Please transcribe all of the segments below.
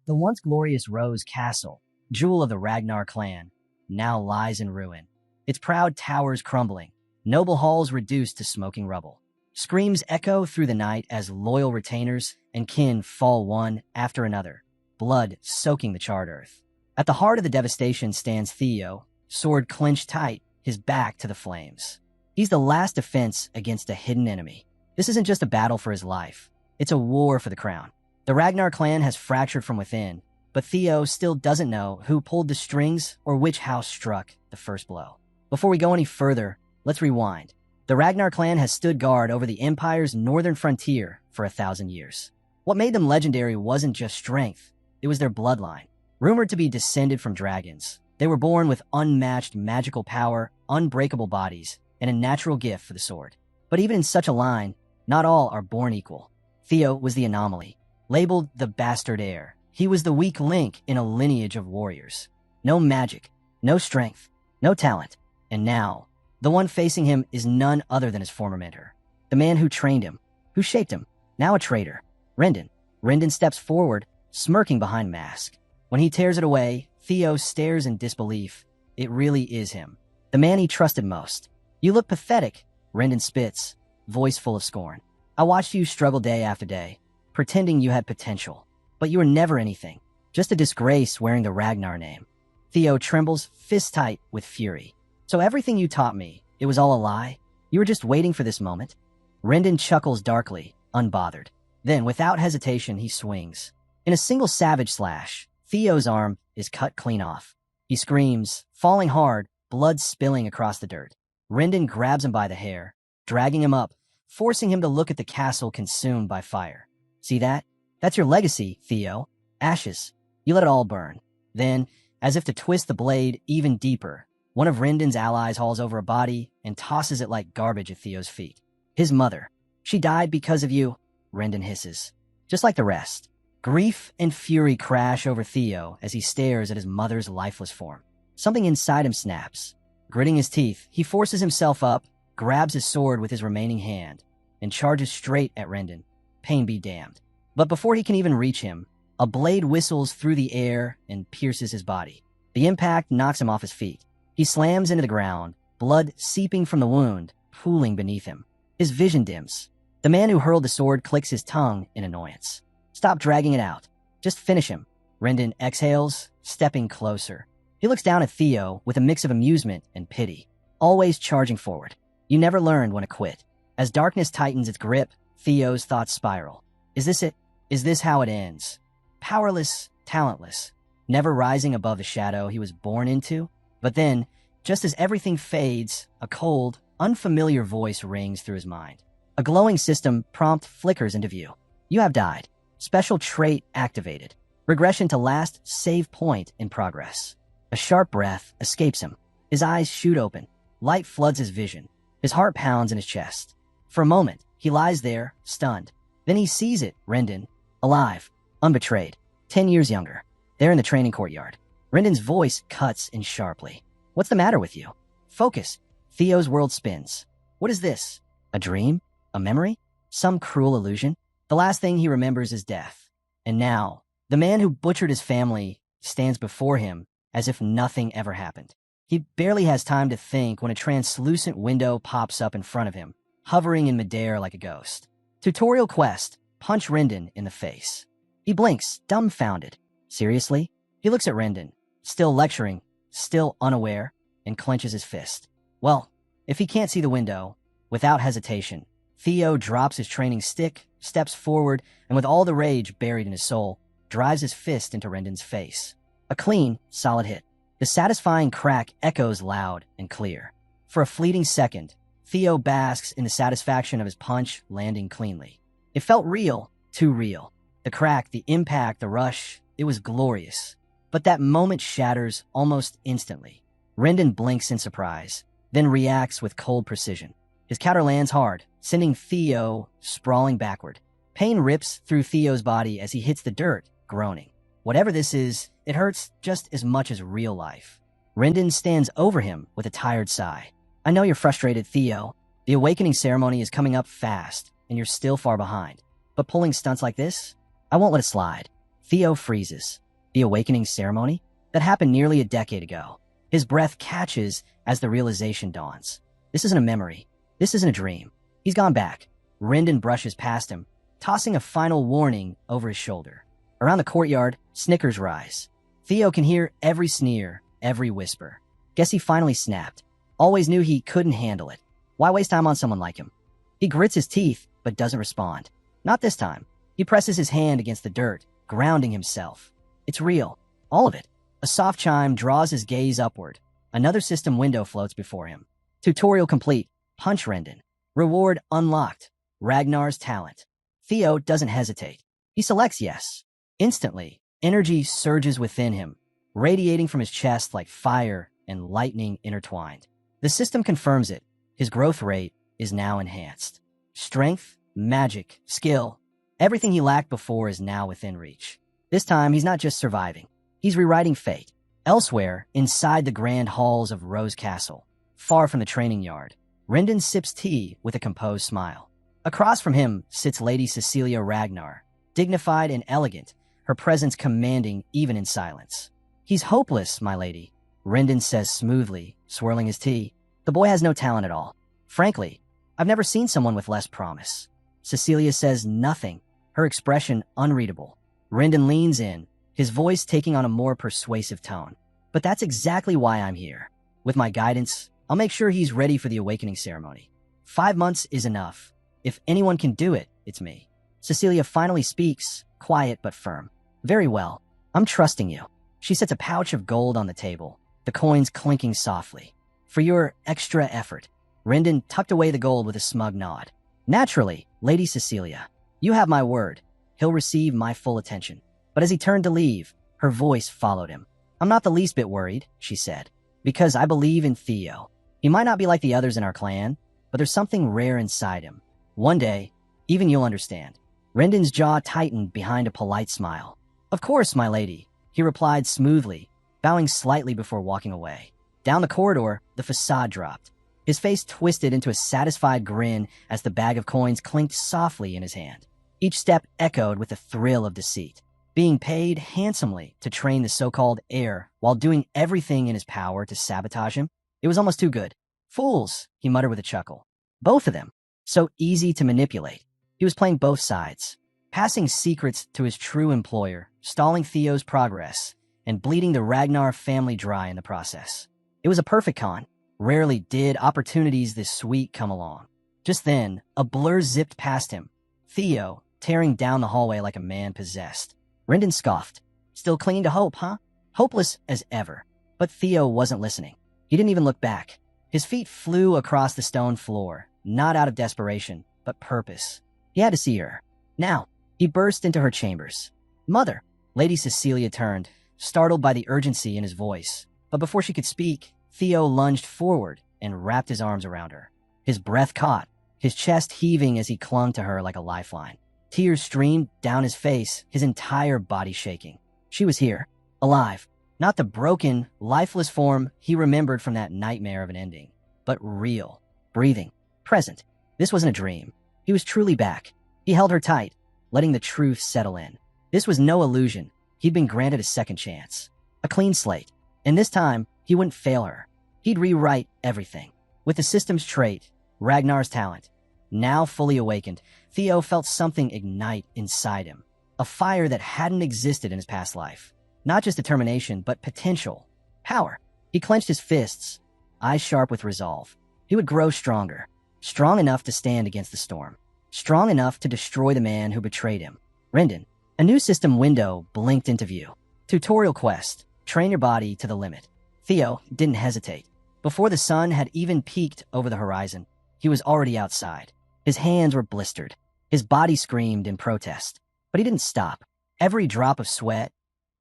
The once glorious Rose Castle, jewel of the Ragnar clan, now lies in ruin. Its proud towers crumbling, noble halls reduced to smoking rubble. Screams echo through the night as loyal retainers and kin fall one after another, blood soaking the charred earth. At the heart of the devastation stands Theo, sword clenched tight, his back to the flames. He's the last defense against a hidden enemy. This isn't just a battle for his life. It's a war for the crown. The Ragnar clan has fractured from within, but Theo still doesn't know who pulled the strings or which house struck the first blow. Before we go any further, let's rewind. The Ragnar clan has stood guard over the Empire's northern frontier for 1,000 years. What made them legendary wasn't just strength, it was their bloodline. Rumored to be descended from dragons, they were born with unmatched magical power, unbreakable bodies, and a natural gift for the sword. But even in such a line, not all are born equal. Theo was the anomaly. Labeled the bastard heir, he was the weak link in a lineage of warriors. No magic, no strength, no talent. And now, the one facing him is none other than his former mentor. The man who trained him, who shaped him, now a traitor. Rendon. Rendon steps forward, smirking behind mask. When he tears it away, Theo stares in disbelief. It really is him. The man he trusted most. You look pathetic, Rendon spits, voice full of scorn. I watched you struggle day after day, pretending you had potential. But you were never anything. Just a disgrace wearing the Ragnar name. Theo trembles, fist tight with fury. So everything you taught me, it was all a lie? You were just waiting for this moment? Rendon chuckles darkly, unbothered. Then, without hesitation, he swings. In a single savage slash, Theo's arm is cut clean off. He screams, falling hard, blood spilling across the dirt. Rendon grabs him by the hair, dragging him up, forcing him to look at the castle consumed by fire. See that? That's your legacy, Theo. Ashes. You let it all burn. Then, as if to twist the blade even deeper, one of Rendon's allies hauls over a body and tosses it like garbage at Theo's feet. His mother. She died because of you, Rendon hisses. Just like the rest. Grief and fury crash over Theo as he stares at his mother's lifeless form. Something inside him snaps. Gritting his teeth, he forces himself up, grabs his sword with his remaining hand, and charges straight at Rendon. Pain be damned. But before he can even reach him, a blade whistles through the air and pierces his body. The impact knocks him off his feet. He slams into the ground, blood seeping from the wound, pooling beneath him. His vision dims. The man who hurled the sword clicks his tongue in annoyance. Stop dragging it out. Just finish him. Rendon exhales, stepping closer. He looks down at Theo with a mix of amusement and pity, always charging forward. You never learned when to quit. As darkness tightens its grip, Theo's thoughts spiral. Is this it? Is this how it ends? Powerless, talentless, never rising above the shadow he was born into? But then, just as everything fades, a cold, unfamiliar voice rings through his mind. A glowing system prompt flickers into view. You have died. Special trait activated. Regression to last save point in progress. A sharp breath escapes him. His eyes shoot open. Light floods his vision. His heart pounds in his chest. For a moment, he lies there, stunned. Then he sees it, Rendon, alive, unbetrayed, 10 years younger. There in the training courtyard. Rendon's voice cuts in sharply. What's the matter with you? Focus. Theo's world spins. What is this? A dream? A memory? Some cruel illusion? The last thing he remembers is death. And now, the man who butchered his family stands before him as if nothing ever happened. He barely has time to think when a translucent window pops up in front of him, hovering in midair like a ghost. Tutorial quest, punch Rendon in the face. He blinks, dumbfounded. Seriously? He looks at Rendon, still lecturing, still unaware, and clenches his fist. Well, if he can't see the window, without hesitation, Theo drops his training stick, steps forward, and with all the rage buried in his soul, drives his fist into Rendon's face. A clean, solid hit. The satisfying crack echoes loud and clear. For a fleeting second, Theo basks in the satisfaction of his punch landing cleanly. It felt real, too real. The crack, the impact, the rush, it was glorious. But that moment shatters almost instantly. Rendon blinks in surprise, then reacts with cold precision. His counter lands hard, sending Theo sprawling backward. Pain rips through Theo's body as he hits the dirt, groaning. Whatever this is, it hurts just as much as real life. Rendon stands over him with a tired sigh. I know you're frustrated, Theo. The awakening ceremony is coming up fast, and you're still far behind. But pulling stunts like this? I won't let it slide. Theo freezes. The awakening ceremony? That happened nearly a decade ago. His breath catches as the realization dawns. This isn't a memory. This isn't a dream. He's gone back. Rendon brushes past him, tossing a final warning over his shoulder. Around the courtyard, snickers rise. Theo can hear every sneer, every whisper. Guess he finally snapped. Always knew he couldn't handle it. Why waste time on someone like him? He grits his teeth, but doesn't respond. Not this time. He presses his hand against the dirt, grounding himself. It's real. All of it. A soft chime draws his gaze upward. Another system window floats before him. Tutorial complete. Punch Rendon. Reward unlocked. Ragnar's talent. Theo doesn't hesitate. He selects yes. Instantly, energy surges within him, radiating from his chest like fire and lightning intertwined. The system confirms it. His growth rate is now enhanced. Strength, magic, skill, everything he lacked before is now within reach. This time, he's not just surviving. He's rewriting fate. Elsewhere, inside the grand halls of Rose Castle, far from the training yard, Rendon sips tea with a composed smile. Across from him sits Lady Cecilia Ragnar, dignified and elegant, her presence commanding even in silence. He's hopeless, my lady, Rendon says smoothly, swirling his tea. The boy has no talent at all. Frankly, I've never seen someone with less promise. Cecilia says nothing, her expression unreadable. Rendon leans in, his voice taking on a more persuasive tone. But that's exactly why I'm here. With my guidance, I'll make sure he's ready for the awakening ceremony. 5 months is enough. If anyone can do it, it's me. Cecilia finally speaks, quiet but firm. Very well. I'm trusting you. She sets a pouch of gold on the table, the coins clinking softly. For your extra effort. Rendon tucked away the gold with a smug nod. Naturally, Lady Cecilia. You have my word. He'll receive my full attention. But as he turned to leave, her voice followed him. I'm not the least bit worried, she said, because I believe in Theo. He might not be like the others in our clan, but there's something rare inside him. One day, even you'll understand. Rendon's jaw tightened behind a polite smile. Of course, my lady, he replied smoothly, bowing slightly before walking away. Down the corridor, the facade dropped. His face twisted into a satisfied grin as the bag of coins clinked softly in his hand. Each step echoed with a thrill of deceit. Being paid handsomely to train the so-called heir while doing everything in his power to sabotage him, it was almost too good. Fools, he muttered with a chuckle. Both of them. So easy to manipulate. He was playing both sides, passing secrets to his true employer, stalling Theo's progress, and bleeding the Ragnar family dry in the process. It was a perfect con. Rarely did opportunities this sweet come along. Just then, a blur zipped past him. Theo, tearing down the hallway like a man possessed. Rendon scoffed. Still clinging to hope, huh? Hopeless as ever. But Theo wasn't listening. He didn't even look back. His feet flew across the stone floor, not out of desperation, but purpose. He had to see her. Now, he burst into her chambers. Mother! Lady Cecilia turned, startled by the urgency in his voice. But before she could speak, Theo lunged forward and wrapped his arms around her. His breath caught, his chest heaving as he clung to her like a lifeline. Tears streamed down his face, his entire body shaking. She was here, alive. Not the broken, lifeless form he remembered from that nightmare of an ending, but real, breathing, present. This wasn't a dream. He was truly back. He held her tight, letting the truth settle in. This was no illusion. He'd been granted a second chance. A clean slate. And this time, he wouldn't fail her. He'd rewrite everything. With the system's trait, Ragnar's talent, now fully awakened, Theo felt something ignite inside him. A fire that hadn't existed in his past life. Not just determination, but potential. Power. He clenched his fists, eyes sharp with resolve. He would grow stronger. Strong enough to stand against the storm. Strong enough to destroy the man who betrayed him. Rendon. A new system window blinked into view. Tutorial quest. Train your body to the limit. Theo didn't hesitate. Before the sun had even peaked over the horizon, he was already outside. His hands were blistered. His body screamed in protest. But he didn't stop. Every drop of sweat,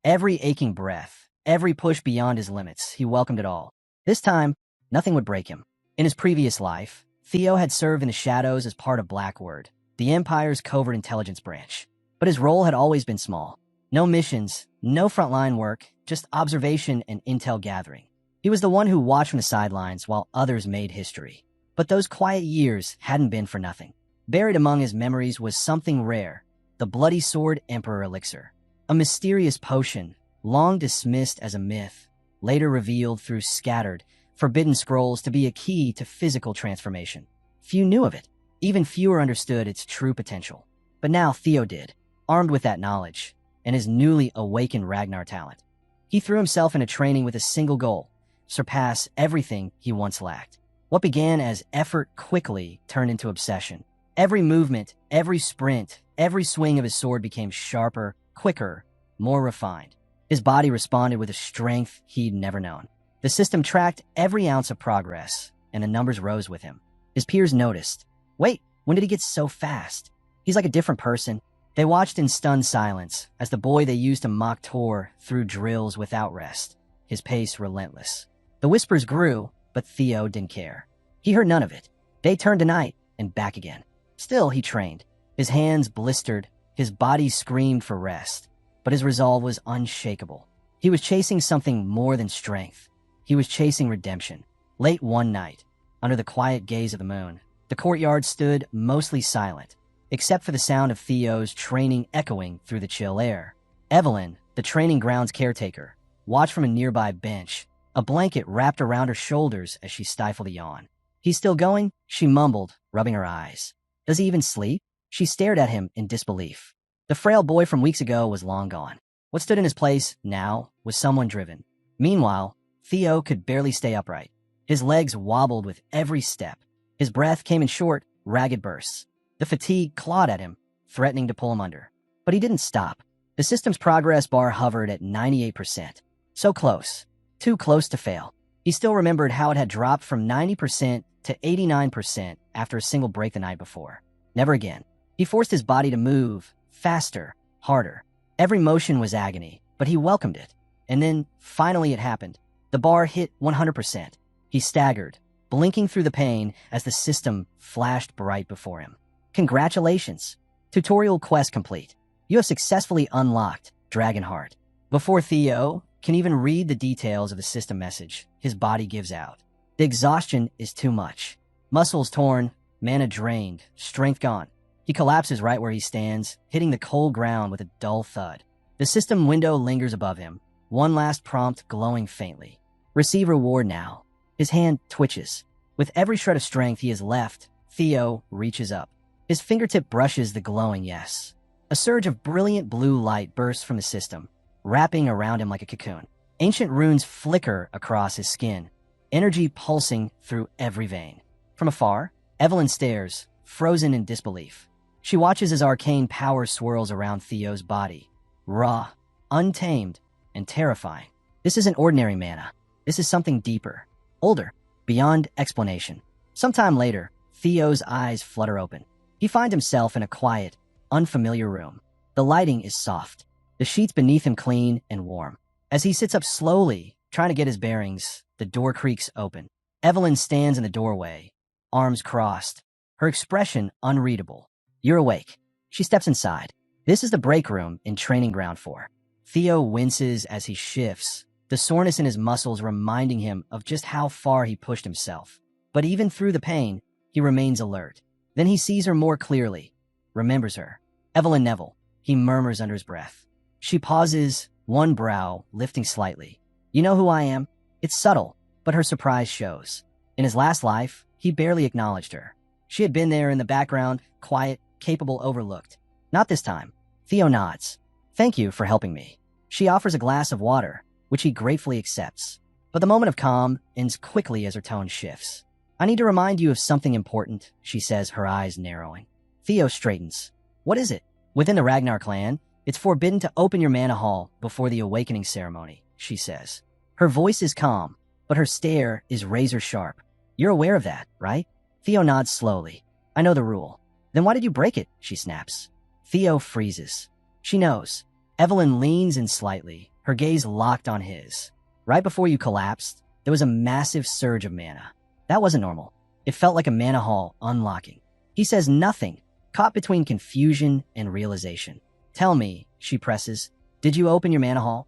every aching breath, every push beyond his limits, he welcomed it all. This time, nothing would break him. In his previous life, Theo had served in the shadows as part of Blackwood, the Empire's covert intelligence branch. But his role had always been small. No missions, no frontline work, just observation and intel gathering. He was the one who watched from the sidelines while others made history. But those quiet years hadn't been for nothing. Buried among his memories was something rare, the Bloody Sword Emperor elixir. A mysterious potion, long dismissed as a myth, later revealed through scattered, forbidden scrolls to be a key to physical transformation. Few knew of it. Even fewer understood its true potential. But now Theo did, armed with that knowledge and his newly awakened Ragnar talent. He threw himself into training with a single goal: surpass everything he once lacked. What began as effort quickly turned into obsession. Every movement, every sprint, every swing of his sword became sharper, quicker, more refined. His body responded with a strength he'd never known. The system tracked every ounce of progress, and the numbers rose with him. His peers noticed. Wait, when did he get so fast? He's like a different person. They watched in stunned silence as the boy they used to mock tore through drills without rest, his pace relentless. The whispers grew, but Theo didn't care. He heard none of it. Day turned to night, and back again. Still, he trained. His hands blistered, his body screamed for rest, but his resolve was unshakable. He was chasing something more than strength. He was chasing redemption. Late one night, under the quiet gaze of the moon, the courtyard stood mostly silent, except for the sound of Theo's training echoing through the chill air. Evelyn, the training grounds caretaker, watched from a nearby bench, a blanket wrapped around her shoulders as she stifled a yawn. He's still going? She mumbled, rubbing her eyes. Does he even sleep? She stared at him in disbelief. The frail boy from weeks ago was long gone. What stood in his place now was someone driven. Meanwhile, Theo could barely stay upright. His legs wobbled with every step. His breath came in short, ragged bursts. The fatigue clawed at him, threatening to pull him under. But he didn't stop. The system's progress bar hovered at 98%. So close. Too close to fail. He still remembered how it had dropped from 90% to 89% after a single break the night before. Never again. He forced his body to move, faster, harder. Every motion was agony, but he welcomed it. And then, finally it happened. The bar hit 100%. He staggered, blinking through the pain as the system flashed bright before him. Congratulations! Tutorial quest complete. You have successfully unlocked Dragonheart. Before Theo can even read the details of the system message, his body gives out. The exhaustion is too much. Muscles torn, mana drained, strength gone. He collapses right where he stands, hitting the cold ground with a dull thud. The system window lingers above him, one last prompt glowing faintly. Receive reward now. His hand twitches. With every shred of strength he has left, Theo reaches up. His fingertip brushes the glowing yes. A surge of brilliant blue light bursts from the system, wrapping around him like a cocoon. Ancient runes flicker across his skin, energy pulsing through every vein. From afar, Evelyn stares, frozen in disbelief. She watches as arcane power swirls around Theo's body, raw, untamed, and terrifying. This isn't ordinary mana. This is something deeper, older, beyond explanation. Sometime later, Theo's eyes flutter open. He finds himself in a quiet, unfamiliar room. The lighting is soft, the sheets beneath him clean and warm. As he sits up slowly, trying to get his bearings, the door creaks open. Evelyn stands in the doorway, arms crossed, her expression unreadable. You're awake. She steps inside. This is the break room in Training Ground 4. Theo winces as he shifts, the soreness in his muscles reminding him of just how far he pushed himself. But even through the pain, he remains alert. Then he sees her more clearly, remembers her. Evelyn Neville, he murmurs under his breath. She pauses, one brow lifting slightly. You know who I am? It's subtle, but her surprise shows. In his last life, he barely acknowledged her. She had been there in the background, quiet, capable, overlooked. Not this time. Theo nods. Thank you for helping me. She offers a glass of water, which he gratefully accepts. But the moment of calm ends quickly as her tone shifts. I need to remind you of something important, she says, her eyes narrowing. Theo straightens. What is it? Within the Ragnar clan, it's forbidden to open your mana hall before the awakening ceremony, she says. Her voice is calm, but her stare is razor sharp. You're aware of that, right? Theo nods slowly. I know the rule. Then why did you break it? She snaps. Theo freezes. She knows. Evelyn leans in slightly, her gaze locked on his. Right before you collapsed, there was a massive surge of mana. That wasn't normal. It felt like a mana hall unlocking. He says nothing, caught between confusion and realization. Tell me, she presses, did you open your mana hall?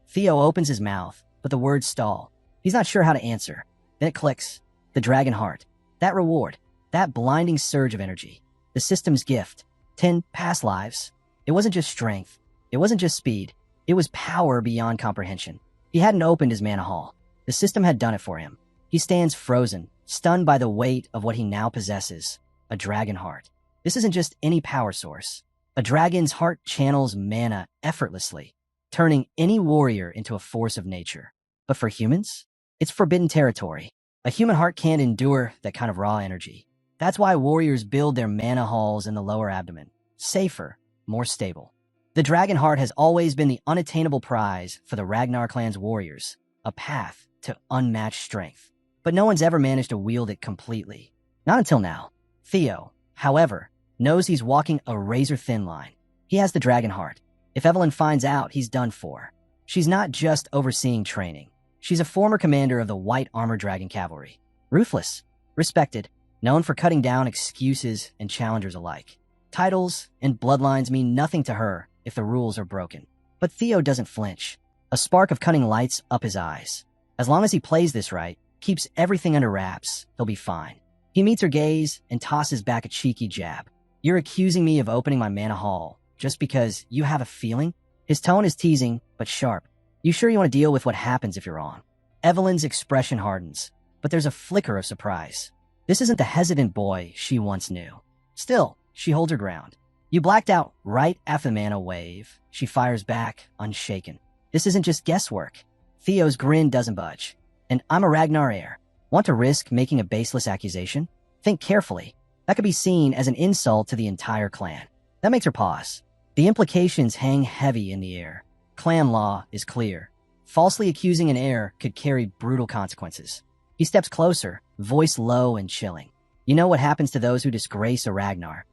Theo opens his mouth, but the words stall. He's not sure how to answer. Then it clicks. The dragon heart. That reward. That blinding surge of energy. The system's gift. 10 past lives. It wasn't just strength. It wasn't just speed. It was power beyond comprehension. He hadn't opened his mana hall. The system had done it for him. He stands frozen, stunned by the weight of what he now possesses, a dragon heart. This isn't just any power source. A dragon's heart channels mana effortlessly, turning any warrior into a force of nature. But for humans, it's forbidden territory. A human heart can't endure that kind of raw energy. That's why warriors build their mana halls in the lower abdomen. Safer, more stable. The dragon heart has always been the unattainable prize for the Ragnar clan's warriors, a path to unmatched strength. But no one's ever managed to wield it completely. Not until now. Theo, however, knows he's walking a razor-thin line. He has the dragon heart. If Evelyn finds out, he's done for. She's not just overseeing training. She's a former commander of the White Armor Dragon Cavalry. Ruthless, respected, known for cutting down excuses and challengers alike. Titles and bloodlines mean nothing to her if the rules are broken. But Theo doesn't flinch. A spark of cunning lights up his eyes. As long as he plays this right, keeps everything under wraps, he'll be fine. He meets her gaze and tosses back a cheeky jab. You're accusing me of opening my mana hall just because you have a feeling? His tone is teasing, but sharp. You sure you want to deal with what happens if you're wrong? Evelyn's expression hardens, but there's a flicker of surprise. This isn't the hesitant boy she once knew. Still, she holds her ground. You blacked out right after the mana wave. She fires back, unshaken. This isn't just guesswork. Theo's grin doesn't budge. And I'm a Ragnar heir. Want to risk making a baseless accusation? Think carefully. That could be seen as an insult to the entire clan. That makes her pause. The implications hang heavy in the air. Clan law is clear. Falsely accusing an heir could carry brutal consequences. He steps closer, voice low and chilling. You know what happens to those who disgrace a Ragnar.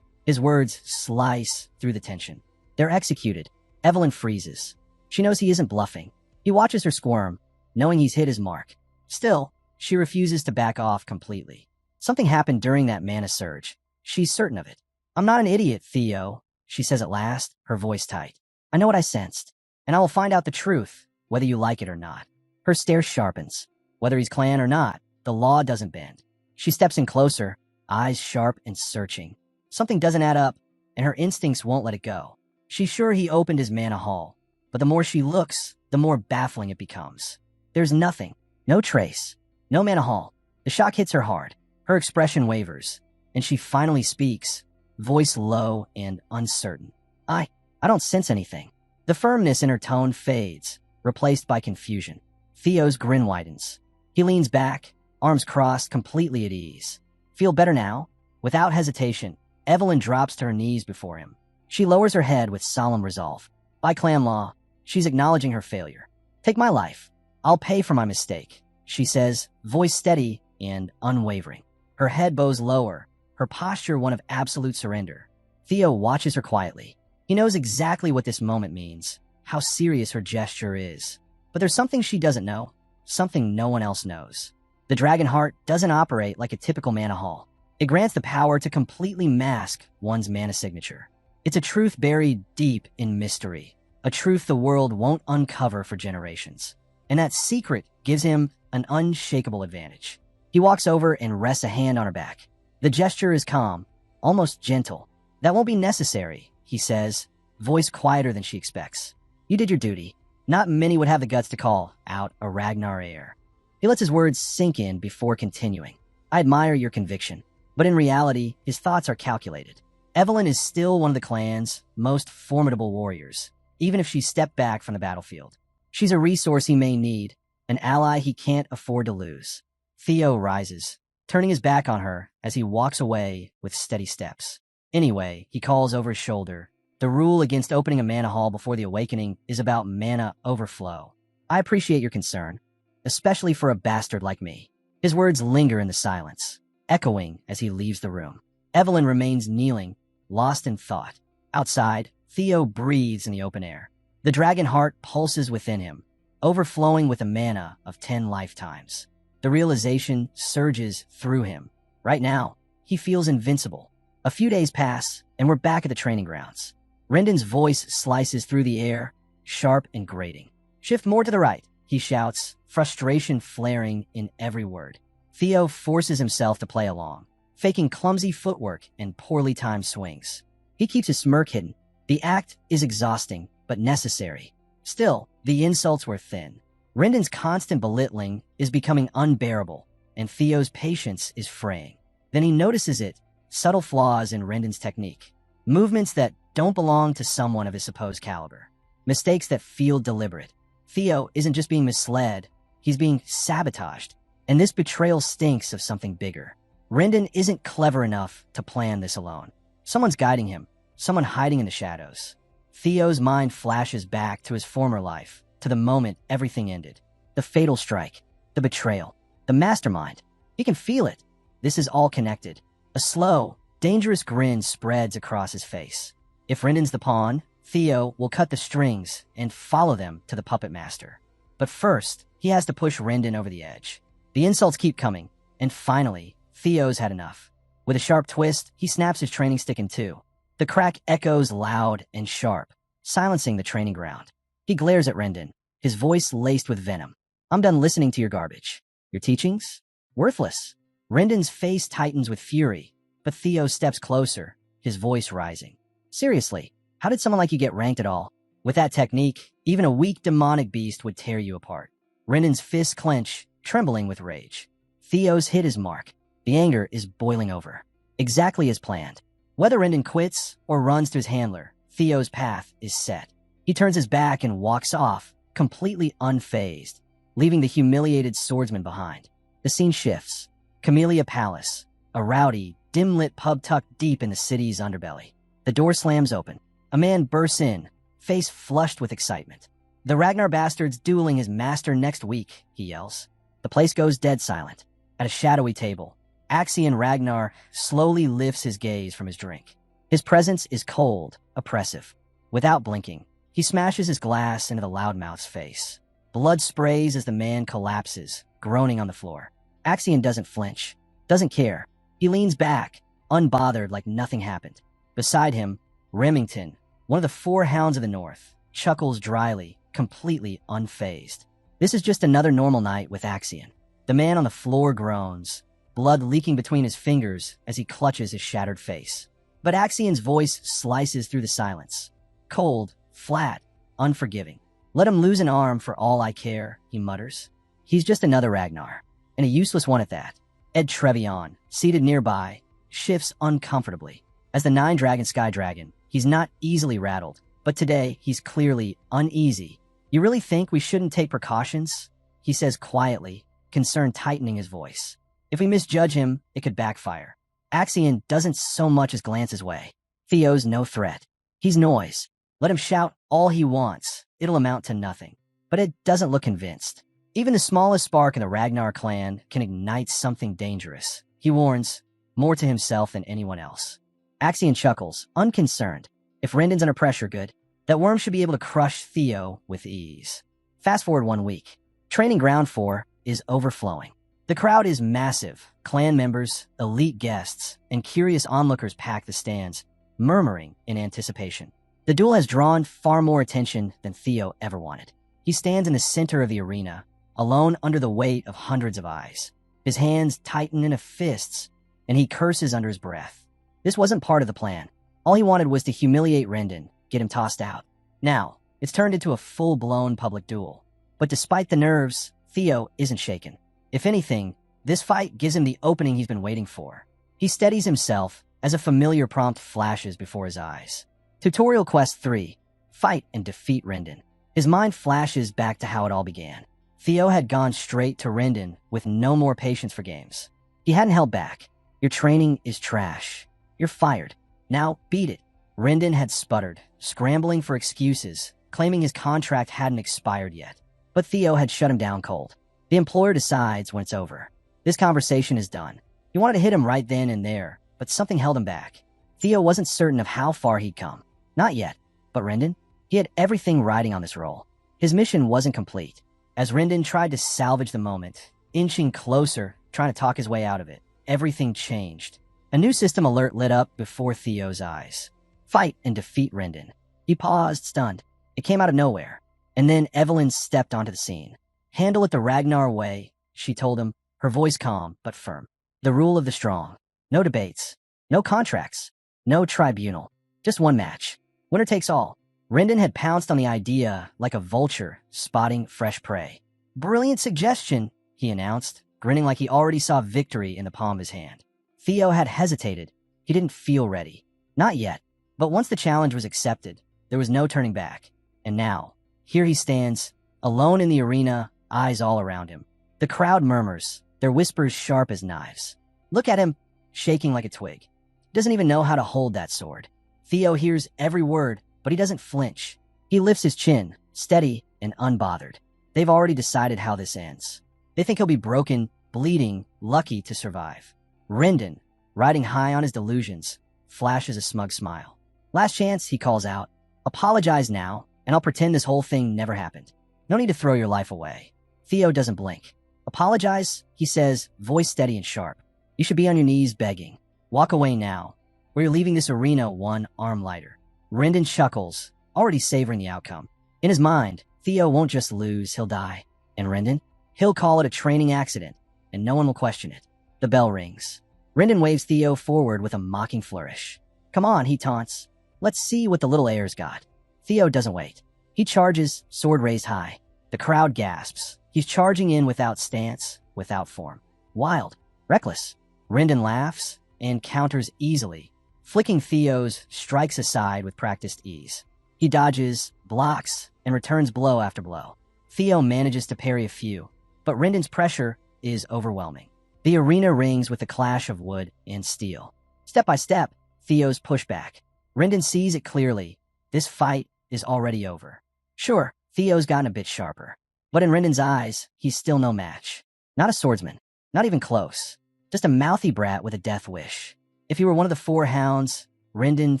His words slice through the tension. They're executed. Evelyn freezes. She knows he isn't bluffing. He watches her squirm, knowing he's hit his mark. Still, she refuses to back off completely. Something happened during that mana surge. She's certain of it. I'm not an idiot, Theo, she says at last, her voice tight. I know what I sensed, and I will find out the truth, whether you like it or not. Her stare sharpens. Whether he's clan or not, the law doesn't bend. She steps in closer, eyes sharp and searching. Something doesn't add up, and her instincts won't let it go. She's sure he opened his mana hall, but the more she looks, the more baffling it becomes. There's nothing. No trace. No mana hall. The shock hits her hard. Her expression wavers, and she finally speaks, voice low and uncertain. I don't sense anything. The firmness in her tone fades, replaced by confusion. Theo's grin widens. He leans back, arms crossed, completely at ease. Feel better now? Without hesitation, Evelyn drops to her knees before him. She lowers her head with solemn resolve. By clan law, she's acknowledging her failure. Take my life. I'll pay for my mistake, she says, voice steady and unwavering. Her head bows lower, her posture one of absolute surrender. Theo watches her quietly. He knows exactly what this moment means, how serious her gesture is. But there's something she doesn't know, something no one else knows. The dragon heart doesn't operate like a typical mana hall. It grants the power to completely mask one's mana signature. It's a truth buried deep in mystery, a truth the world won't uncover for generations. And that secret gives him an unshakable advantage. He walks over and rests a hand on her back. The gesture is calm, almost gentle. That won't be necessary, he says, voice quieter than she expects. You did your duty. Not many would have the guts to call out a Ragnar heir. He lets his words sink in before continuing. I admire your conviction. But in reality, his thoughts are calculated. Evelyn is still one of the clan's most formidable warriors, even if she's stepped back from the battlefield. She's a resource he may need, an ally he can't afford to lose. Theo rises, turning his back on her as he walks away with steady steps. Anyway, he calls over his shoulder. The rule against opening a mana hall before the awakening is about mana overflow. I appreciate your concern, especially for a bastard like me. His words linger in the silence, echoing as he leaves the room. Evelyn remains kneeling, lost in thought. Outside, Theo breathes in the open air. The dragon heart pulses within him, overflowing with a mana of 10 lifetimes. The realization surges through him. Right now, he feels invincible. A few days pass, and we're back at the training grounds. Rendon's voice slices through the air, sharp and grating. Shift more to the right, he shouts, frustration flaring in every word. Theo forces himself to play along, faking clumsy footwork and poorly timed swings. He keeps his smirk hidden. The act is exhausting, but necessary. Still, the insults were thin. Rendon's constant belittling is becoming unbearable, and Theo's patience is fraying. Then he notices it, subtle flaws in Rendon's technique. Movements that don't belong to someone of his supposed caliber. Mistakes that feel deliberate. Theo isn't just being misled, he's being sabotaged. And this betrayal stinks of something bigger. Rendon isn't clever enough to plan this alone. Someone's guiding him, someone hiding in the shadows. Theo's mind flashes back to his former life, to the moment everything ended. The fatal strike, the betrayal, the mastermind. He can feel it. This is all connected. A slow, dangerous grin spreads across his face. If Rendon's the pawn, Theo will cut the strings and follow them to the puppet master. But first, he has to push Rendon over the edge. The insults keep coming, and finally, Theo's had enough. With a sharp twist, he snaps his training stick in two. The crack echoes loud and sharp, silencing the training ground. He glares at Rendon, his voice laced with venom. I'm done listening to your garbage. Your teachings? Worthless. Rendon's face tightens with fury, but Theo steps closer, his voice rising. Seriously, how did someone like you get ranked at all? With that technique, even a weak demonic beast would tear you apart. Rendon's fists clench, trembling with rage. Theo's hit his mark. The anger is boiling over. Exactly as planned. Whether Rendon quits or runs to his handler, Theo's path is set. He turns his back and walks off, completely unfazed, leaving the humiliated swordsman behind. The scene shifts. Camellia Palace, a rowdy, dim-lit pub tucked deep in the city's underbelly. The door slams open. A man bursts in, face flushed with excitement. The Ragnar bastard's dueling his master next week, he yells. The place goes dead silent. At a shadowy table, Axion Ragnar slowly lifts his gaze from his drink. His presence is cold, oppressive. Without blinking, he smashes his glass into the loudmouth's face. Blood sprays as the man collapses, groaning on the floor. Axion doesn't flinch, doesn't care. He leans back, unbothered like nothing happened. Beside him, Remington, one of the four hounds of the North, chuckles dryly, completely unfazed. This is just another normal night with Axion. The man on the floor groans, blood leaking between his fingers as he clutches his shattered face. But Axion's voice slices through the silence. Cold, flat, unforgiving. Let him lose an arm for all I care, he mutters. He's just another Ragnar, and a useless one at that. Ed Trevion, seated nearby, shifts uncomfortably. As the Nine-Dragon Sky Dragon, he's not easily rattled, but today he's clearly uneasy. You really think we shouldn't take precautions? He says quietly, concern tightening his voice. If we misjudge him, it could backfire. Axion doesn't so much as glance his way. Theo's no threat. He's noise. Let him shout all he wants. It'll amount to nothing. But Ed doesn't look convinced. Even the smallest spark in the Ragnar clan can ignite something dangerous. He warns, more to himself than anyone else. Axion chuckles, unconcerned. If Rendon's under pressure, good. That worm should be able to crush Theo with ease. Fast forward 1 week. Training ground 4 is overflowing. The crowd is massive. Clan members, elite guests, and curious onlookers pack the stands, murmuring in anticipation. The duel has drawn far more attention than Theo ever wanted. He stands in the center of the arena, alone under the weight of hundreds of eyes. His hands tighten into fists, and he curses under his breath. This wasn't part of the plan. All he wanted was to humiliate Rendon, get him tossed out. Now, it's turned into a full-blown public duel. But despite the nerves, Theo isn't shaken. If anything, this fight gives him the opening he's been waiting for. He steadies himself as a familiar prompt flashes before his eyes. Tutorial Quest 3. Fight and defeat Rendon. His mind flashes back to how it all began. Theo had gone straight to Rendon with no more patience for games. He hadn't held back. Your training is trash. You're fired. Now beat it. Rendon had sputtered, scrambling for excuses, claiming his contract hadn't expired yet. But Theo had shut him down cold. The employer decides when it's over. This conversation is done. He wanted to hit him right then and there, but something held him back. Theo wasn't certain of how far he'd come. Not yet. But Rendon? He had everything riding on this roll. His mission wasn't complete. As Rendon tried to salvage the moment, inching closer, trying to talk his way out of it, everything changed. A new system alert lit up before Theo's eyes. Fight and defeat Rendon. He paused, stunned. It came out of nowhere. And then Evelyn stepped onto the scene. Handle it the Ragnar way, she told him, her voice calm but firm. The rule of the strong. No debates. No contracts. No tribunal. Just one match. Winner takes all. Rendon had pounced on the idea like a vulture spotting fresh prey. "Brilliant suggestion," he announced, grinning like he already saw victory in the palm of his hand. Theo had hesitated. He didn't feel ready. Not yet. But once the challenge was accepted, there was no turning back. And now, here he stands, alone in the arena, eyes all around him. The crowd murmurs, their whispers sharp as knives. Look at him, shaking like a twig. Doesn't even know how to hold that sword. Theo hears every word, but he doesn't flinch. He lifts his chin, steady and unbothered. They've already decided how this ends. They think he'll be broken, bleeding, lucky to survive. Rendon, riding high on his delusions, flashes a smug smile. Last chance, he calls out. Apologize now, and I'll pretend this whole thing never happened. No need to throw your life away. Theo doesn't blink. Apologize, he says, voice steady and sharp. You should be on your knees begging. Walk away now, or you're leaving this arena one arm lighter. Rendon chuckles, already savoring the outcome. In his mind, Theo won't just lose, he'll die. And Rendon? He'll call it a training accident, and no one will question it. The bell rings. Rendon waves Theo forward with a mocking flourish. Come on, he taunts. Let's see what the little heir's got. Theo doesn't wait. He charges, sword raised high. The crowd gasps. He's charging in without stance, without form. Wild, reckless. Rendon laughs and counters easily, flicking Theo's strikes aside with practiced ease. He dodges, blocks, and returns blow after blow. Theo manages to parry a few, but Rendon's pressure is overwhelming. The arena rings with the clash of wood and steel. Step by step, Theo's pushback. Rendon sees it clearly. This fight is already over. Sure, Theo's gotten a bit sharper, but in Rendon's eyes, he's still no match. Not a swordsman, not even close. Just a mouthy brat with a death wish. If he were one of the four hounds, Rendon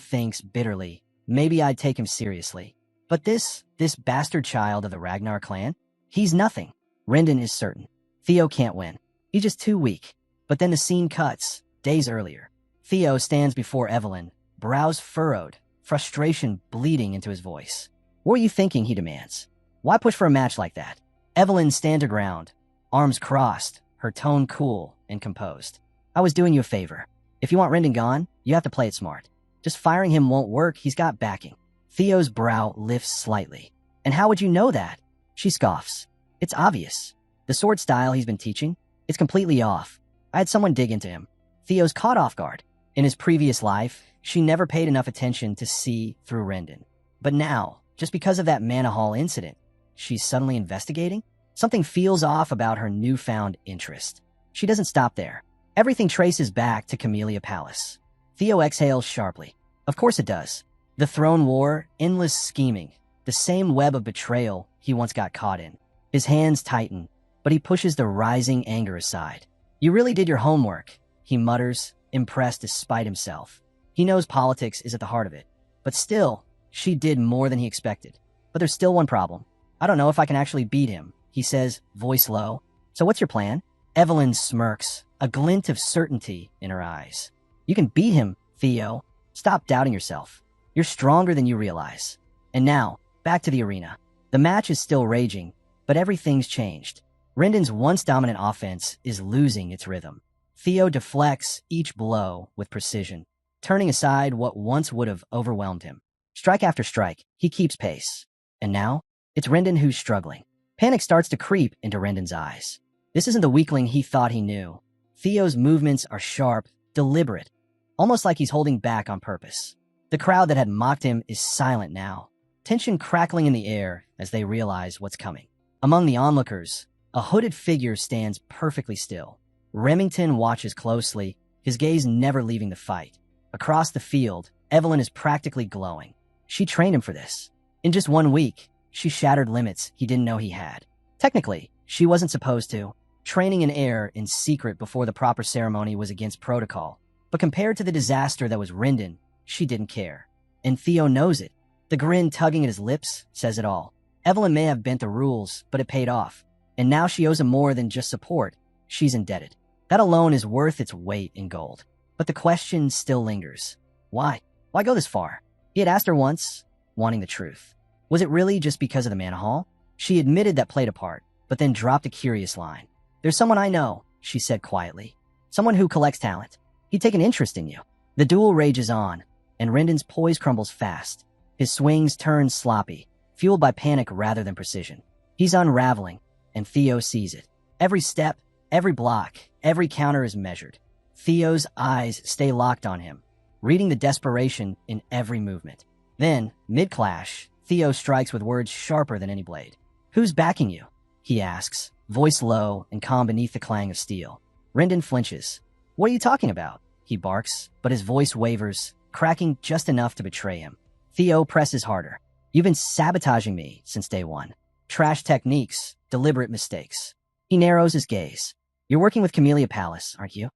thinks bitterly, maybe I'd take him seriously. But this bastard child of the Ragnar clan, he's nothing. Rendon is certain. Theo can't win. He's just too weak. But then the scene cuts, days earlier. Theo stands before Evelyn, brows furrowed, frustration bleeding into his voice. What were you thinking, he demands. Why push for a match like that? Evelyn stands her ground, arms crossed, her tone cool and composed. I was doing you a favor. If you want Rendon gone, you have to play it smart. Just firing him won't work, he's got backing. Theo's brow lifts slightly. And how would you know that? She scoffs. It's obvious. The sword style he's been teaching, it's completely off. I had someone dig into him. Theo's caught off guard. In his previous life, she never paid enough attention to see through Rendon. But now, just because of that Manhwa incident, she's suddenly investigating? Something feels off about her newfound interest. She doesn't stop there. Everything traces back to Camellia Palace. Theo exhales sharply. Of course it does. The throne war, endless scheming, the same web of betrayal he once got caught in. His hands tighten, but he pushes the rising anger aside. You really did your homework, he mutters, impressed despite himself. He knows politics is at the heart of it. But still, she did more than he expected. But there's still one problem. I don't know if I can actually beat him, he says, voice low. So what's your plan? Evelyn smirks, a glint of certainty in her eyes. You can beat him, Theo. Stop doubting yourself. You're stronger than you realize. And now, back to the arena. The match is still raging, but everything's changed. Rendon's once dominant offense is losing its rhythm. Theo deflects each blow with precision, turning aside what once would have overwhelmed him. Strike after strike, he keeps pace. And now, it's Rendon who's struggling. Panic starts to creep into Rendon's eyes. This isn't the weakling he thought he knew. Theo's movements are sharp, deliberate, almost like he's holding back on purpose. The crowd that had mocked him is silent now, tension crackling in the air as they realize what's coming. Among the onlookers, a hooded figure stands perfectly still. Remington watches closely, his gaze never leaving the fight. Across the field, Evelyn is practically glowing. She trained him for this. In just 1 week, she shattered limits he didn't know he had. Technically, she wasn't supposed to. Training in air in secret before the proper ceremony was against protocol. But compared to the disaster that was Rendon, she didn't care. And Theo knows it. The grin tugging at his lips says it all. Evelyn may have bent the rules, but it paid off. And now she owes him more than just support. She's indebted. That alone is worth its weight in gold. But the question still lingers. Why? Why go this far? He had asked her once, wanting the truth. Was it really just because of the Manhwa? She admitted that played a part, but then dropped a curious line. There's someone I know, she said quietly. Someone who collects talent. He'd take an interest in you. The duel rages on, and Rendon's poise crumbles fast. His swings turn sloppy, fueled by panic rather than precision. He's unraveling, and Theo sees it. Every step, every block, every counter is measured. Theo's eyes stay locked on him, reading the desperation in every movement. Then, mid-clash, Theo strikes with words sharper than any blade. "Who's backing you?" he asks, voice low and calm beneath the clang of steel. Rendon flinches. "What are you talking about?" he barks, but his voice wavers, cracking just enough to betray him. Theo presses harder. "You've been sabotaging me since day one. Trash techniques, deliberate mistakes." He narrows his gaze. "You're working with Camellia Palace, aren't you?"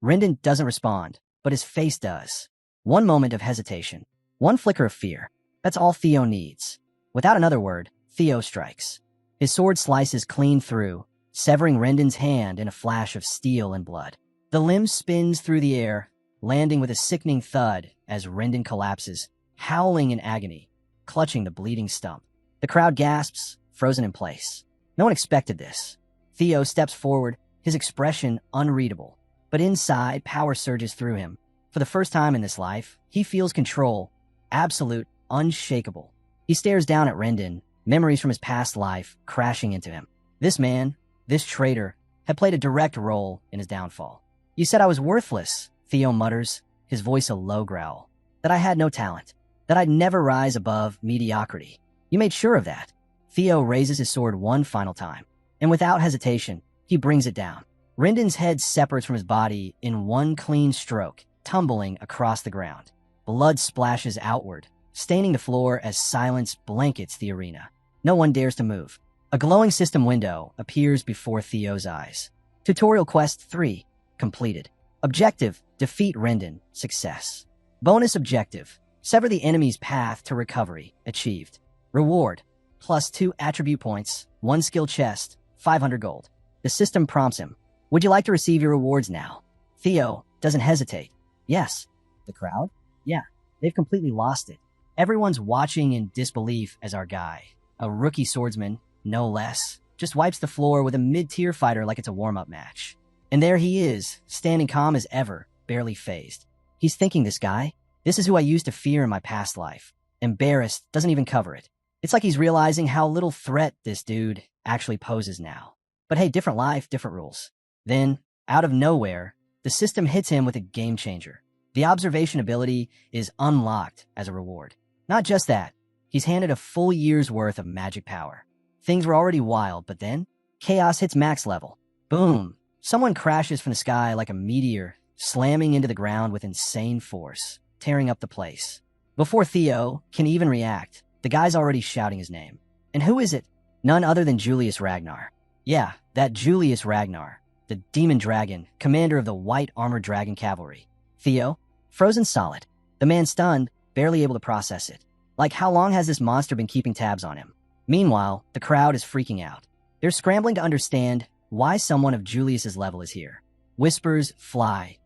Rendon doesn't respond, but his face does. One moment of hesitation. One flicker of fear. That's all Theo needs. Without another word, Theo strikes. His sword slices clean through, severing Rendon's hand in a flash of steel and blood. The limb spins through the air, landing with a sickening thud as Rendon collapses, howling in agony, clutching the bleeding stump. The crowd gasps, frozen in place. No one expected this. Theo steps forward, his expression unreadable. But inside, power surges through him. For the first time in this life, he feels control, absolute, unshakable. He stares down at Rendon, memories from his past life crashing into him. This man, this traitor, had played a direct role in his downfall. "You said I was worthless," Theo mutters, his voice a low growl. "That I had no talent. That I'd never rise above mediocrity. You made sure of that." Theo raises his sword one final time, and without hesitation, he brings it down. Rendon's head separates from his body in one clean stroke, tumbling across the ground. Blood splashes outward, staining the floor as silence blankets the arena. No one dares to move. A glowing system window appears before Theo's eyes. Tutorial Quest 3, completed. Objective, defeat Rendon, success. Bonus objective, sever the enemy's path to recovery, achieved. Reward, +2 attribute points, 1 skill chest, 500 gold. The system prompts him. "Would you like to receive your rewards now?" Theo doesn't hesitate. "Yes." The crowd? Yeah, they've completely lost it. Everyone's watching in disbelief as our guy, a rookie swordsman, no less, just wipes the floor with a mid-tier fighter like it's a warm-up match. And there he is, standing calm as ever, barely phased. He's thinking, this guy? This is who I used to fear in my past life. Embarrassed, doesn't even cover it. It's like he's realizing how little threat this dude actually poses now. But hey, different life, different rules. Then, out of nowhere, the system hits him with a game changer. The observation ability is unlocked as a reward. Not just that, he's handed a full year's worth of magic power. Things were already wild, but then, chaos hits max level. Boom! Someone crashes from the sky like a meteor, slamming into the ground with insane force, tearing up the place. Before Theo can even react, the guy's already shouting his name. And who is it? None other than Julius Ragnar. Yeah, that Julius Ragnar, the demon dragon, commander of the white armored dragon cavalry. Theo, frozen solid. The man stunned, barely able to process it. Like, how long has this monster been keeping tabs on him? Meanwhile, the crowd is freaking out. They're scrambling to understand why someone of Julius's level is here. Whispers fly.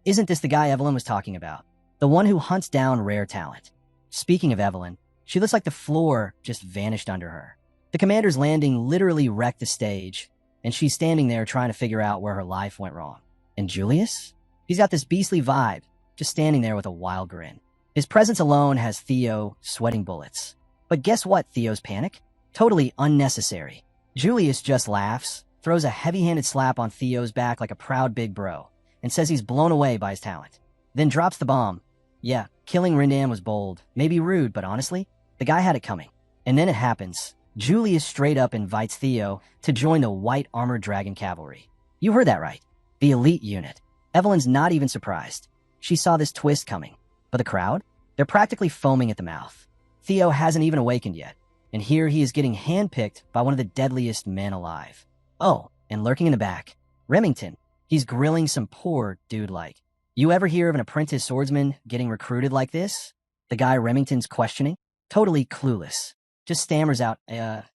Isn't this the guy Evelyn was talking about? The one who hunts down rare talent. Speaking of Evelyn, she looks like the floor just vanished under her. The commander's landing literally wrecked the stage, and she's standing there trying to figure out where her life went wrong. And Julius? He's got this beastly vibe, just standing there with a wild grin. His presence alone has Theo sweating bullets. But guess what, Theo's panic? Totally unnecessary. Julius just laughs, throws a heavy-handed slap on Theo's back like a proud big bro, and says he's blown away by his talent. Then drops the bomb. Yeah, killing Rendon was bold, maybe rude, but honestly, the guy had it coming. And then it happens. Julius straight up invites Theo to join the white armored dragon cavalry. You heard that right. The elite unit. Evelyn's not even surprised. She saw this twist coming. But the crowd? They're practically foaming at the mouth. Theo hasn't even awakened yet, and here he is getting handpicked by one of the deadliest men alive. Oh, and lurking in the back, Remington. He's grilling some poor dude like. You ever hear of an apprentice swordsman getting recruited like this? The guy Remington's questioning? Totally clueless. Just stammers out,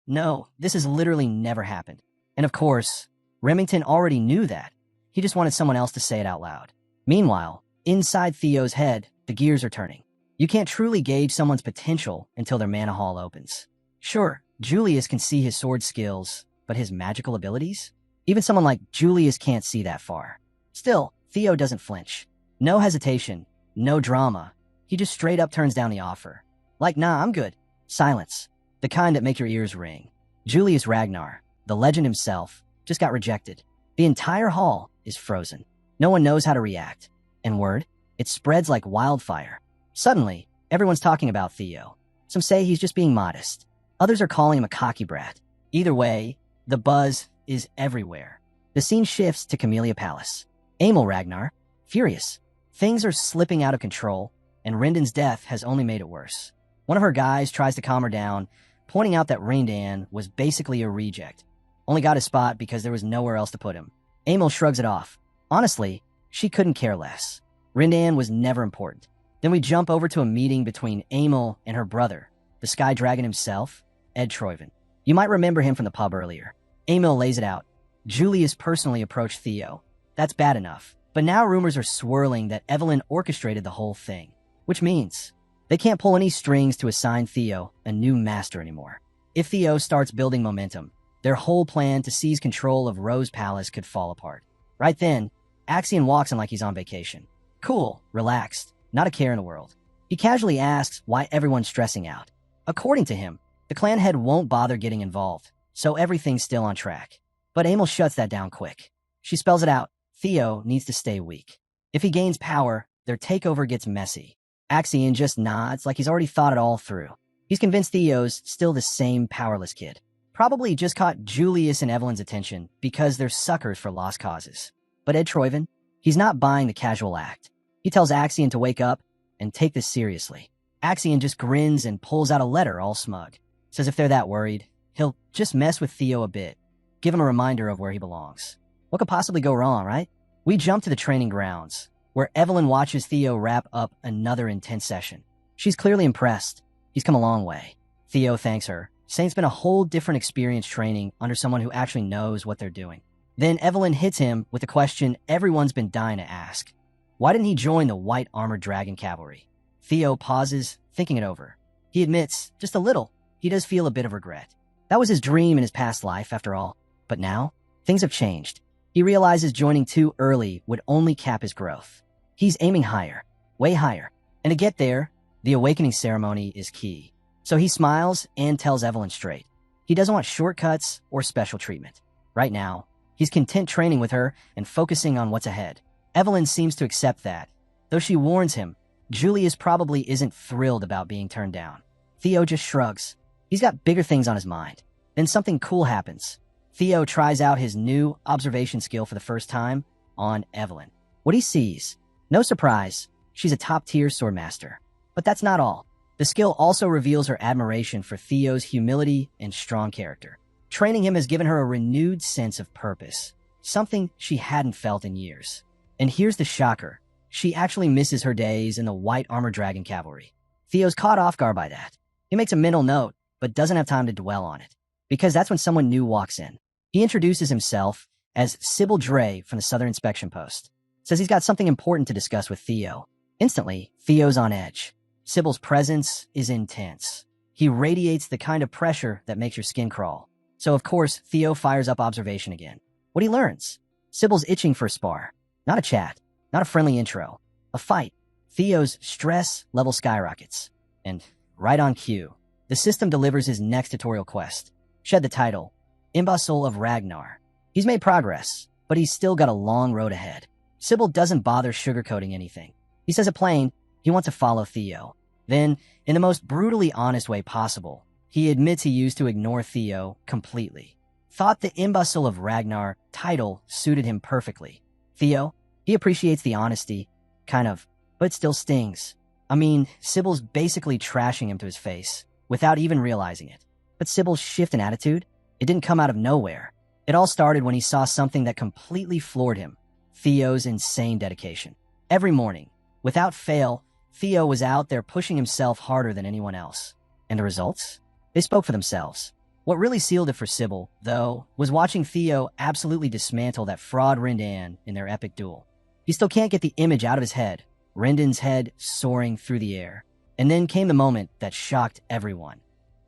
no, this has literally never happened. And of course, Remington already knew that. He just wanted someone else to say it out loud. Meanwhile, inside Theo's head, the gears are turning. You can't truly gauge someone's potential until their mana hall opens. Sure, Julius can see his sword skills, but his magical abilities? Even someone like Julius can't see that far. Still, Theo doesn't flinch. No hesitation, no drama. He just straight up turns down the offer. Like, nah, I'm good. Silence. The kind that make your ears ring. Julius Ragnar, the legend himself, just got rejected. The entire hall is frozen. No one knows how to react. And word? It spreads like wildfire. Suddenly, everyone's talking about Theo. Some say he's just being modest. Others are calling him a cocky brat. Either way, the buzz is everywhere. The scene shifts to Camellia Palace. Emil Ragnar, furious. Things are slipping out of control, and Rinden's death has only made it worse. One of her guys tries to calm her down, pointing out that Rindan was basically a reject. Only got his spot because there was nowhere else to put him. Emil shrugs it off. Honestly, she couldn't care less. Rindan was never important. Then we jump over to a meeting between Emil and her brother, the Sky Dragon himself, Ed Troyven. You might remember him from the pub earlier. Emil lays it out. Julius personally approached Theo. That's bad enough. But now rumors are swirling that Evelyn orchestrated the whole thing, which means they can't pull any strings to assign Theo a new master anymore. If Theo starts building momentum, their whole plan to seize control of Rose Palace could fall apart. Right then, Axion walks in like he's on vacation. Cool, relaxed, not a care in the world. He casually asks why everyone's stressing out. According to him, the clan head won't bother getting involved, so everything's still on track. But Emil shuts that down quick. She spells it out. Theo needs to stay weak. If he gains power, their takeover gets messy. Axion just nods like he's already thought it all through. He's convinced Theo's still the same powerless kid. Probably just caught Julius and Evelyn's attention because they're suckers for lost causes. But Ed Troyven, he's not buying the casual act. He tells Axion to wake up and take this seriously. Axion just grins and pulls out a letter all smug. Says if they're that worried, he'll just mess with Theo a bit. Give him a reminder of where he belongs. What could possibly go wrong, right? We jump to the training grounds, where Evelyn watches Theo wrap up another intense session. She's clearly impressed. He's come a long way. Theo thanks her, saying it's been a whole different experience training under someone who actually knows what they're doing. Then Evelyn hits him with a question everyone's been dying to ask. Why didn't he join the White Armored Dragon Cavalry? Theo pauses, thinking it over. He admits, just a little, he does feel a bit of regret. That was his dream in his past life, after all. But now, things have changed. He realizes joining too early would only cap his growth. He's aiming higher, way higher. And to get there, the awakening ceremony is key. So he smiles and tells Evelyn straight. He doesn't want shortcuts or special treatment. Right now, he's content training with her and focusing on what's ahead. Evelyn seems to accept that, though she warns him Julius probably isn't thrilled about being turned down. Theo just shrugs. He's got bigger things on his mind. Then something cool happens. Theo tries out his new observation skill for the first time on Evelyn. What he sees, no surprise, she's a top-tier swordmaster. But that's not all. The skill also reveals her admiration for Theo's humility and strong character. Training him has given her a renewed sense of purpose, something she hadn't felt in years. And here's the shocker. She actually misses her days in the White Armored Dragon Cavalry. Theo's caught off guard by that. He makes a mental note, but doesn't have time to dwell on it, because that's when someone new walks in. He introduces himself as Sybil Dre from the Southern Inspection Post. Says he's got something important to discuss with Theo. Instantly, Theo's on edge. Sybil's presence is intense. He radiates the kind of pressure that makes your skin crawl. So of course, Theo fires up observation again. What he learns? Sybil's itching for a spar. Not a chat. Not a friendly intro. A fight. Theo's stress level skyrockets. And right on cue, the system delivers his next tutorial quest. Shed the title, Imbecile of Ragnar. He's made progress, but he's still got a long road ahead. Sybil doesn't bother sugarcoating anything. He says it plain, he wants to follow Theo. Then, in the most brutally honest way possible, he admits he used to ignore Theo completely. Thought the Imbecile of Ragnar title suited him perfectly. Theo, he appreciates the honesty, kind of, but it still stings. I mean, Sybil's basically trashing him to his face, without even realizing it. But Sybil's shift in attitude? It didn't come out of nowhere. It all started when he saw something that completely floored him. Theo's insane dedication. Every morning, without fail, Theo was out there pushing himself harder than anyone else. And the results? They spoke for themselves. What really sealed it for Sybil, though, was watching Theo absolutely dismantle that fraud Rindan in their epic duel. He still can't get the image out of his head. Rindan's head soaring through the air. And then came the moment that shocked everyone.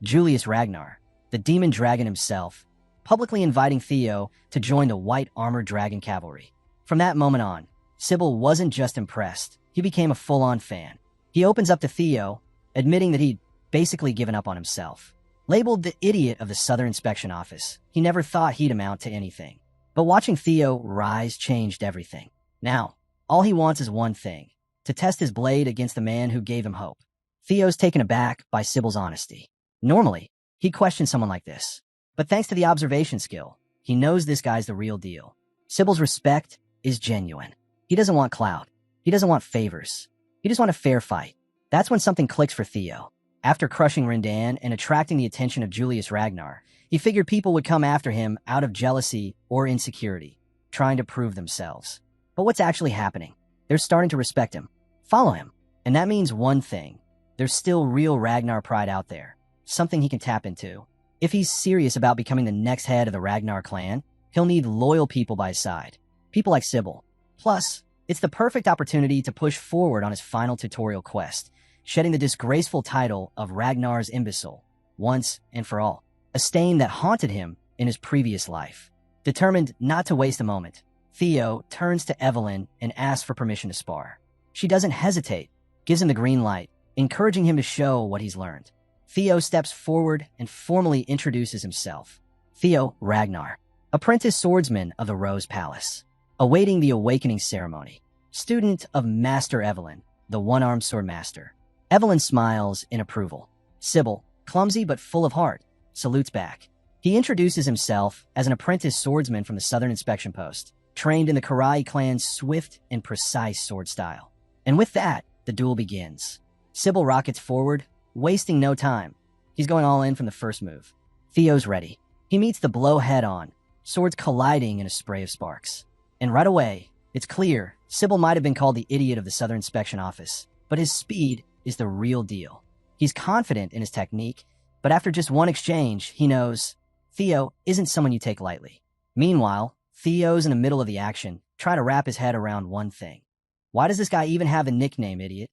Julius Ragnar, the demon dragon himself, publicly inviting Theo to join the White Armored Dragon Cavalry. From that moment on, Sybil wasn't just impressed, he became a full-on fan. He opens up to Theo, admitting that he'd basically given up on himself. Labeled the idiot of the Southern Inspection Office, he never thought he'd amount to anything. But watching Theo rise changed everything. Now, all he wants is one thing: to test his blade against the man who gave him hope. Theo's taken aback by Sybil's honesty. Normally, he'd question someone like this. But thanks to the observation skill, he knows this guy's the real deal. Sybil's respect is genuine. He doesn't want clout. He doesn't want favors. He just wants a fair fight. That's when something clicks for Theo. After crushing Rindan and attracting the attention of Julius Ragnar, he figured people would come after him out of jealousy or insecurity, trying to prove themselves. But what's actually happening? They're starting to respect him, follow him. And that means one thing: there's still real Ragnar pride out there, something he can tap into. If he's serious about becoming the next head of the Ragnar clan, he'll need loyal people by his side. People like Sybil. Plus, it's the perfect opportunity to push forward on his final tutorial quest, shedding the disgraceful title of Ragnar's imbecile, once and for all, a stain that haunted him in his previous life. Determined not to waste a moment, Theo turns to Evelyn and asks for permission to spar. She doesn't hesitate, gives him the green light, encouraging him to show what he's learned. Theo steps forward and formally introduces himself. Theo Ragnar, apprentice swordsman of the Rose Palace, awaiting the awakening ceremony. Student of Master Evelyn, the one-armed sword master. Evelyn smiles in approval. Sybil, clumsy but full of heart, salutes back. He introduces himself as an apprentice swordsman from the Southern Inspection Post, trained in the Karai clan's swift and precise sword style. And with that, the duel begins. Sybil rockets forward, wasting no time. He's going all in from the first move. Theo's ready. He meets the blow head-on, swords colliding in a spray of sparks. And right away, it's clear Sybil might have been called the idiot of the Southern Inspection Office, but his speed is the real deal. He's confident in his technique, but after just one exchange, he knows Theo isn't someone you take lightly. Meanwhile, Theo's in the middle of the action, trying to wrap his head around one thing. Why does this guy even have a nickname, idiot?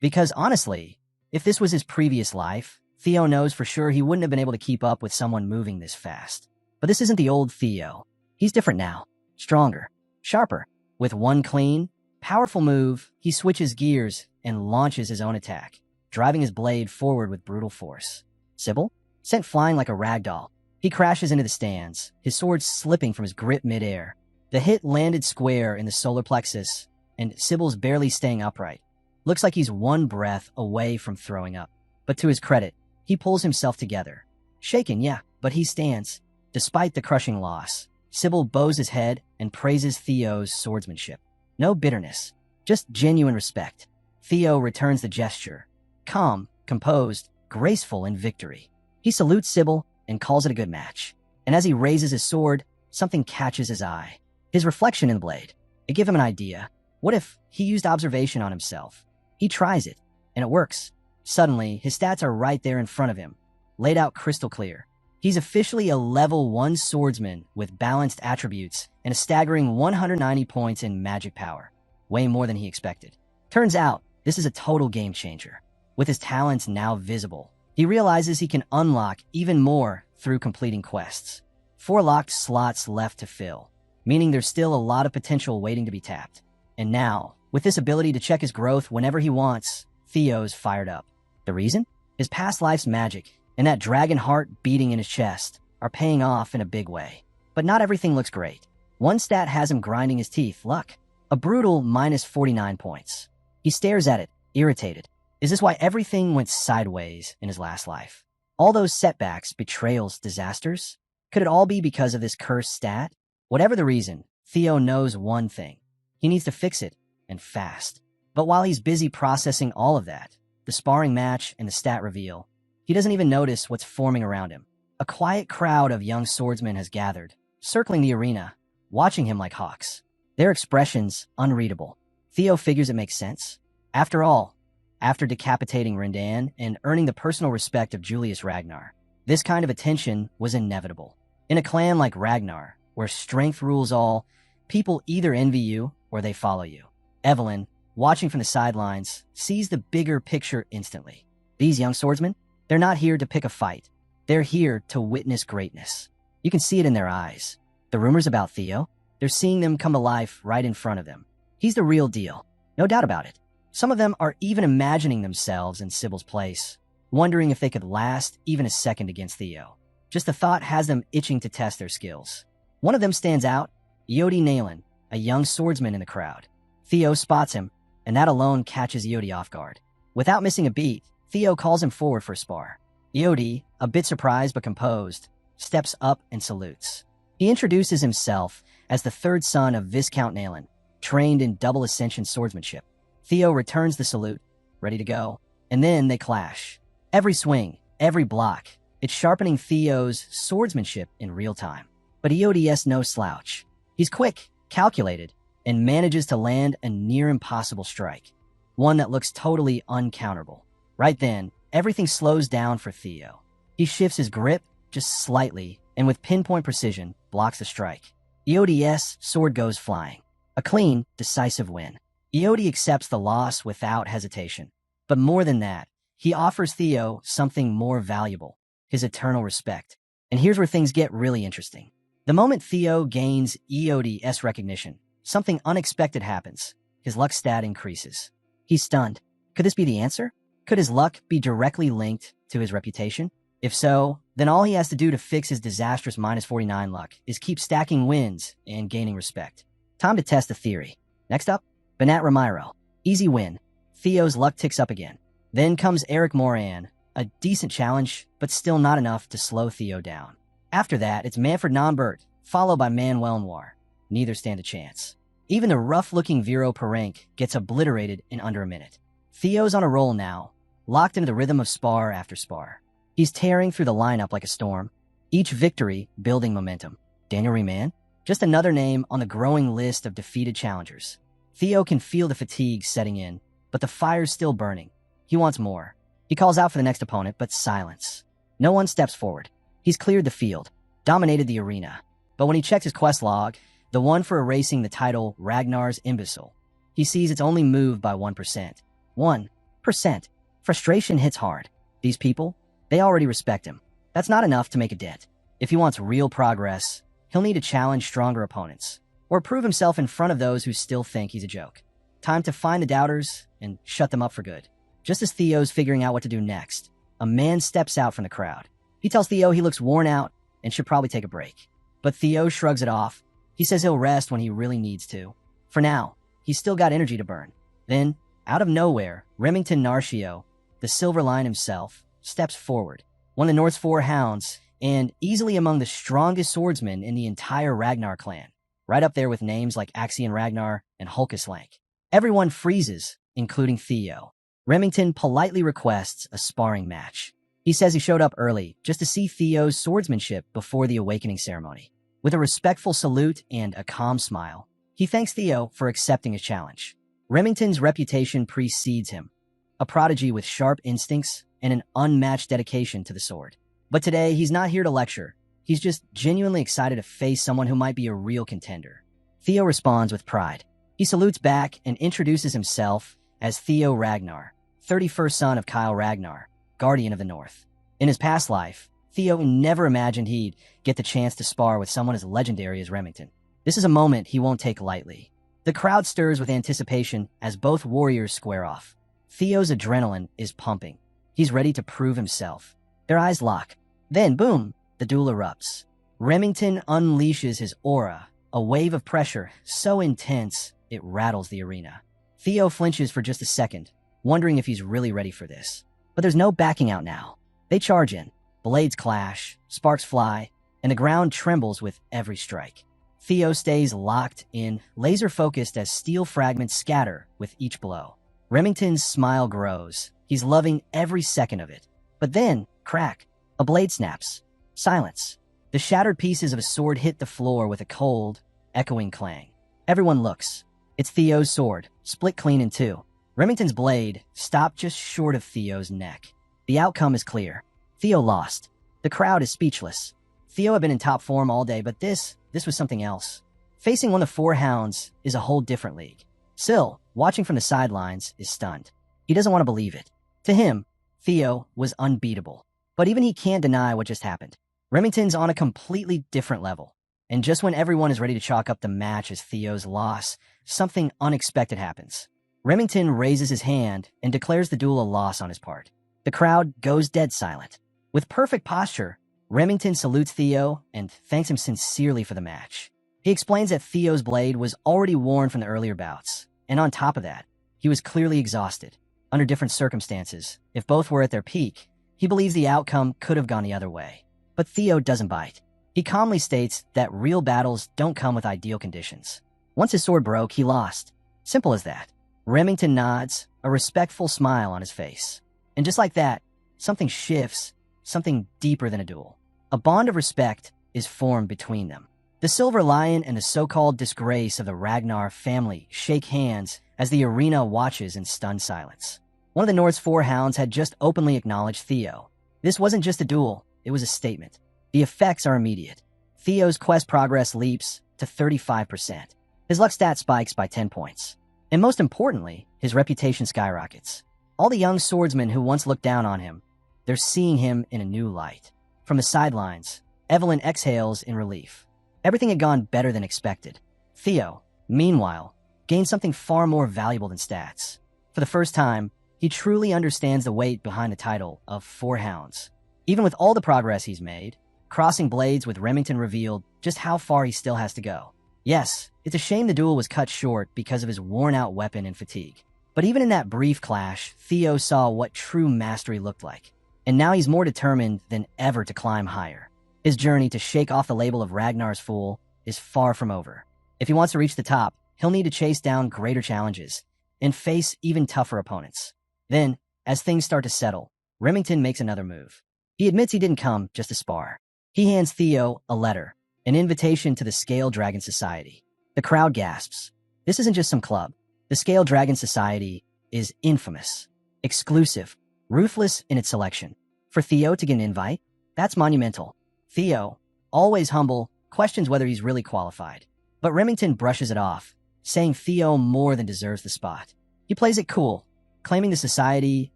Because honestly, if this was his previous life, Theo knows for sure he wouldn't have been able to keep up with someone moving this fast. But this isn't the old Theo. He's different now. Stronger. Sharper. With one clean, powerful move, he switches gears and launches his own attack, driving his blade forward with brutal force. Sybil? Sent flying like a ragdoll. He crashes into the stands, his sword slipping from his grip midair. The hit landed square in the solar plexus, and Sybil's barely staying upright. Looks like he's one breath away from throwing up. But to his credit, he pulls himself together. Shaken, yeah, but he stands. Despite the crushing loss, Sybil bows his head and praises Theo's swordsmanship. No bitterness, just genuine respect. Theo returns the gesture. Calm, composed, graceful in victory. He salutes Sybil and calls it a good match. And as he raises his sword, something catches his eye. His reflection in the blade. It gives him an idea. What if he used observation on himself? He tries it, and it works. Suddenly, his stats are right there in front of him, laid out crystal clear. He's officially a level 1 swordsman with balanced attributes and a staggering 190 points in magic power. Way more than he expected. Turns out, this is a total game changer. With his talents now visible, he realizes he can unlock even more through completing quests. 4 locked slots left to fill, meaning there's still a lot of potential waiting to be tapped. And now, with this ability to check his growth whenever he wants, Theo's fired up. The reason? His past life's magic and that dragon heart beating in his chest are paying off in a big way. But not everything looks great. One stat has him grinding his teeth, luck. A brutal minus 49 points. He stares at it, irritated. Is this why everything went sideways in his last life? All those setbacks, betrayals, disasters? Could it all be because of this cursed stat? Whatever the reason, Theo knows one thing. He needs to fix it, and fast. But while he's busy processing all of that, the sparring match and the stat reveal, he doesn't even notice what's forming around him. A quiet crowd of young swordsmen has gathered, circling the arena, watching him like hawks. Their expressions unreadable. Theo figures it makes sense. After all, after decapitating Rindan and earning the personal respect of Julius Ragnar, this kind of attention was inevitable. In a clan like Ragnar, where strength rules all, people either envy you or they follow you. Evelyn, watching from the sidelines, sees the bigger picture instantly. These young swordsmen, they're not here to pick a fight. They're here to witness greatness. You can see it in their eyes. The rumors about Theo, they're seeing them come to life right in front of them. He's the real deal. No doubt about it. Some of them are even imagining themselves in Sybil's place, wondering if they could last even a second against Theo. Just the thought has them itching to test their skills. One of them stands out, Ioti Nalen, a young swordsman in the crowd. Theo spots him, and that alone catches Ioti off guard. Without missing a beat, Theo calls him forward for a spar. Ioti, a bit surprised but composed, steps up and salutes. He introduces himself as the third son of Viscount Nalen, trained in double ascension swordsmanship. Theo returns the salute, ready to go, and then they clash. Every swing, every block, it's sharpening Theo's swordsmanship in real time. But Iodi's no slouch. He's quick, calculated, and manages to land a near-impossible strike, one that looks totally uncounterable. Right then, everything slows down for Theo. He shifts his grip just slightly, and with pinpoint precision, blocks the strike. Iodi's sword goes flying. A clean, decisive win. Ioti accepts the loss without hesitation. But more than that, he offers Theo something more valuable, his eternal respect. And here's where things get really interesting. The moment Theo gains Iodi's recognition, something unexpected happens. His luck stat increases. He's stunned. Could this be the answer? Could his luck be directly linked to his reputation? If so, then all he has to do to fix his disastrous -49 luck is keep stacking wins and gaining respect. Time to test the theory. Next up, Banat Ramiro. Easy win. Theo's luck ticks up again. Then comes Eric Moran, a decent challenge, but still not enough to slow Theo down. After that, it's Manfred Nonbert, followed by Manuel Noir. Neither stand a chance. Even the rough-looking Viro Parenk gets obliterated in under a minute. Theo's on a roll now, locked into the rhythm of spar after spar. He's tearing through the lineup like a storm, each victory building momentum. Daniel Riemann? Just another name on the growing list of defeated challengers. Theo can feel the fatigue setting in, but the fire's still burning. He wants more. He calls out for the next opponent, but silence. No one steps forward. He's cleared the field, dominated the arena. But when he checks his quest log, the one for erasing the title Ragnar's Imbecile, he sees it's only moved by 1%. 1%. Frustration hits hard. These people, they already respect him. That's not enough to make a dent. If he wants real progress, he'll need to challenge stronger opponents, or prove himself in front of those who still think he's a joke. Time to find the doubters and shut them up for good. Just as Theo's figuring out what to do next, a man steps out from the crowd. He tells Theo he looks worn out and should probably take a break. But Theo shrugs it off. He says he'll rest when he really needs to. For now, he's still got energy to burn. Then, out of nowhere, Remington Narcio, the Silver Lion himself, steps forward. One of the North's 4 hounds, and easily among the strongest swordsmen in the entire Ragnar clan. Right up there with names like Axion Ragnar and Hulkus Lank. Everyone freezes, including Theo. Remington politely requests a sparring match. He says he showed up early just to see Theo's swordsmanship before the awakening ceremony. With a respectful salute and a calm smile, he thanks Theo for accepting his challenge. Remington's reputation precedes him, a prodigy with sharp instincts and an unmatched dedication to the sword. But today, he's not here to lecture. He's just genuinely excited to face someone who might be a real contender. Theo responds with pride. He salutes back and introduces himself as Theo Ragnar, 31st son of Kyle Ragnar, Guardian of the North. In his past life, Theo never imagined he'd get the chance to spar with someone as legendary as Remington. This is a moment he won't take lightly. The crowd stirs with anticipation as both warriors square off. Theo's adrenaline is pumping. He's ready to prove himself. Their eyes lock. Then, boom, the duel erupts. Remington unleashes his aura, a wave of pressure so intense it rattles the arena. Theo flinches for just a second, wondering if he's really ready for this. But there's no backing out now. They charge in. Blades clash, sparks fly, and the ground trembles with every strike. Theo stays locked in, laser-focused as steel fragments scatter with each blow. Remington's smile grows. He's loving every second of it. But then, crack, a blade snaps. Silence. The shattered pieces of a sword hit the floor with a cold, echoing clang. Everyone looks. It's Theo's sword, split clean in two. Remington's blade stopped just short of Theo's neck. The outcome is clear. Theo lost. The crowd is speechless. Theo had been in top form all day, but this was something else. Facing one of the 4 hounds is a whole different league. Syl, watching from the sidelines, is stunned. He doesn't want to believe it. To him, Theo was unbeatable. But even he can't deny what just happened. Remington's on a completely different level. And just when everyone is ready to chalk up the match as Theo's loss, something unexpected happens. Remington raises his hand and declares the duel a loss on his part. The crowd goes dead silent. With perfect posture, Remington salutes Theo and thanks him sincerely for the match. He explains that Theo's blade was already worn from the earlier bouts, and on top of that, he was clearly exhausted. Under different circumstances, if both were at their peak, he believes the outcome could have gone the other way. But Theo doesn't bite. He calmly states that real battles don't come with ideal conditions. Once his sword broke, he lost. Simple as that. Remington nods, a respectful smile on his face. And just like that, something shifts, something deeper than a duel. A bond of respect is formed between them. The Silver Lion and the so-called disgrace of the Ragnar family shake hands as the arena watches in stunned silence. One of the North's four hounds had just openly acknowledged Theo. This wasn't just a duel, it was a statement. The effects are immediate. Theo's quest progress leaps to 35%. His luck stat spikes by 10 points. And most importantly, his reputation skyrockets. All the young swordsmen who once looked down on him, they're seeing him in a new light. From the sidelines, Evelyn exhales in relief. Everything had gone better than expected. Theo, meanwhile, gained something far more valuable than stats. For the first time, he truly understands the weight behind the title of Four Hounds. Even with all the progress he's made, crossing blades with Remington revealed just how far he still has to go. Yes, it's a shame the duel was cut short because of his worn-out weapon and fatigue. But even in that brief clash, Theo saw what true mastery looked like. And now he's more determined than ever to climb higher. His journey to shake off the label of Ragnar's Fool is far from over. If he wants to reach the top, he'll need to chase down greater challenges and face even tougher opponents. Then, as things start to settle, Remington makes another move. He admits he didn't come just to spar. He hands Theo a letter, an invitation to the Scale Dragon Society. The crowd gasps. This isn't just some club. The Scale Dragon Society is infamous, exclusive, ruthless in its selection. For Theo to get an invite, that's monumental. Theo, always humble, questions whether he's really qualified. But Remington brushes it off, saying Theo more than deserves the spot. He plays it cool, claiming the society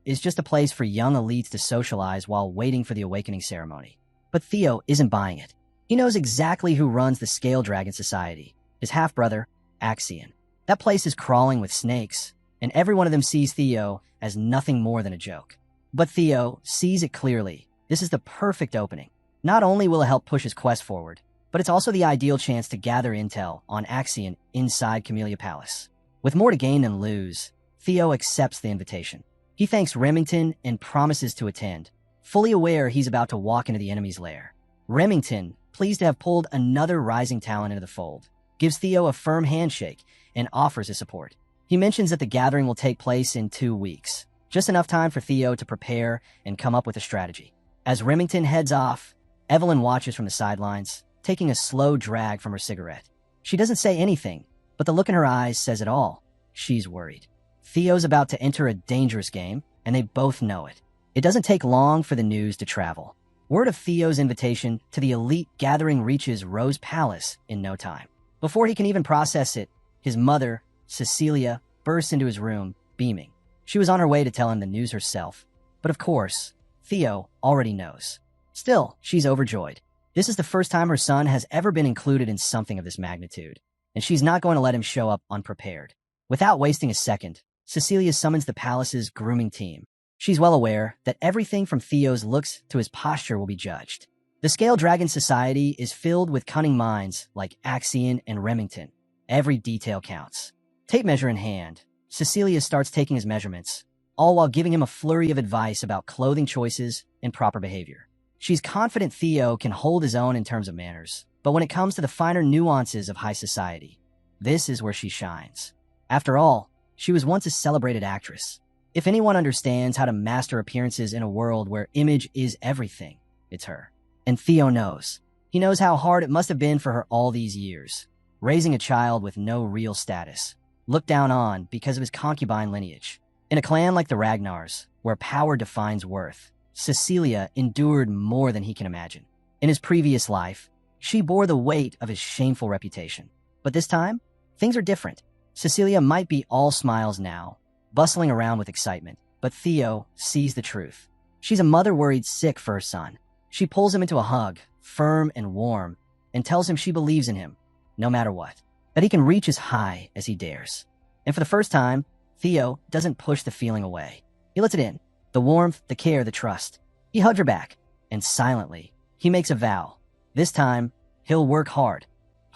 is just a place for young elites to socialize while waiting for the awakening ceremony. But Theo isn't buying it. He knows exactly who runs the Scale Dragon Society, his half-brother, Axion. That place is crawling with snakes, and every one of them sees Theo as nothing more than a joke. But Theo sees it clearly. This is the perfect opening. Not only will it help push his quest forward, but it's also the ideal chance to gather intel on Axion inside Camellia Palace. With more to gain than lose, Theo accepts the invitation. He thanks Remington and promises to attend, fully aware he's about to walk into the enemy's lair. Remington, pleased to have pulled another rising talent into the fold, gives Theo a firm handshake and offers his support. He mentions that the gathering will take place in 2 weeks, just enough time for Theo to prepare and come up with a strategy. As Remington heads off, Evelyn watches from the sidelines, taking a slow drag from her cigarette. She doesn't say anything, but the look in her eyes says it all. She's worried. Theo's about to enter a dangerous game, and they both know it. It doesn't take long for the news to travel. Word of Theo's invitation to the elite gathering reaches Rose Palace in no time. Before he can even process it, his mother, Cecilia, bursts into his room, beaming. She was on her way to tell him the news herself. But of course, Theo already knows. Still, she's overjoyed. This is the first time her son has ever been included in something of this magnitude, and she's not going to let him show up unprepared. Without wasting a second, Cecilia summons the palace's grooming team. She's well aware that everything from Theo's looks to his posture will be judged. The Scale Dragon Society is filled with cunning minds like Axion and Remington. Every detail counts. Tape measure in hand, Cecilia starts taking his measurements, all while giving him a flurry of advice about clothing choices and proper behavior. She's confident Theo can hold his own in terms of manners, but when it comes to the finer nuances of high society, this is where she shines. After all, she was once a celebrated actress. If anyone understands how to master appearances in a world where image is everything, it's her. And Theo knows. He knows how hard it must have been for her all these years, raising a child with no real status, looked down on because of his concubine lineage. In a clan like the Ragnars, where power defines worth, Cecilia endured more than he can imagine. In his previous life, she bore the weight of his shameful reputation. But this time, things are different. Cecilia might be all smiles now, bustling around with excitement, but Theo sees the truth. She's a mother worried sick for her son. She pulls him into a hug, firm and warm, and tells him she believes in him, no matter what, that he can reach as high as he dares. And for the first time, Theo doesn't push the feeling away. He lets it in. The warmth, the care, the trust. He hugged her back, and silently, he makes a vow. This time, he'll work hard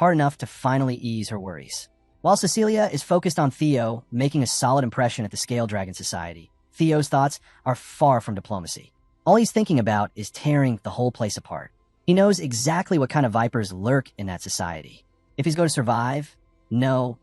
enough to finally ease her worries. While Cecilia is focused on Theo making a solid impression at the Scale Dragon Society, Theo's thoughts are far from diplomacy. All he's thinking about is tearing the whole place apart. He knows exactly what kind of vipers lurk in that society. If he's going to survive,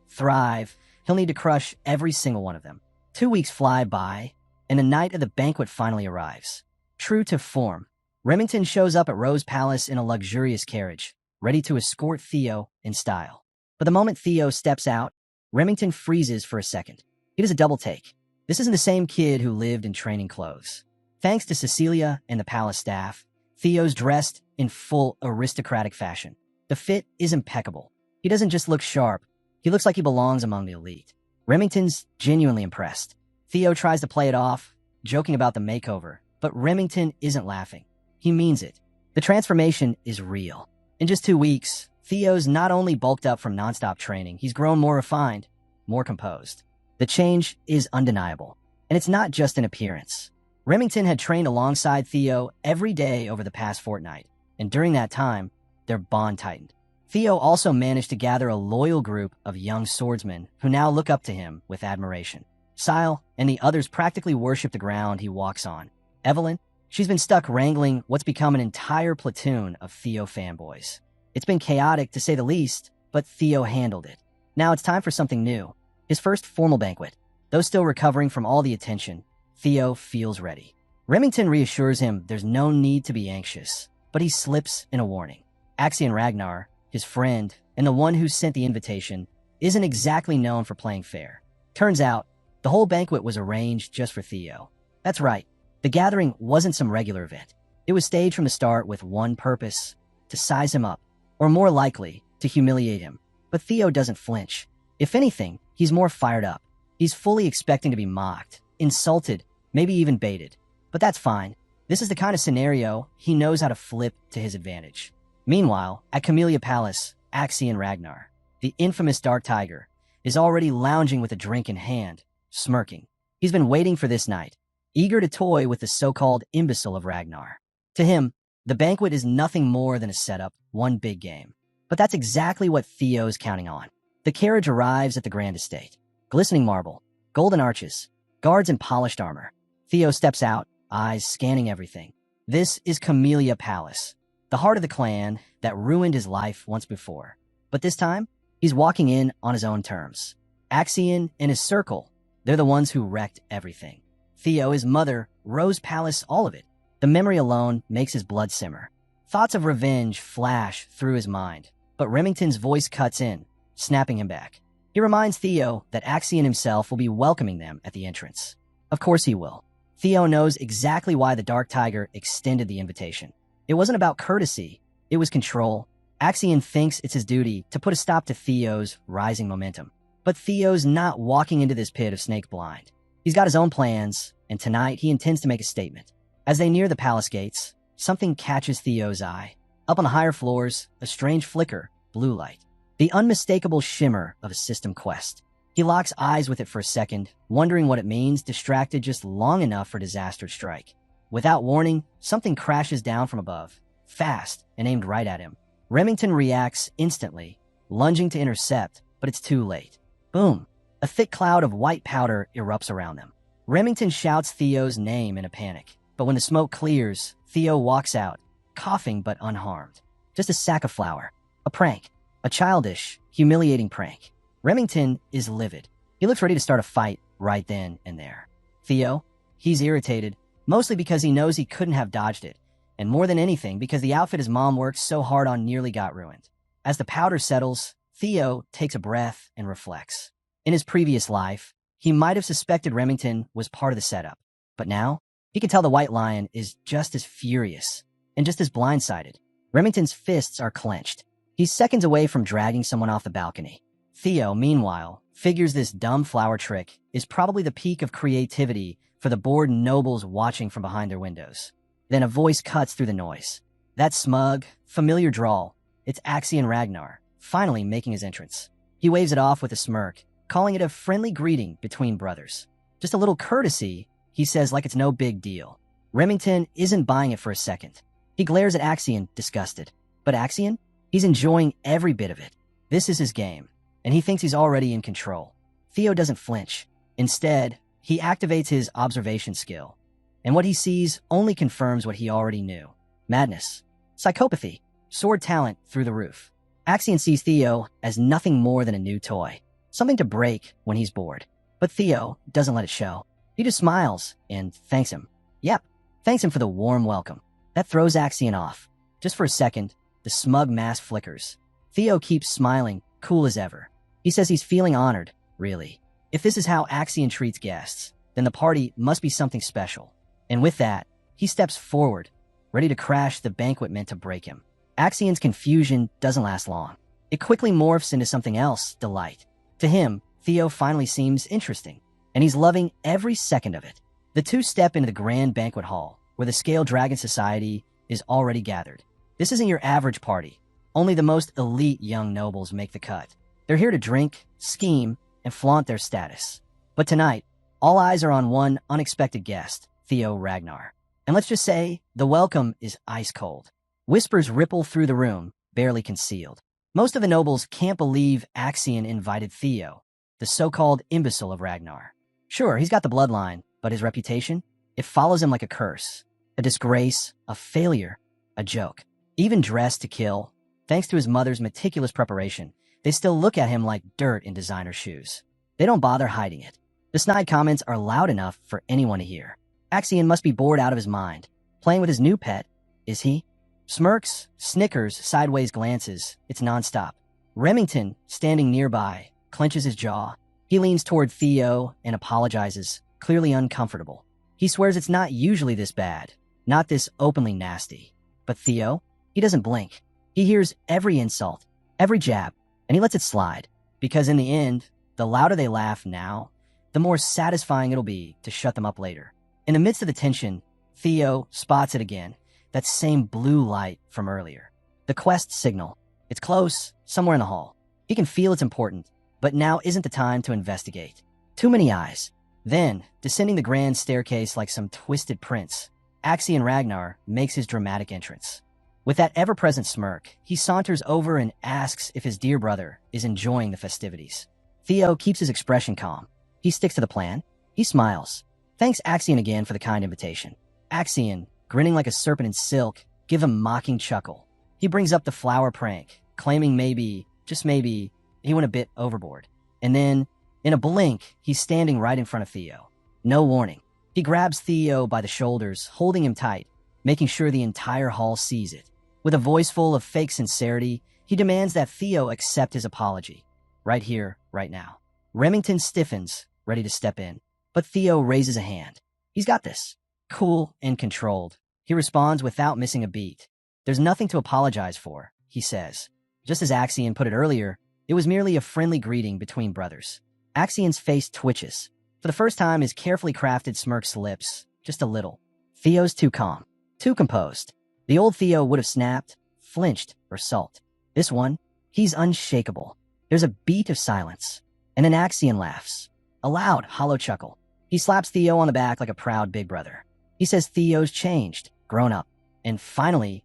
thrive, he'll need to crush every single one of them. 2 weeks fly by, and the night of the banquet finally arrives. True to form, Remington shows up at Rose Palace in a luxurious carriage, ready to escort Theo in style. But the moment Theo steps out, Remington freezes for a second. He does a double take. This isn't the same kid who lived in training clothes. Thanks to Cecilia and the palace staff, Theo's dressed in full aristocratic fashion. The fit is impeccable. He doesn't just look sharp, he looks like he belongs among the elite. Remington's genuinely impressed. Theo tries to play it off, joking about the makeover, but Remington isn't laughing. He means it. The transformation is real. In just 2 weeks, Theo's not only bulked up from nonstop training, he's grown more refined, more composed. The change is undeniable, and it's not just an appearance. Remington had trained alongside Theo every day over the past fortnight, and during that time, their bond tightened. Theo also managed to gather a loyal group of young swordsmen who now look up to him with admiration. Sile and the others practically worship the ground he walks on. Evelyn, she's been stuck wrangling what's become an entire platoon of Theo fanboys. It's been chaotic to say the least, but Theo handled it. Now it's time for something new. His first formal banquet. Though still recovering from all the attention, Theo feels ready. Remington reassures him there's no need to be anxious, but he slips in a warning. Axion Ragnar, his friend, and the one who sent the invitation, isn't exactly known for playing fair. Turns out, the whole banquet was arranged just for Theo. That's right, the gathering wasn't some regular event. It was staged from the start with one purpose: to size him up, or more likely, to humiliate him. But Theo doesn't flinch. If anything, he's more fired up. He's fully expecting to be mocked, insulted, maybe even baited. But that's fine. This is the kind of scenario he knows how to flip to his advantage. Meanwhile, at Camellia Palace, Axion Ragnar, the infamous Dark Tiger, is already lounging with a drink in hand, smirking. He's been waiting for this night, eager to toy with the so-called imbecile of Ragnar. To him, the banquet is nothing more than a setup, one big game. But that's exactly what Theo's counting on. The carriage arrives at the grand estate. Glistening marble, golden arches, guards in polished armor. Theo steps out, eyes scanning everything. This is Camellia Palace, the heart of the clan that ruined his life once before. But this time, he's walking in on his own terms. Axion and his circle, they're the ones who wrecked everything. Theo, his mother, Rose Palace, all of it. The memory alone makes his blood simmer. Thoughts of revenge flash through his mind, but Remington's voice cuts in, snapping him back. He reminds Theo that Axion himself will be welcoming them at the entrance. Of course he will. Theo knows exactly why the Dark Tiger extended the invitation. It wasn't about courtesy, it was control. Axion thinks it's his duty to put a stop to Theo's rising momentum. But Theo's not walking into this pit of snake blind. He's got his own plans, and tonight he intends to make a statement. As they near the palace gates, something catches Theo's eye. Up on the higher floors, a strange flicker, blue light. The unmistakable shimmer of a system quest. He locks eyes with it for a second, wondering what it means, distracted just long enough for disaster to strike. Without warning, something crashes down from above, fast and aimed right at him. Remington reacts instantly, lunging to intercept, but it's too late. Boom! A thick cloud of white powder erupts around them. Remington shouts Theo's name in a panic, but when the smoke clears, Theo walks out, coughing but unharmed. Just a sack of flour. A prank. A childish, humiliating prank. Remington is livid. He looks ready to start a fight right then and there. Theo, he's irritated, mostly because he knows he couldn't have dodged it, and more than anything because the outfit his mom worked so hard on nearly got ruined. As the powder settles, Theo takes a breath and reflects. In his previous life, he might have suspected Remington was part of the setup, but now, he can tell the White Lion is just as furious and just as blindsided. Remington's fists are clenched. He's seconds away from dragging someone off the balcony. Theo, meanwhile, figures this dumb flower trick is probably the peak of creativity for the bored nobles watching from behind their windows. Then a voice cuts through the noise. That smug, familiar drawl. It's Axion Ragnar, finally making his entrance. He waves it off with a smirk, calling it a friendly greeting between brothers. Just a little courtesy, he says like it's no big deal. Remington isn't buying it for a second. He glares at Axion, disgusted. But Axion? He's enjoying every bit of it. This is his game, and he thinks he's already in control. Theo doesn't flinch. Instead, he activates his observation skill, and what he sees only confirms what he already knew. Madness, psychopathy, sword talent through the roof. Axion sees Theo as nothing more than a new toy, something to break when he's bored. But Theo doesn't let it show. He just smiles and thanks him. Yep, thanks him for the warm welcome. That throws Axion off. Just for a second, the smug mask flickers. Theo keeps smiling, cool as ever. He says he's feeling honored, really. If this is how Axion treats guests, then the party must be something special. And with that, he steps forward, ready to crash the banquet meant to break him. Axion's confusion doesn't last long. It quickly morphs into something else, delight. To him, Theo finally seems interesting, and he's loving every second of it. The two step into the grand banquet hall, where the Scale Dragon Society is already gathered. This isn't your average party. Only the most elite young nobles make the cut. They're here to drink, scheme, and flaunt their status. But tonight, all eyes are on one unexpected guest, Theo Ragnar. And let's just say, the welcome is ice cold. Whispers ripple through the room, barely concealed. Most of the nobles can't believe Axion invited Theo, the so-called imbecile of Ragnar. Sure, he's got the bloodline, but his reputation? It follows him like a curse. A disgrace, a failure, a joke. Even dressed to kill, thanks to his mother's meticulous preparation, they still look at him like dirt in designer shoes. They don't bother hiding it. The snide comments are loud enough for anyone to hear. Axion must be bored out of his mind. Playing with his new pet, is he? Smirks, snickers, sideways glances, it's nonstop. Remington, standing nearby, clenches his jaw. He leans toward Theo and apologizes, clearly uncomfortable. He swears it's not usually this bad, not this openly nasty. But Theo, he doesn't blink. He hears every insult, every jab, and he lets it slide. Because in the end, the louder they laugh now, the more satisfying it'll be to shut them up later. In the midst of the tension, Theo spots it again, that same blue light from earlier. The quest signal. It's close, somewhere in the hall. He can feel it's important, but now isn't the time to investigate. Too many eyes. Then, descending the grand staircase like some twisted prince, Axion Ragnar makes his dramatic entrance. With that ever-present smirk, he saunters over and asks if his dear brother is enjoying the festivities. Theo keeps his expression calm. He sticks to the plan. He smiles. Thanks Axion again for the kind invitation. Axion, grinning like a serpent in silk, gives a mocking chuckle. He brings up the flower prank, claiming maybe, just maybe, he went a bit overboard. And then, in a blink, he's standing right in front of Theo. No warning. He grabs Theo by the shoulders, holding him tight, making sure the entire hall sees it. With a voice full of fake sincerity, he demands that Theo accept his apology. Right here, right now. Remington stiffens, ready to step in. But Theo raises a hand. He's got this. Cool and controlled. He responds without missing a beat. There's nothing to apologize for, he says. Just as Axion put it earlier, it was merely a friendly greeting between brothers. Axion's face twitches. For the first time, his carefully crafted smirk slips, just a little. Theo's too calm, too composed. The old Theo would have snapped, flinched, or sulked. This one, he's unshakable. There's a beat of silence. And then Axion laughs. A loud, hollow chuckle. He slaps Theo on the back like a proud big brother. He says Theo's changed, grown up. And finally,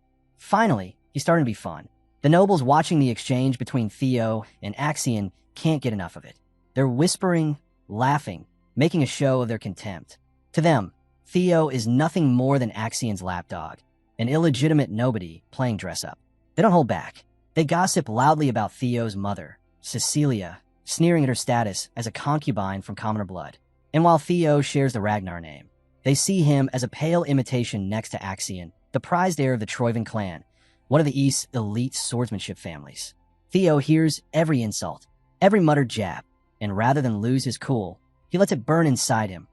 he's starting to be fun. The nobles watching the exchange between Theo and Axion can't get enough of it. They're whispering, laughing, making a show of their contempt. To them, Theo is nothing more than Axion's lapdog, an illegitimate nobody playing dress-up. They don't hold back. They gossip loudly about Theo's mother, Cecilia, sneering at her status as a concubine from commoner blood. And while Theo shares the Ragnar name, they see him as a pale imitation next to Axion, the prized heir of the Troivan clan, one of the East's elite swordsmanship families. Theo hears every insult, every muttered jab, and rather than lose his cool, he lets it burn inside him.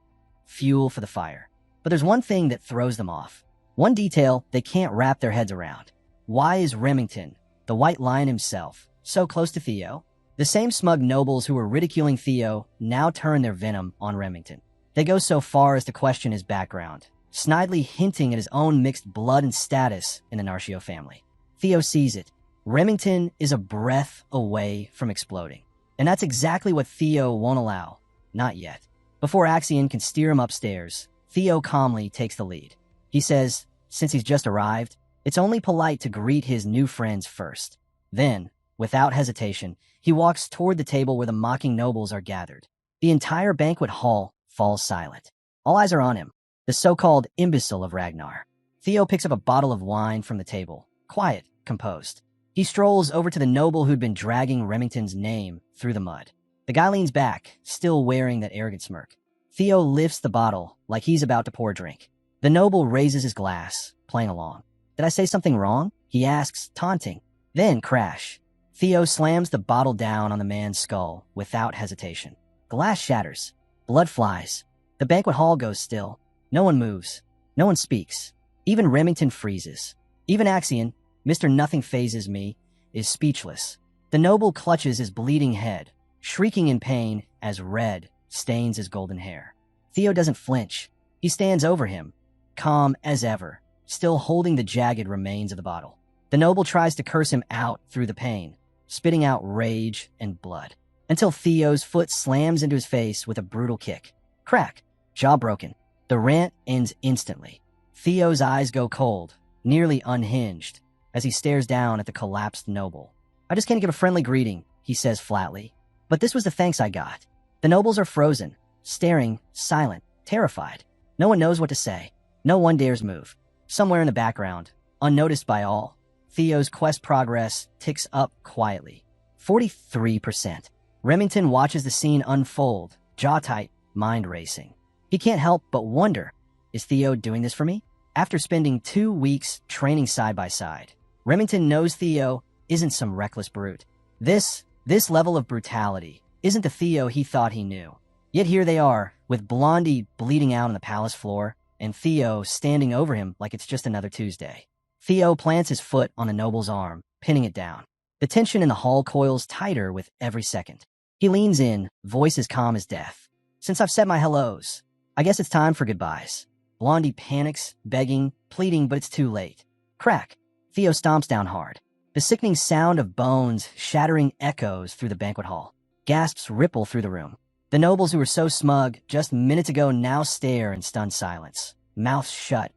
Fuel for the fire. But there's one thing that throws them off. One detail they can't wrap their heads around. Why is Remington, the White Lion himself, so close to Theo? The same smug nobles who were ridiculing Theo now turn their venom on Remington. They go so far as to question his background, snidely hinting at his own mixed blood and status in the Narcio family. Theo sees it. Remington is a breath away from exploding. And that's exactly what Theo won't allow. Not yet. Before Axion can steer him upstairs, Theo calmly takes the lead. He says, since he's just arrived, it's only polite to greet his new friends first. Then, without hesitation, he walks toward the table where the mocking nobles are gathered. The entire banquet hall falls silent. All eyes are on him, the so-called imbecile of Ragnar. Theo picks up a bottle of wine from the table, quiet, composed. He strolls over to the noble who'd been dragging Remington's name through the mud. The guy leans back, still wearing that arrogant smirk. Theo lifts the bottle like he's about to pour a drink. The noble raises his glass, playing along. Did I say something wrong? He asks, taunting. Then crash. Theo slams the bottle down on the man's skull without hesitation. Glass shatters. Blood flies. The banquet hall goes still. No one moves. No one speaks. Even Remington freezes. Even Axion, Mr. Nothing Phases Me, is speechless. The noble clutches his bleeding head, shrieking in pain as red stains his golden hair. Theo doesn't flinch. He stands over him, calm as ever, still holding the jagged remains of the bottle. The noble tries to curse him out through the pain, spitting out rage and blood, until Theo's foot slams into his face with a brutal kick. Crack. Jaw broken. The rant ends instantly. Theo's eyes go cold, nearly unhinged, as he stares down at the collapsed noble. I just can't give a friendly greeting, he says flatly. But this was the thanks I got. The nobles are frozen, staring, silent, terrified. No one knows what to say. No one dares move. Somewhere in the background, unnoticed by all, Theo's quest progress ticks up quietly. 43%. Remington watches the scene unfold, jaw tight, mind racing. He can't help but wonder, is Theo doing this for me? After spending 2 weeks training side by side, Remington knows Theo isn't some reckless brute. This level of brutality isn't the Theo he thought he knew. Yet here they are, with Blondie bleeding out on the palace floor, and Theo standing over him like it's just another Tuesday. Theo plants his foot on the noble's arm, pinning it down. The tension in the hall coils tighter with every second. He leans in, voice as calm as death. Since I've said my hellos, I guess it's time for goodbyes. Blondie panics, begging, pleading, but it's too late. Crack. Theo stomps down hard. The sickening sound of bones shattering echoes through the banquet hall. Gasps ripple through the room. The nobles who were so smug just minutes ago now stare in stunned silence, mouths shut,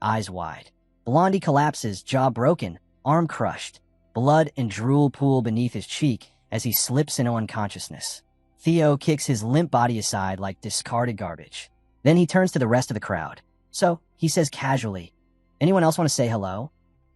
eyes wide. Blondie collapses, jaw broken, arm crushed. Blood and drool pool beneath his cheek as he slips into unconsciousness. Theo kicks his limp body aside like discarded garbage. Then he turns to the rest of the crowd. So, he says casually, anyone else want to say hello?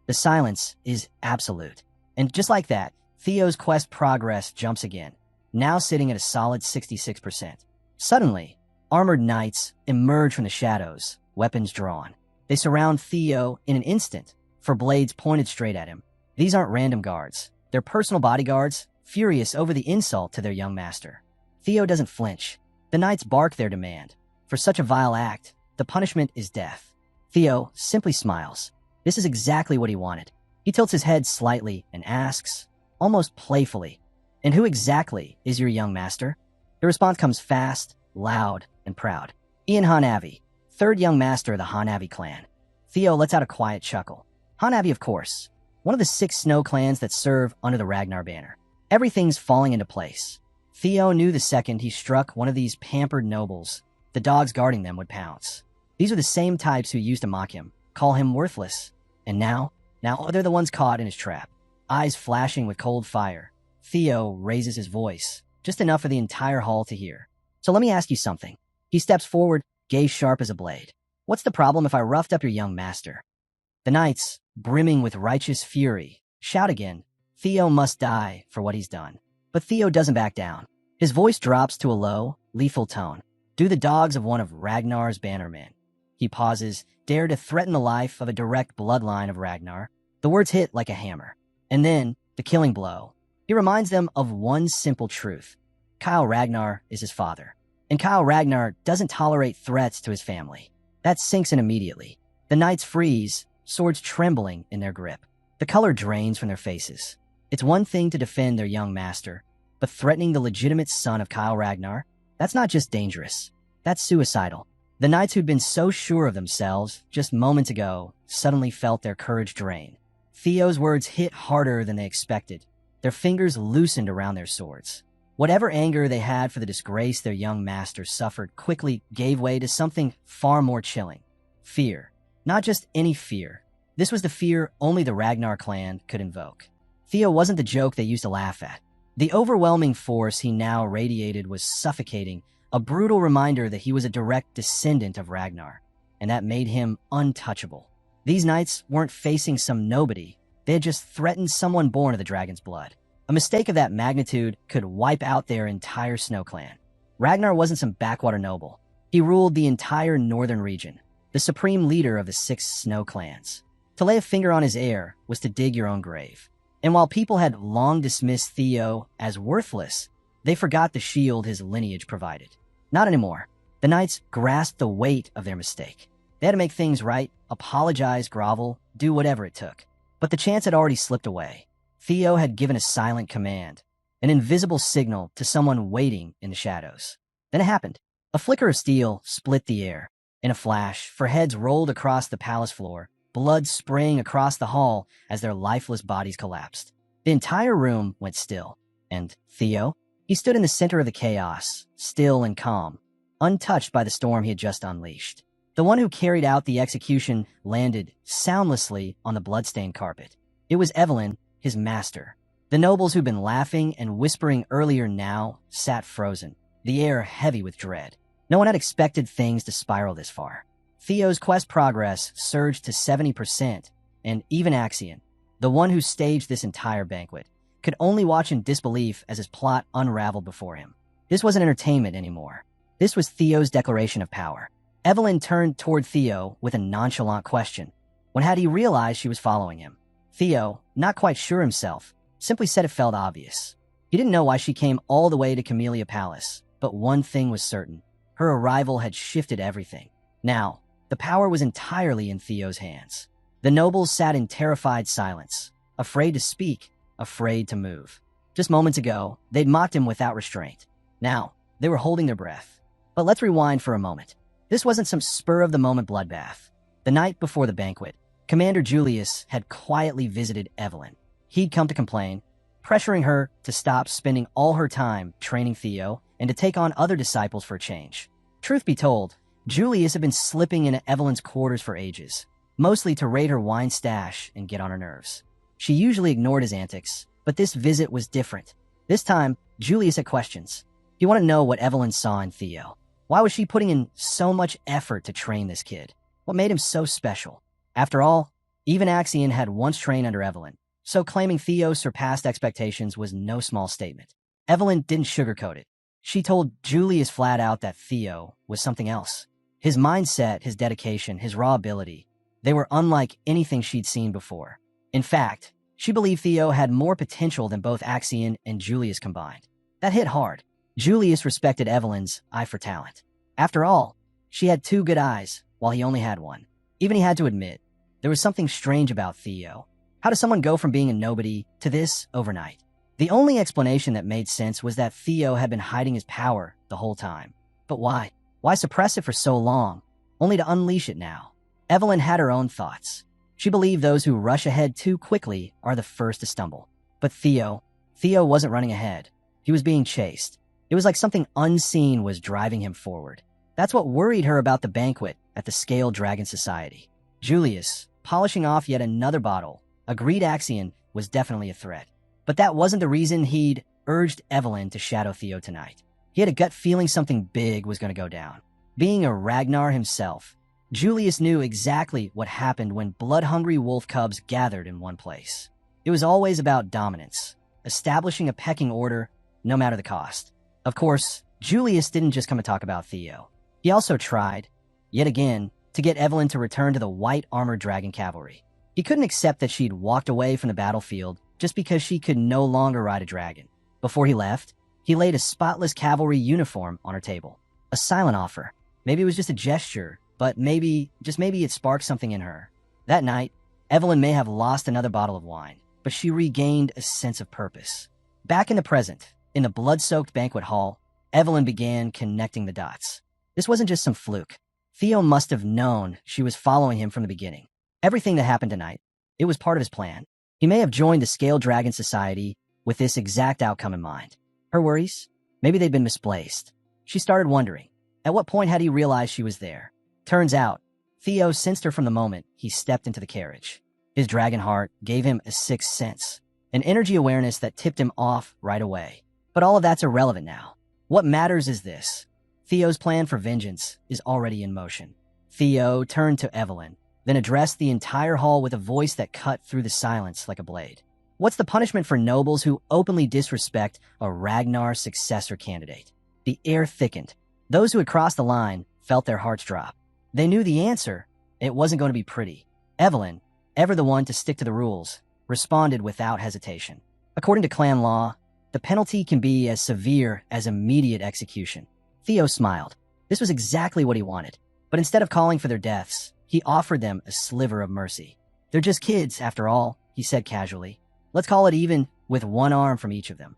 The silence is absolute. And just like that, Theo's quest progress jumps again, now sitting at a solid 66%. Suddenly, armored knights emerge from the shadows, weapons drawn. They surround Theo in an instant, for blades pointed straight at him. These aren't random guards. They're personal bodyguards, furious over the insult to their young master. Theo doesn't flinch. The knights bark their demand. For such a vile act, the punishment is death. Theo simply smiles. This is exactly what he wanted. He tilts his head slightly and asks, almost playfully, and who exactly is your young master? The response comes fast, loud, and proud. Ian Hanavi, third young master of the Hanavi clan. Theo lets out a quiet chuckle. Hanavi, of course, one of the 6 snow clans that serve under the Ragnar banner. Everything's falling into place. Theo knew the second he struck one of these pampered nobles, the dogs guarding them would pounce. These are the same types who used to mock him, call him worthless. And now they're the ones caught in his trap. Eyes flashing with cold fire, Theo raises his voice, just enough for the entire hall to hear. So let me ask you something. He steps forward, gaze sharp as a blade. What's the problem if I roughed up your young master? The knights, brimming with righteous fury, shout again. Theo must die for what he's done. But Theo doesn't back down. His voice drops to a low, lethal tone. Do the dogs of one of Ragnar's bannermen. He pauses, dare to threaten the life of a direct bloodline of Ragnar. The words hit like a hammer. And then, the killing blow. He reminds them of one simple truth. Kyle Ragnar is his father. And Kyle Ragnar doesn't tolerate threats to his family. That sinks in immediately. The knights freeze, swords trembling in their grip. The color drains from their faces. It's one thing to defend their young master, but threatening the legitimate son of Kyle Ragnar, that's not just dangerous. That's suicidal. The knights who'd been so sure of themselves just moments ago suddenly felt their courage drain. Theo's words hit harder than they expected. Their fingers loosened around their swords. Whatever anger they had for the disgrace their young master suffered quickly gave way to something far more chilling. Fear. Not just any fear. This was the fear only the Ragnar clan could invoke. Theo wasn't the joke they used to laugh at. The overwhelming force he now radiated was suffocating, a brutal reminder that he was a direct descendant of Ragnar, and that made him untouchable. These knights weren't facing some nobody. They had just threatened someone born of the dragon's blood. A mistake of that magnitude could wipe out their entire snow clan. Ragnar wasn't some backwater noble. He ruled the entire northern region, the supreme leader of the 6 snow clans. To lay a finger on his heir was to dig your own grave. And while people had long dismissed Theo as worthless, they forgot the shield his lineage provided. Not anymore. The knights grasped the weight of their mistake. They had to make things right, apologize, grovel, do whatever it took. But the chance had already slipped away. Theo had given a silent command, an invisible signal to someone waiting in the shadows. Then it happened. A flicker of steel split the air. In a flash, for heads rolled across the palace floor, blood spraying across the hall as their lifeless bodies collapsed. The entire room went still. And Theo? He stood in the center of the chaos, still and calm, untouched by the storm he had just unleashed. The one who carried out the execution landed soundlessly on the bloodstained carpet. It was Evelyn, his master. The nobles who'd been laughing and whispering earlier now sat frozen, the air heavy with dread. No one had expected things to spiral this far. Theo's quest progress surged to 70%, and even Axion, the one who staged this entire banquet, could only watch in disbelief as his plot unraveled before him. This wasn't entertainment anymore. This was Theo's declaration of power. Evelyn turned toward Theo with a nonchalant question. When had he realized she was following him? Theo, not quite sure himself, simply said it felt obvious. He didn't know why she came all the way to Camellia Palace, but one thing was certain. Her arrival had shifted everything. Now, the power was entirely in Theo's hands. The nobles sat in terrified silence, afraid to speak, afraid to move. Just moments ago, they'd mocked him without restraint. Now, they were holding their breath. But let's rewind for a moment. This wasn't some spur-of-the-moment bloodbath. The night before the banquet, Commander Julius had quietly visited Evelyn. He'd come to complain, pressuring her to stop spending all her time training Theo and to take on other disciples for a change. Truth be told, Julius had been slipping into Evelyn's quarters for ages, mostly to raid her wine stash and get on her nerves. She usually ignored his antics, but this visit was different. This time, Julius had questions. He wanted to know what Evelyn saw in Theo. Why was she putting in so much effort to train this kid? What made him so special? After all, even Axion had once trained under Evelyn, so claiming Theo surpassed expectations was no small statement. Evelyn didn't sugarcoat it. She told Julius flat out that Theo was something else. His mindset, his dedication, his raw ability, they were unlike anything she'd seen before. In fact, she believed Theo had more potential than both Axion and Julius combined. That hit hard. Julius respected Evelyn's eye for talent. After all, she had 2 good eyes, while he only had 1. Even he had to admit, there was something strange about Theo. How does someone go from being a nobody to this overnight? The only explanation that made sense was that Theo had been hiding his power the whole time. But why? Why suppress it for so long, only to unleash it now? Evelyn had her own thoughts. She believed those who rush ahead too quickly are the first to stumble. But Theo wasn't running ahead. He was being chased. It was like something unseen was driving him forward. That's what worried her about the banquet at the Scaled Dragon Society. Julius, polishing off yet another bottle, agreed Axion was definitely a threat. But that wasn't the reason he'd urged Evelyn to shadow Theo tonight. He had a gut feeling something big was going to go down. Being a Ragnar himself, Julius knew exactly what happened when blood-hungry wolf cubs gathered in one place. It was always about dominance, establishing a pecking order no matter the cost. Of course, Julius didn't just come to talk about Theo. He also tried, yet again, to get Evelyn to return to the white armored dragon cavalry. He couldn't accept that she'd walked away from the battlefield just because she could no longer ride a dragon. Before he left, he laid a spotless cavalry uniform on her table. A silent offer. Maybe it was just a gesture, but maybe, just maybe it sparked something in her. That night, Evelyn may have lost another bottle of wine, but she regained a sense of purpose. Back in the present, in the blood-soaked banquet hall, Evelyn began connecting the dots. This wasn't just some fluke. Theo must have known she was following him from the beginning. Everything that happened tonight, it was part of his plan. He may have joined the Scaled Dragon Society with this exact outcome in mind. Her worries? Maybe they'd been misplaced. She started wondering. At what point had he realized she was there? Turns out, Theo sensed her from the moment he stepped into the carriage. His dragon heart gave him a sixth sense, an energy awareness that tipped him off right away. But all of that's irrelevant now. What matters is this. Theo's plan for vengeance is already in motion. Theo turned to Evelyn, then addressed the entire hall with a voice that cut through the silence like a blade. What's the punishment for nobles who openly disrespect a Ragnar successor candidate? The air thickened. Those who had crossed the line felt their hearts drop. They knew the answer. It wasn't going to be pretty. Evelyn, ever the one to stick to the rules, responded without hesitation. According to clan law, the penalty can be as severe as immediate execution. Theo smiled. This was exactly what he wanted. But instead of calling for their deaths, he offered them a sliver of mercy. They're just kids, after all, he said casually. Let's call it even with one arm from each of them.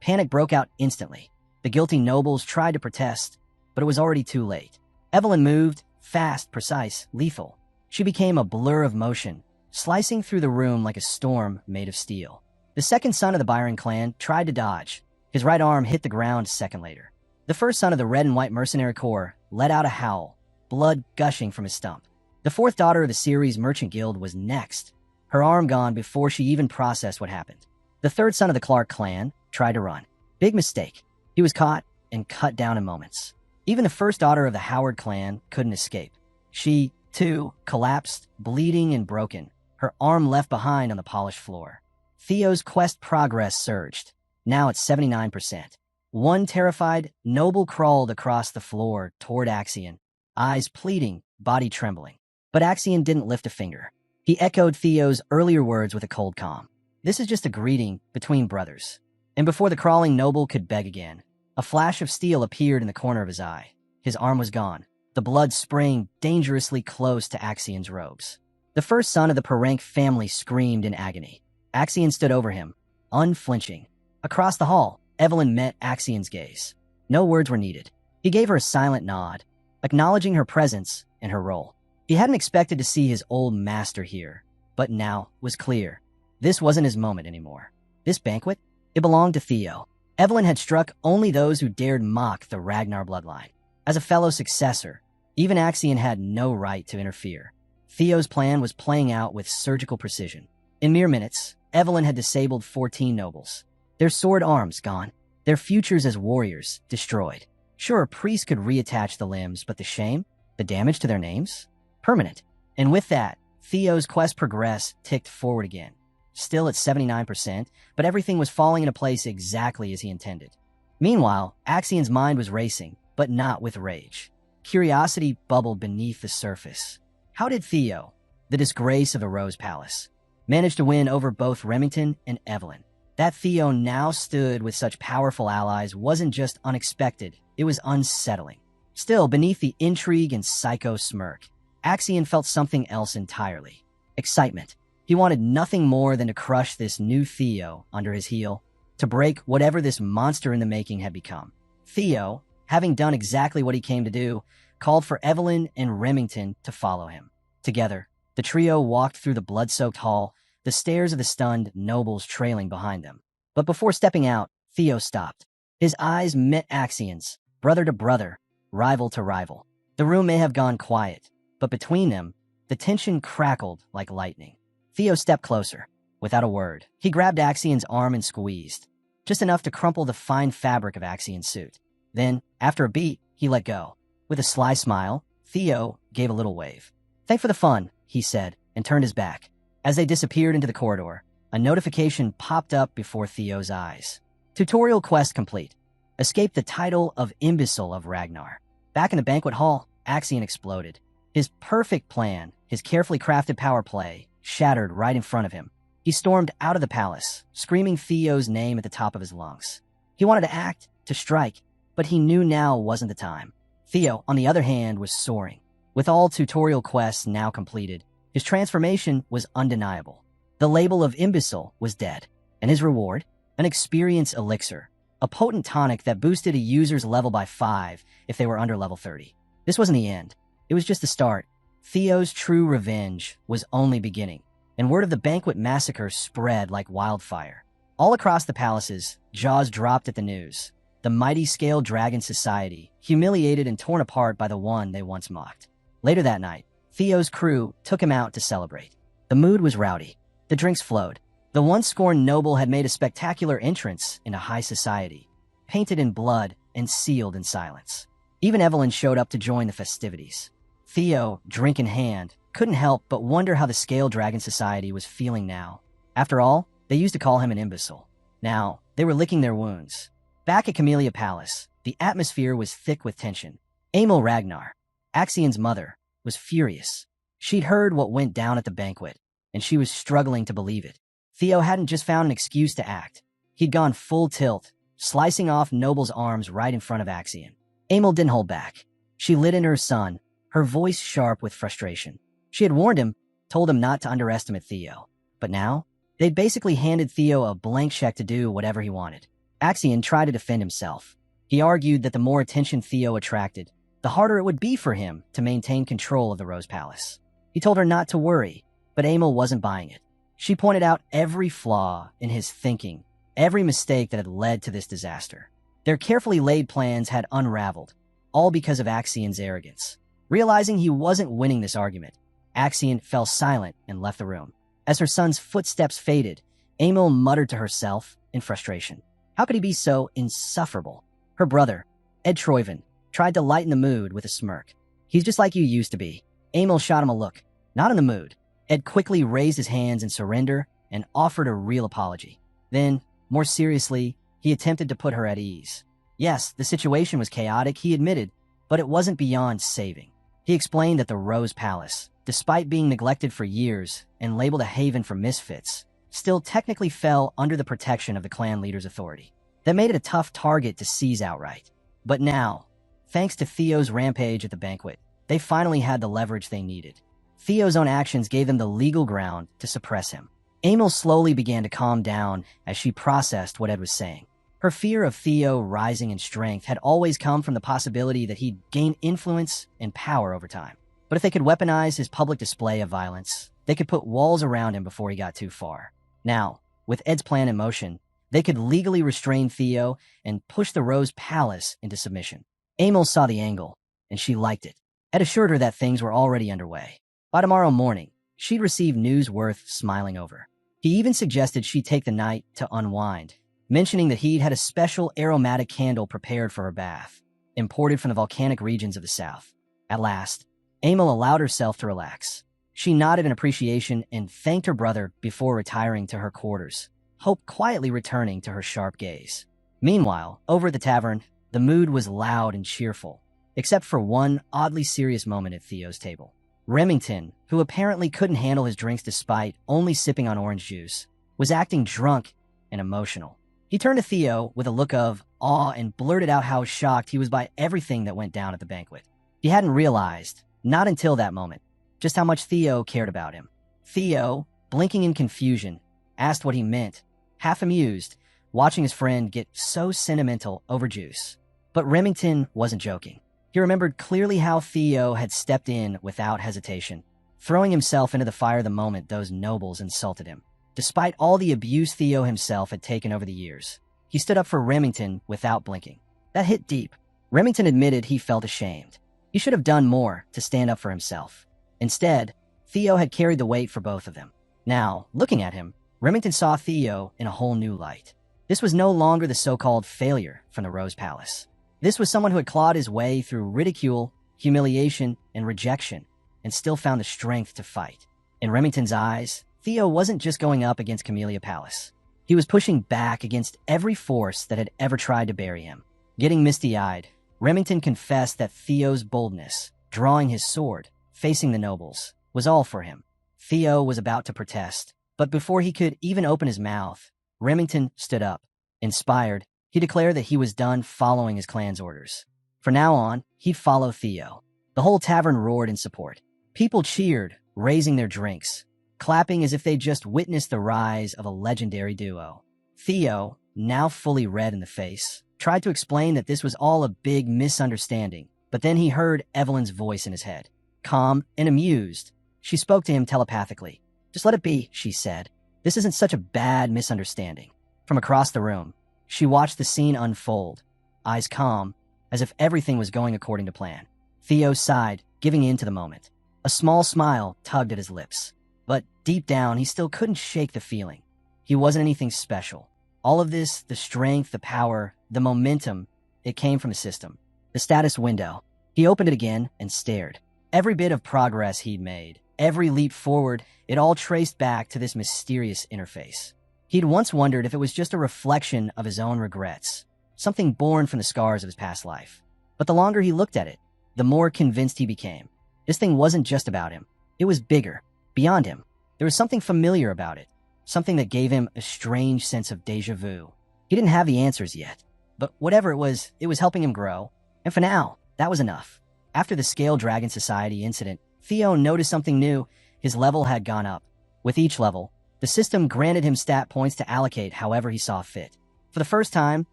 Panic broke out instantly. The guilty nobles tried to protest, but it was already too late. Evelyn moved, fast, precise, lethal. She became a blur of motion, slicing through the room like a storm made of steel. The second son of the Byron clan tried to dodge. His right arm hit the ground a second later. The first son of the Red and White Mercenary Corps let out a howl, blood gushing from his stump. The fourth daughter of the Ceres Merchant Guild was next, her arm gone before she even processed what happened. The third son of the Clark clan tried to run. Big mistake. He was caught and cut down in moments. Even the first daughter of the Howard clan couldn't escape. She, too, collapsed, bleeding and broken, her arm left behind on the polished floor. Theo's quest progress surged, now at 79%. One terrified noble crawled across the floor toward Axion, eyes pleading, body trembling. But Axion didn't lift a finger. He echoed Theo's earlier words with a cold calm. This is just a greeting between brothers. And before the crawling noble could beg again, a flash of steel appeared in the corner of his eye. His arm was gone, the blood spraying dangerously close to Axion's robes. The first son of the Perenk family screamed in agony. Axion stood over him, unflinching. Across the hall, Evelyn met Axion's gaze. No words were needed. He gave her a silent nod, acknowledging her presence and her role. He hadn't expected to see his old master here, but now was clear. This wasn't his moment anymore. This banquet? It belonged to Theo. Evelyn had struck only those who dared mock the Ragnar bloodline. As a fellow successor, even Axion had no right to interfere. Theo's plan was playing out with surgical precision. In mere minutes, Evelyn had disabled 14 nobles. Their sword arms gone, their futures as warriors destroyed. Sure, a priest could reattach the limbs, but the shame? The damage to their names? Permanent. And with that, Theo's quest progress ticked forward again. Still at 79%, but everything was falling into place exactly as he intended. Meanwhile, Axion's mind was racing, but not with rage. Curiosity bubbled beneath the surface. How did Theo, the disgrace of the Rose Palace, manage to win over both Remington and Evelyn? That Theo now stood with such powerful allies wasn't just unexpected, it was unsettling. Still, beneath the intrigue and psycho smirk, Axion felt something else entirely. Excitement. He wanted nothing more than to crush this new Theo under his heel, to break whatever this monster in the making had become. Theo, having done exactly what he came to do, called for Evelyn and Remington to follow him. Together, the trio walked through the blood-soaked hall, the stares of the stunned nobles trailing behind them. But before stepping out, Theo stopped. His eyes met Axion's, brother to brother, rival to rival. The room may have gone quiet, but between them, the tension crackled like lightning. Theo stepped closer. Without a word, he grabbed Axion's arm and squeezed, just enough to crumple the fine fabric of Axion's suit. Then, after a beat, he let go. With a sly smile, Theo gave a little wave. "Thank for the fun," he said, and turned his back. As they disappeared into the corridor, a notification popped up before Theo's eyes. Tutorial quest complete. Escape the title of Imbecile of Ragnar. Back in the banquet hall, Axion exploded. His perfect plan, his carefully crafted power play, shattered right in front of him. He stormed out of the palace, screaming Theo's name at the top of his lungs. He wanted to act, to strike, but he knew now wasn't the time. Theo, on the other hand, was soaring. With all tutorial quests now completed, his transformation was undeniable. The label of imbecile was dead, and his reward? An experience elixir, a potent tonic that boosted a user's level by 5 if they were under level 30. This wasn't the end. It was just the start. Theo's true revenge was only beginning, and word of the banquet massacre spread like wildfire. All across the palaces, jaws dropped at the news. The mighty scale dragon society, humiliated and torn apart by the one they once mocked. Later that night, Theo's crew took him out to celebrate. The mood was rowdy. The drinks flowed. The once scorned noble had made a spectacular entrance into high society, painted in blood and sealed in silence. Even Evelyn showed up to join the festivities. Theo, drink in hand, couldn't help but wonder how the Scale Dragon Society was feeling now. After all, they used to call him an imbecile. Now, they were licking their wounds. Back at Camellia Palace, the atmosphere was thick with tension. Emil Ragnar, Axian's mother, was furious. She'd heard what went down at the banquet, and she was struggling to believe it. Theo hadn't just found an excuse to act. He'd gone full tilt, slicing off Noble's arms right in front of Axian. Emil didn't hold back. She lit into her son, her voice sharp with frustration. She had warned him, told him not to underestimate Theo. But now, they'd basically handed Theo a blank check to do whatever he wanted. Axian tried to defend himself. He argued that the more attention Theo attracted, the harder it would be for him to maintain control of the Rose Palace. He told her not to worry, but Emil wasn't buying it. She pointed out every flaw in his thinking, every mistake that had led to this disaster. Their carefully laid plans had unraveled, all because of Axian's arrogance. Realizing he wasn't winning this argument, Axian fell silent and left the room. As her son's footsteps faded, Emil muttered to herself in frustration. How could he be so insufferable? Her brother, Ed Troyven, tried to lighten the mood with a smirk. He's just like you used to be. Emil shot him a look. Not in the mood. Ed quickly raised his hands in surrender and offered a real apology. Then, more seriously, he attempted to put her at ease. Yes, the situation was chaotic, he admitted, but it wasn't beyond saving. He explained that the Rose Palace, despite being neglected for years and labeled a haven for misfits, still technically fell under the protection of the clan leader's authority. That made it a tough target to seize outright. But now, thanks to Theo's rampage at the banquet, they finally had the leverage they needed. Theo's own actions gave them the legal ground to suppress him. Emil slowly began to calm down as she processed what Ed was saying. Her fear of Theo rising in strength had always come from the possibility that he'd gain influence and power over time. But if they could weaponize his public display of violence, they could put walls around him before he got too far. Now, with Ed's plan in motion, they could legally restrain Theo and push the Rose Palace into submission. Emil saw the angle, and she liked it. Ed assured her that things were already underway. By tomorrow morning, she'd receive news worth smiling over. He even suggested she take the night to unwind, mentioning that he'd had a special aromatic candle prepared for her bath, imported from the volcanic regions of the south. At last, Emil allowed herself to relax. She nodded in appreciation and thanked her brother before retiring to her quarters, Hope quietly returning to her sharp gaze. Meanwhile, over at the tavern, the mood was loud and cheerful, except for one oddly serious moment at Theo's table. Remington, who apparently couldn't handle his drinks despite only sipping on orange juice, was acting drunk and emotional. He turned to Theo with a look of awe and blurted out how shocked he was by everything that went down at the banquet. He hadn't realized, not until that moment, just how much Theo cared about him. Theo, blinking in confusion, asked what he meant, half amused, watching his friend get so sentimental over juice. But Remington wasn't joking. He remembered clearly how Theo had stepped in without hesitation, throwing himself into the fire the moment those nobles insulted him. Despite all the abuse Theo himself had taken over the years, he stood up for Remington without blinking. That hit deep. Remington admitted he felt ashamed. He should have done more to stand up for himself. Instead, Theo had carried the weight for both of them. Now, looking at him, Remington saw Theo in a whole new light. This was no longer the so-called failure from the Rose Palace. This was someone who had clawed his way through ridicule, humiliation, and rejection, and still found the strength to fight. In Remington's eyes, Theo wasn't just going up against Camellia Palace. He was pushing back against every force that had ever tried to bury him. Getting misty-eyed, Remington confessed that Theo's boldness, drawing his sword, facing the nobles, was all for him. Theo was about to protest, but before he could even open his mouth, Remington stood up. Inspired, he declared that he was done following his clan's orders. From now on, he'd follow Theo. The whole tavern roared in support. People cheered, raising their drinks, clapping as if they'd just witnessed the rise of a legendary duo. Theo, now fully red in the face, tried to explain that this was all a big misunderstanding, but then he heard Evelyn's voice in his head. Calm and amused, she spoke to him telepathically. Just let it be, she said. This isn't such a bad misunderstanding. From across the room, she watched the scene unfold, eyes calm, as if everything was going according to plan. Theo sighed, giving in to the moment. A small smile tugged at his lips, but deep down he still couldn't shake the feeling. He wasn't anything special. All of this, the strength, the power, the momentum, it came from the system. The status window. He opened it again and stared. Every bit of progress he'd made, every leap forward, it all traced back to this mysterious interface. He'd once wondered if it was just a reflection of his own regrets, something born from the scars of his past life. But the longer he looked at it, the more convinced he became. This thing wasn't just about him. It was bigger, beyond him. There was something familiar about it, something that gave him a strange sense of déjà vu. He didn't have the answers yet, but whatever it was helping him grow. And for now, that was enough. After the Scale Dragon Society incident, Theo noticed something new. His level had gone up. With each level, the system granted him stat points to allocate however he saw fit. For the first time,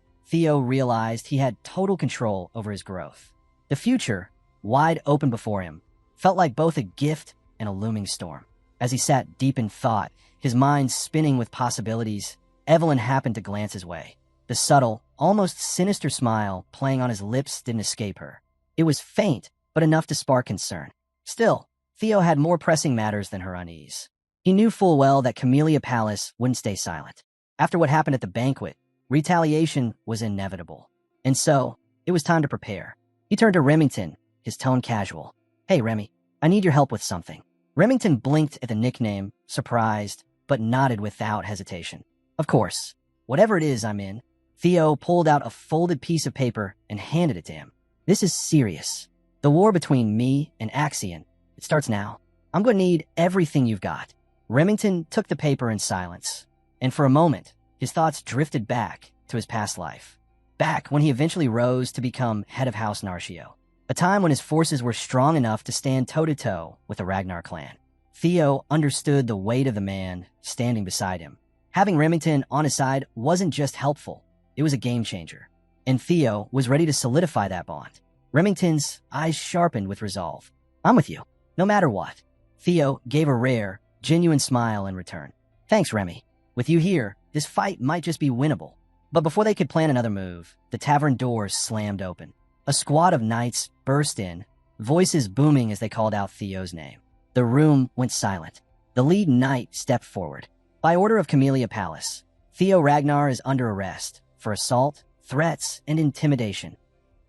Theo realized he had total control over his growth. The future, wide open before him, felt like both a gift and a looming storm. As he sat deep in thought, his mind spinning with possibilities, Evelyn happened to glance his way. The subtle, almost sinister smile playing on his lips didn't escape her. It was faint, but enough to spark concern. Still, Theo had more pressing matters than her unease. He knew full well that Camellia Palace wouldn't stay silent. After what happened at the banquet, retaliation was inevitable. And so, it was time to prepare. He turned to Remington, his tone casual. "Hey, Remy, I need your help with something." Remington blinked at the nickname, surprised, but nodded without hesitation. "Of course. Whatever it is I'm in." Theo pulled out a folded piece of paper and handed it to him. "This is serious. The war between me and Axion, it starts now. I'm going to need everything you've got." Remington took the paper in silence, and for a moment, his thoughts drifted back to his past life. Back when he eventually rose to become head of House Narshio, a time when his forces were strong enough to stand toe-to-toe with the Ragnar clan. Theo understood the weight of the man standing beside him. Having Remington on his side wasn't just helpful, it was a game-changer. And Theo was ready to solidify that bond. Remington's eyes sharpened with resolve. "I'm with you, no matter what." Theo gave a rare, genuine smile in return. "Thanks, Remy. With you here, this fight might just be winnable." But before they could plan another move, the tavern doors slammed open. A squad of knights burst in, voices booming as they called out Theo's name. The room went silent. The lead knight stepped forward. "By order of Camellia Palace, Theo Ragnar is under arrest for assault, threats, and intimidation."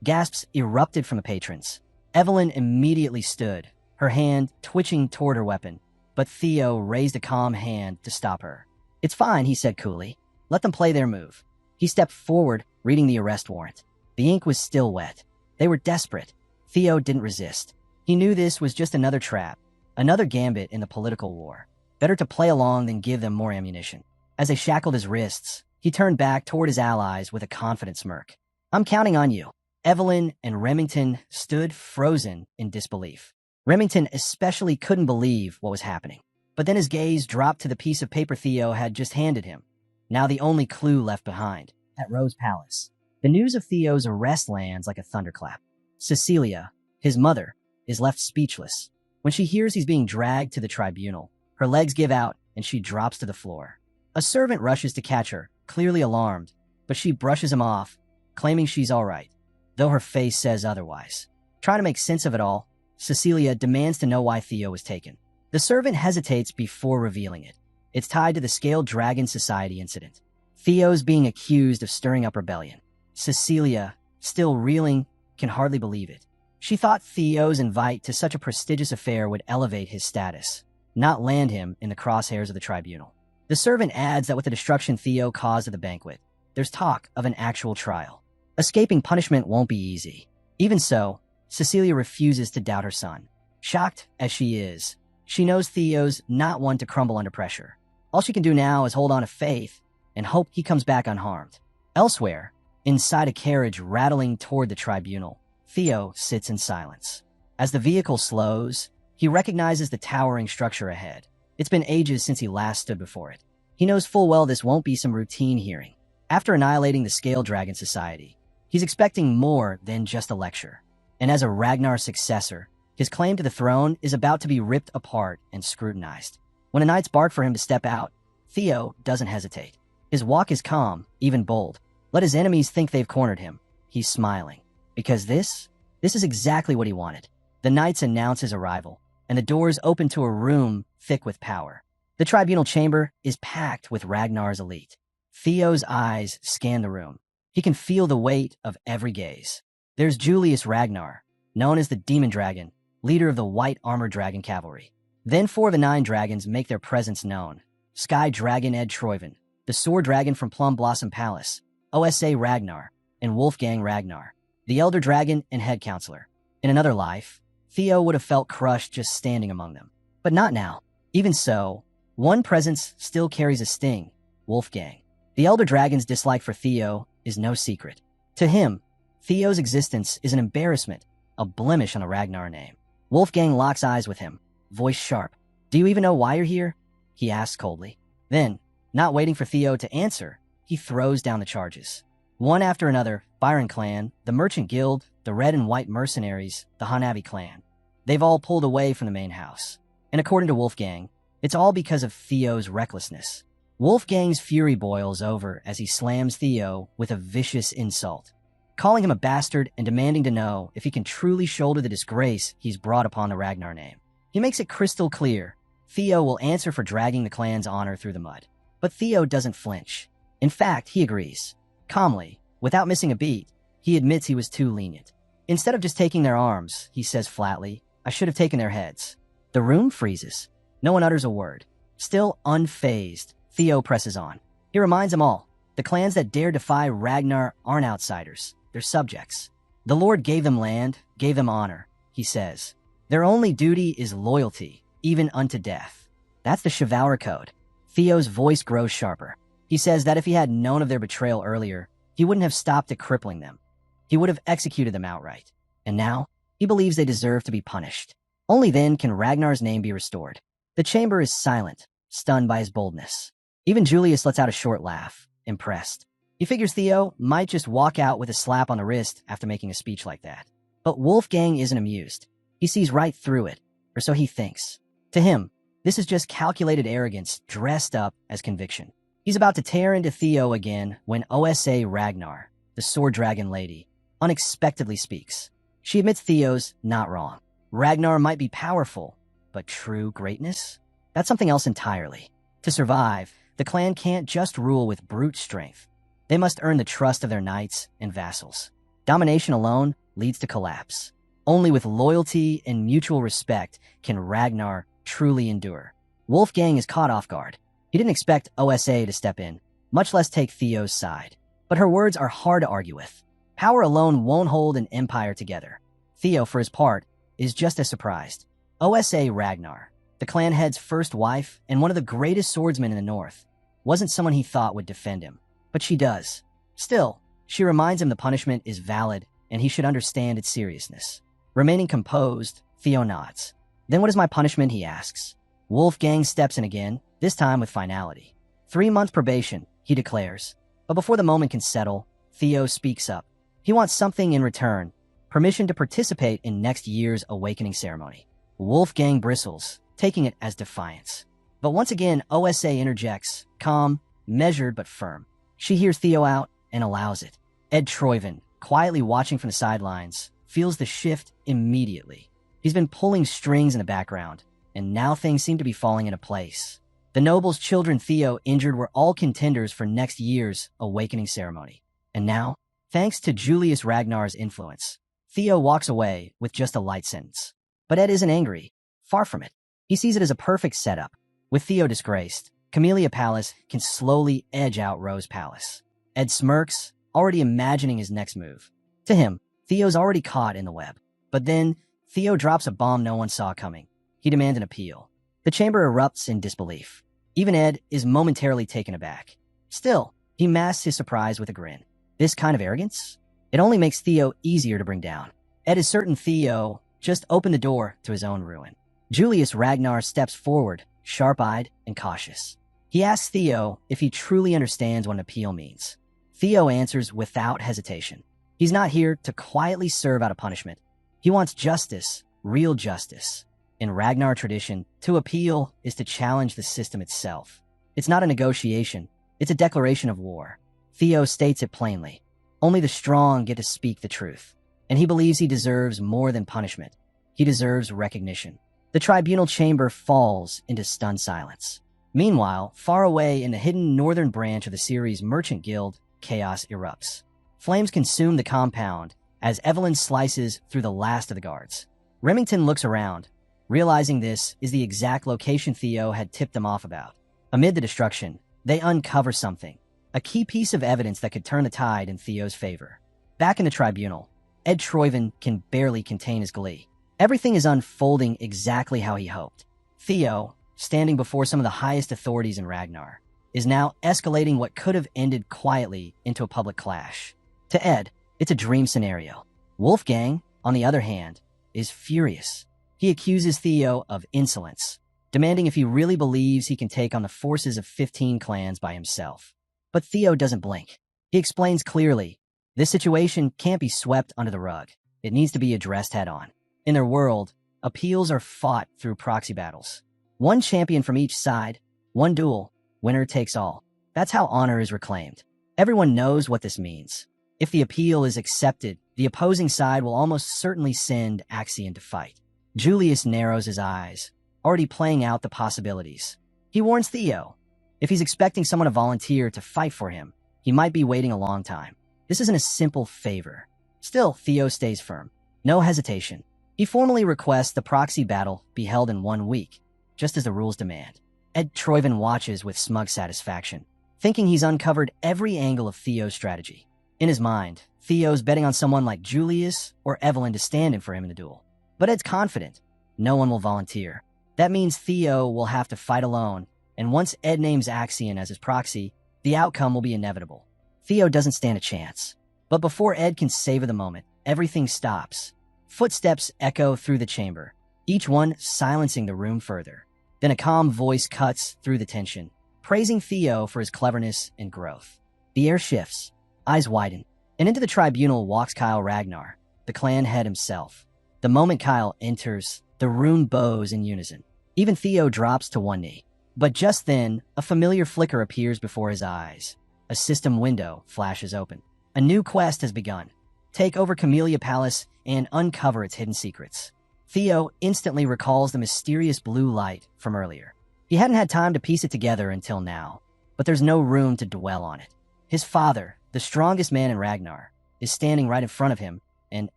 Gasps erupted from the patrons. Evelyn immediately stood, her hand twitching toward her weapon, but Theo raised a calm hand to stop her. "It's fine," he said coolly. "Let them play their move." He stepped forward, reading the arrest warrant. The ink was still wet. They were desperate. Theo didn't resist. He knew this was just another trap, another gambit in the political war. Better to play along than give them more ammunition. As they shackled his wrists, he turned back toward his allies with a confident smirk. "I'm counting on you." Evelyn and Remington stood frozen in disbelief. Remington especially couldn't believe what was happening. But then his gaze dropped to the piece of paper Theo had just handed him. Now the only clue left behind, at Rose Palace. The news of Theo's arrest lands like a thunderclap. Cecilia, his mother, is left speechless. When she hears he's being dragged to the tribunal, her legs give out and she drops to the floor. A servant rushes to catch her, clearly alarmed, but she brushes him off, claiming she's all right, though her face says otherwise. Trying to make sense of it all, Cecilia demands to know why Theo was taken. The servant hesitates before revealing it. It's tied to the Scale Dragon Society incident. Theo's being accused of stirring up rebellion. Cecilia, still reeling, can hardly believe it. She thought Theo's invite to such a prestigious affair would elevate his status, not land him in the crosshairs of the tribunal. The servant adds that with the destruction Theo caused at the banquet, there's talk of an actual trial. Escaping punishment won't be easy. Even so, Cecilia refuses to doubt her son. Shocked as she is, she knows Theo's not one to crumble under pressure. All she can do now is hold on to faith and hope he comes back unharmed. Elsewhere, inside a carriage rattling toward the tribunal, Theo sits in silence. As the vehicle slows, he recognizes the towering structure ahead. It's been ages since he last stood before it. He knows full well this won't be some routine hearing. After annihilating the Scale Dragon Society, he's expecting more than just a lecture. And as a Ragnar successor, his claim to the throne is about to be ripped apart and scrutinized. When the knights bark for him to step out, Theo doesn't hesitate. His walk is calm, even bold. Let his enemies think they've cornered him. He's smiling. Because this is exactly what he wanted. The knights announce his arrival, and the doors open to a room thick with power. The tribunal chamber is packed with Ragnar's elite. Theo's eyes scan the room. He can feel the weight of every gaze. There's Julius Ragnar, known as the Demon Dragon, leader of the White Armored Dragon Cavalry. Then 4 of the 9 dragons make their presence known. Sky Dragon Ed Troyven, the Sword Dragon from Plum Blossom Palace, Osa Ragnar, and Wolfgang Ragnar, the Elder Dragon and Head Counselor. In another life, Theo would have felt crushed just standing among them. But not now. Even so, one presence still carries a sting: Wolfgang. The Elder Dragon's dislike for Theo is no secret. To him, Theo's existence is an embarrassment, a blemish on the Ragnar name. Wolfgang locks eyes with him, voice sharp. "Do you even know why you're here?" he asks coldly. Then, not waiting for Theo to answer, he throws down the charges. One after another, Byron clan, the Merchant Guild, the Red and White Mercenaries, the Hanabi clan. They've all pulled away from the main house. And according to Wolfgang, it's all because of Theo's recklessness. Wolfgang's fury boils over as he slams Theo with a vicious insult, calling him a bastard and demanding to know if he can truly shoulder the disgrace he's brought upon the Ragnar name. He makes it crystal clear Theo will answer for dragging the clan's honor through the mud. But Theo doesn't flinch. In fact, he agrees. Calmly, without missing a beat, he admits he was too lenient. Instead of just taking their arms, he says flatly, "I should have taken their heads." The room freezes. No one utters a word. Still unfazed, Theo presses on. He reminds them all, the clans that dare defy Ragnar aren't outsiders. They're subjects. The Lord gave them land, gave them honor, he says. Their only duty is loyalty, even unto death. That's the chivalry code. Theo's voice grows sharper. He says that if he had known of their betrayal earlier, he wouldn't have stopped at crippling them. He would have executed them outright. And now, he believes they deserve to be punished. Only then can Ragnar's name be restored. The chamber is silent, stunned by his boldness. Even Julius lets out a short laugh, impressed. He figures Theo might just walk out with a slap on the wrist after making a speech like that. But Wolfgang isn't amused. He sees right through it, or so he thinks. To him, this is just calculated arrogance dressed up as conviction. He's about to tear into Theo again when Osa Ragnar, the Sword Dragon Lady, unexpectedly speaks. She admits Theo's not wrong. Ragnar might be powerful, but true greatness? That's something else entirely. To survive, the clan can't just rule with brute strength. They must earn the trust of their knights and vassals. Domination alone leads to collapse. Only with loyalty and mutual respect can Ragnar truly endure. Wolfgang is caught off guard. He didn't expect Osa to step in, much less take Theo's side. But her words are hard to argue with. Power alone won't hold an empire together. Theo, for his part, is just as surprised. Osa Ragnar, the clan head's first wife and one of the greatest swordsmen in the north, wasn't someone he thought would defend him. But she does. Still, she reminds him the punishment is valid and he should understand its seriousness. Remaining composed, Theo nods. Then what is my punishment, he asks. Wolfgang steps in again, this time with finality. 3 months probation, he declares. But before the moment can settle, Theo speaks up. He wants something in return, permission to participate in next year's awakening ceremony. Wolfgang bristles, taking it as defiance. But once again, Osa interjects, calm, measured but firm. She hears Theo out and allows it. Ed Troyven, quietly watching from the sidelines, feels the shift immediately. He's been pulling strings in the background, and now things seem to be falling into place. The noble's children Theo injured were all contenders for next year's awakening ceremony. And now, thanks to Julius Ragnar's influence, Theo walks away with just a light sentence. But Ed isn't angry. Far from it. He sees it as a perfect setup. With Theo disgraced, Camellia Palace can slowly edge out Rose Palace. Ed smirks, already imagining his next move. To him, Theo's already caught in the web. But then, Theo drops a bomb no one saw coming. He demands an appeal. The chamber erupts in disbelief. Even Ed is momentarily taken aback. Still, he masks his surprise with a grin. This kind of arrogance? It only makes Theo easier to bring down. Ed is certain Theo just opened the door to his own ruin. Julius Ragnar steps forward, sharp-eyed and cautious. He asks Theo if he truly understands what an appeal means. Theo answers without hesitation. He's not here to quietly serve out a punishment. He wants justice, real justice. In Ragnar tradition, to appeal is to challenge the system itself. It's not a negotiation, It's a declaration of war. Theo states it plainly. Only the strong get to speak the truth. And he believes he deserves more than punishment. He deserves recognition. The tribunal chamber falls into stunned silence. Meanwhile, far away in the hidden northern branch of the series' merchant guild, chaos erupts. Flames consume the compound as Evelyn slices through the last of the guards. Remington looks around, realizing this is the exact location Theo had tipped them off about. Amid the destruction, they uncover something, a key piece of evidence that could turn the tide in Theo's favor. Back in the tribunal, Ed Troyven can barely contain his glee. Everything is unfolding exactly how he hoped. Theo, standing before some of the highest authorities in Ragnar, is now escalating what could have ended quietly into a public clash. To Ed, it's a dream scenario. Wolfgang, on the other hand, is furious. He accuses Theo of insolence, demanding if he really believes he can take on the forces of 15 clans by himself. But Theo doesn't blink. He explains clearly, this situation can't be swept under the rug. It needs to be addressed head-on. In their world, appeals are fought through proxy battles. One champion from each side, one duel, winner takes all. That's how honor is reclaimed. Everyone knows what this means. If the appeal is accepted, the opposing side will almost certainly send Axion to fight. Julius narrows his eyes, already playing out the possibilities. He warns Theo, if he's expecting someone to volunteer to fight for him, he might be waiting a long time. This isn't a simple favor. Still, Theo stays firm. No hesitation. He formally requests the proxy battle be held in 1 week, just as the rules demand. Ed Troyven watches with smug satisfaction, thinking he's uncovered every angle of Theo's strategy. In his mind, Theo's betting on someone like Julius or Evelyn to stand in for him in the duel. But Ed's confident. No one will volunteer. That means Theo will have to fight alone, and once Ed names Axion as his proxy, the outcome will be inevitable. Theo doesn't stand a chance. But before Ed can savor the moment, everything stops. Footsteps echo through the chamber, each one silencing the room further. Then a calm voice cuts through the tension, praising Theo for his cleverness and growth. The air shifts, eyes widen, and into the tribunal walks Kyle Ragnar, the clan head himself. The moment Kyle enters, the room bows in unison. Even Theo drops to one knee. But just then, a familiar flicker appears before his eyes. A system window flashes open. A new quest has begun. Take over Camellia Palace and uncover its hidden secrets. Theo instantly recalls the mysterious blue light from earlier. He hadn't had time to piece it together until now, but there's no room to dwell on it. His father, the strongest man in Ragnar, is standing right in front of him, and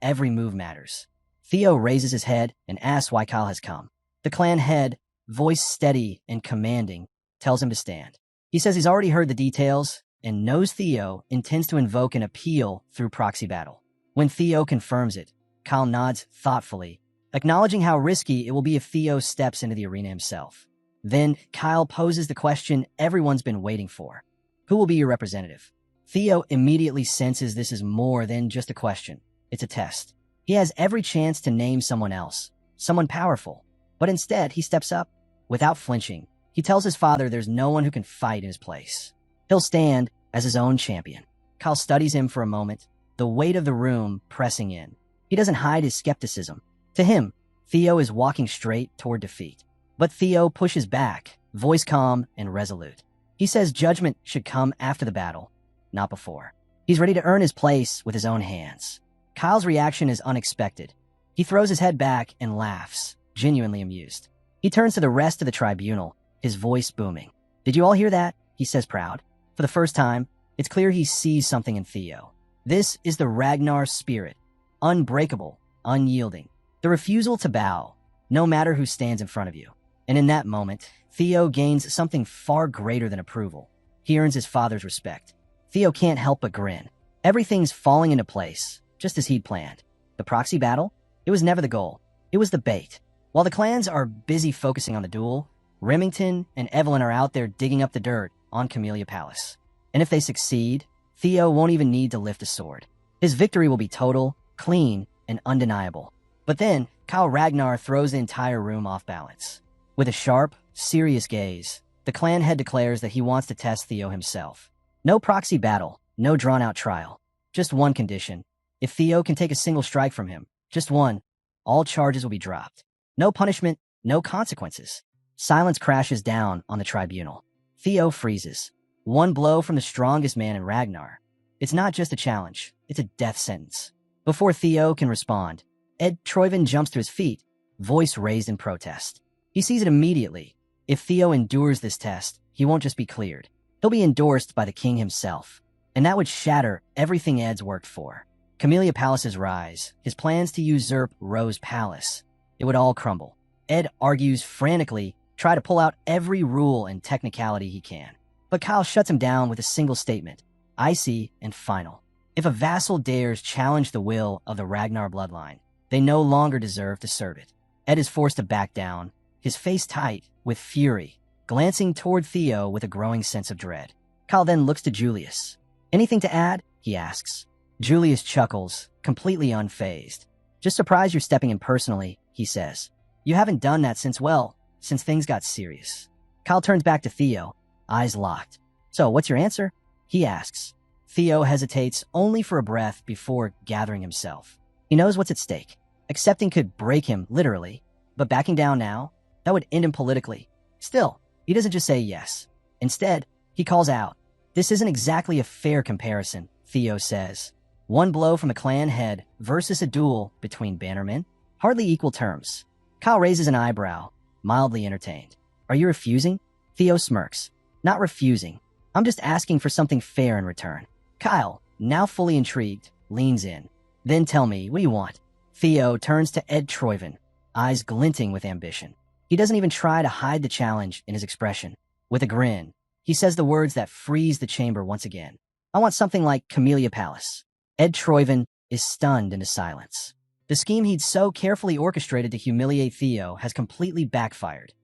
every move matters. Theo raises his head and asks why Kyle has come. The clan head, voice steady and commanding, tells him to stand. He says he's already heard the details and knows Theo intends to invoke an appeal through proxy battle. When Theo confirms it, Kyle nods thoughtfully, acknowledging how risky it will be if Theo steps into the arena himself. Then, Kyle poses the question everyone's been waiting for. Who will be your representative? Theo immediately senses this is more than just a question. It's a test. He has every chance to name someone else, someone powerful. But instead, he steps up. Without flinching, he tells his father there's no one who can fight in his place. He'll stand as his own champion. Kyle studies him for a moment, the weight of the room pressing in. He doesn't hide his skepticism. To him, Theo is walking straight toward defeat. But Theo pushes back, voice calm and resolute. He says judgment should come after the battle, not before. He's ready to earn his place with his own hands. Kyle's reaction is unexpected. He throws his head back and laughs, genuinely amused. He turns to the rest of the tribunal, his voice booming. Did you all hear that? He says proud. For the first time, it's clear he sees something in Theo. This is the Ragnar spirit. Unbreakable, unyielding. The refusal to bow, no matter who stands in front of you. And in that moment, Theo gains something far greater than approval. He earns his father's respect. Theo can't help but grin. Everything's falling into place, just as he'd planned. The proxy battle? It was never the goal. It was the bait. While the clans are busy focusing on the duel, Remington and Evelyn are out there digging up the dirt on Camellia Palace. And if they succeed, Theo won't even need to lift a sword. His victory will be total, clean, and undeniable. But then, Kyle Ragnar throws the entire room off balance. With a sharp, serious gaze, the clan head declares that he wants to test Theo himself. No proxy battle, no drawn-out trial. Just one condition. If Theo can take a single strike from him, just one, all charges will be dropped. No punishment, no consequences. Silence crashes down on the tribunal. Theo freezes. One blow from the strongest man in Ragnar. It's not just a challenge, it's a death sentence. Before Theo can respond, Ed Troyven jumps to his feet, voice raised in protest. He sees it immediately. If Theo endures this test, he won't just be cleared. He'll be endorsed by the king himself. And that would shatter everything Ed's worked for. Camellia Palace's rise, his plans to usurp Rose Palace. It would all crumble. Ed argues frantically, try to pull out every rule and technicality he can. But Kyle shuts him down with a single statement, icy and final. If a vassal dares challenge the will of the Ragnar bloodline, they no longer deserve to serve it. Ed is forced to back down, his face tight with fury, glancing toward Theo with a growing sense of dread. Kyle then looks to Julius. Anything to add? He asks. Julius chuckles, completely unfazed. Just surprised you're stepping in personally, he says. You haven't done that since things got serious. Kyle turns back to Theo, eyes locked. So, what's your answer? He asks. Theo hesitates only for a breath before gathering himself. He knows what's at stake. Accepting could break him, literally, but backing down now, that would end him politically. Still, he doesn't just say yes. Instead, he calls out. This isn't exactly a fair comparison, Theo says. One blow from a clan head versus a duel between bannermen? Hardly equal terms. Kyle raises an eyebrow, mildly entertained. Are you refusing? Theo smirks. Not refusing. I'm just asking for something fair in return. Kyle, now fully intrigued, leans in. Then tell me, what do you want? Theo turns to Ed Troyven, eyes glinting with ambition. He doesn't even try to hide the challenge in his expression. With a grin, he says the words that freeze the chamber once again. I want something like Camellia Palace. Ed Troyven is stunned into silence. The scheme he'd so carefully orchestrated to humiliate Theo has completely backfired.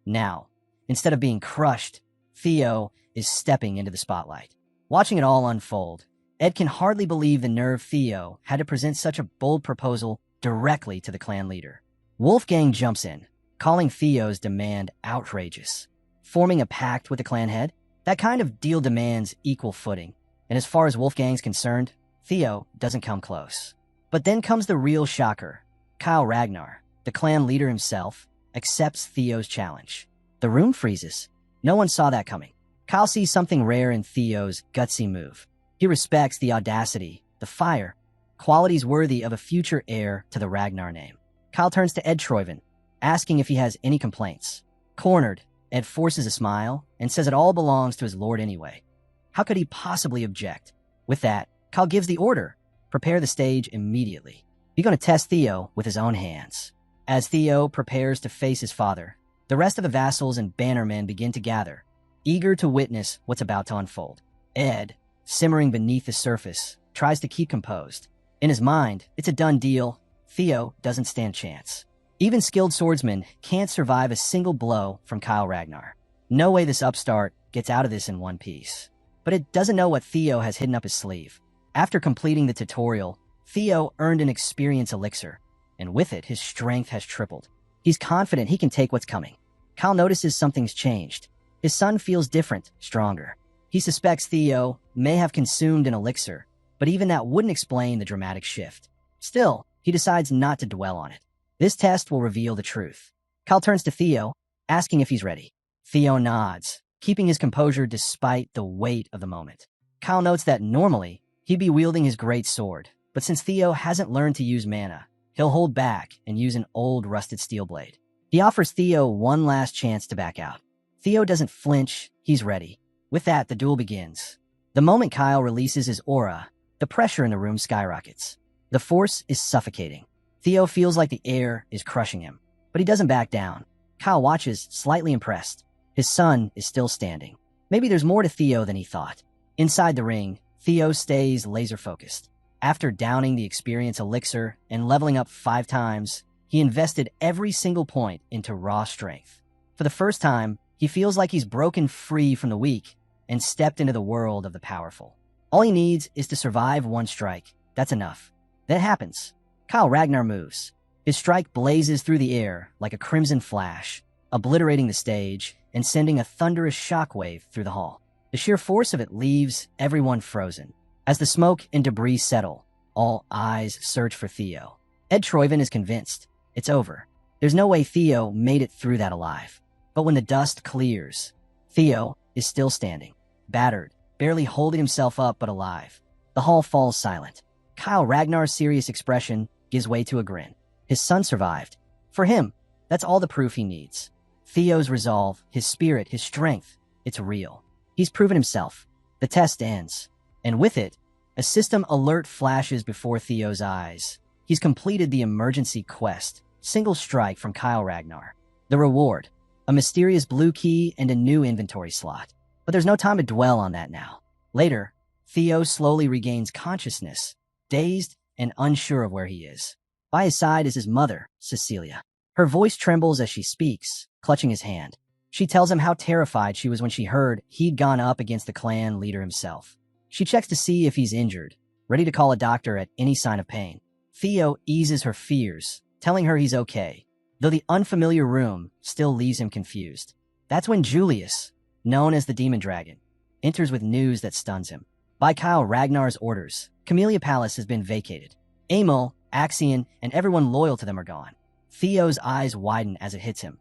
Now, instead of being crushed, Theo is stepping into the spotlight. Watching it all unfold, Ed can hardly believe the nerve Theo had to present such a bold proposal directly to the clan leader. Wolfgang jumps in, calling Theo's demand outrageous. Forming a pact with the clan head? That kind of deal demands equal footing. And as far as Wolfgang's concerned, Theo doesn't come close. But then comes the real shocker. Kyle Ragnar, the clan leader himself, accepts Theo's challenge. The room freezes. No one saw that coming. Kyle sees something rare in Theo's gutsy move. He respects the audacity, the fire, qualities worthy of a future heir to the Ragnar name. Kyle turns to Ed Troyven, asking if he has any complaints. Cornered, Ed forces a smile and says it all belongs to his lord anyway. How could he possibly object? With that, Kyle gives the order. Prepare the stage immediately. He's going to test Theo with his own hands. As Theo prepares to face his father, the rest of the vassals and bannermen begin to gather, eager to witness what's about to unfold. Ed, simmering beneath the surface, tries to keep composed. In his mind, it's a done deal. Theo doesn't stand chance. Even skilled swordsmen can't survive a single blow from Kyle Ragnar. No way this upstart gets out of this in one piece. But it doesn't know what Theo has hidden up his sleeve. After completing the tutorial, Theo earned an experience elixir, and with it, his strength has tripled. He's confident he can take what's coming. Kyle notices something's changed. His son feels different, stronger. He suspects Theo may have consumed an elixir, but even that wouldn't explain the dramatic shift. Still, he decides not to dwell on it. This test will reveal the truth. Kyle turns to Theo, asking if he's ready. Theo nods, keeping his composure despite the weight of the moment. Kyle notes that normally, he'd be wielding his great sword, but since Theo hasn't learned to use mana, he'll hold back and use an old rusted steel blade. He offers Theo one last chance to back out. Theo doesn't flinch, he's ready. With that, the duel begins. The moment Kyle releases his aura, the pressure in the room skyrockets. The force is suffocating. Theo feels like the air is crushing him, but he doesn't back down. Kyle watches, slightly impressed. His son is still standing. Maybe there's more to Theo than he thought. Inside the ring, Theo stays laser-focused. After downing the experience elixir and leveling up 5 times, he invested every single point into raw strength. For the first time, he feels like he's broken free from the weak and stepped into the world of the powerful. All he needs is to survive one strike. That's enough. Then it happens. Kyle Ragnar moves. His strike blazes through the air like a crimson flash, obliterating the stage and sending a thunderous shockwave through the hall. The sheer force of it leaves everyone frozen. As the smoke and debris settle, all eyes search for Theo. Ed Troyven is convinced. It's over. There's no way Theo made it through that alive. But when the dust clears, Theo is still standing. battered, barely holding himself up but alive. The hall falls silent. Kyle Ragnar's serious expression gives way to a grin. His son survived. For him, that's all the proof he needs. Theo's resolve, his spirit, his strength, it's real. He's proven himself. The test ends. And with it, a system alert flashes before Theo's eyes. He's completed the emergency quest. Single strike from Kyle Ragnar. The reward, a mysterious blue key and a new inventory slot. But there's no time to dwell on that now. Later, Theo slowly regains consciousness, dazed and unsure of where he is. By his side is his mother, Cecilia. Her voice trembles as she speaks, clutching his hand. She tells him how terrified she was when she heard he'd gone up against the clan leader himself. She checks to see if he's injured, ready to call a doctor at any sign of pain. Theo eases her fears, telling her he's okay, though the unfamiliar room still leaves him confused. That's when Julius, known as the Demon Dragon, enters with news that stuns him. By Kyle Ragnar's orders, Camellia Palace has been vacated. Emil, Axion, and everyone loyal to them are gone. Theo's eyes widen as it hits him.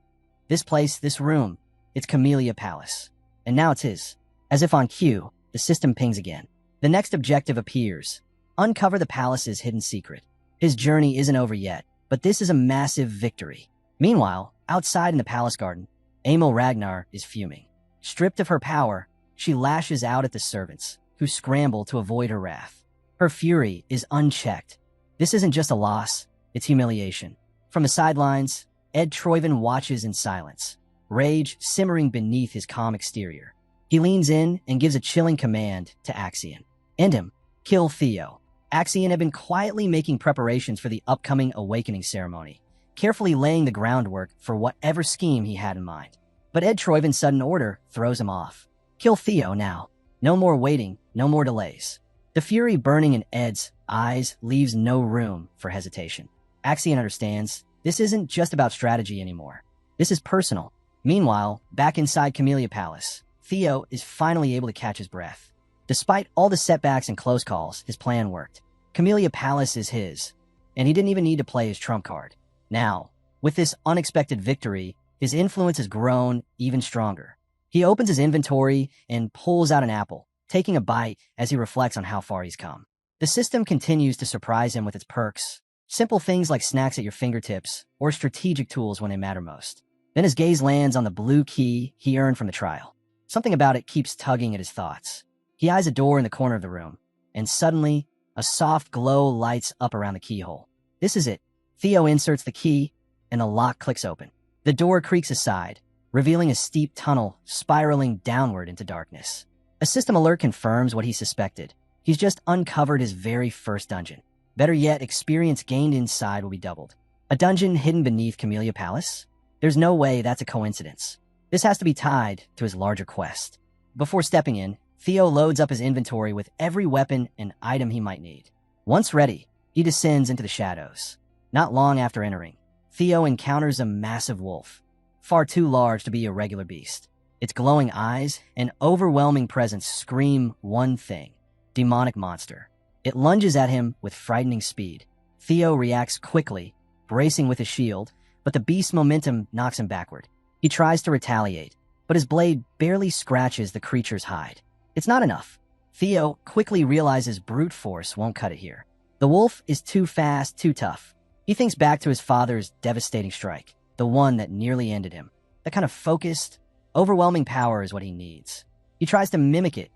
This place, this room, it's Camellia Palace. And now it's his. As if on cue, the system pings again. The next objective appears. Uncover the palace's hidden secret. His journey isn't over yet, but this is a massive victory. Meanwhile, outside in the palace garden, Emil Ragnar is fuming. Stripped of her power, she lashes out at the servants, who scramble to avoid her wrath. Her fury is unchecked. This isn't just a loss, it's humiliation. From the sidelines, Ed Troyven watches in silence, rage simmering beneath his calm exterior. He leans in and gives a chilling command to Axion. End him. Kill Theo. Axion had been quietly making preparations for the upcoming awakening ceremony, carefully laying the groundwork for whatever scheme he had in mind. But Ed Troyven's sudden order throws him off. Kill Theo now. No more waiting, no more delays. The fury burning in Ed's eyes leaves no room for hesitation. Axion understands this isn't just about strategy anymore. This is personal. Meanwhile, back inside Camellia Palace, Theo is finally able to catch his breath. Despite all the setbacks and close calls, his plan worked. Camellia Palace is his, and he didn't even need to play his trump card. Now, with this unexpected victory, his influence has grown even stronger. He opens his inventory and pulls out an apple, taking a bite as he reflects on how far he's come. The system continues to surprise him with its perks, simple things like snacks at your fingertips or strategic tools when they matter most. Then his gaze lands on the blue key he earned from the trial. Something about it keeps tugging at his thoughts. He eyes a door in the corner of the room, and suddenly, a soft glow lights up around the keyhole. This is it. Theo inserts the key, and the lock clicks open. The door creaks aside, revealing a steep tunnel spiraling downward into darkness. A system alert confirms what he suspected. He's just uncovered his very first dungeon. Better yet, experience gained inside will be doubled. A dungeon hidden beneath Camellia Palace? There's no way that's a coincidence. This has to be tied to his larger quest. Before stepping in, Theo loads up his inventory with every weapon and item he might need. Once ready, he descends into the shadows. Not long after entering, Theo encounters a massive wolf, far too large to be a regular beast. Its glowing eyes and overwhelming presence scream one thing: demonic monster. It lunges at him with frightening speed. Theo reacts quickly, bracing with his shield, but the beast's momentum knocks him backward. He tries to retaliate, but his blade barely scratches the creature's hide. It's not enough. Theo quickly realizes brute force won't cut it here. The wolf is too fast, too tough. He thinks back to his father's devastating strike, the one that nearly ended him. That kind of focused, overwhelming power is what he needs. He tries to mimic it.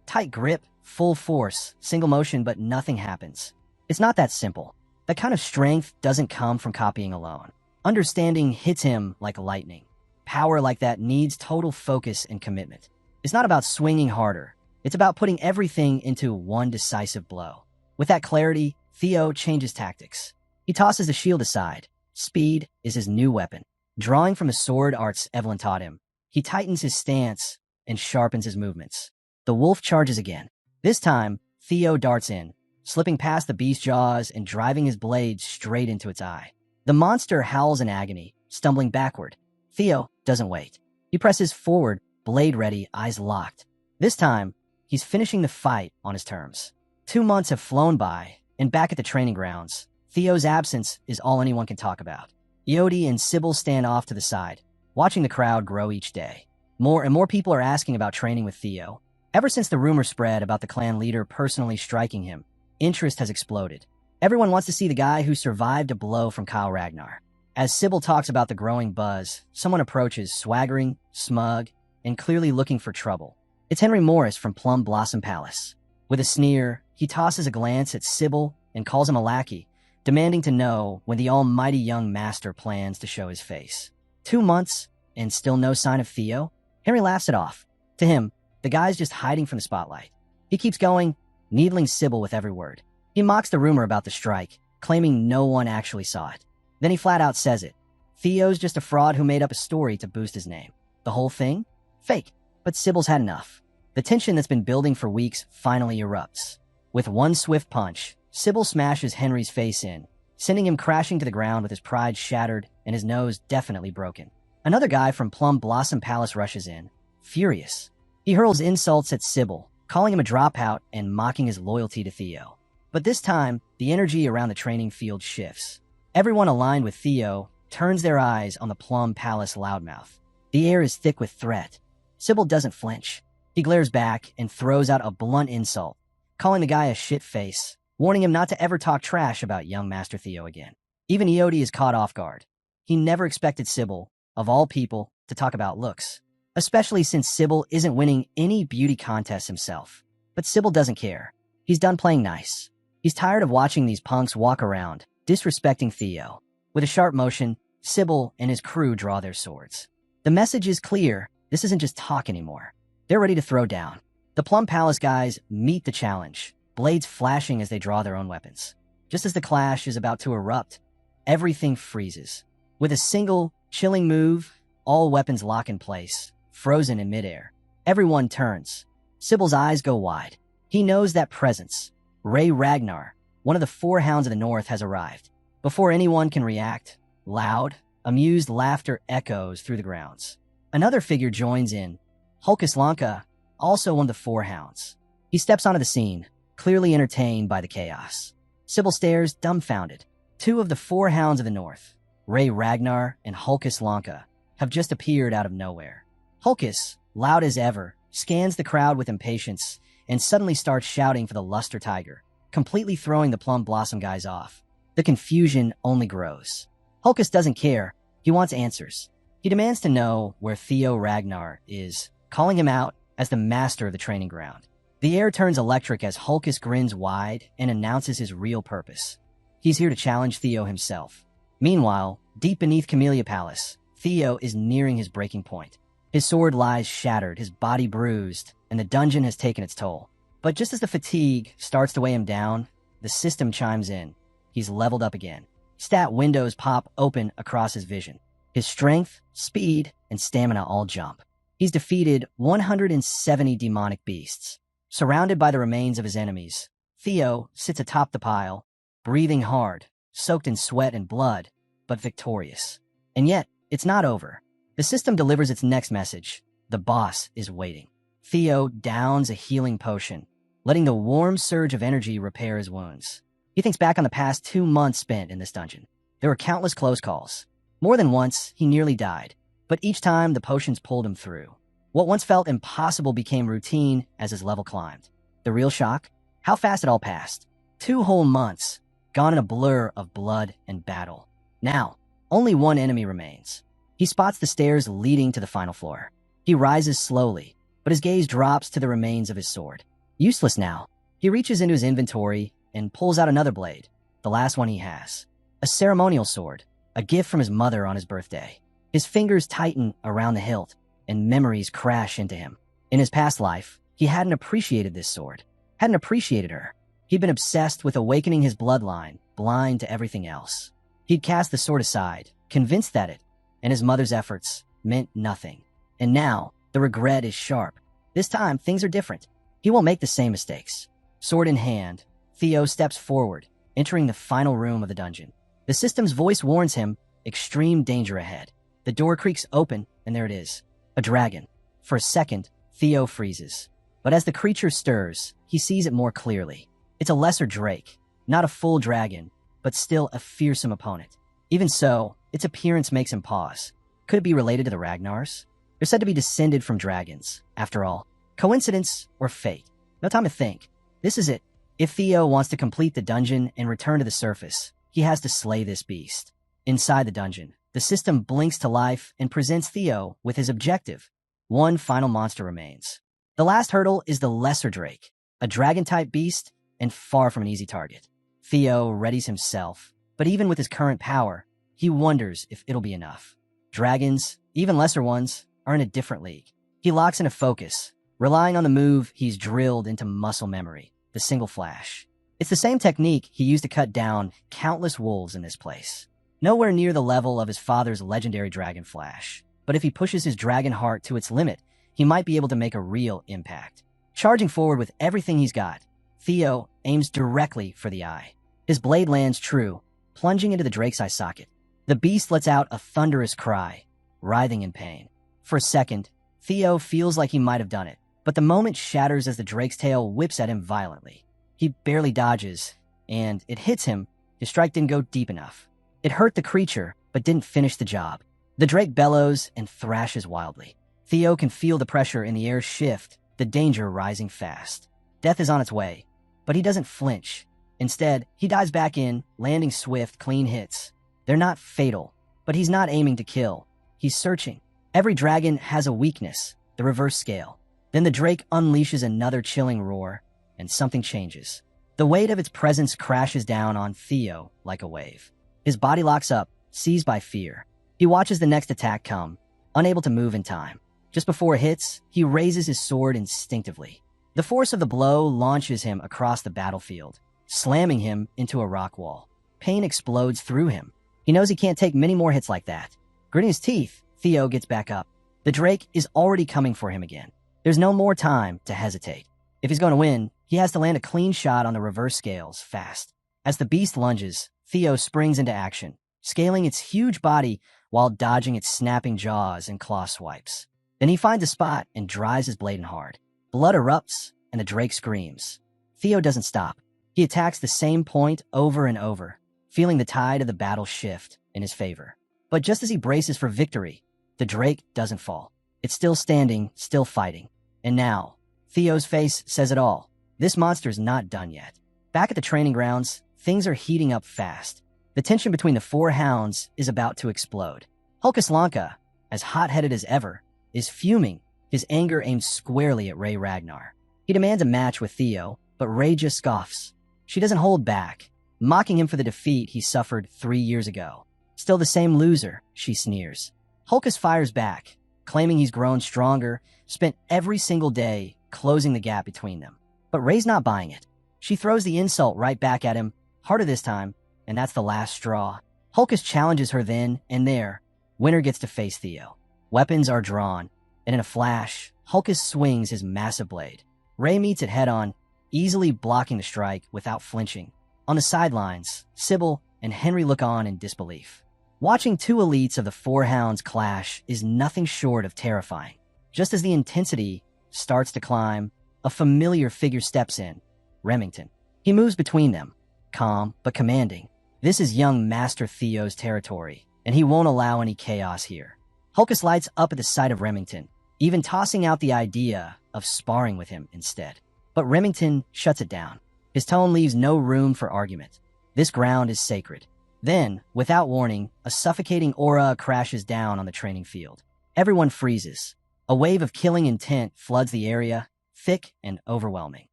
Tight grip, full force, single motion, but nothing happens. It's not that simple. That kind of strength doesn't come from copying alone. Understanding hits him like lightning. Power like that needs total focus and commitment. It's not about swinging harder. It's about putting everything into one decisive blow. With that clarity, Theo changes tactics. He tosses the shield aside. Speed is his new weapon. Drawing from the sword arts Evelyn taught him, he tightens his stance and sharpens his movements. The wolf charges again. This time, Theo darts in, slipping past the beast's jaws and driving his blade straight into its eye. The monster howls in agony, stumbling backward. Theo doesn't wait. He presses forward, blade ready, eyes locked. This time, he's finishing the fight on his terms. 2 months have flown by, and back at the training grounds, Theo's absence is all anyone can talk about. Yodi and Sybil stand off to the side, watching the crowd grow each day. More and more people are asking about training with Theo, Ever since the rumor spread about the clan leader personally striking him, interest has exploded. Everyone wants to see the guy who survived a blow from Kyle Ragnar. As Sybil talks about the growing buzz, someone approaches, swaggering, smug, and clearly looking for trouble. It's Henry Morris from Plum Blossom Palace. With a sneer, he tosses a glance at Sybil and calls him a lackey, demanding to know when the almighty young master plans to show his face. 2 months, and still no sign of Theo? Henry laughs it off. To him, the guy's just hiding from the spotlight. He keeps going, needling Sybil with every word. He mocks the rumor about the strike, claiming no one actually saw it. Then he flat out says it. Theo's just a fraud who made up a story to boost his name. The whole thing? Fake. But Sybil's had enough. The tension that's been building for weeks finally erupts. With one swift punch, Sybil smashes Henry's face in, sending him crashing to the ground with his pride shattered and his nose definitely broken. Another guy from Plum Blossom Palace rushes in, furious. He hurls insults at Sybil, calling him a dropout and mocking his loyalty to Theo. But this time, the energy around the training field shifts. Everyone aligned with Theo turns their eyes on the Plum Palace loudmouth. The air is thick with threat. Sybil doesn't flinch. He glares back and throws out a blunt insult, calling the guy a shit-face, warning him not to ever talk trash about young Master Theo again. Even Eody is caught off guard. He never expected Sybil, of all people, to talk about looks, especially since Sybil isn't winning any beauty contests himself. But Sybil doesn't care. He's done playing nice. He's tired of watching these punks walk around, disrespecting Theo. With a sharp motion, Sybil and his crew draw their swords. The message is clear. This isn't just talk anymore. They're ready to throw down. The Plum Palace guys meet the challenge, blades flashing as they draw their own weapons. Just as the clash is about to erupt, everything freezes. With a single, chilling move, all weapons lock in place, frozen in midair. Everyone turns. Sybil's eyes go wide. He knows that presence. Ray Ragnar, one of the 4 Hounds of the North, has arrived. Before anyone can react, loud, amused laughter echoes through the grounds. Another figure joins in, Hulkus Lanka, also one of the 4 Hounds. He steps onto the scene, clearly entertained by the chaos. Sybil stares, dumbfounded. 2 of the 4 Hounds of the North, Ray Ragnar and Hulkus Lanka, have just appeared out of nowhere. Hulkus, loud as ever, scans the crowd with impatience and suddenly starts shouting for the Luster Tiger, completely throwing the Plum Blossom guys off. The confusion only grows. Hulkus doesn't care. He wants answers. He demands to know where Theo Ragnar is, calling him out as the master of the training ground. The air turns electric as Hulkus grins wide and announces his real purpose. He's here to challenge Theo himself. Meanwhile, deep beneath Camellia Palace, Theo is nearing his breaking point. His sword lies shattered, his body bruised, and the dungeon has taken its toll. But just as the fatigue starts to weigh him down, the system chimes in. He's leveled up again. Stat windows pop open across his vision. His strength, speed, and stamina all jump. He's defeated 170 demonic beasts. Surrounded by the remains of his enemies, Theo sits atop the pile, breathing hard, soaked in sweat and blood, but victorious. And yet, it's not over. The system delivers its next message. The boss is waiting. Theo downs a healing potion, letting the warm surge of energy repair his wounds. He thinks back on the past 2 months spent in this dungeon. There were countless close calls. More than once, he nearly died, but each time the potions pulled him through. What once felt impossible became routine as his level climbed. The real shock? How fast it all passed. 2 whole months, gone in a blur of blood and battle. Now, only one enemy remains. He spots the stairs leading to the final floor. He rises slowly, but his gaze drops to the remains of his sword. Useless now. He reaches into his inventory and pulls out another blade, the last one he has. A ceremonial sword, a gift from his mother on his birthday. His fingers tighten around the hilt, and memories crash into him. In his past life, he hadn't appreciated this sword, hadn't appreciated her. He'd been obsessed with awakening his bloodline, blind to everything else. He'd cast the sword aside, convinced that it, and his mother's efforts, meant nothing. And now, the regret is sharp. This time, things are different. He won't make the same mistakes. Sword in hand, Theo steps forward, entering the final room of the dungeon. The system's voice warns him, extreme danger ahead. The door creaks open, and there it is. A dragon. For a second, Theo freezes. But as the creature stirs, he sees it more clearly. It's a lesser drake, not a full dragon, but still a fearsome opponent. Even so, its appearance makes him pause. Could it be related to the Ragnars? They're said to be descended from dragons. After all, Coincidence or fate? No time to think. This is it. If Theo wants to complete the dungeon and return to the surface, he has to slay this beast. Inside the dungeon, the system blinks to life and presents Theo with his objective. One final monster remains. The last hurdle is the Lesser Drake, a dragon-type beast and far from an easy target. Theo readies himself, but even with his current power, he wonders if it'll be enough. Dragons, even lesser ones, are in a different league. He locks into focus, relying on the move he's drilled into muscle memory, the single flash. It's the same technique he used to cut down countless wolves in this place. Nowhere near the level of his father's legendary dragon flash, but if he pushes his dragon heart to its limit, he might be able to make a real impact. Charging forward with everything he's got, Theo aims directly for the eye. His blade lands true, plunging into the drake's eye socket. The beast lets out a thunderous cry, writhing in pain. For a second, Theo feels like he might have done it, but the moment shatters as the drake's tail whips at him violently. He barely dodges, and it hits him. His strike didn't go deep enough. It hurt the creature, but didn't finish the job. The drake bellows and thrashes wildly. Theo can feel the pressure in the air shift, the danger rising fast. Death is on its way, but he doesn't flinch. Instead, he dives back in, landing swift, clean hits. They're not fatal, but he's not aiming to kill. He's searching. Every dragon has a weakness, the reverse scale. Then the drake unleashes another chilling roar, and something changes. The weight of its presence crashes down on Theo like a wave. His body locks up, seized by fear. He watches the next attack come, unable to move in time. Just before it hits, he raises his sword instinctively. The force of the blow launches him across the battlefield, slamming him into a rock wall. Pain explodes through him. He knows he can't take many more hits like that. Gritting his teeth, Theo gets back up. The drake is already coming for him again. There's no more time to hesitate. If he's going to win, he has to land a clean shot on the reverse scales fast. As the beast lunges, Theo springs into action, scaling its huge body while dodging its snapping jaws and claw swipes. Then he finds a spot and drives his blade in hard. Blood erupts, and the drake screams. Theo doesn't stop. He attacks the same point over and over, feeling the tide of the battle shift in his favor. But just as he braces for victory, the drake doesn't fall. It's still standing, still fighting. And now, Theo's face says it all. This monster's not done yet. Back at the training grounds, things are heating up fast. The tension between the four hounds is about to explode. Hulkus Lanka, as hot-headed as ever, is fuming, his anger aimed squarely at Ray Ragnar. He demands a match with Theo, but Ray just scoffs. She doesn't hold back, mocking him for the defeat he suffered 3 years ago. Still the same loser, she sneers. Hulkus fires back, claiming he's grown stronger, spent every single day closing the gap between them. But Ray's not buying it. She throws the insult right back at him, harder this time, and that's the last straw. Hulkus challenges her then and there. Winner gets to face Theo. Weapons are drawn, and in a flash, Hulkus swings his massive blade. Ray meets it head-on, easily blocking the strike without flinching. On the sidelines, Sybil and Henry look on in disbelief. Watching two elites of the Four Hounds clash is nothing short of terrifying. Just as the intensity starts to climb, a familiar figure steps in, Remington. He moves between them, calm but commanding. This is young Master Theo's territory, and he won't allow any chaos here. Hulkus lights up at the sight of Remington, even tossing out the idea of sparring with him instead. But Remington shuts it down. His tone leaves no room for argument. This ground is sacred. Then, without warning, a suffocating aura crashes down on the training field. Everyone freezes. A wave of killing intent floods the area, thick and overwhelming.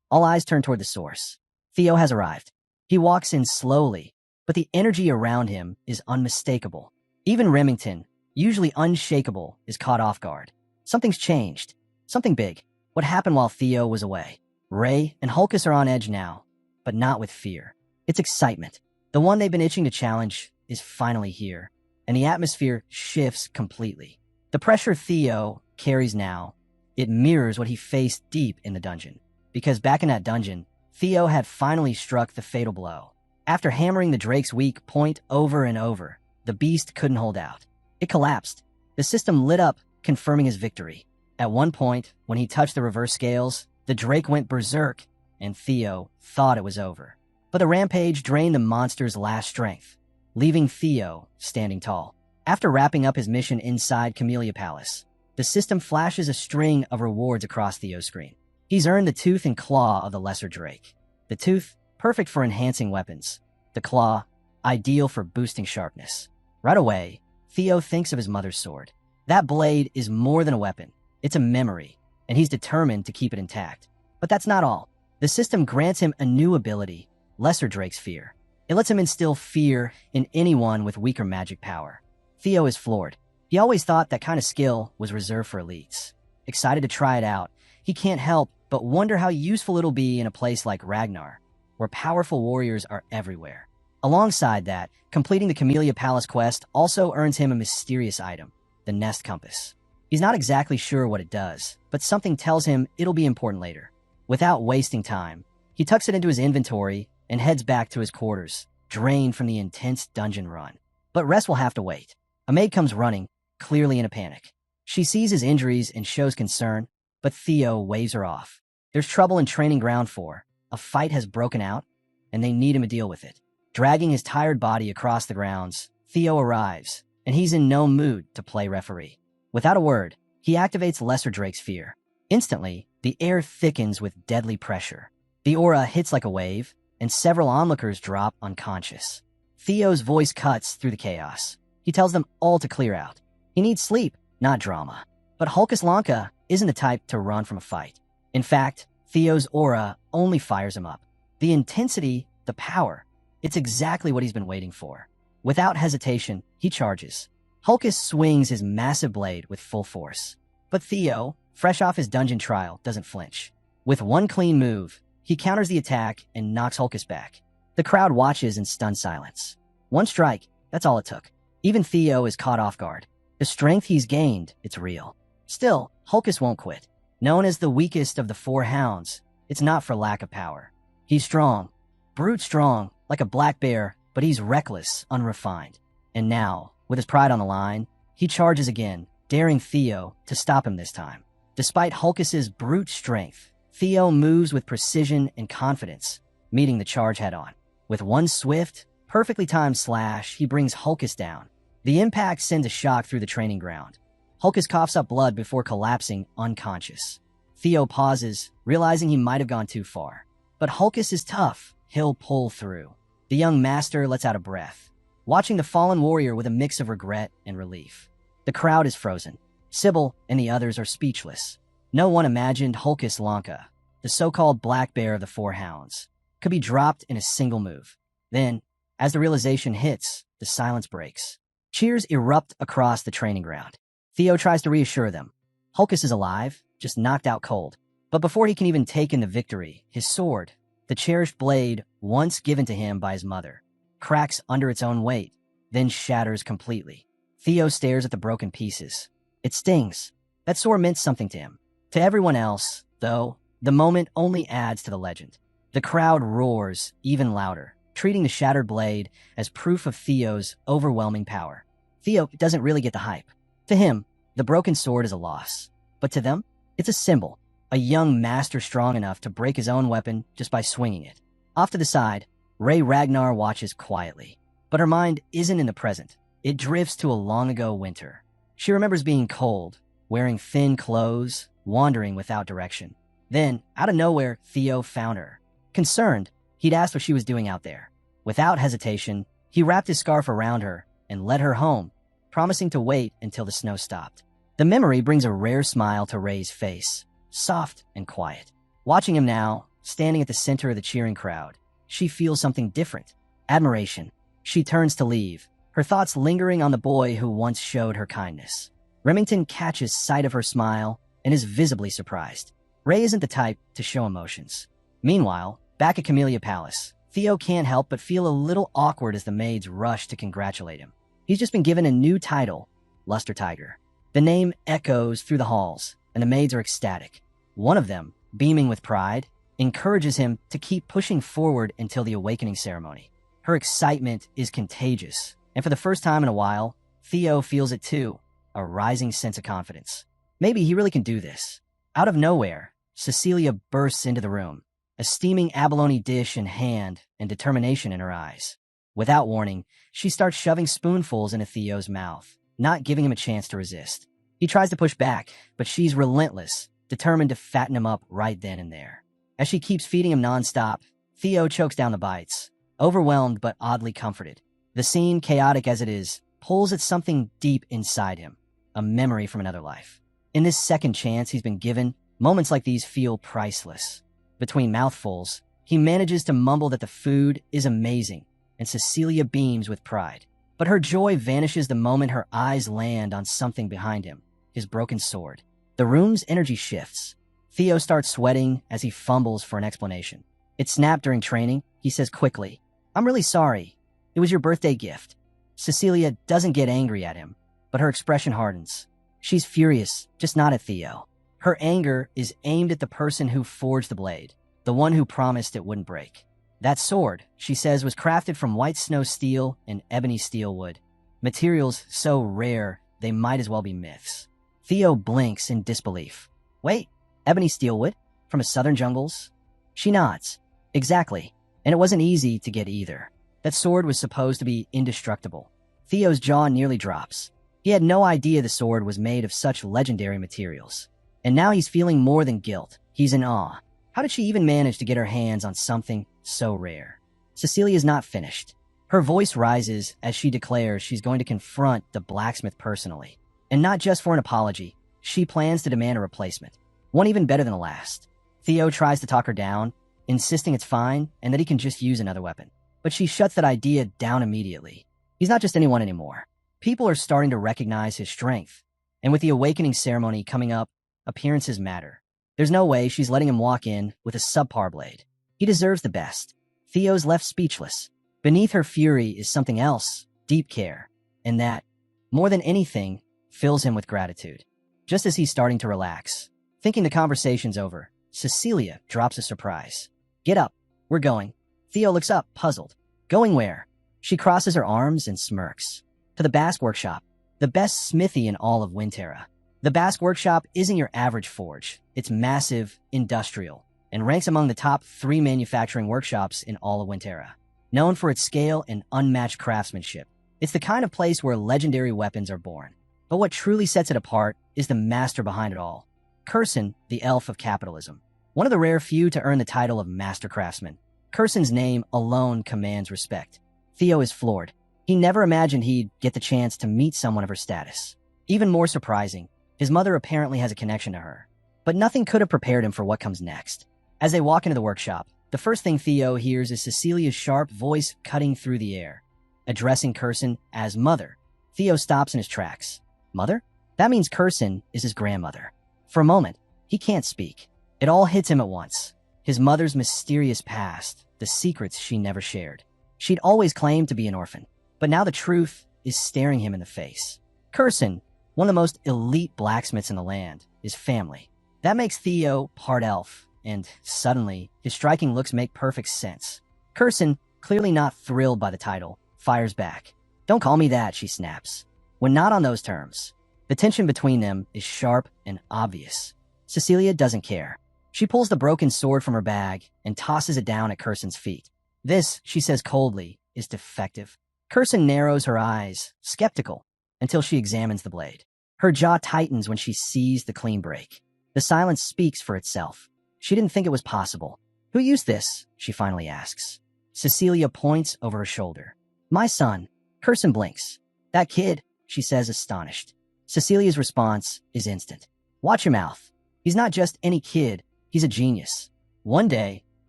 All eyes turn toward the source. Theo has arrived. He walks in slowly, but the energy around him is unmistakable. Even Remington, usually unshakable, is caught off guard. Something's changed. Something big. What happened while Theo was away? Ray and Hulkus are on edge now, but not with fear. It's excitement. The one they've been itching to challenge is finally here, and the atmosphere shifts completely. The pressure Theo carries now, it mirrors what he faced deep in the dungeon. Because back in that dungeon, Theo had finally struck the fatal blow. After hammering the drake's weak point over and over, the beast couldn't hold out. It collapsed. The system lit up, confirming his victory. At one point, when he touched the reverse scales, the drake went berserk, and Theo thought it was over. But the rampage drained the monster's last strength, leaving Theo standing tall. After wrapping up his mission inside Camellia Palace, The system flashes a string of rewards across Theo's screen. He's earned the tooth and claw of the lesser drake. The tooth, perfect for enhancing weapons. The claw, ideal for boosting sharpness. Right away, Theo thinks of his mother's sword. That blade is more than a weapon. It's a memory, and he's determined to keep it intact. But that's not all. The system grants him a new ability, Lesser Drake's Fear. It lets him instill fear in anyone with weaker magic power. Theo is floored. He always thought that kind of skill was reserved for elites. Excited to try it out, he can't help but wonder how useful it'll be in a place like Ragnar, where powerful warriors are everywhere. Alongside that, completing the Camellia Palace quest also earns him a mysterious item, the Nest Compass. He's not exactly sure what it does, but something tells him it'll be important later. Without wasting time, he tucks it into his inventory and heads back to his quarters, drained from the intense dungeon run. But rest will have to wait. A maid comes running, clearly in a panic. She sees his injuries and shows concern, but Theo waves her off. There's trouble in Training Ground 4. A fight has broken out, and they need him to deal with it. Dragging his tired body across the grounds, Theo arrives, and he's in no mood to play referee. Without a word, he activates Lesser Drake's Fear. Instantly, the air thickens with deadly pressure. The aura hits like a wave, and several onlookers drop unconscious. Theo's voice cuts through the chaos. He tells them all to clear out. He needs sleep, not drama. But Hulkus Lanka isn't the type to run from a fight. In fact, Theo's aura only fires him up. The intensity, the power, it's exactly what he's been waiting for. Without hesitation, he charges. Hulkus swings his massive blade with full force. But Theo, fresh off his dungeon trial, doesn't flinch. With one clean move, he counters the attack and knocks Hulkus back. The crowd watches in stunned silence. One strike, that's all it took. Even Theo is caught off guard. The strength he's gained, it's real. Still, Hulkus won't quit. Known as the weakest of the four hounds, it's not for lack of power. He's strong, brute strong, like a black bear, but he's reckless, unrefined. And now, with his pride on the line, he charges again, daring Theo to stop him this time. Despite Hulkus's brute strength, Theo moves with precision and confidence, meeting the charge head-on. With one swift, perfectly timed slash, he brings Hulkus down. The impact sends a shock through the training ground. Hulkus coughs up blood before collapsing unconscious. Theo pauses, realizing he might have gone too far. But Hulkus is tough. He'll pull through. The young master lets out a breath, watching the fallen warrior with a mix of regret and relief. The crowd is frozen. Sybil and the others are speechless. No one imagined Hulkus Lanka, the so-called black bear of the four hounds, could be dropped in a single move. Then, as the realization hits, the silence breaks. Cheers erupt across the training ground. Theo tries to reassure them. Hulkus is alive, just knocked out cold. But before he can even take in the victory, his sword, the cherished blade once given to him by his mother, cracks under its own weight, then shatters completely. Theo stares at the broken pieces. It stings. That sword meant something to him. To everyone else, though, the moment only adds to the legend. The crowd roars even louder, treating the shattered blade as proof of Theo's overwhelming power. Theo doesn't really get the hype. To him, the broken sword is a loss. But to them, it's a symbol. A young master strong enough to break his own weapon just by swinging it. Off to the side, Ray Ragnar watches quietly. But her mind isn't in the present. It drifts to a long-ago winter. She remembers being cold, wearing thin clothes, wandering without direction. Then, out of nowhere, Theo found her. Concerned, he'd asked what she was doing out there. Without hesitation, he wrapped his scarf around her and led her home, promising to wait until the snow stopped. The memory brings a rare smile to Ray's face, soft and quiet. Watching him now, standing at the center of the cheering crowd, she feels something different. Admiration. She turns to leave, her thoughts lingering on the boy who once showed her kindness. Remington catches sight of her smile and is visibly surprised. Ray isn't the type to show emotions. Meanwhile, back at Camellia Palace, Theo can't help but feel a little awkward as the maids rush to congratulate him. He's just been given a new title, Luster Tiger. The name echoes through the halls, and the maids are ecstatic. One of them, beaming with pride, encourages him to keep pushing forward until the awakening ceremony. Her excitement is contagious, and for the first time in a while, Theo feels it too, a rising sense of confidence. Maybe he really can do this. Out of nowhere, Cecilia bursts into the room, a steaming abalone dish in hand and determination in her eyes. Without warning, she starts shoving spoonfuls into Theo's mouth, not giving him a chance to resist. He tries to push back, but she's relentless, determined to fatten him up right then and there. As she keeps feeding him nonstop, Theo chokes down the bites, overwhelmed but oddly comforted. The scene, chaotic as it is, pulls at something deep inside him, a memory from another life. In this second chance he's been given, moments like these feel priceless. Between mouthfuls, he manages to mumble that the food is amazing, and Cecilia beams with pride. But her joy vanishes the moment her eyes land on something behind him, his broken sword. The room's energy shifts. Theo starts sweating as he fumbles for an explanation. "It snapped during training," he says quickly. "I'm really sorry. It was your birthday gift." Cecilia doesn't get angry at him, but her expression hardens. She's furious, just not at Theo. Her anger is aimed at the person who forged the blade, the one who promised it wouldn't break. "That sword," she says, "was crafted from white snow steel and ebony steel wood. Materials so rare, they might as well be myths." Theo blinks in disbelief. "Wait, ebony steel wood? From the southern jungles?" She nods. "Exactly. And it wasn't easy to get either. That sword was supposed to be indestructible." Theo's jaw nearly drops. He had no idea the sword was made of such legendary materials. And now he's feeling more than guilt. He's in awe. How did she even manage to get her hands on something so rare? Cecilia's not finished. Her voice rises as she declares she's going to confront the blacksmith personally. And not just for an apology. She plans to demand a replacement. One even better than the last. Theo tries to talk her down, insisting it's fine and that he can just use another weapon. But she shuts that idea down immediately. He's not just anyone anymore. People are starting to recognize his strength. And with the awakening ceremony coming up, appearances matter. There's no way she's letting him walk in with a subpar blade. He deserves the best. Theo's left speechless. Beneath her fury is something else, deep care. And that, more than anything, fills him with gratitude. Just as he's starting to relax, thinking the conversation's over, Cecilia drops a surprise. "Get up. We're going." Theo looks up, puzzled. "Going where?" She crosses her arms and smirks. "To the Basque Workshop, the best smithy in all of Winterra." The Basque Workshop isn't your average forge. It's massive, industrial, and ranks among the top 3 manufacturing workshops in all of Winterra. Known for its scale and unmatched craftsmanship, it's the kind of place where legendary weapons are born. But what truly sets it apart is the master behind it all. Curson, the elf of capitalism. One of the rare few to earn the title of master craftsman. Curson's name alone commands respect. Theo is floored. He never imagined he'd get the chance to meet someone of her status. Even more surprising, his mother apparently has a connection to her. But nothing could have prepared him for what comes next. As they walk into the workshop, the first thing Theo hears is Cecilia's sharp voice cutting through the air. Addressing Curson as mother, Theo stops in his tracks. Mother? That means Curson is his grandmother. For a moment, he can't speak. It all hits him at once. His mother's mysterious past, the secrets she never shared. She'd always claimed to be an orphan, but now the truth is staring him in the face. Curson, one of the most elite blacksmiths in the land, is family. That makes Theo part elf, and suddenly, his striking looks make perfect sense. Curson, clearly not thrilled by the title, fires back. "Don't call me that," she snaps. When not on those terms, the tension between them is sharp and obvious. Cecilia doesn't care. She pulls the broken sword from her bag and tosses it down at Curson's feet. "This," she says coldly, "is defective." Curson narrows her eyes, skeptical, until she examines the blade. Her jaw tightens when she sees the clean break. The silence speaks for itself. She didn't think it was possible. "Who used this?" she finally asks. Cecilia points over her shoulder. "My son." Curson blinks. "That kid," she says, astonished. Cecilia's response is instant. "Watch your mouth. He's not just any kid, he's a genius. One day,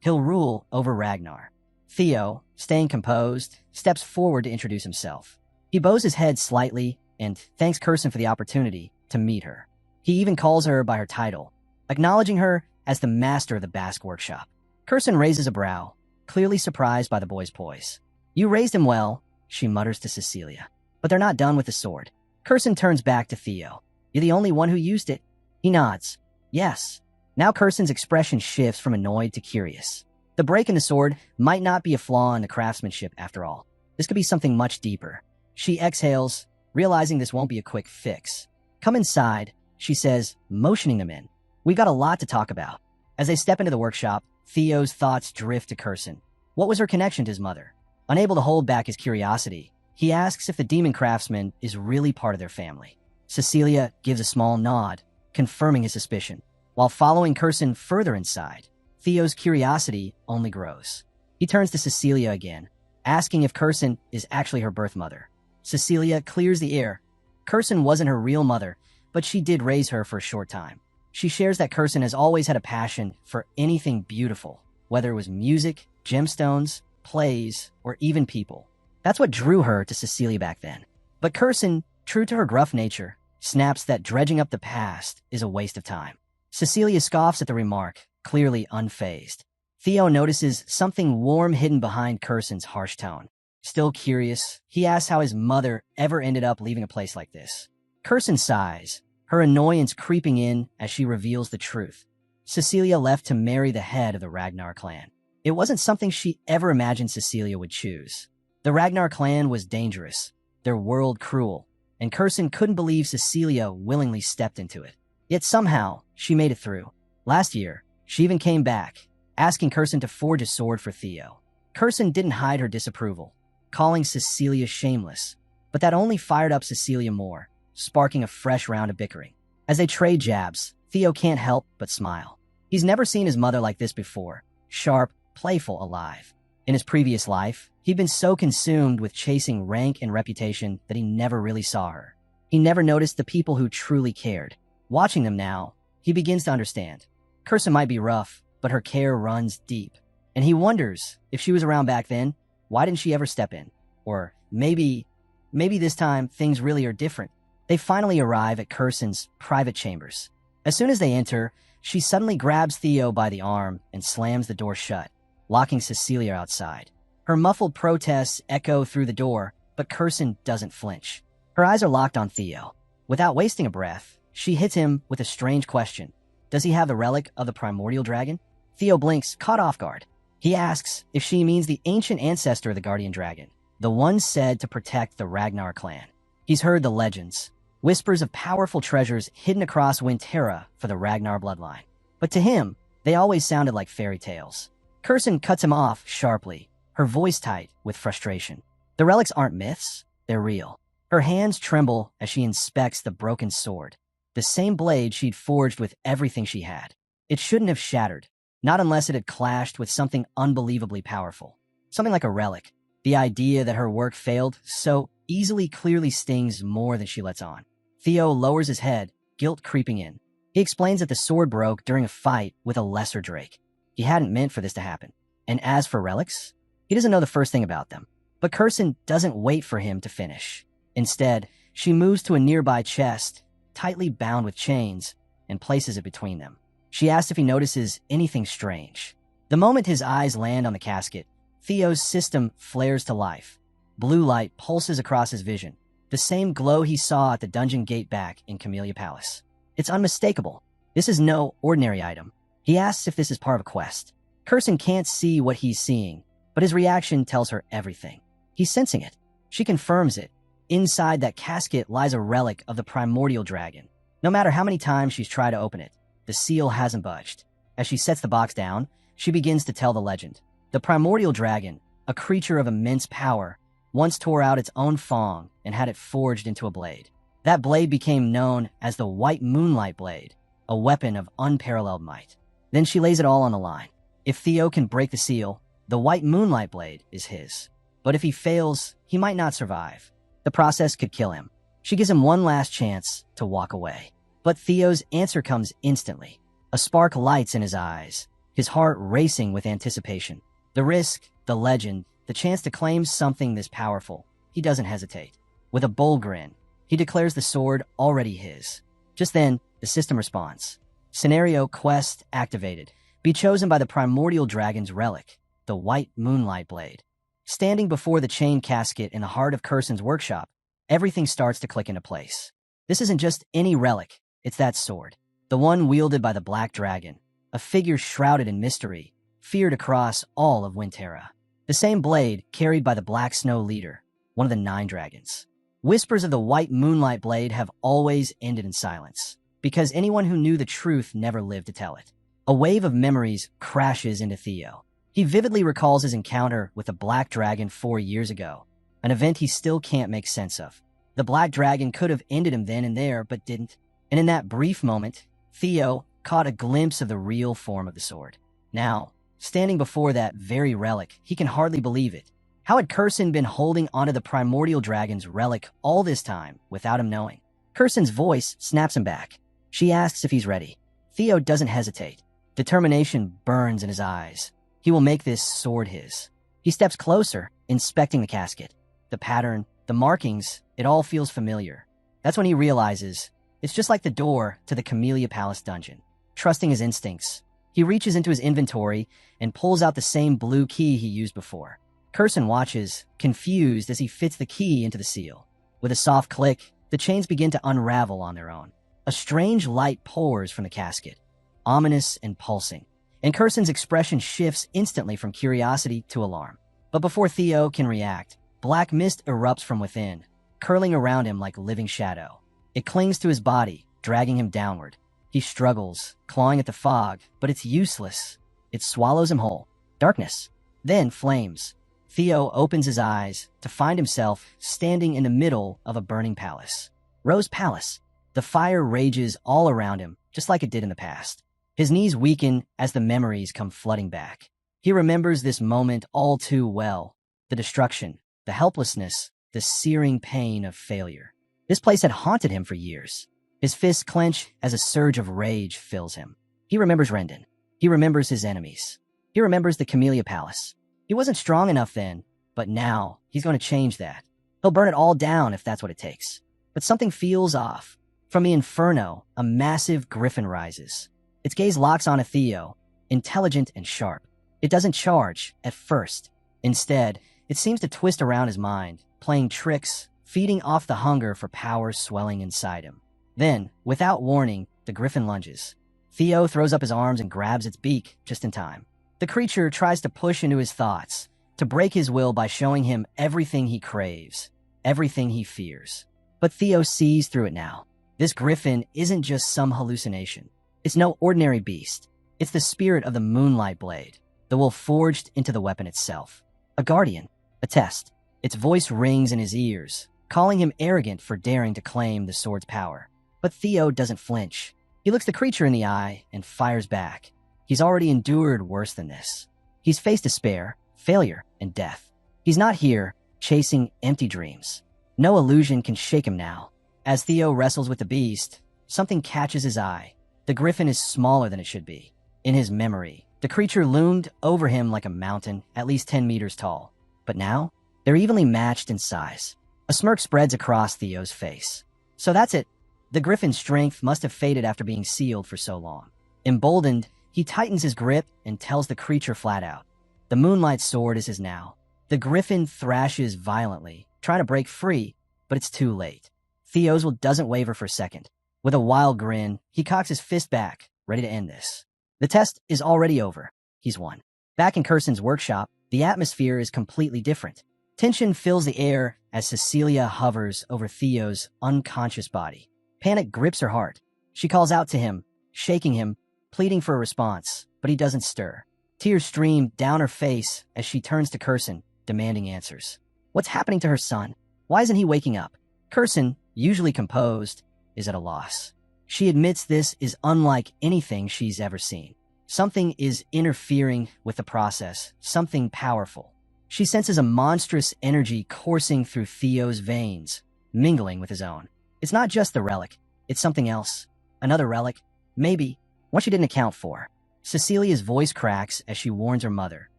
he'll rule over Ragnar." Theo, staying composed, steps forward to introduce himself. He bows his head slightly and thanks Curson for the opportunity to meet her. He even calls her by her title, acknowledging her as the master of the Basque Workshop. Curson raises a brow, clearly surprised by the boy's poise. "You raised him well," she mutters to Cecilia. "But they're not done with the sword." Curson turns back to Theo. "You're the only one who used it." He nods. "Yes." Now Curson's expression shifts from annoyed to curious. The break in the sword might not be a flaw in the craftsmanship after all. This could be something much deeper. She exhales, realizing this won't be a quick fix. "Come inside," she says, motioning them in. "We've got a lot to talk about." As they step into the workshop, Theo's thoughts drift to Curson. What was her connection to his mother? Unable to hold back his curiosity, he asks if the demon craftsman is really part of their family. Cecilia gives a small nod, confirming his suspicion. While following Curson further inside, Theo's curiosity only grows. He turns to Cecilia again, asking if Curson is actually her birth mother. Cecilia clears the air. Curson wasn't her real mother, but she did raise her for a short time. She shares that Curson has always had a passion for anything beautiful, whether it was music, gemstones, plays, or even people. That's what drew her to Cecilia back then. But Curson, true to her gruff nature, snaps that dredging up the past is a waste of time. Cecilia scoffs at the remark, clearly unfazed. Theo notices something warm hidden behind Curson's harsh tone. Still curious, he asks how his mother ever ended up leaving a place like this. Curson sighs, her annoyance creeping in as she reveals the truth. Cecilia left to marry the head of the Ragnar clan. It wasn't something she ever imagined Cecilia would choose. The Ragnar clan was dangerous, their world cruel, and Curson couldn't believe Cecilia willingly stepped into it. Yet somehow, she made it through. Last year, she even came back, asking Curson to forge a sword for Theo. Curson didn't hide her disapproval, calling Cecilia shameless, but that only fired up Cecilia more, sparking a fresh round of bickering. As they trade jabs, Theo can't help but smile. He's never seen his mother like this before, sharp, playful, alive. In his previous life, he'd been so consumed with chasing rank and reputation that he never really saw her. He never noticed the people who truly cared. Watching them now, he begins to understand. Curson might be rough, but her care runs deep. And he wonders, if she was around back then, why didn't she ever step in? Or maybe this time things really are different. They finally arrive at Curson's private chambers. As soon as they enter, she suddenly grabs Theo by the arm and slams the door shut, locking Cecilia outside. Her muffled protests echo through the door, but Curson doesn't flinch. Her eyes are locked on Theo. Without wasting a breath, she hits him with a strange question. Does he have the relic of the primordial dragon? Theo blinks, caught off guard. He asks if she means the ancient ancestor of the guardian dragon, the one said to protect the Ragnar clan. He's heard the legends, whispers of powerful treasures hidden across Winterra for the Ragnar bloodline. But to him, they always sounded like fairy tales. Curson cuts him off sharply, her voice tight with frustration. The relics aren't myths, they're real. Her hands tremble as she inspects the broken sword, the same blade she'd forged with everything she had. It shouldn't have shattered, not unless it had clashed with something unbelievably powerful. Something like a relic. The idea that her work failed so easily clearly stings more than she lets on. Theo lowers his head, guilt creeping in. He explains that the sword broke during a fight with a lesser drake. He hadn't meant for this to happen. And as for relics, he doesn't know the first thing about them. But Curson doesn't wait for him to finish. Instead, she moves to a nearby chest, tightly bound with chains, and places it between them. She asks if he notices anything strange. The moment his eyes land on the casket, Theo's system flares to life. Blue light pulses across his vision, the same glow he saw at the dungeon gate back in Camellia Palace. It's unmistakable. This is no ordinary item. He asks if this is part of a quest. Curson can't see what he's seeing, but his reaction tells her everything. He's sensing it. She confirms it. Inside that casket lies a relic of the primordial dragon. No matter how many times she's tried to open it, the seal hasn't budged. As she sets the box down, she begins to tell the legend. The primordial dragon, a creature of immense power, once tore out its own fang and had it forged into a blade. That blade became known as the White Moonlight Blade, a weapon of unparalleled might. Then she lays it all on the line. If Theo can break the seal, the White Moonlight Blade is his. But if he fails, he might not survive. The process could kill him. She gives him one last chance to walk away. But Theo's answer comes instantly. A spark lights in his eyes, his heart racing with anticipation. The risk, the legend, the chance to claim something this powerful. He doesn't hesitate. With a bold grin, he declares the sword already his. Just then, the system responds. Scenario quest activated. Be chosen by the primordial dragon's relic, the White Moonlight Blade. Standing before the chain casket in the heart of Curson's workshop, everything starts to click into place. This isn't just any relic, it's that sword. The one wielded by the Black Dragon, a figure shrouded in mystery, feared across all of Winterra. The same blade carried by the Black Snow Leader, one of the 9 dragons. Whispers of the White Moonlight Blade have always ended in silence, because anyone who knew the truth never lived to tell it. A wave of memories crashes into Theo. He vividly recalls his encounter with the Black Dragon 4 years ago, an event he still can't make sense of. The black dragon could have ended him then and there, but didn't. And in that brief moment, Theo caught a glimpse of the real form of the sword. Now, standing before that very relic, he can hardly believe it. How had Curson been holding onto the primordial dragon's relic all this time without him knowing? Curson's voice snaps him back. She asks if he's ready. Theo doesn't hesitate. Determination burns in his eyes. He will make this sword his. He steps closer, inspecting the casket. The pattern, the markings, it all feels familiar. That's when he realizes it's just like the door to the Camellia Palace dungeon. Trusting his instincts, he reaches into his inventory and pulls out the same blue key he used before. Curson watches, confused as he fits the key into the seal. With a soft click, the chains begin to unravel on their own. A strange light pours from the casket, ominous and pulsing, and Curson's expression shifts instantly from curiosity to alarm. But before Theo can react, black mist erupts from within, curling around him like living shadow. It clings to his body, dragging him downward. He struggles, clawing at the fog, but it's useless. It swallows him whole. Darkness. Then flames. Theo opens his eyes to find himself standing in the middle of a burning palace. Rose Palace. The fire rages all around him, just like it did in the past. His knees weaken as the memories come flooding back. He remembers this moment all too well. The destruction, the helplessness, the searing pain of failure. This place had haunted him for years. His fists clench as a surge of rage fills him. He remembers Rendon. He remembers his enemies. He remembers the Camellia Palace. He wasn't strong enough then, but now he's going to change that. He'll burn it all down if that's what it takes. But something feels off. From the inferno, a massive griffin rises. Its gaze locks onto Theo, intelligent and sharp. It doesn't charge at first. Instead, it seems to twist around his mind, playing tricks, feeding off the hunger for power swelling inside him. Then, without warning, the griffin lunges. Theo throws up his arms and grabs its beak just in time. The creature tries to push into his thoughts, to break his will by showing him everything he craves, everything he fears. But Theo sees through it now. This griffin isn't just some hallucination. It's no ordinary beast. It's the spirit of the Moonlight Blade, the wolf forged into the weapon itself. A guardian, a test. Its voice rings in his ears, calling him arrogant for daring to claim the sword's power. But Theo doesn't flinch. He looks the creature in the eye and fires back. He's already endured worse than this. He's faced despair, failure, and death. He's not here chasing empty dreams. No illusion can shake him now. As Theo wrestles with the beast, something catches his eye. The griffin is smaller than it should be. In his memory, the creature loomed over him like a mountain, at least 10 meters tall. But now, they're evenly matched in size. A smirk spreads across Theo's face. So that's it. The griffin's strength must have faded after being sealed for so long. Emboldened, he tightens his grip and tells the creature flat out. The Moonlight Sword is his now. The griffin thrashes violently, trying to break free, but it's too late. Theo's will doesn't waver for a second. With a wild grin, he cocks his fist back, ready to end this. The test is already over. He's won. Back in Curson's workshop, the atmosphere is completely different. Tension fills the air as Cecilia hovers over Theo's unconscious body. Panic grips her heart. She calls out to him, shaking him, pleading for a response, but he doesn't stir. Tears stream down her face as she turns to Curson, demanding answers. What's happening to her son? Why isn't he waking up? Curson, usually composed, is at a loss. She admits this is unlike anything she's ever seen. Something is interfering with the process, something powerful. She senses a monstrous energy coursing through Theo's veins, mingling with his own. It's not just the relic, it's something else. Another relic, maybe, one she didn't account for. Cecilia's voice cracks as she warns her mother.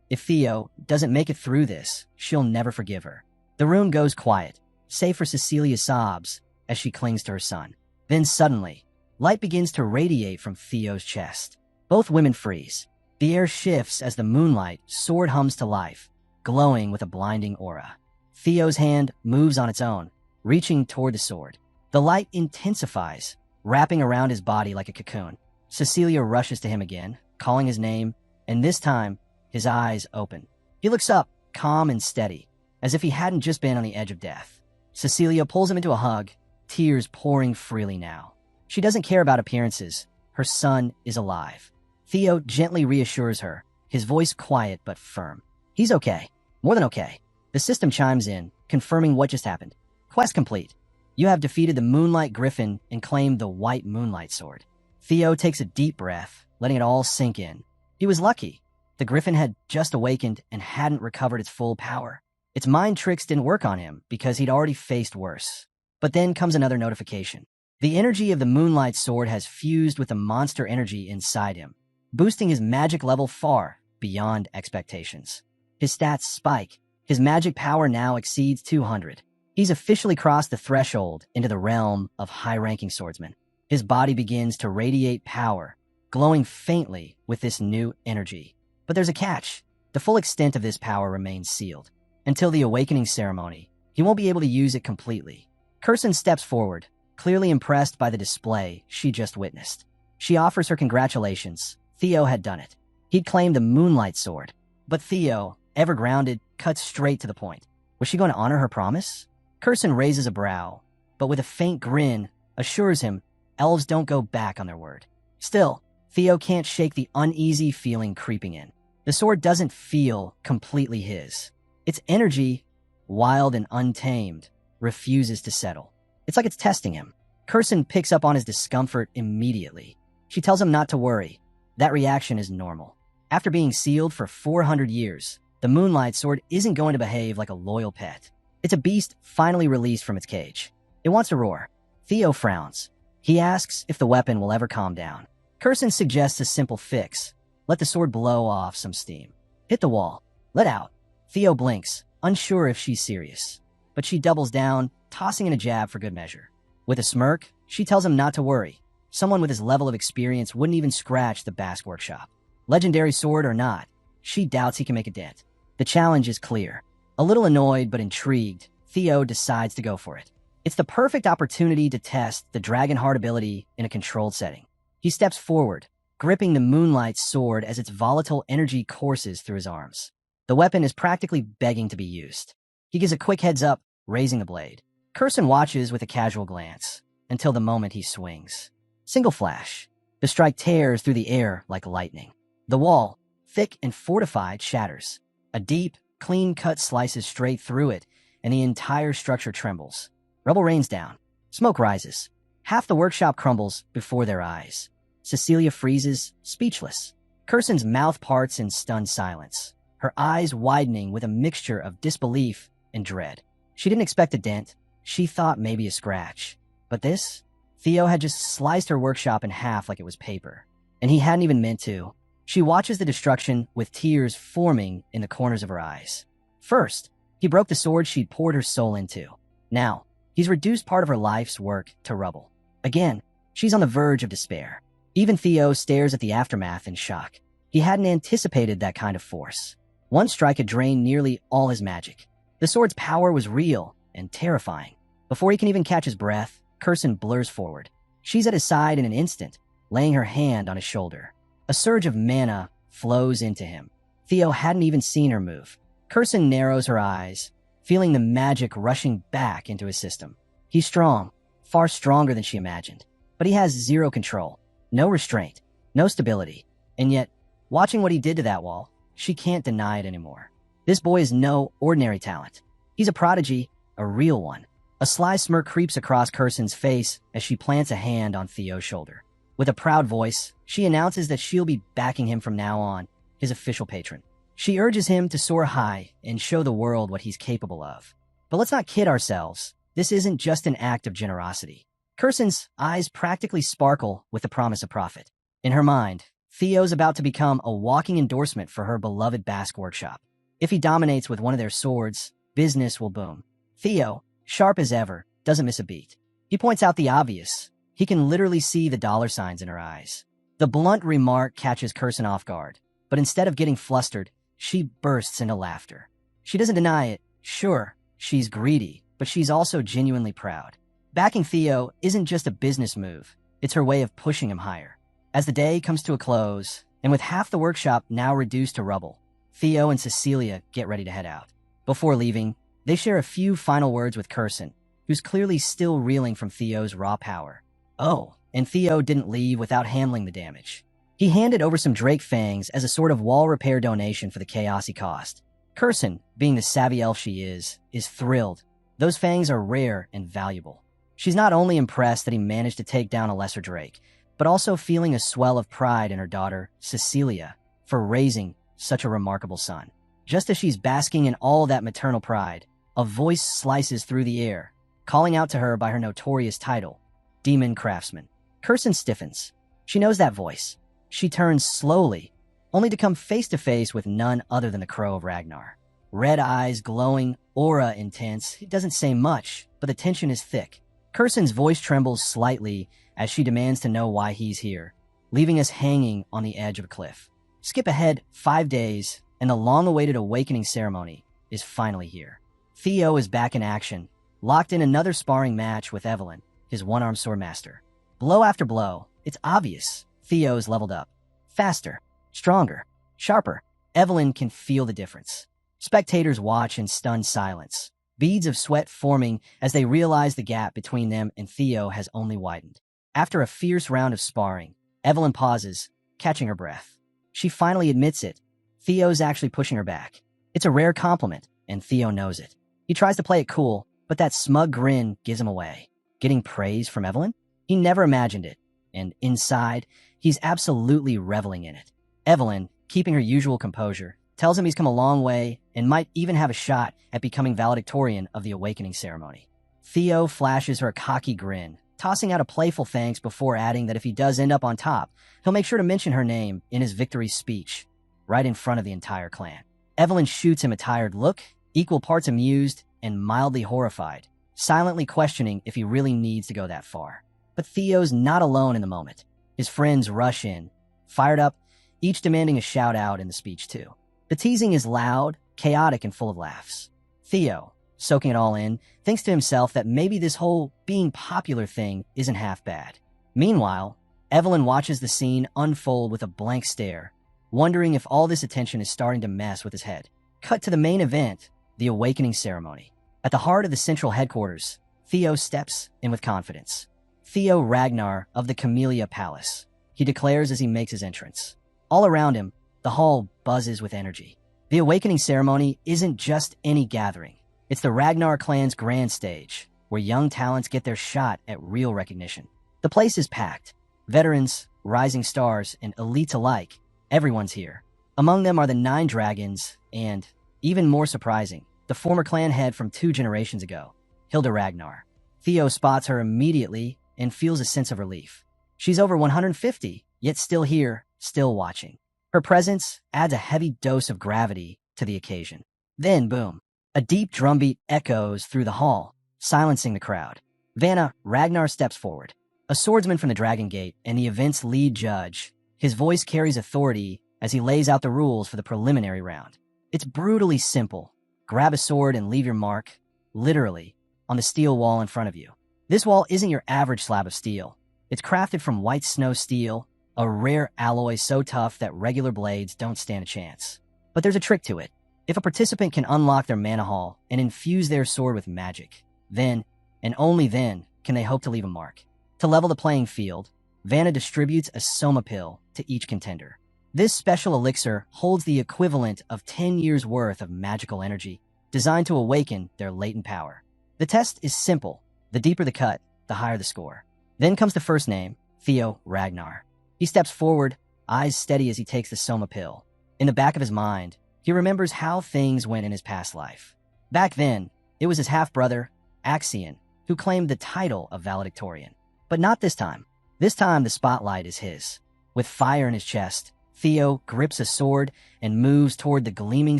If Theo doesn't make it through this, she'll never forgive her. The room goes quiet, save for Cecilia's sobs as she clings to her son. Then suddenly, light begins to radiate from Theo's chest. Both women freeze. The air shifts as the moonlight sword hums to life, glowing with a blinding aura. Theo's hand moves on its own, reaching toward the sword. The light intensifies, wrapping around his body like a cocoon. Cecilia rushes to him again, calling his name, and this time, his eyes open. He looks up, calm and steady, as if he hadn't just been on the edge of death. Cecilia pulls him into a hug, tears pouring freely now. She doesn't care about appearances. Her son is alive. Theo gently reassures her, his voice quiet but firm. He's okay. More than okay. The system chimes in, confirming what just happened. Quest complete. You have defeated the Moonlight Griffin and claimed the White Moonlight Sword. Theo takes a deep breath, letting it all sink in. He was lucky. The Griffin had just awakened and hadn't recovered its full power. Its mind tricks didn't work on him because he'd already faced worse. But then comes another notification. The energy of the Moonlight Sword has fused with the monster energy inside him, boosting his magic level far beyond expectations. His stats spike. His magic power now exceeds 200. He's officially crossed the threshold into the realm of high-ranking swordsmen. His body begins to radiate power, glowing faintly with this new energy. But there's a catch. The full extent of this power remains sealed. Until the awakening ceremony, he won't be able to use it completely. Kirsten steps forward, clearly impressed by the display she just witnessed. She offers her congratulations. Theo had done it. He'd claimed the Moonlight Sword. But Theo, ever grounded, cuts straight to the point. Was she going to honor her promise? Kirsten raises a brow, but with a faint grin, assures him elves don't go back on their word. Still, Theo can't shake the uneasy feeling creeping in. The sword doesn't feel completely his. Its energy, wild and untamed, refuses to settle. It's like it's testing him. Kirsten picks up on his discomfort immediately. She tells him not to worry. That reaction is normal. After being sealed for 400 years, the Moonlight Sword isn't going to behave like a loyal pet. It's a beast finally released from its cage. It wants to roar. Theo frowns. He asks if the weapon will ever calm down. Kirsten suggests a simple fix. Let the sword blow off some steam. Hit the wall. Let out. Theo blinks, unsure if she's serious. But she doubles down, tossing in a jab for good measure. With a smirk, she tells him not to worry. Someone with his level of experience wouldn't even scratch the Basque workshop. Legendary sword or not, she doubts he can make a dent. The challenge is clear. A little annoyed but intrigued, Theo decides to go for it. It's the perfect opportunity to test the Dragon Heart ability in a controlled setting. He steps forward, gripping the Moonlight Sword as its volatile energy courses through his arms. The weapon is practically begging to be used. He gives a quick heads up, raising the blade. Kirsten watches with a casual glance, until the moment he swings. Single flash. The strike tears through the air like lightning. The wall, thick and fortified, shatters. A deep, clean cut slices straight through it, and the entire structure trembles. Rubble rains down. Smoke rises. Half the workshop crumbles before their eyes. Cecilia freezes, speechless. Kirsten's mouth parts in stunned silence, her eyes widening with a mixture of disbelief and dread. She didn't expect a dent. She thought maybe a scratch. But this? Theo had just sliced her workshop in half like it was paper. And he hadn't even meant to. She watches the destruction with tears forming in the corners of her eyes. First, he broke the sword she'd poured her soul into. Now, he's reduced part of her life's work to rubble. Again, she's on the verge of despair. Even Theo stares at the aftermath in shock. He hadn't anticipated that kind of force. One strike had drained nearly all his magic. The sword's power was real and terrifying. Before he can even catch his breath, Kirsten blurs forward. She's at his side in an instant, laying her hand on his shoulder. A surge of mana flows into him. Theo hadn't even seen her move. Kirsten narrows her eyes, feeling the magic rushing back into his system. He's strong, far stronger than she imagined. But he has zero control, no restraint, no stability. And yet, watching what he did to that wall, she can't deny it anymore. This boy is no ordinary talent. He's a prodigy, a real one. A sly smirk creeps across Kirsten's face as she plants a hand on Theo's shoulder. With a proud voice, she announces that she'll be backing him from now on, his official patron. She urges him to soar high and show the world what he's capable of. But let's not kid ourselves. This isn't just an act of generosity. Kirsten's eyes practically sparkle with the promise of profit. In her mind, Theo's about to become a walking endorsement for her beloved Basque workshop. If he dominates with one of their swords, business will boom. Theo, sharp as ever, doesn't miss a beat. He points out the obvious. He can literally see the dollar signs in her eyes. The blunt remark catches Kirsten off guard, but instead of getting flustered, she bursts into laughter. She doesn't deny it. Sure, she's greedy, but she's also genuinely proud. Backing Theo isn't just a business move. It's her way of pushing him higher. As the day comes to a close, and with half the workshop now reduced to rubble, Theo and Cecilia get ready to head out. Before leaving, they share a few final words with Kirsten, who's clearly still reeling from Theo's raw power. Oh, and Theo didn't leave without handling the damage. He handed over some Drake fangs as a sort of wall repair donation for the chaos he caused. Kirsten, being the savvy elf she is thrilled. Those fangs are rare and valuable. She's not only impressed that he managed to take down a lesser Drake, but also feeling a swell of pride in her daughter, Cecilia, for raising such a remarkable son. Just as she's basking in all that maternal pride, a voice slices through the air, calling out to her by her notorious title, Demon Craftsman. Kirsten stiffens. She knows that voice. She turns slowly, only to come face to face with none other than the Crow of Ragnar. Red eyes glowing, aura intense. He doesn't say much, but the tension is thick. Kirsten's voice trembles slightly as she demands to know why he's here, leaving us hanging on the edge of a cliff. Skip ahead 5 days, and the long-awaited awakening ceremony is finally here. Theo is back in action, locked in another sparring match with Evelyn, his one-armed sword master. Blow after blow, it's obvious Theo's leveled up. Faster, stronger, sharper. Evelyn can feel the difference. Spectators watch in stunned silence, beads of sweat forming as they realize the gap between them and Theo has only widened. After a fierce round of sparring, Evelyn pauses, catching her breath. She finally admits it. Theo's actually pushing her back. It's a rare compliment, and Theo knows it. He tries to play it cool, but that smug grin gives him away. Getting praise from Evelyn? He never imagined it, and inside, he's absolutely reveling in it. Evelyn, keeping her usual composure, tells him he's come a long way and might even have a shot at becoming valedictorian of the awakening ceremony. Theo flashes her a cocky grin, tossing out a playful thanks before adding that if he does end up on top, he'll make sure to mention her name in his victory speech, right in front of the entire clan. Evelyn shoots him a tired look, equal parts amused and mildly horrified, silently questioning if he really needs to go that far. But Theo's not alone in the moment. His friends rush in, fired up, each demanding a shout-out in the speech too. The teasing is loud, chaotic, and full of laughs. Theo, soaking it all in, thinks to himself that maybe this whole being popular thing isn't half bad. Meanwhile, Evelyn watches the scene unfold with a blank stare, wondering if all this attention is starting to mess with his head. Cut to the main event, the awakening ceremony. At the heart of the central headquarters, Theo steps in with confidence. Theo Ragnar of the Camellia Palace, he declares as he makes his entrance. All around him, the hall buzzes with energy. The awakening ceremony isn't just any gathering. It's the Ragnar clan's grand stage, where young talents get their shot at real recognition. The place is packed. Veterans, rising stars, and elites alike, everyone's here. Among them are the 9 dragons and, even more surprising, the former clan head from 2 generations ago, Hilda Ragnar. Theo spots her immediately and feels a sense of relief. She's over 150, yet still here, still watching. Her presence adds a heavy dose of gravity to the occasion. Then, boom, a deep drumbeat echoes through the hall, silencing the crowd. Vanna, Ragnar steps forward. A swordsman from the Dragon Gate and the event's lead judge, his voice carries authority as he lays out the rules for the preliminary round. It's brutally simple. Grab a sword and leave your mark, literally, on the steel wall in front of you. This wall isn't your average slab of steel. It's crafted from white snow steel, a rare alloy so tough that regular blades don't stand a chance. But there's a trick to it. If a participant can unlock their mana hall and infuse their sword with magic, then, and only then, can they hope to leave a mark. To level the playing field, Vanna distributes a Soma pill to each contender. This special elixir holds the equivalent of 10 years' worth of magical energy, designed to awaken their latent power. The test is simple. The deeper the cut, the higher the score. Then comes the first name, Theo Ragnar. He steps forward, eyes steady as he takes the Soma pill. In the back of his mind, he remembers how things went in his past life. Back then, it was his half-brother, Axion, who claimed the title of valedictorian. But not this time. This time, the spotlight is his. With fire in his chest, Theo grips a sword and moves toward the gleaming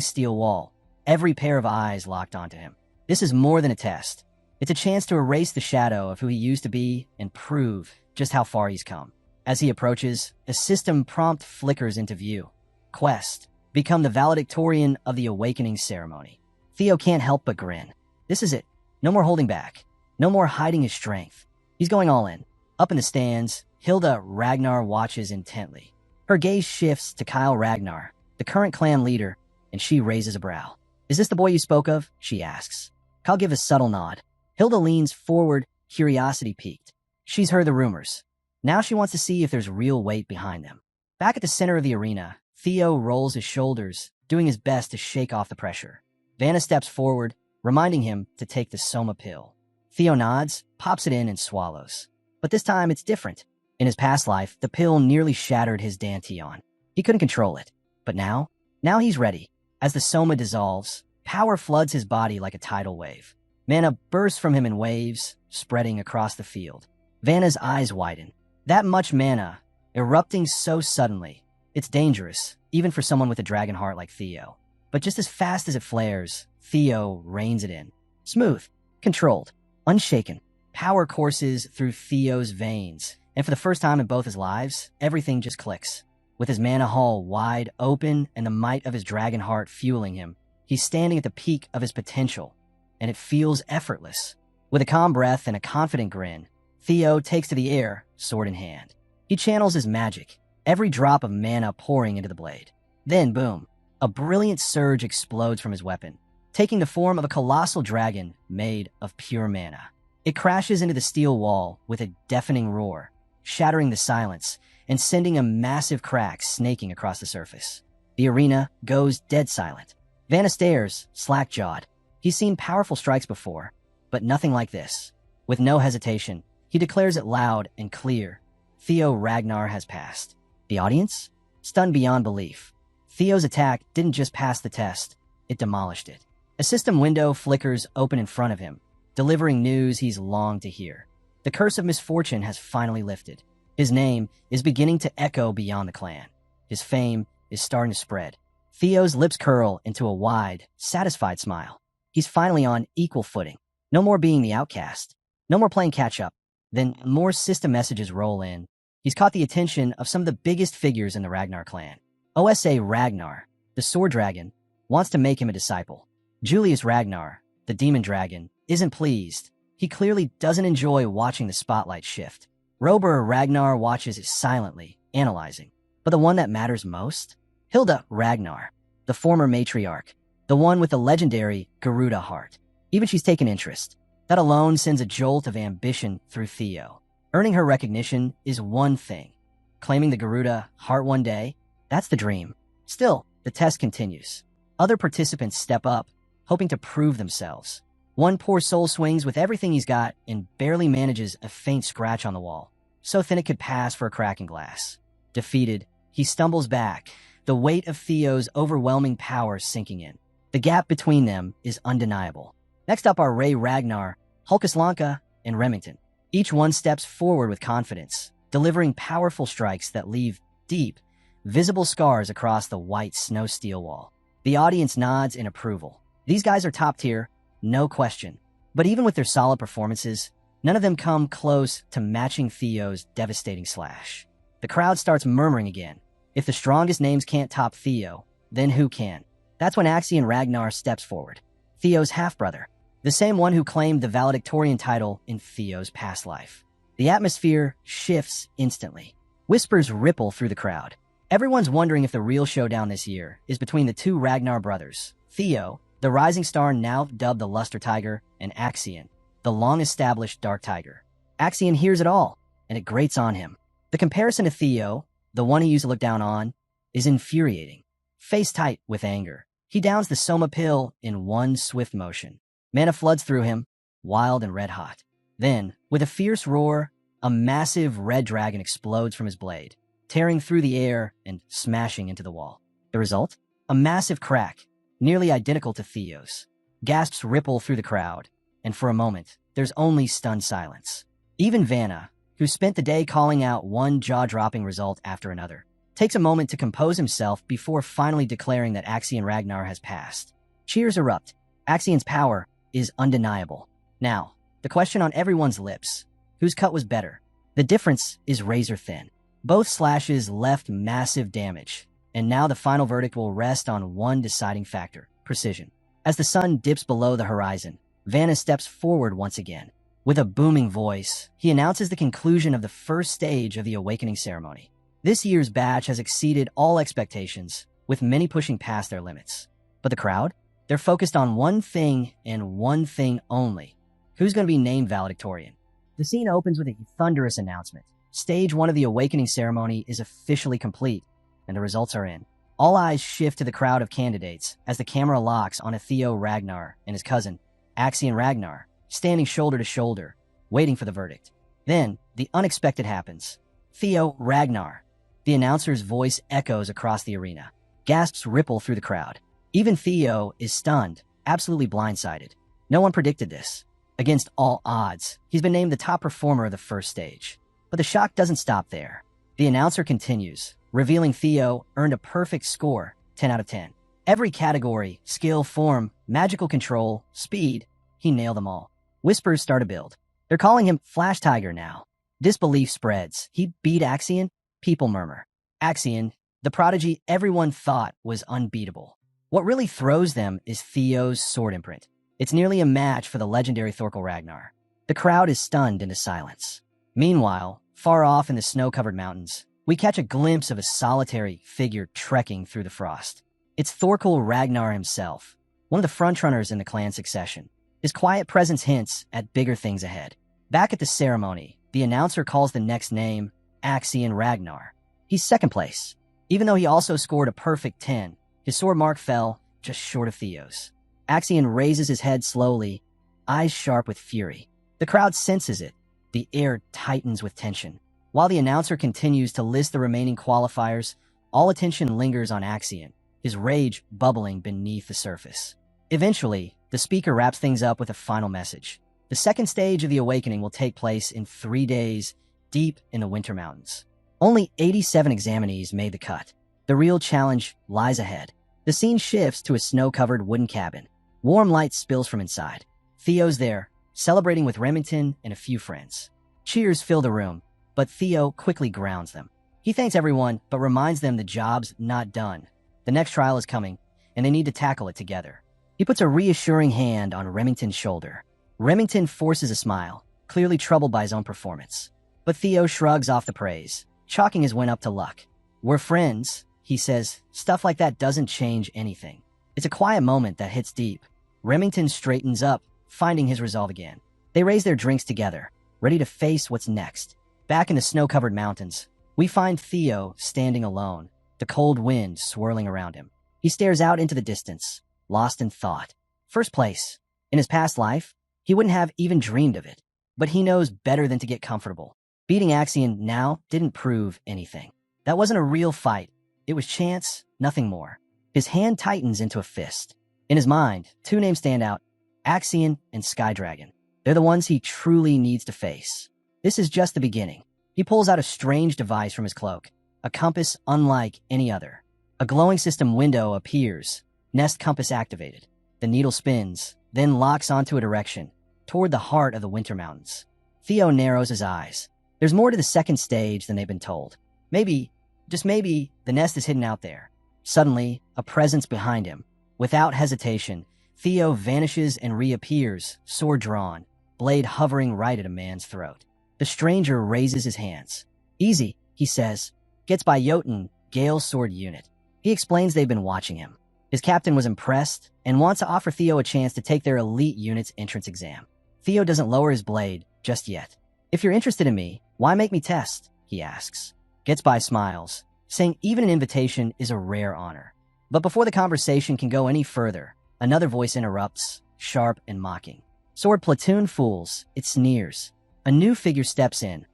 steel wall, every pair of eyes locked onto him. This is more than a test. It's a chance to erase the shadow of who he used to be and prove just how far he's come. As he approaches, a system prompt flickers into view. Quest: become the valedictorian of the awakening ceremony. Theo can't help but grin. This is it. No more holding back. No more hiding his strength. He's going all in. Up in the stands, Hilda Ragnar watches intently. Her gaze shifts to Kyle Ragnar, the current clan leader, and she raises a brow. Is this the boy you spoke of? She asks. Kyle gives a subtle nod. Hilda leans forward, curiosity piqued. She's heard the rumors. Now she wants to see if there's real weight behind them. Back at the center of the arena, Theo rolls his shoulders, doing his best to shake off the pressure. Vanna steps forward, reminding him to take the Soma pill. Theo nods, pops it in, and swallows. But this time, it's different. In his past life, the pill nearly shattered his dantian. He couldn't control it. But now he's ready. As the soma dissolves, power floods his body like a tidal wave. Mana bursts from him in waves, spreading across the field. Vanna's eyes widen. That much mana, erupting so suddenly. It's dangerous, even for someone with a dragon heart like Theo. But just as fast as it flares, Theo reins it in. Smooth, controlled, unshaken. Power courses through Theo's veins, and for the first time in both his lives, everything just clicks. With his mana hull wide open and the might of his dragon heart fueling him, he's standing at the peak of his potential, and it feels effortless. With a calm breath and a confident grin, Theo takes to the air, sword in hand. He channels his magic, every drop of mana pouring into the blade. Then, boom, a brilliant surge explodes from his weapon, taking the form of a colossal dragon made of pure mana. It crashes into the steel wall with a deafening roar, shattering the silence and sending a massive crack snaking across the surface. The arena goes dead silent. Vanna stares, slack-jawed. He's seen powerful strikes before, but nothing like this. With no hesitation, he declares it loud and clear. Theo Ragnar has passed. The audience? Stunned beyond belief. Theo's attack didn't just pass the test, it demolished it. A system window flickers open in front of him, delivering news he's longed to hear. The curse of misfortune has finally lifted. His name is beginning to echo beyond the clan. His fame is starting to spread. Theo's lips curl into a wide, satisfied smile. He's finally on equal footing. No more being the outcast. No more playing catch-up. Then more system messages roll in. He's caught the attention of some of the biggest figures in the Ragnar clan. OSA Ragnar, the sword dragon, wants to make him a disciple. Julius Ragnar, the demon dragon, isn't pleased. He clearly doesn't enjoy watching the spotlight shift. Rober Ragnar watches it silently, analyzing. But the one that matters most? Hilda Ragnar, the former matriarch, the one with the legendary Garuda heart. Even she's taken interest. That alone sends a jolt of ambition through Theo. Earning her recognition is one thing. Claiming the Garuda heart one day, that's the dream. Still, the test continues. Other participants step up, hoping to prove themselves. One poor soul swings with everything he's got and barely manages a faint scratch on the wall, so thin it could pass for a cracking glass. Defeated, he stumbles back, the weight of Theo's overwhelming power sinking in. The gap between them is undeniable. Next up are Ray Ragnar, Hulkaslanka, and Remington. Each one steps forward with confidence, delivering powerful strikes that leave deep, visible scars across the white snow steel wall. The audience nods in approval. These guys are top tier, no question. But even with their solid performances, none of them come close to matching Theo's devastating slash. The crowd starts murmuring again. If the strongest names can't top Theo, then who can? That's when Axion Ragnar steps forward. Theo's half-brother. The same one who claimed the valedictorian title in Theo's past life. The atmosphere shifts instantly. Whispers ripple through the crowd. Everyone's wondering if the real showdown this year is between the two Ragnar brothers, Theo, the rising star now dubbed the Luster Tiger, and Axion, the long-established Dark Tiger. Axion hears it all, and it grates on him. The comparison to Theo, the one he used to look down on, is infuriating. Face tight with anger, he downs the Soma pill in one swift motion. Mana floods through him, wild and red-hot. Then, with a fierce roar, a massive red dragon explodes from his blade, tearing through the air and smashing into the wall. The result? A massive crack, nearly identical to Theo's. Gasps ripple through the crowd, and for a moment, there's only stunned silence. Even Vanna, who spent the day calling out one jaw-dropping result after another, takes a moment to compose himself before finally declaring that Axion Ragnar has passed. Cheers erupt. Axion's power is undeniable. Now, the question on everyone's lips: whose cut was better? The difference is razor-thin. Both slashes left massive damage, and now the final verdict will rest on one deciding factor: precision. As the sun dips below the horizon, Vanna steps forward once again. With a booming voice, he announces the conclusion of the first stage of the awakening ceremony. This year's batch has exceeded all expectations, with many pushing past their limits. But the crowd? They're focused on one thing and one thing only: who's going to be named valedictorian? The scene opens with a thunderous announcement. Stage 1 of the awakening ceremony is officially complete, and the results are in. All eyes shift to the crowd of candidates as the camera locks on Theo Ragnar and his cousin, Axion Ragnar, standing shoulder to shoulder, waiting for the verdict. Then, the unexpected happens. Theo Ragnar. The announcer's voice echoes across the arena. Gasps ripple through the crowd. Even Theo is stunned, absolutely blindsided. No one predicted this. Against all odds, he's been named the top performer of the first stage. But the shock doesn't stop there. The announcer continues, revealing Theo earned a perfect score, 10 out of 10. Every category, skill, form, magical control, speed, he nailed them all. Whispers start to build. They're calling him Flash Tiger now. Disbelief spreads. He beat Axion? People murmur. Axion, the prodigy everyone thought was unbeatable. What really throws them is Theo's sword imprint. It's nearly a match for the legendary Thorkel Ragnar. The crowd is stunned into silence. Meanwhile, far off in the snow-covered mountains, we catch a glimpse of a solitary figure trekking through the frost. It's Thorkel Ragnar himself, one of the frontrunners in the clan succession. His quiet presence hints at bigger things ahead. Back at the ceremony, the announcer calls the next name Axion Ragnar. He's second place. Even though he also scored a perfect 10, his sword mark fell just short of Theo's. Axion raises his head slowly, eyes sharp with fury. The crowd senses it. The air tightens with tension. While the announcer continues to list the remaining qualifiers, all attention lingers on Axion, his rage bubbling beneath the surface. Eventually, the speaker wraps things up with a final message. The second stage of the awakening will take place in 3 days, deep in the Winter Mountains. Only 87 examinees made the cut. The real challenge lies ahead. The scene shifts to a snow-covered wooden cabin. Warm light spills from inside. Theo's there, celebrating with Remington and a few friends. Cheers fill the room, but Theo quickly grounds them. He thanks everyone, but reminds them the job's not done. The next trial is coming, and they need to tackle it together. He puts a reassuring hand on Remington's shoulder. Remington forces a smile, clearly troubled by his own performance. But Theo shrugs off the praise, chalking his win up to luck. We're friends, he says. Stuff like that doesn't change anything. It's a quiet moment that hits deep. Remington straightens up, finding his resolve again. They raise their drinks together, ready to face what's next. Back in the snow-covered mountains, we find Theo standing alone, the cold wind swirling around him. He stares out into the distance, lost in thought. First place. In his past life, he wouldn't have even dreamed of it. But he knows better than to get comfortable. Beating Axion now didn't prove anything. That wasn't a real fight. It was chance, nothing more. His hand tightens into a fist. In his mind, 2 names stand out, Axion and Skydragon. They're the ones he truly needs to face. This is just the beginning. He pulls out a strange device from his cloak, a compass unlike any other. A glowing system window appears, Nest compass activated. The needle spins, then locks onto a direction, toward the heart of the Winter Mountains. Theo narrows his eyes. There's more to the second stage than they've been told. Maybe, just maybe, the nest is hidden out there. Suddenly, a presence behind him. Without hesitation, Theo vanishes and reappears, sword drawn, blade hovering right at a man's throat. The stranger raises his hands. Easy, he says. Gets by Jotun, Gale's sword unit. He explains they've been watching him. His captain was impressed and wants to offer Theo a chance to take their elite unit's entrance exam. Theo doesn't lower his blade just yet. If you're interested in me, why make me test? He asks. Gets by smiles, saying even an invitation is a rare honor. But before the conversation can go any further, another voice interrupts, sharp and mocking. Sword platoon fools, it sneers. A new figure steps in.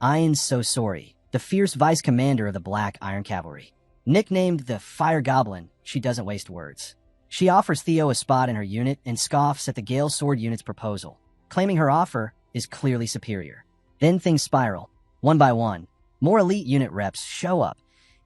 Ian So Sorry, the fierce vice commander of the Black Iron Cavalry. Nicknamed the Fire Goblin, she doesn't waste words. She offers Theo a spot in her unit and scoffs at the Gale Sword unit's proposal, claiming her offer is clearly superior. Then things spiral. One by one, more elite unit reps show up,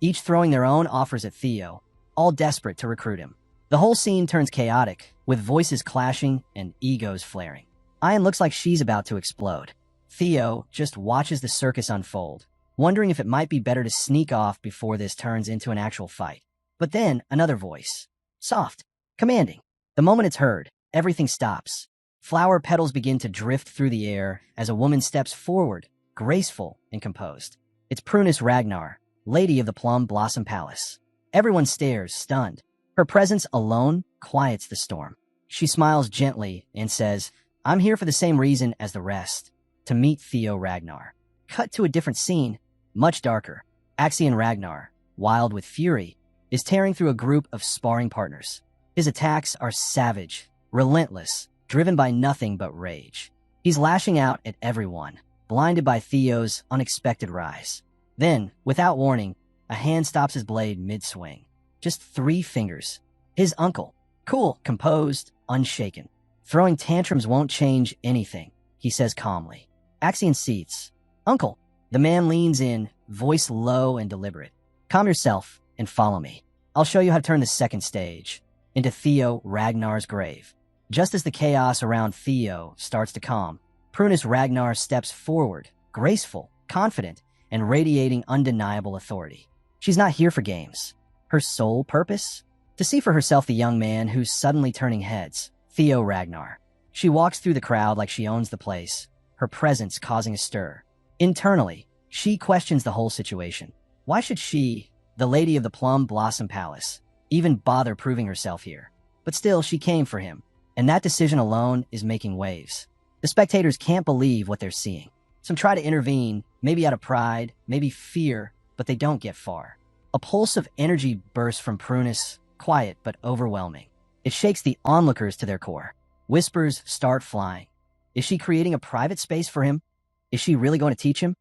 each throwing their own offers at Theo, all desperate to recruit him. The whole scene turns chaotic, with voices clashing and egos flaring. Ian looks like she's about to explode. Theo just watches the circus unfold, wondering if it might be better to sneak off before this turns into an actual fight. But then, another voice. Soft. Commanding. The moment it's heard, everything stops. Flower petals begin to drift through the air as a woman steps forward, graceful and composed. It's Prunus Ragnar, Lady of the Plum Blossom Palace. Everyone stares, stunned. Her presence alone quiets the storm. She smiles gently and says, I'm here for the same reason as the rest, to meet Theo Ragnar. Cut to a different scene, much darker. Axion Ragnar, wild with fury, is tearing through a group of sparring partners. His attacks are savage, relentless, driven by nothing but rage. He's lashing out at everyone, blinded by Theo's unexpected rise. Then, without warning, a hand stops his blade mid-swing. Just 3 fingers. His uncle. Cool, composed, unshaken. Throwing tantrums won't change anything, he says calmly. Axion seats. Uncle. The man leans in, voice low and deliberate. Calm yourself and follow me. I'll show you how to turn the second stage into Theo Ragnar's grave. Just as the chaos around Theo starts to calm, Prunus Ragnar steps forward, graceful, confident, and radiating undeniable authority. She's not here for games. Her sole purpose? To see for herself the young man who's suddenly turning heads, Theo Ragnar. She walks through the crowd like she owns the place, her presence causing a stir. Internally, she questions the whole situation. Why should she, the lady of the Plum Blossom Palace, even bother proving herself here? But still, she came for him, and that decision alone is making waves. The spectators can't believe what they're seeing. Some try to intervene, maybe out of pride, maybe fear, but they don't get far. A pulse of energy bursts from Prunus, quiet but overwhelming. It shakes the onlookers to their core. Whispers start flying. Is she creating a private space for him? Is she really going to teach him?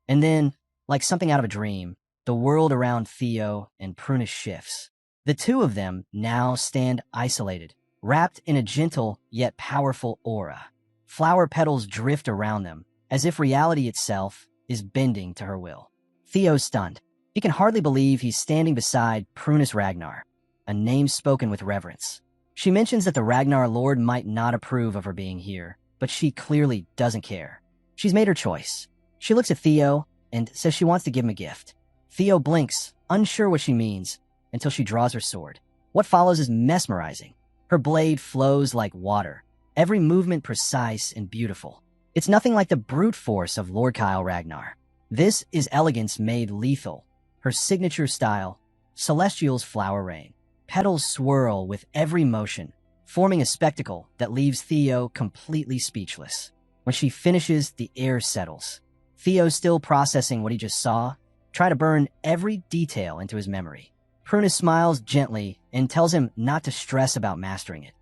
And then, like something out of a dream, the world around Theo and Prunus shifts. The two of them now stand isolated, wrapped in a gentle yet powerful aura. Flower petals drift around them, as if reality itself is bending to her will. Theo's stunned. He can hardly believe he's standing beside Prunus Ragnar, a name spoken with reverence. She mentions that the Ragnar Lord might not approve of her being here, but she clearly doesn't care. She's made her choice. She looks at Theo and says she wants to give him a gift. Theo blinks, unsure what she means, until she draws her sword. What follows is mesmerizing. Her blade flows like water, every movement precise and beautiful. It's nothing like the brute force of Lord Kyle Ragnar. This is elegance made lethal. Her signature style, Celestial's flower rain. Petals swirl with every motion, forming a spectacle that leaves Theo completely speechless. When she finishes, the air settles. Theo's still processing what he just saw, trying to burn every detail into his memory. Prunus smiles gently and tells him not to stress about mastering it.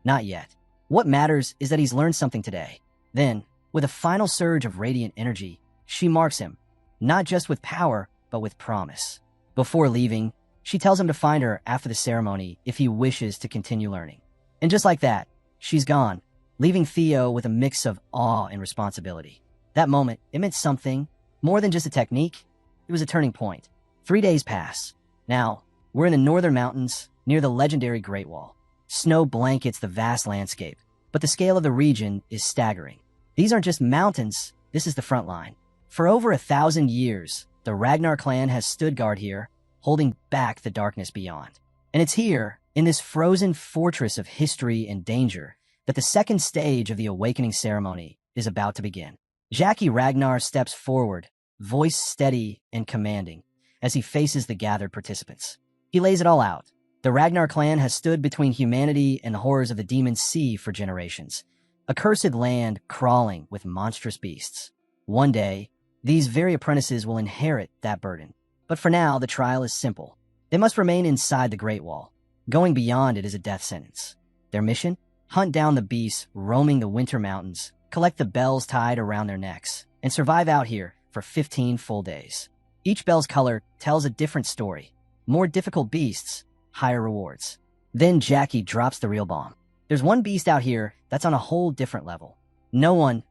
Not yet. What matters is that he's learned something today. Then, with a final surge of radiant energy, she marks him, not just with power, but with promise. Before leaving, she tells him to find her after the ceremony if he wishes to continue learning. And just like that, she's gone, leaving Theo with a mix of awe and responsibility. That moment, it meant something, more than just a technique. It was a turning point. 3 days pass. Now, we're in the northern mountains, near the legendary Great Wall. Snow blankets the vast landscape, but the scale of the region is staggering. These aren't just mountains, this is the front line. For over 1,000 years, the Ragnar clan has stood guard here, holding back the darkness beyond. And it's here, in this frozen fortress of history and danger, that the second stage of the awakening ceremony is about to begin. Jackie Ragnar steps forward, voice steady and commanding, as he faces the gathered participants. He lays it all out. The Ragnar clan has stood between humanity and the horrors of the demon sea for generations, a cursed land crawling with monstrous beasts. One day, these very apprentices will inherit that burden. But for now, the trial is simple. They must remain inside the Great Wall. Going beyond it is a death sentence. Their mission? Hunt down the beasts roaming the winter mountains, collect the bells tied around their necks, and survive out here for 15 full days. Each bell's color tells a different story. More difficult beasts, higher rewards. Then Jackie drops the real bomb. There's one beast out here that's on a whole different level. No one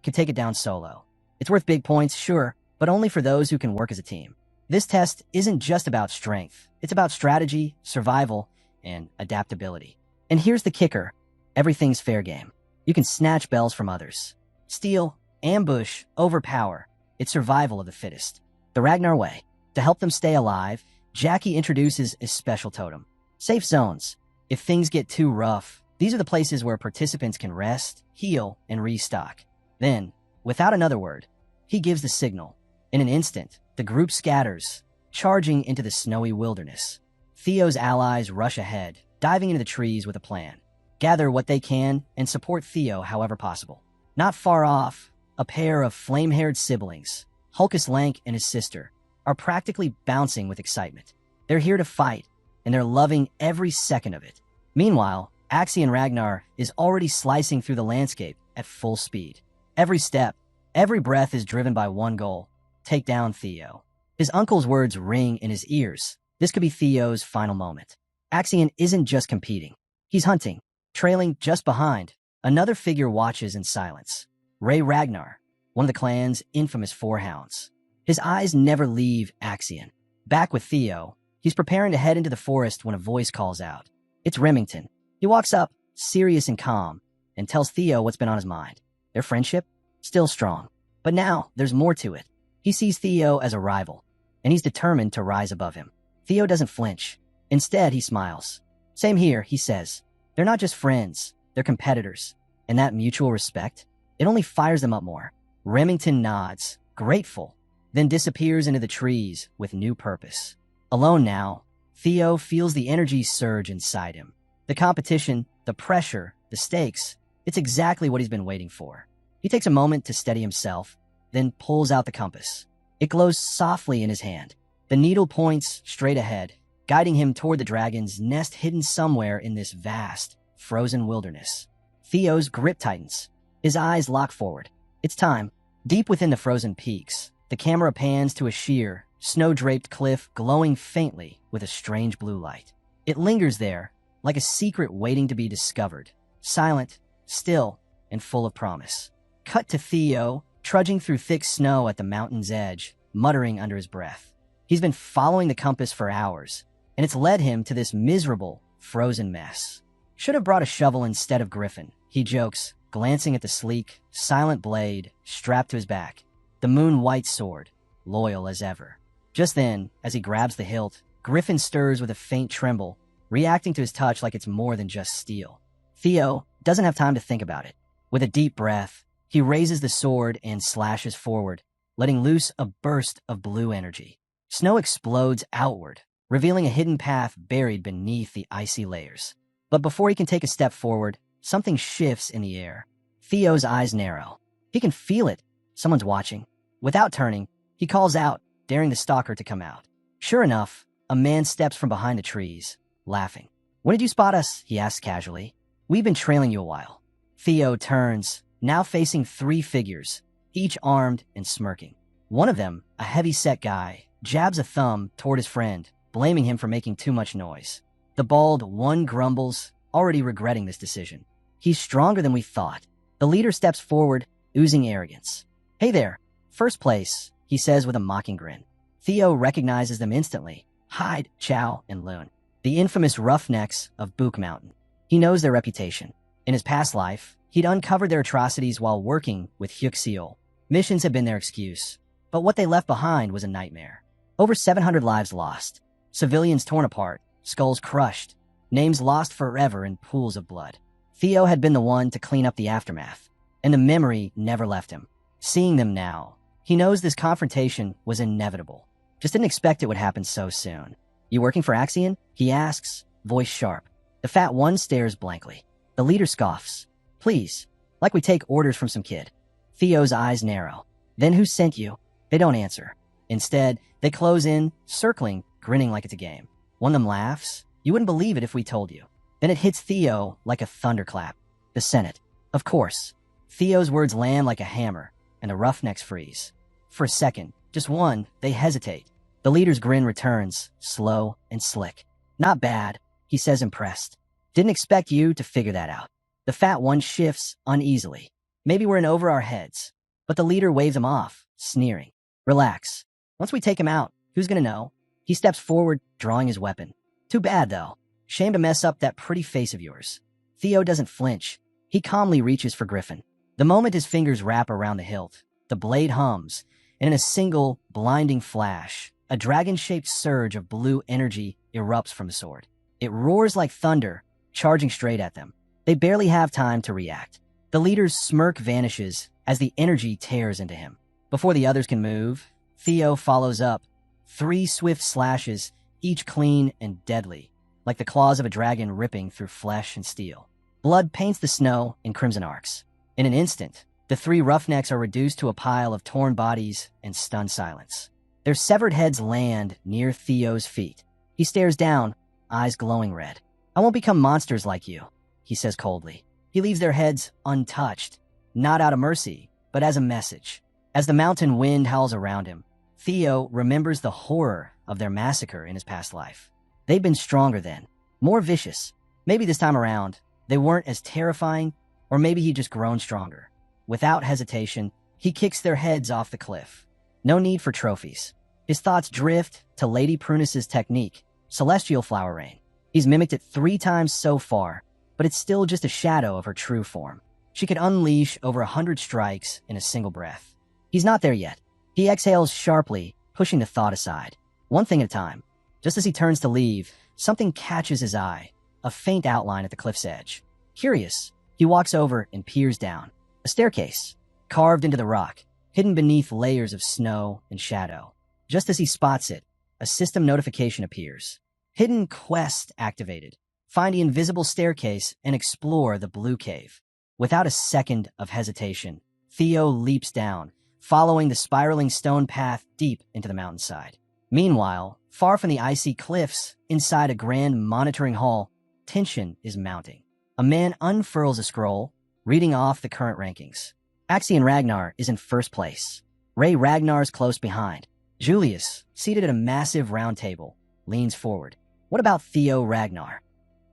can take it down solo. It's worth big points, sure, but only for those who can work as a team. This test isn't just about strength. It's about strategy, survival, and adaptability. And here's the kicker. Everything's fair game. You can snatch bells from others. Steal, ambush, overpower. It's survival of the fittest. The Ragnar way. To help them stay alive, Jackie introduces a special totem. Safe zones. If things get too rough, these are the places where participants can rest, heal, and restock. Then, without another word, he gives the signal. In an instant, the group scatters, charging into the snowy wilderness. Theo's allies rush ahead, diving into the trees with a plan. Gather what they can and support Theo however possible. Not far off, a pair of flame-haired siblings, Hulkus Lank and his sister, are practically bouncing with excitement. They're here to fight, and they're loving every second of it. Meanwhile, Axion Ragnar is already slicing through the landscape at full speed. Every step, every breath is driven by one goal: take down Theo. His uncle's words ring in his ears. This could be Theo's final moment. Axion isn't just competing. He's hunting. Trailing just behind, another figure watches in silence. Ray Ragnar, one of the clan's infamous four hounds. His eyes never leave Axion. Back with Theo, he's preparing to head into the forest when a voice calls out. It's Remington. He walks up, serious and calm, and tells Theo what's been on his mind. Their friendship? Still strong. But now, there's more to it. He sees Theo as a rival, and he's determined to rise above him. Theo doesn't flinch. Instead, he smiles. Same here, he says. They're not just friends, they're competitors. And that mutual respect, it only fires them up more. Remington nods, grateful, then disappears into the trees with new purpose. Alone now, Theo feels the energy surge inside him. The competition, the pressure, the stakes, it's exactly what he's been waiting for. He takes a moment to steady himself, then pulls out the compass. It glows softly in his hand. The needle points straight ahead, guiding him toward the dragon's nest hidden somewhere in this vast, frozen wilderness. Theo's grip tightens. His eyes lock forward. It's time. Deep within the frozen peaks, the camera pans to a sheer, snow-draped cliff glowing faintly with a strange blue light. It lingers there, like a secret waiting to be discovered, silent, still, and full of promise. Cut to Theo, trudging through thick snow at the mountain's edge, muttering under his breath. He's been following the compass for hours, and it's led him to this miserable, frozen mess. Should have brought a shovel instead of Griffin, he jokes, glancing at the sleek, silent blade strapped to his back. The moon-white sword, loyal as ever. Just then, as he grabs the hilt, Griffin stirs with a faint tremble, reacting to his touch like it's more than just steel. Theo doesn't have time to think about it. With a deep breath, he raises the sword and slashes forward, letting loose a burst of blue energy. Snow explodes outward, revealing a hidden path buried beneath the icy layers. But before he can take a step forward, something shifts in the air. Theo's eyes narrow. He can feel it. Someone's watching. Without turning, he calls out, daring the stalker to come out. Sure enough, a man steps from behind the trees, laughing. "When did you spot us?" he asks casually. "We've been trailing you a while." Theo turns, now facing three figures, each armed and smirking. One of them, a heavy-set guy, jabs a thumb toward his friend, blaming him for making too much noise. The bald one grumbles, already regretting this decision. He's stronger than we thought. The leader steps forward, oozing arrogance. "Hey there, first place," he says with a mocking grin. Theo recognizes them instantly. Hyde, Chow, and Loon, the infamous roughnecks of Book Mountain. He knows their reputation. In his past life, he'd uncovered their atrocities while working with Hyuk Seol. Missions had been their excuse, but what they left behind was a nightmare. Over 700 lives lost, civilians torn apart, skulls crushed, names lost forever in pools of blood. Theo had been the one to clean up the aftermath, and the memory never left him. Seeing them now, he knows this confrontation was inevitable. Just didn't expect it would happen so soon. "You working for Axion?" he asks, voice sharp. The fat one stares blankly. The leader scoffs. "Please, like we take orders from some kid." Theo's eyes narrow. "Then who sent you?" They don't answer. Instead, they close in, circling, grinning like it's a game. One of them laughs. "You wouldn't believe it if we told you." Then it hits Theo like a thunderclap. The Senate. Of course. Theo's words land like a hammer, and the roughnecks freeze. For a second, just one, they hesitate. The leader's grin returns, slow and slick. "Not bad," he says, impressed. "Didn't expect you to figure that out." The fat one shifts uneasily. Maybe we're in over our heads. But the leader waves him off, sneering. "Relax. Once we take him out, who's gonna know?" He steps forward, drawing his weapon. "Too bad, though. Shame to mess up that pretty face of yours." Theo doesn't flinch. He calmly reaches for Griffin. The moment his fingers wrap around the hilt, the blade hums, and in a single, blinding flash, a dragon-shaped surge of blue energy erupts from the sword. It roars like thunder, charging straight at them. They barely have time to react. The leader's smirk vanishes as the energy tears into him. Before the others can move, Theo follows up. 3 swift slashes, each clean and deadly, like the claws of a dragon ripping through flesh and steel. Blood paints the snow in crimson arcs. In an instant, the 3 roughnecks are reduced to a pile of torn bodies and stunned silence. Their severed heads land near Theo's feet. He stares down, eyes glowing red. "I won't become monsters like you." he says coldly. He leaves their heads untouched, not out of mercy, but as a message. As the mountain wind howls around him, Theo remembers the horror of their massacre in his past life. They'd been stronger then, more vicious. Maybe this time around, they weren't as terrifying, or maybe he'd just grown stronger. Without hesitation, he kicks their heads off the cliff. No need for trophies. His thoughts drift to Lady Prunus's technique, Celestial Flower Rain. He's mimicked it 3 times so far, but it's still just a shadow of her true form. She could unleash over 100 strikes in a single breath. He's not there yet. He exhales sharply, pushing the thought aside. One thing at a time. Just as he turns to leave, something catches his eye, a faint outline at the cliff's edge. Curious, he walks over and peers down. A staircase, carved into the rock, hidden beneath layers of snow and shadow. Just as he spots it, a system notification appears. Hidden quest activated. Find the invisible staircase and explore the blue cave. Without a second of hesitation, Theo leaps down, following the spiraling stone path deep into the mountainside. Meanwhile, far from the icy cliffs, inside a grand monitoring hall, tension is mounting. A man unfurls a scroll, reading off the current rankings. Axion Ragnar is in first place. Ray Ragnar's close behind. Julius, seated at a massive round table, leans forward. What about Theo Ragnar?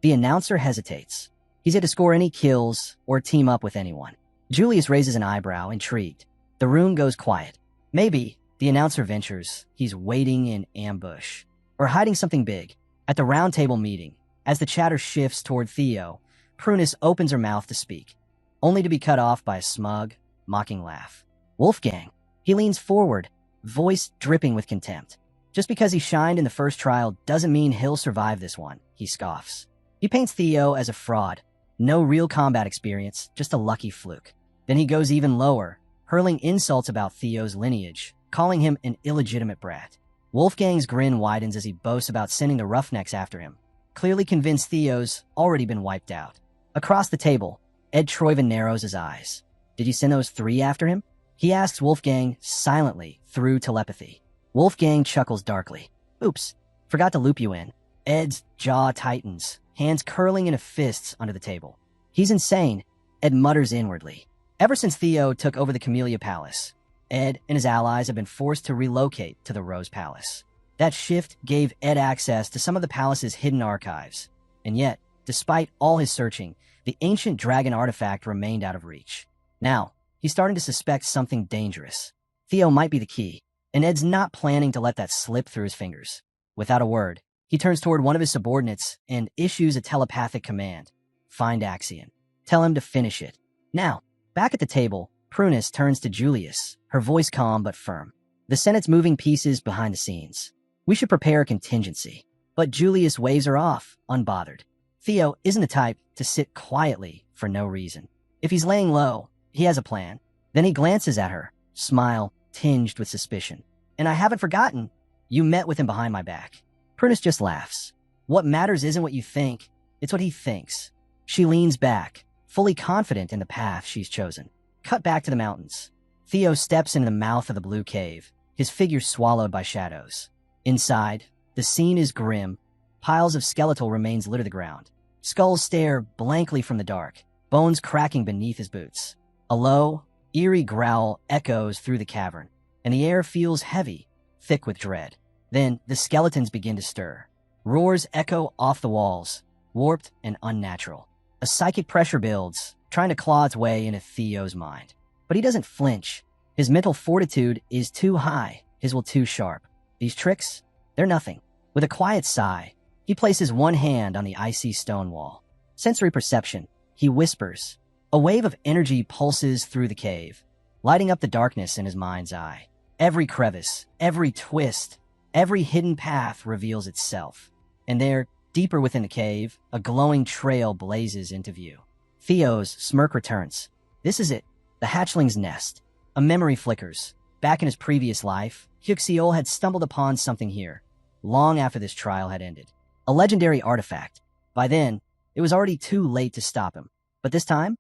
The announcer hesitates. He's yet to score any kills or team up with anyone. Julius raises an eyebrow, intrigued. The room goes quiet. Maybe, the announcer ventures, he's waiting in ambush. Or hiding something big. At the round table meeting, as the chatter shifts toward Theo, Prunus opens her mouth to speak, only to be cut off by a smug, mocking laugh. Wolfgang. He leans forward, voice dripping with contempt. Just because he shined in the first trial doesn't mean he'll survive this one, he scoffs. He paints Theo as a fraud. No real combat experience, just a lucky fluke. Then he goes even lower, hurling insults about Theo's lineage, calling him an illegitimate brat. Wolfgang's grin widens as he boasts about sending the Roughnecks after him, clearly convinced Theo's already been wiped out. Across the table, Ed Troyven narrows his eyes. Did you send those 3 after him? He asks Wolfgang silently through telepathy. Wolfgang chuckles darkly. Oops, forgot to loop you in. Ed's jaw tightens, hands curling into fists under the table. He's insane, Ed mutters inwardly. Ever since Theo took over the Camellia Palace, Ed and his allies have been forced to relocate to the Rose Palace. That shift gave Ed access to some of the palace's hidden archives. And yet, despite all his searching, the ancient dragon artifact remained out of reach. Now, he's starting to suspect something dangerous. Theo might be the key, and Ed's not planning to let that slip through his fingers. Without a word, he turns toward one of his subordinates and issues a telepathic command. Find Axion. Tell him to finish it. Now, back at the table, Prunus turns to Julius, her voice calm but firm. The Senate's moving pieces behind the scenes. We should prepare a contingency. But Julius waves her off, unbothered. Theo isn't the type to sit quietly for no reason. If he's laying low, he has a plan. Then he glances at her, smile tinged with suspicion. And I haven't forgotten, you met with him behind my back. Prunus just laughs. What matters isn't what you think, it's what he thinks. She leans back, fully confident in the path she's chosen. Cut back to the mountains. Theo steps into the mouth of the blue cave, his figure swallowed by shadows. Inside, the scene is grim. Piles of skeletal remains litter the ground. Skulls stare blankly from the dark, bones cracking beneath his boots. A low, eerie growl echoes through the cavern, and the air feels heavy, thick with dread. Then the skeletons begin to stir. Roars echo off the walls, warped and unnatural. A psychic pressure builds, trying to claw its way into Theo's mind. But he doesn't flinch. His mental fortitude is too high, his will too sharp. These tricks, they're nothing. With a quiet sigh, he places one hand on the icy stone wall. Sensory perception, he whispers. A wave of energy pulses through the cave, lighting up the darkness in his mind's eye. Every crevice, every twist, every hidden path reveals itself. And there, deeper within the cave, a glowing trail blazes into view. Theo's smirk returns. This is it, the hatchling's nest. A memory flickers. Back in his previous life, Hyuxiol had stumbled upon something here, long after this trial had ended. A legendary artifact. By then, it was already too late to stop him. But this time,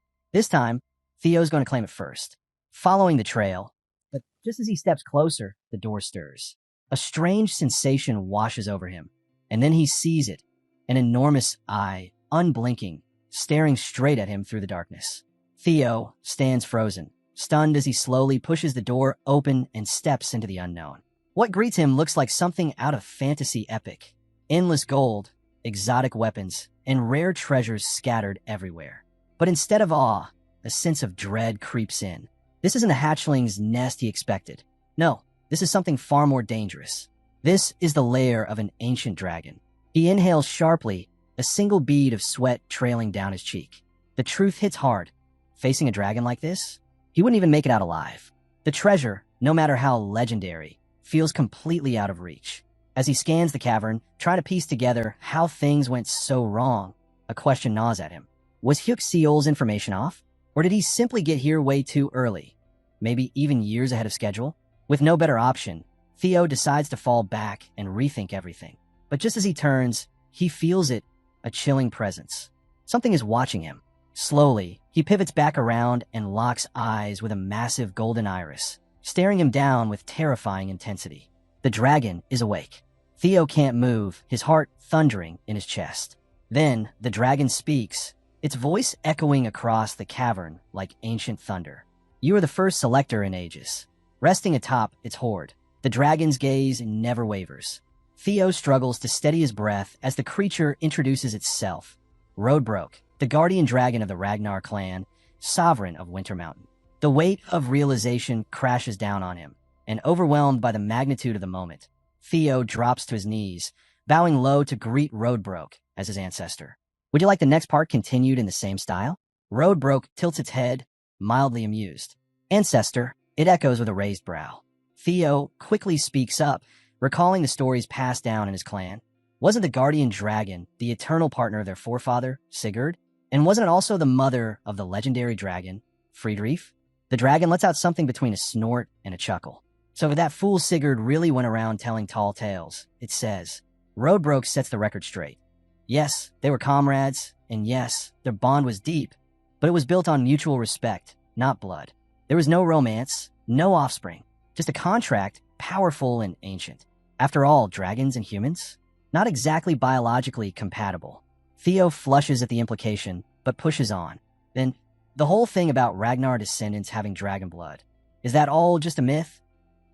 Theo's going to claim it first. Following the trail, but just as he steps closer, the door stirs. A strange sensation washes over him, and then he sees it. An enormous eye, unblinking, staring straight at him through the darkness. Theo stands frozen, stunned as he slowly pushes the door open and steps into the unknown. What greets him looks like something out of fantasy epic. Endless gold, exotic weapons, and rare treasures scattered everywhere. But instead of awe, a sense of dread creeps in. This isn't the hatchling's nest he expected. No, this is something far more dangerous. This is the lair of an ancient dragon. He inhales sharply, a single bead of sweat trailing down his cheek. The truth hits hard. Facing a dragon like this, he wouldn't even make it out alive. The treasure, no matter how legendary, feels completely out of reach. As he scans the cavern, trying to piece together how things went so wrong, a question gnaws at him. Was Hyuk Seol's information off? Or did he simply get here way too early? Maybe even years ahead of schedule? With no better option, Theo decides to fall back and rethink everything. But just as he turns, he feels it, a chilling presence. Something is watching him. Slowly, he pivots back around and locks eyes with a massive golden iris, staring him down with terrifying intensity. The dragon is awake. Theo can't move, his heart thundering in his chest. Then, the dragon speaks, its voice echoing across the cavern like ancient thunder. You are the first selector in ages. Resting atop its hoard, the dragon's gaze never wavers. Theo struggles to steady his breath as the creature introduces itself. Roadbroke, the guardian dragon of the Ragnar clan, sovereign of Winter Mountain. The weight of realization crashes down on him, and overwhelmed by the magnitude of the moment, Theo drops to his knees, bowing low to greet Roadbroke as his ancestor. Would you like the next part continued in the same style? Roadbroke tilts its head, mildly amused. Ancestor, it echoes with a raised brow. Theo quickly speaks up, recalling the stories passed down in his clan. Wasn't the guardian dragon the eternal partner of their forefather, Sigurd? And wasn't it also the mother of the legendary dragon, Friedrich? The dragon lets out something between a snort and a chuckle. So that fool Sigurd really went around telling tall tales, it says. Roadbroke sets the record straight. Yes, they were comrades, and yes, their bond was deep, but it was built on mutual respect, not blood. There was no romance, no offspring, just a contract, powerful and ancient. After all, dragons and humans? Not exactly biologically compatible. Theo flushes at the implication, but pushes on. Then, the whole thing about Ragnar descendants having dragon blood, is that all just a myth?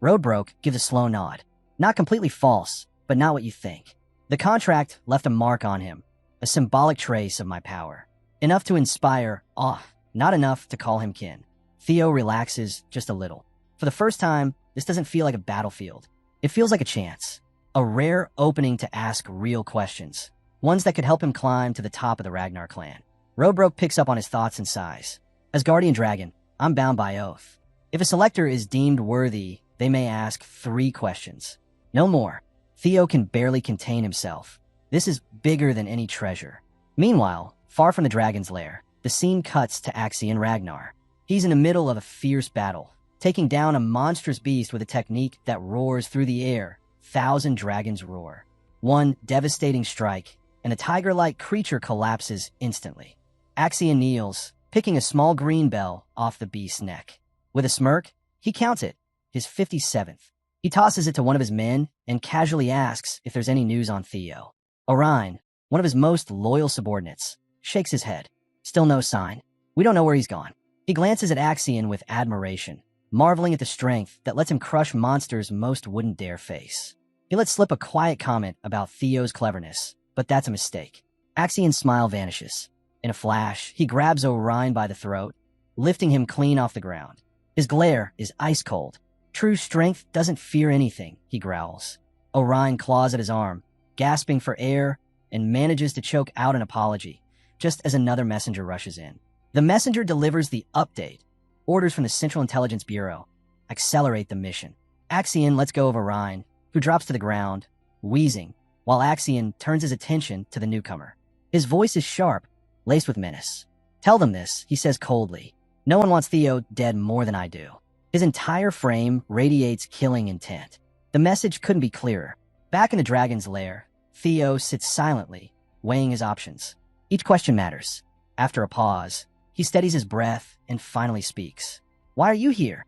Roadbroke gives a slow nod. Not completely false, but not what you think. The contract left a mark on him, a symbolic trace of my power. Enough to inspire awe, not enough to call him kin. Theo relaxes just a little. For the first time, this doesn't feel like a battlefield. It feels like a chance. A rare opening to ask real questions. Ones that could help him climb to the top of the Ragnar clan. Roadbroke picks up on his thoughts and sighs. As Guardian Dragon, I'm bound by oath. If a selector is deemed worthy, they may ask 3 questions. No more. Theo can barely contain himself. This is bigger than any treasure. Meanwhile, far from the dragon's lair, the scene cuts to Axion Ragnar. He's in the middle of a fierce battle, taking down a monstrous beast with a technique that roars through the air. 1,000 dragons roar. One devastating strike, and the tiger-like creature collapses instantly. Axion kneels, picking a small green bell off the beast's neck. With a smirk, he counts it, his 57th. He tosses it to one of his men and casually asks if there's any news on Theo. Orion, one of his most loyal subordinates, shakes his head. Still no sign. We don't know where he's gone. He glances at Axion with admiration, marveling at the strength that lets him crush monsters most wouldn't dare face. He lets slip a quiet comment about Theo's cleverness, but that's a mistake. Axion's smile vanishes. In a flash, he grabs Orion by the throat, lifting him clean off the ground. His glare is ice cold. True strength doesn't fear anything, he growls. Orion claws at his arm, gasping for air, and manages to choke out an apology, just as another messenger rushes in. The messenger delivers the update. Orders from the Central Intelligence Bureau. Accelerate the mission. Axion lets go of Orion, who drops to the ground, wheezing, while Axion turns his attention to the newcomer. His voice is sharp, laced with menace. Tell them this, he says coldly. No one wants Theo dead more than I do. His entire frame radiates killing intent. The message couldn't be clearer. Back in the dragon's lair, Theo sits silently, weighing his options. Each question matters. After a pause, he steadies his breath and finally speaks. Why are you here?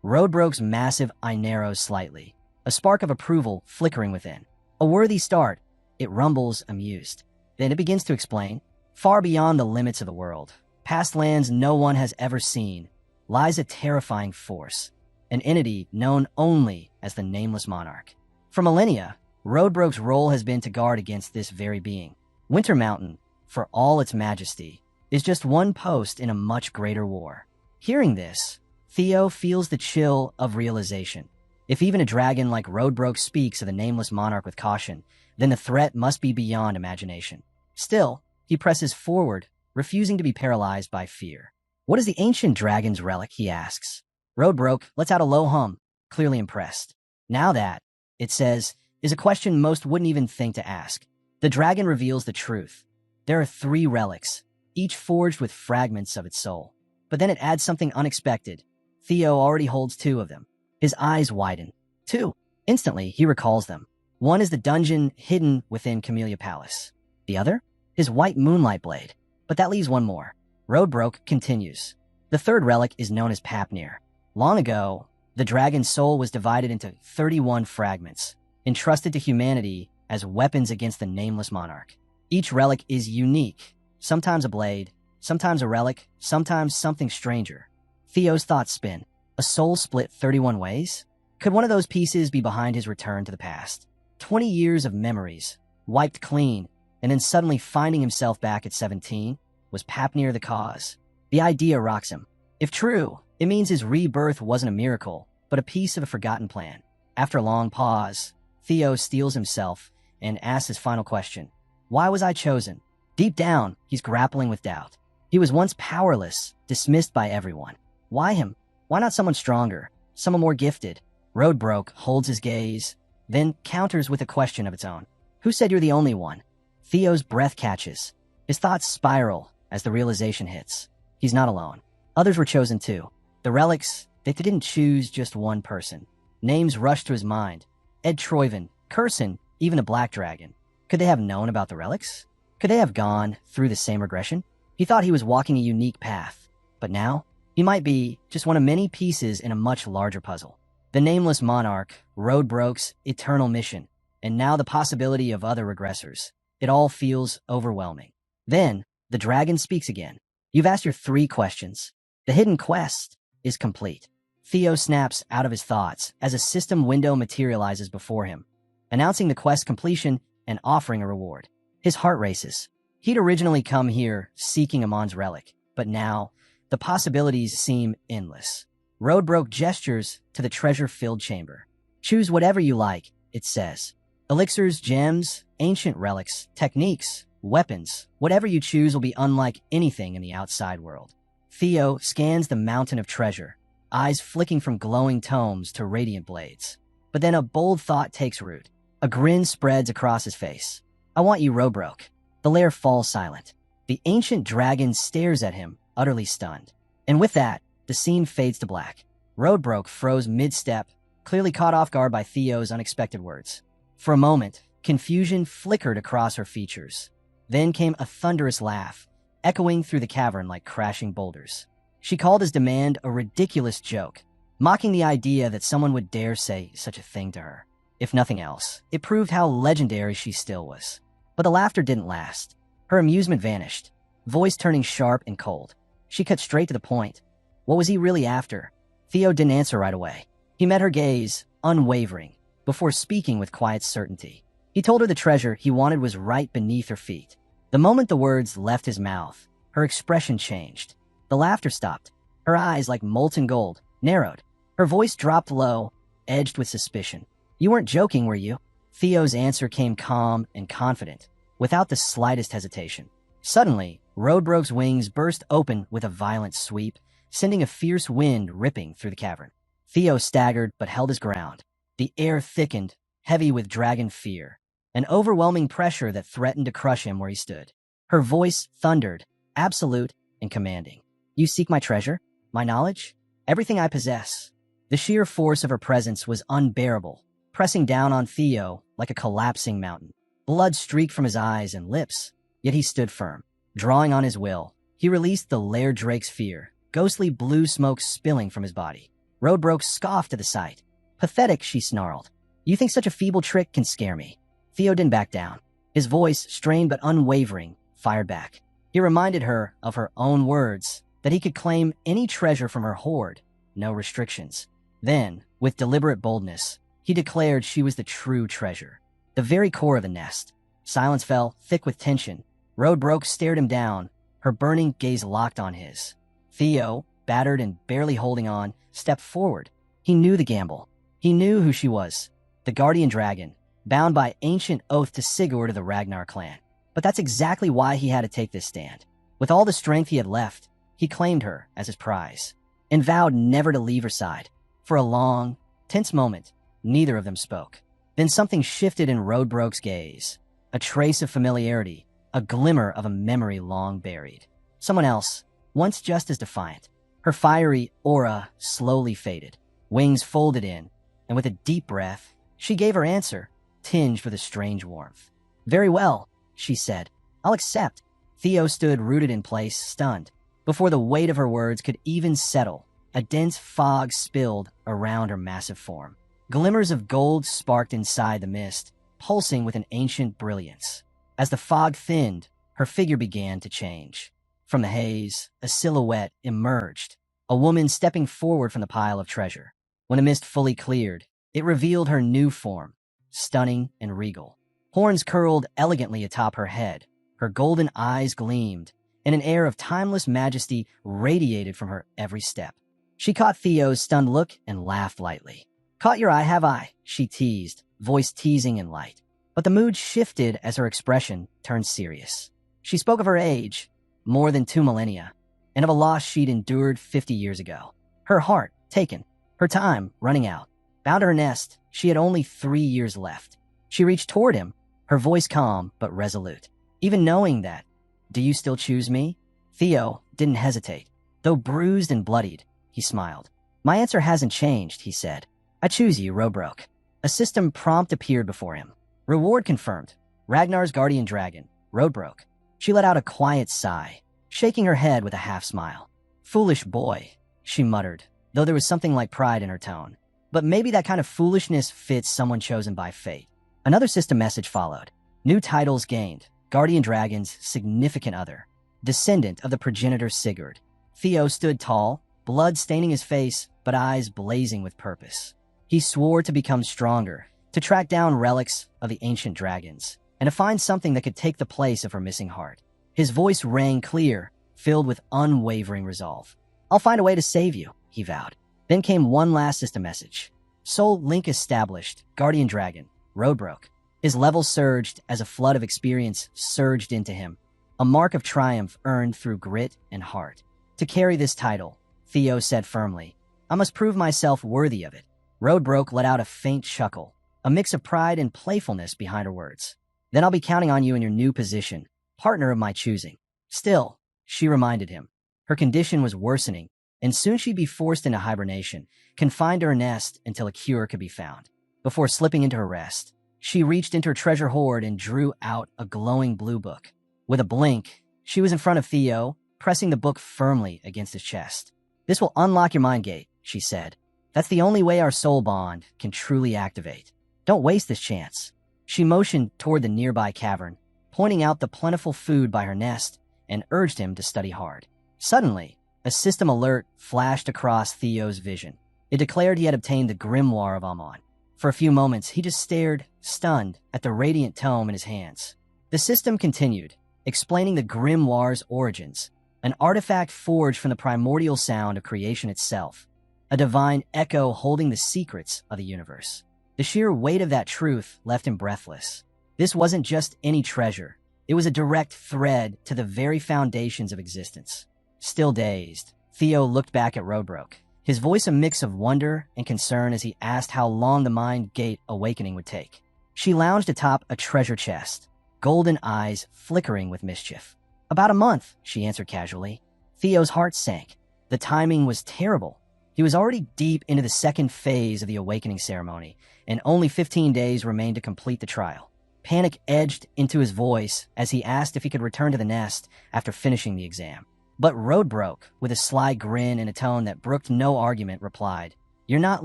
Roadbroke's massive eye narrows slightly, a spark of approval flickering within. A worthy start, it rumbles amused. Then it begins to explain. Far beyond the limits of the world, past lands no one has ever seen, lies a terrifying force, an entity known only as the Nameless Monarch. For millennia, Roadbroke's role has been to guard against this very being. Winter Mountain, for all its majesty, is just one post in a much greater war. Hearing this, Theo feels the chill of realization. If even a dragon like Roadbroke speaks of the Nameless Monarch with caution, then the threat must be beyond imagination. Still, he presses forward, refusing to be paralyzed by fear. What is the ancient dragon's relic, he asks. Roadbroke lets out a low hum, clearly impressed. Now that, it says, is a question most wouldn't even think to ask. The dragon reveals the truth. There are 3 relics, each forged with fragments of its soul. But then it adds something unexpected. Theo already holds 2 of them. His eyes widen. 2. Instantly, he recalls them. One is the dungeon hidden within Camellia Palace. The other? His white moonlight blade. But that leaves one more. Roadbroke continues. The 3rd relic is known as Papnir. Long ago, the dragon's soul was divided into 31 fragments, entrusted to humanity as weapons against the Nameless Monarch. Each relic is unique, sometimes a blade, sometimes a relic, sometimes something stranger. Theo's thoughts spin. A soul split 31 ways? Could one of those pieces be behind his return to the past? 20 years of memories, wiped clean, and then suddenly finding himself back at 17? Was Papnir the cause? The idea rocks him. If true, it means his rebirth wasn't a miracle, but a piece of a forgotten plan. After a long pause, Theo steels himself and asks his final question. Why was I chosen? Deep down, he's grappling with doubt. He was once powerless, dismissed by everyone. Why him? Why not someone stronger, someone more gifted? Roadbroke holds his gaze, then counters with a question of its own. Who said you're the only one? Theo's breath catches. His thoughts spiral as the realization hits. He's not alone. Others were chosen too. The relics, they didn't choose just one person. Names rushed to his mind. Ed Troyven, Curson, even a black dragon. Could they have known about the relics? Could they have gone through the same regression? He thought he was walking a unique path. But now, he might be just one of many pieces in a much larger puzzle. The Nameless Monarch, Roadbroke's eternal mission, and now the possibility of other regressors. It all feels overwhelming. Then, the dragon speaks again. You've asked your 3 questions. The hidden quest is complete. Theo snaps out of his thoughts as a system window materializes before him, announcing the quest completion and offering a reward. His heart races. He'd originally come here seeking Amon's relic, but now, the possibilities seem endless. Roadbroke gestures to the treasure-filled chamber. Choose whatever you like, it says. Elixirs, gems, ancient relics, techniques, weapons, whatever you choose will be unlike anything in the outside world. Theo scans the mountain of treasure, eyes flicking from glowing tomes to radiant blades. But then a bold thought takes root. A grin spreads across his face. I want you, Roadbroke. The lair falls silent. The ancient dragon stares at him, utterly stunned. And with that, the scene fades to black. Roadbroke froze mid-step, clearly caught off guard by Theo's unexpected words. For a moment, confusion flickered across her features. Then came a thunderous laugh, echoing through the cavern like crashing boulders. She called his demand a ridiculous joke, mocking the idea that someone would dare say such a thing to her. If nothing else, it proved how legendary she still was. But the laughter didn't last. Her amusement vanished, voice turning sharp and cold. She cut straight to the point. What was he really after? Theo didn't answer right away. He met her gaze, unwavering, before speaking with quiet certainty. He told her the treasure he wanted was right beneath her feet. The moment the words left his mouth, her expression changed. The laughter stopped. Her eyes, like molten gold, narrowed. Her voice dropped low, edged with suspicion. You weren't joking, were you? Theo's answer came calm and confident, without the slightest hesitation. Suddenly, Roadbroke's wings burst open with a violent sweep, sending a fierce wind ripping through the cavern. Theo staggered but held his ground. The air thickened, heavy with dragon fear, an overwhelming pressure that threatened to crush him where he stood. Her voice thundered, absolute and commanding. You seek my treasure? My knowledge? Everything I possess. The sheer force of her presence was unbearable, pressing down on Theo like a collapsing mountain. Blood streaked from his eyes and lips, yet he stood firm. Drawing on his will, he released the lair drake's fear, ghostly blue smoke spilling from his body. Roadbroke scoffed at the sight. Pathetic, she snarled. You think such a feeble trick can scare me? Theo didn't back down. His voice, strained but unwavering, fired back. He reminded her of her own words, that he could claim any treasure from her hoard, no restrictions. Then, with deliberate boldness, he declared she was the true treasure, the very core of the nest. Silence fell, thick with tension. Roadbrook stared him down, her burning gaze locked on his. Theo, battered and barely holding on, stepped forward. He knew the gamble. He knew who she was, the guardian dragon, bound by ancient oath to Sigurd of the Ragnar clan. But that's exactly why he had to take this stand. With all the strength he had left, he claimed her as his prize, and vowed never to leave her side. For a long, tense moment, neither of them spoke. Then something shifted in Roadbrook's gaze. A trace of familiarity, a glimmer of a memory long buried. Someone else, once just as defiant. Her fiery aura slowly faded, wings folded in, and with a deep breath, she gave her answer, tinged with a strange warmth. "Very well," she said. "I'll accept." Theo stood rooted in place, stunned. Before the weight of her words could even settle, a dense fog spilled around her massive form. Glimmers of gold sparked inside the mist, pulsing with an ancient brilliance. As the fog thinned, her figure began to change. From the haze, a silhouette emerged, a woman stepping forward from the pile of treasure. When the mist fully cleared, it revealed her new form, stunning and regal. Horns curled elegantly atop her head, her golden eyes gleamed, and an air of timeless majesty radiated from her every step. She caught Theo's stunned look and laughed lightly. "Caught your eye, have I?" she teased, voice teasing and light. But the mood shifted as her expression turned serious. She spoke of her age, more than 2 millennia, and of a loss she'd endured 50 years ago. Her heart taken, her time running out. Bound to her nest, she had only 3 years left. She reached toward him, her voice calm but resolute. "Even knowing that, do you still choose me?" Theo didn't hesitate. Though bruised and bloodied, he smiled. "My answer hasn't changed," he said. "I choose you, Roadbrook." A system prompt appeared before him. Reward confirmed. Ragnar's guardian dragon, Roadbrook. She let out a quiet sigh, shaking her head with a half-smile. "Foolish boy," she muttered, though there was something like pride in her tone. But maybe that kind of foolishness fits someone chosen by fate. Another system message followed. New titles gained. Guardian Dragon's significant other. Descendant of the progenitor Sigurd. Theo stood tall, blood staining his face, but eyes blazing with purpose. He swore to become stronger, to track down relics of the ancient dragons, and to find something that could take the place of her missing heart. His voice rang clear, filled with unwavering resolve. "I'll find a way to save you," he vowed. Then came one last system message. Soul link established, Guardian Dragon, Roadbrook. His level surged as a flood of experience surged into him, a mark of triumph earned through grit and heart. "To carry this title," Theo said firmly, "I must prove myself worthy of it." Roadbrook let out a faint chuckle, a mix of pride and playfulness behind her words. "Then I'll be counting on you in your new position, partner of my choosing." Still, she reminded him, her condition was worsening, and soon she'd be forced into hibernation, confined to her nest until a cure could be found. Before slipping into her rest, she reached into her treasure hoard and drew out a glowing blue book. With a blink, she was in front of Theo, pressing the book firmly against his chest. "This will unlock your mind gate," she said. "That's the only way our soul bond can truly activate. Don't waste this chance." She motioned toward the nearby cavern, pointing out the plentiful food by her nest, and urged him to study hard. Suddenly, a system alert flashed across Theo's vision. It declared he had obtained the Grimoire of Amon. For a few moments, he just stared, stunned, at the radiant tome in his hands. The system continued, explaining the Grimoire's origins, an artifact forged from the primordial sound of creation itself, a divine echo holding the secrets of the universe. The sheer weight of that truth left him breathless. This wasn't just any treasure. It was a direct thread to the very foundations of existence. Still dazed, Theo looked back at Roadbrook, his voice a mix of wonder and concern as he asked how long the mind gate awakening would take. She lounged atop a treasure chest, golden eyes flickering with mischief. "About a month," she answered casually. Theo's heart sank. The timing was terrible. He was already deep into the second phase of the awakening ceremony, and only 15 days remained to complete the trial. Panic edged into his voice as he asked if he could return to the nest after finishing the exam. But Roadbrook, with a sly grin and a tone that brooked no argument, replied, "You're not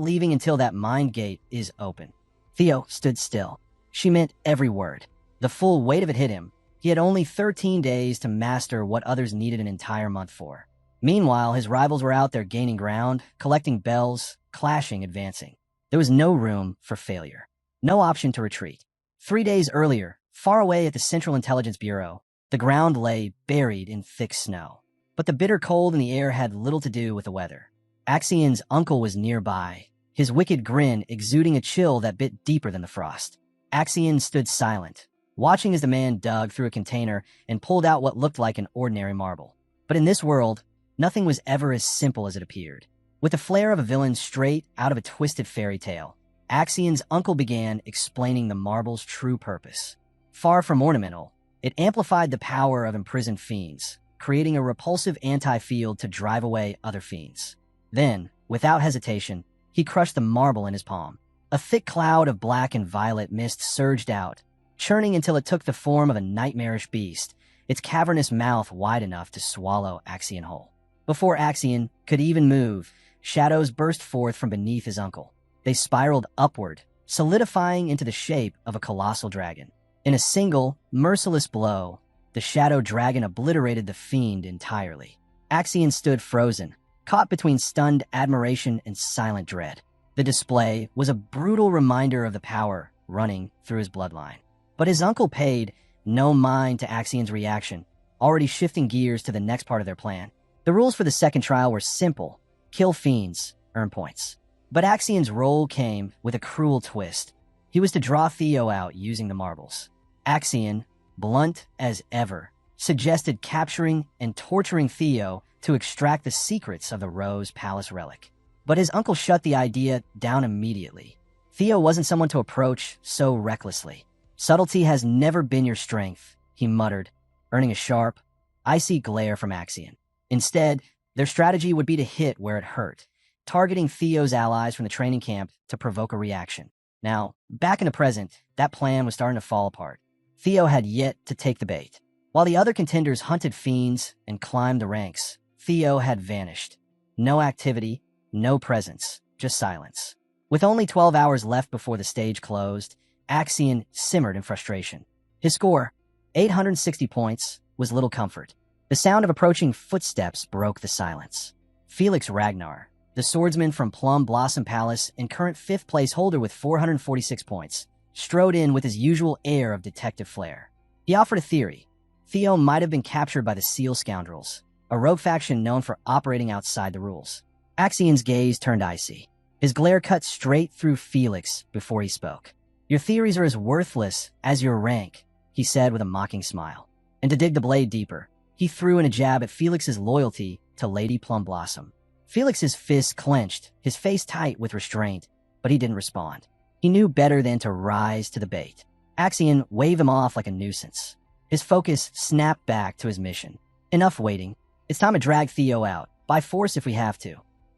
leaving until that mind gate is open." Theo stood still. She meant every word. The full weight of it hit him. He had only 13 days to master what others needed an entire month for. Meanwhile, his rivals were out there gaining ground, collecting bells, clashing, advancing. There was no room for failure. No option to retreat. 3 days earlier, far away at the Central Intelligence Bureau, the ground lay buried in thick snow. But the bitter cold in the air had little to do with the weather. Axian's uncle was nearby, his wicked grin exuding a chill that bit deeper than the frost. Axian stood silent, watching as the man dug through a container and pulled out what looked like an ordinary marble. But in this world, nothing was ever as simple as it appeared. With the flair of a villain straight out of a twisted fairy tale, Axian's uncle began explaining the marble's true purpose. Far from ornamental, it amplified the power of imprisoned fiends, creating a repulsive anti-field to drive away other fiends. Then, without hesitation, he crushed the marble in his palm. A thick cloud of black and violet mist surged out, churning until it took the form of a nightmarish beast, its cavernous mouth wide enough to swallow Axian whole. Before Axian could even move, shadows burst forth from beneath his uncle. They spiraled upward, solidifying into the shape of a colossal dragon. In a single, merciless blow, the shadow dragon obliterated the fiend entirely. Axian stood frozen, caught between stunned admiration and silent dread. The display was a brutal reminder of the power running through his bloodline. But his uncle paid no mind to Axian's reaction, already shifting gears to the next part of their plan. The rules for the second trial were simple: kill fiends, earn points. But Axian's role came with a cruel twist. He was to draw Theo out using the marbles. Axian, blunt as ever, suggested capturing and torturing Theo to extract the secrets of the Rose Palace relic. But his uncle shut the idea down immediately. Theo wasn't someone to approach so recklessly. Subtlety has never been your strength, he muttered, earning a sharp, icy glare from Axian. Instead, their strategy would be to hit where it hurt, targeting Theo's allies from the training camp to provoke a reaction. Now, back in the present, that plan was starting to fall apart. Theo had yet to take the bait. While the other contenders hunted fiends and climbed the ranks, Theo had vanished. No activity, no presence, just silence. With only 12 hours left before the stage closed, Axian simmered in frustration. His score, 860 points, was little comfort. The sound of approaching footsteps broke the silence. Felix Ragnar, the swordsman from Plum Blossom Palace and current 5th place holder with 446 points, strode in with his usual air of detective flair. He offered a theory. Theo might have been captured by the Seal Scoundrels, a rogue faction known for operating outside the rules. Axian's gaze turned icy. His glare cut straight through Felix before he spoke. "Your theories are as worthless as your rank," he said with a mocking smile. And to dig the blade deeper, he threw in a jab at Felix's loyalty to Lady Plum Blossom. Felix's fists clenched, his face tight with restraint, but he didn't respond. He knew better than to rise to the bait. Axian waved him off like a nuisance. His focus snapped back to his mission. Enough waiting. It's time to drag Theo out, by force if we have to.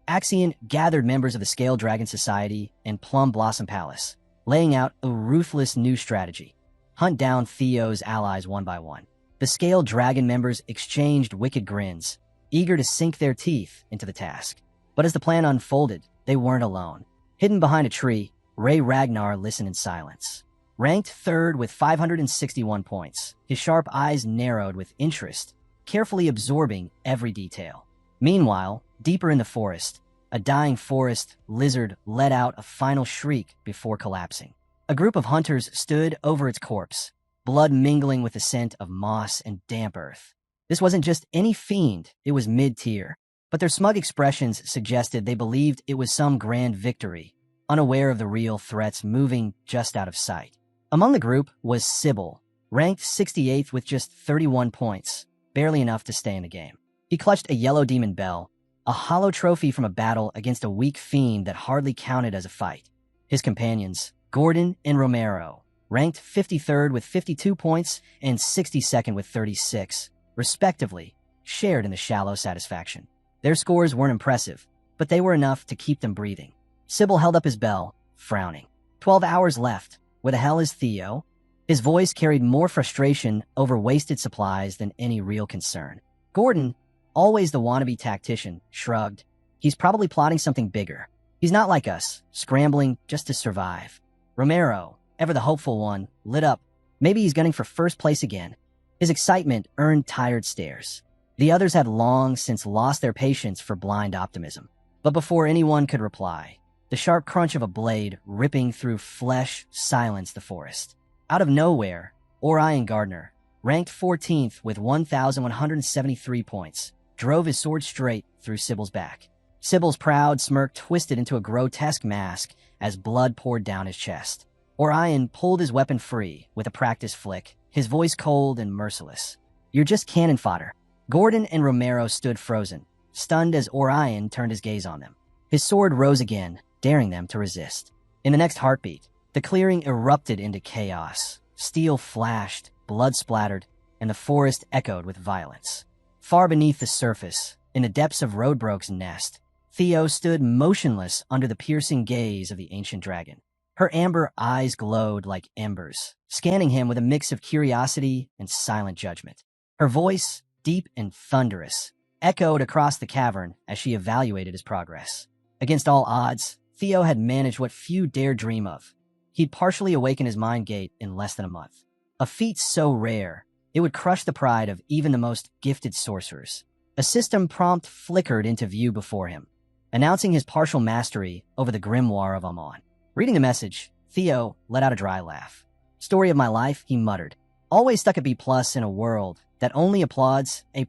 Axian gathered members of the Scale Dragon Society and Plum Blossom Palace, laying out a ruthless new strategy. Hunt down Theo's allies one by one. The Scale Dragon members exchanged wicked grins, eager to sink their teeth into the task. But as the plan unfolded, they weren't alone. Hidden behind a tree, Ray Ragnar listened in silence. Ranked 3rd with 561 points, his sharp eyes narrowed with interest, carefully absorbing every detail. Meanwhile, deeper in the forest, a dying forest lizard let out a final shriek before collapsing. A group of hunters stood over its corpse, blood mingling with the scent of moss and damp earth. This wasn't just any fiend, it was mid-tier, but their smug expressions suggested they believed it was some grand victory, unaware of the real threats moving just out of sight. Among the group was Sybil, ranked 68th with just 31 points, barely enough to stay in the game. He clutched a yellow demon bell, a hollow trophy from a battle against a weak fiend that hardly counted as a fight. His companions, Gordon and Romero, ranked 53rd with 52 points and 62nd with 36, respectively, shared in the shallow satisfaction. Their scores weren't impressive, but they were enough to keep them breathing. Sybil held up his bell, frowning. 12 hours left. Where the hell is Theo? His voice carried more frustration over wasted supplies than any real concern. Gordon, always the wannabe tactician, shrugged. He's probably plotting something bigger. He's not like us, scrambling just to survive. Romero, ever the hopeful one, lit up. Maybe he's gunning for first place again. His excitement earned tired stares. The others had long since lost their patience for blind optimism. But before anyone could reply, the sharp crunch of a blade ripping through flesh silenced the forest. Out of nowhere, Orion Gardner, ranked 14th with 1,173 points, drove his sword straight through Sybil's back. Sybil's proud smirk twisted into a grotesque mask as blood poured down his chest. Orion pulled his weapon free with a practiced flick, his voice cold and merciless. "You're just cannon fodder." Gordon and Romero stood frozen, stunned as Orion turned his gaze on them. His sword rose again, daring them to resist. In the next heartbeat, the clearing erupted into chaos. Steel flashed, blood splattered, and the forest echoed with violence. Far beneath the surface, in the depths of Roadbroke's nest, Theo stood motionless under the piercing gaze of the ancient dragon. Her amber eyes glowed like embers, scanning him with a mix of curiosity and silent judgment. Her voice, deep and thunderous, echoed across the cavern as she evaluated his progress. Against all odds, Theo had managed what few dare dream of. He'd partially awakened his mind gate in less than a month. A feat so rare, it would crush the pride of even the most gifted sorcerers. A system prompt flickered into view before him, announcing his partial mastery over the grimoire of Amon. Reading the message, Theo let out a dry laugh. "Story of my life," he muttered. "Always stuck a B+ in a world that only applauds A++.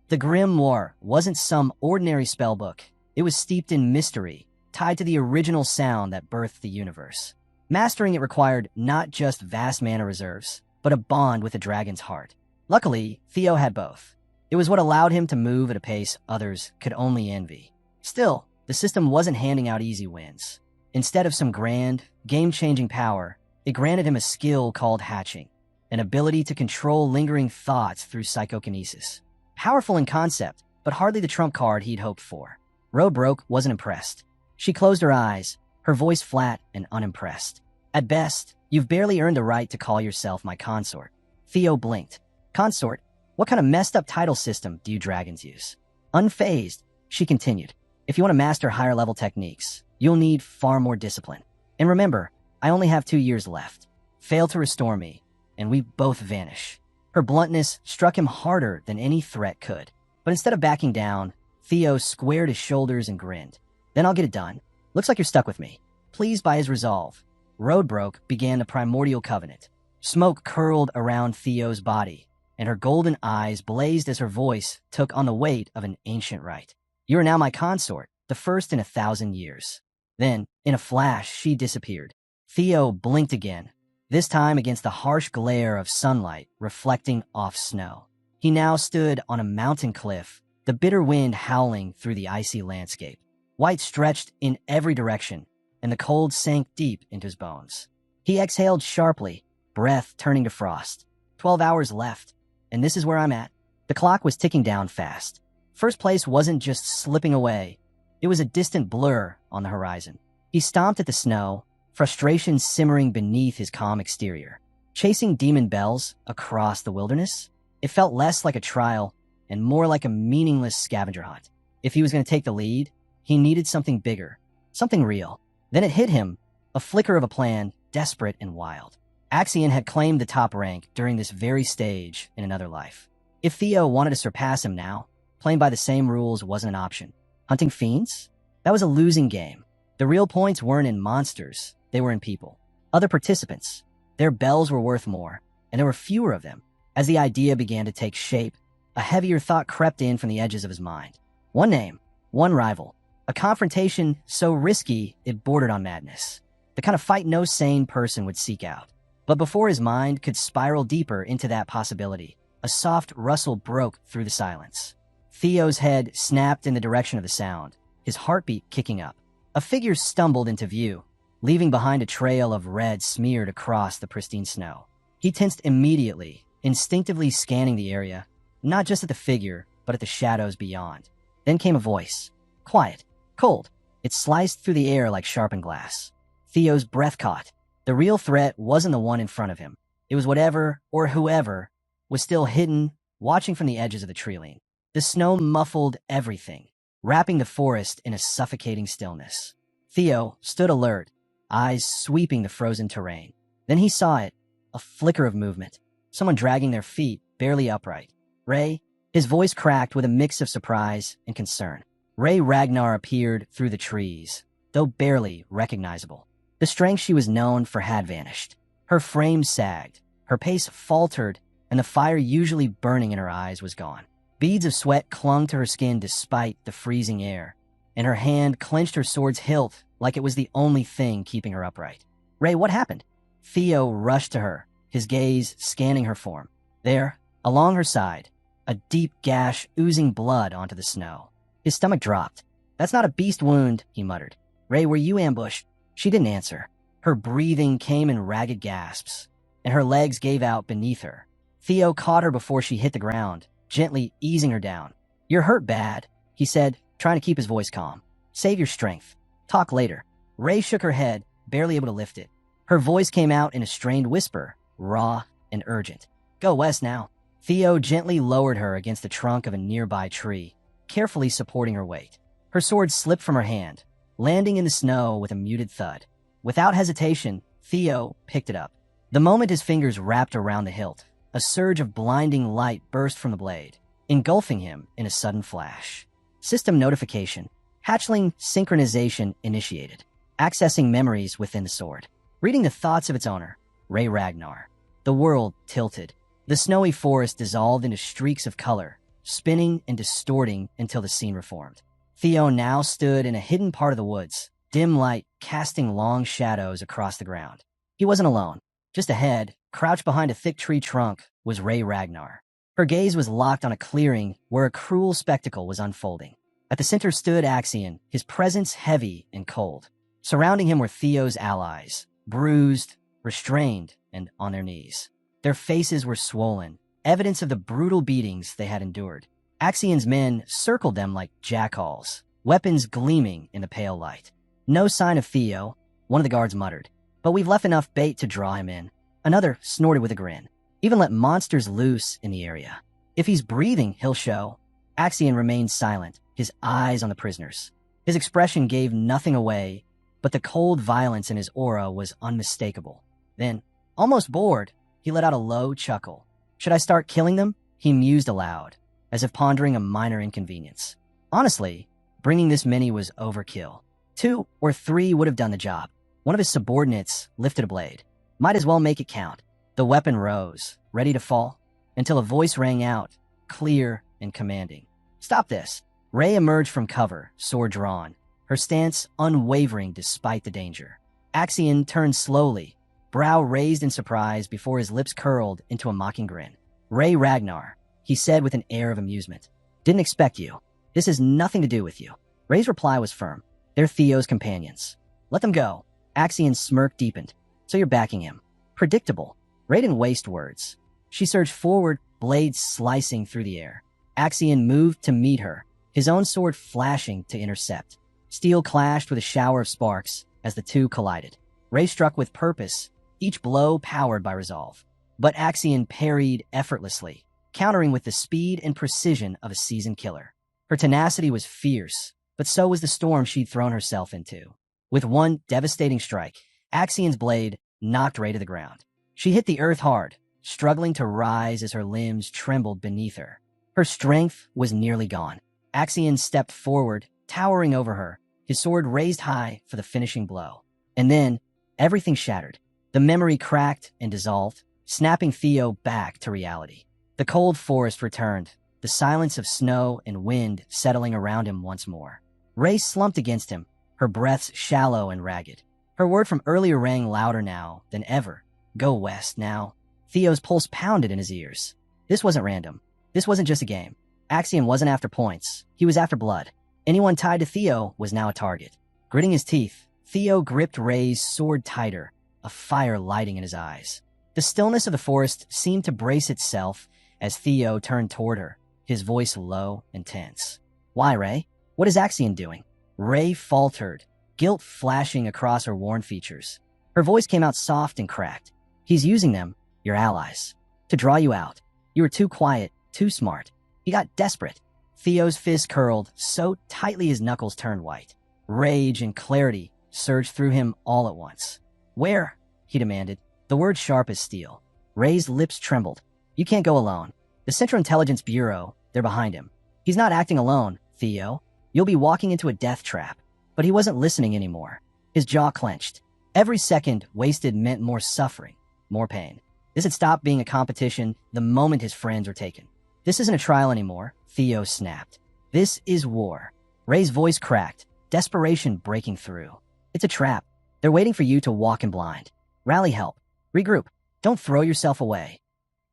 The grimoire wasn't some ordinary spellbook. It was steeped in mystery, tied to the original sound that birthed the universe. Mastering it required not just vast mana reserves, but a bond with the dragon's heart. Luckily, Theo had both. It was what allowed him to move at a pace others could only envy. Still, the system wasn't handing out easy wins. Instead of some grand, game-changing power, it granted him a skill called hatching, an ability to control lingering thoughts through psychokinesis. Powerful in concept, but hardly the trump card he'd hoped for. Roadbroke wasn't impressed. She closed her eyes, her voice flat and unimpressed. "At best, you've barely earned the right to call yourself my consort." Theo blinked. "Consort? What kind of messed up title system do you dragons use?" Unfazed, she continued. "If you want to master higher level techniques, you'll need far more discipline. And remember, I only have 2 years left. Fail to restore me, and we both vanish." Her bluntness struck him harder than any threat could. But instead of backing down, Theo squared his shoulders and grinned. "Then I'll get it done. Looks like you're stuck with me." Pleased by his resolve, Roadbroke began the primordial covenant. Smoke curled around Theo's body, and her golden eyes blazed as her voice took on the weight of an ancient rite. "You are now my consort, the first in 1,000 years." Then, in a flash, she disappeared. Theo blinked again, this time against the harsh glare of sunlight reflecting off snow. He now stood on a mountain cliff, the bitter wind howling through the icy landscape. White stretched in every direction, and the cold sank deep into his bones. He exhaled sharply, breath turning to frost. 12 hours left, and this is where I'm at. The clock was ticking down fast. First place wasn't just slipping away. It was a distant blur on the horizon. He stomped at the snow, frustration simmering beneath his calm exterior. Chasing demon bells across the wilderness? It felt less like a trial and more like a meaningless scavenger hunt. If he was going to take the lead, he needed something bigger, something real. Then it hit him, a flicker of a plan, desperate and wild. Axion had claimed the top rank during this very stage in another life. If Theo wanted to surpass him now, playing by the same rules wasn't an option. Hunting fiends? That was a losing game. The real points weren't in monsters, they were in people. Other participants. Their bells were worth more, and there were fewer of them. As the idea began to take shape, a heavier thought crept in from the edges of his mind. One name, one rival, a confrontation so risky it bordered on madness. The kind of fight no sane person would seek out. But before his mind could spiral deeper into that possibility, a soft rustle broke through the silence. Theo's head snapped in the direction of the sound, his heartbeat kicking up. A figure stumbled into view, leaving behind a trail of red smeared across the pristine snow. He tensed immediately, instinctively scanning the area, not just at the figure, but at the shadows beyond. Then came a voice. Quiet, cold. It sliced through the air like sharpened glass. Theo's breath caught. The real threat wasn't the one in front of him. It was whatever, or whoever, was still hidden, watching from the edges of the treeline. The snow muffled everything, wrapping the forest in a suffocating stillness. Theo stood alert, eyes sweeping the frozen terrain. Then he saw it, a flicker of movement. someone dragging their feet barely upright. Ray? His voice cracked with a mix of surprise and concern. Ray Ragnar appeared through the trees, though barely recognizable. The strength she was known for had vanished. Her frame sagged, her pace faltered, and the fire usually burning in her eyes was gone. Beads of sweat clung to her skin despite the freezing air, and her hand clenched her sword's hilt like it was the only thing keeping her upright. Ray, what happened? Theo rushed to her, his gaze scanning her form. There, along her side, a deep gash oozing blood onto the snow. His stomach dropped. That's not a beast wound, he muttered. Ray, were you ambushed? She didn't answer. Her breathing came in ragged gasps, and her legs gave out beneath her. Theo caught her before she hit the ground, gently easing her down. You're hurt bad, he said, trying to keep his voice calm. Save your strength. Talk later. Ray shook her head, barely able to lift it. Her voice came out in a strained whisper, raw and urgent. Go west now. Theo gently lowered her against the trunk of a nearby tree, carefully supporting her weight. Her sword slipped from her hand, landing in the snow with a muted thud. Without hesitation, Theo picked it up. The moment his fingers wrapped around the hilt, a surge of blinding light burst from the blade, engulfing him in a sudden flash. System notification. Hatchling synchronization initiated. Accessing memories within the sword. Reading the thoughts of its owner, Ray Ragnar. The world tilted. The snowy forest dissolved into streaks of color, spinning and distorting until the scene reformed. Theo now stood in a hidden part of the woods, dim light casting long shadows across the ground. He wasn't alone. Just ahead, crouched behind a thick tree trunk, was Ray Ragnar. Her gaze was locked on a clearing where a cruel spectacle was unfolding. At the center stood Axion, his presence heavy and cold. Surrounding him were Theo's allies, bruised, restrained, and on their knees. Their faces were swollen, evidence of the brutal beatings they had endured. Axion's men circled them like jackals, weapons gleaming in the pale light. No sign of Theo, one of the guards muttered. But we've left enough bait to draw him in. Another snorted with a grin. Even let monsters loose in the area. If he's breathing, he'll show. Axion remained silent, his eyes on the prisoners. His expression gave nothing away, but the cold violence in his aura was unmistakable. Then, almost bored, he let out a low chuckle. Should I start killing them? He mused aloud, as if pondering a minor inconvenience. Honestly, bringing this many was overkill. 2 or 3 would have done the job. One of his subordinates lifted a blade. Might as well make it count. The weapon rose, ready to fall, until a voice rang out, clear and commanding. Stop this. Ray emerged from cover, sword drawn, her stance unwavering despite the danger. Axion turned slowly, brow raised in surprise before his lips curled into a mocking grin. Ray Ragnar, he said with an air of amusement. Didn't expect you. This has nothing to do with you. Ray's reply was firm. They're Theo's companions. Let them go. Axion's smirk deepened. So you're backing him. Predictable. Ray didn't waste words. She surged forward, blades slicing through the air. Axion moved to meet her, his own sword flashing to intercept. Steel clashed with a shower of sparks as the two collided. Ray struck with purpose, each blow powered by resolve. But Axion parried effortlessly, countering with the speed and precision of a seasoned killer. Her tenacity was fierce, but so was the storm she'd thrown herself into. With one devastating strike, Axion's blade knocked Ray to the ground. She hit the earth hard, struggling to rise as her limbs trembled beneath her. Her strength was nearly gone. Axion stepped forward, towering over her, his sword raised high for the finishing blow. And then, everything shattered. The memory cracked and dissolved, snapping Theo back to reality. The cold forest returned, the silence of snow and wind settling around him once more. Ray slumped against him, her breaths shallow and ragged. Her word from earlier rang louder now than ever. Go west now. Theo's pulse pounded in his ears. This wasn't random. This wasn't just a game. Axion wasn't after points. He was after blood. Anyone tied to Theo was now a target. Gritting his teeth, Theo gripped Ray's sword tighter, a fire lighting in his eyes. The stillness of the forest seemed to brace itself as Theo turned toward her, his voice low and tense. Why, Ray? What is Axion doing? Ray faltered, guilt flashing across her worn features. Her voice came out soft and cracked. He's using them, your allies, to draw you out. You were too quiet, too smart. He got desperate. Theo's fist curled so tightly his knuckles turned white. Rage and clarity surged through him all at once. Where? He demanded, the word sharp as steel. Ray's lips trembled. You can't go alone. The Central Intelligence Bureau, they're behind him. He's not acting alone, Theo. You'll be walking into a death trap. But he wasn't listening anymore. His jaw clenched. Every second wasted meant more suffering, more pain. This had stopped being a competition the moment his friends were taken. This isn't a trial anymore, Theo snapped. This is war. Ray's voice cracked, desperation breaking through. It's a trap. They're waiting for you to walk in blind. Rally help. Regroup. Don't throw yourself away.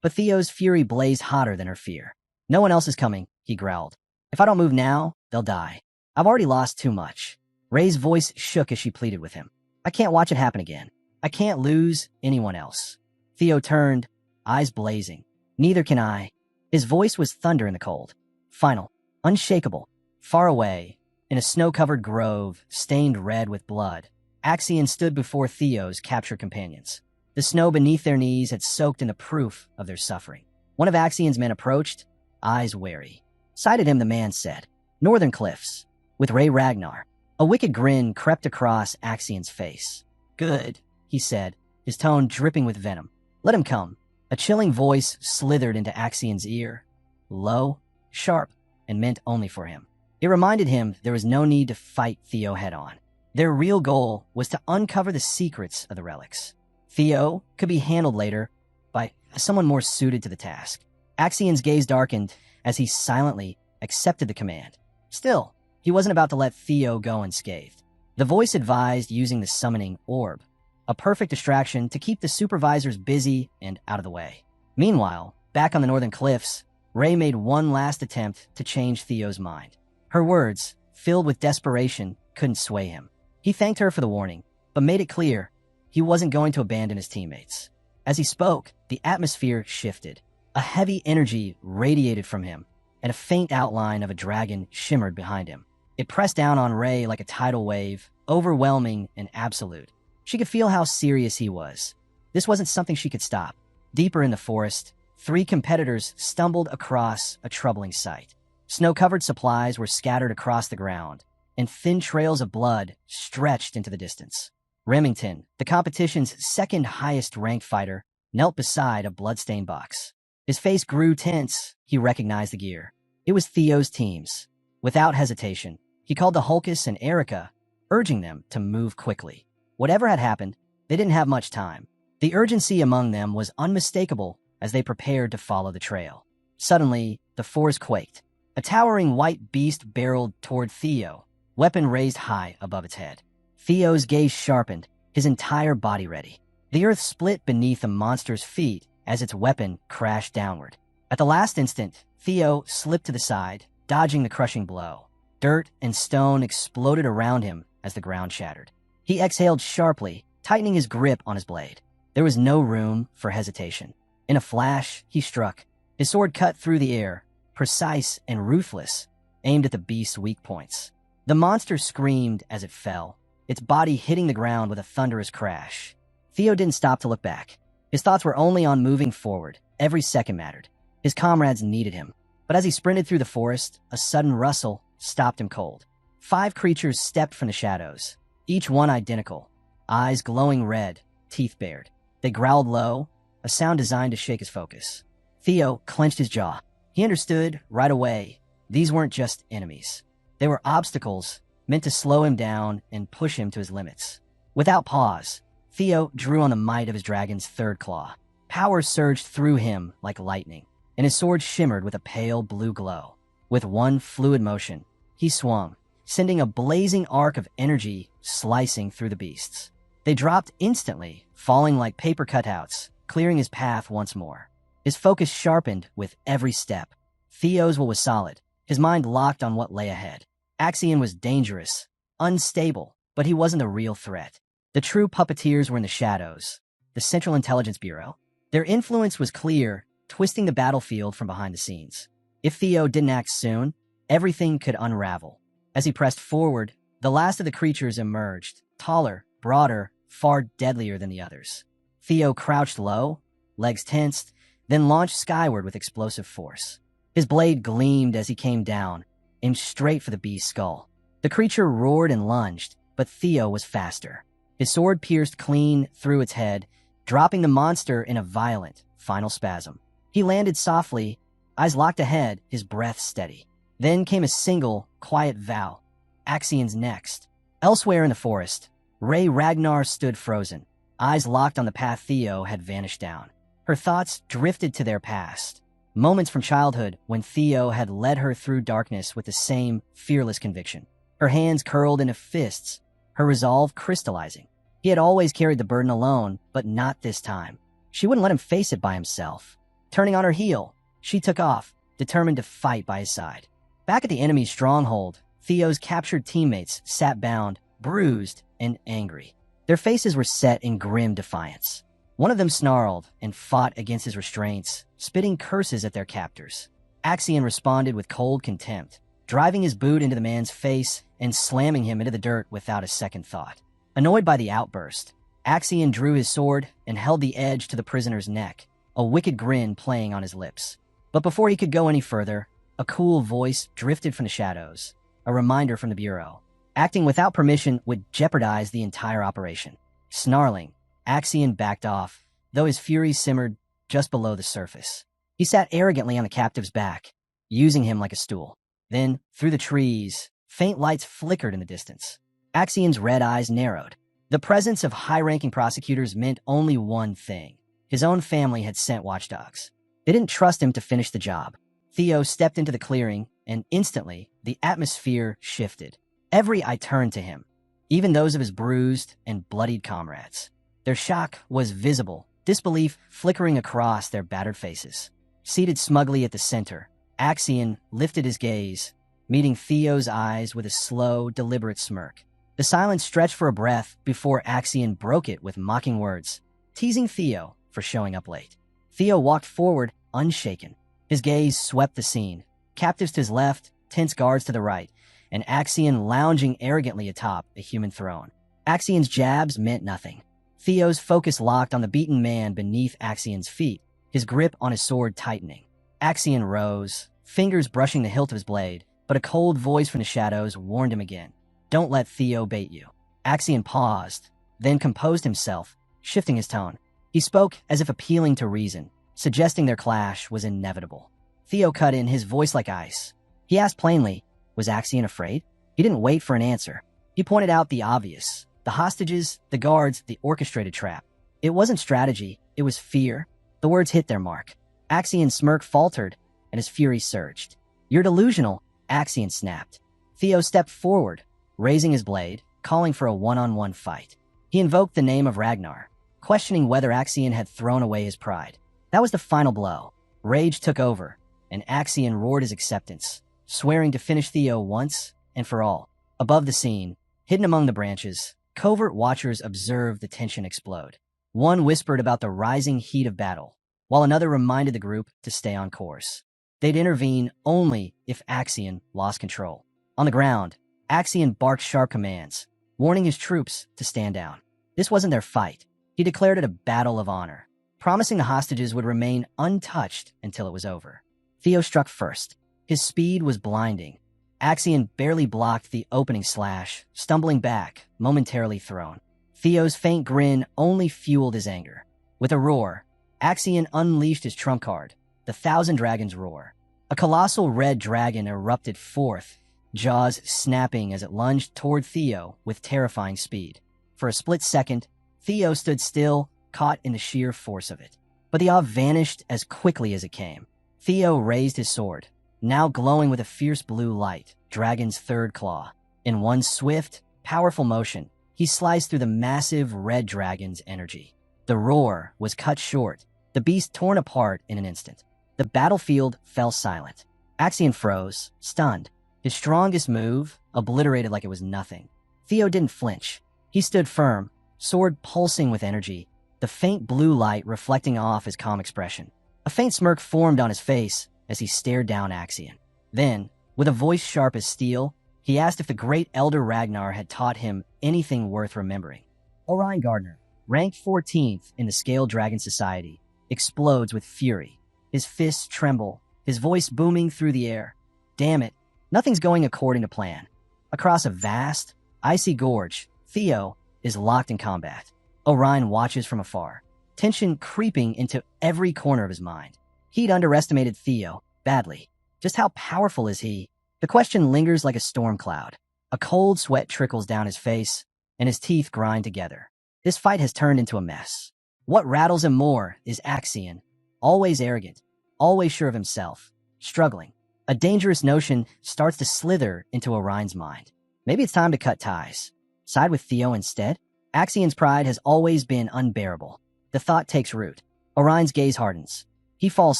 But Theo's fury blazed hotter than her fear. No one else is coming, he growled. If I don't move now, they'll die. I've already lost too much. Ray's voice shook as she pleaded with him. I can't watch it happen again. I can't lose anyone else. Theo turned, eyes blazing. Neither can I. His voice was thunder in the cold. Final, unshakable, far away, in a snow-covered grove, stained red with blood. Axion stood before Theo's captured companions. The snow beneath their knees had soaked in the proof of their suffering. One of Axion's men approached, eyes wary. Sighted him, the man said. Northern Cliffs, with Ray Ragnar. A wicked grin crept across Axion's face. Good, he said, his tone dripping with venom. Let him come. A chilling voice slithered into Axion's ear. Low, sharp, and meant only for him. It reminded him there was no need to fight Theo head-on. Their real goal was to uncover the secrets of the relics. Theo could be handled later by someone more suited to the task. Axion's gaze darkened as he silently accepted the command. Still, he wasn't about to let Theo go unscathed. The voice advised using the summoning orb, a perfect distraction to keep the supervisors busy and out of the way. Meanwhile, back on the Northern Cliffs, Ray made one last attempt to change Theo's mind. Her words, filled with desperation, couldn't sway him. He thanked her for the warning, but made it clear he wasn't going to abandon his teammates. As he spoke, the atmosphere shifted. A heavy energy radiated from him, and a faint outline of a dragon shimmered behind him. It pressed down on Ray like a tidal wave, overwhelming and absolute. She could feel how serious he was. This wasn't something she could stop. Deeper in the forest, 3 competitors stumbled across a troubling sight. Snow-covered supplies were scattered across the ground, and thin trails of blood stretched into the distance. Remington, the competition's second highest-ranked fighter, knelt beside a bloodstained box. His face grew tense. He recognized the gear. It was Theo's team's. Without hesitation, he called to Hulkus and Erica, urging them to move quickly. Whatever had happened, they didn't have much time. The urgency among them was unmistakable as they prepared to follow the trail. Suddenly, the forest quaked. A towering white beast barreled toward Theo, weapon raised high above its head. Theo's gaze sharpened, his entire body ready. The earth split beneath the monster's feet as its weapon crashed downward. At the last instant, Theo slipped to the side, dodging the crushing blow. Dirt and stone exploded around him as the ground shattered. He exhaled sharply, tightening his grip on his blade. There was no room for hesitation. In a flash, he struck. His sword cut through the air, precise and ruthless, aimed at the beast's weak points. The monster screamed as it fell, its body hitting the ground with a thunderous crash. Theo didn't stop to look back. His thoughts were only on moving forward. Every second mattered. His comrades needed him. But as he sprinted through the forest, a sudden rustle stopped him cold. 5 creatures stepped from the shadows, each one identical, eyes glowing red, teeth bared. They growled low, a sound designed to shake his focus. Theo clenched his jaw. He understood right away these weren't just enemies. They were obstacles meant to slow him down and push him to his limits. Without pause, Theo drew on the might of his dragon's third claw. Power surged through him like lightning, and his sword shimmered with a pale blue glow. With one fluid motion, he swung, sending a blazing arc of energy slicing through the beasts. They dropped instantly, falling like paper cutouts, clearing his path once more. His focus sharpened with every step. Theo's will was solid, his mind locked on what lay ahead. Axion was dangerous, unstable, but he wasn't the real threat. The true puppeteers were in the shadows, the Central Intelligence Bureau. Their influence was clear, twisting the battlefield from behind the scenes. If Theo didn't act soon, everything could unravel. As he pressed forward, the last of the creatures emerged, taller, broader, far deadlier than the others. Theo crouched low, legs tensed, then launched skyward with explosive force. His blade gleamed as he came down, aimed straight for the beast's skull. The creature roared and lunged, but Theo was faster. His sword pierced clean through its head, dropping the monster in a violent, final spasm. He landed softly, eyes locked ahead, his breath steady. Then came a single, quiet vow. Axion's next. Elsewhere in the forest, Ray Ragnar stood frozen, eyes locked on the path Theo had vanished down. Her thoughts drifted to their past. Moments from childhood when Theo had led her through darkness with the same fearless conviction. Her hands curled into fists, her resolve crystallizing. He had always carried the burden alone, but not this time. She wouldn't let him face it by himself. Turning on her heel, she took off, determined to fight by his side. Back at the enemy's stronghold, Theo's captured teammates sat bound, bruised, and angry. Their faces were set in grim defiance. One of them snarled and fought against his restraints, spitting curses at their captors. Axion responded with cold contempt, driving his boot into the man's face and slamming him into the dirt without a second thought. Annoyed by the outburst, Axion drew his sword and held the edge to the prisoner's neck, a wicked grin playing on his lips. But before he could go any further, a cool voice drifted from the shadows, a reminder from the Bureau. Acting without permission would jeopardize the entire operation. Snarling, Axion backed off, though his fury simmered just below the surface. He sat arrogantly on the captive's back, using him like a stool. Then, through the trees, faint lights flickered in the distance. Axion's red eyes narrowed. The presence of high-ranking prosecutors meant only one thing. His own family had sent watchdogs. They didn't trust him to finish the job. Theo stepped into the clearing, and instantly, the atmosphere shifted. Every eye turned to him, even those of his bruised and bloodied comrades. Their shock was visible, disbelief flickering across their battered faces. Seated smugly at the center, Axion lifted his gaze, meeting Theo's eyes with a slow, deliberate smirk. The silence stretched for a breath before Axion broke it with mocking words, teasing Theo for showing up late. Theo walked forward, unshaken. His gaze swept the scene, captives to his left, tense guards to the right, and Axion lounging arrogantly atop a human throne. Axion's jabs meant nothing. Theo's focus locked on the beaten man beneath Axion's feet, his grip on his sword tightening. Axion rose, fingers brushing the hilt of his blade, but a cold voice from the shadows warned him again. Don't let Theo bait you. Axion paused, then composed himself, shifting his tone. He spoke as if appealing to reason, suggesting their clash was inevitable. Theo cut in, his voice like ice. He asked plainly, was Axion afraid? He didn't wait for an answer. He pointed out the obvious. The hostages, the guards, the orchestrated trap. It wasn't strategy, it was fear. The words hit their mark. Axion's smirk faltered, and his fury surged. You're delusional, Axion snapped. Theo stepped forward, raising his blade, calling for a one-on-one fight. He invoked the name of Ragnar, questioning whether Axion had thrown away his pride. That was the final blow. Rage took over, and Axion roared his acceptance, swearing to finish Theo once and for all. Above the scene, hidden among the branches, covert watchers observed the tension explode. One whispered about the rising heat of battle, while another reminded the group to stay on course. They'd intervene only if Axion lost control. On the ground, Axion barked sharp commands, warning his troops to stand down. This wasn't their fight. He declared it a battle of honor, promising the hostages would remain untouched until it was over. Theo struck first. His speed was blinding. Axion barely blocked the opening slash, stumbling back, momentarily thrown. Theo's faint grin only fueled his anger. With a roar, Axion unleashed his trump card, the Thousand Dragons Roar. A colossal red dragon erupted forth, jaws snapping as it lunged toward Theo with terrifying speed. For a split second, Theo stood still, caught in the sheer force of it. But the awe vanished as quickly as it came. Theo raised his sword, now glowing with a fierce blue light, Dragon's third claw. In one swift, powerful motion, he sliced through the massive red dragon's energy. The roar was cut short, the beast torn apart in an instant. The battlefield fell silent. Axion froze, stunned. His strongest move obliterated like it was nothing. Theo didn't flinch. He stood firm, sword pulsing with energy, the faint blue light reflecting off his calm expression. A faint smirk formed on his face as he stared down Axion. Then, with a voice sharp as steel, he asked if the great Elder Ragnar had taught him anything worth remembering. Orion Gardner, ranked 14th in the Scaled Dragon Society, explodes with fury. His fists tremble, his voice booming through the air. Damn it, nothing's going according to plan. Across a vast, icy gorge, Theo is locked in combat. Orion watches from afar, tension creeping into every corner of his mind. He'd underestimated Theo, badly. Just how powerful is he? The question lingers like a storm cloud. A cold sweat trickles down his face, and his teeth grind together. This fight has turned into a mess. What rattles him more is Axion, always arrogant, always sure of himself, struggling. A dangerous notion starts to slither into Orion's mind. Maybe it's time to cut ties. Side with Theo instead? Axion's pride has always been unbearable. The thought takes root. Orion's gaze hardens. He falls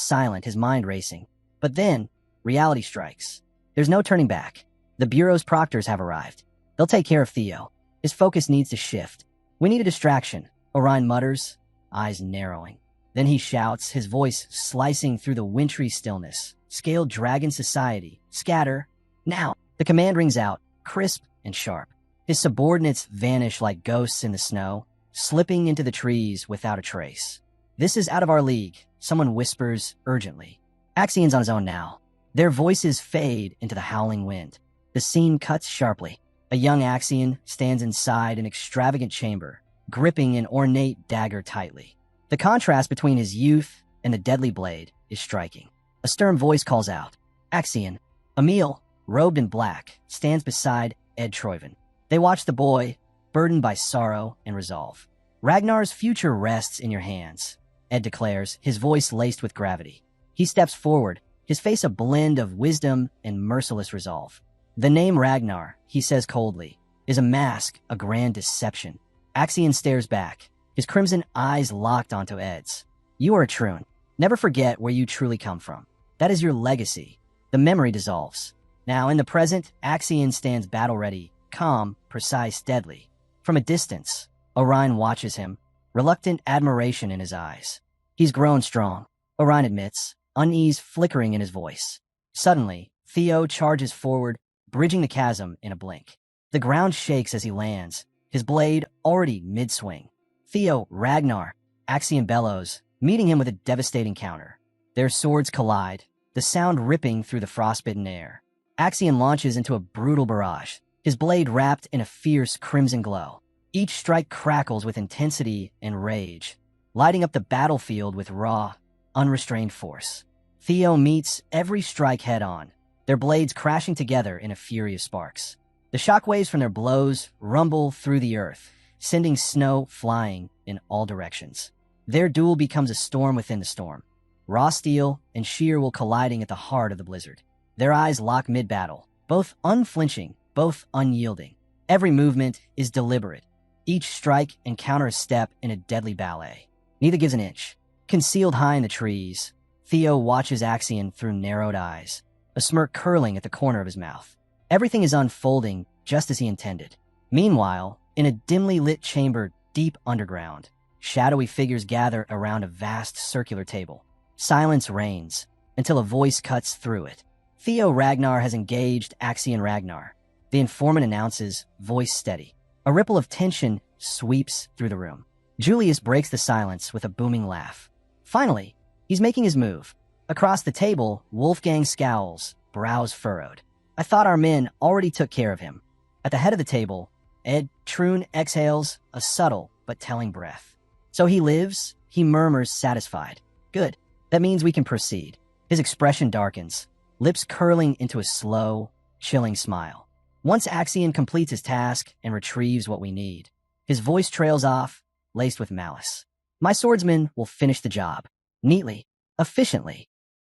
silent, his mind racing. But then, reality strikes. There's no turning back. The Bureau's proctors have arrived. They'll take care of Theo. His focus needs to shift. We need a distraction, Orion mutters, eyes narrowing. Then he shouts, his voice slicing through the wintry stillness. Scaled Dragon Society, scatter, now! The command rings out, crisp and sharp. His subordinates vanish like ghosts in the snow, slipping into the trees without a trace. This is out of our league, someone whispers urgently. Axion's on his own now. Their voices fade into the howling wind. The scene cuts sharply. A young Axion stands inside an extravagant chamber, gripping an ornate dagger tightly. The contrast between his youth and the deadly blade is striking. A stern voice calls out, Axion. Emil, robed in black, stands beside Ed Troyven. They watch the boy, burdened by sorrow and resolve. Ragnar's future rests in your hands, Ed declares, his voice laced with gravity. He steps forward, his face a blend of wisdom and merciless resolve. The name Ragnar, he says coldly, is a mask, a grand deception. Axion stares back, his crimson eyes locked onto Ed's. You are a Troon. Never forget where you truly come from. That is your legacy. The memory dissolves. Now, in the present, Axion stands battle-ready, calm, precise, deadly. From a distance, Orion watches him, reluctant admiration in his eyes. He's grown strong, Orion admits, unease flickering in his voice. Suddenly, Theo charges forward, bridging the chasm in a blink. The ground shakes as he lands, his blade already mid-swing. Theo, Ragnar, Axion bellows, meeting him with a devastating counter. Their swords collide, the sound ripping through the frostbitten air. Axion launches into a brutal barrage, his blade wrapped in a fierce crimson glow. Each strike crackles with intensity and rage, lighting up the battlefield with raw, unrestrained force. Theo meets every strike head-on, their blades crashing together in a fury of sparks. The shockwaves from their blows rumble through the earth, sending snow flying in all directions. Their duel becomes a storm within the storm. Raw steel and sheer will colliding at the heart of the blizzard. Their eyes lock mid-battle, both unflinching, both unyielding. Every movement is deliberate. Each strike and counter a step in a deadly ballet. Neither gives an inch. Concealed high in the trees, Theo watches Axion through narrowed eyes, a smirk curling at the corner of his mouth. Everything is unfolding just as he intended. Meanwhile, in a dimly lit chamber deep underground, shadowy figures gather around a vast circular table. Silence reigns until a voice cuts through it. Theo Ragnar has engaged Axion Ragnar. The informant announces, voice steady. A ripple of tension sweeps through the room. Julius breaks the silence with a booming laugh. Finally, he's making his move. Across the table, Wolfgang scowls, brows furrowed. I thought our men already took care of him. At the head of the table, Ed Troon exhales a subtle but telling breath. So he lives, he murmurs, satisfied. Good. That means we can proceed. His expression darkens, lips curling into a slow, chilling smile. Once Axion completes his task and retrieves what we need, his voice trails off, laced with malice. My swordsmen will finish the job. Neatly, efficiently.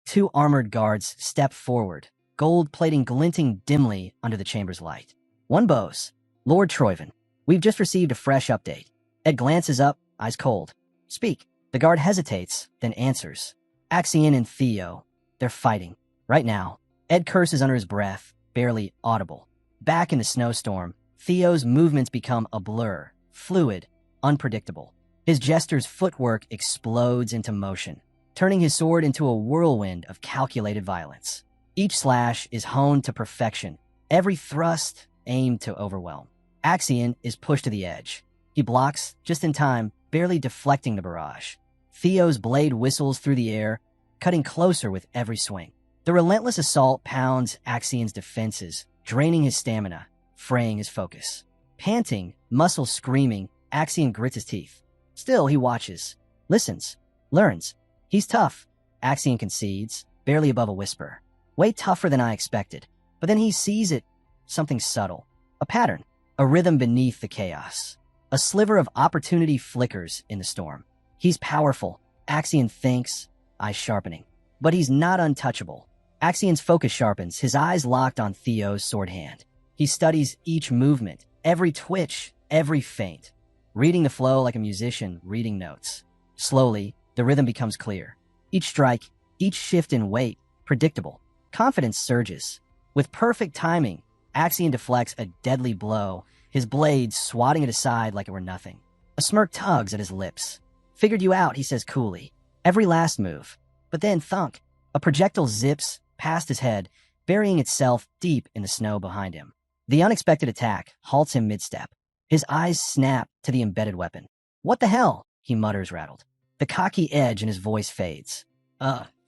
2 armored guards step forward, gold plating glinting dimly under the chamber's light. One bows. Lord Troyven, we've just received a fresh update. Ed glances up, eyes cold. Speak. The guard hesitates, then answers. Axion and Theo, they're fighting. Right now. Ed curses under his breath, barely audible. Back in the snowstorm, Theo's movements become a blur, fluid, unpredictable. His jester's footwork explodes into motion, turning his sword into a whirlwind of calculated violence. Each slash is honed to perfection, every thrust aimed to overwhelm. Axion is pushed to the edge. He blocks, just in time, barely deflecting the barrage. Theo's blade whistles through the air, cutting closer with every swing. The relentless assault pounds Axion's defenses, draining his stamina, fraying his focus. Panting, muscles screaming, Axion grits his teeth. Still, he watches. listens, learns. He's tough, Axion concedes, barely above a whisper. Way tougher than I expected. But then he sees it, something subtle. A pattern, a rhythm beneath the chaos. A sliver of opportunity flickers in the storm. He's powerful, Axion thinks, eyes sharpening. But he's not untouchable. Axion's focus sharpens, his eyes locked on Theo's sword hand. He studies each movement, every twitch, every feint, reading the flow like a musician reading notes. Slowly, the rhythm becomes clear. Each strike, each shift in weight, predictable. Confidence surges. With perfect timing, Axion deflects a deadly blow, his blade swatting it aside like it were nothing. A smirk tugs at his lips. Figured you out, he says coolly. Every last move. But then, thunk, a projectile zips past his head, burying itself deep in the snow behind him. The unexpected attack halts him mid-step. His eyes snap to the embedded weapon. What the hell? He mutters, rattled. The cocky edge in his voice fades.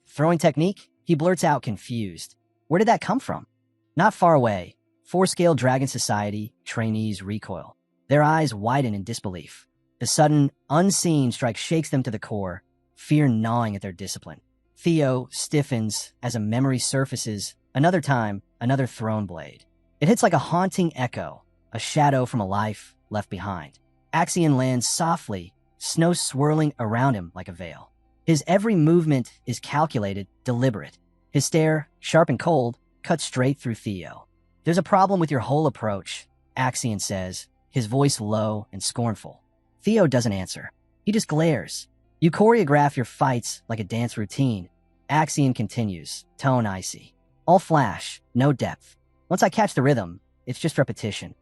Throwing technique? He blurts out, confused. Where did that come from? Not far away, 4-scale Dragon Society trainees recoil. Their eyes widen in disbelief. The sudden, unseen strike shakes them to the core, fear gnawing at their discipline. Theo stiffens as a memory surfaces, another time, another thrown blade. It hits like a haunting echo, a shadow from a life left behind. Axion lands softly, snow swirling around him like a veil. His every movement is calculated, deliberate. His stare, sharp and cold, cuts straight through Theo. There's a problem with your whole approach, Axion says, his voice low and scornful. Theo doesn't answer. He just glares. You choreograph your fights like a dance routine. Axion continues, tone icy. All flash, no depth. Once I catch the rhythm, it's just repetition.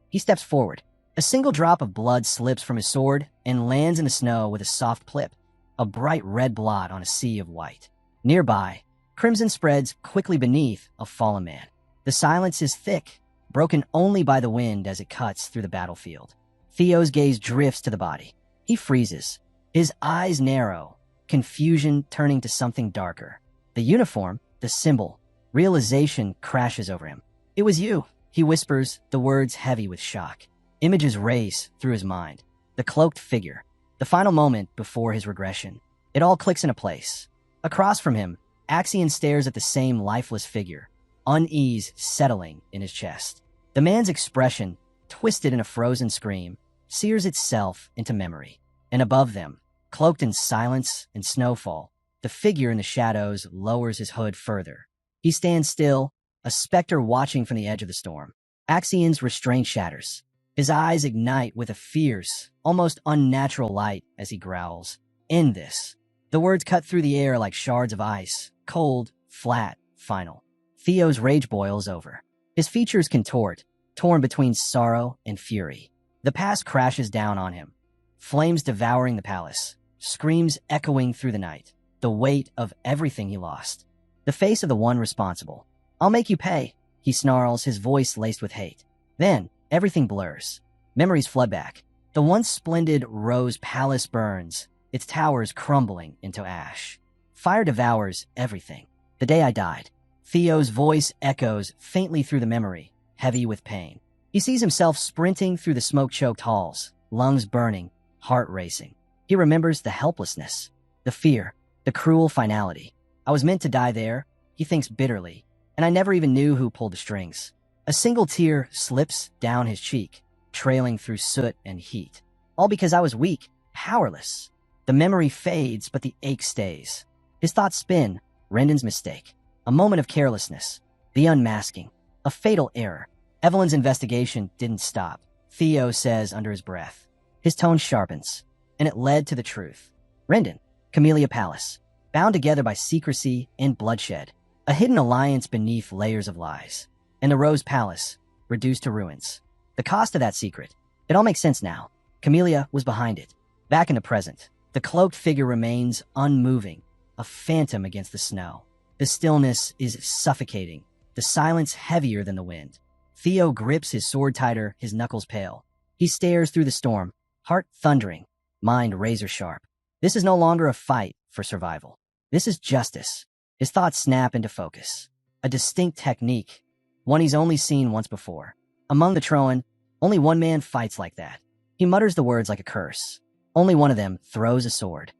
He steps forward. A single drop of blood slips from his sword and lands in the snow with a soft plip, a bright red blot on a sea of white. Nearby, crimson spreads quickly beneath a fallen man. The silence is thick, broken only by the wind as it cuts through the battlefield. Theo's gaze drifts to the body. He freezes. His eyes narrow, confusion turning to something darker. The uniform, the symbol, realization crashes over him. It was you, he whispers, the words heavy with shock. Images race through his mind. The cloaked figure, the final moment before his regression. It all clicks into place. Across from him, Axion stares at the same lifeless figure, unease settling in his chest. The man's expression, twisted in a frozen scream, sears itself into memory. And above them, cloaked in silence and snowfall, the figure in the shadows lowers his hood further. He stands still, a specter watching from the edge of the storm. Axion's restraint shatters. His eyes ignite with a fierce, almost unnatural light as he growls, "End this." The words cut through the air like shards of ice, cold, flat, final. Theo's rage boils over. His features contort, torn between sorrow and fury. The past crashes down on him. Flames devouring the palace, screams echoing through the night, the weight of everything he lost. The face of the one responsible. "I'll make you pay," he snarls, his voice laced with hate. Then, everything blurs. Memories flood back. The once splendid Rose Palace burns, its towers crumbling into ash. Fire devours everything. The day I died. Theo's voice echoes faintly through the memory, heavy with pain. He sees himself sprinting through the smoke-choked halls, lungs burning, heart racing. He remembers the helplessness, the fear, the cruel finality. I was meant to die there, he thinks bitterly, and I never even knew who pulled the strings. A single tear slips down his cheek, trailing through soot and heat. All because I was weak, powerless. The memory fades, but the ache stays. His thoughts spin. Rendon's mistake. A moment of carelessness. The unmasking. A fatal error. Evelyn's investigation didn't stop, Theo says under his breath. His tone sharpens, and it led to the truth. Rendon, Camellia Palace, bound together by secrecy and bloodshed. A hidden alliance beneath layers of lies. And the Rose Palace, reduced to ruins. The cost of that secret. It all makes sense now. Camellia was behind it. Back in the present, the cloaked figure remains unmoving, a phantom against the snow. The stillness is suffocating, the silence heavier than the wind. Theo grips his sword tighter, his knuckles pale. He stares through the storm, heart thundering, mind razor sharp. This is no longer a fight for survival. This is justice. His thoughts snap into focus. A distinct technique, one he's only seen once before. Among the Troan, only one man fights like that. He mutters the words like a curse. Only one of them throws a sword.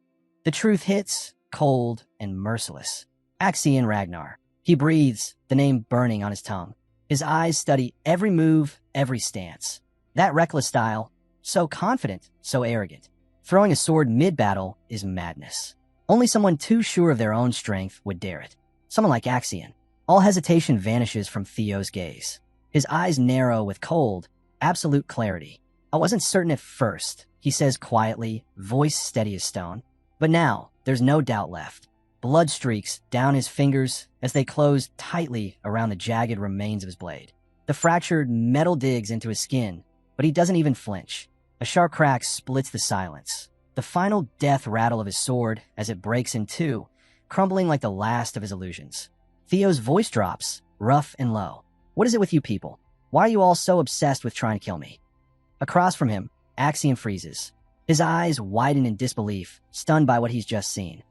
The truth hits, cold and merciless. Axion Ragnar. He breathes, the name burning on his tongue. His eyes study every move, every stance. That reckless style, so confident, so arrogant. Throwing a sword mid-battle is madness. Only someone too sure of their own strength would dare it. Someone like Axion. All hesitation vanishes from Theo's gaze. His eyes narrow with cold, absolute clarity. I wasn't certain at first, he says quietly, voice steady as stone. But now, there's no doubt left. Blood streaks down his fingers as they close tightly around the jagged remains of his blade. The fractured metal digs into his skin, but he doesn't even flinch. A sharp crack splits the silence. The final death rattle of his sword as it breaks in two, crumbling like the last of his illusions. Theo's voice drops, rough and low. What is it with you people? Why are you all so obsessed with trying to kill me? Across from him, Axion freezes. His eyes widen in disbelief, stunned by what he's just seen.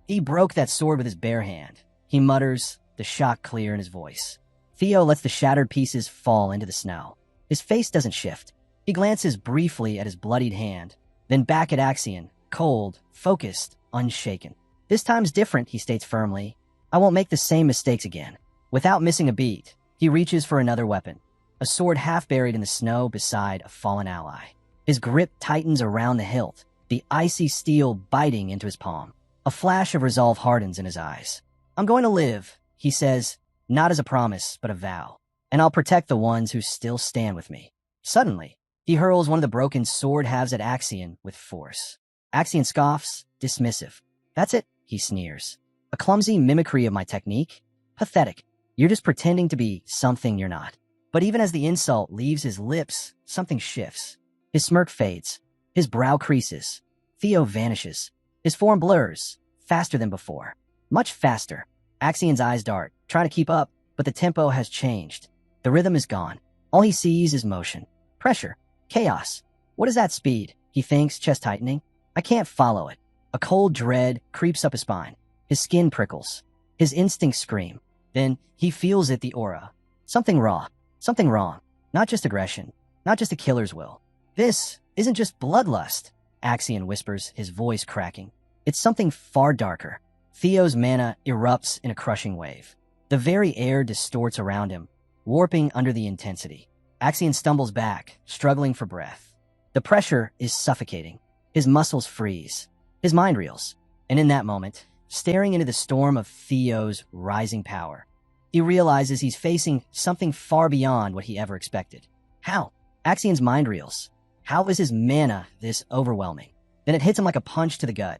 He broke that sword with his bare hand. He mutters, the shock clear in his voice. Theo lets the shattered pieces fall into the snow. His face doesn't shift. He glances briefly at his bloodied hand, then back at Axion, cold, focused, unshaken. This time's different, he states firmly. I won't make the same mistakes again. Without missing a beat, he reaches for another weapon, a sword half buried in the snow beside a fallen ally. His grip tightens around the hilt, the icy steel biting into his palm. A flash of resolve hardens in his eyes. I'm going to live, he says, not as a promise, but a vow. And I'll protect the ones who still stand with me. Suddenly, he hurls one of the broken sword halves at Axion with force. Axion scoffs, dismissive. That's it, he sneers. A clumsy mimicry of my technique? Pathetic. You're just pretending to be something you're not. But even as the insult leaves his lips, something shifts. His smirk fades. His brow creases. Theo vanishes. His form blurs, faster than before. Much faster. Axion's eyes dart, trying to keep up, but the tempo has changed. The rhythm is gone. All he sees is motion. Pressure. Chaos. What is that speed? He thinks, chest tightening. I can't follow it. A cold dread creeps up his spine. His skin prickles. His instincts scream. Then he feels it, the aura. Something raw. Something wrong. Not just aggression. Not just a killer's will. This isn't just bloodlust, Axion whispers, his voice cracking. It's something far darker. Theo's mana erupts in a crushing wave. The very air distorts around him, warping under the intensity. Axion stumbles back, struggling for breath. The pressure is suffocating. His muscles freeze. His mind reels. And in that moment, staring into the storm of Theo's rising power, he realizes he's facing something far beyond what he ever expected. How? Axion's mind reels. How is his mana this overwhelming? Then it hits him like a punch to the gut,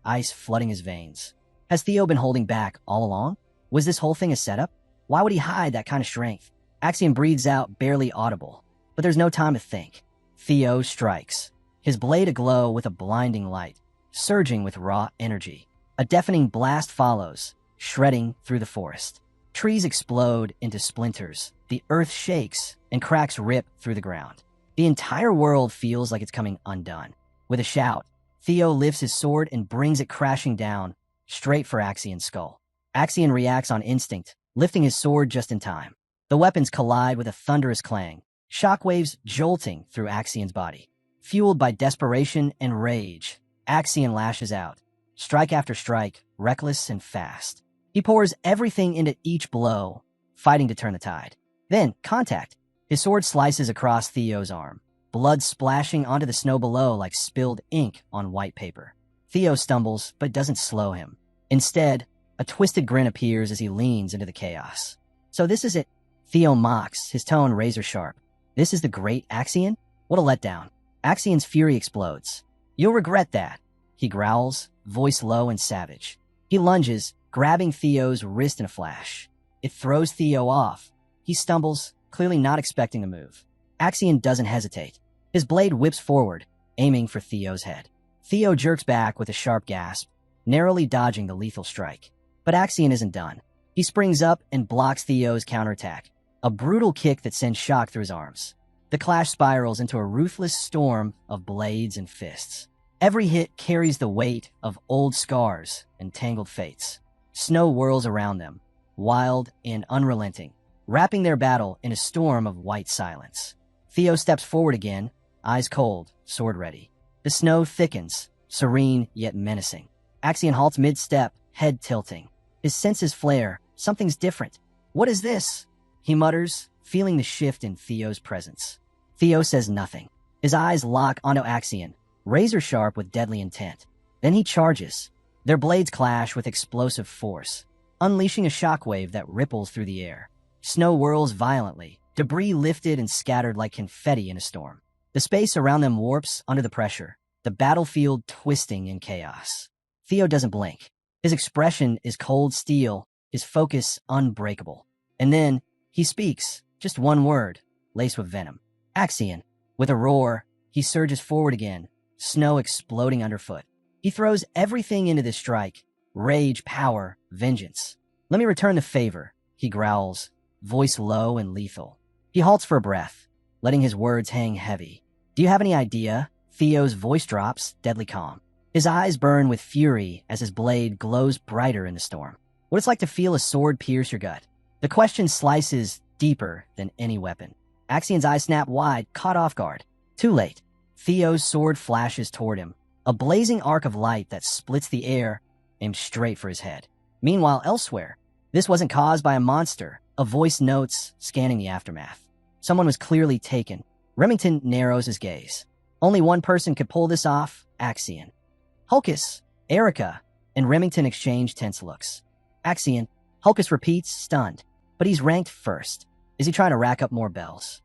ice flooding his veins. Has Theo been holding back all along? Was this whole thing a setup? Why would he hide that kind of strength? Axion breathes out, barely audible. But there's no time to think. Theo strikes, his blade aglow with a blinding light, surging with raw energy. A deafening blast follows, shredding through the forest. Trees explode into splinters. The earth shakes, and cracks rip through the ground. The entire world feels like it's coming undone. With a shout, Theo lifts his sword and brings it crashing down, straight for Axion's skull. Axion reacts on instinct, lifting his sword just in time. The weapons collide with a thunderous clang, shockwaves jolting through Axion's body. Fueled by desperation and rage, Axion lashes out, strike after strike, reckless and fast. He pours everything into each blow, fighting to turn the tide. Then, contact. His sword slices across Theo's arm, blood splashing onto the snow below like spilled ink on white paper. Theo stumbles, but doesn't slow him. Instead, a twisted grin appears as he leans into the chaos. So this is it. Theo mocks, his tone razor sharp. This is the great Axion? What a letdown. Axion's fury explodes. You'll regret that, he growls, voice low and savage. He lunges, grabbing Theo's wrist in a flash. It throws Theo off. He stumbles, clearly not expecting the move. Axion doesn't hesitate. His blade whips forward, aiming for Theo's head. Theo jerks back with a sharp gasp, narrowly dodging the lethal strike. But Axion isn't done. He springs up and blocks Theo's counterattack, a brutal kick that sends shock through his arms. The clash spirals into a ruthless storm of blades and fists. Every hit carries the weight of old scars and tangled fates. Snow whirls around them, wild and unrelenting, wrapping their battle in a storm of white silence. Theo steps forward again, eyes cold, sword ready. The snow thickens, serene yet menacing. Axion halts mid-step, head tilting. His senses flare. Something's different. What is this? He mutters, feeling the shift in Theo's presence. Theo says nothing. His eyes lock onto Axion, razor-sharp with deadly intent. Then he charges. Their blades clash with explosive force, unleashing a shockwave that ripples through the air. Snow whirls violently, debris lifted and scattered like confetti in a storm. The space around them warps under the pressure, the battlefield twisting in chaos. Theo doesn't blink. His expression is cold steel, his focus unbreakable. And then he speaks, just one word, laced with venom. Axion. With a roar, he surges forward again, snow exploding underfoot. He throws everything into this strike. Rage, power, vengeance. Let me return the favor, he growls, voice low and lethal. He halts for a breath, letting his words hang heavy. Do you have any idea? Theo's voice drops, deadly calm. His eyes burn with fury as his blade glows brighter in the storm. What it's like to feel a sword pierce your gut. The question slices deeper than any weapon. Axion's eyes snap wide, caught off guard. Too late. Theo's sword flashes toward him, a blazing arc of light that splits the air, aimed straight for his head. Meanwhile, elsewhere, this wasn't caused by a monster. A voice notes, scanning the aftermath. Someone was clearly taken. Remington narrows his gaze. Only one person could pull this off, Axion. Hulkus, Erica, and Remington exchange tense looks. Axion, Hulkus repeats, stunned. But he's ranked first. Is he trying to rack up more bells?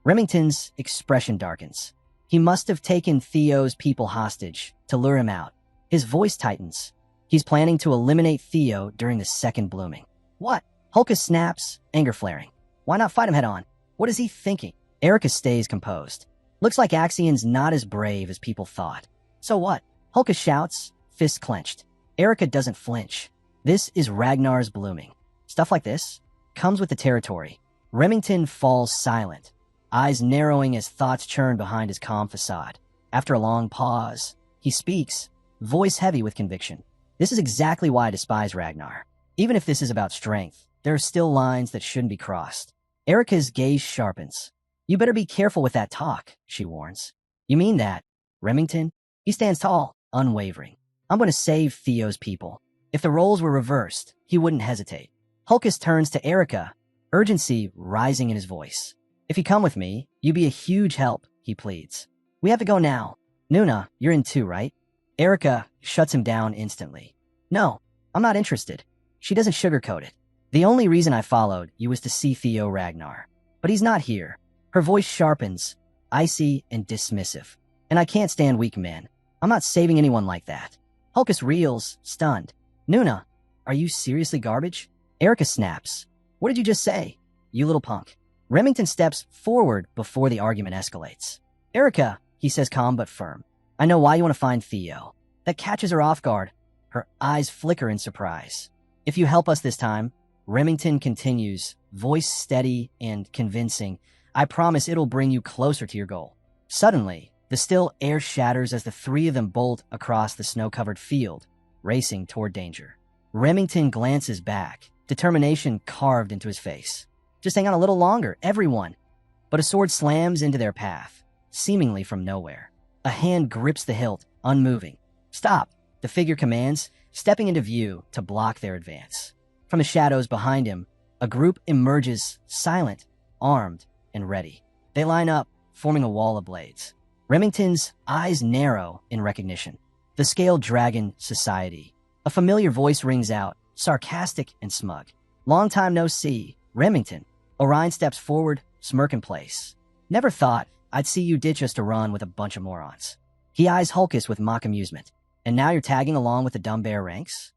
Remington's expression darkens. He must have taken Theo's people hostage to lure him out. His voice tightens. He's planning to eliminate Theo during the second blooming. What? Hulkus snaps, anger flaring. Why not fight him head on? What is he thinking? Erica stays composed. Looks like Axion's not as brave as people thought. So what? Hulkus shouts, fists clenched. Erica doesn't flinch. This is Ragnar's blooming. Stuff like this comes with the territory. Remington falls silent, eyes narrowing as thoughts churn behind his calm facade. After a long pause, he speaks, voice heavy with conviction. This is exactly why I despise Ragnar. Even if this is about strength, there are still lines that shouldn't be crossed. Erica's gaze sharpens. You better be careful with that talk, she warns. You mean that? Remington? He stands tall, unwavering. I'm going to save Theo's people. If the roles were reversed, he wouldn't hesitate. Hulkus turns to Erica, urgency rising in his voice. If you come with me, you'd be a huge help, he pleads. We have to go now. Nuna, you're in too, right? Erica shuts him down instantly. No, I'm not interested. She doesn't sugarcoat it. The only reason I followed you was to see Theo Ragnar. But he's not here. Her voice sharpens, icy and dismissive. And I can't stand weak men. I'm not saving anyone like that. Hulkus reels, stunned. Nuna, are you seriously garbage? Erica snaps. What did you just say? You little punk. Remington steps forward before the argument escalates. Erica, he says calm but firm. I know why you want to find Theo. That catches her off guard. Her eyes flicker in surprise. If you help us this time, Remington continues, voice steady and convincing. I promise it'll bring you closer to your goal. Suddenly, the still air shatters as the three of them bolt across the snow-covered field, racing toward danger. Remington glances back, determination carved into his face. Just hang on a little longer, everyone. But a sword slams into their path, seemingly from nowhere. A hand grips the hilt, unmoving. Stop, the figure commands, stepping into view to block their advance. From the shadows behind him, a group emerges, silent, armed, and ready. They line up, forming a wall of blades. Remington's eyes narrow in recognition. The Scaled Dragon Society. A familiar voice rings out, sarcastic and smug. Long time no see, Remington. Orion steps forward, smirk in place. Never thought I'd see you ditch us to run with a bunch of morons. He eyes Hulkus with mock amusement. And now you're tagging along with the dumb bear ranks?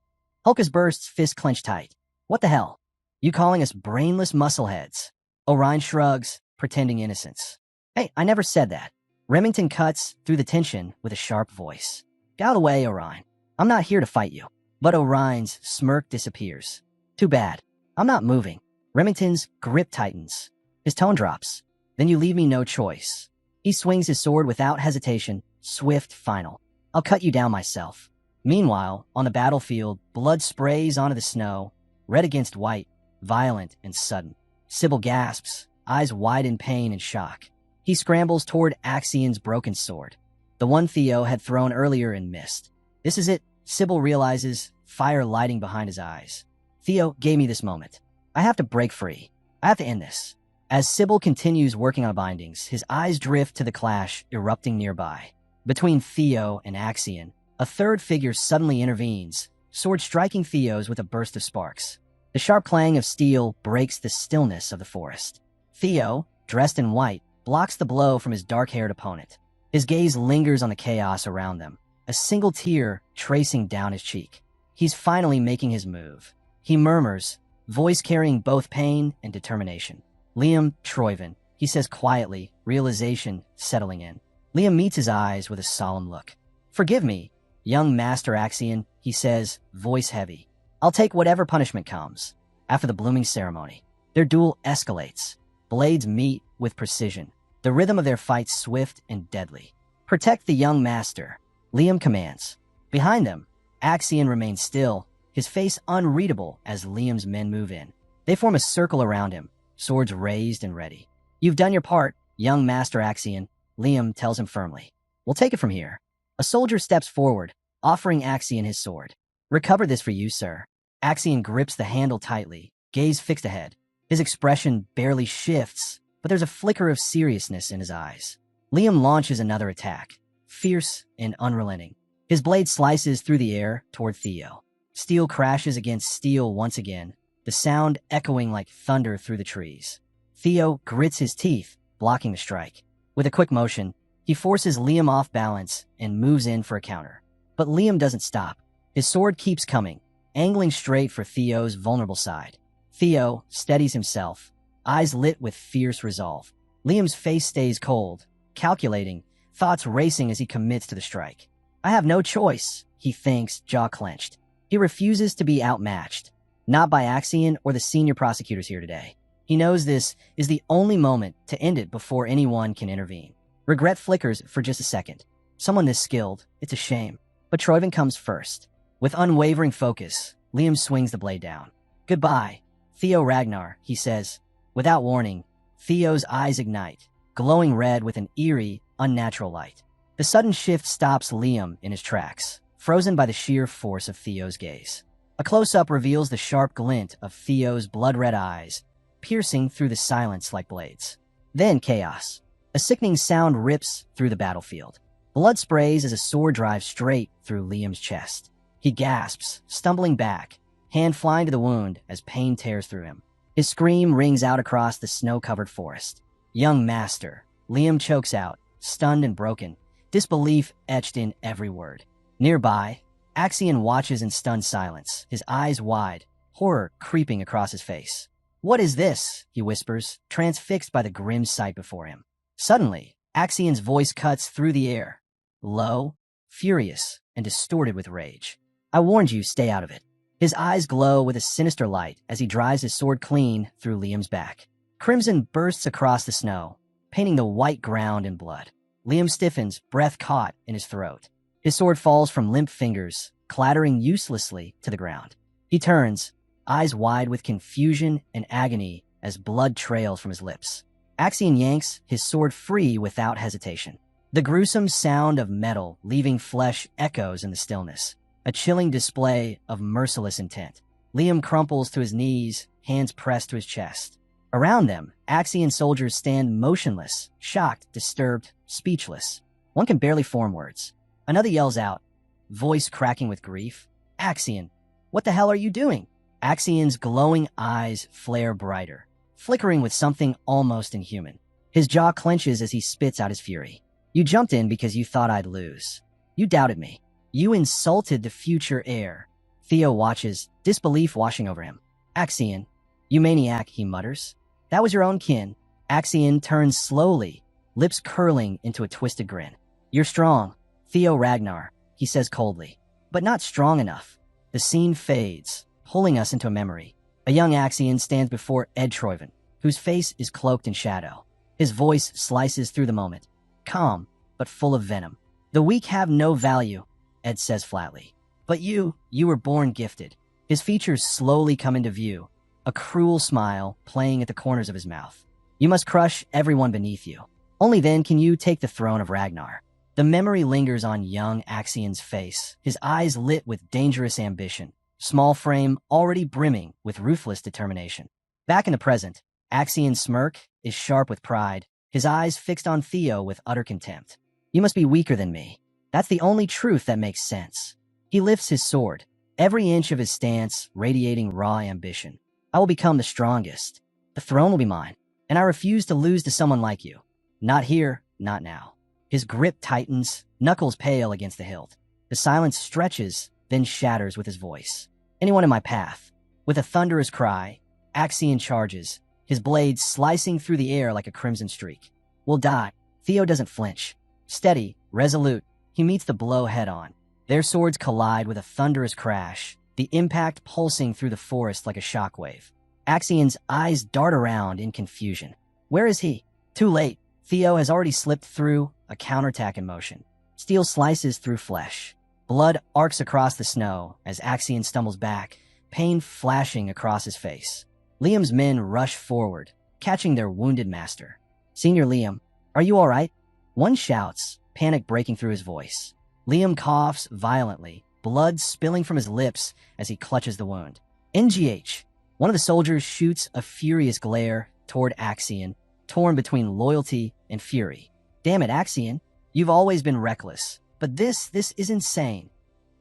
Hulkus bursts, fist clenched tight. What the hell? You calling us brainless muscleheads? Orion shrugs, pretending innocence. Hey, I never said that. Remington cuts through the tension with a sharp voice. Get out of the way, Orion. I'm not here to fight you. But Orion's smirk disappears. Too bad. I'm not moving. Remington's grip tightens. His tone drops. Then you leave me no choice. He swings his sword without hesitation, swift, final. I'll cut you down myself. Meanwhile, on the battlefield, blood sprays onto the snow, red against white, violent and sudden. Sybil gasps, eyes wide in pain and shock. He scrambles toward Axion's broken sword. the one Theo had thrown earlier and missed. This is it, Sybil realizes, fire lighting behind his eyes. Theo gave me this moment. I have to break free. I have to end this. As Sybil continues working on bindings, his eyes drift to the clash erupting nearby. Between Theo and Axion, a third figure suddenly intervenes, sword striking Theo's with a burst of sparks. The sharp clang of steel breaks the stillness of the forest. Theo, dressed in white, blocks the blow from his dark-haired opponent. His gaze lingers on the chaos around them, a single tear tracing down his cheek. He's finally making his move. He murmurs, voice carrying both pain and determination. Liam Troyven, he says quietly, realization settling in. Liam meets his eyes with a solemn look. Forgive me, young Master Axion, he says, voice heavy. I'll take whatever punishment comes. After the blooming ceremony, their duel escalates. Blades meet with precision. The rhythm of their fight swift and deadly. Protect the young master, Liam commands. Behind them, Axion remains still, his face unreadable as Liam's men move in. They form a circle around him, swords raised and ready. You've done your part, young Master Axion, Liam tells him firmly. We'll take it from here. A soldier steps forward, offering Axion his sword. Recover this for you, sir. Axion grips the handle tightly, gaze fixed ahead. His expression barely shifts, but there's a flicker of seriousness in his eyes. Liam launches another attack, fierce and unrelenting. His blade slices through the air toward Theo. Steel crashes against steel once again, the sound echoing like thunder through the trees. Theo grits his teeth, blocking the strike. With a quick motion, he forces Liam off balance and moves in for a counter. But Liam doesn't stop. His sword keeps coming, angling straight for Theo's vulnerable side. Theo steadies himself, eyes lit with fierce resolve. Liam's face stays cold, calculating, thoughts racing as he commits to the strike. I have no choice, he thinks, jaw clenched. He refuses to be outmatched, not by Axion or the senior prosecutors here today. He knows this is the only moment to end it before anyone can intervene. Regret flickers for just a second. Someone this skilled, it's a shame. But Troyven comes first. With unwavering focus, Liam swings the blade down. Goodbye, Theo Ragnar, he says. Without warning, Theo's eyes ignite, glowing red with an eerie, unnatural light. The sudden shift stops Liam in his tracks, frozen by the sheer force of Theo's gaze. A close-up reveals the sharp glint of Theo's blood-red eyes, piercing through the silence like blades. Then chaos. A sickening sound rips through the battlefield. Blood sprays as a sword drives straight through Liam's chest. He gasps, stumbling back, hand flying to the wound as pain tears through him. His scream rings out across the snow-covered forest. Young master, Liam chokes out, stunned and broken, disbelief etched in every word. Nearby, Axion watches in stunned silence, his eyes wide, horror creeping across his face. What is this? He whispers, transfixed by the grim sight before him. Suddenly, Axion's voice cuts through the air, low, furious, and distorted with rage. I warned you, stay out of it. His eyes glow with a sinister light as he drives his sword clean through Liam's back. Crimson bursts across the snow, painting the white ground in blood. Liam stiffens, breath caught in his throat. His sword falls from limp fingers, clattering uselessly to the ground. He turns, eyes wide with confusion and agony as blood trails from his lips. Axion yanks his sword free without hesitation. The gruesome sound of metal leaving flesh echoes in the stillness, a chilling display of merciless intent. Liam crumples to his knees, hands pressed to his chest. Around them, Axion soldiers stand motionless, shocked, disturbed, speechless. One can barely form words. Another yells out, voice cracking with grief, Axion, what the hell are you doing? Axion's glowing eyes flare brighter, flickering with something almost inhuman. His jaw clenches as he spits out his fury. You jumped in because you thought I'd lose. You doubted me. You insulted the future heir. Theo watches, disbelief washing over him. Axion, you maniac, he mutters. That was your own kin. Axion turns slowly, lips curling into a twisted grin. You're strong, Theo Ragnar, he says coldly, but not strong enough. The scene fades, pulling us into a memory. A young Axion stands before Ed Troyven, whose face is cloaked in shadow. His voice slices through the moment, calm, but full of venom. The weak have no value, Ed says flatly. But you were born gifted. His features slowly come into view, a cruel smile playing at the corners of his mouth. You must crush everyone beneath you. Only then can you take the throne of Ragnar. The memory lingers on young Axian's face, his eyes lit with dangerous ambition, small frame already brimming with ruthless determination. Back in the present, Axian's smirk is sharp with pride, his eyes fixed on Theo with utter contempt. You must be weaker than me. That's the only truth that makes sense. He lifts his sword, every inch of his stance radiating raw ambition. I will become the strongest. The throne will be mine, and I refuse to lose to someone like you. Not here, not now. His grip tightens, knuckles pale against the hilt. The silence stretches, then shatters with his voice. Anyone in my path. With a thunderous cry, Axian charges, his blade slicing through the air like a crimson streak. Will die. Theo doesn't flinch. Steady, resolute, he meets the blow head-on. Their swords collide with a thunderous crash, the impact pulsing through the forest like a shockwave. Axian's eyes dart around in confusion. Where is he? Too late. Theo has already slipped through, a counterattack in motion. Steel slices through flesh. Blood arcs across the snow as Axian stumbles back, pain flashing across his face. Liam's men rush forward, catching their wounded master. Senior Liam, are you all right? One shouts, panic breaking through his voice. Liam coughs violently, blood spilling from his lips as he clutches the wound. NGH. One of the soldiers shoots a furious glare toward Axian, torn between loyalty and fury. Damn it, Axian. You've always been reckless. But this is insane.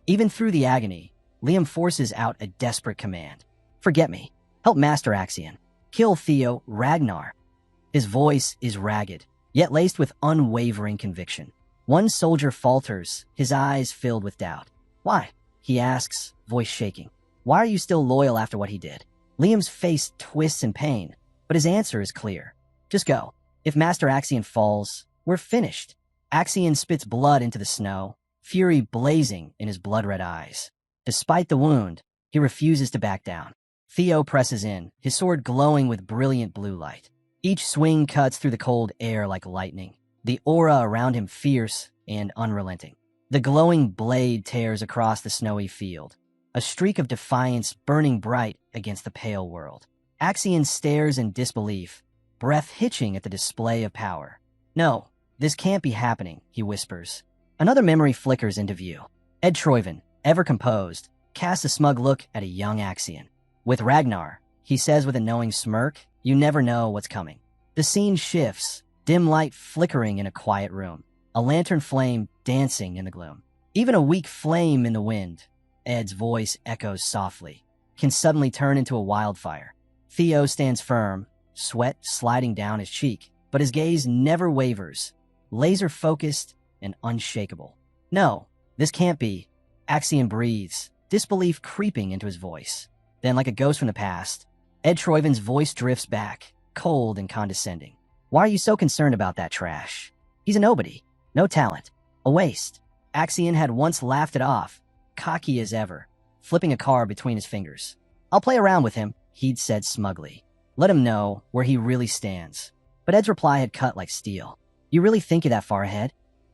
Even through the agony, Liam forces out a desperate command. Forget me. Help Master Axian. Kill Theo Ragnar. His voice is ragged, yet laced with unwavering conviction. One soldier falters, his eyes filled with doubt. Why? He asks, voice shaking. Why are you still loyal after what he did? Liam's face twists in pain, but his answer is clear. Just go. If Master Axian falls, we're finished. Axian spits blood into the snow, fury blazing in his blood-red eyes. Despite the wound, he refuses to back down. Theo presses in, his sword glowing with brilliant blue light. Each swing cuts through the cold air like lightning, the aura around him fierce and unrelenting. The glowing blade tears across the snowy field, a streak of defiance burning bright against the pale world. Axian stares in disbelief, breath hitching at the display of power. No, this can't be happening, he whispers. Another memory flickers into view. Ed Troyven, ever composed, casts a smug look at a young Axian. With Ragnar, he says with a knowing smirk, you never know what's coming. The scene shifts, dim light flickering in a quiet room, a lantern flame dancing in the gloom. Even a weak flame in the wind, Ed's voice echoes softly, can suddenly turn into a wildfire. Theo stands firm, sweat sliding down his cheek, but his gaze never wavers, laser-focused and unshakable. No, this can't be. Axian breathes, disbelief creeping into his voice. Then, like a ghost from the past, Ed Troyven's voice drifts back, cold and condescending. Why are you so concerned about that trash? He's a nobody, no talent, a waste. Axian had once laughed it off, cocky as ever, flipping a card between his fingers. I'll play around with him, he'd said smugly. Let him know where he really stands. But Ed's reply had cut like steel. You really think you're that far ahead?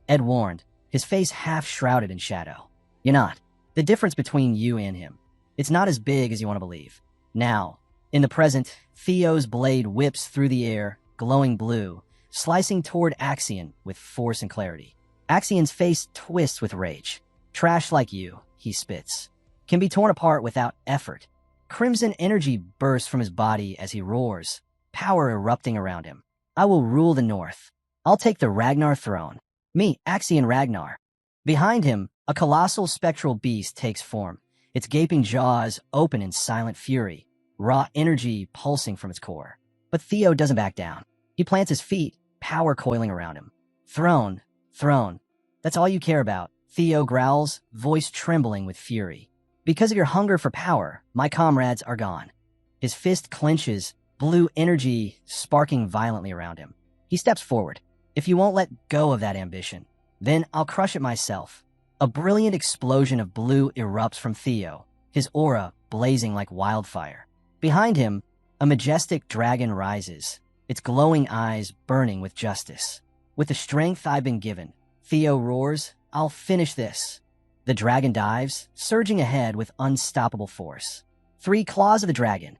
Ed warned, his face half shrouded in shadow. You're not. The difference between you and him, it's not as big as you want to believe. Now, in the present, Theo's blade whips through the air, glowing blue, slicing toward Axian with force and clarity. Axian's face twists with rage. Trash like you, he spits, can be torn apart without effort. Crimson energy bursts from his body as he roars, power erupting around him. I will rule the North. I'll take the Ragnar throne. Me, Axian Ragnar. Behind him, a colossal spectral beast takes form, its gaping jaws open in silent fury, raw energy pulsing from its core. But Theo doesn't back down. He plants his feet, power coiling around him. Throne, throne. That's all you care about, Theo growls, voice trembling with fury. Because of your hunger for power, my comrades are gone. His fist clenches, blue energy sparking violently around him. He steps forward. If you won't let go of that ambition, then I'll crush it myself. A brilliant explosion of blue erupts from Theo, his aura blazing like wildfire. Behind him, a majestic dragon rises, its glowing eyes burning with justice. With the strength I've been given, Theo roars, I'll finish this. The dragon dives, surging ahead with unstoppable force. 3 claws of the dragon.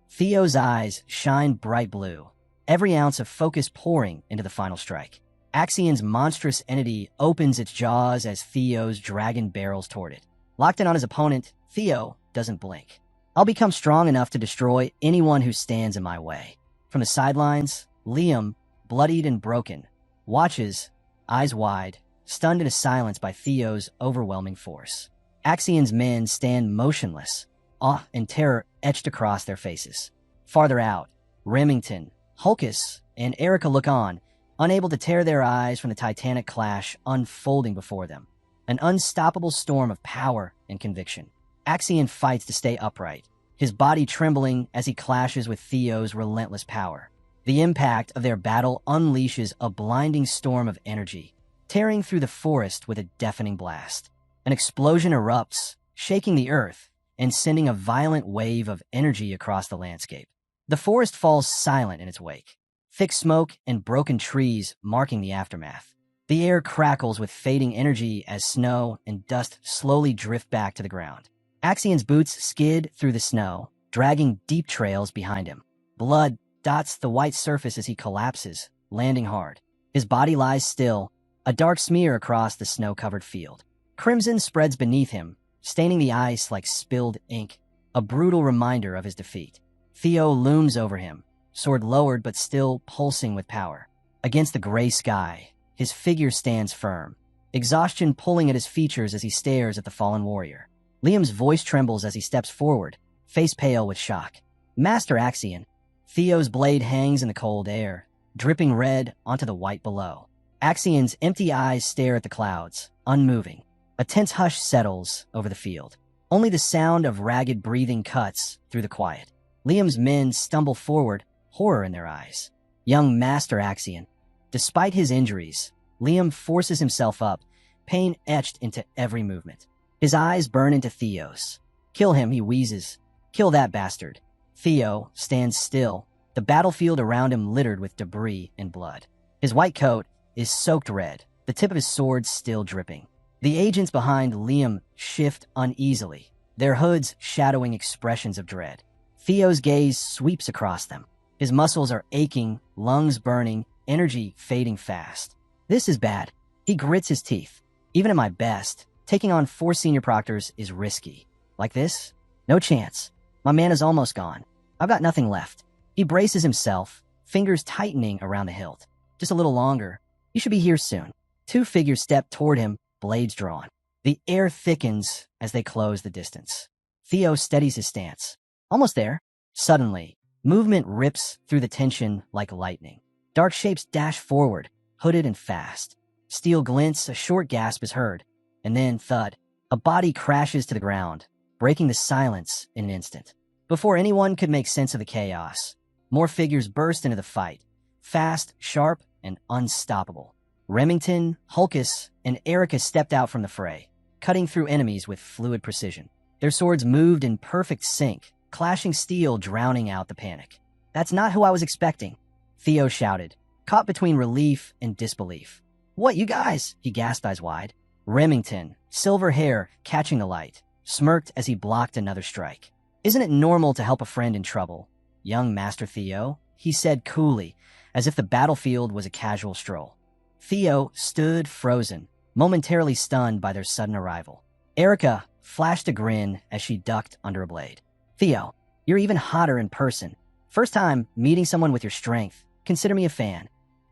Theo's eyes shine bright blue, every ounce of focus pouring into the final strike. Axian's monstrous entity opens its jaws as Theo's dragon barrels toward it. Locked in on his opponent, Theo doesn't blink. I'll become strong enough to destroy anyone who stands in my way. From the sidelines, Liam, bloodied and broken, watches, eyes wide, stunned into silence by Theo's overwhelming force. Axian's men stand motionless, awe and terror etched across their faces. Farther out, Remington, Hulkus, and Erica look on, unable to tear their eyes from the titanic clash unfolding before them. An unstoppable storm of power and conviction. Axian fights to stay upright, his body trembling as he clashes with Theo's relentless power. The impact of their battle unleashes a blinding storm of energy, tearing through the forest with a deafening blast. An explosion erupts, shaking the earth and sending a violent wave of energy across the landscape. The forest falls silent in its wake, thick smoke and broken trees marking the aftermath. The air crackles with fading energy as snow and dust slowly drift back to the ground. Axian's boots skid through the snow, dragging deep trails behind him. Blood dots the white surface as he collapses, landing hard. His body lies still, a dark smear across the snow-covered field. Crimson spreads beneath him, staining the ice like spilled ink, a brutal reminder of his defeat. Theo looms over him, sword lowered but still pulsing with power. Against the gray sky, his figure stands firm, exhaustion pulling at his features as he stares at the fallen warrior. Liam's voice trembles as he steps forward, face pale with shock. Master Axian. Theo's blade hangs in the cold air, dripping red onto the white below. Axian's empty eyes stare at the clouds, unmoving. A tense hush settles over the field. Only the sound of ragged breathing cuts through the quiet. Liam's men stumble forward, horror in their eyes. Young Master Axian. Despite his injuries, Liam forces himself up, pain etched into every movement. His eyes burn into Theo's. Kill him, he wheezes. Kill that bastard. Theo stands still, the battlefield around him littered with debris and blood. His white coat is soaked red, the tip of his sword still dripping. The agents behind Liam shift uneasily, their hoods shadowing expressions of dread. Theo's gaze sweeps across them. His muscles are aching, lungs burning, energy fading fast. This is bad. He grits his teeth. Even at my best, taking on 4 senior proctors is risky. Like this? No chance. My mana's almost gone. I've got nothing left. He braces himself, fingers tightening around the hilt. Just a little longer. You should be here soon. 2 figures step toward him, blades drawn. The air thickens as they close the distance. Theo steadies his stance. Almost there. Suddenly, movement rips through the tension like lightning. Dark shapes dash forward, hooded and fast. Steel glints, a short gasp is heard, and then thud. A body crashes to the ground, breaking the silence in an instant. Before anyone could make sense of the chaos, more figures burst into the fight, fast, sharp, and unstoppable. Remington, Hulkus, and Erica stepped out from the fray, cutting through enemies with fluid precision. Their swords moved in perfect sync, clashing steel drowning out the panic. That's not who I was expecting, Theo shouted, caught between relief and disbelief. What, you guys? He gasped, eyes wide. Remington, silver hair catching the light, smirked as he blocked another strike. Isn't it normal to help a friend in trouble, young Master Theo? He said coolly, as if the battlefield was a casual stroll. Theo stood frozen, momentarily stunned by their sudden arrival. Erica flashed a grin as she ducked under a blade. Theo, you're even hotter in person. First time meeting someone with your strength. Consider me a fan.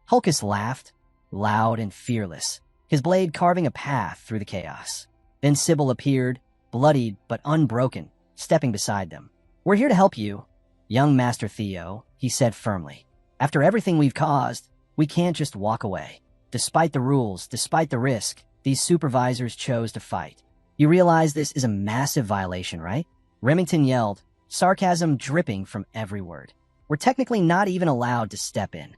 Hulkus laughed, loud and fearless, his blade carving a path through the chaos. Then Sybil appeared, bloodied but unbroken, stepping beside them. We're here to help you, young Master Theo, he said firmly. After everything we've caused, we can't just walk away. Despite the rules, despite the risk, these supervisors chose to fight. You realize this is a massive violation, right? Remington yelled, sarcasm dripping from every word. We're technically not even allowed to step in.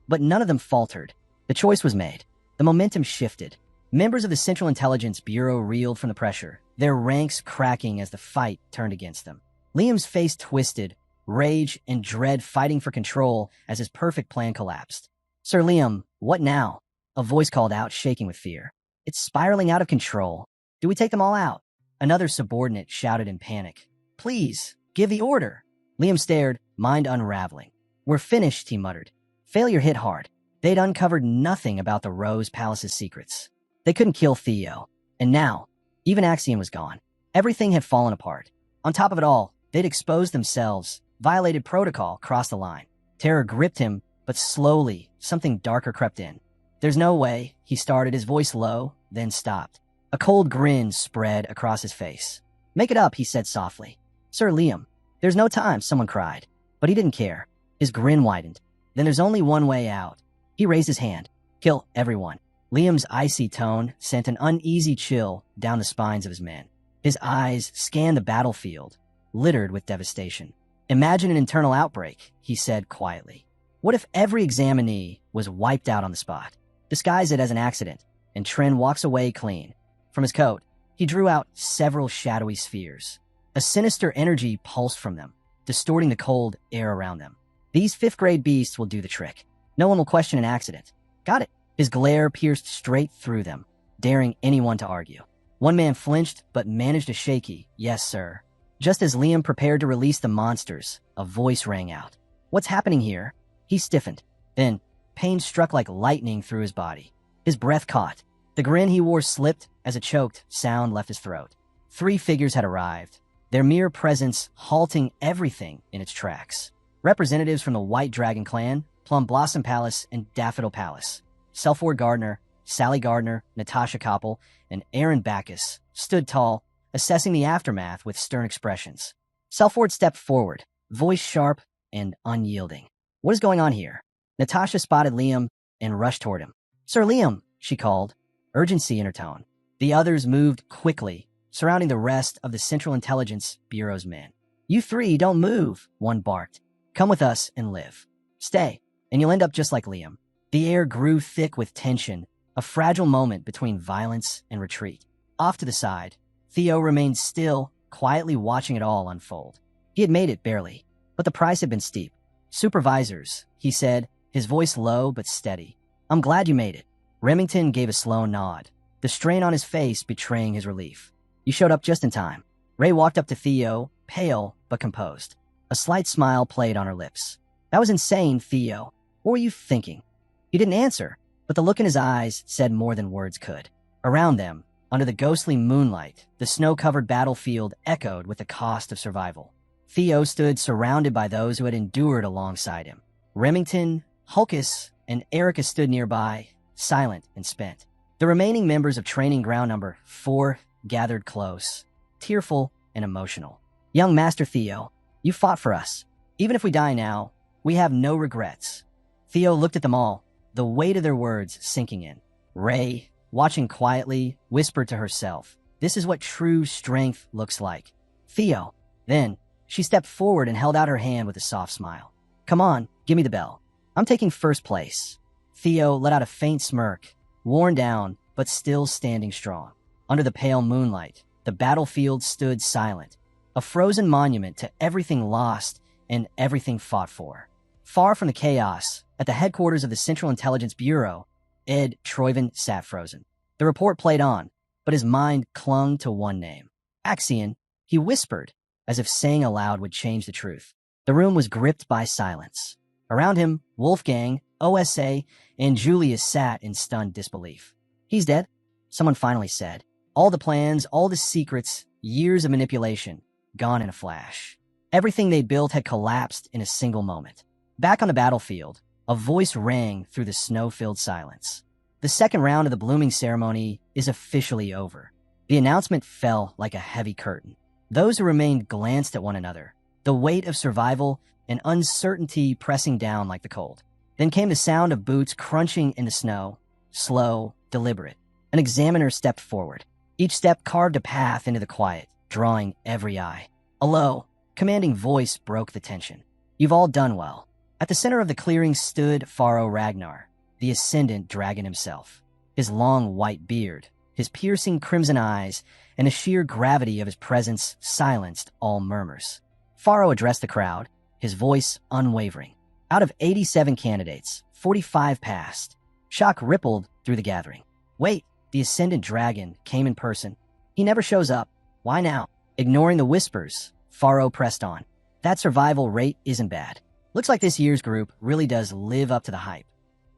But none of them faltered. The choice was made. The momentum shifted. Members of the Central Intelligence Bureau reeled from the pressure, their ranks cracking as the fight turned against them. Liam's face twisted, rage and dread fighting for control as his perfect plan collapsed. Sir Liam, what now? A voice called out, shaking with fear. It's spiraling out of control. Do we take them all out? Another subordinate shouted in panic. Please, give the order. Liam stared, mind unraveling. We're finished, he muttered. Failure hit hard. They'd uncovered nothing about the Rose Palace's secrets. They couldn't kill Theo. And now, even Axion was gone. Everything had fallen apart. On top of it all, they'd exposed themselves, violated protocol, crossed the line. Terror gripped him, but slowly, something darker crept in. "There's no way," he started, his voice low, then stopped. A cold grin spread across his face. "Make it up," he said softly. "Sir Liam, there's no time," someone cried. But he didn't care. His grin widened. "Then there's only one way out." He raised his hand. "Kill everyone." Liam's icy tone sent an uneasy chill down the spines of his men. His eyes scanned the battlefield, littered with devastation. "Imagine an internal outbreak," he said quietly. "What if every examinee was wiped out on the spot? Disguise it as an accident, and Tren walks away clean." From his coat, he drew out several shadowy spheres. A sinister energy pulsed from them, distorting the cold air around them. "These fifth-grade beasts will do the trick. No one will question an accident." "Got it." His glare pierced straight through them, daring anyone to argue. One man flinched, but managed a shaky, "Yes, sir." Just as Liam prepared to release the monsters, a voice rang out. "What's happening here?" He stiffened. Then, pain struck like lightning through his body. His breath caught. The grin he wore slipped as a choked sound left his throat. 3 figures had arrived, their mere presence halting everything in its tracks. Representatives from the White Dragon clan, Plum Blossom Palace, and Daffodil Palace. Selford Gardner, Sally Gardner, Natasha Koppel, and Aaron Bacchus stood tall, assessing the aftermath with stern expressions. Selford stepped forward, voice sharp and unyielding. "What is going on here?" Natasha spotted Liam and rushed toward him. "Sir Liam," she called, urgency in her tone. The others moved quickly, surrounding the rest of the Central Intelligence Bureau's men. "You 3 don't move," one barked. "Come with us and live. Stay, and you'll end up just like Liam." The air grew thick with tension, a fragile moment between violence and retreat. Off to the side, Theo remained still, quietly watching it all unfold. He had made it barely, but the price had been steep. "Supervisors," he said, his voice low but steady. "I'm glad you made it." Remington gave a slow nod, the strain on his face betraying his relief. "You showed up just in time." Ray walked up to Theo, pale but composed. A slight smile played on her lips. "That was insane, Theo. What were you thinking?" He didn't answer, but the look in his eyes said more than words could. Around them, under the ghostly moonlight, the snow-covered battlefield echoed with the cost of survival. Theo stood surrounded by those who had endured alongside him. Remington, Hulkus, and Erica stood nearby, silent and spent. The remaining members of Training Ground Number 4 gathered close, tearful and emotional. "Young Master Theo, you fought for us. Even if we die now, we have no regrets." Theo looked at them all, the weight of their words sinking in. Ray, watching quietly, whispered to herself, "This is what true strength looks like." "Theo." Then, she stepped forward and held out her hand with a soft smile. "Come on, give me the bell. I'm taking first place." Theo let out a faint smirk, worn down, but still standing strong. Under the pale moonlight, the battlefield stood silent, a frozen monument to everything lost and everything fought for. Far from the chaos, at the headquarters of the Central Intelligence Bureau, Ed Troyven sat frozen. The report played on, but his mind clung to one name. "Axion," he whispered, as if saying aloud would change the truth. The room was gripped by silence. Around him, Wolfgang, OSA, and Julius sat in stunned disbelief. "He's dead," someone finally said. All the plans, all the secrets, years of manipulation, gone in a flash. Everything they built had collapsed in a single moment. Back on the battlefield, a voice rang through the snow-filled silence. The second round of the blooming ceremony is officially over. The announcement fell like a heavy curtain. Those who remained glanced at one another, the weight of survival and uncertainty pressing down like the cold. Then came the sound of boots crunching in the snow, slow, deliberate. An examiner stepped forward. Each step carved a path into the quiet, drawing every eye. A low, commanding voice broke the tension. "You've all done well." At the center of the clearing stood Pharaoh Ragnar, the ascendant dragon himself. His long white beard, his piercing crimson eyes, and the sheer gravity of his presence silenced all murmurs. Pharaoh addressed the crowd, his voice unwavering. Out of 87 candidates, 45 passed. Shock rippled through the gathering. "Wait," the ascendant dragon came in person. "He never shows up. Why now?" Ignoring the whispers, Pharaoh pressed on. "That survival rate isn't bad. Looks like this year's group really does live up to the hype."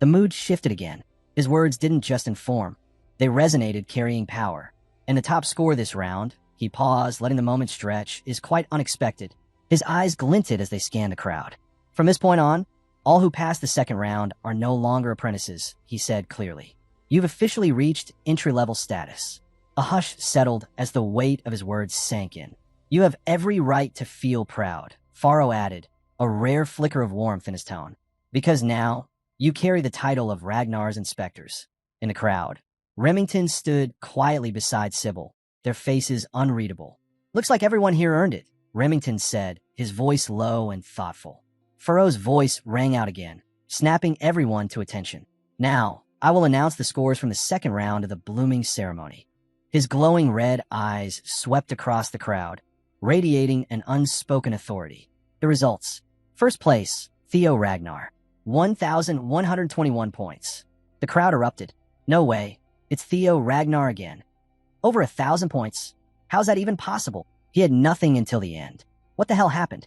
The mood shifted again. His words didn't just inform. They resonated, carrying power. And the top score this round, he paused, letting the moment stretch, is quite unexpected. His eyes glinted as they scanned the crowd. From this point on, all who pass the second round are no longer apprentices, he said clearly. You've officially reached entry-level status. A hush settled as the weight of his words sank in. You have every right to feel proud, Faro added, a rare flicker of warmth in his tone. Because now, you carry the title of Ragnar's inspectors. In the crowd, Remington stood quietly beside Sybil, their faces unreadable. Looks like everyone here earned it, Remington said, his voice low and thoughtful. Faro's voice rang out again, snapping everyone to attention. Now, I will announce the scores from the second round of the blooming ceremony. His glowing red eyes swept across the crowd, radiating an unspoken authority. The results. First place, Theo Ragnar, 1,121 points. The crowd erupted. No way. It's Theo Ragnar again. Over 1,000 points. How's that even possible? He had nothing until the end. What the hell happened?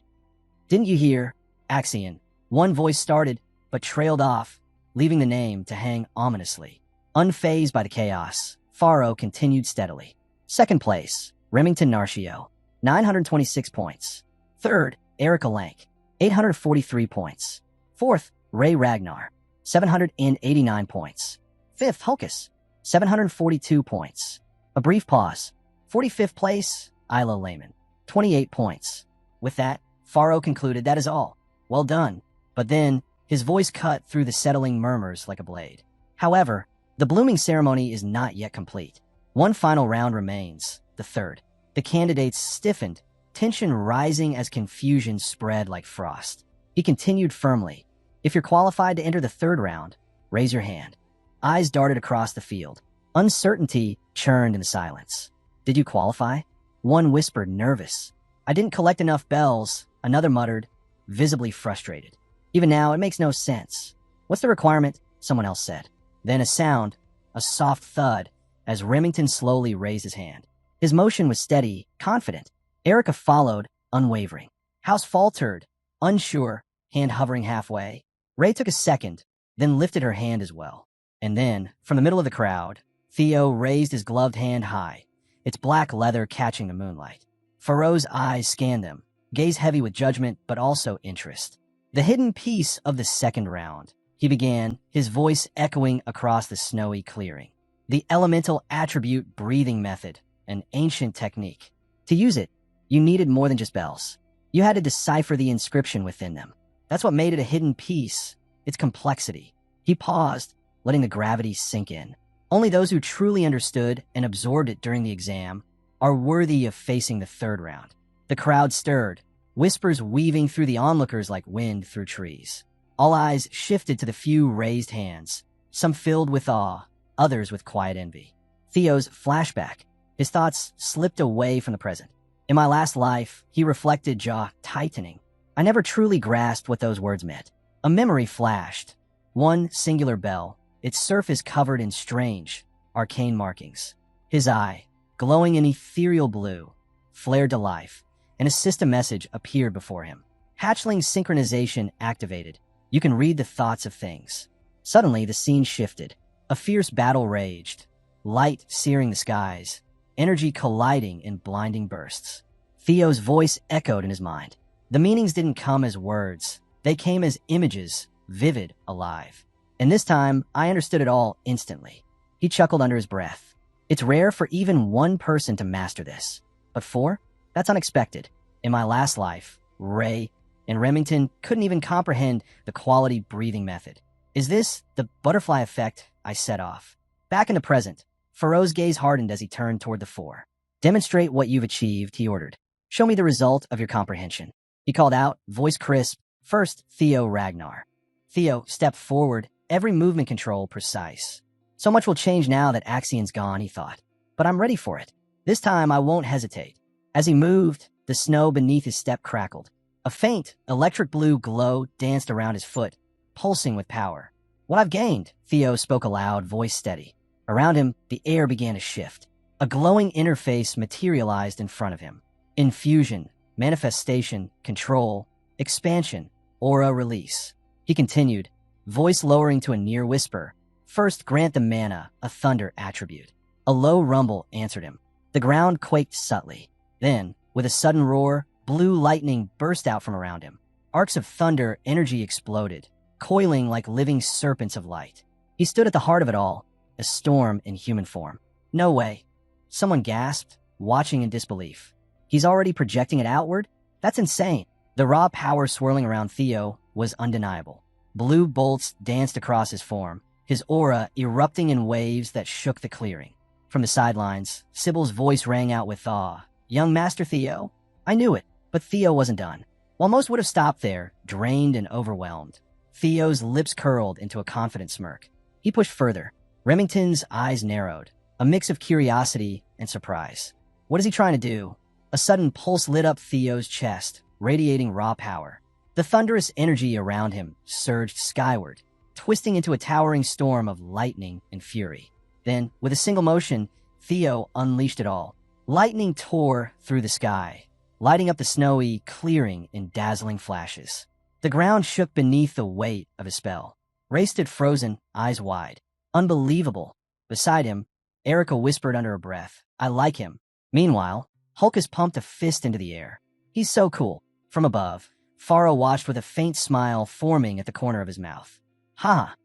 Didn't you hear? Axion. One voice started, but trailed off, leaving the name to hang ominously. Unfazed by the chaos, Faro continued steadily. Second place, Remington Narcio, 926 points. Third, Erica Lank, 843 points. Fourth, Ray Ragnar, 789 points. Fifth, Hulkus, 742 points. A brief pause. 45th place, Isla Lehman, 28 points. With that, Faro concluded, that is all. Well done. But then, his voice cut through the settling murmurs like a blade. However, the blooming ceremony is not yet complete. One final round remains, the third. The candidates stiffened, tension rising as confusion spread like frost. He continued firmly. If you're qualified to enter the third round, raise your hand. Eyes darted across the field. Uncertainty churned in the silence. Did you qualify? One whispered, nervous. I didn't collect enough bells, another muttered, visibly frustrated. Even now, it makes no sense. What's the requirement? Someone else said. Then a sound, a soft thud, as Remington slowly raised his hand. His motion was steady, confident. Erica followed, unwavering. House faltered, unsure, hand hovering halfway. Ray took a second, then lifted her hand as well. And then, from the middle of the crowd, Theo raised his gloved hand high, its black leather catching the moonlight. Faro's eyes scanned them, gaze heavy with judgment but also interest. The hidden piece of the second round, he began, his voice echoing across the snowy clearing. The elemental attribute breathing method, an ancient technique. To use it, you needed more than just bells. You had to decipher the inscription within them. That's what made it a hidden piece, its complexity. He paused, letting the gravity sink in. Only those who truly understood and absorbed it during the exam are worthy of facing the third round. The crowd stirred, whispers weaving through the onlookers like wind through trees. All eyes shifted to the few raised hands, some filled with awe, others with quiet envy. Theo's flashback. His thoughts slipped away from the present. In my last life, he reflected, jaw tightening. I never truly grasped what those words meant. A memory flashed. One singular bell, its surface covered in strange, arcane markings. His eye, glowing in ethereal blue, flared to life, and a system message appeared before him. Hatchling synchronization activated. You can read the thoughts of things. Suddenly, the scene shifted. A fierce battle raged, light searing the skies, energy colliding in blinding bursts. Theo's voice echoed in his mind. The meanings didn't come as words. They came as images, vivid, alive. And this time, I understood it all instantly. He chuckled under his breath. It's rare for even one person to master this. But four? That's unexpected. In my last life, Ray and Remington couldn't even comprehend the quality breathing method. Is this the butterfly effect? I set off. Back in the present, Faro's gaze hardened as he turned toward the four. Demonstrate what you've achieved, he ordered. Show me the result of your comprehension. He called out, voice crisp, first Theo Ragnar. Theo stepped forward, every movement control precise. So much will change now that Axion's gone, he thought. But I'm ready for it. This time I won't hesitate. As he moved, the snow beneath his step crackled. A faint, electric blue glow danced around his foot, pulsing with power. What I've gained, Theo spoke aloud, voice steady. Around him, the air began to shift. A glowing interface materialized in front of him. Infusion, manifestation, control, expansion, aura release. He continued, voice lowering to a near whisper. First, grant the mana, a thunder attribute. A low rumble answered him. The ground quaked subtly. Then, with a sudden roar, blue lightning burst out from around him. Arcs of thunder energy exploded, coiling like living serpents of light. He stood at the heart of it all, a storm in human form. No way. Someone gasped, watching in disbelief. He's already projecting it outward? That's insane. The raw power swirling around Theo was undeniable. Blue bolts danced across his form, his aura erupting in waves that shook the clearing. From the sidelines, Sybil's voice rang out with awe. Young Master Theo? I knew it, but Theo wasn't done. While most would have stopped there, drained and overwhelmed, Theo's lips curled into a confident smirk. He pushed further. Remington's eyes narrowed, a mix of curiosity and surprise. What is he trying to do? A sudden pulse lit up Theo's chest, radiating raw power. The thunderous energy around him surged skyward, twisting into a towering storm of lightning and fury. Then, with a single motion, Theo unleashed it all. Lightning tore through the sky, lighting up the snowy clearing in dazzling flashes. The ground shook beneath the weight of his spell. Ray stood frozen, eyes wide. Unbelievable. Beside him, Erica whispered under her breath, I like him. Meanwhile, Hulkus pumped a fist into the air. He's so cool. From above, Faro watched with a faint smile forming at the corner of his mouth. Ha!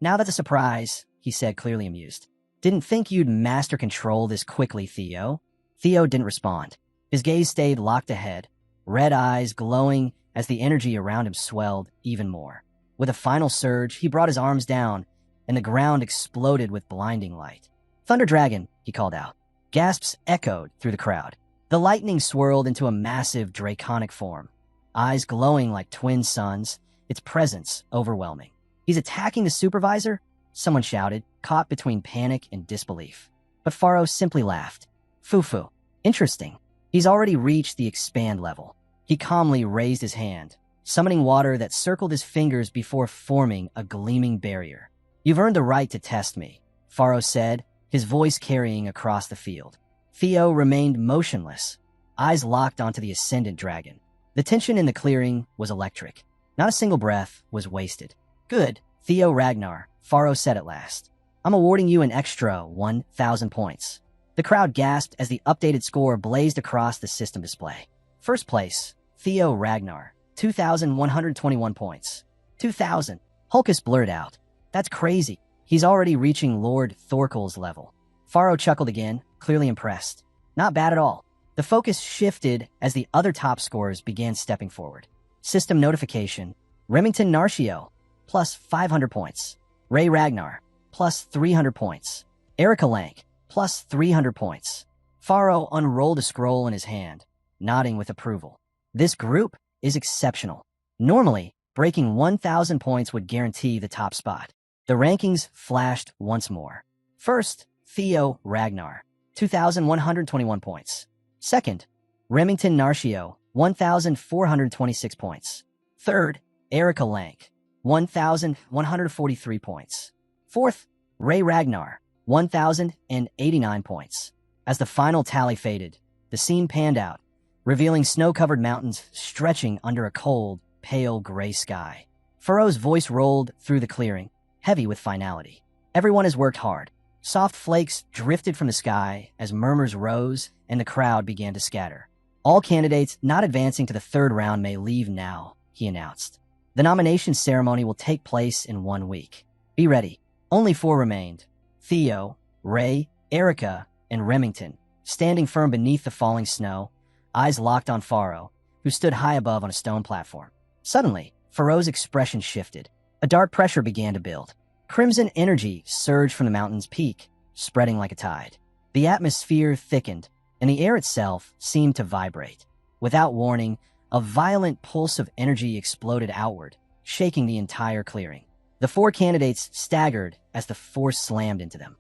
Now that's a surprise, he said, clearly amused. Didn't think you'd master control this quickly, Theo. Theo didn't respond. His gaze stayed locked ahead, red eyes glowing as the energy around him swelled even more. With a final surge, he brought his arms down, and the ground exploded with blinding light. Thunder Dragon, he called out. Gasps echoed through the crowd. The lightning swirled into a massive draconic form, eyes glowing like twin suns, its presence overwhelming. He's attacking the supervisor? Someone shouted, caught between panic and disbelief. But Faro simply laughed. Foo-foo. Interesting. He's already reached the expand level. He calmly raised his hand, summoning water that circled his fingers before forming a gleaming barrier. You've earned the right to test me, Faro said, his voice carrying across the field. Theo remained motionless, eyes locked onto the ascendant dragon. The tension in the clearing was electric. Not a single breath was wasted. Good, Theo Ragnar, Faro said at last. I'm awarding you an extra 1,000 points. The crowd gasped as the updated score blazed across the system display. First place, Theo Ragnar, 2,121 points. 2,000. Hulkus blurted out. That's crazy. He's already reaching Lord Thorkel's level. Faro chuckled again, clearly impressed. Not bad at all. The focus shifted as the other top scorers began stepping forward. System notification. Remington Narcio, plus 500 points. Ray Ragnar, plus 300 points. Erica Lank, plus 300 points. Faro unrolled a scroll in his hand, nodding with approval. This group is exceptional. Normally, breaking 1,000 points would guarantee the top spot. The rankings flashed once more. First, Theo Ragnar, 2,121 points. Second, Remington Narcio, 1,426 points. Third, Erica Lank, 1,143 points. Fourth, Ray Ragnar, 1,089 points. As the final tally faded, the scene panned out, revealing snow-covered mountains stretching under a cold, pale gray sky. Faro's voice rolled through the clearing, heavy with finality. Everyone has worked hard. Soft flakes drifted from the sky as murmurs rose and the crowd began to scatter. All candidates not advancing to the third round may leave now, he announced. The nomination ceremony will take place in 1 week. Be ready. Only 4 remained. Theo, Ray, Erica, and Remington, standing firm beneath the falling snow, eyes locked on Faro, who stood high above on a stone platform. Suddenly, Faro's expression shifted. A dark pressure began to build. Crimson energy surged from the mountain's peak, spreading like a tide. The atmosphere thickened, and the air itself seemed to vibrate. Without warning, a violent pulse of energy exploded outward, shaking the entire clearing. The 4 candidates staggered as the force slammed into them.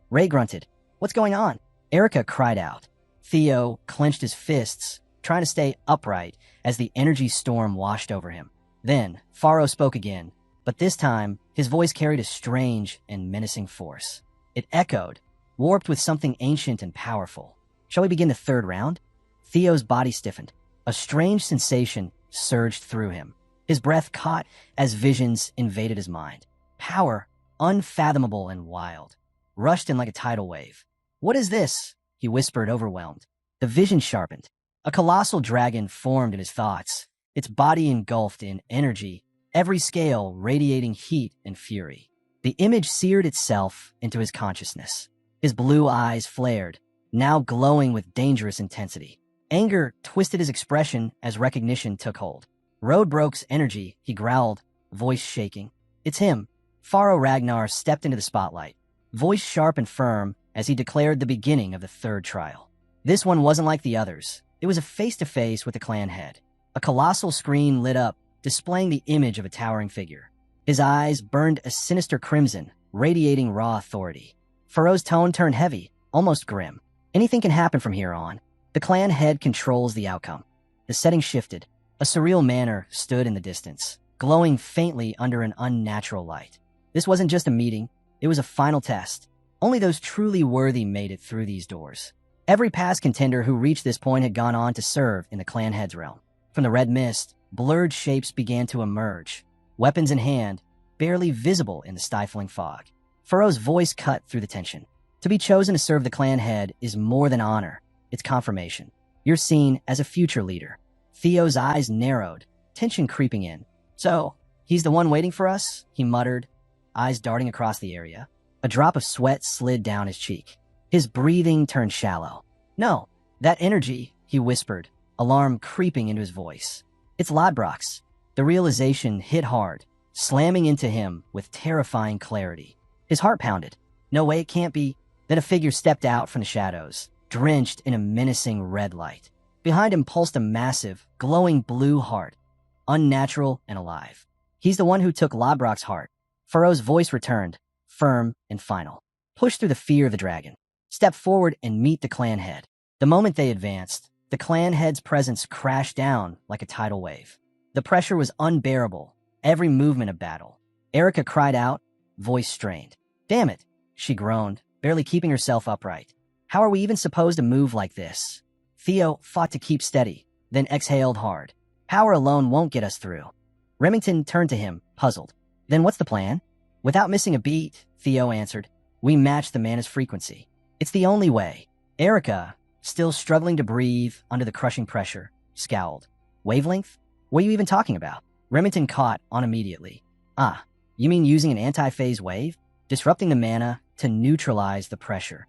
Ray grunted. What's going on? Erica cried out. Theo clenched his fists, trying to stay upright as the energy storm washed over him. Then, Faro spoke again, but this time, his voice carried a strange and menacing force. It echoed, warped with something ancient and powerful. Shall we begin the third round? Theo's body stiffened. A strange sensation surged through him. His breath caught as visions invaded his mind. Power, unfathomable and wild, rushed in like a tidal wave. "What is this?" he whispered, overwhelmed. The vision sharpened. A colossal dragon formed in his thoughts, its body engulfed in energy, every scale radiating heat and fury. The image seared itself into his consciousness. His blue eyes flared, now glowing with dangerous intensity. Anger twisted his expression as recognition took hold. Roadbroke's energy, he growled, voice shaking. "It's him." Pharaoh Ragnar stepped into the spotlight, voice sharp and firm as he declared the beginning of the third trial. This one wasn't like the others. It was a face-to-face with the clan head. A colossal screen lit up, displaying the image of a towering figure. His eyes burned a sinister crimson, radiating raw authority. Pharaoh's tone turned heavy, almost grim. "Anything can happen from here on. The clan head controls the outcome." The setting shifted. A surreal manor stood in the distance, glowing faintly under an unnatural light. This wasn't just a meeting, it was a final test. Only those truly worthy made it through these doors. Every past contender who reached this point had gone on to serve in the clan head's realm. From the red mist, blurred shapes began to emerge, weapons in hand, barely visible in the stifling fog. Pharaoh's voice cut through the tension. "To be chosen to serve the clan head is more than honor, it's confirmation. You're seen as a future leader." Theo's eyes narrowed, tension creeping in. "So, he's the one waiting for us?" he muttered, eyes darting across the area. A drop of sweat slid down his cheek. His breathing turned shallow. "No, that energy," he whispered, alarm creeping into his voice. "It's Lodbrok's." The realization hit hard, slamming into him with terrifying clarity. His heart pounded. No way, it can't be. Then a figure stepped out from the shadows, drenched in a menacing red light. Behind him pulsed a massive, glowing blue heart, unnatural and alive. "He's the one who took Lodbrok's heart." Pharaoh's voice returned, firm and final. "Push through the fear of the dragon. Step forward and meet the clan head." The moment they advanced, the clan head's presence crashed down like a tidal wave. The pressure was unbearable, every movement a battle. Erica cried out, voice strained. "Damn it," she groaned, barely keeping herself upright. "How are we even supposed to move like this?" Theo fought to keep steady, then exhaled hard. "Power alone won't get us through." Remington turned to him, puzzled. "Then what's the plan?" Without missing a beat, Theo answered, "We match the mana's frequency. It's the only way." Erica, still struggling to breathe under the crushing pressure, scowled. "Wavelength? What are you even talking about?" Remington caught on immediately. "Ah, you mean using an anti-phase wave? Disrupting the mana to neutralize the pressure."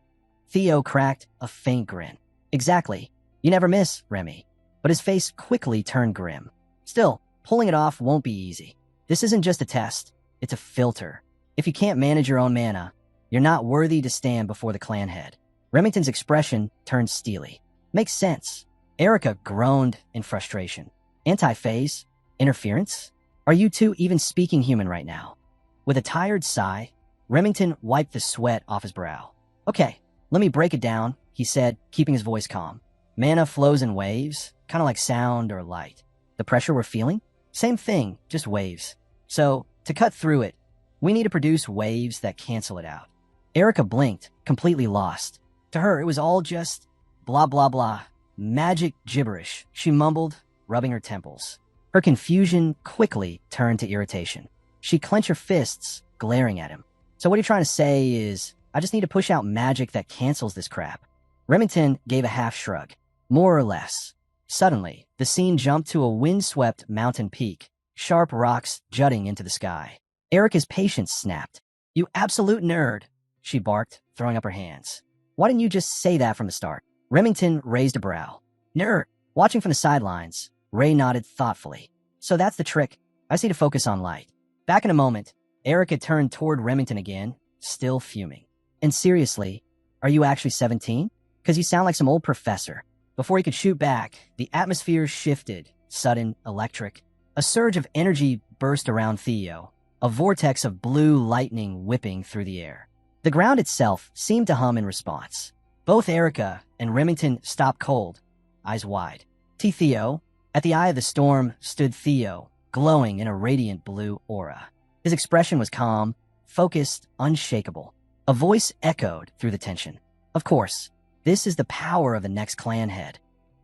Theo cracked a faint grin. "Exactly. You never miss, Remy." But his face quickly turned grim. "Still, pulling it off won't be easy. This isn't just a test, it's a filter. If you can't manage your own mana, you're not worthy to stand before the clan head." Remington's expression turned steely. "Makes sense." Erica groaned in frustration. "Anti-phase? Interference? Are you two even speaking human right now?" With a tired sigh, Remington wiped the sweat off his brow. "Okay, let me break it down," he said, keeping his voice calm. "Mana flows in waves, kind of like sound or light. The pressure we're feeling? Same thing, just waves. So, to cut through it, we need to produce waves that cancel it out." Erica blinked, completely lost. To her, it was all just blah blah blah, magic gibberish, she mumbled, rubbing her temples. Her confusion quickly turned to irritation. She clenched her fists, glaring at him. "So what you're trying to say is, I just need to push out magic that cancels this crap?" Remington gave a half shrug. "More or less." Suddenly, the scene jumped to a windswept mountain peak, sharp rocks jutting into the sky. Erica's patience snapped. "You absolute nerd," she barked, throwing up her hands. "Why didn't you just say that from the start?" Remington raised a brow. "Nerd." Watching from the sidelines, Ray nodded thoughtfully. "So that's the trick. I just need to focus on light." Back in a moment, Erica turned toward Remington again, still fuming. "And seriously, are you actually 17? Because you sound like some old professor." Before he could shoot back, the atmosphere shifted, sudden, electric. A surge of energy burst around Theo, a vortex of blue lightning whipping through the air. The ground itself seemed to hum in response. Both Erica and Remington stopped cold, eyes wide. Theo, at the eye of the storm, stood Theo, glowing in a radiant blue aura. His expression was calm, focused, unshakable. A voice echoed through the tension. "Of course, this is the power of the next clan head."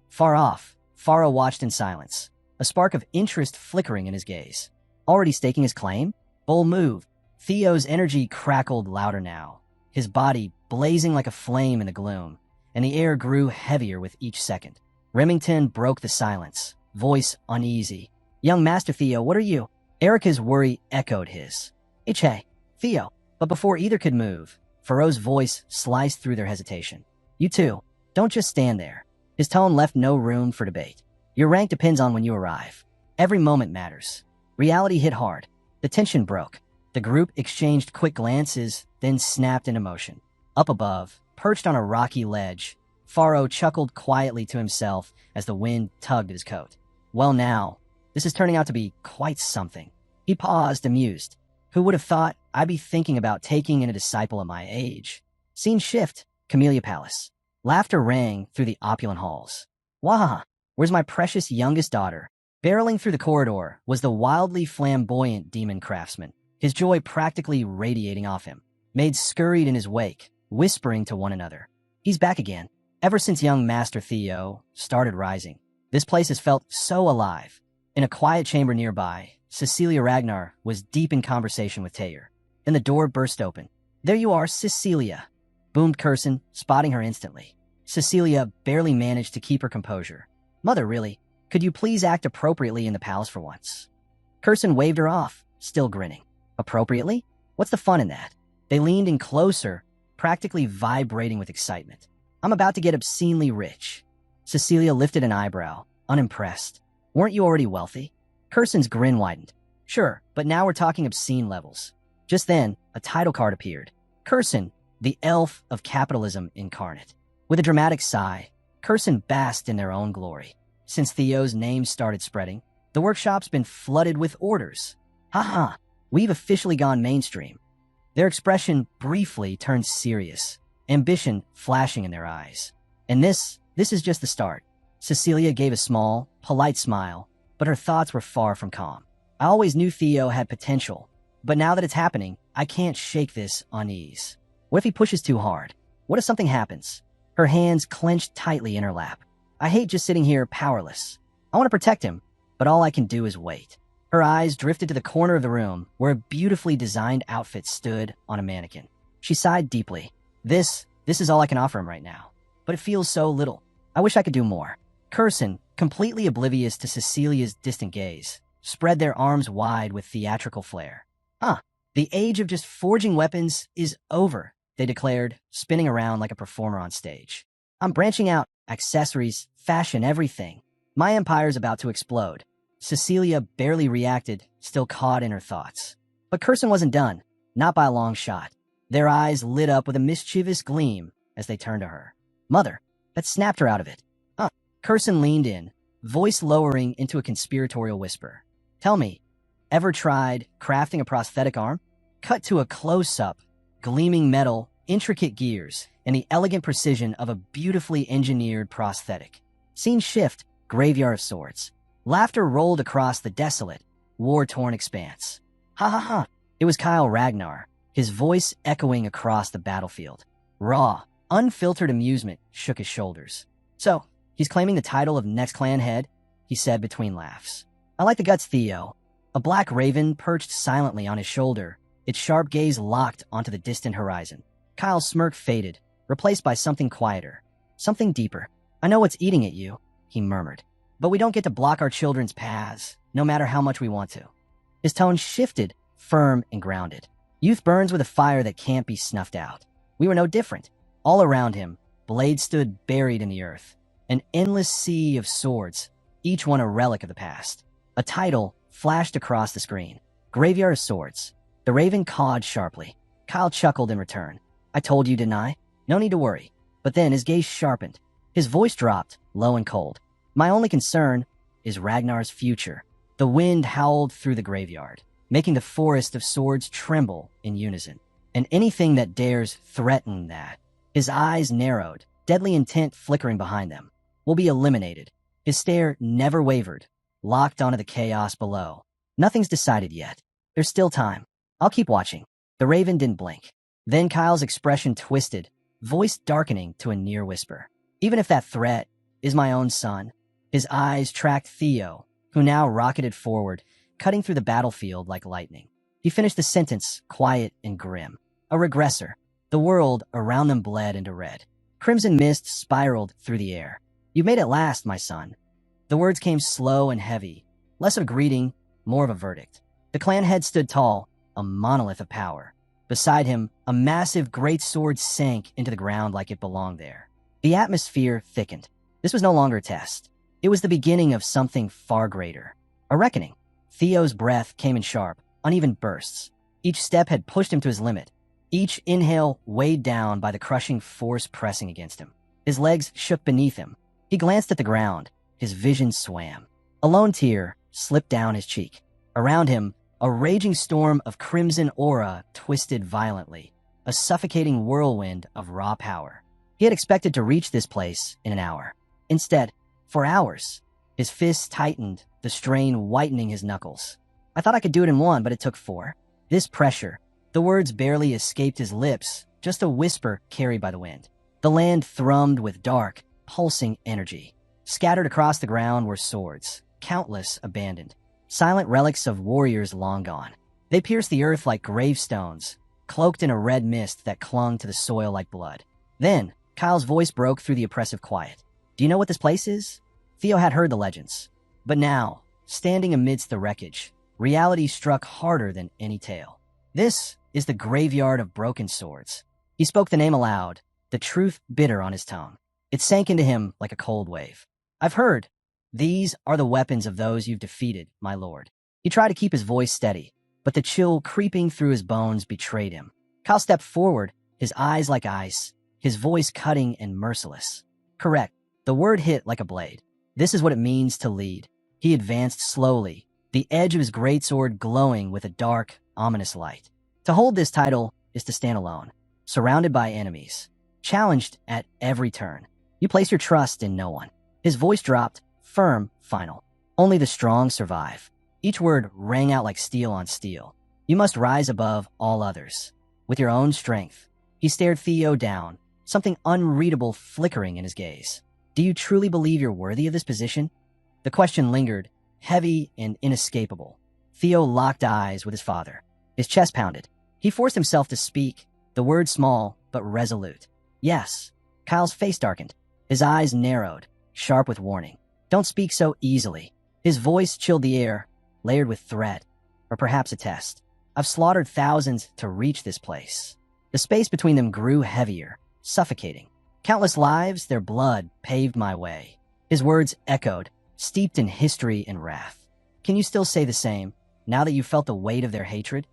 Far off, Farah watched in silence. a spark of interest flickering in his gaze. Already staking his claim? Bold move. Theo's energy crackled louder now, his body blazing like a flame in the gloom, and the air grew heavier with each second. Remington broke the silence, voice uneasy. Young Master Theo, what are you? Erica's worry echoed his. Hey, Theo. But before either could move, Faro's voice sliced through their hesitation. You two, don't just stand there. His tone left no room for debate. Your rank depends on when you arrive. Every moment matters. Reality hit hard. The tension broke. The group exchanged quick glances, then snapped into motion. Up above, perched on a rocky ledge, Faro chuckled quietly to himself as the wind tugged at his coat. Well now, this is turning out to be quite something. He paused, amused. Who would have thought I'd be thinking about taking in a disciple at my age? Scene shift, Camellia Palace. Laughter rang through the opulent halls. Wah! Where's my precious youngest daughter? Barreling through the corridor was the wildly flamboyant demon craftsman, his joy practically radiating off him. Maids scurried in his wake, whispering to one another. He's back again. Ever since young Master Theo started rising, this place has felt so alive. In a quiet chamber nearby, Cecilia Ragnar was deep in conversation with Taylor. Then the door burst open. There you are, Cecilia, boomed Curson, spotting her instantly. Cecilia barely managed to keep her composure. Mother, really? Could you please act appropriately in the palace for once? Curson waved her off, still grinning. Appropriately? What's the fun in that? They leaned in closer, practically vibrating with excitement. I'm about to get obscenely rich. Cecilia lifted an eyebrow, unimpressed. Weren't you already wealthy? Curson's grin widened. Sure, but now we're talking obscene levels. Just then, a title card appeared. Curson, the elf of capitalism incarnate. With a dramatic sigh, Curson basked in their own glory. Since Theo's name started spreading, the workshop's been flooded with orders. Haha, we've officially gone mainstream. Their expression briefly turned serious, ambition flashing in their eyes. And this is just the start. Cecilia gave a small, polite smile, but her thoughts were far from calm. I always knew Theo had potential, but now that it's happening, I can't shake this unease. What if he pushes too hard? What if something happens? Her hands clenched tightly in her lap. I hate just sitting here powerless. I want to protect him, but all I can do is wait. Her eyes drifted to the corner of the room where a beautifully designed outfit stood on a mannequin. She sighed deeply. This is all I can offer him right now. But it feels so little. I wish I could do more. Curson, completely oblivious to Cecilia's distant gaze, spread their arms wide with theatrical flair. The age of just forging weapons is over, they declared, spinning around like a performer on stage. I'm branching out, accessories, fashion, everything. My empire's about to explode. Cecilia barely reacted, still caught in her thoughts. But Curson wasn't done, not by a long shot. Their eyes lit up with a mischievous gleam as they turned to her. Mother, that snapped her out of it. Curson leaned in, voice lowering into a conspiratorial whisper. Tell me, ever tried crafting a prosthetic arm? Cut to a close-up, gleaming metal, intricate gears, and the elegant precision of a beautifully engineered prosthetic. Scene shift, Graveyard of Swords. Laughter rolled across the desolate, war-torn expanse. Ha ha ha! It was Kyle Ragnar, his voice echoing across the battlefield. Raw, unfiltered amusement shook his shoulders. So, he's claiming the title of next clan head? He said between laughs. I like the guts, Theo. A black raven perched silently on his shoulder, its sharp gaze locked onto the distant horizon. Kyle's smirk faded, replaced by something quieter, something deeper. I know what's eating at you, he murmured. But we don't get to block our children's paths, no matter how much we want to. His tone shifted, firm and grounded. Youth burns with a fire that can't be snuffed out. We were no different. All around him, blades stood buried in the earth. An endless sea of swords, each one a relic of the past. A title flashed across the screen. Graveyard of Swords. The raven cawed sharply. Kyle chuckled in return. I told you, didn't I? No need to worry. But then his gaze sharpened. His voice dropped, low and cold. My only concern is Ragnar's future. The wind howled through the graveyard, making the forest of swords tremble in unison. And anything that dares threaten that. His eyes narrowed, deadly intent flickering behind them. Will be eliminated. His stare never wavered, locked onto the chaos below. Nothing's decided yet. There's still time. I'll keep watching. The raven didn't blink. Then Kyle's expression twisted, voice darkening to a near whisper. Even if that threat is my own son. His eyes tracked Theo, who now rocketed forward, cutting through the battlefield like lightning. He finished the sentence, quiet and grim. A regressor. The world around them bled into red. Crimson mist spiraled through the air. "You made it last, my son." The words came slow and heavy, less of a greeting, more of a verdict. The clan head stood tall, a monolith of power. Beside him, a massive great sword sank into the ground like it belonged there. The atmosphere thickened. This was no longer a test. It was the beginning of something far greater. A reckoning. Theo's breath came in sharp, uneven bursts. Each step had pushed him to his limit. Each inhale weighed down by the crushing force pressing against him. His legs shook beneath him. He glanced at the ground. His vision swam. A lone tear slipped down his cheek. Around him, a raging storm of crimson aura twisted violently, a suffocating whirlwind of raw power. He had expected to reach this place in an hour. Instead, for hours, his fists tightened, the strain whitening his knuckles. "I thought I could do it in one, but it took 4. This pressure, the words barely escaped his lips, just a whisper carried by the wind. The land thrummed with dark, pulsing energy. Scattered across the ground were swords, countless abandoned, silent relics of warriors long gone. They pierced the earth like gravestones, cloaked in a red mist that clung to the soil like blood. Then, Kyle's voice broke through the oppressive quiet. "Do you know what this place is?" Theo had heard the legends. But now, standing amidst the wreckage, reality struck harder than any tale. "This is the graveyard of broken swords." He spoke the name aloud, the truth bitter on his tongue. It sank into him like a cold wave. "I've heard. These are the weapons of those you've defeated, my lord." He tried to keep his voice steady, but the chill creeping through his bones betrayed him. Kyle stepped forward, his eyes like ice, his voice cutting and merciless. "Correct." The word hit like a blade. "This is what it means to lead." He advanced slowly, the edge of his greatsword glowing with a dark, ominous light. To hold this title is to stand alone, surrounded by enemies, challenged at every turn. You place your trust in no one. His voice dropped, firm, final. "Only the strong survive." Each word rang out like steel on steel. "You must rise above all others, with your own strength." He stared Theo down, something unreadable flickering in his gaze. "Do you truly believe you're worthy of this position?" The question lingered, heavy and inescapable. Theo locked eyes with his father. His chest pounded. He forced himself to speak, the words small but resolute. "Yes." Kyle's face darkened. His eyes narrowed, sharp with warning. "Don't speak so easily." His voice chilled the air, layered with threat, or perhaps a test. "I've slaughtered thousands to reach this place." The space between them grew heavier, suffocating. "Countless lives, their blood paved my way." His words echoed, steeped in history and wrath. "Can you still say the same, now that you felt the weight of their hatred?"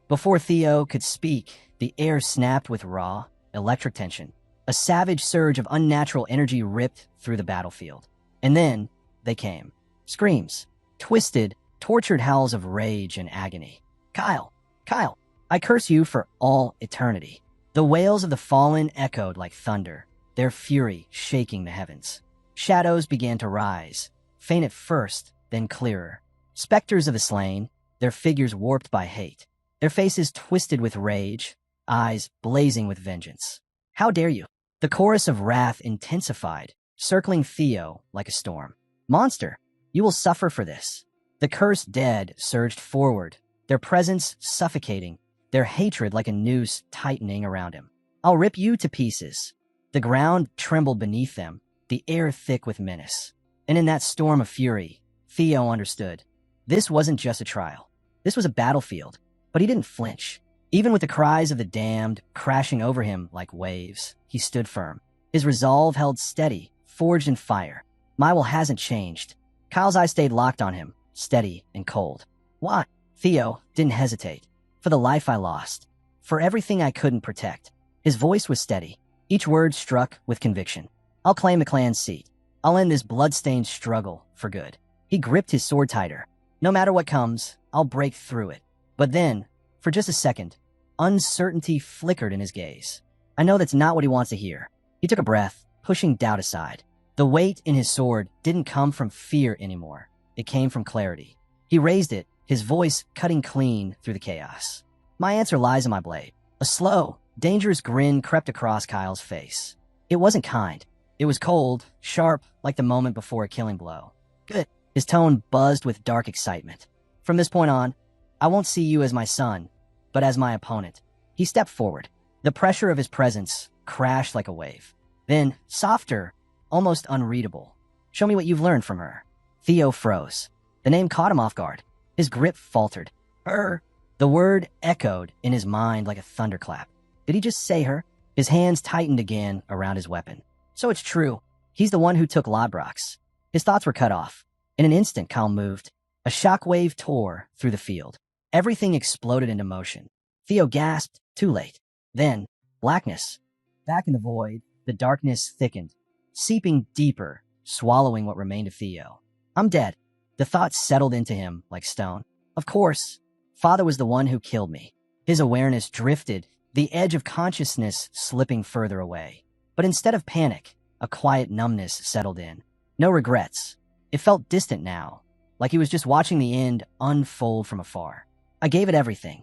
Before Theo could speak, the air snapped with raw, electric tension. A savage surge of unnatural energy ripped through the battlefield. And then, they came. Screams. Twisted, tortured howls of rage and agony. "Kyle! Kyle! I curse you for all eternity." The wails of the fallen echoed like thunder, their fury shaking the heavens. Shadows began to rise, faint at first, then clearer. Specters of the slain, their figures warped by hate, their faces twisted with rage, eyes blazing with vengeance. "How dare you!" The chorus of wrath intensified, circling Theo like a storm. "Monster, you will suffer for this." The cursed dead surged forward, their presence suffocating, their hatred like a noose tightening around him. "I'll rip you to pieces." The ground trembled beneath them, the air thick with menace. And in that storm of fury, Theo understood. This wasn't just a trial. This was a battlefield, but he didn't flinch. Even with the cries of the damned crashing over him like waves, he stood firm. His resolve held steady, forged in fire. My will hasn't changed. Kyle's eyes stayed locked on him, steady and cold. "Why?" Theo didn't hesitate. "For the life I lost. For everything I couldn't protect." His voice was steady. Each word struck with conviction. "I'll claim the clan's seat. I'll end this blood-stained struggle for good." He gripped his sword tighter. "No matter what comes, I'll break through it." But then, for just a second, uncertainty flickered in his gaze. I know that's not what he wants to hear. He took a breath, pushing doubt aside. The weight in his sword didn't come from fear anymore. It came from clarity. He raised it, his voice cutting clean through the chaos. "My answer lies in my blade." A slow, dangerous grin crept across Kyle's face. It wasn't kind. It was cold, sharp, like the moment before a killing blow. "Good." His tone buzzed with dark excitement. From this point on, I won't see you as my son, but as my opponent. He stepped forward. The pressure of his presence crashed like a wave. Then, softer, almost unreadable. Show me what you've learned from her. Theo froze. The name caught him off guard. His grip faltered. Her. The word echoed in his mind like a thunderclap. Did he just say her? His hands tightened again around his weapon. So it's true. He's the one who took Lodbrok's. His thoughts were cut off. In an instant, Calm moved. A shockwave tore through the field. Everything exploded into motion. Theo gasped, too late. Then, blackness. Back in the void, the darkness thickened, seeping deeper, swallowing what remained of Theo. I'm dead. The thought settled into him like stone. Of course, Father was the one who killed me. His awareness drifted, the edge of consciousness slipping further away. But instead of panic, a quiet numbness settled in. No regrets. It felt distant now, like he was just watching the end unfold from afar. I gave it everything.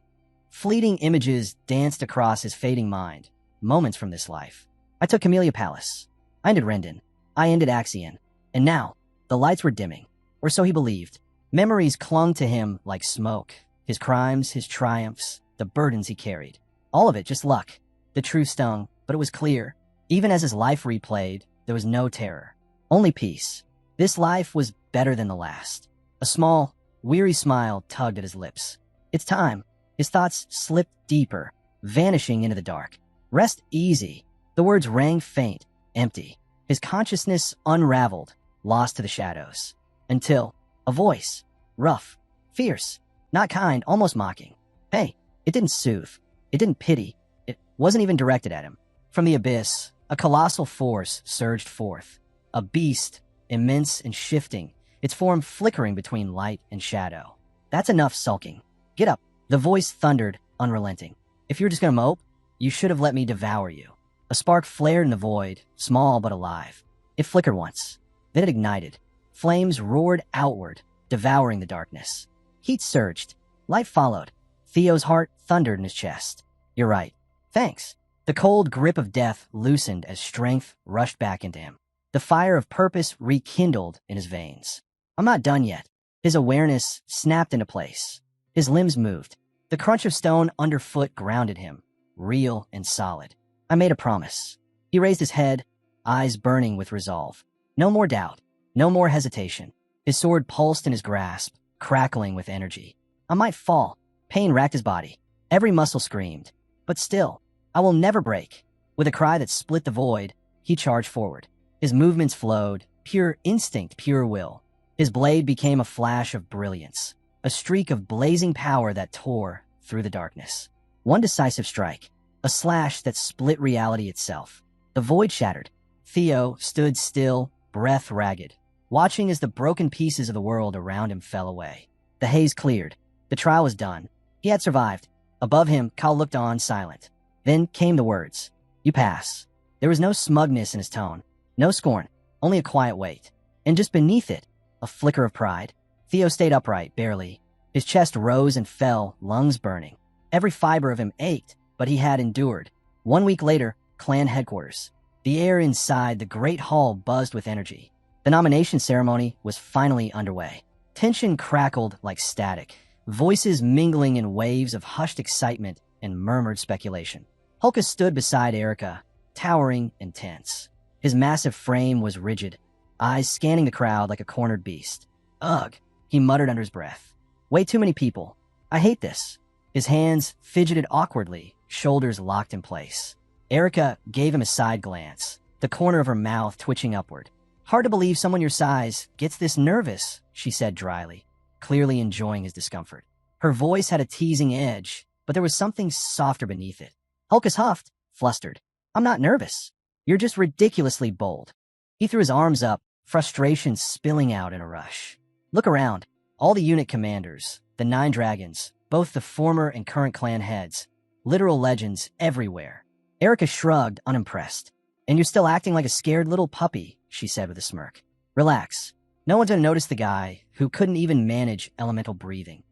Fleeting images danced across his fading mind, moments from this life. I took Camellia Palace. I ended Rendon. I ended Axion. And now, the lights were dimming, or so he believed. Memories clung to him like smoke. His crimes, his triumphs, the burdens he carried. All of it just luck. The truth stung, but it was clear. Even as his life replayed, there was no terror. Only peace. This life was better than the last. A small, weary smile tugged at his lips. It's time. His thoughts slipped deeper, vanishing into the dark. Rest easy. The words rang faint, empty. His consciousness unraveled, lost to the shadows. Until a voice, rough, fierce, not kind, almost mocking. Hey, it didn't soothe. It didn't pity. It wasn't even directed at him. From the abyss, a colossal force surged forth. A beast, immense and shifting, its form flickering between light and shadow. That's enough sulking. Get up. The voice thundered, unrelenting. If you're just gonna mope, you should have let me devour you. A spark flared in the void, small but alive. It flickered once. Then it ignited. Flames roared outward, devouring the darkness. Heat surged. Light followed. Theo's heart thundered in his chest. You're right. Thanks. The cold grip of death loosened as strength rushed back into him. The fire of purpose rekindled in his veins. I'm not done yet. His awareness snapped into place. His limbs moved. The crunch of stone underfoot grounded him, real and solid. I made a promise. He raised his head, eyes burning with resolve. No more doubt. No more hesitation. His sword pulsed in his grasp, crackling with energy. I might fall. Pain racked his body. Every muscle screamed. But still, I will never break. With a cry that split the void, he charged forward. His movements flowed, pure instinct, pure will. His blade became a flash of brilliance, a streak of blazing power that tore through the darkness. One decisive strike, a slash that split reality itself. The void shattered. Theo stood still, breath ragged, watching as the broken pieces of the world around him fell away. The haze cleared. The trial was done. He had survived. Above him, Cal looked on, silent. Then came the words. You pass. There was no smugness in his tone, no scorn, only a quiet weight. And just beneath it, a flicker of pride. Theo stayed upright, barely. His chest rose and fell, lungs burning. Every fiber of him ached, but he had endured. 1 week later, clan headquarters. The air inside the great hall buzzed with energy. The nomination ceremony was finally underway. Tension crackled like static, voices mingling in waves of hushed excitement and murmured speculation. Hulka stood beside Erica, towering and tense. His massive frame was rigid, eyes scanning the crowd like a cornered beast. Ugh, he muttered under his breath. Way too many people. I hate this. His hands fidgeted awkwardly, shoulders locked in place. Erica gave him a side glance, the corner of her mouth twitching upward. Hard to believe someone your size gets this nervous, she said dryly, clearly enjoying his discomfort. Her voice had a teasing edge, but there was something softer beneath it. Hulkus huffed, flustered. I'm not nervous. You're just ridiculously bold. He threw his arms up, frustration spilling out in a rush. Look around. All the unit commanders, the 9 dragons, both the former and current clan heads, literal legends everywhere. Erica shrugged, unimpressed. And you're still acting like a scared little puppy, she said with a smirk. Relax. No one's gonna notice the guy who couldn't even manage elemental breathing.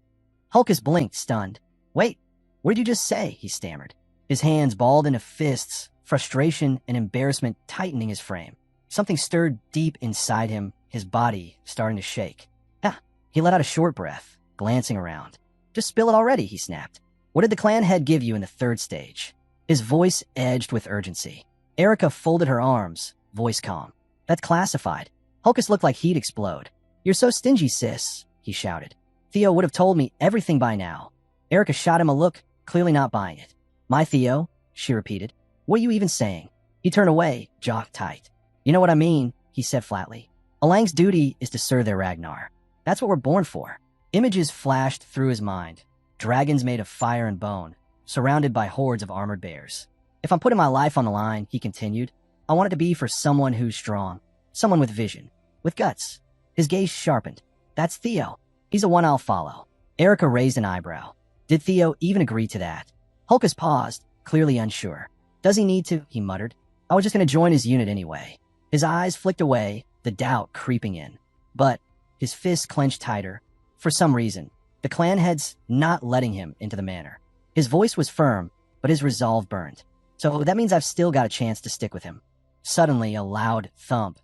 Hulkus blinked, stunned. Wait, what did you just say? He stammered. His hands balled into fists, frustration and embarrassment tightening his frame. Something stirred deep inside him, his body starting to shake. He let out a short breath, glancing around. Just spill it already, he snapped. What did the clan head give you in the third stage? His voice edged with urgency. Erica folded her arms, voice calm. That's classified. Hulkus looked like he'd explode. You're so stingy, sis, he shouted. Theo would have told me everything by now. Erica shot him a look, clearly not buying it. My Theo? She repeated. What are you even saying? He turned away, jaw tight. You know what I mean, he said flatly. Alang's duty is to serve their Ragnar. That's what we're born for. Images flashed through his mind. Dragons made of fire and bone, surrounded by hordes of armored bears. If I'm putting my life on the line, he continued, I want it to be for someone who's strong, someone with vision, with guts. His gaze sharpened. That's Theo. He's the one I'll follow. Erica raised an eyebrow. Did Theo even agree to that? Hulkus paused, clearly unsure. Does he need to? He muttered. I was just going to join his unit anyway. His eyes flicked away, the doubt creeping in. But his fists clenched tighter. For some reason, the clan head's not letting him into the manor. His voice was firm, but his resolve burned. So that means I've still got a chance to stick with him. Suddenly, a loud thump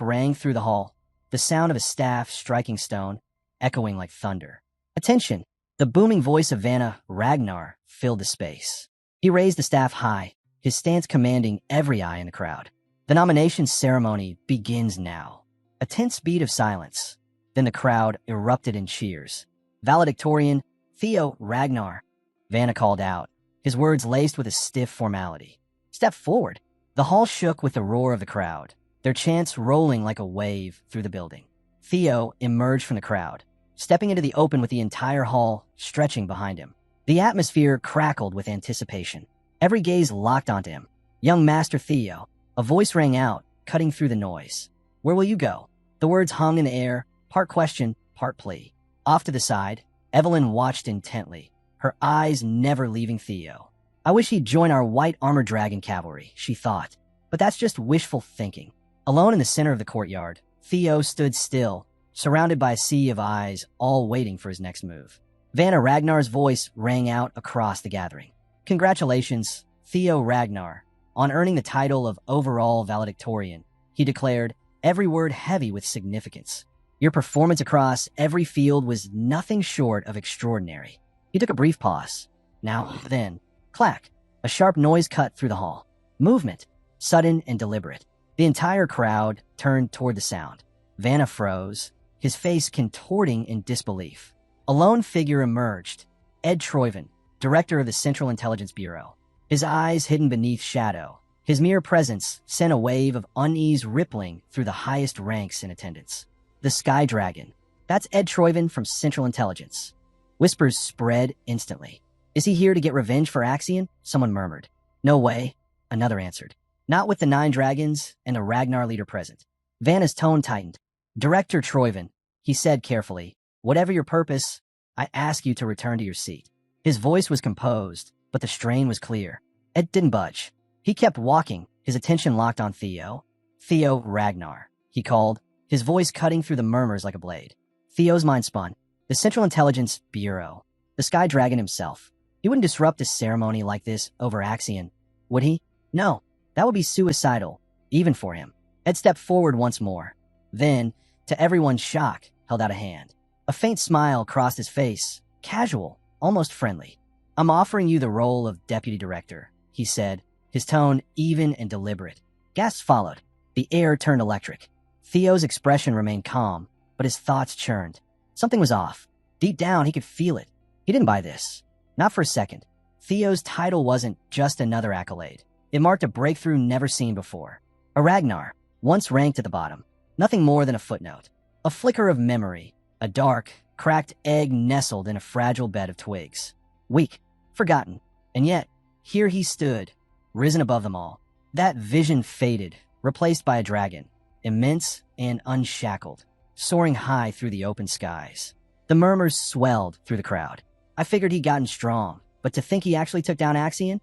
rang through the hall, the sound of a staff striking stone, echoing like thunder. Attention! The booming voice of Vanna Ragnar filled the space. He raised the staff high, his stance commanding every eye in the crowd. The nomination ceremony begins now. A tense beat of silence. Then the crowd erupted in cheers. Valedictorian, Theo Ragnar, Vanna called out, his words laced with a stiff formality. Step forward. The hall shook with the roar of the crowd, their chants rolling like a wave through the building. Theo emerged from the crowd, stepping into the open with the entire hall stretching behind him. The atmosphere crackled with anticipation. Every gaze locked onto him. Young Master Theo. A voice rang out, cutting through the noise. Where will you go? The words hung in the air, part question, part plea. Off to the side, Evelyn watched intently, her eyes never leaving Theo. I wish he'd join our white armored dragon cavalry, she thought. But that's just wishful thinking. Alone in the center of the courtyard, Theo stood still, surrounded by a sea of eyes, all waiting for his next move. Vanna Ragnar's voice rang out across the gathering. Congratulations, Theo Ragnar, on earning the title of overall valedictorian, he declared, every word heavy with significance. Your performance across every field was nothing short of extraordinary. He took a brief pause. Now, then, clack, a sharp noise cut through the hall. Movement, sudden and deliberate. The entire crowd turned toward the sound. Vanna froze, his face contorting in disbelief. A lone figure emerged, Ed Troyven, director of the Central Intelligence Bureau. His eyes hidden beneath shadow, his mere presence sent a wave of unease rippling through the highest ranks in attendance. The Sky Dragon. That's Ed Troyven from Central Intelligence. Whispers spread instantly. Is he here to get revenge for Axion? Someone murmured. No way, another answered. Not with the 9 dragons and the Ragnar leader present. Vanna's tone tightened. Director Troyven, he said carefully, whatever your purpose, I ask you to return to your seat. His voice was composed, but the strain was clear. Ed didn't budge. He kept walking, his attention locked on Theo. Theo Ragnar, he called, his voice cutting through the murmurs like a blade. Theo's mind spun. The Central Intelligence Bureau. The Sky Dragon himself. He wouldn't disrupt a ceremony like this over Axion, would he? No, that would be suicidal, even for him. Ed stepped forward once more. Then, to everyone's shock, held out a hand. A faint smile crossed his face, casual, almost friendly. I'm offering you the role of deputy director, he said, his tone even and deliberate. Gasps followed. The air turned electric. Theo's expression remained calm, but his thoughts churned. Something was off. Deep down, he could feel it. He didn't buy this. Not for a second. Theo's title wasn't just another accolade. It marked a breakthrough never seen before. A Ragnar, once ranked at the bottom. Nothing more than a footnote. A flicker of memory. A dark, cracked egg nestled in a fragile bed of twigs. Weak, forgotten. And yet, here he stood, risen above them all. That vision faded, replaced by a dragon. Immense and unshackled, soaring high through the open skies. The murmurs swelled through the crowd. I figured he'd gotten strong, but to think he actually took down Axion?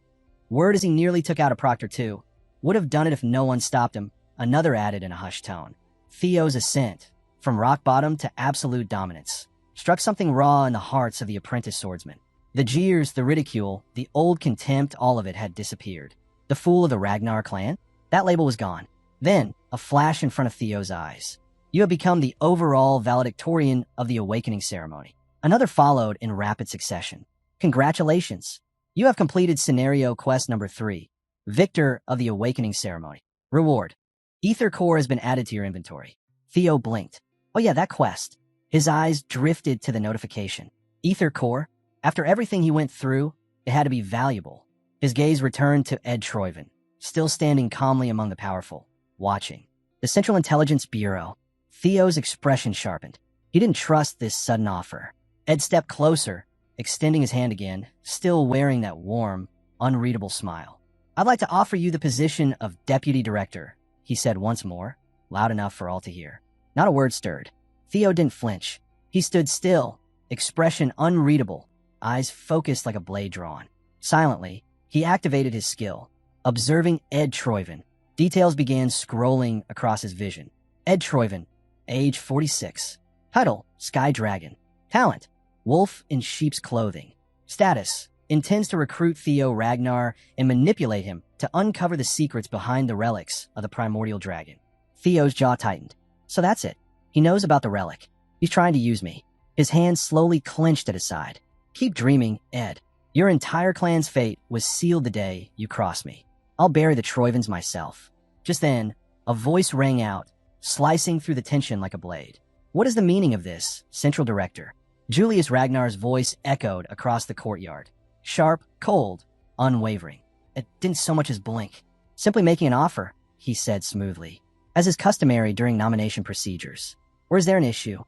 Word as he nearly took out a Proctor too. Would have done it if no one stopped him, another added in a hushed tone. Theo's ascent, from rock bottom to absolute dominance, struck something raw in the hearts of the apprentice swordsmen. The jeers, the ridicule, the old contempt, all of it had disappeared. The fool of the Ragnar clan? That label was gone. Then, a flash in front of Theo's eyes. You have become the overall valedictorian of the awakening ceremony. Another followed in rapid succession. Congratulations! You have completed scenario quest number 3, Victor of the Awakening Ceremony. Reward: Ether Core has been added to your inventory. Theo blinked. Oh yeah, that quest. His eyes drifted to the notification. Ether Core? After everything he went through, it had to be valuable. His gaze returned to Ed Troyven, still standing calmly among the powerful, watching. The Central Intelligence Bureau. Theo's expression sharpened. He didn't trust this sudden offer. Ed stepped closer, extending his hand again, still wearing that warm, unreadable smile. I'd like to offer you the position of Deputy Director, he said once more, loud enough for all to hear. Not a word stirred. Theo didn't flinch. He stood still, expression unreadable, eyes focused like a blade drawn. Silently, he activated his skill, observing Ed Troyven. Details began scrolling across his vision. Ed Troyven, age 46. Title: Sky Dragon. Talent: Wolf in sheep's clothing. Status: intends to recruit Theo Ragnar and manipulate him to uncover the secrets behind the relics of the primordial dragon. Theo's jaw tightened. So that's it. He knows about the relic. He's trying to use me. His hand slowly clenched at his side. Keep dreaming, Ed. Your entire clan's fate was sealed the day you crossed me. I'll bury the Troyvens myself. Just then, a voice rang out, slicing through the tension like a blade. What is the meaning of this, Central Director? Julius Ragnar's voice echoed across the courtyard. Sharp, cold, unwavering. It didn't so much as blink. Simply making an offer, he said smoothly, as is customary during nomination procedures. Or is there an issue?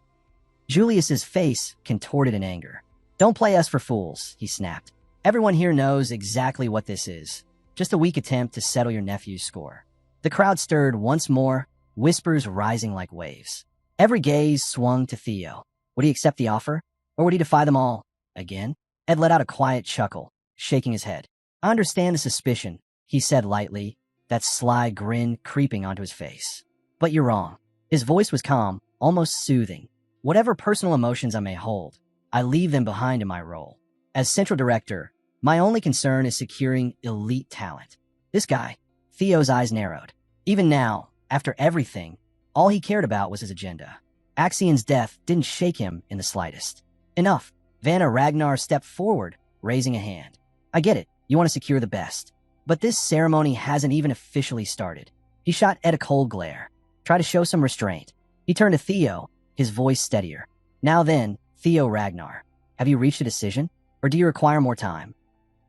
Julius's face contorted in anger. Don't play us for fools, he snapped. Everyone here knows exactly what this is. Just a weak attempt to settle your nephew's score. The crowd stirred once more, whispers rising like waves. Every gaze swung to Theo. Would he accept the offer? Or would he defy them all? Again? Ed let out a quiet chuckle, shaking his head. I understand the suspicion, he said lightly, that sly grin creeping onto his face. But you're wrong. His voice was calm, almost soothing. Whatever personal emotions I may hold, I leave them behind in my role. As Central Director, my only concern is securing elite talent. This guy, Theo's eyes narrowed. Even now, after everything, all he cared about was his agenda. Axion's death didn't shake him in the slightest. Enough. Vanna Ragnar stepped forward, raising a hand. I get it. You want to secure the best. But this ceremony hasn't even officially started. He shot Ed a cold glare. Try to show some restraint. He turned to Theo, his voice steadier. Now then, Theo Ragnar, have you reached a decision? Or do you require more time?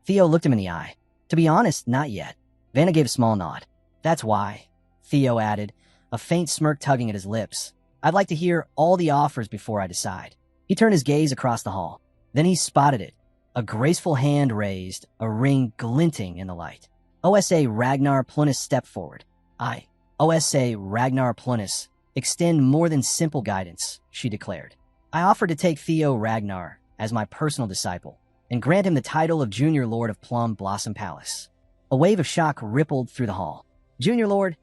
Theo looked him in the eye. To be honest, not yet. Vanna gave a small nod. That's why, Theo added, a faint smirk tugging at his lips. I'd like to hear all the offers before I decide. He turned his gaze across the hall. Then he spotted it. A graceful hand raised, a ring glinting in the light. OSA Ragnar Plunus stepped forward. OSA Ragnar Plunus, extend more than simple guidance, she declared. I offer to take Theo Ragnar as my personal disciple and grant him the title of Junior Lord of Plum Blossom Palace. A wave of shock rippled through the hall. Junior Lord?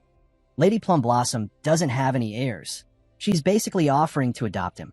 Lady Plum Blossom doesn't have any heirs. She's basically offering to adopt him.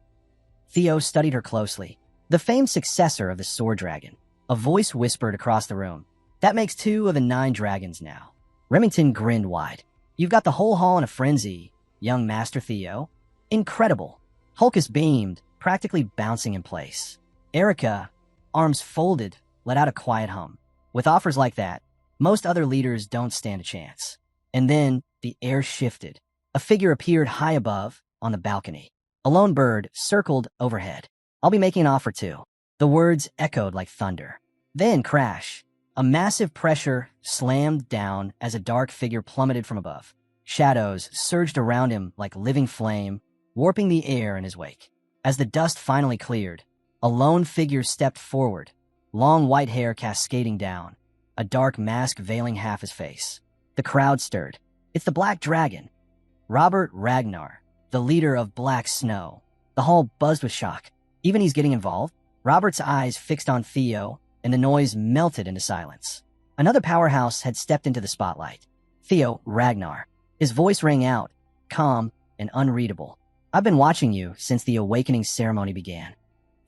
Theo studied her closely. The famed successor of the Sword Dragon. A voice whispered across the room. That makes 2 of the 9 dragons now. Remington grinned wide. You've got the whole hall in a frenzy, young Master Theo. Incredible. Hulkus beamed, practically bouncing in place. Erica, arms folded, let out a quiet hum. With offers like that, most other leaders don't stand a chance. And then the air shifted. A figure appeared high above, on the balcony. A lone bird circled overhead. I'll be making an offer too. The words echoed like thunder. Then crash. A massive pressure slammed down as a dark figure plummeted from above. Shadows surged around him like living flame, warping the air in his wake. As the dust finally cleared, a lone figure stepped forward, long white hair cascading down, a dark mask veiling half his face. The crowd stirred. It's the Black Dragon. Robert Ragnar, the leader of Black Snow. The hall buzzed with shock. Even he's getting involved? Robert's eyes fixed on Theo, and the noise melted into silence. Another powerhouse had stepped into the spotlight. Theo Ragnar. His voice rang out, calm and unreadable. I've been watching you since the awakening ceremony began.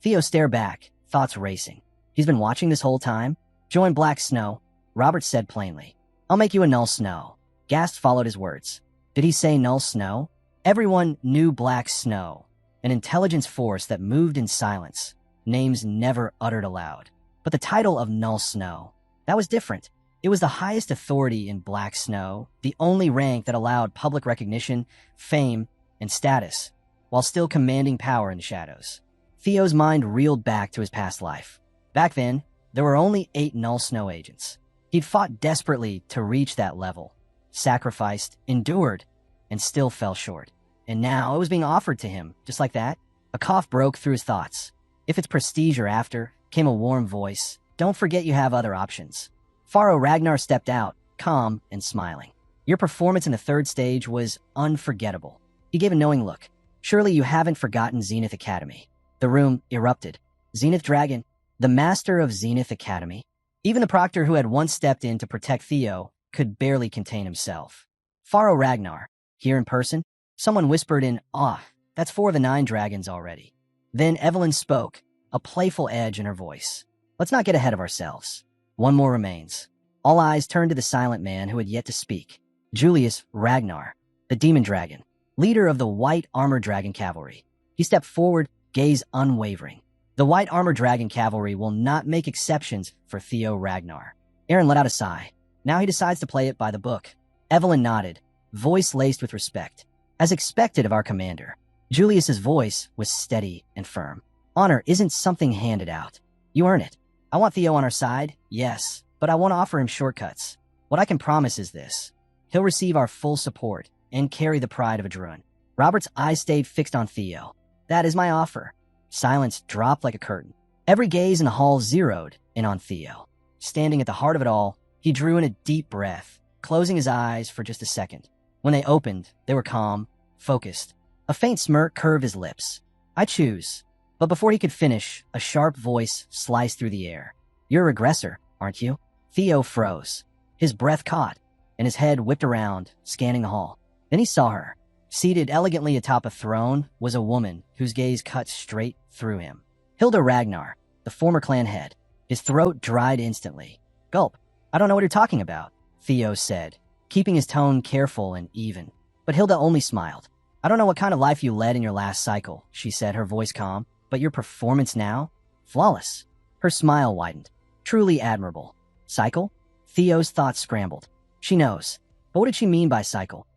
Theo stared back, thoughts racing. He's been watching this whole time? Join Black Snow, Robert said plainly. I'll make you a Null Snow. Gast followed his words. Did he say Null Snow? Everyone knew Black Snow, an intelligence force that moved in silence, names never uttered aloud. But the title of Null Snow, that was different. It was the highest authority in Black Snow, the only rank that allowed public recognition, fame, and status, while still commanding power in the shadows. Theo's mind reeled back to his past life. Back then, there were only 8 Null Snow agents. He'd fought desperately to reach that level, sacrificed, endured, and still fell short. And now it was being offered to him, just like that. A cough broke through his thoughts. If it's prestige or after, came a warm voice. Don't forget you have other options. Pharaoh Ragnar stepped out, calm and smiling. Your performance in the 3rd stage was unforgettable. He gave a knowing look. Surely you haven't forgotten Zenith Academy. The room erupted. Zenith Dragon, the master of Zenith Academy. Even the proctor who had once stepped in to protect Theo could barely contain himself. Pharaoh Ragnar, here in person? Someone whispered in awe. That's 4 of the 9 dragons already. Then Evelyn spoke, a playful edge in her voice. Let's not get ahead of ourselves. One more remains. All eyes turned to the silent man who had yet to speak. Julius Ragnar, the demon dragon, leader of the White Armor Dragon Cavalry. He stepped forward, gaze unwavering. The White Armor Dragon Cavalry will not make exceptions for Theo Ragnar. Aaron let out a sigh. Now he decides to play it by the book. Evelyn nodded, voice laced with respect. As expected of our commander, Julius's voice was steady and firm. Honor isn't something handed out. You earn it. I want Theo on our side, yes, but I won't offer him shortcuts. What I can promise is this. He'll receive our full support and carry the pride of a Druin. Robert's eyes stayed fixed on Theo. That is my offer. Silence dropped like a curtain. Every gaze in the hall zeroed in on Theo. Standing at the heart of it all, he drew in a deep breath, closing his eyes for just a second. When they opened, they were calm, focused. A faint smirk curved his lips. I choose. But before he could finish, a sharp voice sliced through the air. You're a regressor, aren't you? Theo froze. His breath caught, and his head whipped around, scanning the hall. Then he saw her. Seated elegantly atop a throne was a woman whose gaze cut straight through him. Hilda Ragnar, the former clan head. His throat dried instantly. Gulp. I don't know what you're talking about, Theo said, keeping his tone careful and even. But Hilda only smiled. I don't know what kind of life you led in your last cycle, she said, her voice calm. But your performance now? Flawless. Her smile widened. Truly admirable. Cycle? Theo's thoughts scrambled. She knows. But what did she mean by cycle?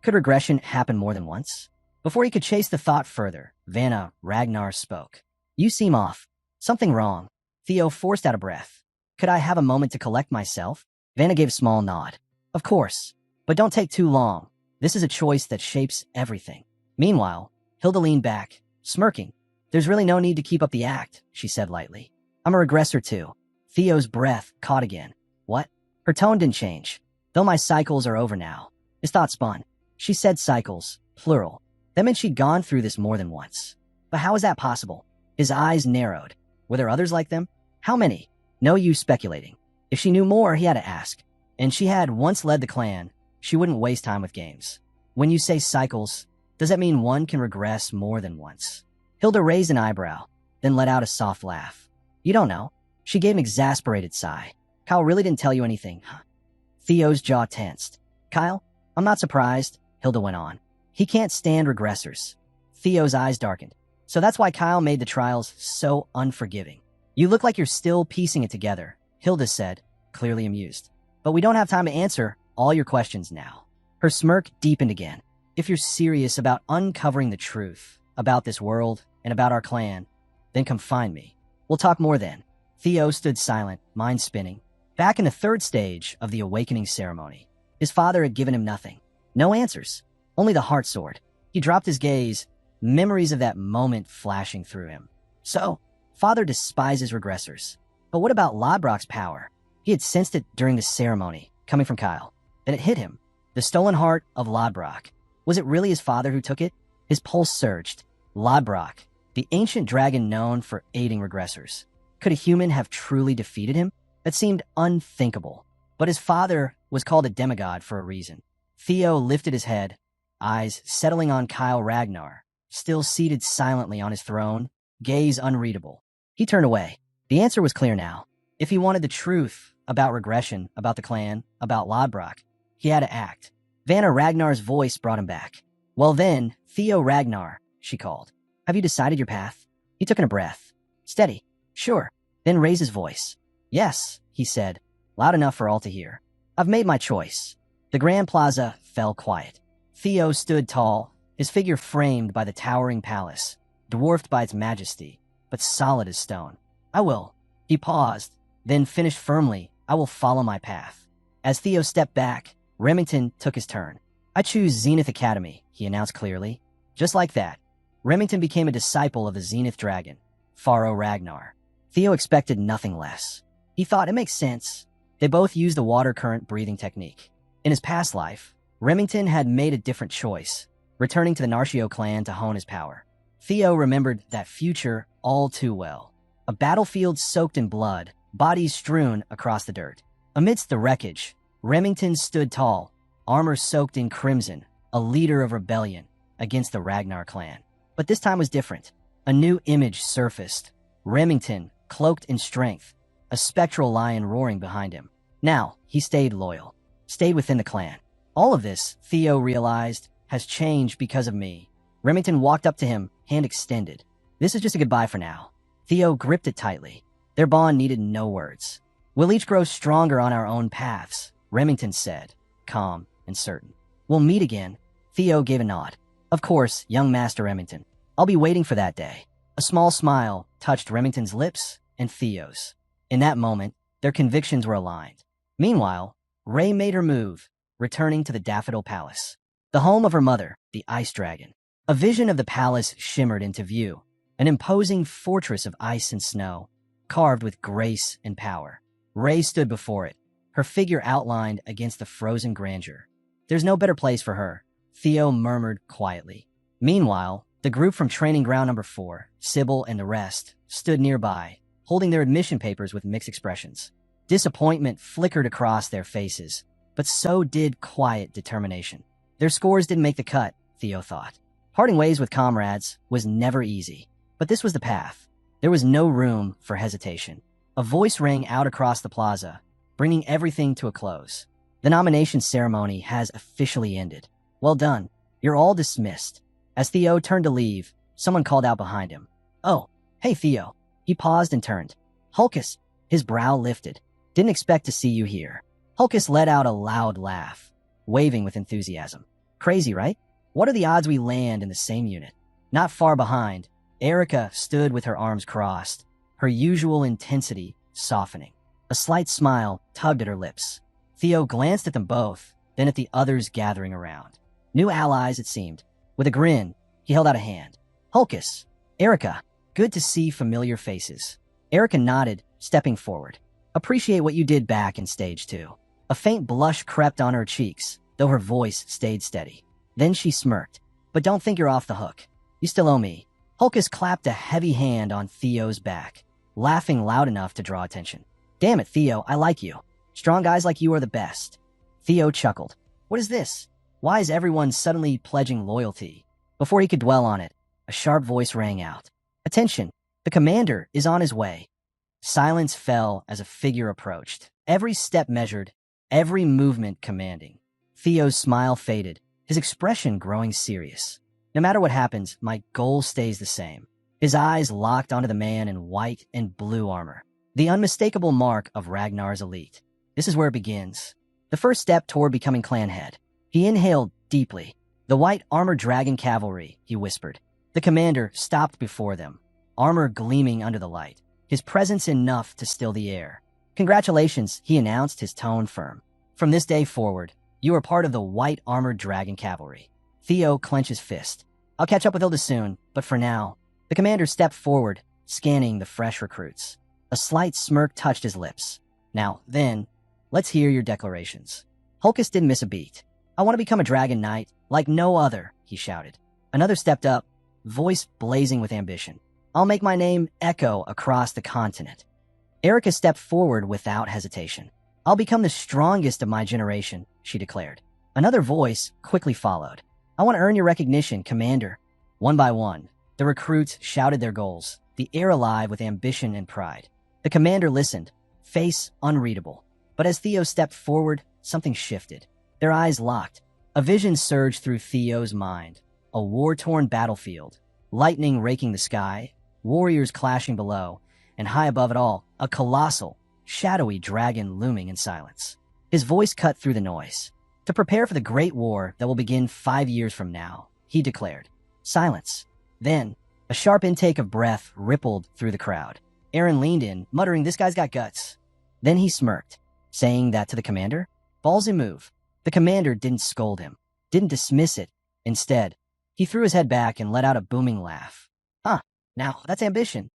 Could regression happen more than once? Before he could chase the thought further, Vanna Ragnar spoke. You seem off. Something wrong. Theo forced out a breath. Could I have a moment to collect myself? Vanna gave a small nod. Of course. But don't take too long. This is a choice that shapes everything. Meanwhile, Hilda leaned back, smirking. There's really no need to keep up the act, she said lightly. I'm a regressor too. Theo's breath caught again. What? Her tone didn't change. Though my cycles are over now. His thought spun. She said cycles, plural. That meant she'd gone through this more than once. But how is that possible? His eyes narrowed. Were there others like them? How many? No use speculating. If she knew more, he had to ask. And she had once led the clan. She wouldn't waste time with games. When you say cycles, does that mean one can regress more than once? Hilda raised an eyebrow, then let out a soft laugh. You don't know. She gave an exasperated sigh. Kyle really didn't tell you anything, huh? Theo's jaw tensed. Kyle, I'm not surprised, Hilda went on. He can't stand regressors. Theo's eyes darkened. So that's why Kyle made the trials so unforgiving. You look like you're still piecing it together, Hilda said, clearly amused. But we don't have time to answer all your questions now. Her smirk deepened again. If you're serious about uncovering the truth about this world and about our clan, then come find me. We'll talk more then. Theo stood silent, mind spinning. Back in the 3rd stage of the awakening ceremony, his father had given him nothing. No answers. Only the heart sword. He dropped his gaze, memories of that moment flashing through him. So, father despises regressors. But what about Lodbrok's power? He had sensed it during the ceremony, coming from Kyle. Then it hit him. The stolen heart of Lodbrok. Was it really his father who took it? His pulse surged. Lodbrok, the ancient dragon known for aiding regressors. Could a human have truly defeated him? That seemed unthinkable. But his father was called a demigod for a reason. Theo lifted his head, eyes settling on Kyle Ragnar, still seated silently on his throne, gaze unreadable. He turned away. The answer was clear now. If he wanted the truth about regression, about the clan, about Lodbrok, he had to act. Vanna Ragnar's voice brought him back. Well then, Theo Ragnar, she called. Have you decided your path? He took in a breath. Steady. Sure. Then raised his voice. Yes, he said, loud enough for all to hear. I've made my choice. The Grand Plaza fell quiet. Theo stood tall, his figure framed by the towering palace, dwarfed by its majesty, but solid as stone. I will. He paused, then finished firmly, I will follow my path. As Theo stepped back, Remington took his turn. I choose Zenith Academy, he announced clearly. Just like that, Remington became a disciple of the Zenith Dragon, Pharaoh Ragnar. Theo expected nothing less. He thought it makes sense. They both used the water current breathing technique. In his past life, Remington had made a different choice, returning to the Narcio clan to hone his power. Theo remembered that future all too well. A battlefield soaked in blood, bodies strewn across the dirt. Amidst the wreckage, Remington stood tall, armor soaked in crimson, a leader of rebellion against the Ragnar clan. But this time was different. A new image surfaced. Remington, cloaked in strength, a spectral lion roaring behind him. Now, he stayed loyal, stayed within the clan. All of this, Theo realized, has changed because of me. Remington walked up to him, hand extended. This is just a goodbye for now. Theo gripped it tightly. Their bond needed no words. We'll each grow stronger on our own paths, Remington said, calm and certain. We'll meet again. Theo gave a nod. Of course, young Master Remington. I'll be waiting for that day. A small smile touched Remington's lips and Theo's. In that moment, their convictions were aligned. Meanwhile, Ray made her move, returning to the Daffodil Palace, the home of her mother, the Ice Dragon. A vision of the palace shimmered into view, an imposing fortress of ice and snow, carved with grace and power. Ray stood before it, her figure outlined against the frozen grandeur. There's no better place for her, Theo murmured quietly. Meanwhile, the group from Training Ground Number 4, Sybil and the rest, stood nearby, holding their admission papers with mixed expressions. Disappointment flickered across their faces, but so did quiet determination. Their scores didn't make the cut, Theo thought. Parting ways with comrades was never easy, but this was the path. There was no room for hesitation. A voice rang out across the plaza, bringing everything to a close. The nomination ceremony has officially ended. Well done. You're all dismissed. As Theo turned to leave, someone called out behind him. Oh, hey Theo. He paused and turned. Hulkus. His brow lifted. Didn't expect to see you here. Hulkus let out a loud laugh, waving with enthusiasm. Crazy, right? What are the odds we land in the same unit? Not far behind, Erica stood with her arms crossed, her usual intensity softening. A slight smile tugged at her lips. Theo glanced at them both, then at the others gathering around. New allies, it seemed. With a grin, he held out a hand. Hulkus, Erica, good to see familiar faces. Erica nodded, stepping forward. Appreciate what you did back in Stage 2. A faint blush crept on her cheeks, though her voice stayed steady. Then she smirked. But don't think you're off the hook. You still owe me. Hulkus clapped a heavy hand on Theo's back, laughing loud enough to draw attention. Damn it, Theo, I like you. Strong guys like you are the best. Theo chuckled. What is this? Why is everyone suddenly pledging loyalty? Before he could dwell on it, a sharp voice rang out. Attention, the commander is on his way. Silence fell as a figure approached, every step measured, every movement commanding. Theo's smile faded, his expression growing serious. No matter what happens, my goal stays the same. His eyes locked onto the man in white and blue armor, the unmistakable mark of Ragnar's elite. This is where it begins. The first step toward becoming clan head. He inhaled deeply. The white armored dragon cavalry, he whispered. The commander stopped before them, armor gleaming under the light, his presence enough to still the air. Congratulations, he announced, his tone firm. From this day forward, you are part of the white armored dragon cavalry. Theo clenched his fist. I'll catch up with Hilda soon, but for now. The commander stepped forward, scanning the fresh recruits. A slight smirk touched his lips. Now, then, let's hear your declarations. Hulkus didn't miss a beat. I want to become a dragon knight, like no other, he shouted. Another stepped up, voice blazing with ambition. I'll make my name echo across the continent. Erica stepped forward without hesitation. I'll become the strongest of my generation, she declared. Another voice quickly followed. I want to earn your recognition, Commander. One by one, the recruits shouted their goals, the air alive with ambition and pride. The commander listened, face unreadable. But as Theo stepped forward, something shifted. Their eyes locked. A vision surged through Theo's mind. A war-torn battlefield, lightning raking the sky, warriors clashing below, and high above it all, a colossal, shadowy dragon looming in silence. His voice cut through the noise. To prepare for the great war that will begin 5 years from now, he declared. Silence. Then, a sharp intake of breath rippled through the crowd. Aaron leaned in, muttering, "This guy's got guts." Then he smirked, saying that to the commander. Ballsy move. The commander didn't scold him, didn't dismiss it. Instead, he threw his head back and let out a booming laugh. Huh, now that's ambition.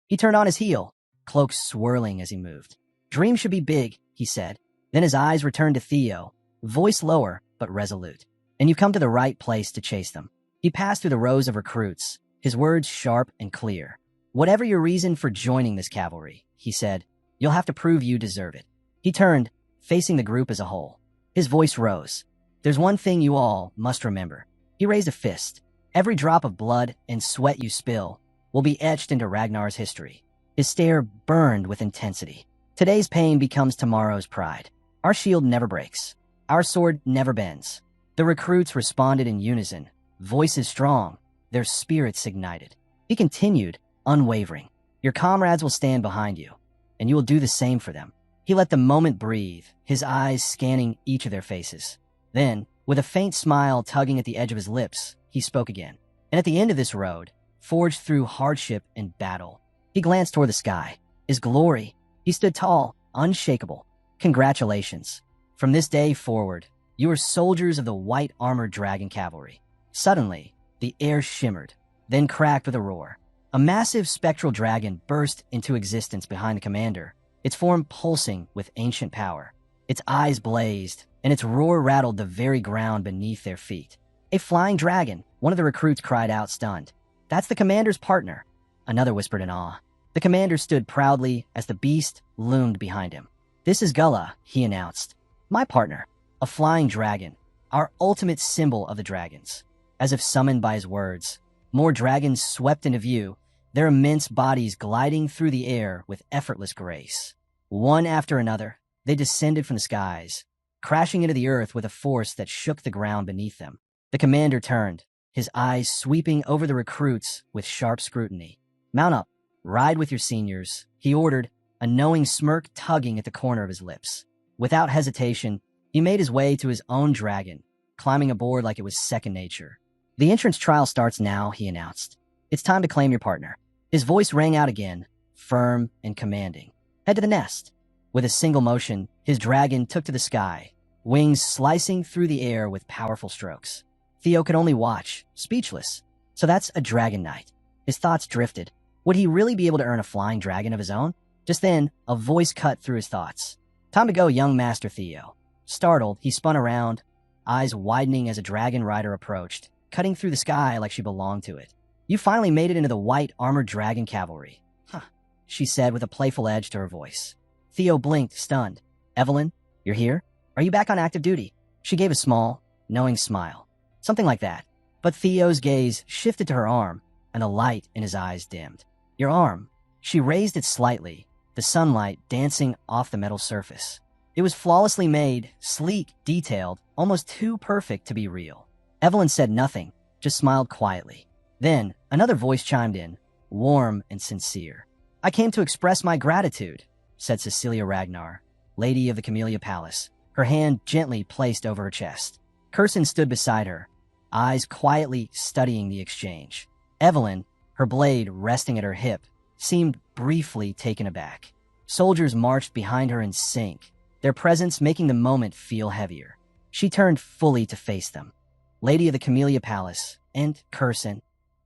He turned on his heel, cloak swirling as he moved. Dreams should be big, he said. Then his eyes returned to Theo, voice lower but resolute. And you've come to the right place to chase them. He passed through the rows of recruits, his words sharp and clear. Whatever your reason for joining this cavalry, he said, you'll have to prove you deserve it. He turned, facing the group as a whole. His voice rose. There's one thing you all must remember. He raised a fist. Every drop of blood and sweat you spill will be etched into Ragnar's history. His stare burned with intensity. Today's pain becomes tomorrow's pride. Our shield never breaks. Our sword never bends. The recruits responded in unison, voices strong, their spirits ignited. He continued, unwavering. Your comrades will stand behind you, and you will do the same for them. He let the moment breathe, his eyes scanning each of their faces. Then, with a faint smile tugging at the edge of his lips, he spoke again. And at the end of this road, forged through hardship and battle, he glanced toward the sky. His glory. He stood tall, unshakable. Congratulations. From this day forward, you are soldiers of the white armored dragon cavalry. Suddenly, the air shimmered, then cracked with a roar. A massive spectral dragon burst into existence behind the commander, its form pulsing with ancient power. Its eyes blazed, and its roar rattled the very ground beneath their feet. A flying dragon, one of the recruits cried out, stunned. That's the commander's partner, another whispered in awe. The commander stood proudly as the beast loomed behind him. This is Gullah, he announced. My partner, a flying dragon, our ultimate symbol of the dragons. As if summoned by his words, more dragons swept into view, their immense bodies gliding through the air with effortless grace. One after another, they descended from the skies, crashing into the earth with a force that shook the ground beneath them. The commander turned, his eyes sweeping over the recruits with sharp scrutiny. Mount up, ride with your seniors, he ordered, a knowing smirk tugging at the corner of his lips. Without hesitation, he made his way to his own dragon, climbing aboard like it was second nature. The entrance trial starts now, he announced. It's time to claim your partner. His voice rang out again, firm and commanding. Head to the nest. With a single motion, his dragon took to the sky, wings slicing through the air with powerful strokes. Theo could only watch, speechless. So that's a dragon knight. His thoughts drifted. Would he really be able to earn a flying dragon of his own? Just then, a voice cut through his thoughts. Time to go, young Master Theo. Startled, he spun around, eyes widening as a dragon rider approached, cutting through the sky like she belonged to it. You finally made it into the white armored dragon cavalry. Huh, she said with a playful edge to her voice. Theo blinked, stunned. Evelyn, you're here? Are you back on active duty? She gave a small, knowing smile. Something like that. But Theo's gaze shifted to her arm, and the light in his eyes dimmed. Your arm. She raised it slightly, the sunlight dancing off the metal surface. It was flawlessly made, sleek, detailed, almost too perfect to be real. Evelyn said nothing, just smiled quietly. Then, another voice chimed in, warm and sincere. I came to express my gratitude, said Cecilia Ragnar, lady of the Camellia Palace, her hand gently placed over her chest. Curson stood beside her, eyes quietly studying the exchange. Evelyn, her blade resting at her hip, seemed briefly taken aback. Soldiers marched behind her in sync, their presence making the moment feel heavier. She turned fully to face them. Lady of the Camellia Palace, and Curson.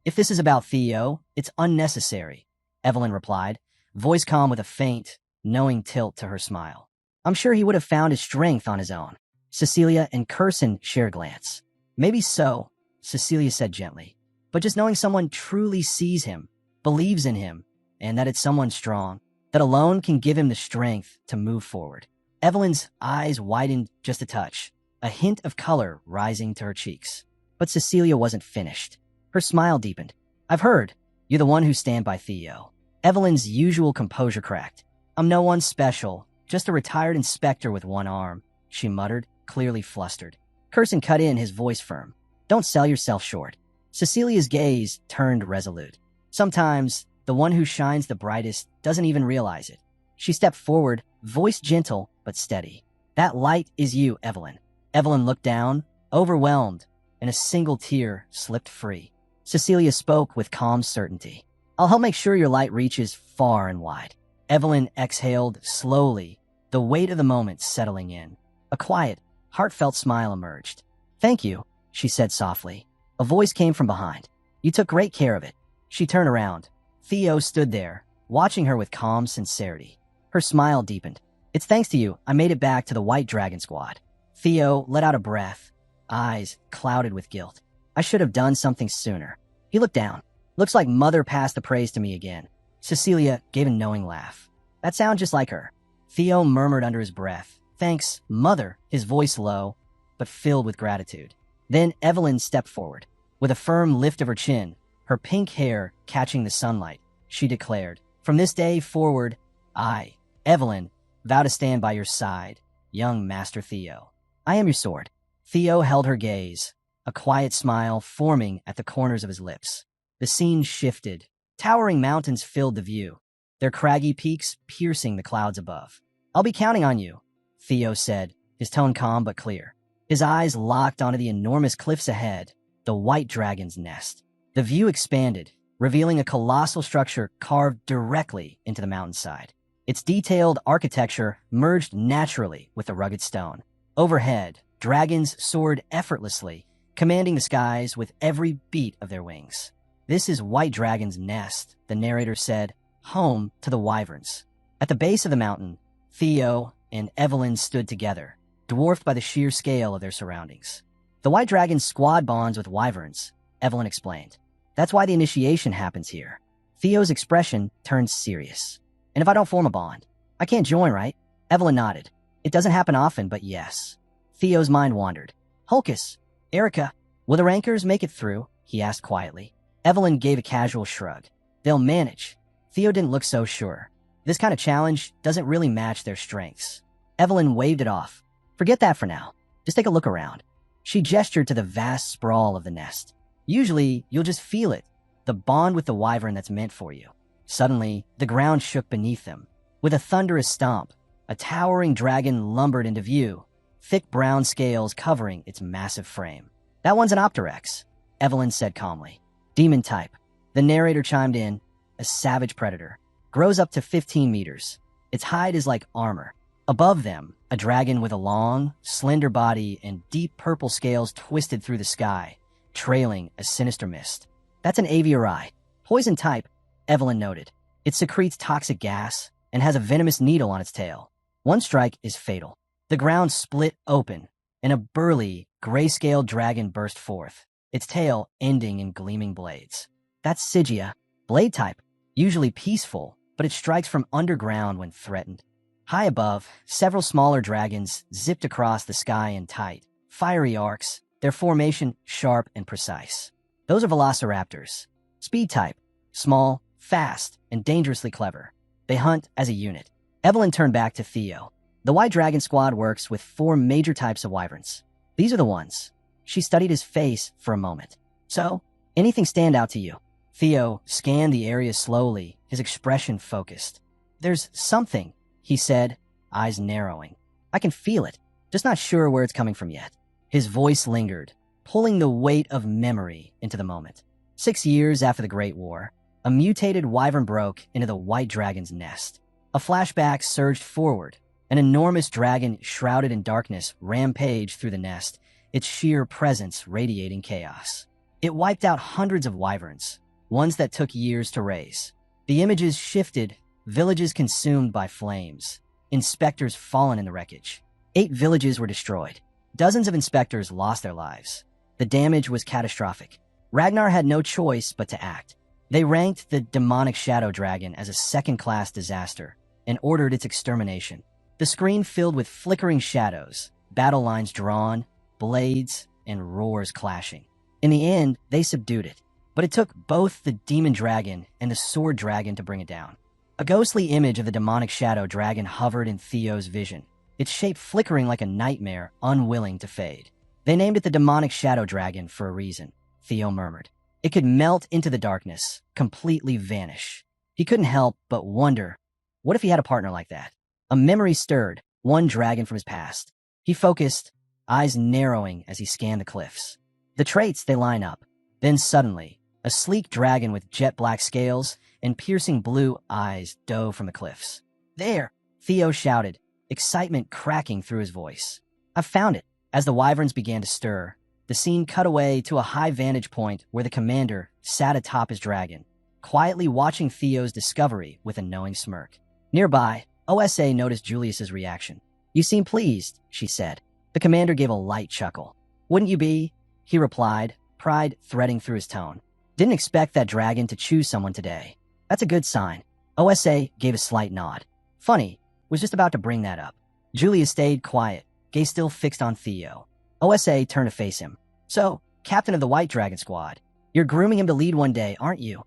If this is about Theo, it's unnecessary, Evelyn replied, voice calm with a faint, knowing tilt to her smile. I'm sure he would have found his strength on his own. Cecilia and Curson shared a glance. Maybe so, Cecilia said gently, but just knowing someone truly sees him, believes in him, and that it's someone strong, that alone can give him the strength to move forward. Evelyn's eyes widened just a touch, a hint of color rising to her cheeks. But Cecilia wasn't finished. Her smile deepened. I've heard. You're the one who stand by Theo. Evelyn's usual composure cracked. I'm no one special, just a retired inspector with one arm, she muttered, clearly flustered. Curson cut in, his voice firm. Don't sell yourself short. Cecilia's gaze turned resolute. Sometimes, the one who shines the brightest doesn't even realize it. She stepped forward, voice gentle but steady. That light is you, Evelyn. Evelyn looked down, overwhelmed, and a single tear slipped free. Cecilia spoke with calm certainty. I'll help make sure your light reaches far and wide. Evelyn exhaled slowly, the weight of the moment settling in. A quiet, heartfelt smile emerged. Thank you, she said softly. A voice came from behind. You took great care of it. She turned around. Theo stood there, watching her with calm sincerity. Her smile deepened. It's thanks to you I made it back to the White Dragon Squad. Theo let out a breath, eyes clouded with guilt. I should have done something sooner. He looked down. Looks like Mother passed the praise to me again. Cecilia gave a knowing laugh. That sounds just like her. Theo murmured under his breath. Thanks, Mother, his voice low, but filled with gratitude. Then Evelyn stepped forward. With a firm lift of her chin, her pink hair catching the sunlight, she declared, From this day forward, I, Evelyn, vow to stand by your side, young Master Theo. I am your sword. Theo held her gaze, a quiet smile forming at the corners of his lips. The scene shifted. Towering mountains filled the view, their craggy peaks piercing the clouds above. I'll be counting on you, Theo said, his tone calm but clear. His eyes locked onto the enormous cliffs ahead, the White Dragon's nest. The view expanded, revealing a colossal structure carved directly into the mountainside. Its detailed architecture merged naturally with the rugged stone. Overhead, dragons soared effortlessly, commanding the skies with every beat of their wings. This is White Dragon's nest, the narrator said, home to the wyverns. At the base of the mountain, Theo and Evelyn stood together, dwarfed by the sheer scale of their surroundings. The White Dragon's squad bonds with wyverns, Evelyn explained. That's why the initiation happens here. Theo's expression turned serious. And if I don't form a bond, I can't join, right? Evelyn nodded. It doesn't happen often, but yes. Theo's mind wandered. Hulkus, Erica, will the Rankers make it through? He asked quietly. Evelyn gave a casual shrug. They'll manage. Theo didn't look so sure. This kind of challenge doesn't really match their strengths. Evelyn waved it off. Forget that for now. Just take a look around. She gestured to the vast sprawl of the nest. Usually, you'll just feel it, the bond with the wyvern that's meant for you. Suddenly, the ground shook beneath them. With a thunderous stomp, a towering dragon lumbered into view, thick brown scales covering its massive frame. That one's an Opterex, Evelyn said calmly. Demon type. The narrator chimed in. A savage predator. Grows up to 15 meters. Its hide is like armor. Above them, a dragon with a long, slender body and deep purple scales twisted through the sky, trailing a sinister mist. That's an aviary. Poison type, Evelyn noted. It secretes toxic gas and has a venomous needle on its tail. One strike is fatal. The ground split open, and a burly, gray-scaled dragon burst forth, its tail ending in gleaming blades. That's Sigia, blade type, usually peaceful, but it strikes from underground when threatened. High above, several smaller dragons zipped across the sky in tight, fiery arcs, their formation sharp and precise. Those are velociraptors. Speed type, small, fast, and dangerously clever. They hunt as a unit. Evelyn turned back to Theo. The White Dragon Squad works with 4 major types of wyverns. These are the ones. She studied his face for a moment. So, anything stand out to you? Theo scanned the area slowly, his expression focused. There's something, he said, eyes narrowing. I can feel it, just not sure where it's coming from yet. His voice lingered, pulling the weight of memory into the moment. 6 years after the Great War, a mutated wyvern broke into the White Dragon's nest. A flashback surged forward. An enormous dragon shrouded in darkness rampaged through the nest, its sheer presence radiating chaos. It wiped out hundreds of wyverns, ones that took years to raise. The images shifted, villages consumed by flames, inspectors fallen in the wreckage. 8 villages were destroyed. Dozens of inspectors lost their lives. The damage was catastrophic. Ragnar had no choice but to act. They ranked the demonic shadow dragon as a second-class disaster and ordered its extermination. The screen filled with flickering shadows, battle lines drawn, blades, and roars clashing. In the end, they subdued it, but it took both the demon dragon and the sword dragon to bring it down. A ghostly image of the demonic shadow dragon hovered in Theo's vision, its shape flickering like a nightmare, unwilling to fade. They named it the demonic shadow dragon for a reason, Theo murmured. It could melt into the darkness, completely vanish. He couldn't help but wonder, what if he had a partner like that? A memory stirred, one dragon from his past. He focused, eyes narrowing as he scanned the cliffs. The traits, they line up. Then suddenly, a sleek dragon with jet black scales and piercing blue eyes dove from the cliffs. There, Theo shouted, excitement cracking through his voice. I've found it. As the wyverns began to stir, the scene cut away to a high vantage point where the commander sat atop his dragon, quietly watching Theo's discovery with a knowing smirk. Nearby, OSA noticed Julius's reaction. You seem pleased, she said. The commander gave a light chuckle. Wouldn't you be? He replied, pride threading through his tone. Didn't expect that dragon to choose someone today. That's a good sign. OSA gave a slight nod. Funny, was just about to bring that up. Julius stayed quiet, gaze still fixed on Theo. OSA turned to face him. So, captain of the White Dragon Squad, you're grooming him to lead one day, aren't you?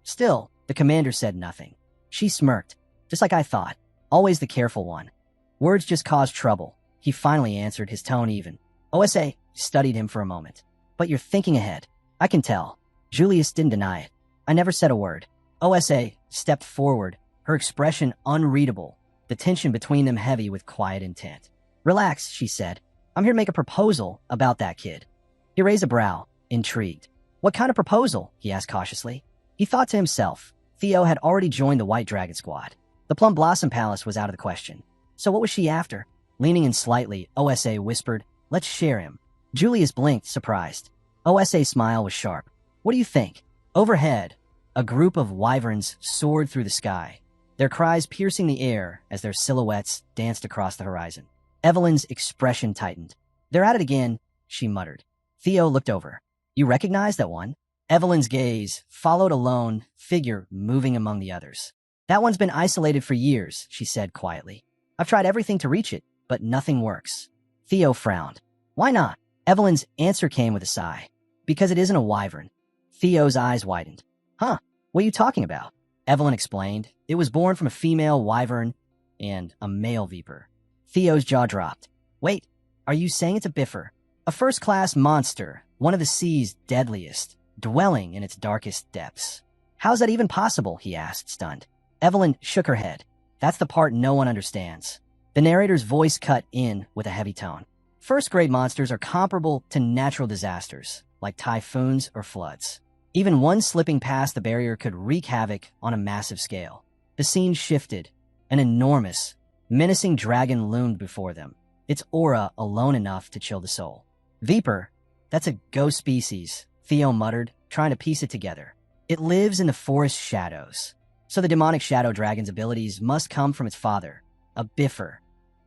Still, the commander said nothing. She smirked, just like I thought. Always the careful one. Words just cause trouble. He finally answered, his tone even. OSA studied him for a moment. But you're thinking ahead. I can tell. Julius didn't deny it. I never said a word. OSA stepped forward, her expression unreadable, the tension between them heavy with quiet intent. Relax, she said. I'm here to make a proposal about that kid. He raised a brow, intrigued. What kind of proposal? He asked cautiously. He thought to himself. Theo had already joined the White Dragon Squad. The Plum Blossom Palace was out of the question. So what was she after? Leaning in slightly, OSA whispered, let's share him. Julius blinked, surprised. OSA's smile was sharp. What do you think? Overhead, a group of wyverns soared through the sky, their cries piercing the air as their silhouettes danced across the horizon. Evelyn's expression tightened. They're at it again, she muttered. Theo looked over. You recognize that one? Evelyn's gaze followed a lone figure moving among the others. That one's been isolated for years, she said quietly. I've tried everything to reach it, but nothing works. Theo frowned. Why not? Evelyn's answer came with a sigh. Because it isn't a wyvern. Theo's eyes widened. Huh, what are you talking about? Evelyn explained. It was born from a female wyvern and a male viper. Theo's jaw dropped. Wait, are you saying it's a biffer? A first-class monster, one of the sea's deadliest, dwelling in its darkest depths. How's that even possible? He asked, stunned. Evelyn shook her head. That's the part no one understands. The narrator's voice cut in with a heavy tone. First-grade monsters are comparable to natural disasters, like typhoons or floods. Even one slipping past the barrier could wreak havoc on a massive scale. The scene shifted. An enormous, menacing dragon loomed before them, its aura alone enough to chill the soul. Viper, that's a ghost species, Theo muttered, trying to piece it together. It lives in the forest shadows. So the demonic shadow dragon's abilities must come from its father, a biffer.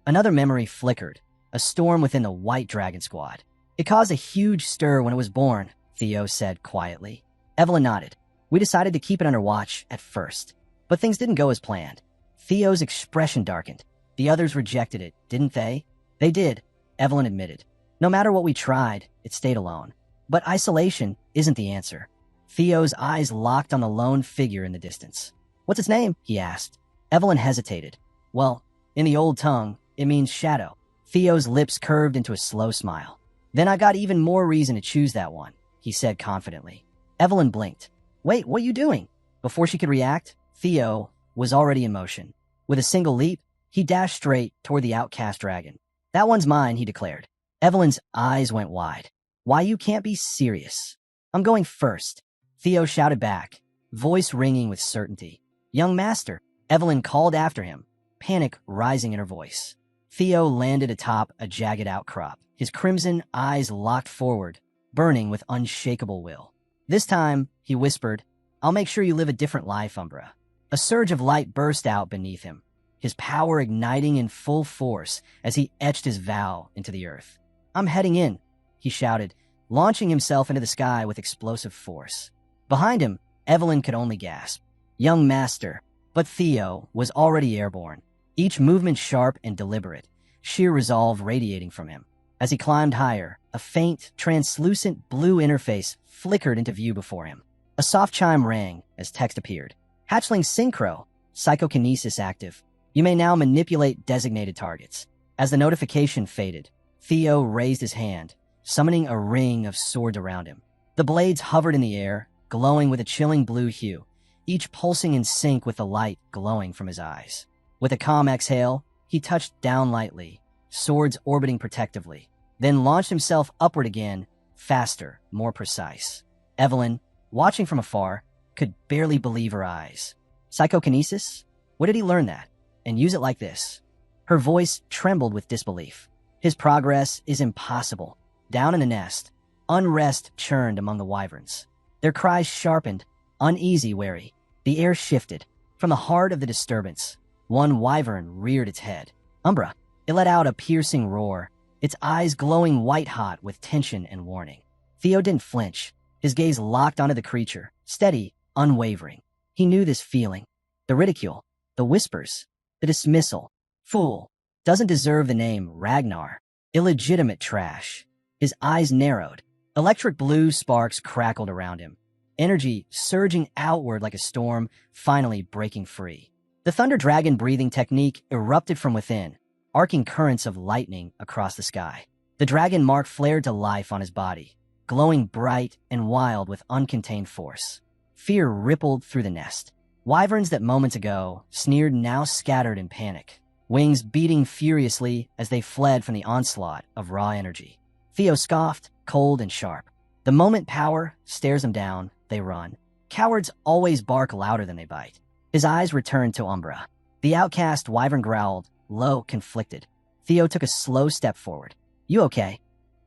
Another memory flickered, a storm within the White Dragon Squad. It caused a huge stir when it was born, Theo said quietly. Evelyn nodded. We decided to keep it under watch at first, but things didn't go as planned. Theo's expression darkened. The others rejected it, didn't they? They did, Evelyn admitted. No matter what we tried, it stayed alone. But isolation isn't the answer. Theo's eyes locked on the lone figure in the distance. What's its name? He asked. Evelyn hesitated. Well, in the old tongue, it means shadow. Theo's lips curved into a slow smile. Then I got even more reason to choose that one, he said confidently. Evelyn blinked. Wait, what are you doing? Before she could react, Theo was already in motion. With a single leap, he dashed straight toward the outcast dragon. That one's mine, he declared. Evelyn's eyes went wide. Why, you can't be serious. I'm going first, Theo shouted back, voice ringing with certainty. Young master, Evelyn called after him, panic rising in her voice. Theo landed atop a jagged outcrop, his crimson eyes locked forward, burning with unshakable will. This time, he whispered, I'll make sure you live a different life, Umbra. A surge of light burst out beneath him, his power igniting in full force as he etched his vow into the earth. I'm heading in, he shouted, launching himself into the sky with explosive force. Behind him, Evelyn could only gasp. Young master, but Theo was already airborne, each movement sharp and deliberate, sheer resolve radiating from him. As he climbed higher, a faint, translucent blue interface flickered into view before him. A soft chime rang as text appeared. Hatchling Synchro, psychokinesis active. You may now manipulate designated targets. As the notification faded, Theo raised his hand, summoning a ring of swords around him. The blades hovered in the air, glowing with a chilling blue hue, each pulsing in sync with the light glowing from his eyes. With a calm exhale, he touched down lightly, swords orbiting protectively, then launched himself upward again, faster, more precise. Evelyn, watching from afar, could barely believe her eyes. Psychokinesis? Where did he learn that? And use it like this? Her voice trembled with disbelief. His progress is impossible. Down in the nest, unrest churned among the wyverns. Their cries sharpened, uneasy, wary. The air shifted. From the heart of the disturbance, one wyvern reared its head. Umbra. It let out a piercing roar, its eyes glowing white-hot with tension and warning. Theo didn't flinch, his gaze locked onto the creature, steady, unwavering. He knew this feeling. The ridicule, the whispers, the dismissal. Fool. Doesn't deserve the name Ragnar. Illegitimate trash. His eyes narrowed. Electric blue sparks crackled around him. Energy surging outward like a storm, finally breaking free. The thunder dragon breathing technique erupted from within, arcing currents of lightning across the sky. The dragon mark flared to life on his body, glowing bright and wild with uncontained force. Fear rippled through the nest. Wyverns that moments ago sneered now scattered in panic, wings beating furiously as they fled from the onslaught of raw energy. Theo scoffed, cold and sharp. The moment power stares them down, they run. Cowards always bark louder than they bite. His eyes returned to Umbra. The outcast wyvern growled, low, conflicted. Theo took a slow step forward. You okay?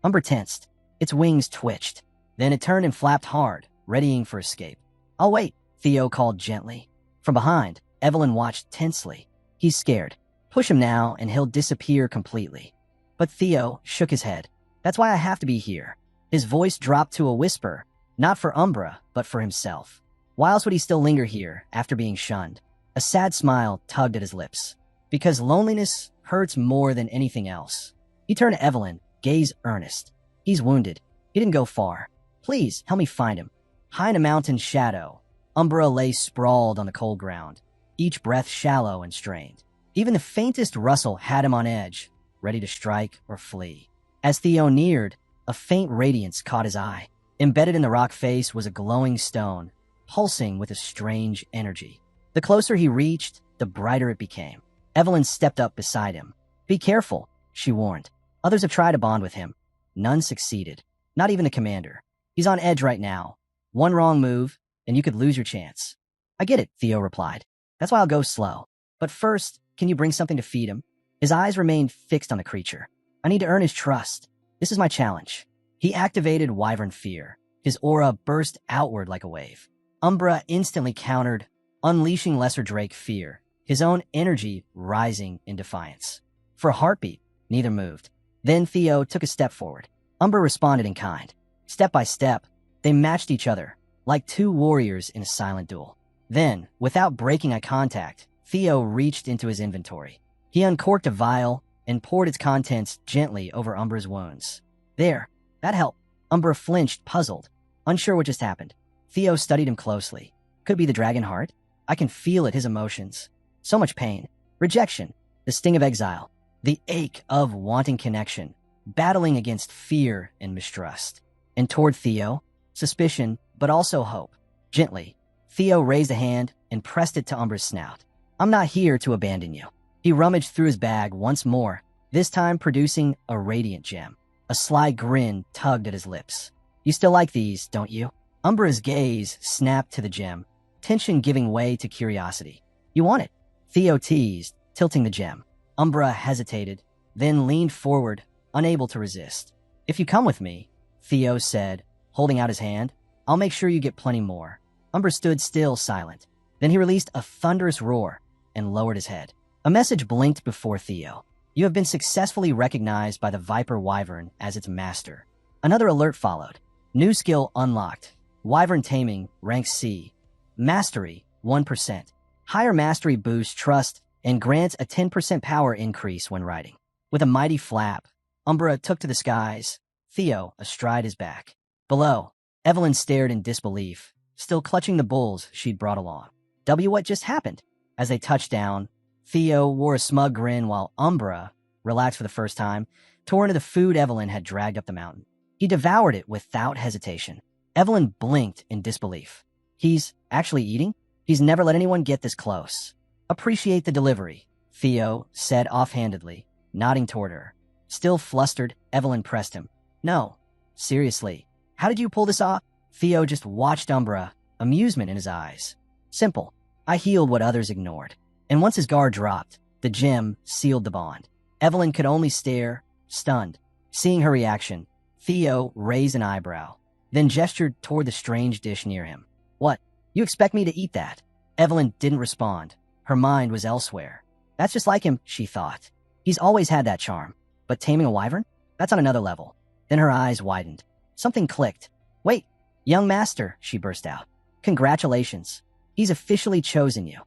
Umbra tensed. Its wings twitched. Then it turned and flapped hard, readying for escape. I'll wait, Theo called gently. From behind, Evelyn watched tensely. He's scared. Push him now and he'll disappear completely. But Theo shook his head. That's why I have to be here. His voice dropped to a whisper, not for Umbra, but for himself. Why else would he still linger here after being shunned? A sad smile tugged at his lips. Because loneliness hurts more than anything else. He turned to Evelyn, gaze earnest. He's wounded. He didn't go far. Please, help me find him. High in a mountain shadow, Umbra lay sprawled on the cold ground, each breath shallow and strained. Even the faintest rustle had him on edge, ready to strike or flee. As Theo neared, a faint radiance caught his eye. Embedded in the rock face was a glowing stone, pulsing with a strange energy. The closer he reached, the brighter it became. Evelyn stepped up beside him. Be careful, she warned. Others have tried to bond with him. None succeeded. Not even the commander. He's on edge right now. One wrong move, and you could lose your chance. I get it, Theo replied. That's why I'll go slow. But first, can you bring something to feed him? His eyes remained fixed on the creature. I need to earn his trust. This is my challenge. He activated wyvern fear. His aura burst outward like a wave. Umbra instantly countered, unleashing Lesser Drake fear, his own energy rising in defiance. For a heartbeat, neither moved. Then Theo took a step forward. Umbra responded in kind. Step by step, they matched each other, like two warriors in a silent duel. Then, without breaking eye contact, Theo reached into his inventory. He uncorked a vial and poured its contents gently over Umbra's wounds. There, that helped. Umbra flinched, puzzled, unsure what just happened. Theo studied him closely. Could be the dragon heart? I can feel it, his emotions. So much pain, rejection, the sting of exile, the ache of wanting connection, battling against fear and mistrust. And toward Theo, suspicion, but also hope. Gently, Theo raised a hand and pressed it to Umbra's snout. I'm not here to abandon you. He rummaged through his bag once more, this time producing a radiant gem. A sly grin tugged at his lips. You still like these, don't you? Umbra's gaze snapped to the gem, tension giving way to curiosity. You want it? Theo teased, tilting the gem. Umbra hesitated, then leaned forward, unable to resist. If you come with me, Theo said, holding out his hand, I'll make sure you get plenty more. Umbra stood still, silent. Then he released a thunderous roar and lowered his head. A message blinked before Theo. You have been successfully recognized by the Viper Wyvern as its master. Another alert followed. New skill unlocked. Wyvern Taming, rank C. Mastery, 1%. Higher mastery boosts trust and grants a 10% power increase when riding. With a mighty flap, Umbra took to the skies, Theo astride his back. Below, Evelyn stared in disbelief, still clutching the bulls she'd brought along. What just happened? As they touched down, Theo wore a smug grin while Umbra, relaxed for the first time, tore into the food Evelyn had dragged up the mountain. He devoured it without hesitation. Evelyn blinked in disbelief. He's actually eating? He's never let anyone get this close. Appreciate the delivery, Theo said offhandedly, nodding toward her. Still flustered, Evelyn pressed him. No, seriously, how did you pull this off? Theo just watched Umbra, amusement in his eyes. Simple. I healed what others ignored. And once his guard dropped, the gem sealed the bond. Evelyn could only stare, stunned. Seeing her reaction, Theo raised an eyebrow, then gestured toward the strange dish near him. What? You expect me to eat that? Evelyn didn't respond. Her mind was elsewhere. That's just like him, she thought. He's always had that charm. But taming a wyvern? That's on another level. Then her eyes widened. Something clicked. Wait, young master, she burst out. Congratulations. He's officially chosen you.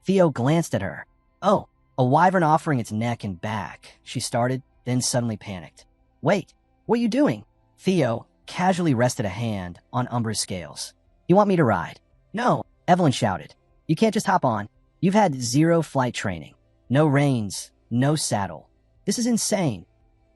Theo glanced at her. Oh, a wyvern offering its neck and back, she started, then suddenly panicked. Wait, what are you doing? Theo casually rested a hand on Umbra's scales. You want me to ride? No, Evelyn shouted. You can't just hop on. You've had 0 flight training. No reins, no saddle. This is insane.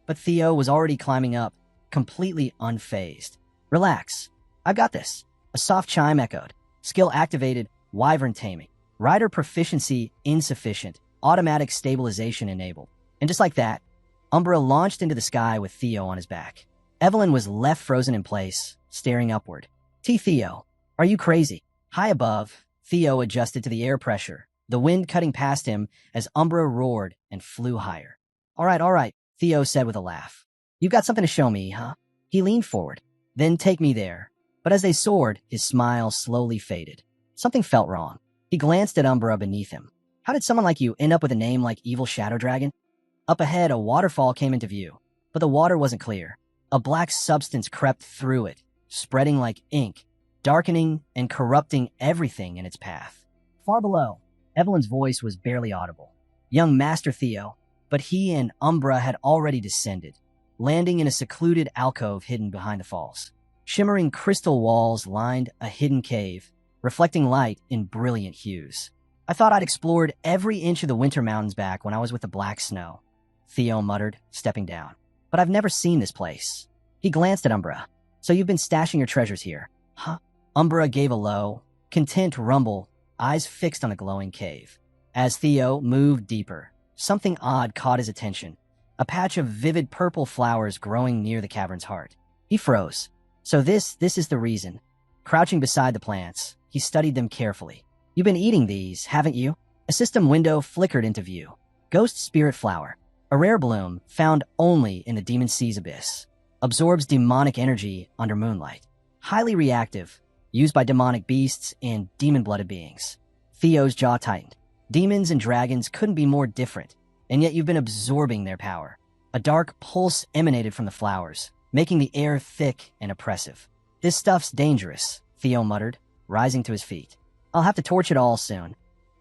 But Theo was already climbing up, completely unfazed. Relax. I've got this. A soft chime echoed. Skill activated, wyvern taming. Rider proficiency insufficient. Automatic stabilization enabled. And just like that, Umbra launched into the sky with Theo on his back. Evelyn was left frozen in place, staring upward. Theo, are you crazy? High above, Theo adjusted to the air pressure, the wind cutting past him as Umbra roared and flew higher. All right, Theo said with a laugh. You've got something to show me, huh? He leaned forward. Then take me there. But as they soared, his smile slowly faded. Something felt wrong. He glanced at Umbra beneath him. How did someone like you end up with a name like Evil Shadow Dragon? Up ahead, a waterfall came into view, but the water wasn't clear. A black substance crept through it, spreading like ink, darkening and corrupting everything in its path. Far below, Evelyn's voice was barely audible. Young Master Theo, but he and Umbra had already descended, landing in a secluded alcove hidden behind the falls. Shimmering crystal walls lined a hidden cave, reflecting light in brilliant hues. I thought I'd explored every inch of the Winter Mountains back when I was with the Black Snow, Theo muttered, stepping down. But I've never seen this place. He glanced at Umbra. So you've been stashing your treasures here, huh? Umbra gave a low, content rumble, eyes fixed on the glowing cave. As Theo moved deeper, something odd caught his attention. A patch of vivid purple flowers growing near the cavern's heart. He froze. So this is the reason. Crouching beside the plants, he studied them carefully. You've been eating these, haven't you? A system window flickered into view. Ghost Spirit Flower. A rare bloom found only in the Demon Sea's abyss. Absorbs demonic energy under moonlight. Highly reactive. Used by demonic beasts and demon-blooded beings. Theo's jaw tightened. Demons and dragons couldn't be more different, and yet you've been absorbing their power. A dark pulse emanated from the flowers, making the air thick and oppressive. This stuff's dangerous, Theo muttered, rising to his feet. I'll have to torch it all soon.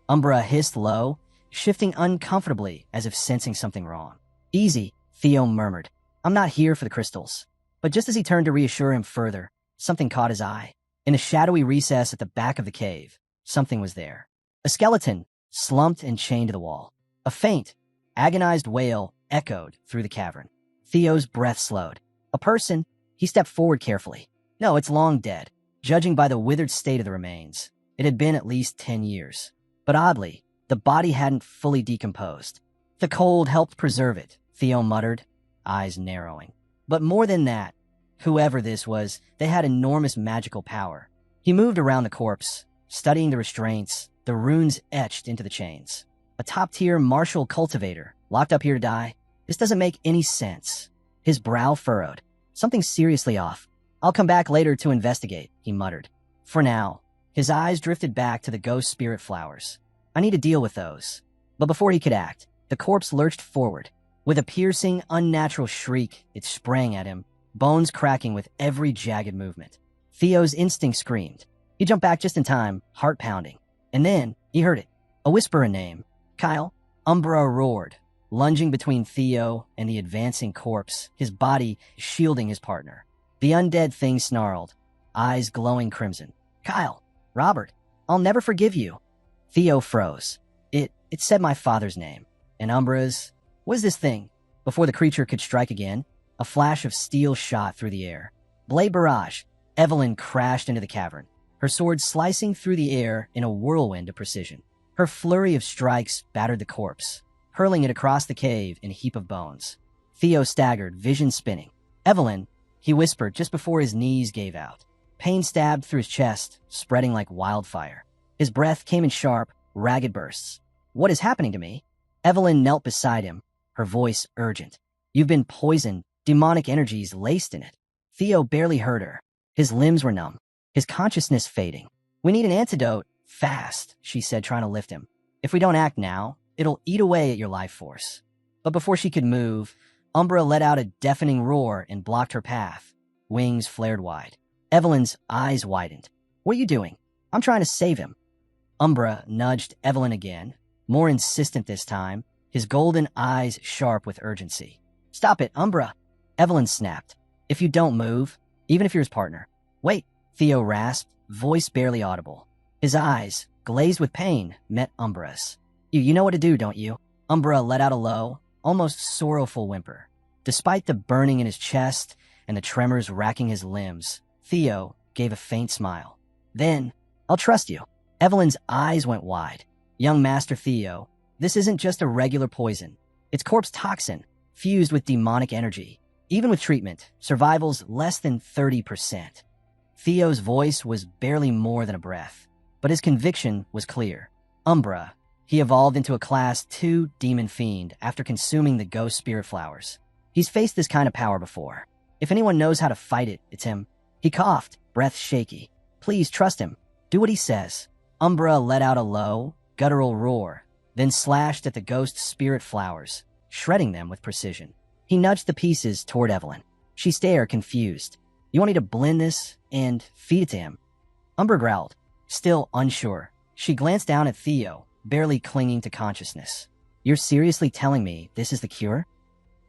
Umbra hissed low, shifting uncomfortably as if sensing something wrong. Easy, Theo murmured. I'm not here for the crystals. But just as he turned to reassure him further, something caught his eye. In a shadowy recess at the back of the cave, something was there. A skeleton, slumped and chained to the wall. A faint, agonized wail echoed through the cavern. Theo's breath slowed. A person? He stepped forward carefully. No, it's long dead. Judging by the withered state of the remains, it had been at least 10 years. But oddly, the body hadn't fully decomposed. The cold helped preserve it, Theo muttered, eyes narrowing. But more than that, whoever this was, they had enormous magical power. He moved around the corpse, studying the restraints, the runes etched into the chains. A top-tier martial cultivator, locked up here to die? This doesn't make any sense. His brow furrowed. Something seriously off. I'll come back later to investigate, he muttered. For now, his eyes drifted back to the ghost spirit flowers. I need to deal with those. But before he could act, the corpse lurched forward. With a piercing, unnatural shriek, it sprang at him, bones cracking with every jagged movement. Theo's instinct screamed. He jumped back just in time, heart pounding. And then, he heard it. A whisper a name. Kyle? Umbra roared, lunging between Theo and the advancing corpse, his body shielding his partner. The undead thing snarled, eyes glowing crimson. Kyle! Robert! I'll never forgive you! Theo froze. It said my father's name. And Umbra's... What is this thing? Before the creature could strike again, A flash of steel shot through the air. Blade barrage. Evelyn crashed into the cavern, her sword slicing through the air in a whirlwind of precision. Her flurry of strikes battered the corpse, hurling it across the cave in a heap of bones. Theo staggered, vision spinning. "Evelyn," he whispered just before his knees gave out. Pain stabbed through his chest, spreading like wildfire. His breath came in sharp, ragged bursts. "What is happening to me?" Evelyn knelt beside him, her voice urgent. "You've been poisoned, demonic energies laced in it." Theo barely heard her. His limbs were numb, his consciousness fading. "We need an antidote, fast," she said, trying to lift him. "If we don't act now, it'll eat away at your life force." But before she could move, Umbra let out a deafening roar and blocked her path. Wings flared wide. Evelyn's eyes widened. "What are you doing?" "I'm trying to save him." Umbra nudged Evelyn again, more insistent this time, his golden eyes sharp with urgency. "Stop it, Umbra!" Evelyn snapped. "If you don't move, even if you're his partner." "Wait," Theo rasped, voice barely audible. His eyes, glazed with pain, met Umbra's. You know what to do, don't you?" Umbra let out a low, almost sorrowful whimper. Despite the burning in his chest and the tremors racking his limbs, Theo gave a faint smile. "Then, I'll trust you." Evelyn's eyes went wide. "Young Master Theo, this isn't just a regular poison. It's corpse toxin, fused with demonic energy. Even with treatment, survival's less than 30%. Theo's voice was barely more than a breath, but his conviction was clear. Umbra, he evolved into a Class 2 demon fiend after consuming the ghost spirit flowers. He's faced this kind of power before. If anyone knows how to fight it, it's him. He coughed, breath shaky. "Please trust him. Do what he says." Umbra let out a low, guttural roar, then slashed at the ghost spirit flowers, shredding them with precision. He nudged the pieces toward Evelyn. She stared, confused. "You want me to blend this and feed it to him?" Umbra growled, still unsure. She glanced down at Theo, barely clinging to consciousness. "You're seriously telling me this is the cure?"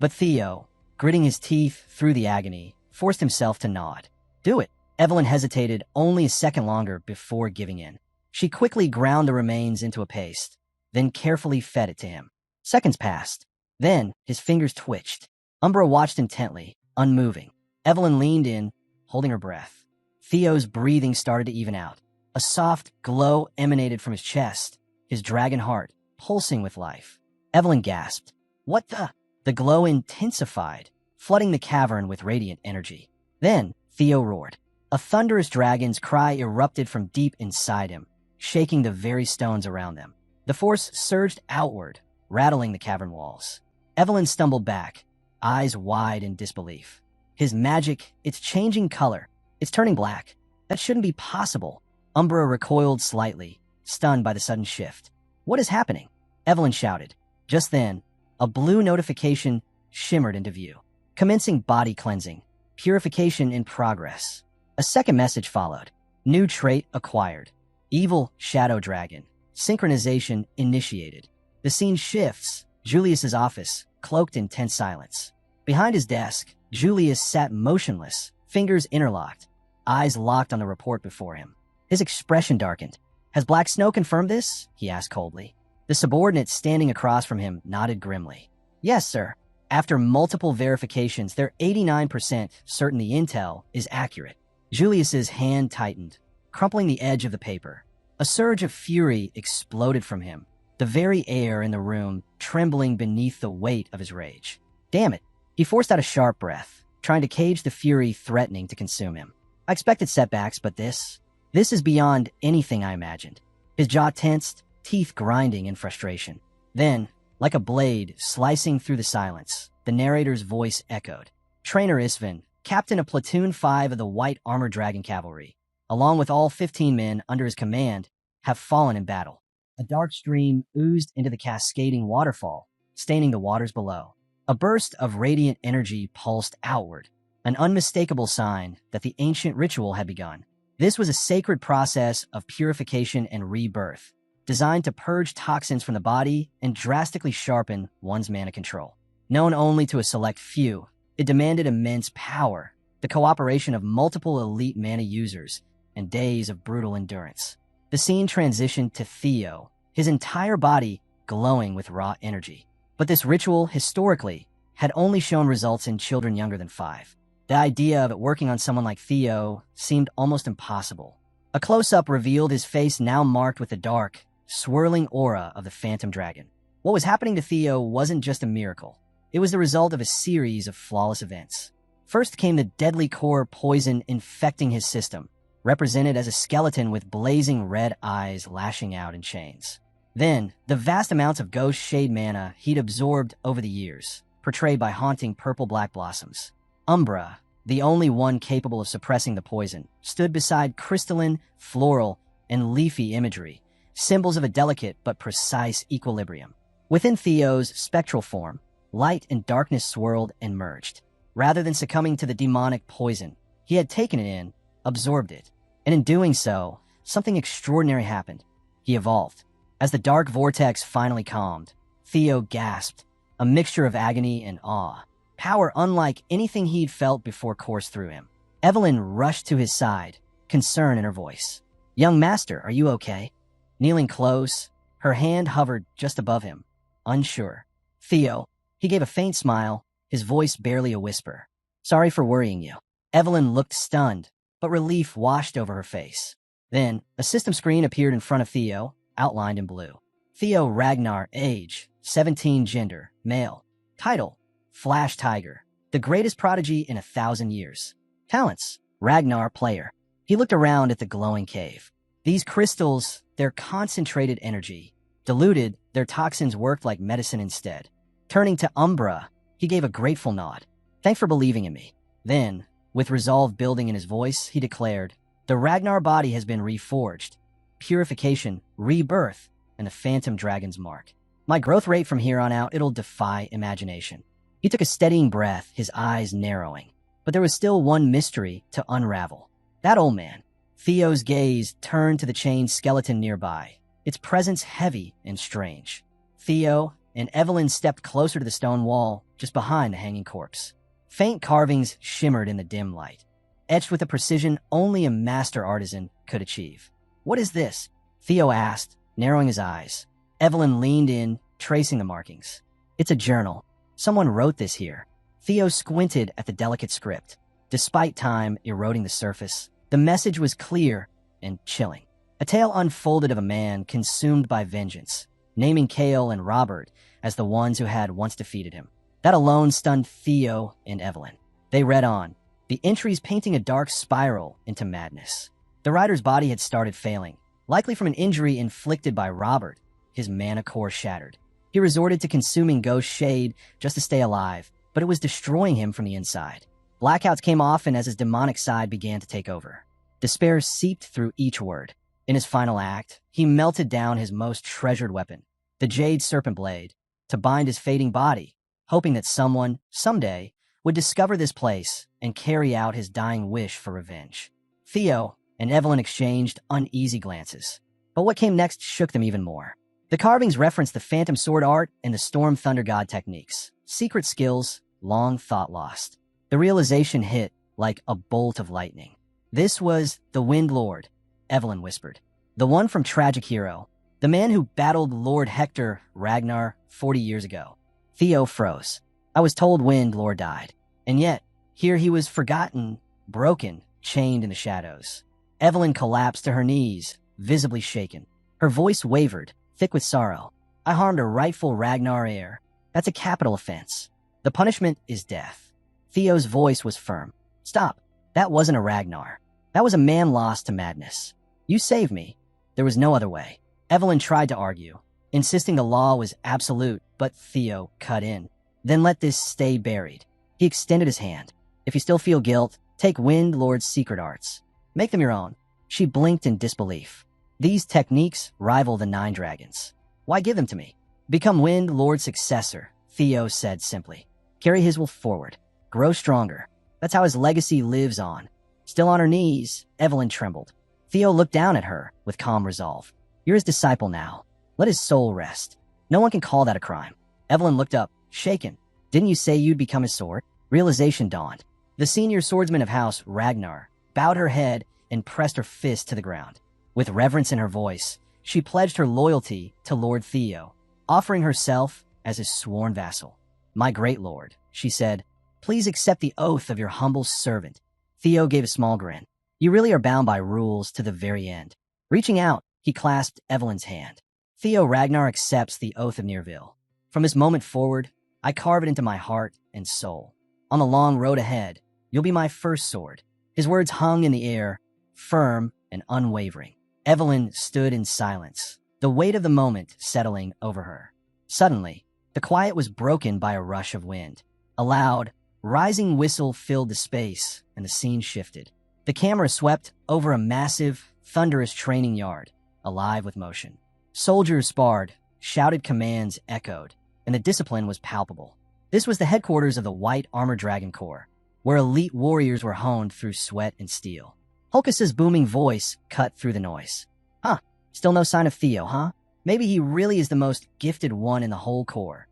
But Theo, gritting his teeth through the agony, forced himself to nod. "Do it." Evelyn hesitated only a second longer before giving in. She quickly ground the remains into a paste, then carefully fed it to him. Seconds passed. Then his fingers twitched. Umbra watched intently, unmoving. Evelyn leaned in, holding her breath. Theo's breathing started to even out. A soft glow emanated from his chest, his dragon heart pulsing with life. Evelyn gasped. "What the?" The glow intensified, flooding the cavern with radiant energy. Then Theo roared. A thunderous dragon's cry erupted from deep inside him, shaking the very stones around them. The force surged outward, rattling the cavern walls. Evelyn stumbled back, eyes wide in disbelief. His magic, it's changing color. It's turning black. That shouldn't be possible. Umbra recoiled slightly, stunned by the sudden shift. "What is happening?" Evelyn shouted. Just then, a blue notification shimmered into view. "Commencing body cleansing. Purification in progress." A second message followed. "New trait acquired. Evil shadow dragon. Synchronization initiated." The scene shifts. Julius's office, cloaked in tense silence. Behind his desk, Julius sat motionless, fingers interlocked, eyes locked on the report before him. His expression darkened. "Has Black Snow confirmed this?" he asked coldly. The subordinate standing across from him nodded grimly. "Yes, sir. After multiple verifications, they're 89% certain the intel is accurate." Julius's hand tightened, crumpling the edge of the paper. A surge of fury exploded from him, the very air in the room trembling beneath the weight of his rage. "Damn it." He forced out a sharp breath, trying to cage the fury threatening to consume him. "I expected setbacks, but this is beyond anything I imagined." His jaw tensed, teeth grinding in frustration. Then, like a blade slicing through the silence, the narrator's voice echoed. "Trainer Isvin, captain of Platoon 5 of the White Armored Dragon Cavalry, along with all 15 men under his command, have fallen in battle." A dark stream oozed into the cascading waterfall, staining the waters below. A burst of radiant energy pulsed outward, an unmistakable sign that the ancient ritual had begun. This was a sacred process of purification and rebirth, designed to purge toxins from the body and drastically sharpen one's mana control. Known only to a select few, it demanded immense power, the cooperation of multiple elite mana users, and days of brutal endurance. The scene transitioned to Theo, his entire body glowing with raw energy. But this ritual, historically, had only shown results in children younger than 5. The idea of it working on someone like Theo seemed almost impossible. A close-up revealed his face now marked with the dark, swirling aura of the Phantom Dragon. What was happening to Theo wasn't just a miracle. It was the result of a series of flawless events. First came the deadly core poison infecting his system, represented as a skeleton with blazing red eyes lashing out in chains. Then, the vast amounts of ghost shade mana he'd absorbed over the years, portrayed by haunting purple-black blossoms. Umbra, the only one capable of suppressing the poison, stood beside crystalline, floral, and leafy imagery, symbols of a delicate but precise equilibrium. Within Theo's spectral form, light and darkness swirled and merged. Rather than succumbing to the demonic poison, he had taken it in, absorbed it, and in doing so, something extraordinary happened. He evolved. As the dark vortex finally calmed, Theo gasped, a mixture of agony and awe, power unlike anything he'd felt before coursed through him. Evelyn rushed to his side, concern in her voice. "Young master, are you okay?" Kneeling close, her hand hovered just above him, unsure. "Theo," he gave a faint smile, his voice barely a whisper. "Sorry for worrying you." Evelyn looked stunned, but relief washed over her face. Then, a system screen appeared in front of Theo, outlined in blue. Theo Ragnar, age, 17, gender, male. Title, Flash Tiger, the greatest prodigy in 1,000 years. Talents, Ragnar player. He looked around at the glowing cave. These crystals, their concentrated energy, diluted, their toxins worked like medicine instead. Turning to Umbra, he gave a grateful nod. "Thanks for believing in me." Then, with resolve building in his voice, he declared, "The Ragnar body has been reforged. Purification, rebirth, and the Phantom Dragon's mark. My growth rate from here on out, it'll defy imagination." He took a steadying breath, his eyes narrowing. But there was still one mystery to unravel. That old man. Theo's gaze turned to the chained skeleton nearby, its presence heavy and strange. Theo and Evelyn stepped closer to the stone wall, just behind the hanging corpse. Faint carvings shimmered in the dim light, etched with a precision only a master artisan could achieve. "What is this?" Theo asked, narrowing his eyes. Evelyn leaned in, tracing the markings. "It's a journal. Someone wrote this here." Theo squinted at the delicate script. Despite time eroding the surface, the message was clear and chilling. A tale unfolded of a man consumed by vengeance, naming Kale and Robert as the ones who had once defeated him. That alone stunned Theo and Evelyn. They read on, the entries painting a dark spiral into madness. The writer's body had started failing, likely from an injury inflicted by Robert, his mana core shattered. He resorted to consuming ghost shade just to stay alive, but it was destroying him from the inside. Blackouts came often as his demonic side began to take over. Despair seeped through each word. In his final act, he melted down his most treasured weapon, the Jade Serpent Blade, to bind his fading body, hoping that someone, someday, would discover this place and carry out his dying wish for revenge. Theo and Evelyn exchanged uneasy glances, but what came next shook them even more. The carvings referenced the Phantom Sword art and the Storm Thunder God techniques, secret skills long thought lost. The realization hit like a bolt of lightning. This was the Wind Lord, Evelyn whispered. The one from Tragic Hero, the man who battled Lord Hector Ragnar 40 years ago. Theo froze. I was told Wind Lord died, and yet, here he was forgotten, broken, chained in the shadows. Evelyn collapsed to her knees, visibly shaken. Her voice wavered, thick with sorrow. I harmed a rightful Ragnar heir. That's a capital offense. The punishment is death. Theo's voice was firm. Stop. That wasn't a Ragnar. That was a man lost to madness. You saved me. There was no other way. Evelyn tried to argue, insisting the law was absolute, but Theo cut in. Then let this stay buried. He extended his hand. If you still feel guilt, take Wind Lord's secret arts. Make them your own. She blinked in disbelief. These techniques rival the 9 dragons. Why give them to me? Become Wind Lord's successor, Theo said simply. Carry his will forward. Grow stronger. That's how his legacy lives on. Still on her knees, Evelyn trembled. Theo looked down at her with calm resolve. You're his disciple now. Let his soul rest. No one can call that a crime. Evelyn looked up, shaken. Didn't you say you'd become his sword? Realization dawned. The senior swordsman of House Ragnar bowed her head and pressed her fist to the ground. With reverence in her voice, she pledged her loyalty to Lord Theo, offering herself as his sworn vassal. My great lord, she said. Please accept the oath of your humble servant. Theo gave a small grin. You really are bound by rules to the very end. Reaching out, he clasped Evelyn's hand. Theo Ragnar accepts the oath of Nearville. From this moment forward, I carve it into my heart and soul. On the long road ahead, you'll be my first sword. His words hung in the air, firm and unwavering. Evelyn stood in silence, the weight of the moment settling over her. Suddenly, the quiet was broken by a rush of wind. A loud, rising whistle filled the space, and the scene shifted. The camera swept over a massive, thunderous training yard, alive with motion. Soldiers sparred, shouted commands echoed, and the discipline was palpable. This was the headquarters of the White Armored Dragon Corps, where elite warriors were honed through sweat and steel. Hulkus's booming voice cut through the noise. Huh, still no sign of Theo, huh? Maybe he really is the most gifted one in the whole Corps.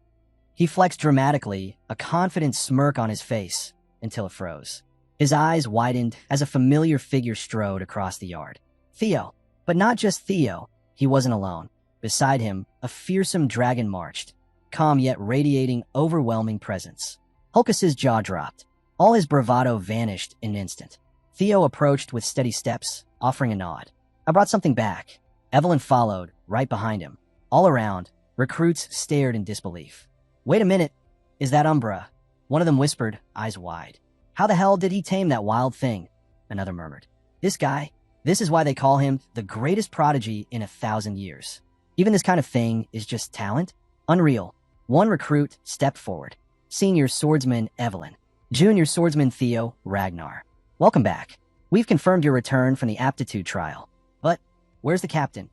He flexed dramatically, a confident smirk on his face, until it froze. His eyes widened as a familiar figure strode across the yard. Theo. But not just Theo. He wasn't alone. Beside him, a fearsome dragon marched, calm yet radiating overwhelming presence. Hulkus's jaw dropped. All his bravado vanished in an instant. Theo approached with steady steps, offering a nod. I brought something back. Evelyn followed, right behind him. All around, recruits stared in disbelief. Wait a minute. Is that Umbra? One of them whispered, eyes wide. How the hell did he tame that wild thing? Another murmured. This guy, this is why they call him the greatest prodigy in 1,000 years. Even this kind of thing is just talent? Unreal. One recruit stepped forward. Senior swordsman Evelyn. Junior swordsman Theo Ragnar. Welcome back. We've confirmed your return from the aptitude trial. But where's the captain?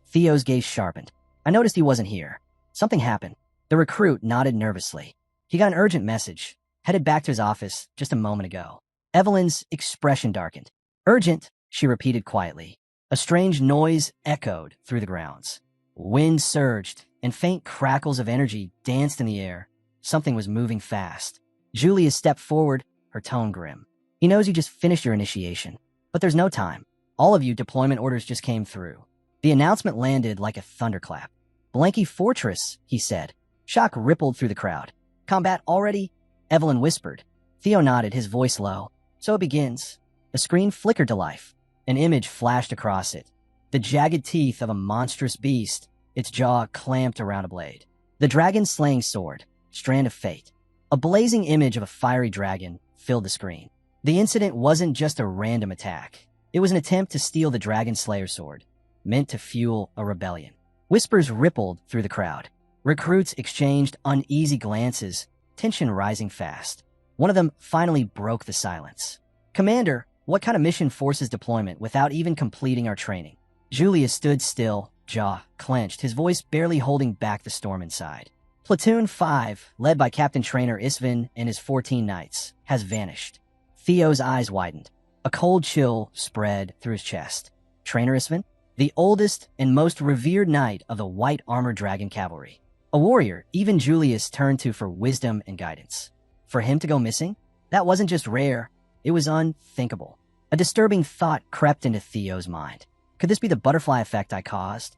Theo's gaze sharpened. I noticed he wasn't here. Something happened. The recruit nodded nervously. He got an urgent message. Headed back to his office just a moment ago. Evelyn's expression darkened. Urgent, she repeated quietly. A strange noise echoed through the grounds. Wind surged, and faint crackles of energy danced in the air. Something was moving fast. Julia stepped forward, her tone grim. He knows you just finished your initiation, but there's no time. All of you deployment orders just came through. The announcement landed like a thunderclap. Blanky Fortress, he said. Shock rippled through the crowd. Combat already? Evelyn whispered. Theo nodded, his voice low. So it begins. The screen flickered to life. An image flashed across it. The jagged teeth of a monstrous beast, its jaw clamped around a blade. The dragon-slaying sword, strand of fate. A blazing image of a fiery dragon filled the screen. The incident wasn't just a random attack. It was an attempt to steal the Dragon Slayer sword, meant to fuel a rebellion. Whispers rippled through the crowd. Recruits exchanged uneasy glances, tension rising fast. One of them finally broke the silence. Commander, what kind of mission forces deployment without even completing our training? Julius stood still, jaw clenched, his voice barely holding back the storm inside. Platoon 5, led by Captain Trainer Isvin and his 14 knights, has vanished. Theo's eyes widened. A cold chill spread through his chest. Trainer Isvin? The oldest and most revered knight of the White Armored Dragon Cavalry. A warrior even Julius turned to for wisdom and guidance. For him to go missing? That wasn't just rare, it was unthinkable. A disturbing thought crept into Theo's mind. Could this be the butterfly effect I caused?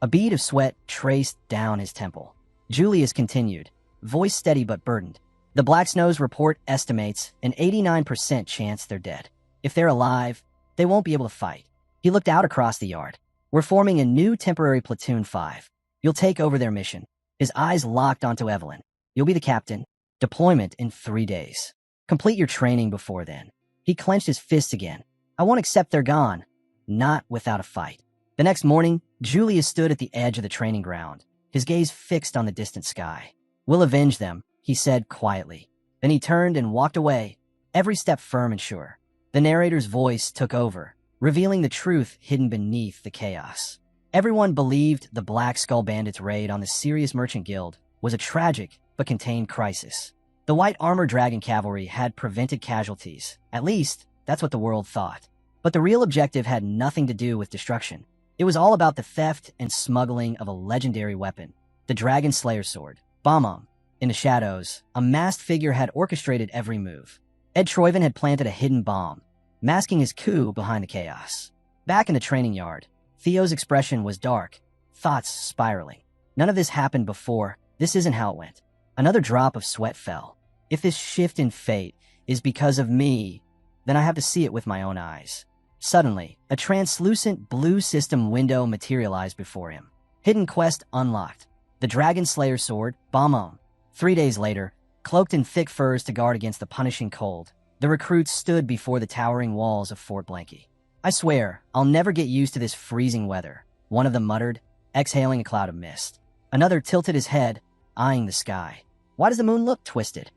A bead of sweat traced down his temple. Julius continued, voice steady but burdened. The Black Snow's report estimates an 89% chance they're dead. If they're alive, they won't be able to fight. He looked out across the yard. We're forming a new temporary Platoon 5. You'll take over their mission. His eyes locked onto Evelyn. You'll be the captain. Deployment in 3 days. Complete your training before then. He clenched his fists again. I won't accept they're gone. Not without a fight. The next morning, Julius stood at the edge of the training ground, his gaze fixed on the distant sky. We'll avenge them, he said quietly. Then he turned and walked away, every step firm and sure. The narrator's voice took over, revealing the truth hidden beneath the chaos. Everyone believed the Black Skull Bandits' raid on the Sirius Merchant Guild was a tragic but contained crisis. The White Armored Dragon Cavalry had prevented casualties. At least, that's what the world thought. But the real objective had nothing to do with destruction. It was all about the theft and smuggling of a legendary weapon, the Dragon Slayer sword, Bomb. In the shadows, a masked figure had orchestrated every move. Ed Troyven had planted a hidden bomb, masking his coup behind the chaos. Back in the training yard, Theo's expression was dark, thoughts spiraling. None of this happened before. This isn't how it went. Another drop of sweat fell. If this shift in fate is because of me, then I have to see it with my own eyes. Suddenly, a translucent blue system window materialized before him. Hidden quest unlocked. The Dragon Slayer sword, Bamon. 3 days later, cloaked in thick furs to guard against the punishing cold, the recruits stood before the towering walls of Fort Blanky. I swear, I'll never get used to this freezing weather, one of them muttered, exhaling a cloud of mist. Another tilted his head, eyeing the sky. Why does the moon look twisted?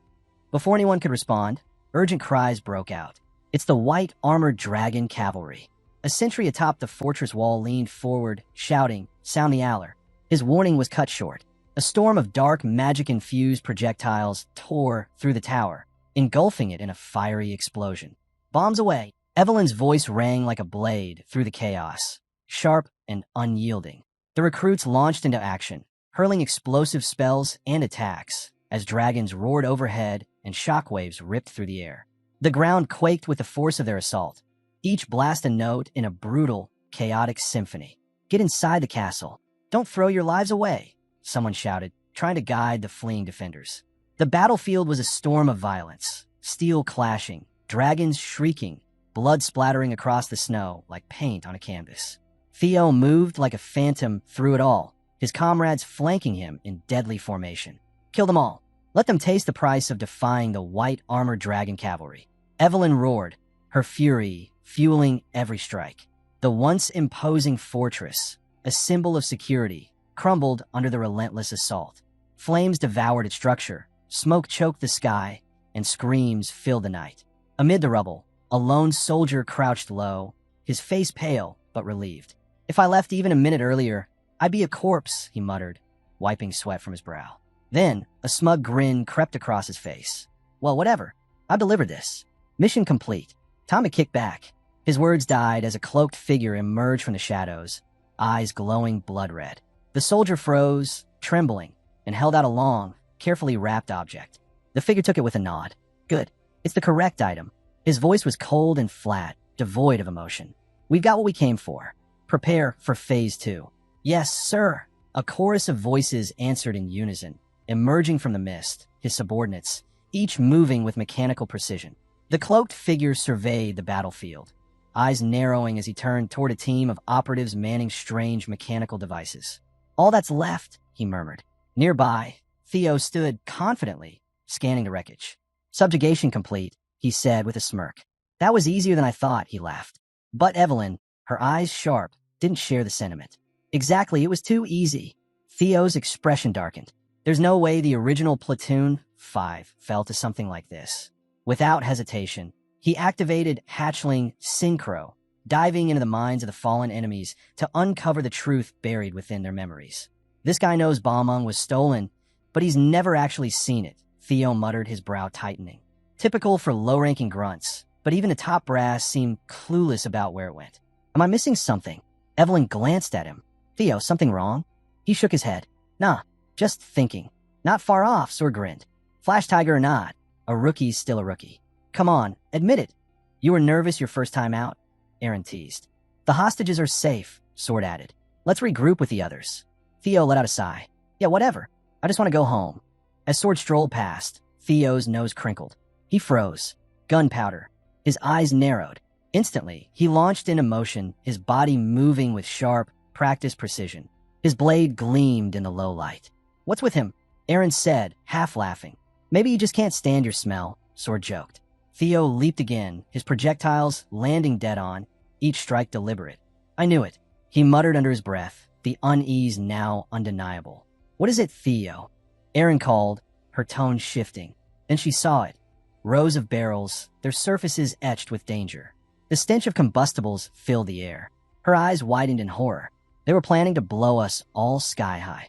Before anyone could respond, urgent cries broke out. It's the white armored dragon cavalry. A sentry atop the fortress wall leaned forward, shouting, "Sound the Aller." His warning was cut short. A storm of dark, magic-infused projectiles tore through the tower, engulfing it in a fiery explosion. Bombs away! Evelyn's voice rang like a blade through the chaos, sharp and unyielding. The recruits launched into action, hurling explosive spells and attacks as dragons roared overhead and shockwaves ripped through the air. The ground quaked with the force of their assault, each blast a note in a brutal, chaotic symphony. "Get inside the castle. Don't throw your lives away," someone shouted, trying to guide the fleeing defenders. The battlefield was a storm of violence, steel clashing, dragons shrieking, blood splattering across the snow like paint on a canvas. Theo moved like a phantom through it all, his comrades flanking him in deadly formation. "Kill them all. Let them taste the price of defying the white armored dragon cavalry." Evelyn roared, her fury fueling every strike. The once imposing fortress, a symbol of security, crumbled under the relentless assault. Flames devoured its structure, smoke choked the sky, and screams filled the night. Amid the rubble, a lone soldier crouched low, his face pale but relieved. "If I left even a minute earlier, I'd be a corpse," he muttered, wiping sweat from his brow. Then, a smug grin crept across his face. "Well, whatever. I delivered this. Mission complete. Time to kick back." His words died as a cloaked figure emerged from the shadows, eyes glowing blood red. The soldier froze, trembling, and held out a long, carefully wrapped object. The figure took it with a nod. "Good. It's the correct item." His voice was cold and flat, devoid of emotion. "We've got what we came for. Prepare for Phase 2. "Yes, sir." A chorus of voices answered in unison, emerging from the mist, his subordinates, each moving with mechanical precision. The cloaked figure surveyed the battlefield, eyes narrowing as he turned toward a team of operatives manning strange mechanical devices. "All that's left," he murmured. Nearby, Theo stood confidently, scanning the wreckage. "Subjugation complete," he said with a smirk. "That was easier than I thought," he laughed. But Evelyn, her eyes sharp, didn't share the sentiment. "Exactly, it was too easy." Theo's expression darkened. There's no way the original Platoon 5 fell to something like this. Without hesitation, he activated hatchling Synchro, diving into the minds of the fallen enemies to uncover the truth buried within their memories. "This guy knows Balmung was stolen, but he's never actually seen it," Theo muttered, his brow tightening. Typical for low-ranking grunts, but even the top brass seemed clueless about where it went. "Am I missing something?" Evelyn glanced at him. "Theo, something wrong?" He shook his head. "Nah, just thinking." "Not far off," Sword grinned. "Flash Tiger or not, a rookie's still a rookie. Come on, admit it. You were nervous your first time out?" Aaron teased. "The hostages are safe," Sword added. "Let's regroup with the others." Theo let out a sigh. "Yeah, whatever. I just want to go home." As Sword strolled past, Theo's nose crinkled. He froze. Gunpowder. His eyes narrowed. Instantly, he launched into motion, his body moving with sharp, practiced precision. His blade gleamed in the low light. "What's with him?" Aaron said, half laughing. "Maybe you just can't stand your smell," Sword joked. Theo leaped again, his projectiles landing dead on, each strike deliberate. "I knew it," he muttered under his breath, the unease now undeniable. "What is it, Theo?" Aaron called, her tone shifting. Then she saw it. Rows of barrels, their surfaces etched with danger. The stench of combustibles filled the air. Her eyes widened in horror. They were planning to blow us all sky high.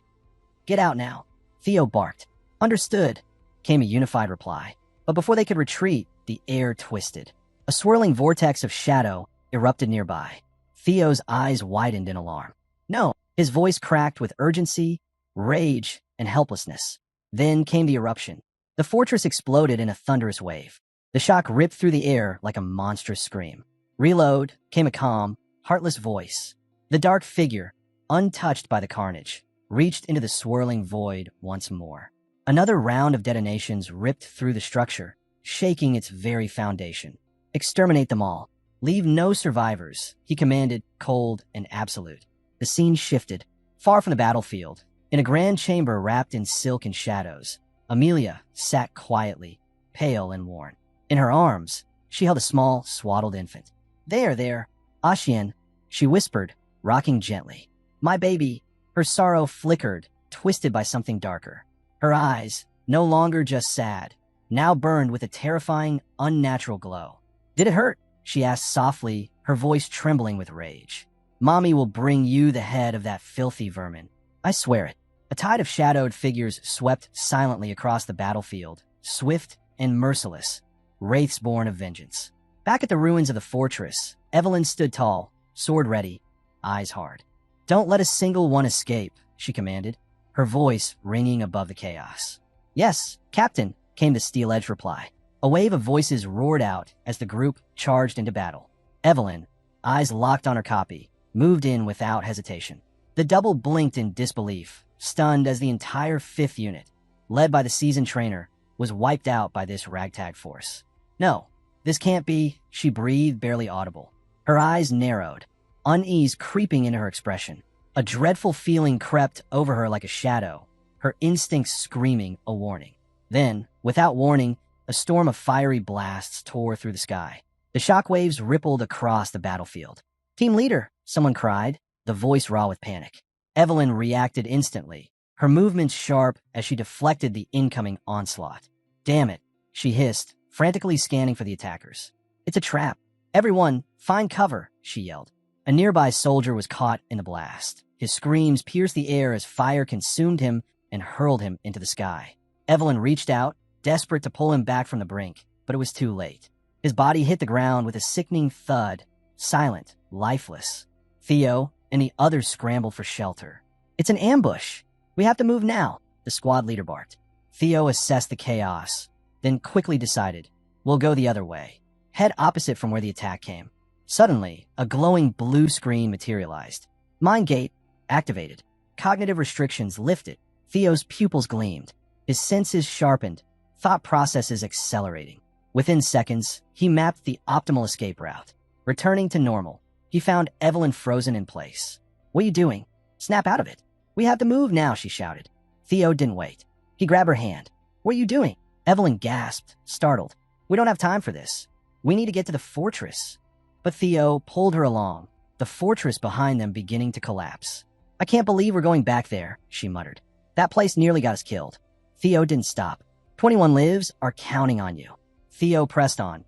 "Get out now," Theo barked. "Understood," came a unified reply. But before they could retreat, the air twisted. A swirling vortex of shadow erupted nearby. Theo's eyes widened in alarm. "No!" His voice cracked with urgency, rage, and helplessness. Then came the eruption. The fortress exploded in a thunderous wave. The shock ripped through the air like a monstrous scream. "Reload," came a calm, heartless voice. The dark figure, untouched by the carnage, reached into the swirling void once more. Another round of detonations ripped through the structure, shaking its very foundation. Exterminate them all. Leave no survivors, he commanded, cold and absolute. The scene shifted. Far from the battlefield, in a grand chamber wrapped in silk and shadows, Amelia sat quietly, pale and worn. In her arms, she held a small, swaddled infant. There, Ashian, she whispered, rocking gently. My baby. Her sorrow flickered, twisted by something darker. Her eyes, no longer just sad, now burned with a terrifying, unnatural glow. Did it hurt? She asked softly, her voice trembling with rage. Mommy will bring you the head of that filthy vermin. I swear it. A tide of shadowed figures swept silently across the battlefield, swift and merciless, wraiths born of vengeance. Back at the ruins of the fortress, Evelyn stood tall, sword ready, eyes hard. Don't let a single one escape, she commanded, her voice ringing above the chaos. Yes, Captain, came the steel-edged reply. A wave of voices roared out as the group charged into battle. Evelyn, eyes locked on her copy, moved in without hesitation. The double blinked in disbelief, stunned as the entire 5th unit, led by the seasoned trainer, was wiped out by this ragtag force. No, this can't be, she breathed, barely audible. Her eyes narrowed, unease creeping into her expression. A dreadful feeling crept over her like a shadow, her instincts screaming a warning. Then, without warning, a storm of fiery blasts tore through the sky. The shockwaves rippled across the battlefield. Team leader, someone cried, the voice raw with panic. Evelyn reacted instantly, her movements sharp as she deflected the incoming onslaught. Damn it, she hissed, frantically scanning for the attackers. It's a trap. Everyone, find cover, she yelled. A nearby soldier was caught in the blast. His screams pierced the air as fire consumed him and hurled him into the sky. Evelyn reached out, desperate to pull him back from the brink, but it was too late. His body hit the ground with a sickening thud, silent, lifeless. Theo and the others scrambled for shelter. It's an ambush. We have to move now, the squad leader barked. Theo assessed the chaos, then quickly decided, we'll go the other way. Head opposite from where the attack came. Suddenly, a glowing blue screen materialized. Mind gate activated. Cognitive restrictions lifted. Theo's pupils gleamed. His senses sharpened. Thought processes accelerating. Within seconds, he mapped the optimal escape route. Returning to normal, he found Evelyn frozen in place. What are you doing? Snap out of it. We have to move now, she shouted. Theo didn't wait. He grabbed her hand. What are you doing? Evelyn gasped, startled. We don't have time for this. We need to get to the fortress. But Theo pulled her along, the fortress behind them beginning to collapse. I can't believe we're going back there, she muttered. That place nearly got us killed. Theo didn't stop. 21 lives are counting on you. Theo pressed on.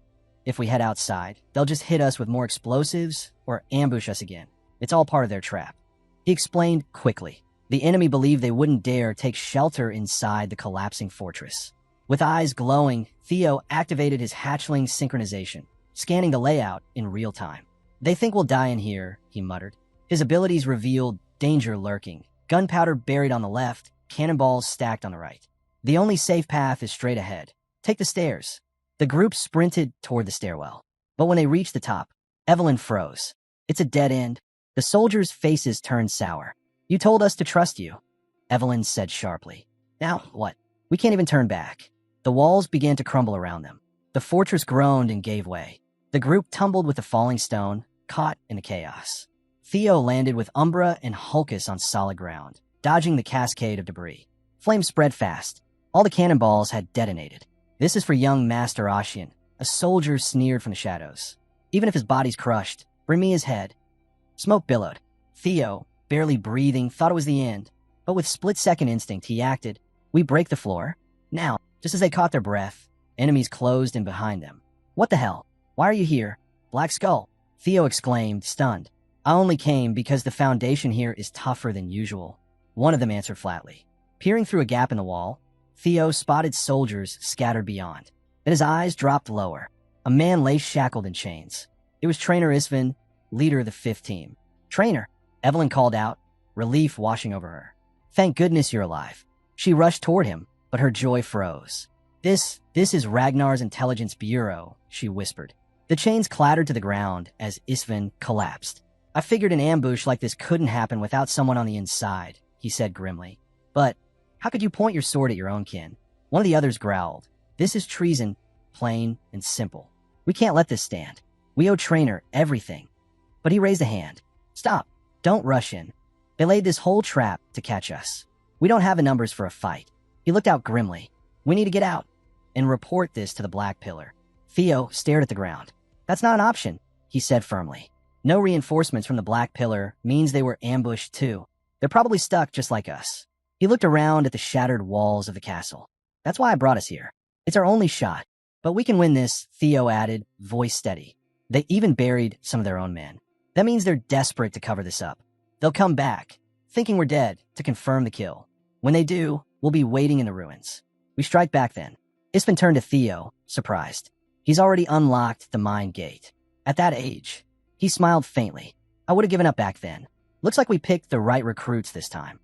If we head outside, they'll just hit us with more explosives or ambush us again. It's all part of their trap. He explained quickly. The enemy believed they wouldn't dare take shelter inside the collapsing fortress. With eyes glowing, Theo activated his hatchling synchronization, scanning the layout in real time. They think we'll die in here, he muttered. His abilities revealed danger lurking. Gunpowder buried on the left, cannonballs stacked on the right. The only safe path is straight ahead. Take the stairs. The group sprinted toward the stairwell. But when they reached the top, Evelyn froze. It's a dead end. The soldiers' faces turned sour. You told us to trust you, Evelyn said sharply. Now what? We can't even turn back. The walls began to crumble around them. The fortress groaned and gave way. The group tumbled with the falling stone, caught in the chaos. Theo landed with Umbra and Hulkus on solid ground, dodging the cascade of debris. Flames spread fast. All the cannonballs had detonated. This is for young Master Ashian, a soldier sneered from the shadows. Even if his body's crushed, bring me his head. Smoke billowed. Theo, barely breathing, thought it was the end, but with split-second instinct, he acted. We break the floor. Now, just as they caught their breath, enemies closed in behind them. What the hell? Why are you here? Black Skull, Theo exclaimed, stunned. I only came because the foundation here is tougher than usual. One of them answered flatly. Peering through a gap in the wall, Theo spotted soldiers scattered beyond. Then his eyes dropped lower. A man lay shackled in chains. It was Trainer Isvan, leader of the 5th team. Trainer, Evelyn called out, relief washing over her. Thank goodness you're alive. She rushed toward him, but her joy froze. This is Ragnar's intelligence bureau, she whispered. The chains clattered to the ground as Isvan collapsed. I figured an ambush like this couldn't happen without someone on the inside, he said grimly. But How could you point your sword at your own kin? One of the others growled. This is treason, plain and simple. We can't let this stand. We owe Trainer everything. But he raised a hand. Stop. Don't rush in. They laid this whole trap to catch us. We don't have the numbers for a fight. He looked out grimly. We need to get out and report this to the Black Pillar. Theo stared at the ground. That's not an option, he said firmly. No reinforcements from the Black Pillar means they were ambushed too. They're probably stuck just like us. He looked around at the shattered walls of the castle. That's why I brought us here. It's our only shot. But we can win this, Theo added, voice steady. They even buried some of their own men. That means they're desperate to cover this up. They'll come back, thinking we're dead, to confirm the kill. When they do, we'll be waiting in the ruins. We strike back then. Ispen turned to Theo, surprised. He's already unlocked the mine gate. At that age, he smiled faintly. I would have given up back then. Looks like we picked the right recruits this time.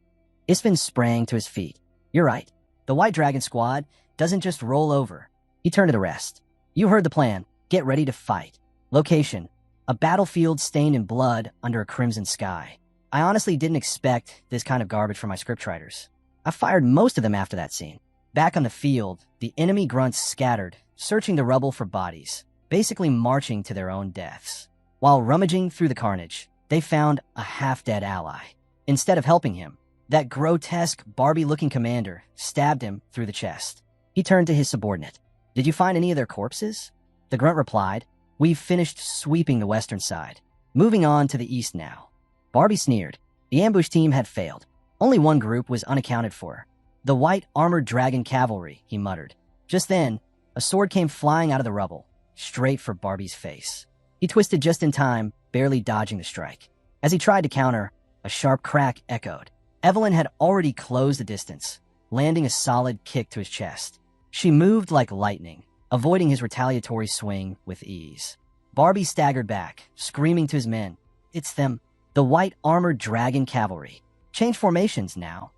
Ispen sprang to his feet. You're right. The White Dragon squad doesn't just roll over. He turned to the rest. You heard the plan. Get ready to fight. Location: a battlefield stained in blood under a crimson sky. I honestly didn't expect this kind of garbage from my scriptwriters. I fired most of them after that scene. Back on the field, the enemy grunts scattered, searching the rubble for bodies, basically marching to their own deaths. While rummaging through the carnage, they found a half-dead ally. Instead of helping him, that grotesque, Barbie-looking commander stabbed him through the chest. He turned to his subordinate. Did you find any of their corpses? The grunt replied, We've finished sweeping the western side. Moving on to the east now. Barbie sneered. The ambush team had failed. Only one group was unaccounted for. The white armored dragon cavalry, he muttered. Just then, a sword came flying out of the rubble, straight for Barbie's face. He twisted just in time, barely dodging the strike. As he tried to counter, a sharp crack echoed. Evelyn had already closed the distance, landing a solid kick to his chest. She moved like lightning, avoiding his retaliatory swing with ease. Barbie staggered back, screaming to his men. It's them, the white armored dragon cavalry. Change formations now.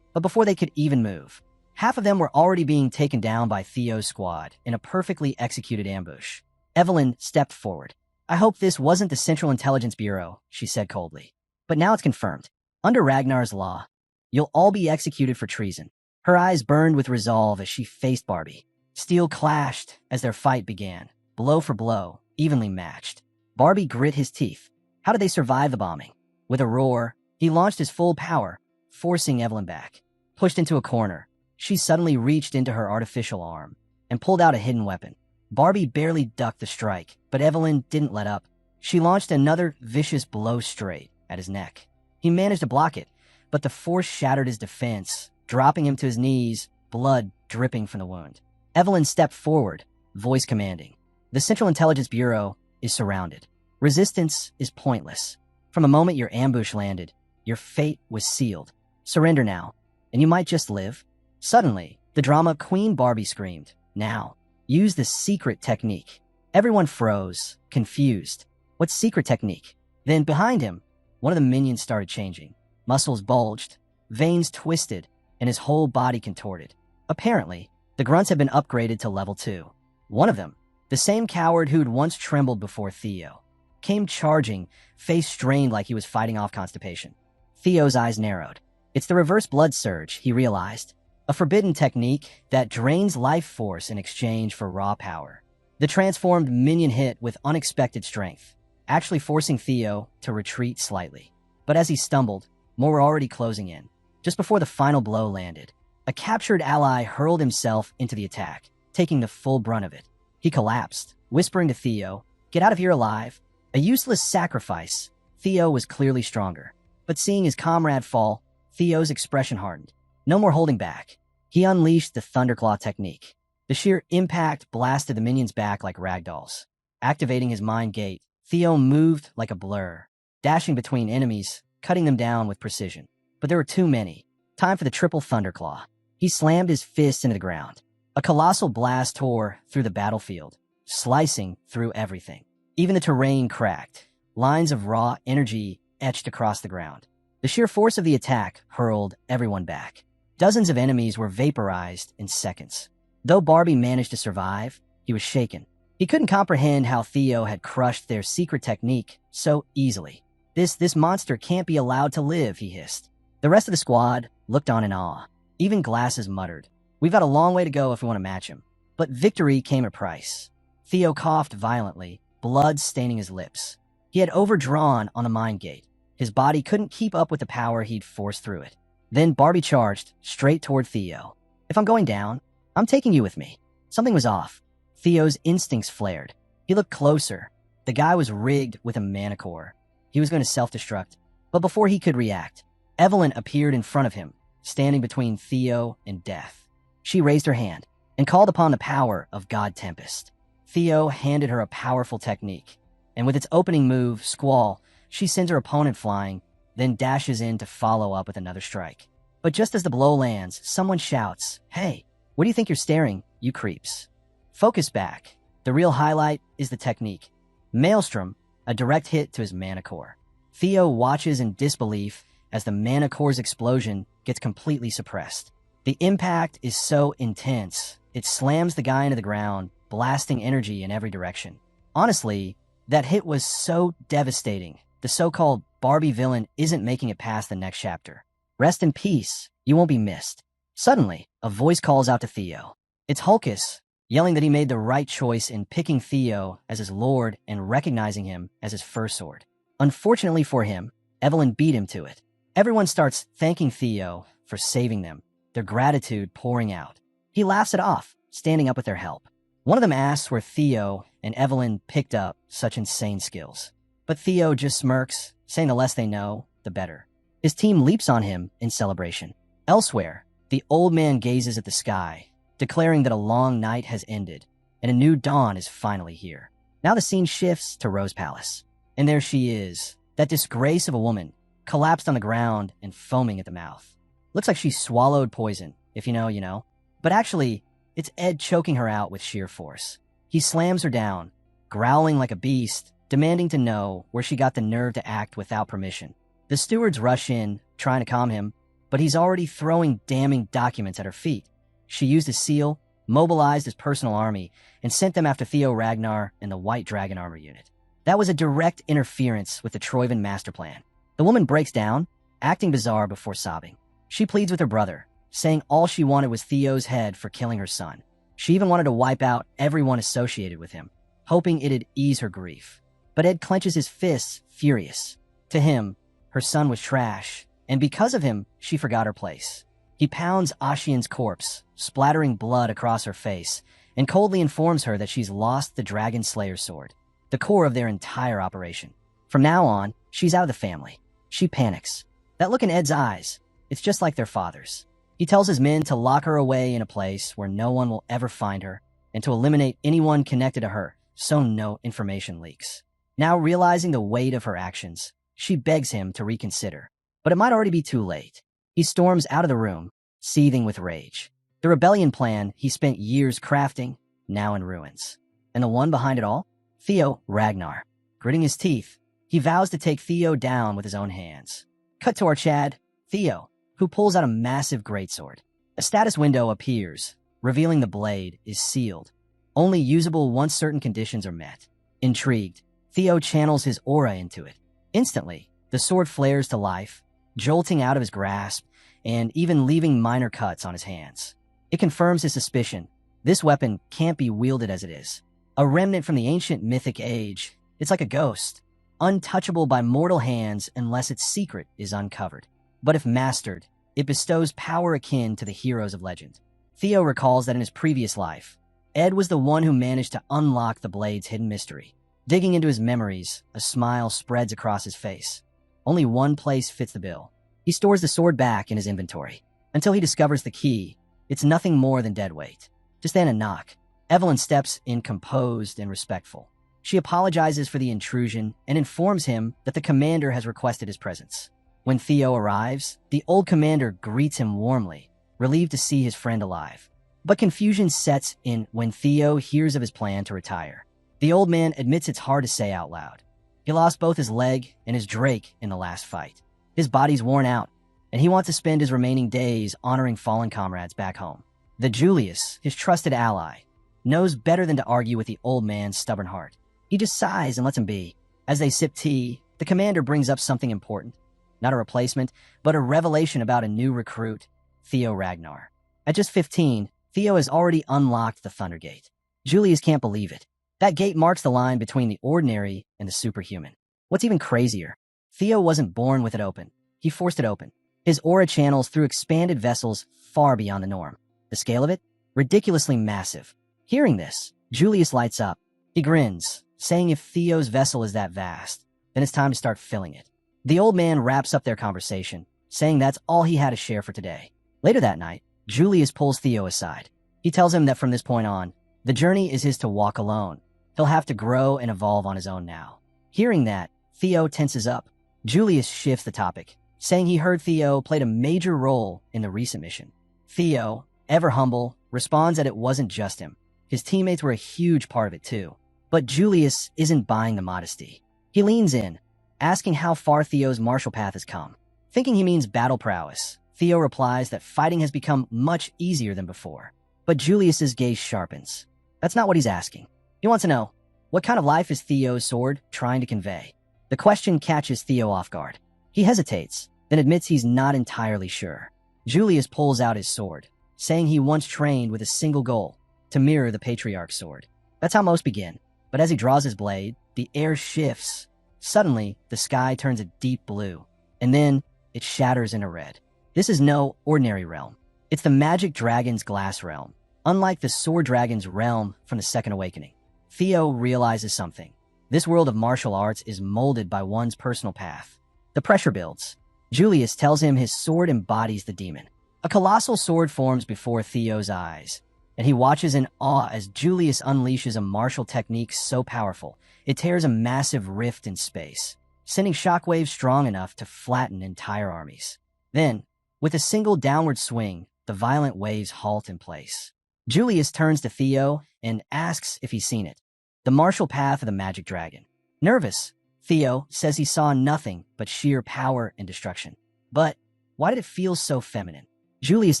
But before they could even move, half of them were already being taken down by Theo's squad in a perfectly executed ambush. Evelyn stepped forward. I hope this wasn't the Central Intelligence Bureau, she said coldly. But now it's confirmed. Under Ragnar's law, you'll all be executed for treason. Her eyes burned with resolve as she faced Barbie. Steel clashed as their fight began, blow for blow, evenly matched. Barbie grit his teeth. How did they survive the bombing? With a roar, he launched his full power, forcing Evelyn back. Pushed into a corner, she suddenly reached into her artificial arm and pulled out a hidden weapon. Barbie barely ducked the strike, but Evelyn didn't let up. She launched another vicious blow straight at his neck. He managed to block it, but the force shattered his defense, dropping him to his knees, blood dripping from the wound. Evelyn stepped forward, voice commanding. The Central Intelligence Bureau is surrounded. Resistance is pointless. From the moment your ambush landed, your fate was sealed. Surrender now, and you might just live. Suddenly, the drama Queen Barbie screamed. Now, use the secret technique. Everyone froze, confused. What secret technique? Then behind him, one of the minions started changing. Muscles bulged, veins twisted, and his whole body contorted. Apparently, the grunts had been upgraded to level 2. One of them, the same coward who'd once trembled before Theo, came charging, face strained like he was fighting off constipation. Theo's eyes narrowed. It's the reverse blood surge, he realized. A forbidden technique that drains life force in exchange for raw power. The transformed minion hit with unexpected strength, actually forcing Theo to retreat slightly. But as he stumbled, more were already closing in. Just before the final blow landed, a captured ally hurled himself into the attack, taking the full brunt of it. He collapsed, whispering to Theo, "Get out of here alive." A useless sacrifice. Theo was clearly stronger. But seeing his comrade fall, Theo's expression hardened. No more holding back. He unleashed the Thunderclaw technique. The sheer impact blasted the minions back like ragdolls. Activating his mind gate, Theo moved like a blur, dashing between enemies, cutting them down with precision. But there were too many. Time for the triple Thunderclaw. He slammed his fist into the ground. A colossal blast tore through the battlefield, slicing through everything. Even the terrain cracked. Lines of raw energy etched across the ground. The sheer force of the attack hurled everyone back. Dozens of enemies were vaporized in seconds. Though Barbie managed to survive, he was shaken. He couldn't comprehend how Theo had crushed their secret technique so easily. This monster can't be allowed to live, he hissed. The rest of the squad looked on in awe. Even Glasses muttered, "We've got a long way to go if we want to match him." But victory came at a price. Theo coughed violently, blood staining his lips. He had overdrawn on the mind gate. His body couldn't keep up with the power he'd forced through it. Then Barbie charged straight toward Theo. "If I'm going down, I'm taking you with me." Something was off. Theo's instincts flared. He looked closer. The guy was rigged with a manicore. He was going to self-destruct. But before he could react, Evelyn appeared in front of him, standing between Theo and death. She raised her hand and called upon the power of God Tempest. Theo handed her a powerful technique, and with its opening move, Squall, she sends her opponent flying, then dashes in to follow up with another strike. But just as the blow lands, someone shouts, "Hey, what do you think you're staring, you creeps?" Focus back. The real highlight is the technique. Maelstrom, a direct hit to his manicore. Theo watches in disbelief as the manicore's explosion gets completely suppressed. The impact is so intense, it slams the guy into the ground, blasting energy in every direction. Honestly, that hit was so devastating. The so-called Barbie villain isn't making it past the next chapter. Rest in peace, you won't be missed. Suddenly, a voice calls out to Theo. It's Hulkus, yelling that he made the right choice in picking Theo as his lord and recognizing him as his first sword. Unfortunately for him, Evelyn beat him to it. Everyone starts thanking Theo for saving them, their gratitude pouring out. He laughs it off, standing up with their help. One of them asks where Theo and Evelyn picked up such insane skills. But Theo just smirks, saying the less they know, the better. His team leaps on him in celebration. Elsewhere, the old man gazes at the sky, declaring that a long night has ended, and a new dawn is finally here. Now the scene shifts to Rose Palace. And there she is, that disgrace of a woman, collapsed on the ground and foaming at the mouth. Looks like she swallowed poison, if you know, you know. But actually, it's Ed choking her out with sheer force. He slams her down, growling like a beast, demanding to know where she got the nerve to act without permission. The stewards rush in, trying to calm him, but he's already throwing damning documents at her feet. She used his seal, mobilized his personal army, and sent them after Theo Ragnar and the White Dragon Armor Unit. That was a direct interference with the Troivan master plan. The woman breaks down, acting bizarre before sobbing. She pleads with her brother, saying all she wanted was Theo's head for killing her son. She even wanted to wipe out everyone associated with him, hoping it'd ease her grief. But Ed clenches his fists, furious. To him, her son was trash, and because of him, she forgot her place. He pounds Ashian's corpse, splattering blood across her face, and coldly informs her that she's lost the Dragon Slayer's sword, the core of their entire operation. From now on, she's out of the family. She panics. That look in Ed's eyes, it's just like their father's. He tells his men to lock her away in a place where no one will ever find her, and to eliminate anyone connected to her, so no information leaks. Now realizing the weight of her actions, she begs him to reconsider. But it might already be too late. He storms out of the room, seething with rage. The rebellion plan he spent years crafting, now in ruins. And the one behind it all? Theo Ragnar. Gritting his teeth, he vows to take Theo down with his own hands. Cut to our Chad, Theo, who pulls out a massive greatsword. A status window appears, revealing the blade is sealed. Only usable once certain conditions are met. Intrigued, Theo channels his aura into it. Instantly, the sword flares to life, jolting out of his grasp, and even leaving minor cuts on his hands. It confirms his suspicion. This weapon can't be wielded as it is. A remnant from the ancient mythic age, it's like a ghost, untouchable by mortal hands unless its secret is uncovered. But if mastered, it bestows power akin to the heroes of legend. Theo recalls that in his previous life, Ed was the one who managed to unlock the blade's hidden mystery. Digging into his memories, a smile spreads across his face. Only one place fits the bill. He stores the sword back in his inventory. Until he discovers the key, it's nothing more than dead weight. Just then a knock. Evelyn steps in composed and respectful. She apologizes for the intrusion and informs him that the commander has requested his presence. When Theo arrives, the old commander greets him warmly, relieved to see his friend alive. But confusion sets in when Theo hears of his plan to retire. The old man admits it's hard to say out loud. He lost both his leg and his Drake in the last fight. His body's worn out, and he wants to spend his remaining days honoring fallen comrades back home. The Julius, his trusted ally, knows better than to argue with the old man's stubborn heart. He just sighs and lets him be. As they sip tea, the commander brings up something important. Not a replacement, but a revelation about a new recruit. Theo Ragnar. At just 15, Theo has already unlocked the Thunder Gate. Julius can't believe it. That gate marks the line between the ordinary and the superhuman. What's even crazier, Theo wasn't born with it open. He forced it open. His aura channels through expanded vessels far beyond the norm. The scale of it? Ridiculously massive. Hearing this, Julius lights up. He grins, saying if Theo's vessel is that vast, then it's time to start filling it. The old man wraps up their conversation, saying that's all he had to share for today. Later that night, Julius pulls Theo aside. He tells him that from this point on, the journey is his to walk alone. He'll have to grow and evolve on his own now. Hearing that, Theo tenses up. Julius shifts the topic, saying he heard Theo played a major role in the recent mission. Theo, ever humble, responds that it wasn't just him. His teammates were a huge part of it too. But Julius isn't buying the modesty. He leans in, asking how far Theo's martial path has come. Thinking he means battle prowess, Theo replies that fighting has become much easier than before. But Julius's gaze sharpens. That's not what he's asking. He wants to know, what kind of life is Theo's sword trying to convey? The question catches Theo off guard. He hesitates, then admits he's not entirely sure. Julius pulls out his sword, saying he once trained with a single goal, to mirror the Patriarch's sword. That's how most begin. But as he draws his blade, the air shifts. Suddenly, the sky turns a deep blue, and then it shatters into red. This is no ordinary realm. It's the magic dragon's glass realm, unlike the sword dragon's realm from the Second Awakening. Theo realizes something. This world of martial arts is molded by one's personal path. The pressure builds. Julius tells him his sword embodies the demon. A colossal sword forms before Theo's eyes, and he watches in awe as Julius unleashes a martial technique so powerful, it tears a massive rift in space, sending shockwaves strong enough to flatten entire armies. Then, with a single downward swing, the violent waves halt in place. Julius turns to Theo and asks if he's seen it. The martial path of the magic dragon. Nervous, Theo says he saw nothing but sheer power and destruction. But why did it feel so feminine? Julius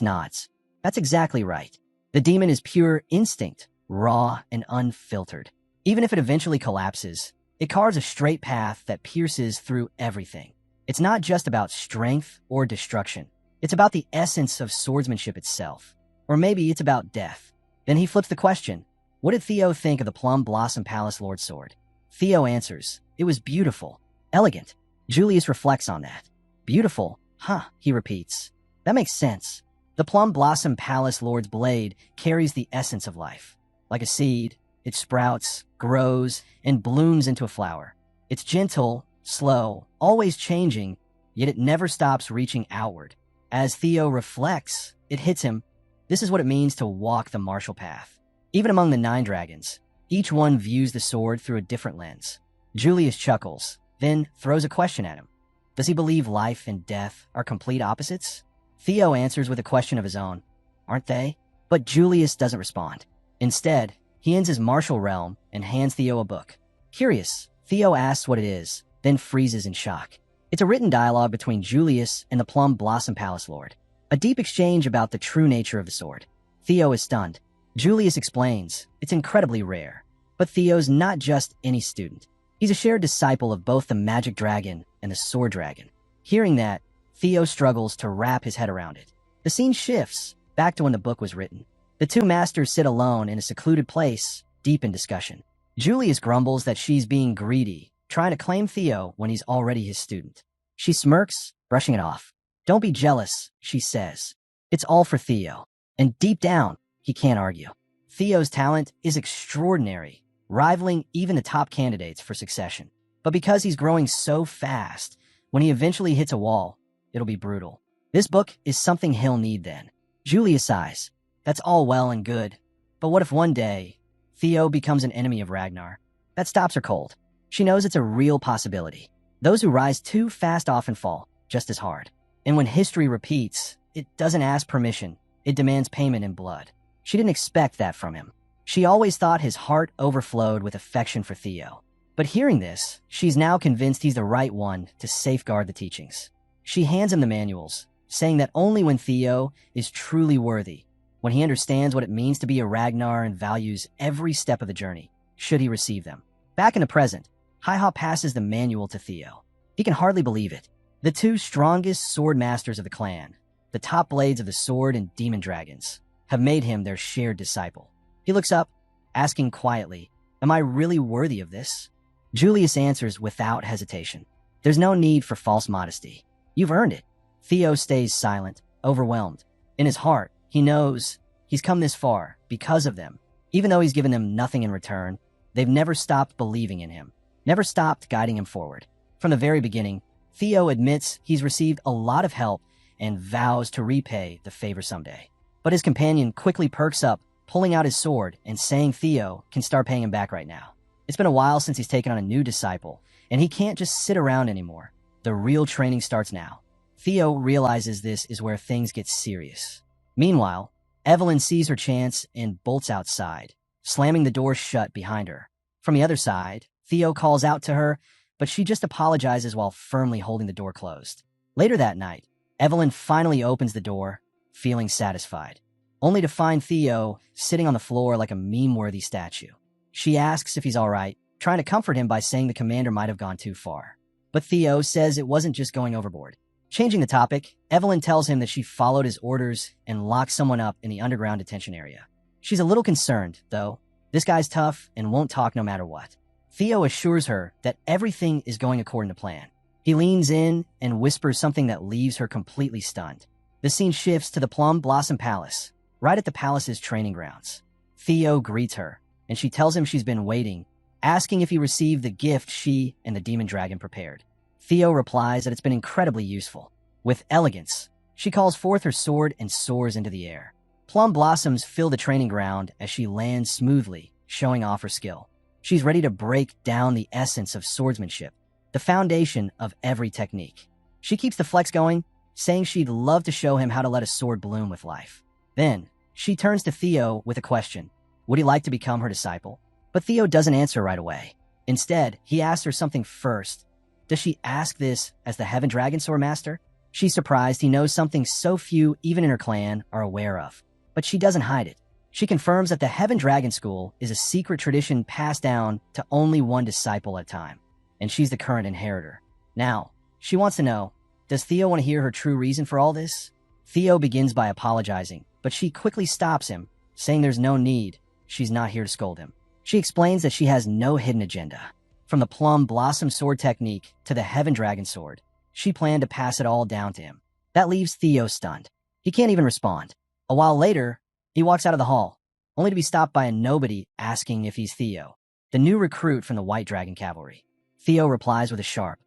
nods. That's exactly right. The demon is pure instinct, raw and unfiltered. Even if it eventually collapses, it carves a straight path that pierces through everything. It's not just about strength or destruction. It's about the essence of swordsmanship itself. Or maybe it's about death. Then he flips the question. What did Theo think of the Plum Blossom Palace Lord Sword? Theo answers, it was beautiful, elegant. Julius reflects on that. Beautiful, huh, he repeats. That makes sense. The Plum Blossom Palace Lord's blade carries the essence of life. Like a seed, it sprouts, grows, and blooms into a flower. It's gentle, slow, always changing, yet it never stops reaching outward. As Theo reflects, it hits him. This is what it means to walk the martial path. Even among the 9 dragons, each one views the sword through a different lens. Julius chuckles, then throws a question at him. Does he believe life and death are complete opposites? Theo answers with a question of his own. Aren't they? But Julius doesn't respond. Instead, he ends his martial realm and hands Theo a book. Curious, Theo asks what it is, then freezes in shock. It's a written dialogue between Julius and the Plum Blossom Palace Lord. A deep exchange about the true nature of the sword. Theo is stunned. Julius explains, it's incredibly rare. But Theo's not just any student. He's a shared disciple of both the magic dragon and the sword dragon. Hearing that, Theo struggles to wrap his head around it. The scene shifts, back to when the book was written. The 2 masters sit alone in a secluded place, deep in discussion. Julius grumbles that she's being greedy, trying to claim Theo when he's already his student. She smirks, brushing it off. Don't be jealous, she says. It's all for Theo. And deep down, he can't argue. Theo's talent is extraordinary, rivaling even the top candidates for succession. But because he's growing so fast, when he eventually hits a wall, it'll be brutal. This book is something he'll need then. Julius sighs. That's all well and good. But what if one day, Theo becomes an enemy of Ragnar? That stops her cold. She knows it's a real possibility. Those who rise too fast often fall, just as hard. And when history repeats, it doesn't ask permission. It demands payment in blood. She didn't expect that from him. She always thought his heart overflowed with affection for Theo. But hearing this, she's now convinced he's the right one to safeguard the teachings. She hands him the manuals, saying that only when Theo is truly worthy, when he understands what it means to be a Ragnar and values every step of the journey, should he receive them. Back in the present, Hi-Ha passes the manual to Theo. He can hardly believe it. The 2 strongest sword masters of the clan, the top blades of the sword and demon dragons, have made him their shared disciple. He looks up, asking quietly, "Am I really worthy of this?" Julius answers without hesitation. "There's no need for false modesty. You've earned it." Theo stays silent, overwhelmed. In his heart, he knows he's come this far because of them. Even though he's given them nothing in return, they've never stopped believing in him, never stopped guiding him forward. From the very beginning, Theo admits he's received a lot of help and vows to repay the favor someday. But his companion quickly perks up, pulling out his sword and saying Theo can start paying him back right now. It's been a while since he's taken on a new disciple, and he can't just sit around anymore. The real training starts now. Theo realizes this is where things get serious. Meanwhile, Evelyn sees her chance and bolts outside, slamming the door shut behind her. From the other side, Theo calls out to her, but she just apologizes while firmly holding the door closed. Later that night, Evelyn finally opens the door, feeling satisfied, only to find Theo sitting on the floor like a meme-worthy statue. She asks if he's all right, trying to comfort him by saying the commander might have gone too far. But Theo says it wasn't just going overboard. Changing the topic, Evelyn tells him that she followed his orders and locked someone up in the underground detention area. She's a little concerned, though. This guy's tough and won't talk no matter what. Theo assures her that everything is going according to plan. He leans in and whispers something that leaves her completely stunned. The scene shifts to the Plum Blossom Palace, right at the palace's training grounds. Theo greets her, and she tells him she's been waiting, asking if he received the gift she and the demon dragon prepared. Theo replies that it's been incredibly useful. With elegance, she calls forth her sword and soars into the air. Plum blossoms fill the training ground as she lands smoothly, showing off her skill. She's ready to break down the essence of swordsmanship, the foundation of every technique. She keeps the flex going, saying she'd love to show him how to let a sword bloom with life. Then, she turns to Theo with a question. Would he like to become her disciple? But Theo doesn't answer right away. Instead, he asks her something first. Does she ask this as the Heaven Dragon Sword Master? She's surprised he knows something so few, even in her clan, are aware of. But she doesn't hide it. She confirms that the Heaven Dragon School is a secret tradition passed down to only one disciple at a time, and she's the current inheritor. Now, she wants to know, does Theo want to hear her true reason for all this? Theo begins by apologizing, but she quickly stops him, saying there's no need. She's not here to scold him. She explains that she has no hidden agenda. From the Plum Blossom Sword technique to the Heaven Dragon Sword, she planned to pass it all down to him. That leaves Theo stunned. He can't even respond. A while later, he walks out of the hall, only to be stopped by a nobody asking if he's Theo, the new recruit from the White Dragon Cavalry. Theo replies with a sharp,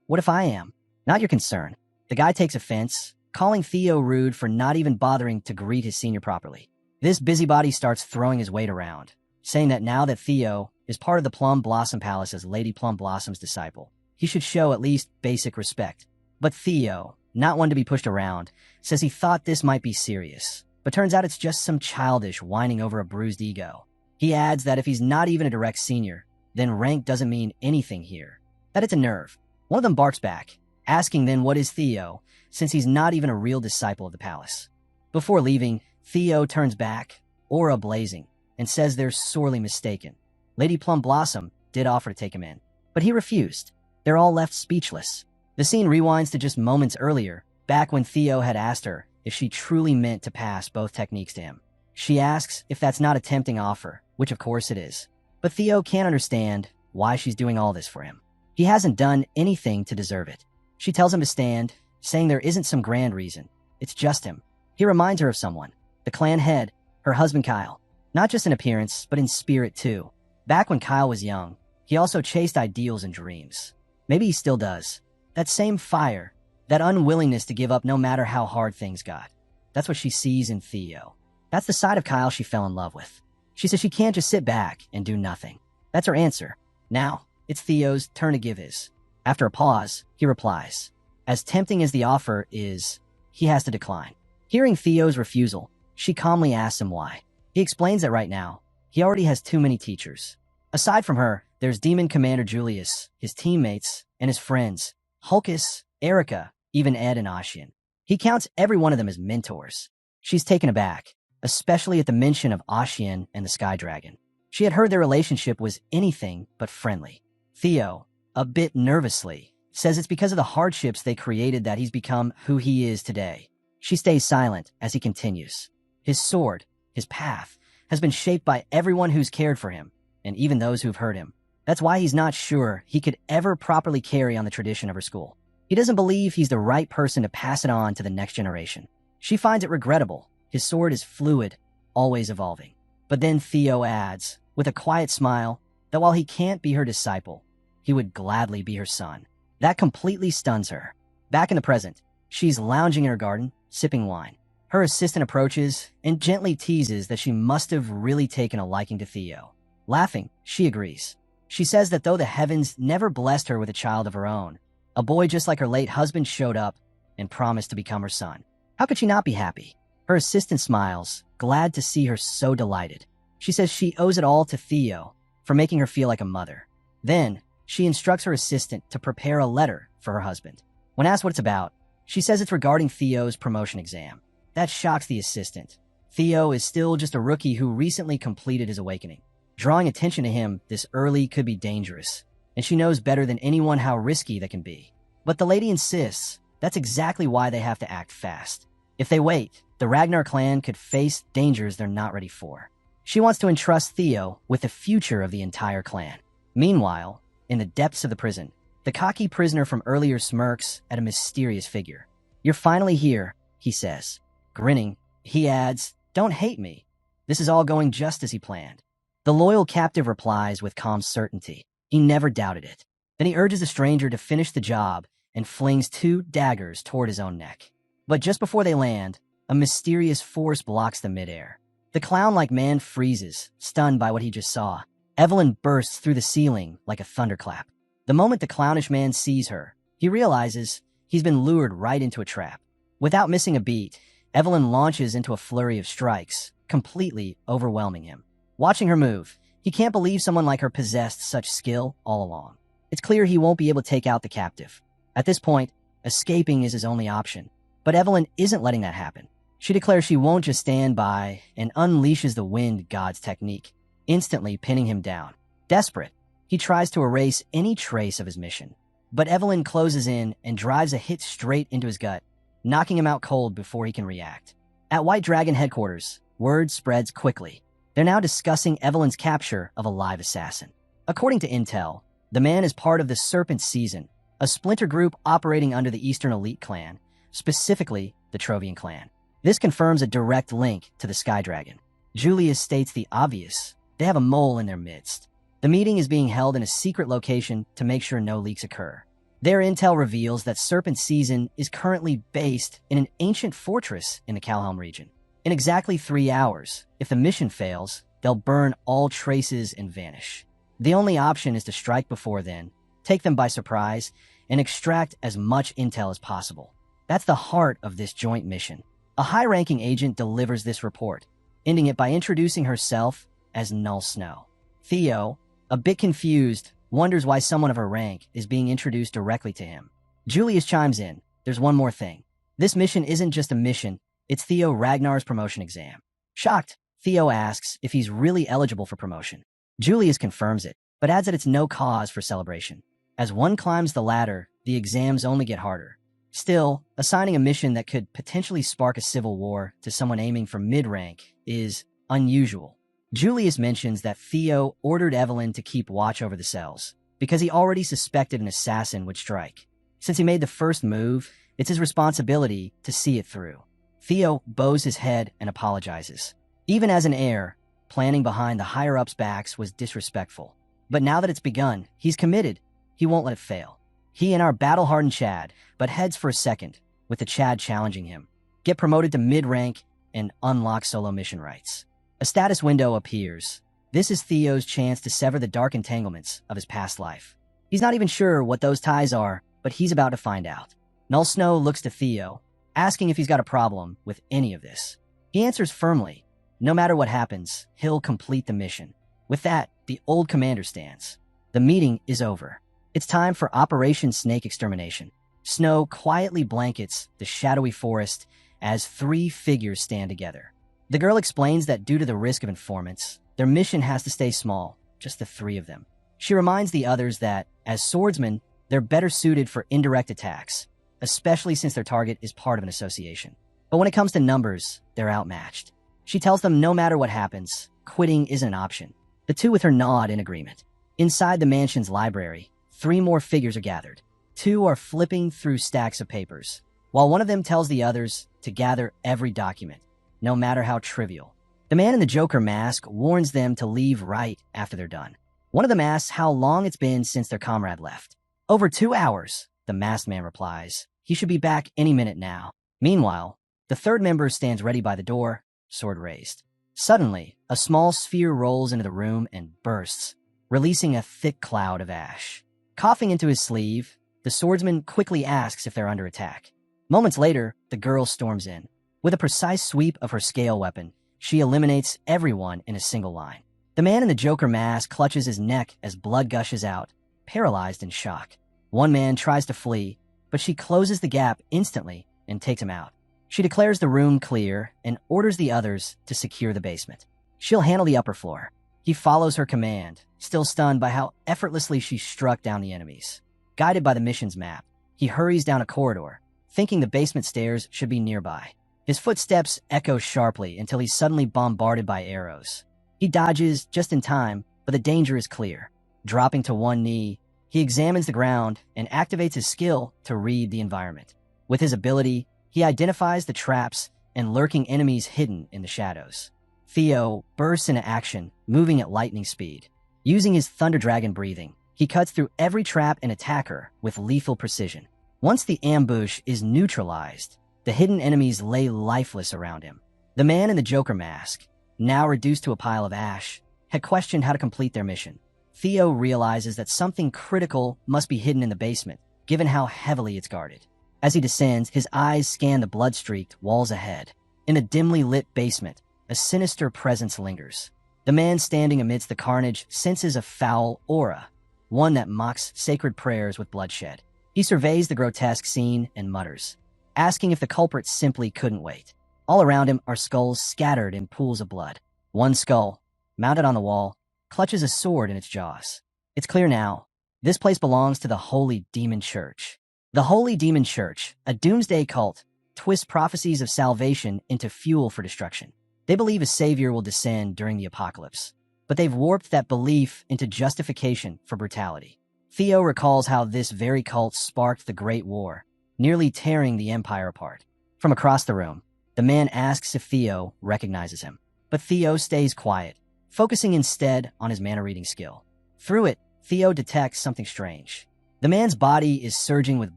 "What if I am? Not your concern." The guy takes offense, calling Theo rude for not even bothering to greet his senior properly. This busybody starts throwing his weight around, saying that now that Theo is part of the Plum Blossom Palace as Lady Plum Blossom's disciple, he should show at least basic respect. But Theo, not one to be pushed around, says he thought this might be serious, but turns out it's just some childish whining over a bruised ego. He adds that if he's not even a direct senior, then rank doesn't mean anything here. That it's a nerve. One of them barks back, asking then what is Theo, since he's not even a real disciple of the palace. Before leaving, Theo turns back, aura blazing, and says they're sorely mistaken. Lady Plum Blossom did offer to take him in, but he refused. They're all left speechless. The scene rewinds to just moments earlier, back when Theo had asked her if she truly meant to pass both techniques to him. She asks if that's not a tempting offer, which of course it is. But Theo can't understand why she's doing all this for him. He hasn't done anything to deserve it. She tells him to stand, saying there isn't some grand reason. It's just him. He reminds her of someone, the clan head, her husband Kyle. Not just in appearance, but in spirit too. Back when Kyle was young, he also chased ideals and dreams. Maybe he still does. That same fire, that unwillingness to give up no matter how hard things got. That's what she sees in Theo. That's the side of Kyle she fell in love with. She says she can't just sit back and do nothing. That's her answer. Now, it's Theo's turn to give his. After a pause, he replies. As tempting as the offer is, he has to decline. Hearing Theo's refusal, she calmly asks him why. He explains that right now, he already has too many teachers. Aside from her, there's Demon Commander Julius, his teammates, and his friends, Hulkus, Erica, even Ed and Ashian. He counts every one of them as mentors. She's taken aback, especially at the mention of Ashian and the Sky Dragon. She had heard their relationship was anything but friendly. Theo, a bit nervously, says it's because of the hardships they created that he's become who he is today. She stays silent as he continues. His sword, his path, has been shaped by everyone who's cared for him, and even those who've hurt him. That's why he's not sure he could ever properly carry on the tradition of her school. He doesn't believe he's the right person to pass it on to the next generation. She finds it regrettable. His sword is fluid, always evolving. But then Theo adds, with a quiet smile, that while he can't be her disciple, he would gladly be her son. That completely stuns her. Back in the present, she's lounging in her garden, sipping wine. Her assistant approaches and gently teases that she must have really taken a liking to Theo. Laughing, she agrees. She says that though the heavens never blessed her with a child of her own, a boy just like her late husband showed up and promised to become her son. How could she not be happy? Her assistant smiles, glad to see her so delighted. She says she owes it all to Theo for making her feel like a mother. Then, she instructs her assistant to prepare a letter for her husband. When asked what it's about, she says it's regarding Theo's promotion exam. That shocks the assistant. Theo is still just a rookie who recently completed his awakening. Drawing attention to him this early could be dangerous, and she knows better than anyone how risky that can be. But the lady insists that's exactly why they have to act fast. If they wait, the Ragnar clan could face dangers they're not ready for. She wants to entrust Theo with the future of the entire clan. Meanwhile, in the depths of the prison, the cocky prisoner from earlier smirks at a mysterious figure. "You're finally here," he says. Grinning, he adds, "Don't hate me. This is all going just as he planned." The loyal captive replies with calm certainty. He never doubted it. Then he urges the stranger to finish the job and flings 2 daggers toward his own neck. But just before they land, a mysterious force blocks them midair. The clown-like man freezes, stunned by what he just saw. Evelyn bursts through the ceiling like a thunderclap. The moment the clownish man sees her, he realizes he's been lured right into a trap. Without missing a beat, Evelyn launches into a flurry of strikes, completely overwhelming him. Watching her move, he can't believe someone like her possessed such skill all along. It's clear he won't be able to take out the captive. At this point, escaping is his only option. But Evelyn isn't letting that happen. She declares she won't just stand by and unleashes the wind god's technique, instantly pinning him down. Desperate, he tries to erase any trace of his mission. But Evelyn closes in and drives a hit straight into his gut, knocking him out cold before he can react. At White Dragon headquarters, word spreads quickly. They're now discussing Evelyn's capture of a live assassin. According to intel, the man is part of the Serpent Season, a splinter group operating under the Eastern Elite clan, specifically the Trovian clan. This confirms a direct link to the Sky Dragon. Julius states the obvious. They have a mole in their midst. The meeting is being held in a secret location to make sure no leaks occur. Their intel reveals that Serpent Season is currently based in an ancient fortress in the Calhelm region. In exactly 3 hours, if the mission fails, they'll burn all traces and vanish. The only option is to strike before then, take them by surprise, and extract as much intel as possible. That's the heart of this joint mission. A high-ranking agent delivers this report, ending it by introducing herself as Null Snow. Theo, a bit confused, wonders why someone of her rank is being introduced directly to him. Julius chimes in, "There's one more thing. This mission isn't just a mission, it's Theo Ragnar's promotion exam." Shocked, Theo asks if he's really eligible for promotion. Julius confirms it, but adds that it's no cause for celebration. As one climbs the ladder, the exams only get harder. Still, assigning a mission that could potentially spark a civil war to someone aiming for mid-rank is unusual. Julius mentions that Theo ordered Evelyn to keep watch over the cells, because he already suspected an assassin would strike. Since he made the first move, it's his responsibility to see it through. Theo bows his head and apologizes. Even as an heir, planning behind the higher-ups' backs was disrespectful. But now that it's begun, he's committed. He won't let it fail. He and our battle-hardened Chad but heads for a second, with the Chad challenging him. Get promoted to mid-rank and unlock solo mission rights. A status window appears. This is Theo's chance to sever the dark entanglements of his past life. He's not even sure what those ties are, but he's about to find out. Null Snow looks to Theo, asking if he's got a problem with any of this. He answers firmly. No matter what happens, he'll complete the mission. With that, the old commander stands. The meeting is over. It's time for Operation Snake Extermination. Snow quietly blankets the shadowy forest as 3 figures stand together. The girl explains that due to the risk of informants, their mission has to stay small, just the 3 of them. She reminds the others that, as swordsmen, they're better suited for indirect attacks, especially since their target is part of an association. But when it comes to numbers, they're outmatched. She tells them no matter what happens, quitting isn't an option. The two with her nod in agreement. Inside the mansion's library, 3 more figures are gathered. 2 are flipping through stacks of papers, while one of them tells the others to gather every document, no matter how trivial. The man in the Joker mask warns them to leave right after they're done. One of them asks how long it's been since their comrade left. "Over 2 hours, the masked man replies. He should be back any minute now. Meanwhile, the third member stands ready by the door, sword raised. Suddenly, a small sphere rolls into the room and bursts, releasing a thick cloud of ash. Coughing into his sleeve, the swordsman quickly asks if they're under attack. Moments later, the girl storms in. With a precise sweep of her scale weapon, she eliminates everyone in a single line. The man in the Joker mask clutches his neck as blood gushes out, paralyzed in shock. One man tries to flee, but she closes the gap instantly and takes him out. She declares the room clear and orders the others to secure the basement. She'll handle the upper floor. He follows her command, still stunned by how effortlessly she struck down the enemies. Guided by the mission's map, he hurries down a corridor, thinking the basement stairs should be nearby. His footsteps echo sharply until he's suddenly bombarded by arrows. He dodges just in time, but the danger is clear. Dropping to one knee, he examines the ground and activates his skill to read the environment. With his ability, he identifies the traps and lurking enemies hidden in the shadows. Theo bursts into action, moving at lightning speed. Using his Thunder Dragon breathing, he cuts through every trap and attacker with lethal precision. Once the ambush is neutralized, the hidden enemies lay lifeless around him. The man in the Joker mask, now reduced to a pile of ash, had questioned how to complete their mission. Theo realizes that something critical must be hidden in the basement, given how heavily it's guarded. As he descends, his eyes scan the blood-streaked walls ahead. In the dimly lit basement, a sinister presence lingers. The man standing amidst the carnage senses a foul aura, one that mocks sacred prayers with bloodshed. He surveys the grotesque scene and mutters, asking if the culprit simply couldn't wait. All around him are skulls scattered in pools of blood. One skull, mounted on the wall, clutches a sword in its jaws. It's clear now, this place belongs to the Holy Demon Church. The Holy Demon Church, a doomsday cult, twists prophecies of salvation into fuel for destruction. They believe a savior will descend during the apocalypse, but they've warped that belief into justification for brutality. Theo recalls how this very cult sparked the Great War, nearly tearing the Empire apart. From across the room, the man asks if Theo recognizes him, but Theo stays quiet, focusing instead on his mana-reading skill. Through it, Theo detects something strange. The man's body is surging with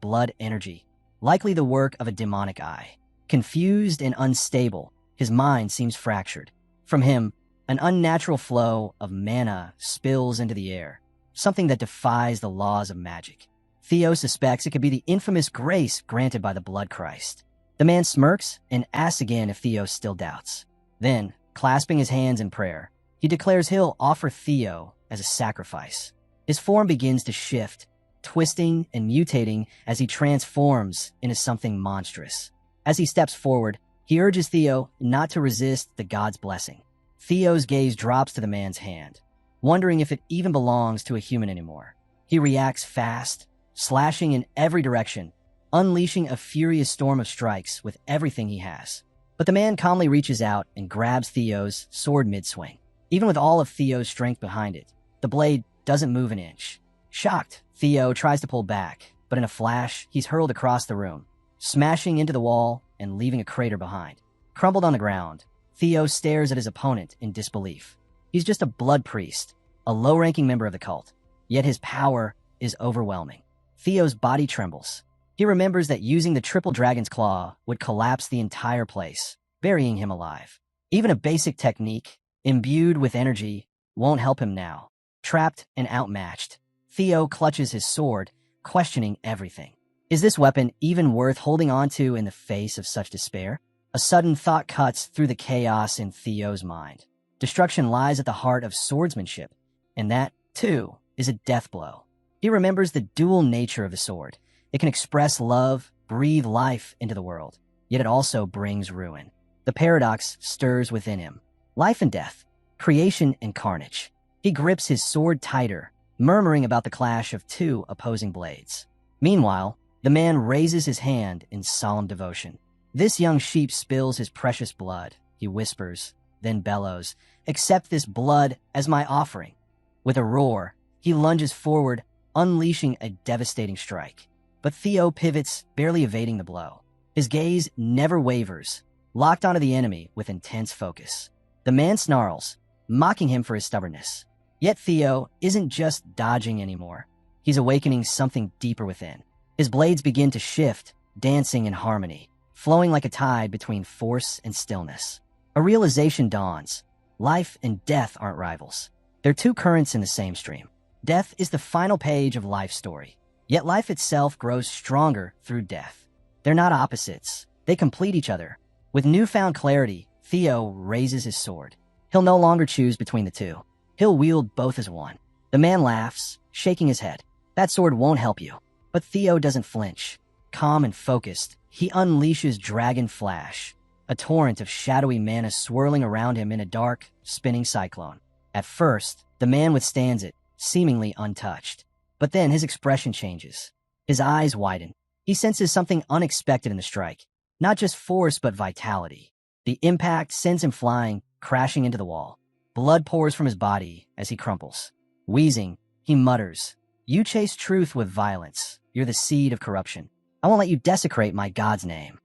blood energy, likely the work of a demonic eye. Confused and unstable, his mind seems fractured. From him, an unnatural flow of mana spills into the air, something that defies the laws of magic. Theo suspects it could be the infamous grace granted by the Blood Christ. The man smirks and asks again if Theo still doubts. Then, clasping his hands in prayer, he declares he'll offer Theo as a sacrifice. His form begins to shift, twisting and mutating as he transforms into something monstrous. As he steps forward, he urges Theo not to resist the god's blessing. Theo's gaze drops to the man's hand, wondering if it even belongs to a human anymore. He reacts fast, slashing in every direction, unleashing a furious storm of strikes with everything he has. But the man calmly reaches out and grabs Theo's sword mid-swing. Even with all of Theo's strength behind it, the blade doesn't move an inch. Shocked, Theo tries to pull back, but in a flash, he's hurled across the room, smashing into the wall and leaving a crater behind. Crumbled on the ground, Theo stares at his opponent in disbelief. He's just a blood priest, a low-ranking member of the cult, yet his power is overwhelming. Theo's body trembles. He remembers that using the triple dragon's claw would collapse the entire place, burying him alive. Even a basic technique, imbued with energy, won't help him now. Trapped and outmatched, Theo clutches his sword, questioning everything. Is this weapon even worth holding on to in the face of such despair? A sudden thought cuts through the chaos in Theo's mind. Destruction lies at the heart of swordsmanship, and that, too, is a death blow. He remembers the dual nature of the sword. It can express love, breathe life into the world, yet it also brings ruin. The paradox stirs within him. Life and death, creation and carnage. He grips his sword tighter, murmuring about the clash of two opposing blades. Meanwhile, the man raises his hand in solemn devotion. This young sheep spills his precious blood, he whispers, then bellows, "Accept this blood as my offering." With a roar, he lunges forward, unleashing a devastating strike. But Theo pivots, barely evading the blow. His gaze never wavers, locked onto the enemy with intense focus. The man snarls, mocking him for his stubbornness. Yet Theo isn't just dodging anymore. He's awakening something deeper within. His blades begin to shift, dancing in harmony, flowing like a tide between force and stillness. A realization dawns. Life and death aren't rivals. They're two currents in the same stream. Death is the final page of life's story. Yet life itself grows stronger through death. They're not opposites. They complete each other. With newfound clarity, Theo raises his sword. He'll no longer choose between the two. He'll wield both as one. The man laughs, shaking his head. That sword won't help you. But Theo doesn't flinch. Calm and focused, he unleashes Dragon Flash, a torrent of shadowy mana swirling around him in a dark, spinning cyclone. At first, the man withstands it, seemingly untouched. But then his expression changes. His eyes widen. He senses something unexpected in the strike. Not just force, but vitality. The impact sends him flying, crashing into the wall. Blood pours from his body as he crumples. Wheezing, he mutters, "You chase truth with violence. You're the seed of corruption. I won't let you desecrate my God's name."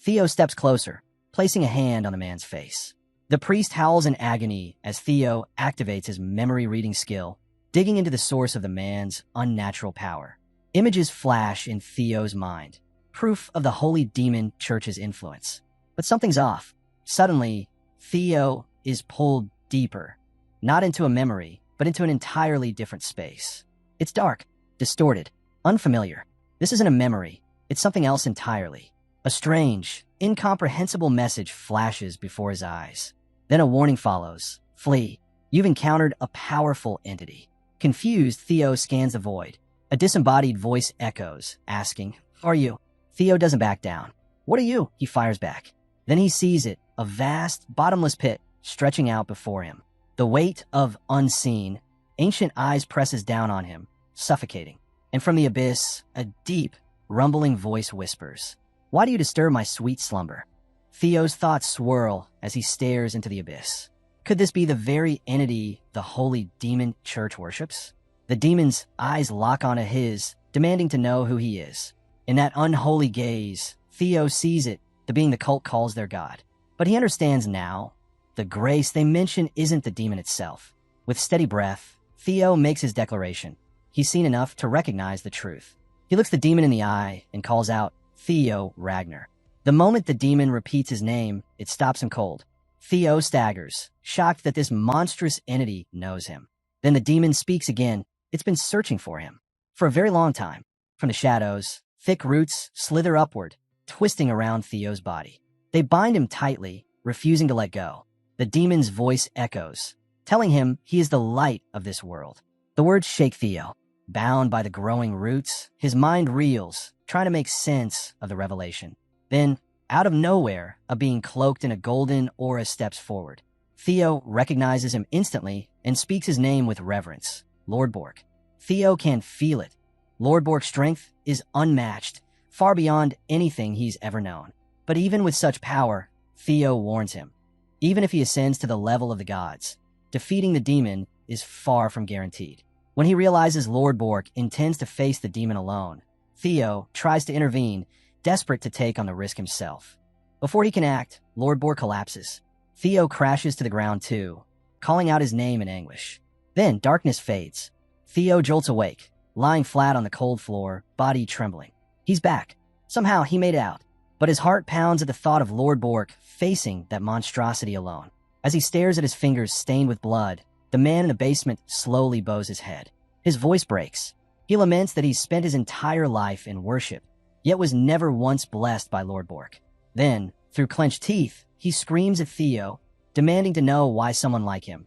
Theo steps closer, placing a hand on the man's face. The priest howls in agony as Theo activates his memory-reading skill, digging into the source of the man's unnatural power. Images flash in Theo's mind, proof of the holy demon church's influence. But something's off. Suddenly, Theo is pulled deeper, not into a memory, but into an entirely different space. It's dark, distorted, unfamiliar. This isn't a memory. It's something else entirely. A strange, incomprehensible message flashes before his eyes. Then a warning follows. Flee. You've encountered a powerful entity. Confused, Theo scans the void. A disembodied voice echoes, asking, "Who are you?" Theo doesn't back down. "What are you?" he fires back. Then he sees it, a vast, bottomless pit stretching out before him. The weight of unseen, ancient eyes presses down on him, suffocating. And from the abyss, a deep, rumbling voice whispers, "Why do you disturb my sweet slumber?" Theo's thoughts swirl as he stares into the abyss. Could this be the very entity the holy demon church worships? The demon's eyes lock onto his, demanding to know who he is. In that unholy gaze, Theo sees it, the being the cult calls their god. But he understands now, the grace they mention isn't the demon itself. With steady breath, Theo makes his declaration. He's seen enough to recognize the truth. He looks the demon in the eye and calls out, "Theo Ragnar." The moment the demon repeats his name, it stops him cold. Theo staggers, shocked that this monstrous entity knows him. Then the demon speaks again. It's been searching for him for a very long time. From the shadows, thick roots slither upward, twisting around Theo's body. They bind him tightly, refusing to let go. The demon's voice echoes, telling him he is the light of this world. The words shake Theo. Bound by the growing roots, his mind reels, trying to make sense of the revelation. Then, out of nowhere, a being cloaked in a golden aura steps forward. Theo recognizes him instantly and speaks his name with reverence, Lord Bork. Theo can feel it. Lord Bork's strength is unmatched, far beyond anything he's ever known. But even with such power, Theo warns him. Even if he ascends to the level of the gods, defeating the demon is far from guaranteed. When he realizes Lord Bork intends to face the demon alone, Theo tries to intervene, desperate to take on the risk himself. Before he can act, Lord Bork collapses. Theo crashes to the ground too, calling out his name in anguish. Then darkness fades. Theo jolts awake, lying flat on the cold floor, body trembling. He's back. Somehow he made it out. But his heart pounds at the thought of Lord Bork facing that monstrosity alone. As he stares at his fingers stained with blood, the man in the basement slowly bows his head. His voice breaks. He laments that he's spent his entire life in worship, yet was never once blessed by Lord Bork. Then, through clenched teeth, he screams at Theo, demanding to know why someone like him,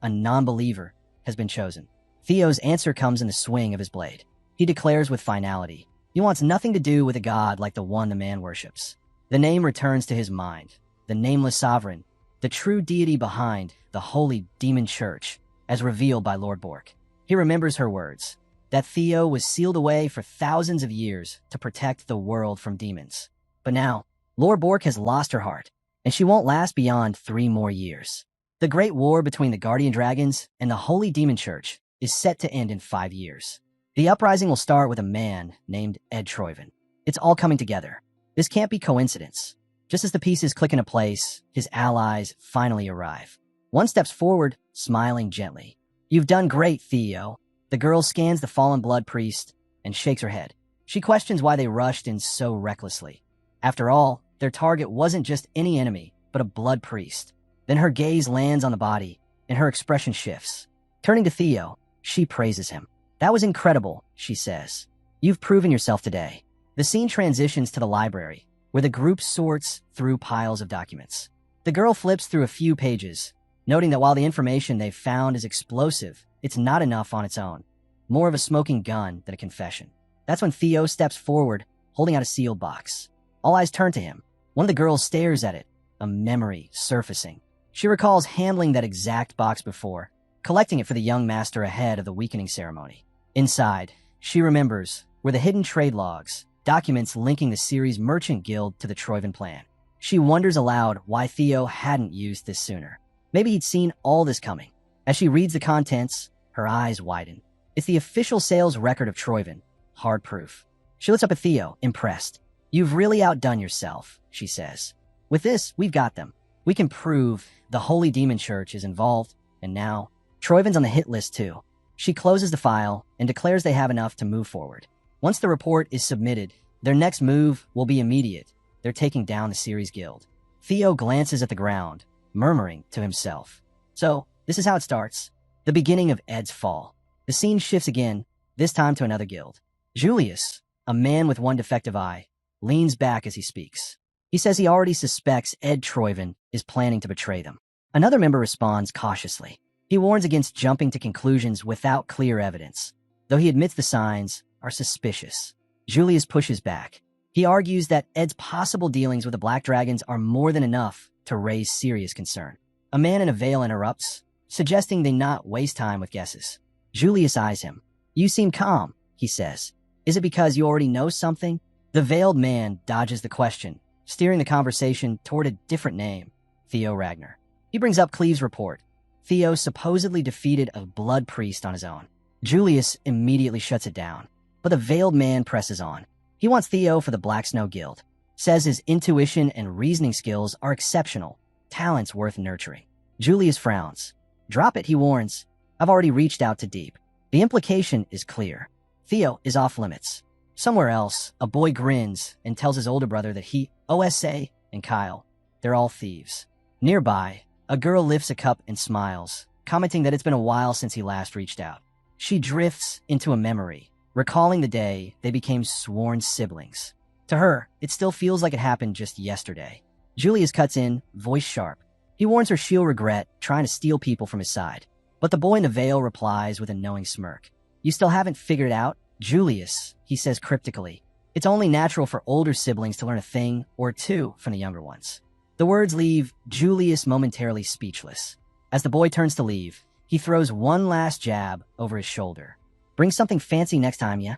a non-believer, has been chosen. Theo's answer comes in the swing of his blade. He declares with finality, he wants nothing to do with a god like the one the man worships. The name returns to his mind, the nameless sovereign, the true deity behind the holy demon church, as revealed by Lord Bork. He remembers her words, that Theo was sealed away for thousands of years to protect the world from demons. But now, Lord Bork has lost her heart, and she won't last beyond 3 more years. The Great War between the Guardian Dragons and the Holy Demon Church is set to end in 5 years. The uprising will start with a man named Ed Troyven. It's all coming together. This can't be coincidence. Just as the pieces click into place, his allies finally arrive. One steps forward, smiling gently. "You've done great, Theo." The girl scans the fallen blood priest and shakes her head. She questions why they rushed in so recklessly. After all, their target wasn't just any enemy, but a blood priest. Then her gaze lands on the body, and her expression shifts. Turning to Theo, she praises him. "That was incredible," she says. "You've proven yourself today." The scene transitions to the library, where the group sorts through piles of documents. The girl flips through a few pages, noting that while the information they've found is explosive, it's not enough on its own. More of a smoking gun than a confession. That's when Theo steps forward, holding out a sealed box. All eyes turn to him. One of the girls stares at it, a memory surfacing. She recalls handling that exact box before, collecting it for the young master ahead of the weakening ceremony. Inside, she remembers, were the hidden trade logs, documents linking the series merchant guild to the Troyven plan. She wonders aloud why Theo hadn't used this sooner. Maybe he'd seen all this coming. As she reads the contents, her eyes widen. It's the official sales record of Troyven, hard proof. She looks up at Theo, impressed. "You've really outdone yourself," she says. "With this, we've got them. We can prove the Holy Demon Church is involved, and now Troyven's on the hit list too." She closes the file and declares they have enough to move forward. Once the report is submitted, their next move will be immediate. They're taking down the series guild. Theo glances at the ground, murmuring to himself. So, this is how it starts. The beginning of Ed's fall. The scene shifts again, this time to another guild. Julius, a man with one defective eye, leans back as he speaks. He says he already suspects Ed Troyven is planning to betray them. Another member responds cautiously. He warns against jumping to conclusions without clear evidence, though he admits the signs are suspicious. Julius pushes back. He argues that Ed's possible dealings with the Black Dragons are more than enough to raise serious concern. A man in a veil interrupts, suggesting they not waste time with guesses. Julius eyes him. "You seem calm," he says. "Is it because you already know something?" The veiled man dodges the question, steering the conversation toward a different name, Theo Ragnar. He brings up Cleve's report. Theo supposedly defeated a blood priest on his own. Julius immediately shuts it down. But the veiled man presses on. He wants Theo for the Black Snow Guild. Says his intuition and reasoning skills are exceptional, talents worth nurturing. Julius frowns. "Drop it," he warns. "I've already reached out to Deep." The implication is clear. Theo is off limits. Somewhere else, a boy grins and tells his older brother that he, OSA, and Kyle, they're all thieves. Nearby, a girl lifts a cup and smiles, commenting that it's been a while since he last reached out. She drifts into a memory, recalling the day they became sworn siblings. To her, it still feels like it happened just yesterday. Julius cuts in, voice sharp. He warns her she'll regret trying to steal people from his side. But the boy in the veil replies with a knowing smirk. "You still haven't figured it out, Julius," he says cryptically. "It's only natural for older siblings to learn a thing or two from the younger ones." The words leave Julius momentarily speechless. As the boy turns to leave, he throws one last jab over his shoulder. "Bring something fancy next time, yeah?"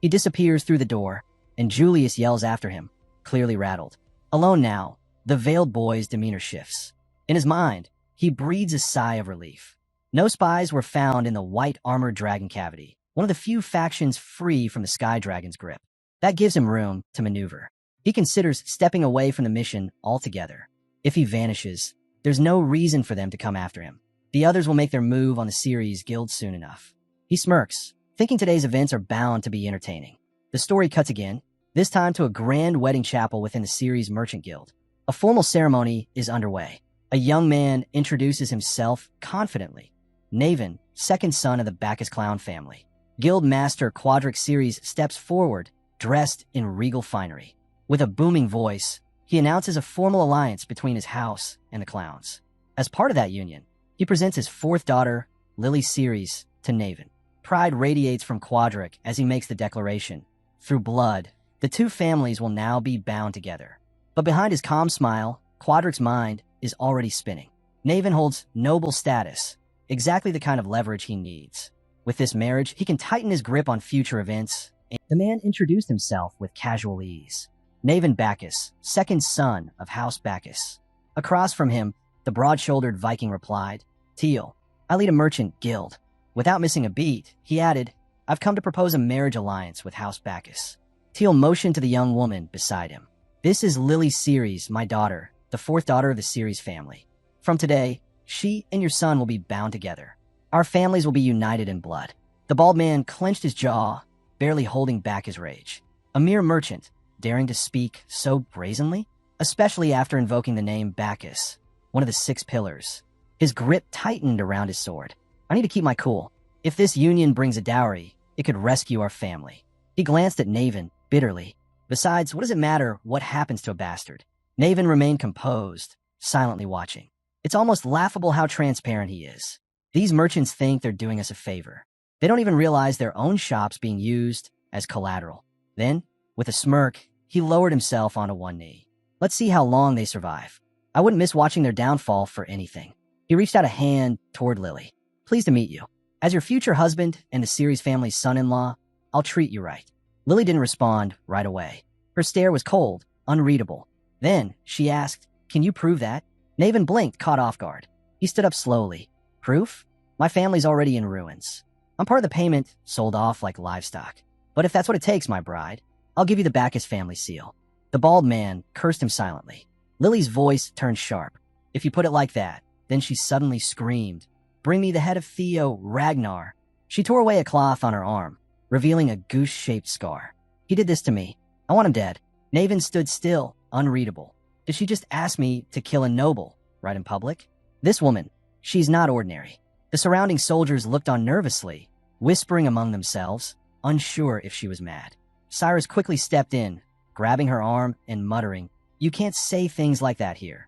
He disappears through the door, and Julius yells after him, clearly rattled. Alone now, the veiled boy's demeanor shifts. In his mind, he breathes a sigh of relief. No spies were found in the white armored dragon cavity, one of the few factions free from the Sky Dragon's grip. That gives him room to maneuver. He considers stepping away from the mission altogether. If he vanishes, there's no reason for them to come after him. The others will make their move on the series guild soon enough. He smirks, thinking today's events are bound to be entertaining. The story cuts again, this time to a grand wedding chapel within the series merchant guild. A formal ceremony is underway. A young man introduces himself confidently. Naven, second son of the Bacchus Clown family. Guild Master Quadric Series steps forward, dressed in regal finery. With a booming voice, he announces a formal alliance between his house and the clowns. As part of that union, he presents his fourth daughter, Lily Series, to Naven. Pride radiates from Quadric as he makes the declaration. Through blood, the two families will now be bound together. But behind his calm smile, Quadric's mind is already spinning. Naven holds noble status, exactly the kind of leverage he needs. With this marriage, he can tighten his grip on future events. The man introduced himself with casual ease. Naven Bacchus, second son of House Bacchus. Across from him, the broad-shouldered Viking replied, Teal, I lead a merchant guild. Without missing a beat, he added, I've come to propose a marriage alliance with House Bacchus. Teal motioned to the young woman beside him. This is Lily Ceres, my daughter, the fourth daughter of the Ceres family. From today, she and your son will be bound together. Our families will be united in blood. The bald man clenched his jaw, barely holding back his rage. A mere merchant, daring to speak so brazenly? Especially after invoking the name Bacchus, one of the 6 pillars. His grip tightened around his sword. I need to keep my cool. If this union brings a dowry, it could rescue our family. He glanced at Naven bitterly. Besides, what does it matter what happens to a bastard? Naven remained composed, silently watching. It's almost laughable how transparent he is. These merchants think they're doing us a favor. They don't even realize their own shop's being used as collateral. Then, with a smirk, he lowered himself onto one knee. Let's see how long they survive. I wouldn't miss watching their downfall for anything. He reached out a hand toward Lily. Pleased to meet you. As your future husband and the Ceres family's son-in-law, I'll treat you right. Lily didn't respond right away. Her stare was cold, unreadable. Then, she asked, Can you prove that? Naven blinked, caught off guard. He stood up slowly. Proof? My family's already in ruins. I'm part of the payment, sold off like livestock. But if that's what it takes, my bride, I'll give you the Bacchus family seal. The bald man cursed him silently. Lily's voice turned sharp. If you put it like that, then she suddenly screamed, Bring me the head of Theo, Ragnar. She tore away a cloth on her arm, revealing a goose-shaped scar. He did this to me. I want him dead. Naven stood still, unreadable. Did she just ask me to kill a noble, right in public? This woman, she's not ordinary. The surrounding soldiers looked on nervously, whispering among themselves, unsure if she was mad. Cyrus quickly stepped in, grabbing her arm and muttering, You can't say things like that here.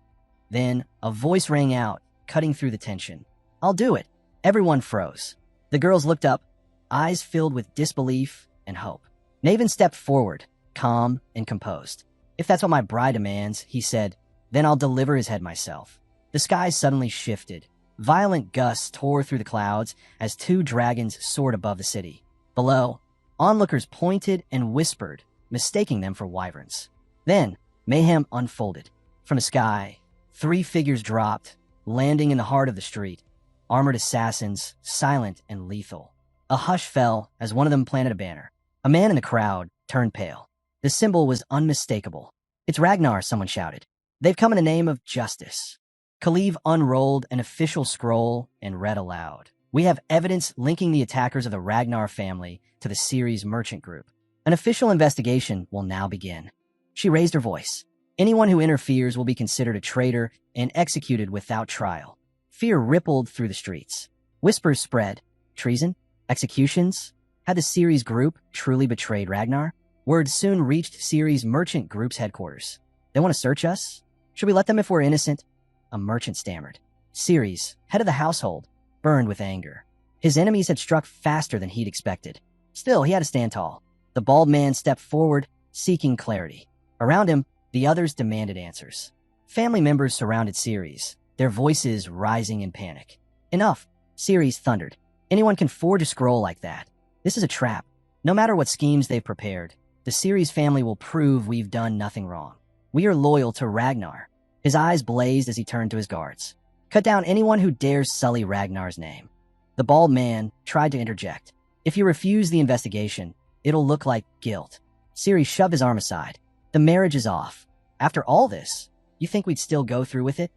Then a voice rang out, cutting through the tension. I'll do it. Everyone froze. The girls looked up, eyes filled with disbelief and hope. Naven stepped forward, calm and composed. If that's what my bride demands, he said, then I'll deliver his head myself. The sky suddenly shifted. Violent gusts tore through the clouds as 2 dragons soared above the city. Below, onlookers pointed and whispered, mistaking them for wyverns. Then, mayhem unfolded. From the sky, 3 figures dropped, landing in the heart of the street. Armored assassins, silent and lethal. A hush fell as one of them planted a banner. A man in the crowd turned pale. The symbol was unmistakable. It's Ragnar, someone shouted. They've come in the name of justice. Khalif unrolled an official scroll and read aloud. We have evidence linking the attackers of the Ragnar family to the Ceres merchant group. An official investigation will now begin. She raised her voice. Anyone who interferes will be considered a traitor and executed without trial. Fear rippled through the streets. Whispers spread. Treason? Executions? Had the Ceres group truly betrayed Ragnar? Word soon reached Ceres merchant group's headquarters. They want to search us? Should we let them if we're innocent? A merchant stammered. Ceres, head of the household, burned with anger. His enemies had struck faster than he'd expected. Still, he had to stand tall. The bald man stepped forward, seeking clarity. Around him, the others demanded answers. Family members surrounded Ceres, their voices rising in panic. Enough, Ceres thundered. Anyone can forge a scroll like that. This is a trap. No matter what schemes they've prepared, the Ceres family will prove we've done nothing wrong. We are loyal to Ragnar. His eyes blazed as he turned to his guards. Cut down anyone who dares sully Ragnar's name. The bald man tried to interject. If you refuse the investigation, it'll look like guilt. Ceres shoved his arm aside. The marriage is off. After all this, you think we'd still go through with it?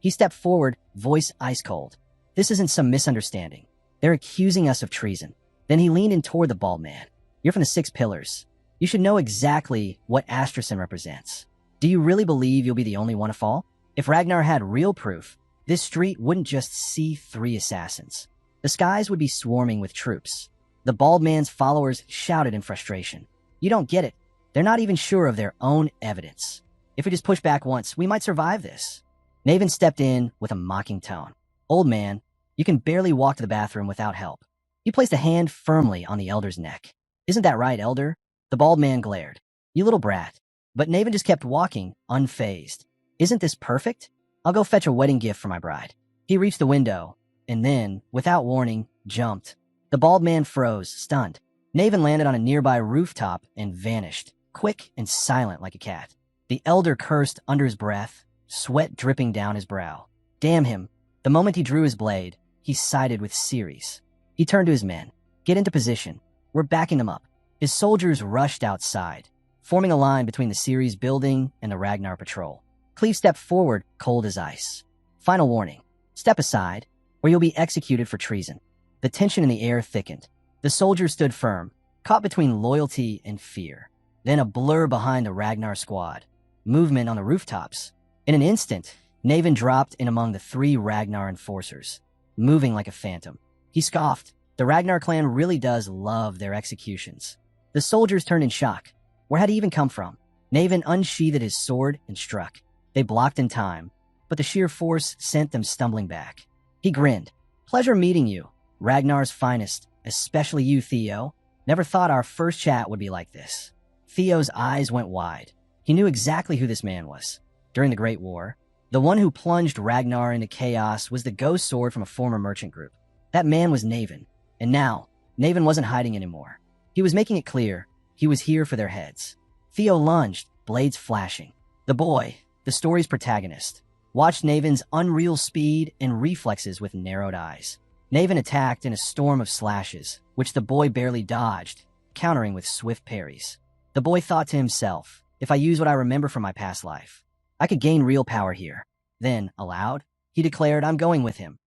He stepped forward, voice ice cold. This isn't some misunderstanding. They're accusing us of treason. Then he leaned in toward the bald man. You're from the 6 pillars. You should know exactly what Astrasen represents. Do you really believe you'll be the only one to fall? If Ragnar had real proof, this street wouldn't just see 3 assassins. The skies would be swarming with troops. The bald man's followers shouted in frustration. You don't get it. They're not even sure of their own evidence. If we just push back once, we might survive this. Naven stepped in with a mocking tone. Old man, you can barely walk to the bathroom without help. He placed a hand firmly on the elder's neck. Isn't that right, elder? The bald man glared. You little brat. But Naven just kept walking, unfazed. Isn't this perfect? I'll go fetch a wedding gift for my bride. He reached the window, and then, without warning, jumped. The bald man froze, stunned. Naven landed on a nearby rooftop and vanished, quick and silent like a cat. The elder cursed under his breath, sweat dripping down his brow. Damn him. The moment he drew his blade, he sided with Ceres. He turned to his men. Get into position. We're backing them up. His soldiers rushed outside, forming a line between the Ceres building and the Ragnar patrol. Cleve stepped forward, cold as ice. Final warning. Step aside, or you'll be executed for treason. The tension in the air thickened. The soldiers stood firm, caught between loyalty and fear. Then a blur behind the Ragnar squad. Movement on the rooftops. In an instant, Naven dropped in among the 3 Ragnar enforcers, moving like a phantom. He scoffed. The Ragnar clan really does love their executions. The soldiers turned in shock. Where had he even come from? Naven unsheathed his sword and struck. They blocked in time, but the sheer force sent them stumbling back. He grinned. Pleasure meeting you, Ragnar's finest, especially you, Theo. Never thought our first chat would be like this. Theo's eyes went wide. He knew exactly who this man was. During the Great War, the one who plunged Ragnar into chaos was the ghost sword from a former merchant group. That man was Naven. And now, Naven wasn't hiding anymore. He was making it clear he was here for their heads. Theo lunged, blades flashing. The boy, the story's protagonist, watched Naven's unreal speed and reflexes with narrowed eyes. Naven attacked in a storm of slashes, which the boy barely dodged, countering with swift parries. The boy thought to himself, if I use what I remember from my past life, I could gain real power here. Then, aloud, he declared, I'm going with him.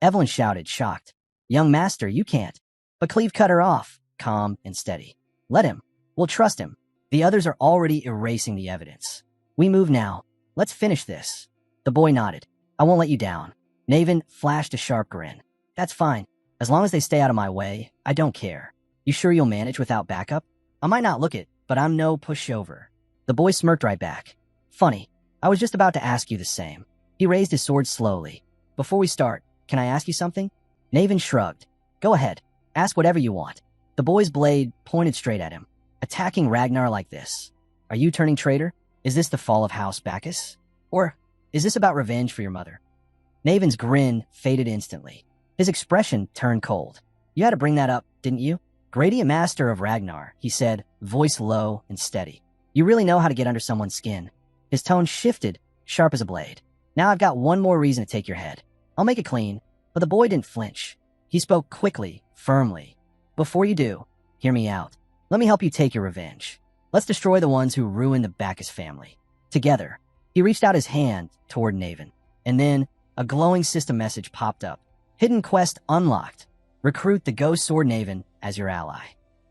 Evelyn shouted, shocked. Young master, you can't. But Cleve cut her off, calm and steady. Let him. We'll trust him. The others are already erasing the evidence. We move now. Let's finish this. The boy nodded. I won't let you down. Naven flashed a sharp grin. That's fine. As long as they stay out of my way, I don't care. You sure you'll manage without backup? I might not look it, but I'm no pushover. The boy smirked right back. Funny. I was just about to ask you the same. He raised his sword slowly. Before we start, can I ask you something? Naven shrugged. Go ahead. Ask whatever you want. The boy's blade pointed straight at him. Attacking Ragnar like this. Are you turning traitor? Is this the fall of House Bacchus? Or is this about revenge for your mother? Naven's grin faded instantly. His expression turned cold. You had to bring that up, didn't you? Gradient Master of Ragnar, he said, voice low and steady. You really know how to get under someone's skin. His tone shifted, sharp as a blade. Now I've got one more reason to take your head. I'll make it clean. But the boy didn't flinch. He spoke quickly, firmly. Before you do, hear me out. Let me help you take your revenge. Let's destroy the ones who ruined the Bacchus family. Together. He reached out his hand toward Naven. And then, a glowing system message popped up. Hidden quest unlocked. Recruit the ghost sword Naven as your ally.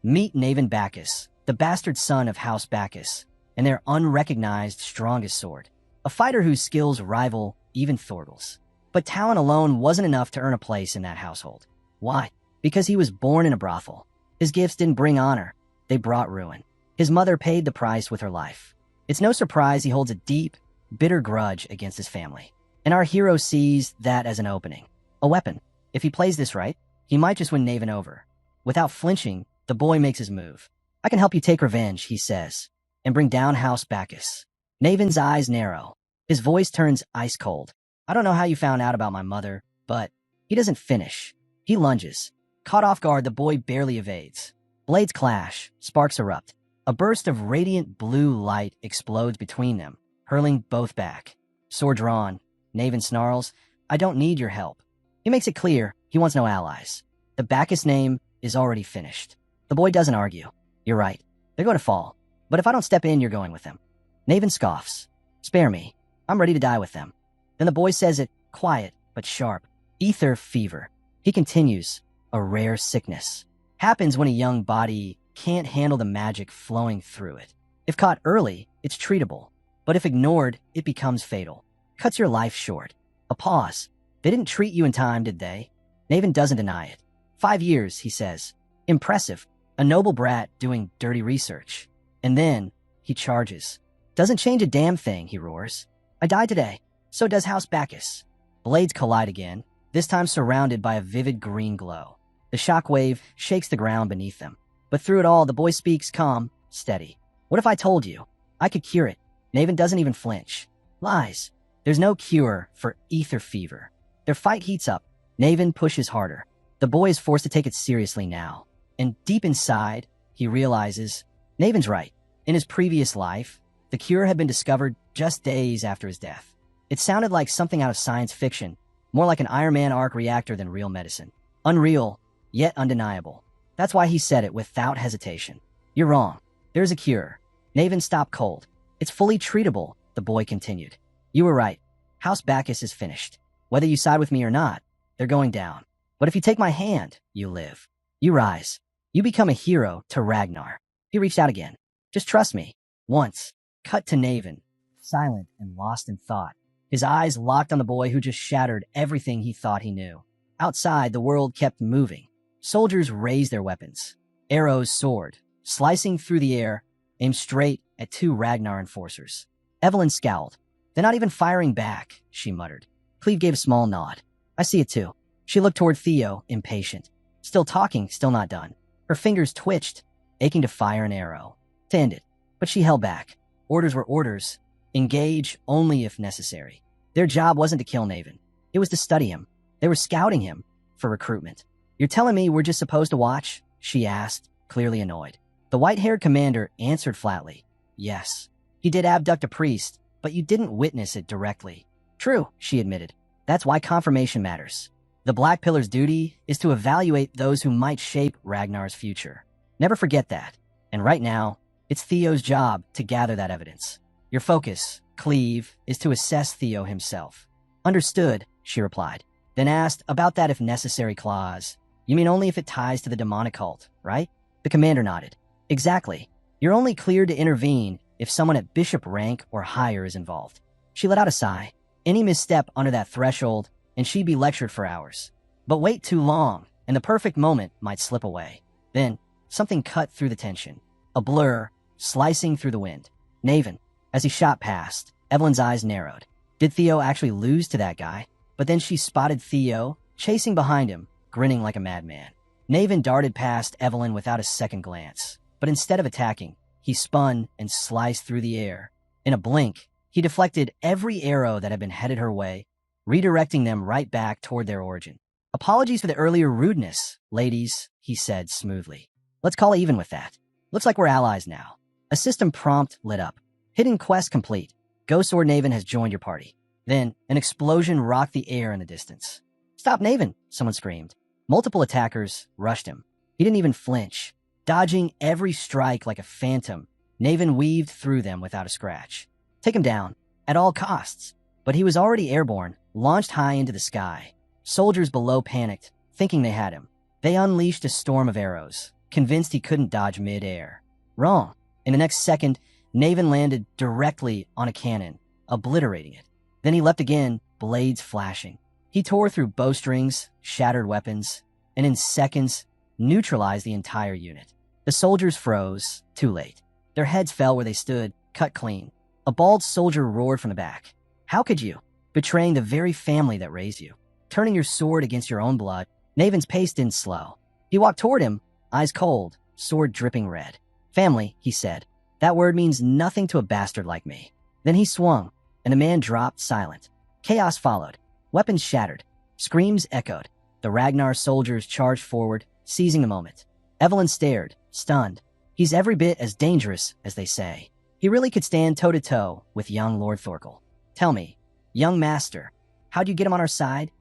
Meet Naven Bacchus, the bastard son of House Bacchus, and their unrecognized strongest sword. A fighter whose skills rival even Thordle's. But talent alone wasn't enough to earn a place in that household. Why? Because he was born in a brothel. His gifts didn't bring honor. They brought ruin. His mother paid the price with her life. It's no surprise he holds a deep, bitter grudge against his family. And our hero sees that as an opening. A weapon. If he plays this right, he might just win Naven over. Without flinching, the boy makes his move. I can help you take revenge, he says, and bring down House Bacchus. Naven's eyes narrow. His voice turns ice cold. I don't know how you found out about my mother, but he doesn't finish. He lunges. Caught off guard, the boy barely evades. Blades clash, sparks erupt. A burst of radiant blue light explodes between them, hurling both back. Sword drawn, Naven snarls, I don't need your help. He makes it clear he wants no allies. The Bacchus name is already finished. The boy doesn't argue. You're right. They're going to fall. But if I don't step in, you're going with them. Naven scoffs. Spare me. I'm ready to die with them. Then the boy says it, quiet but sharp. Ether fever. He continues, a rare sickness. Happens when a young body can't handle the magic flowing through it. If caught early, it's treatable. But if ignored, it becomes fatal. Cuts your life short. A pause. They didn't treat you in time, did they? Naven doesn't deny it. 5 years, he says. Impressive. A noble brat doing dirty research. And then, he charges. Doesn't change a damn thing, he roars. I died today. So does House Bacchus. Blades collide again, this time surrounded by a vivid green glow. The shockwave shakes the ground beneath them. But through it all, the boy speaks calm, steady. What if I told you? I could cure it. Naven doesn't even flinch. Lies. There's no cure for ether fever. Their fight heats up. Naven pushes harder. The boy is forced to take it seriously now. And deep inside, he realizes, Naven's right. In his previous life, the cure had been discovered just days after his death. It sounded like something out of science fiction, more like an Iron Man arc reactor than real medicine. Unreal, yet undeniable. That's why he said it without hesitation. You're wrong. There's a cure. Naven stopped cold. It's fully treatable, the boy continued. You were right. House Bacchus is finished. Whether you side with me or not, they're going down. But if you take my hand, you live. You rise. You become a hero to Ragnar. He reached out again. Just trust me. Once. Cut to Naven, silent and lost in thought. His eyes locked on the boy who just shattered everything he thought he knew. Outside, the world kept moving. Soldiers raised their weapons. Arrows soared, slicing through the air, aimed straight at two Ragnar enforcers. Evelyn scowled. They're not even firing back, she muttered. Cleve gave a small nod. I see it too. She looked toward Theo, impatient. Still talking, still not done. Her fingers twitched, aching to fire an arrow. To end it. But she held back. Orders were orders. Engage only if necessary. Their job wasn't to kill Naven. It was to study him. They were scouting him for recruitment. You're telling me we're just supposed to watch? She asked, clearly annoyed. The white-haired commander answered flatly. Yes. He did abduct a priest, but you didn't witness it directly. True, she admitted. That's why confirmation matters. The Black Pillar's duty is to evaluate those who might shape Ragnar's future. Never forget that. And right now, it's Theo's job to gather that evidence. Your focus, Cleve, is to assess Theo himself. Understood, she replied. Then asked about that if necessary clause. You mean only if it ties to the demonic cult, right? The commander nodded. Exactly. You're only cleared to intervene if someone at bishop rank or higher is involved. She let out a sigh. Any misstep under that threshold, and she'd be lectured for hours. But wait too long, and the perfect moment might slip away. Then, something cut through the tension. A blur, slicing through the wind. Naven. As he shot past, Evelyn's eyes narrowed. Did Theo actually lose to that guy? But then she spotted Theo, chasing behind him, grinning like a madman. Naven darted past Evelyn without a second glance. But instead of attacking, he spun and sliced through the air. In a blink, he deflected every arrow that had been headed her way, redirecting them right back toward their origin. Apologies for the earlier rudeness, ladies, he said smoothly. Let's call it even with that. Looks like we're allies now. A system prompt lit up. Hidden quest complete. Ghost Sword Naven has joined your party. Then, an explosion rocked the air in the distance. Stop Naven, someone screamed. Multiple attackers rushed him. He didn't even flinch. Dodging every strike like a phantom, Naven weaved through them without a scratch. Take him down, at all costs. But he was already airborne, launched high into the sky. Soldiers below panicked, thinking they had him. They unleashed a storm of arrows, convinced he couldn't dodge mid-air. Wrong. In the next second, Naven landed directly on a cannon, obliterating it. Then he leapt again, blades flashing. He tore through bowstrings, shattered weapons, and in seconds, neutralized the entire unit. The soldiers froze, too late. Their heads fell where they stood, cut clean. A bald soldier roared from the back. How could you? Betraying the very family that raised you. Turning your sword against your own blood. Naven's pace didn't slow. He walked toward him, eyes cold, sword dripping red. Family, he said. That word means nothing to a bastard like me. Then he swung, and the man dropped silent. Chaos followed. Weapons shattered. Screams echoed. The Ragnar soldiers charged forward, seizing the moment. Evelyn stared, stunned. He's every bit as dangerous as they say. He really could stand toe-to-toe with young Lord Thorkel. Tell me, young master, how'd you get him on our side?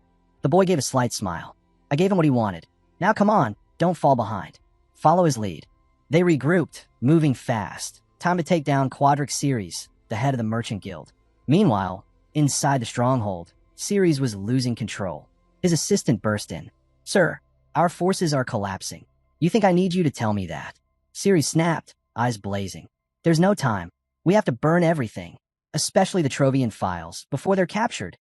The boy gave a slight smile. I gave him what he wanted. Now come on, don't fall behind. Follow his lead. They regrouped, moving fast. Time to take down Quadric Ceres, the head of the Merchant Guild. Meanwhile, inside the stronghold, Ceres was losing control. His assistant burst in. Sir, our forces are collapsing. You think I need you to tell me that? Ceres snapped, eyes blazing. There's no time. We have to burn everything, especially the Trovian files, before they're captured.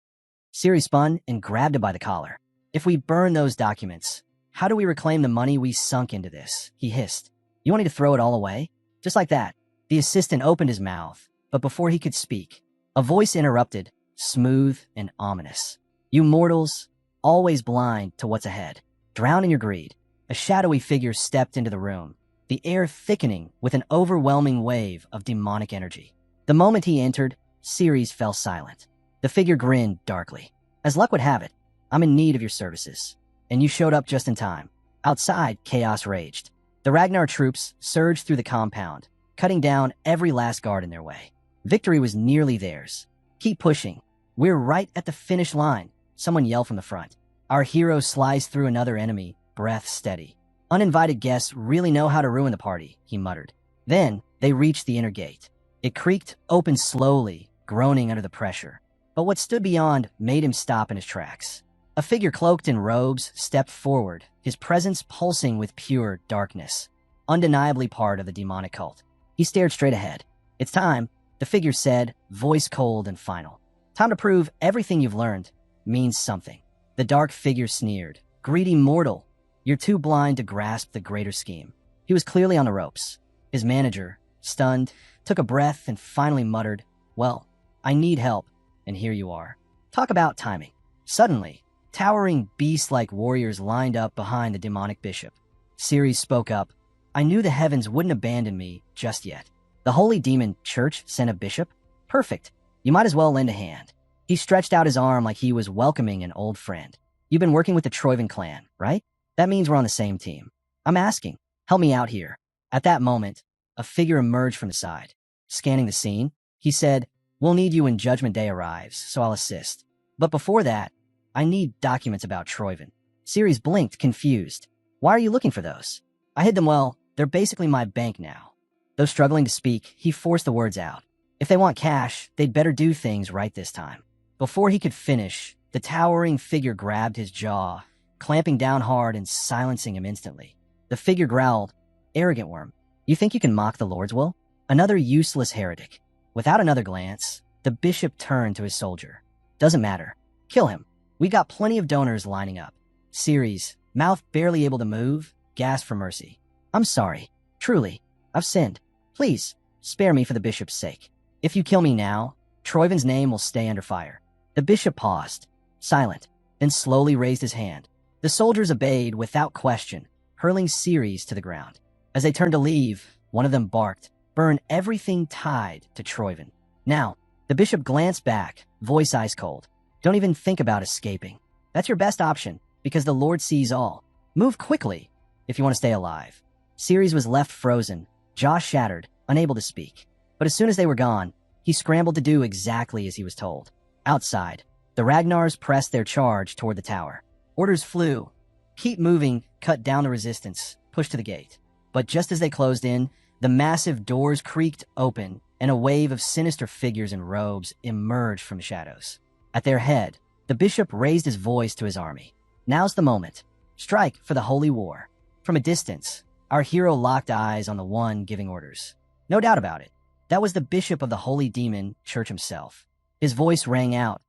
Ceres spun and grabbed him by the collar. If we burn those documents, how do we reclaim the money we sunk into this? He hissed. You want me to throw it all away? Just like that. The assistant opened his mouth, but before he could speak, a voice interrupted, smooth and ominous. You mortals, always blind to what's ahead. Drown in your greed. A shadowy figure stepped into the room, the air thickening with an overwhelming wave of demonic energy. The moment he entered, Ceres fell silent. The figure grinned darkly. As luck would have it, I'm in need of your services. And you showed up just in time. Outside, chaos raged. The Ragnar troops surged through the compound, cutting down every last guard in their way. Victory was nearly theirs. Keep pushing. We're right at the finish line, someone yelled from the front. Our hero sliced through another enemy, breath steady. Uninvited guests really know how to ruin the party, he muttered. Then they reached the inner gate. It creaked open slowly, groaning under the pressure. But what stood beyond made him stop in his tracks. A figure cloaked in robes stepped forward, his presence pulsing with pure darkness. Undeniably part of the demonic cult. He stared straight ahead. It's time, the figure said, voice cold and final. Time to prove everything you've learned means something. The dark figure sneered. Greedy mortal, you're too blind to grasp the greater scheme. He was clearly on the ropes. His manager, stunned, took a breath and finally muttered, well, I need help, and here you are. Talk about timing. Suddenly, towering beast-like warriors lined up behind the demonic bishop. Ceres spoke up. I knew the heavens wouldn't abandon me just yet. The holy demon church sent a bishop? Perfect. You might as well lend a hand. He stretched out his arm like he was welcoming an old friend. You've been working with the Troivan clan, right? That means we're on the same team. I'm asking, help me out here. At that moment, a figure emerged from the side. Scanning the scene, he said, we'll need you when Judgment Day arrives, so I'll assist. But before that, I need documents about Troivan. Ceres blinked, confused. Why are you looking for those? I hid them well. They're basically my bank now. Though struggling to speak, he forced the words out. If they want cash, they'd better do things right this time. Before he could finish, the towering figure grabbed his jaw, clamping down hard and silencing him instantly. The figure growled, arrogant worm, you think you can mock the Lord's will? Another useless heretic. Without another glance, the bishop turned to his soldier. Doesn't matter. Kill him. We got plenty of donors lining up. Ceres, mouth barely able to move, gasped for mercy. I'm sorry. Truly. I've sinned. Please, spare me for the bishop's sake. If you kill me now, Troivan's name will stay under fire. The bishop paused, silent, then slowly raised his hand. The soldiers obeyed without question, hurling Ceres to the ground. As they turned to leave, one of them barked, burn everything tied to Troivan. Now, the bishop glanced back, voice ice cold. Don't even think about escaping. That's your best option, because the Lord sees all. Move quickly, if you want to stay alive. Ceres was left frozen, jaw shattered, unable to speak. But as soon as they were gone, he scrambled to do exactly as he was told. Outside, the Ragnars pressed their charge toward the tower. Orders flew. Keep moving, cut down the resistance, push to the gate. But just as they closed in, the massive doors creaked open, and a wave of sinister figures in robes emerged from the shadows. At their head, the bishop raised his voice to his army. Now's the moment. Strike for the holy war. From a distance, our hero locked eyes on the one giving orders. No doubt about it. That was the bishop of the holy demon church himself. His voice rang out,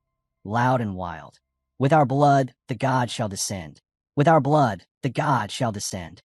loud and wild. With our blood, the god shall descend. With our blood, the god shall descend.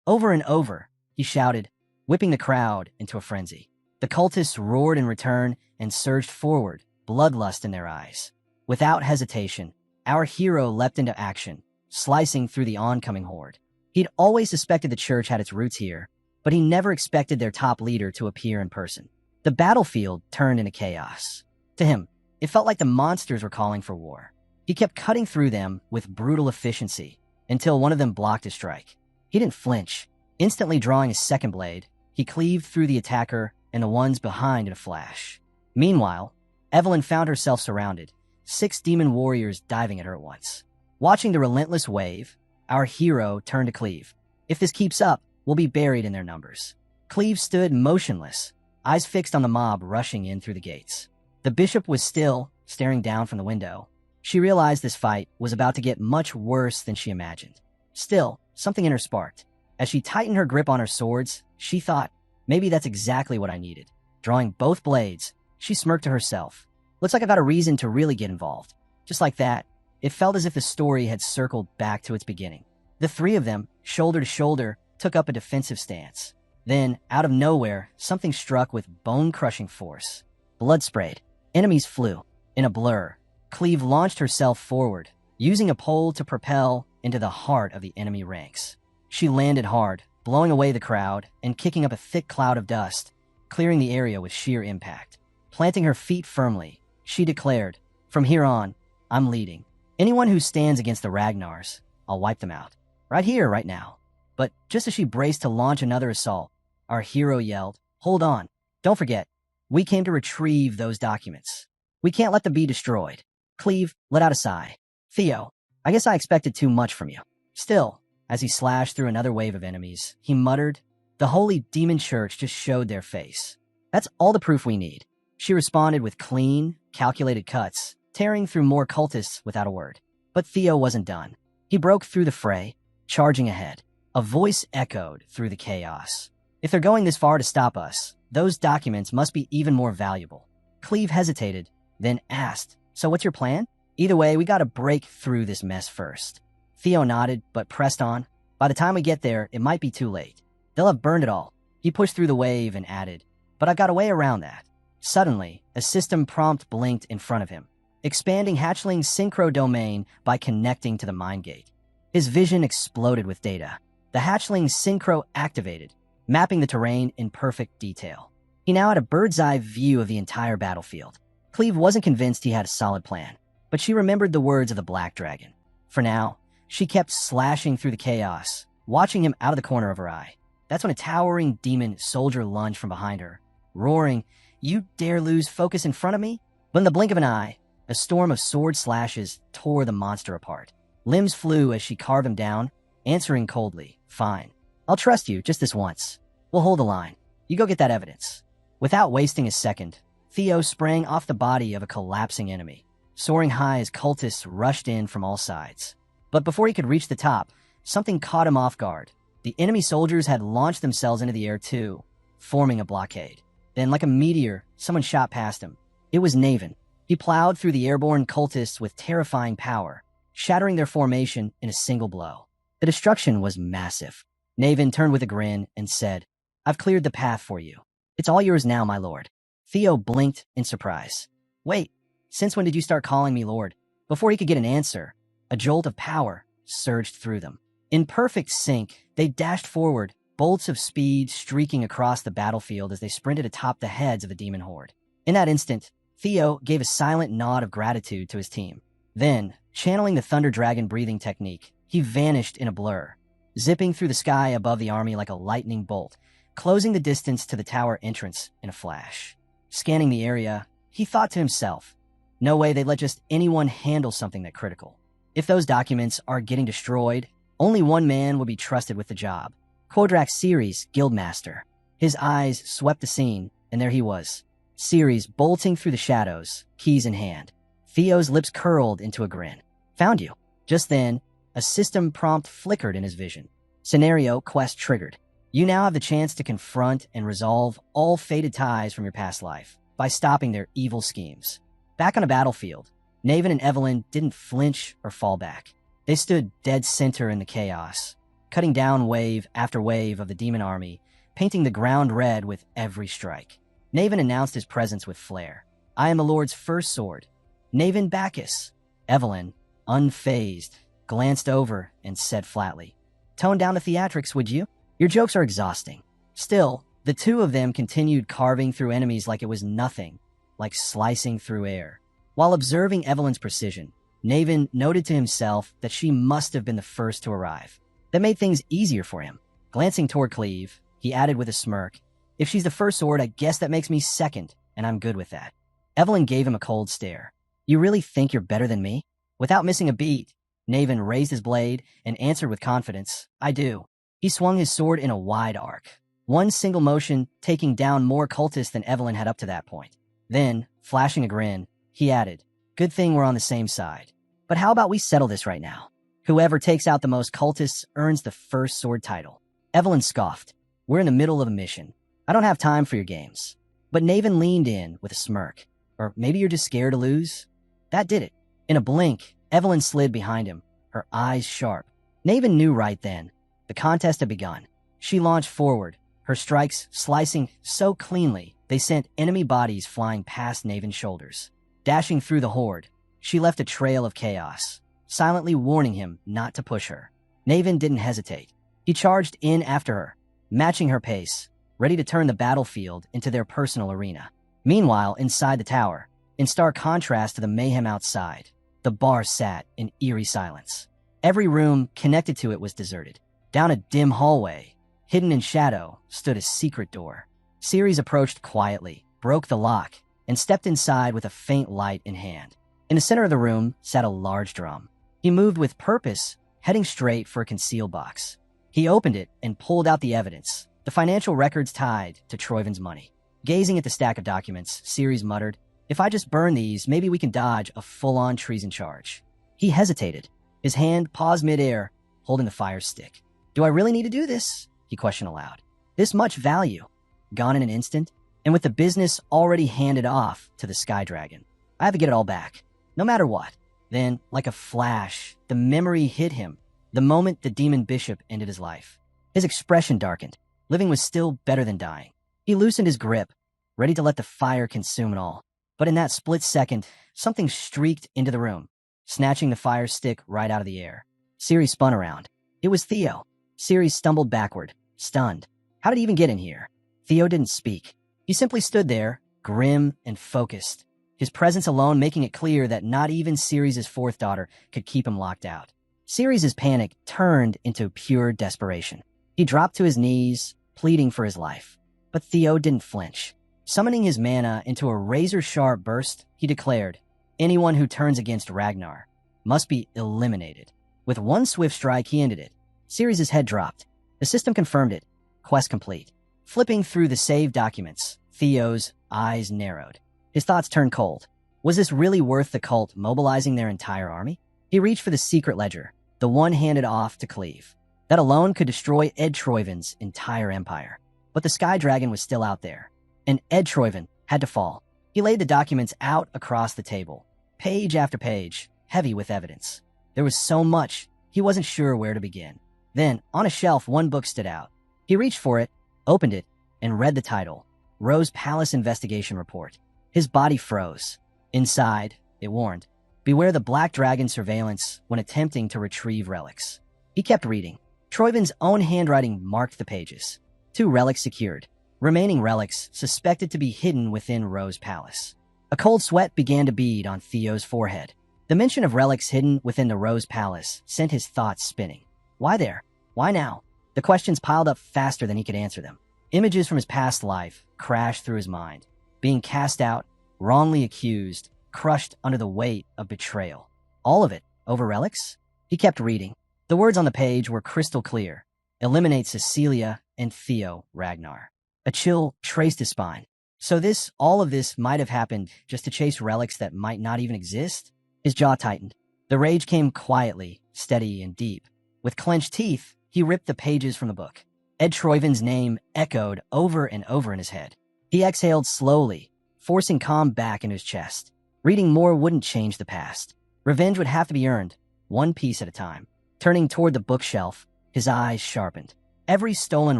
Over and over, he shouted, whipping the crowd into a frenzy. The cultists roared in return and surged forward, bloodlust in their eyes. Without hesitation, our hero leapt into action, slicing through the oncoming horde. He'd always suspected the church had its roots here, but he never expected their top leader to appear in person. The battlefield turned into chaos. To him, it felt like the monsters were calling for war. He kept cutting through them with brutal efficiency until one of them blocked his strike. He didn't flinch. Instantly drawing his second blade, he cleaved through the attacker and the ones behind in a flash. Meanwhile, Evelyn found herself surrounded, 6 demon warriors diving at her at once. Watching the relentless wave, our hero turned to Cleve. If this keeps up, we'll be buried in their numbers. Cleve stood motionless, eyes fixed on the mob rushing in through the gates. The bishop was still, staring down from the window. She realized this fight was about to get much worse than she imagined. Still, something in her sparked. As she tightened her grip on her swords, she thought, maybe that's exactly what I needed. Drawing both blades, she smirked to herself. Looks like I got a reason to really get involved. Just like that, it felt as if the story had circled back to its beginning. The 3 of them, shoulder to shoulder, took up a defensive stance. Then, out of nowhere, something struck with bone-crushing force. Blood sprayed. Enemies flew. In a blur, Cleve launched herself forward, using a pole to propel into the heart of the enemy ranks. She landed hard, blowing away the crowd and kicking up a thick cloud of dust, clearing the area with sheer impact. Planting her feet firmly, she declared, from here on, I'm leading. Anyone who stands against the Ragnars, I'll wipe them out. Right here, right now. But just as she braced to launch another assault, our hero yelled, Hold on. Don't forget, we came to retrieve those documents. We can't let them be destroyed. Cleve let out a sigh. Theo, I guess I expected too much from you. Still, as he slashed through another wave of enemies, he muttered, the Holy Demon Church just showed their face. That's all the proof we need. She responded with clean, calculated cuts, tearing through more cultists without a word. But Theo wasn't done. He broke through the fray, charging ahead. A voice echoed through the chaos. If they're going this far to stop us, those documents must be even more valuable. Cleve hesitated, then asked, so what's your plan? Either way, we gotta break through this mess first. Theo nodded, but pressed on. By the time we get there, it might be too late. They'll have burned it all. He pushed through the wave and added, but I've got a way around that. Suddenly, a system prompt blinked in front of him, expanding Hatchling's synchro domain by connecting to the mind gate. His vision exploded with data. The Hatchling synchro activated, mapping the terrain in perfect detail. He now had a bird's-eye view of the entire battlefield. Cleve wasn't convinced he had a solid plan, but she remembered the words of the Black Dragon. For now, she kept slashing through the chaos, watching him out of the corner of her eye. That's when a towering demon soldier lunged from behind her, roaring, "You dare lose focus in front of me?" But in the blink of an eye, a storm of sword slashes tore the monster apart. Limbs flew as she carved him down, answering coldly, "Fine. I'll trust you just this once. We'll hold the line. You go get that evidence." Without wasting a second, Theo sprang off the body of a collapsing enemy, soaring high as cultists rushed in from all sides. But before he could reach the top, something caught him off guard. The enemy soldiers had launched themselves into the air too, forming a blockade. Then, like a meteor, someone shot past him. It was Naven. He plowed through the airborne cultists with terrifying power, shattering their formation in a single blow. The destruction was massive. Naven turned with a grin and said, "I've cleared the path for you. It's all yours now, my lord." Theo blinked in surprise. "Wait, since when did you start calling me lord?" Before he could get an answer, a jolt of power surged through them. In perfect sync, they dashed forward, bolts of speed streaking across the battlefield as they sprinted atop the heads of the demon horde. In that instant, Theo gave a silent nod of gratitude to his team. Then, channeling the Thunder Dragon breathing technique, he vanished in a blur, zipping through the sky above the army like a lightning bolt, closing the distance to the tower entrance in a flash. Scanning the area, he thought to himself, no way they'd let just anyone handle something that critical. If those documents are getting destroyed, only one man would be trusted with the job. Kodrak Ceres, Guildmaster. His eyes swept the scene, and there he was. Ceres bolting through the shadows, keys in hand. Theo's lips curled into a grin. "Found you." Just then, a system prompt flickered in his vision. Scenario quest triggered. You now have the chance to confront and resolve all fated ties from your past life by stopping their evil schemes. Back on a battlefield, Naven and Evelyn didn't flinch or fall back. They stood dead center in the chaos, cutting down wave after wave of the demon army, painting the ground red with every strike. Naven announced his presence with flair. "I am the Lord's first sword, Naven Bacchus." Evelyn, unfazed, glanced over and said flatly, "Tone down the theatrics, would you? Your jokes are exhausting." Still, the two of them continued carving through enemies like it was nothing, like slicing through air. While observing Evelyn's precision, Naven noted to himself that she must have been the first to arrive. That made things easier for him. Glancing toward Cleve, he added with a smirk, "If she's the first sword, I guess that makes me second, and I'm good with that." Evelyn gave him a cold stare. "You really think you're better than me?" Without missing a beat, Naven raised his blade and answered with confidence, "I do." He swung his sword in a wide arc, one single motion taking down more cultists than Evelyn had up to that point. Then, flashing a grin, he added, "Good thing we're on the same side. But how about we settle this right now? Whoever takes out the most cultists earns the first sword title." Evelyn scoffed. "We're in the middle of a mission. I don't have time for your games." But Naven leaned in with a smirk. "Or maybe you're just scared to lose?" That did it. In a blink, Evelyn slid behind him, her eyes sharp. Naven knew right then. The contest had begun. She launched forward, her strikes slicing so cleanly they sent enemy bodies flying past Naven's shoulders. Dashing through the horde, she left a trail of chaos, silently warning him not to push her. Naven didn't hesitate. He charged in after her, matching her pace, ready to turn the battlefield into their personal arena. Meanwhile, inside the tower, in stark contrast to the mayhem outside, the bar sat in eerie silence. Every room connected to it was deserted. Down a dim hallway, hidden in shadow, stood a secret door. Ceres approached quietly, broke the lock, and stepped inside with a faint light in hand. In the center of the room sat a large drum. He moved with purpose, heading straight for a concealed box. He opened it and pulled out the evidence, the financial records tied to Troiven's money. Gazing at the stack of documents, Ceres muttered, "If I just burn these, maybe we can dodge a full-on treason charge." He hesitated. His hand paused midair, holding the fire stick. "Do I really need to do this?" he questioned aloud. "This much value, gone in an instant, and with the business already handed off to the Sky Dragon. I have to get it all back, no matter what." Then, like a flash, the memory hit him, the moment the demon bishop ended his life. His expression darkened. Living was still better than dying. He loosened his grip, ready to let the fire consume it all. But in that split second, something streaked into the room, snatching the fire stick right out of the air. Ceres spun around. It was Theo. Ceres stumbled backward, stunned. How did he even get in here? Theo didn't speak. He simply stood there, grim and focused, his presence alone making it clear that not even Ceres' fourth daughter could keep him locked out. Ceres' panic turned into pure desperation. He dropped to his knees, pleading for his life. But Theo didn't flinch. Summoning his mana into a razor-sharp burst, he declared, "Anyone who turns against Ragnar must be eliminated." With one swift strike, he ended it. Ceres' head dropped. The system confirmed it. Quest complete. Flipping through the saved documents, Theo's eyes narrowed. His thoughts turned cold. Was this really worth the cult mobilizing their entire army? He reached for the secret ledger, the one handed off to Cleve. That alone could destroy Ed Troiven's entire empire. But the Sky Dragon was still out there, and Ed Troiven had to fall. He laid the documents out across the table, page after page, heavy with evidence. There was so much, he wasn't sure where to begin. Then, on a shelf, one book stood out. He reached for it, opened it, and read the title, Rose Palace Investigation Report. His body froze. Inside, it warned, "Beware the Black Dragon surveillance when attempting to retrieve relics." He kept reading. Troiven's own handwriting marked the pages. 2 relics secured. Remaining relics suspected to be hidden within Rose Palace. A cold sweat began to bead on Theo's forehead. The mention of relics hidden within the Rose Palace sent his thoughts spinning. Why there? Why now? The questions piled up faster than he could answer them. Images from his past life crashed through his mind. Being cast out, wrongly accused, crushed under the weight of betrayal. All of it over relics? He kept reading. The words on the page were crystal clear. Eliminate Cecilia and Theo Ragnar. A chill traced his spine. So all of this might have happened just to chase relics that might not even exist? His jaw tightened. The rage came quietly, steady and deep. With clenched teeth, he ripped the pages from the book. Ed Troiven's name echoed over and over in his head. He exhaled slowly, forcing calm back into his chest. Reading more wouldn't change the past. Revenge would have to be earned, one piece at a time. Turning toward the bookshelf, his eyes sharpened. Every stolen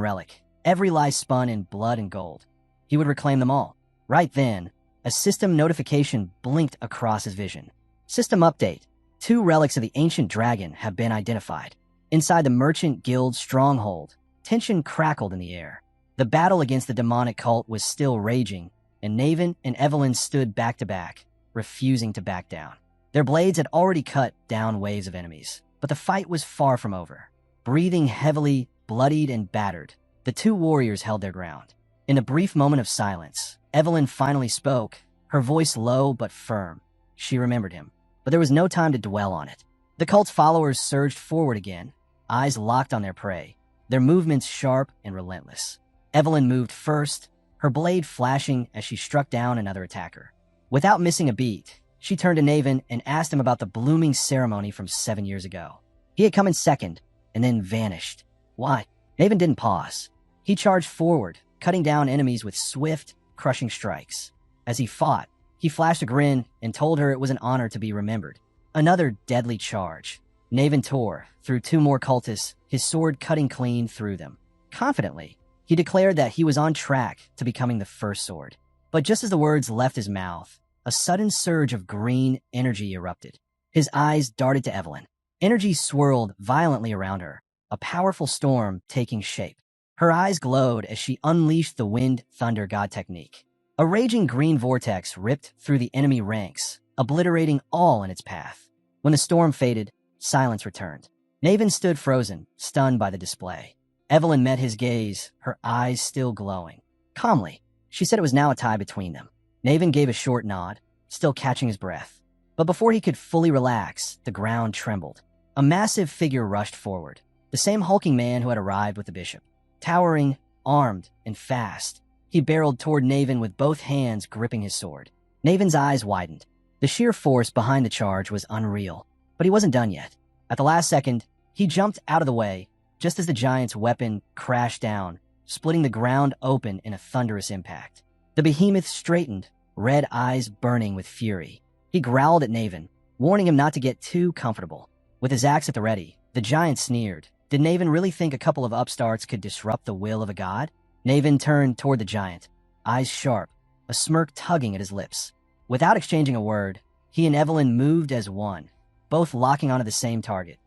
relic, every lie spun in blood and gold. He would reclaim them all. Right then, a system notification blinked across his vision. System update. 2 relics of the ancient dragon have been identified. Inside the Merchant Guild stronghold, tension crackled in the air. The battle against the demonic cult was still raging, and Naven and Evelyn stood back to back, refusing to back down. Their blades had already cut down waves of enemies, but the fight was far from over. Breathing heavily, bloodied and battered, the 2 warriors held their ground. In a brief moment of silence, Evelyn finally spoke, her voice low but firm. She remembered him, but there was no time to dwell on it. The cult's followers surged forward again, eyes locked on their prey, their movements sharp and relentless. Evelyn moved first, her blade flashing as she struck down another attacker. Without missing a beat, she turned to Naven and asked him about the blooming ceremony from 7 years ago. He had come in second, and then vanished. Why? Naven didn't pause. He charged forward, cutting down enemies with swift, crushing strikes. As he fought, he flashed a grin and told her it was an honor to be remembered. Another deadly charge. Naven tore through 2 more cultists, his sword cutting clean through them. Confidently, he declared that he was on track to becoming the first sword. But just as the words left his mouth, a sudden surge of green energy erupted. His eyes darted to Evelyn. Energy swirled violently around her, a powerful storm taking shape. Her eyes glowed as she unleashed the Wind Thunder God technique. A raging green vortex ripped through the enemy ranks, obliterating all in its path. When the storm faded, silence returned. Naven stood frozen, stunned by the display. Evelyn met his gaze, her eyes still glowing. Calmly, she said it was now a tie between them. Naven gave a short nod, still catching his breath. But before he could fully relax, the ground trembled. A massive figure rushed forward, the same hulking man who had arrived with the bishop. Towering, armed, and fast, he barreled toward Naven with both hands gripping his sword. Naven's eyes widened. The sheer force behind the charge was unreal, but he wasn't done yet. At the last second, he jumped out of the way, just as the giant's weapon crashed down, splitting the ground open in a thunderous impact. The behemoth straightened, red eyes burning with fury. He growled at Naven, warning him not to get too comfortable. With his axe at the ready, the giant sneered. Did Naven really think a couple of upstarts could disrupt the will of a god? Naven turned toward the giant, eyes sharp, a smirk tugging at his lips. Without exchanging a word, he and Evelyn moved as one, both locking onto the same target.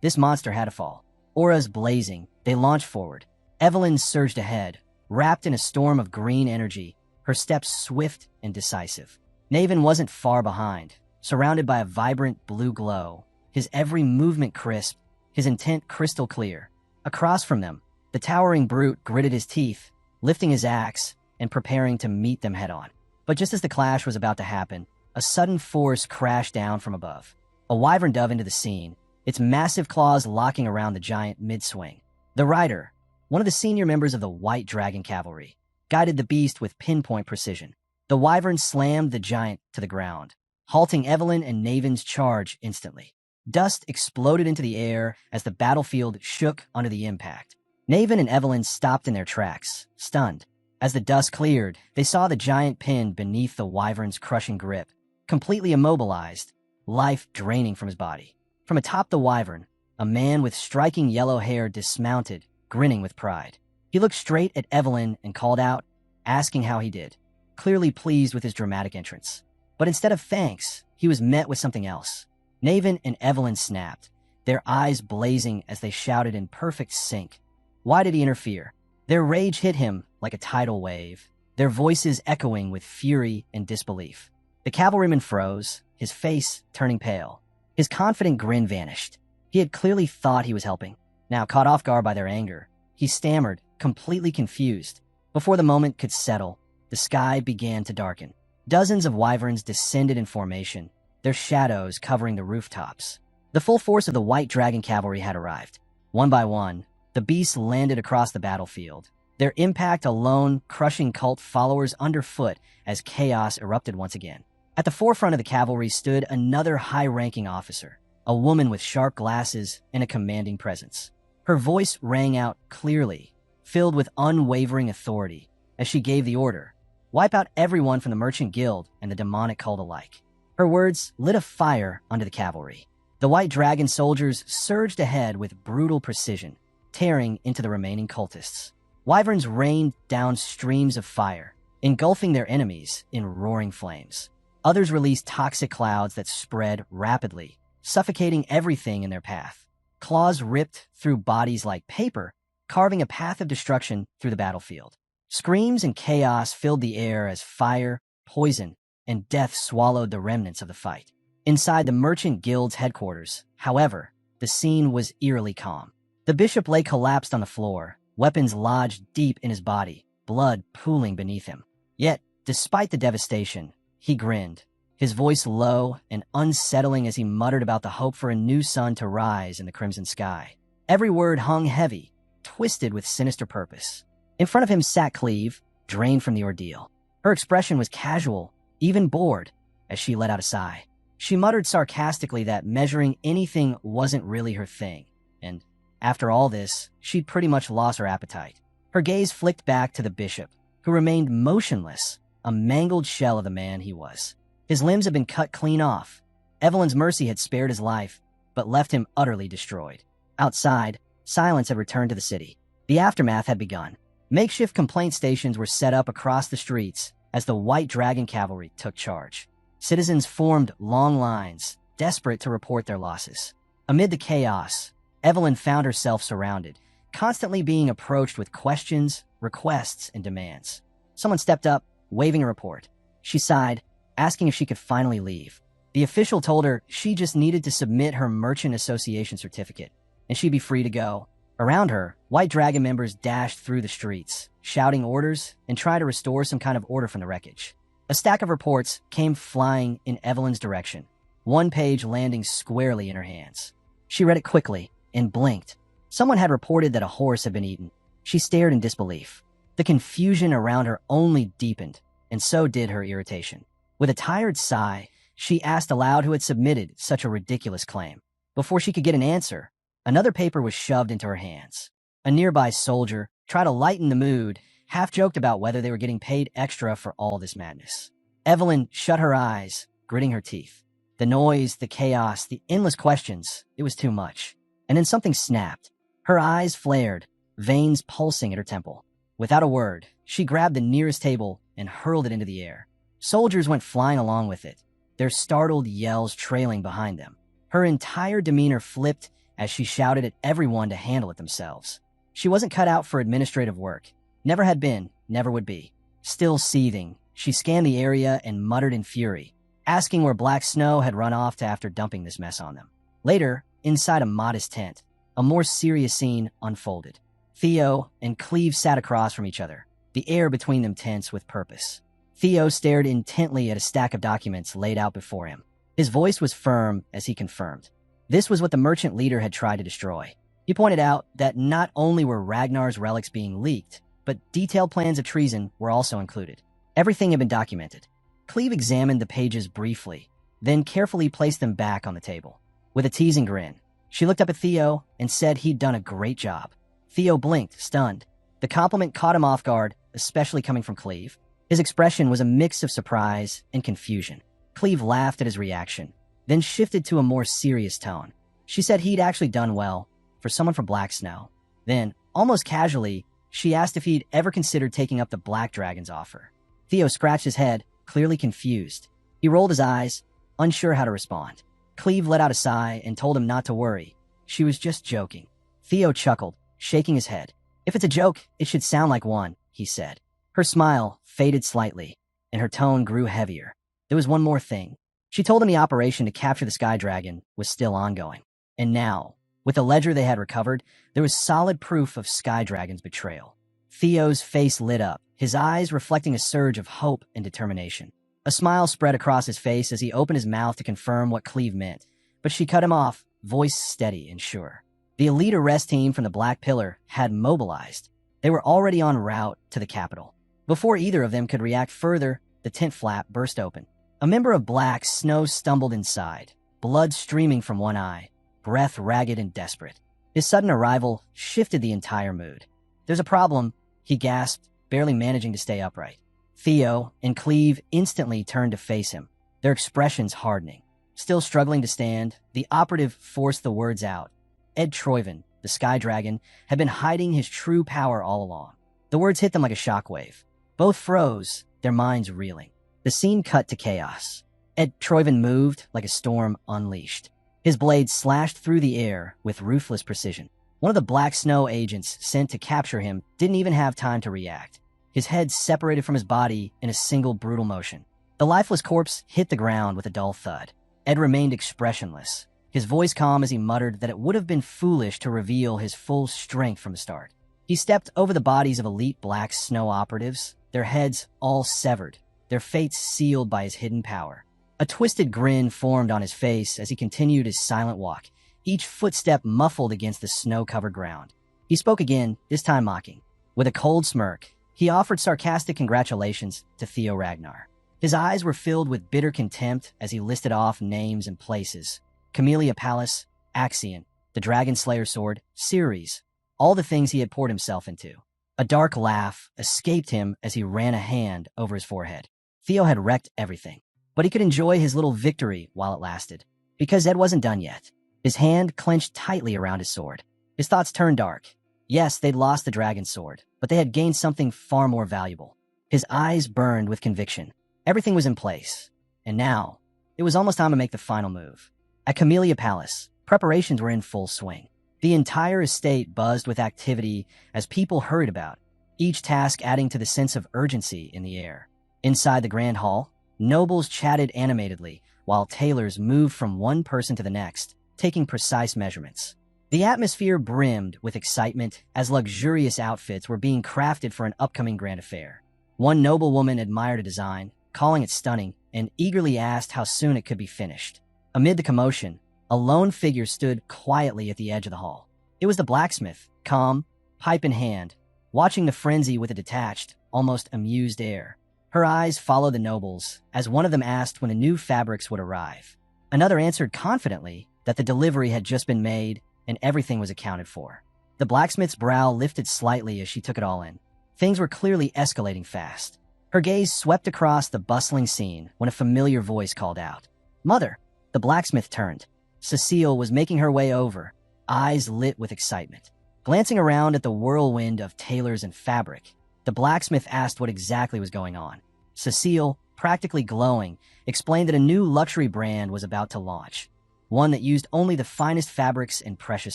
This monster had to fall. Auras blazing, they launched forward. Evelyn surged ahead, wrapped in a storm of green energy, her steps swift and decisive. Naven wasn't far behind, surrounded by a vibrant blue glow, his every movement crisp, his intent crystal clear. Across from them, the towering brute gritted his teeth, lifting his axe and preparing to meet them head-on. But just as the clash was about to happen, a sudden force crashed down from above. A wyvern dove into the scene, its massive claws locking around the giant mid-swing. The rider, one of the senior members of the White Dragon Cavalry, guided the beast with pinpoint precision. The wyvern slammed the giant to the ground, halting Evelyn and Naven's charge instantly. Dust exploded into the air as the battlefield shook under the impact. Naven and Evelyn stopped in their tracks, stunned. As the dust cleared, they saw the giant pinned beneath the wyvern's crushing grip, completely immobilized, life draining from his body. From atop the wyvern, a man with striking yellow hair dismounted, grinning with pride. He looked straight at Evelyn and called out, asking how he did, clearly pleased with his dramatic entrance. But instead of thanks, he was met with something else. Naven and Evelyn snapped, their eyes blazing as they shouted in perfect sync. Why did he interfere? Their rage hit him like a tidal wave, their voices echoing with fury and disbelief. The cavalryman froze, his face turning pale. His confident grin vanished. He had clearly thought he was helping. Now, caught off guard by their anger, he stammered, completely confused. Before the moment could settle, the sky began to darken. Dozens of wyverns descended in formation, their shadows covering the rooftops. The full force of the White Dragon Cavalry had arrived. One by one, the beasts landed across the battlefield, their impact alone crushing cult followers underfoot as chaos erupted once again. At the forefront of the cavalry stood another high-ranking officer, a woman with sharp glasses and a commanding presence. Her voice rang out clearly, filled with unwavering authority, as she gave the order, wipe out everyone from the Merchant Guild and the demonic cult alike. Her words lit a fire under the cavalry. The White Dragon soldiers surged ahead with brutal precision, tearing into the remaining cultists. Wyverns rained down streams of fire, engulfing their enemies in roaring flames. Others released toxic clouds that spread rapidly, suffocating everything in their path. Claws ripped through bodies like paper, carving a path of destruction through the battlefield. Screams and chaos filled the air as fire, poison, and death swallowed the remnants of the fight. Inside the Merchant Guild's headquarters, however, the scene was eerily calm. The bishop lay collapsed on the floor, weapons lodged deep in his body, blood pooling beneath him. Yet, despite the devastation, he grinned, his voice low and unsettling as he muttered about the hope for a new sun to rise in the crimson sky. Every word hung heavy, twisted with sinister purpose. In front of him sat Cleve, drained from the ordeal. Her expression was casual, even bored, as she let out a sigh. She muttered sarcastically that measuring anything wasn't really her thing, and after all this, she'd pretty much lost her appetite. Her gaze flicked back to the bishop, who remained motionless, a mangled shell of the man he was. His limbs had been cut clean off. Evelyn's mercy had spared his life, but left him utterly destroyed. Outside, silence had returned to the city. The aftermath had begun. Makeshift complaint stations were set up across the streets as the White Dragon Cavalry took charge. Citizens formed long lines, desperate to report their losses. Amid the chaos, Evelyn found herself surrounded, constantly being approached with questions, requests, and demands. Someone stepped up, waving a report. She sighed, asking if she could finally leave. The official told her she just needed to submit her Merchant Association certificate, and she'd be free to go. Around her, white dragon members dashed through the streets, shouting orders and trying to restore some kind of order from the wreckage. A stack of reports came flying in Evelyn's direction, one page landing squarely in her hands. She read it quickly and blinked. Someone had reported that a horse had been eaten. She stared in disbelief. The confusion around her only deepened, and so did her irritation. With a tired sigh, she asked aloud who had submitted such a ridiculous claim. Before she could get an answer, another paper was shoved into her hands. A nearby soldier tried to lighten the mood, half-joked about whether they were getting paid extra for all this madness. Evelyn shut her eyes, gritting her teeth. The noise, the chaos, the endless questions, it was too much. And then something snapped. Her eyes flared, veins pulsing at her temple. Without a word, she grabbed the nearest table and hurled it into the air. Soldiers went flying along with it, their startled yells trailing behind them. Her entire demeanor flipped as she shouted at everyone to handle it themselves. She wasn't cut out for administrative work. Never had been, never would be. Still seething, she scanned the area and muttered in fury, asking where Black Snow had run off to after dumping this mess on them. Later, inside a modest tent, a more serious scene unfolded. Theo and Cleve sat across from each other, the air between them tense with purpose. Theo stared intently at a stack of documents laid out before him. His voice was firm as he confirmed. This was what the merchant leader had tried to destroy. He pointed out that not only were Ragnar's relics being leaked, but detailed plans of treason were also included. Everything had been documented. Cleve examined the pages briefly, then carefully placed them back on the table. With a teasing grin, she looked up at Theo and said he'd done a great job. Theo blinked, stunned. The compliment caught him off guard, especially coming from Cleve. His expression was a mix of surprise and confusion. Cleve laughed at his reaction, then shifted to a more serious tone. She said he'd actually done well for someone from Black Snow. Then, almost casually, she asked if he'd ever considered taking up the Black Dragon's offer. Theo scratched his head, clearly confused. He rolled his eyes, unsure how to respond. Cleve let out a sigh and told him not to worry. She was just joking. Theo chuckled, shaking his head. If it's a joke, it should sound like one, he said. Her smile faded slightly, and her tone grew heavier. There was one more thing. She told him the operation to capture the Sky Dragon was still ongoing. And now, with the ledger they had recovered, there was solid proof of Sky Dragon's betrayal. Theo's face lit up, his eyes reflecting a surge of hope and determination. A smile spread across his face as he opened his mouth to confirm what Cleve meant, but she cut him off, voice steady and sure. The elite arrest team from the Black Pillar had mobilized. They were already en route to the capital. Before either of them could react further, the tent flap burst open. A member of Black Snow stumbled inside, blood streaming from one eye, breath ragged and desperate. His sudden arrival shifted the entire mood. "There's a problem," he gasped, barely managing to stay upright. Theo and Cleve instantly turned to face him, their expressions hardening. Still struggling to stand, the operative forced the words out. Ed Troyven, the Sky Dragon, had been hiding his true power all along. The words hit them like a shockwave. Both froze, their minds reeling. The scene cut to chaos. Ed Troyven moved like a storm unleashed. His blade slashed through the air with ruthless precision. One of the Black Snow agents sent to capture him didn't even have time to react. His head separated from his body in a single brutal motion. The lifeless corpse hit the ground with a dull thud. Ed remained expressionless, his voice calm as he muttered that it would have been foolish to reveal his full strength from the start. He stepped over the bodies of elite Black Snow operatives, their heads all severed, their fates sealed by his hidden power. A twisted grin formed on his face as he continued his silent walk, each footstep muffled against the snow-covered ground. He spoke again, this time mocking. With a cold smirk, he offered sarcastic congratulations to Theo Ragnar. His eyes were filled with bitter contempt as he listed off names and places. Camellia Palace, Axion, the Dragon Slayer sword, Ceres, all the things he had poured himself into. A dark laugh escaped him as he ran a hand over his forehead. Theo had wrecked everything, but he could enjoy his little victory while it lasted, because Ed wasn't done yet. His hand clenched tightly around his sword. His thoughts turned dark. Yes, they'd lost the dragon sword, but they had gained something far more valuable. His eyes burned with conviction. Everything was in place, and now, it was almost time to make the final move. At Camellia Palace, preparations were in full swing. The entire estate buzzed with activity as people hurried about, each task adding to the sense of urgency in the air. Inside the grand hall, nobles chatted animatedly, while tailors moved from one person to the next, taking precise measurements. The atmosphere brimmed with excitement as luxurious outfits were being crafted for an upcoming grand affair. One noblewoman admired a design, calling it stunning, and eagerly asked how soon it could be finished. Amid the commotion, a lone figure stood quietly at the edge of the hall. It was the blacksmith, calm, pipe in hand, watching the frenzy with a detached, almost amused air. Her eyes followed the nobles as one of them asked when the new fabrics would arrive. Another answered confidently that the delivery had just been made and everything was accounted for. The blacksmith's brow lifted slightly as she took it all in. Things were clearly escalating fast. Her gaze swept across the bustling scene when a familiar voice called out, "Mother!" The blacksmith turned. Cecile was making her way over, eyes lit with excitement. Glancing around at the whirlwind of tailors and fabric, the blacksmith asked what exactly was going on. Cecile, practically glowing, explained that a new luxury brand was about to launch, one that used only the finest fabrics and precious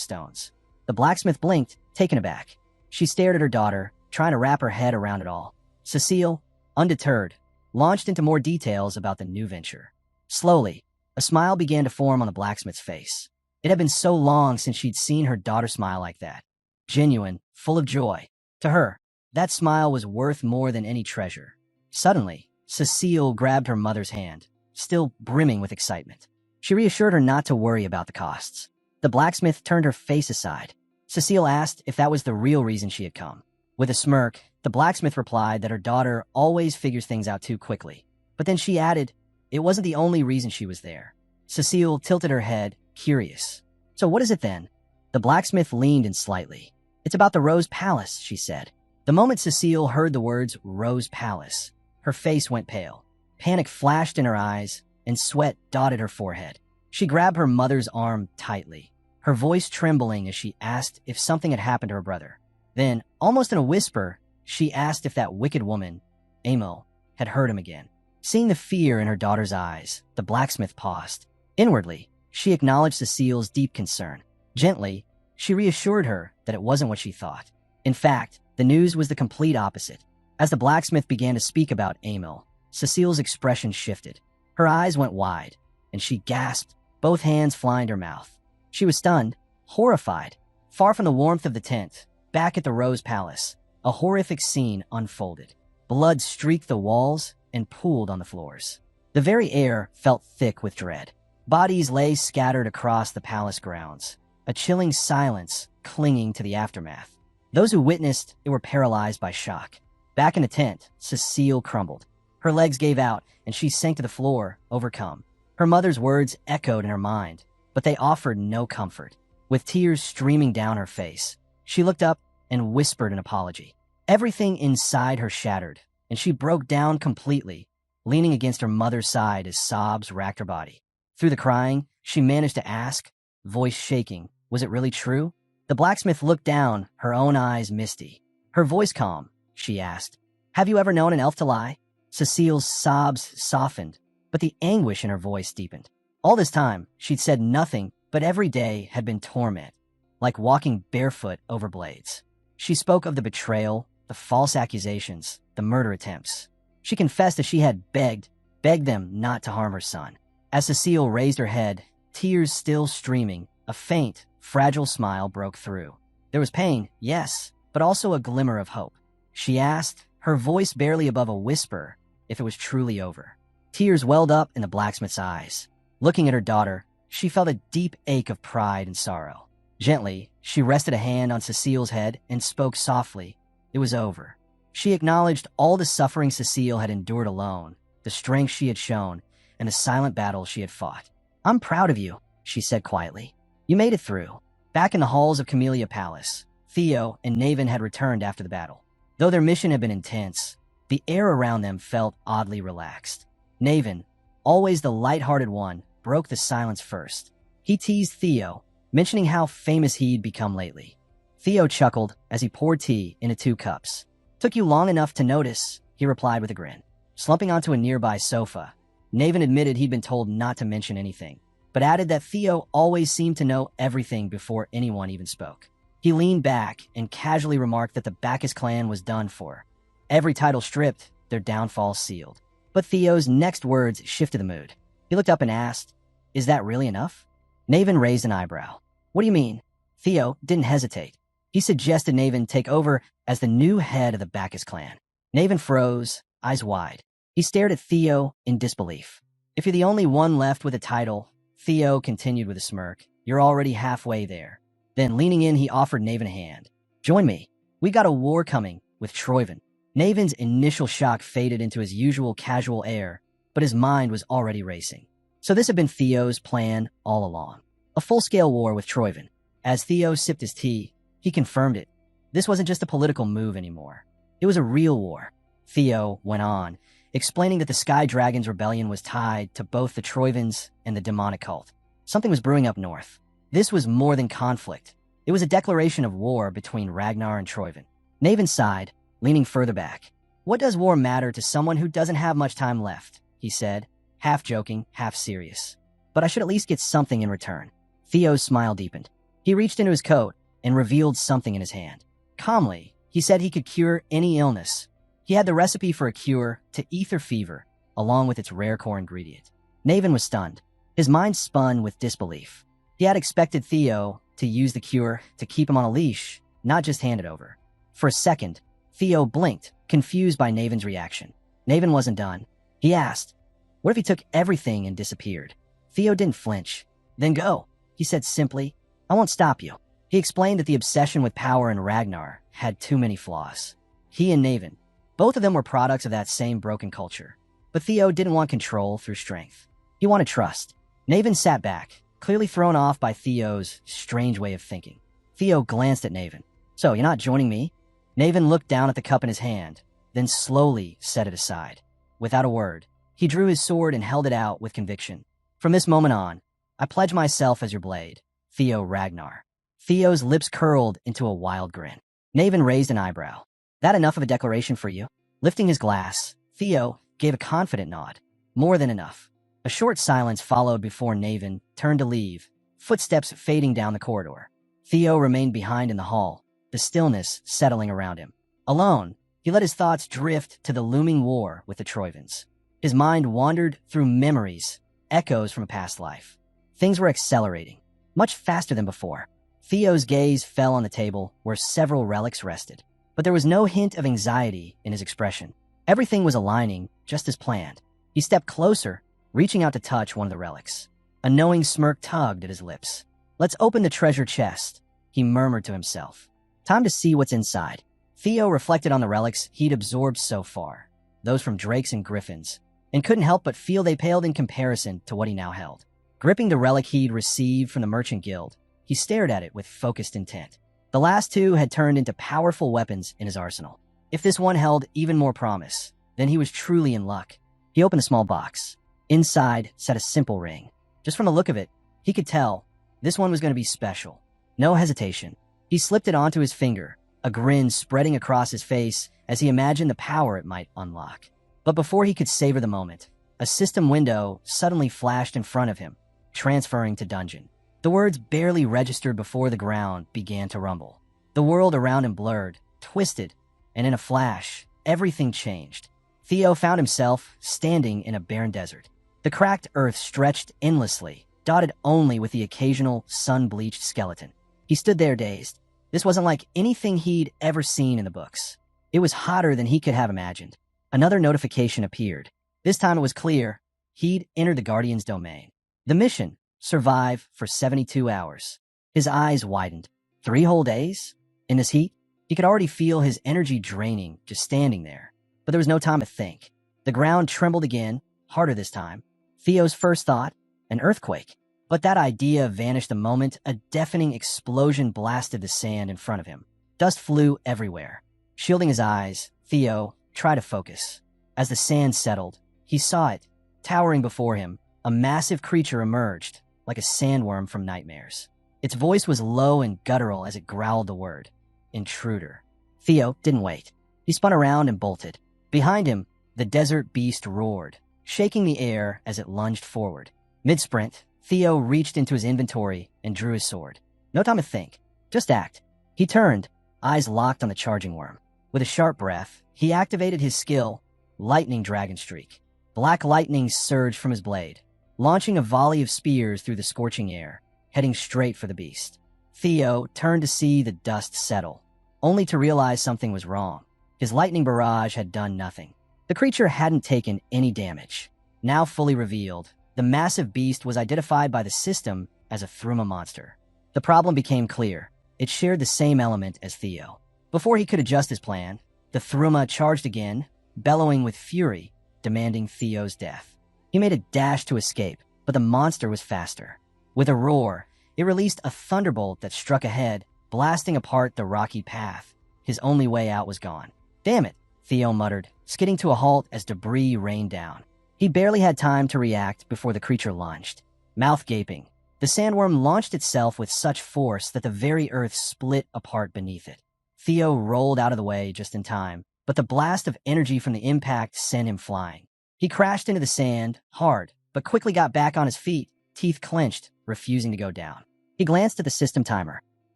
stones. The blacksmith blinked, taken aback. She stared at her daughter, trying to wrap her head around it all. Cecile, undeterred, launched into more details about the new venture. Slowly, a smile began to form on the blacksmith's face. It had been so long since she'd seen her daughter smile like that. Genuine, full of joy. To her, that smile was worth more than any treasure. Suddenly, Cecile grabbed her mother's hand, still brimming with excitement. She reassured her not to worry about the costs. The blacksmith turned her face aside. Cecile asked if that was the real reason she had come. With a smirk, the blacksmith replied that her daughter always figures things out too quickly. But then she added, it wasn't the only reason she was there. Cecile tilted her head, curious. So what is it then? The blacksmith leaned in slightly. It's about the Rose Palace, she said. The moment Cecile heard the words Rose Palace, her face went pale. Panic flashed in her eyes, and sweat dotted her forehead. She grabbed her mother's arm tightly, her voice trembling as she asked if something had happened to her brother. Then, almost in a whisper, she asked if that wicked woman, Amo, had hurt him again. Seeing the fear in her daughter's eyes, the blacksmith paused. Inwardly, she acknowledged Cecile's deep concern. Gently, she reassured her that it wasn't what she thought. In fact, the news was the complete opposite. As the blacksmith began to speak about Amo, Cecile's expression shifted. Her eyes went wide, and she gasped, both hands flying to her mouth. She was stunned, horrified. Far from the warmth of the tent, back at the Rose Palace, a horrific scene unfolded. Blood streaked the walls and pooled on the floors. The very air felt thick with dread. Bodies lay scattered across the palace grounds, a chilling silence clinging to the aftermath. Those who witnessed it were paralyzed by shock. Back in the tent, Cecile crumbled. Her legs gave out, and she sank to the floor, overcome. Her mother's words echoed in her mind, but they offered no comfort. With tears streaming down her face, she looked up and whispered an apology. Everything inside her shattered, and she broke down completely, leaning against her mother's side as sobs racked her body. Through the crying, she managed to ask, voice shaking, was it really true? The blacksmith looked down, her own eyes misty. Her voice calm, she asked, have you ever known an elf to lie? Cecile's sobs softened, but the anguish in her voice deepened. All this time, she'd said nothing, but every day had been torment, like walking barefoot over blades. She spoke of the betrayal, the false accusations, the murder attempts. She confessed that she had begged them not to harm her son. As Cecile raised her head, tears still streaming, a faint, fragile smile broke through. There was pain, yes, but also a glimmer of hope. She asked, her voice barely above a whisper, if it was truly over. Tears welled up in the blacksmith's eyes. Looking at her daughter, she felt a deep ache of pride and sorrow. Gently, she rested a hand on Cecile's head and spoke softly. It was over. She acknowledged all the suffering Cecile had endured alone, the strength she had shown, and the silent battles she had fought. I'm proud of you, she said quietly. You made it through. Back in the halls of Camellia Palace, Theo and Naven had returned after the battle. Though their mission had been intense, the air around them felt oddly relaxed. Naven, always the light-hearted one, broke the silence first. He teased Theo, mentioning how famous he'd become lately. Theo chuckled as he poured tea into 2 cups. Took you long enough to notice, he replied with a grin. Slumping onto a nearby sofa, Naven admitted he'd been told not to mention anything, but added that Theo always seemed to know everything before anyone even spoke. He leaned back and casually remarked that the Bacchus clan was done for. Every title stripped, their downfall sealed. But Theo's next words shifted the mood. He looked up and asked, is that really enough? Naven raised an eyebrow. What do you mean? Theo didn't hesitate. He suggested Naven take over as the new head of the Bacchus clan. Naven froze, eyes wide. He stared at Theo in disbelief. If you're the only one left with a title, Theo continued with a smirk, you're already halfway there. Then, leaning in, he offered Naven a hand. Join me. We got a war coming with Troyven. Naven's initial shock faded into his usual casual air, but his mind was already racing. So this had been Theo's plan all along. A full-scale war with Troyven. As Theo sipped his tea, he confirmed it. This wasn't just a political move anymore. It was a real war. Theo went on, explaining that the Sky Dragon's rebellion was tied to both the Troyvens and the demonic cult. Something was brewing up north. This was more than conflict. It was a declaration of war between Ragnar and Troyven. Naven sighed, leaning further back. What does war matter to someone who doesn't have much time left? He said, half joking, half serious. But I should at least get something in return. Theo's smile deepened. He reached into his coat and revealed something in his hand. Calmly, he said he could cure any illness. He had the recipe for a cure to ether fever, along with its rare core ingredient. Naven was stunned. His mind spun with disbelief. He had expected Theo to use the cure to keep him on a leash, not just hand it over. For a second, Theo blinked, confused by Naven's reaction. Naven wasn't done. He asked, what if he took everything and disappeared? Theo didn't flinch. Then go, he said simply. I won't stop you. He explained that the obsession with power in Ragnar had too many flaws. He and Naven, both of them were products of that same broken culture. But Theo didn't want control through strength. He wanted trust. Naven sat back, clearly thrown off by Theo's strange way of thinking. Theo glanced at Naven. So, you're not joining me? Naven looked down at the cup in his hand, then slowly set it aside. Without a word, he drew his sword and held it out with conviction. From this moment on, I pledge myself as your blade, Theo Ragnar. Theo's lips curled into a wild grin. Naven raised an eyebrow. That enough of a declaration for you? Lifting his glass, Theo gave a confident nod. More than enough. A short silence followed before Naven turned to leave, footsteps fading down the corridor. Theo remained behind in the hall, the stillness settling around him. Alone, he let his thoughts drift to the looming war with the Troyvens. His mind wandered through memories, echoes from a past life. Things were accelerating, much faster than before. Theo's gaze fell on the table where several relics rested, but there was no hint of anxiety in his expression. Everything was aligning just as planned. He stepped closer, reaching out to touch one of the relics. A knowing smirk tugged at his lips. Let's open the treasure chest, he murmured to himself. Time to see what's inside. Theo reflected on the relics he'd absorbed so far, those from drakes and griffins, and couldn't help but feel they paled in comparison to what he now held. Gripping the relic he'd received from the Merchant Guild, he stared at it with focused intent. The last two had turned into powerful weapons in his arsenal. If this one held even more promise, then he was truly in luck. He opened a small box. Inside sat a simple ring. Just from the look of it, he could tell this one was going to be special. No hesitation. He slipped it onto his finger, a grin spreading across his face as he imagined the power it might unlock. But before he could savor the moment, a system window suddenly flashed in front of him, transferring to dungeon. The words barely registered before the ground began to rumble. The world around him blurred, twisted, and in a flash, everything changed. Theo found himself standing in a barren desert. The cracked earth stretched endlessly, dotted only with the occasional sun-bleached skeleton. He stood there dazed. This wasn't like anything he'd ever seen in the books. It was hotter than he could have imagined. Another notification appeared. This time it was clear. He'd entered the Guardian's domain. The mission: survive for 72 hours. His eyes widened. 3 whole days? In this heat? He could already feel his energy draining just standing there. But there was no time to think. The ground trembled again, harder this time. Theo's first thought, an earthquake. But that idea vanished the moment a deafening explosion blasted the sand in front of him. Dust flew everywhere. Shielding his eyes, Theo tried to focus. As the sand settled, he saw it. Towering before him, a massive creature emerged, like a sandworm from nightmares. Its voice was low and guttural as it growled the word, intruder. Theo didn't wait. He spun around and bolted. Behind him, the desert beast roared, shaking the air as it lunged forward. Mid-sprint, Theo reached into his inventory and drew his sword. No time to think. Just act. He turned, eyes locked on the charging worm. With a sharp breath, he activated his skill, Lightning Dragon Streak. Black lightning surged from his blade, launching a volley of spears through the scorching air, heading straight for the beast. Theo turned to see the dust settle, only to realize something was wrong. His lightning barrage had done nothing. The creature hadn't taken any damage. Now fully revealed, the massive beast was identified by the system as a Thruma monster. The problem became clear. It shared the same element as Theo. Before he could adjust his plan, the Thruma charged again, bellowing with fury, demanding Theo's death. He made a dash to escape, but the monster was faster. With a roar, it released a thunderbolt that struck ahead, blasting apart the rocky path. His only way out was gone. "Damn it," Theo muttered, skidding to a halt as debris rained down. He barely had time to react before the creature lunged. Mouth gaping, the sandworm launched itself with such force that the very earth split apart beneath it. Theo rolled out of the way just in time, but the blast of energy from the impact sent him flying. He crashed into the sand, hard, but quickly got back on his feet, teeth clenched, refusing to go down. He glanced at the system timer.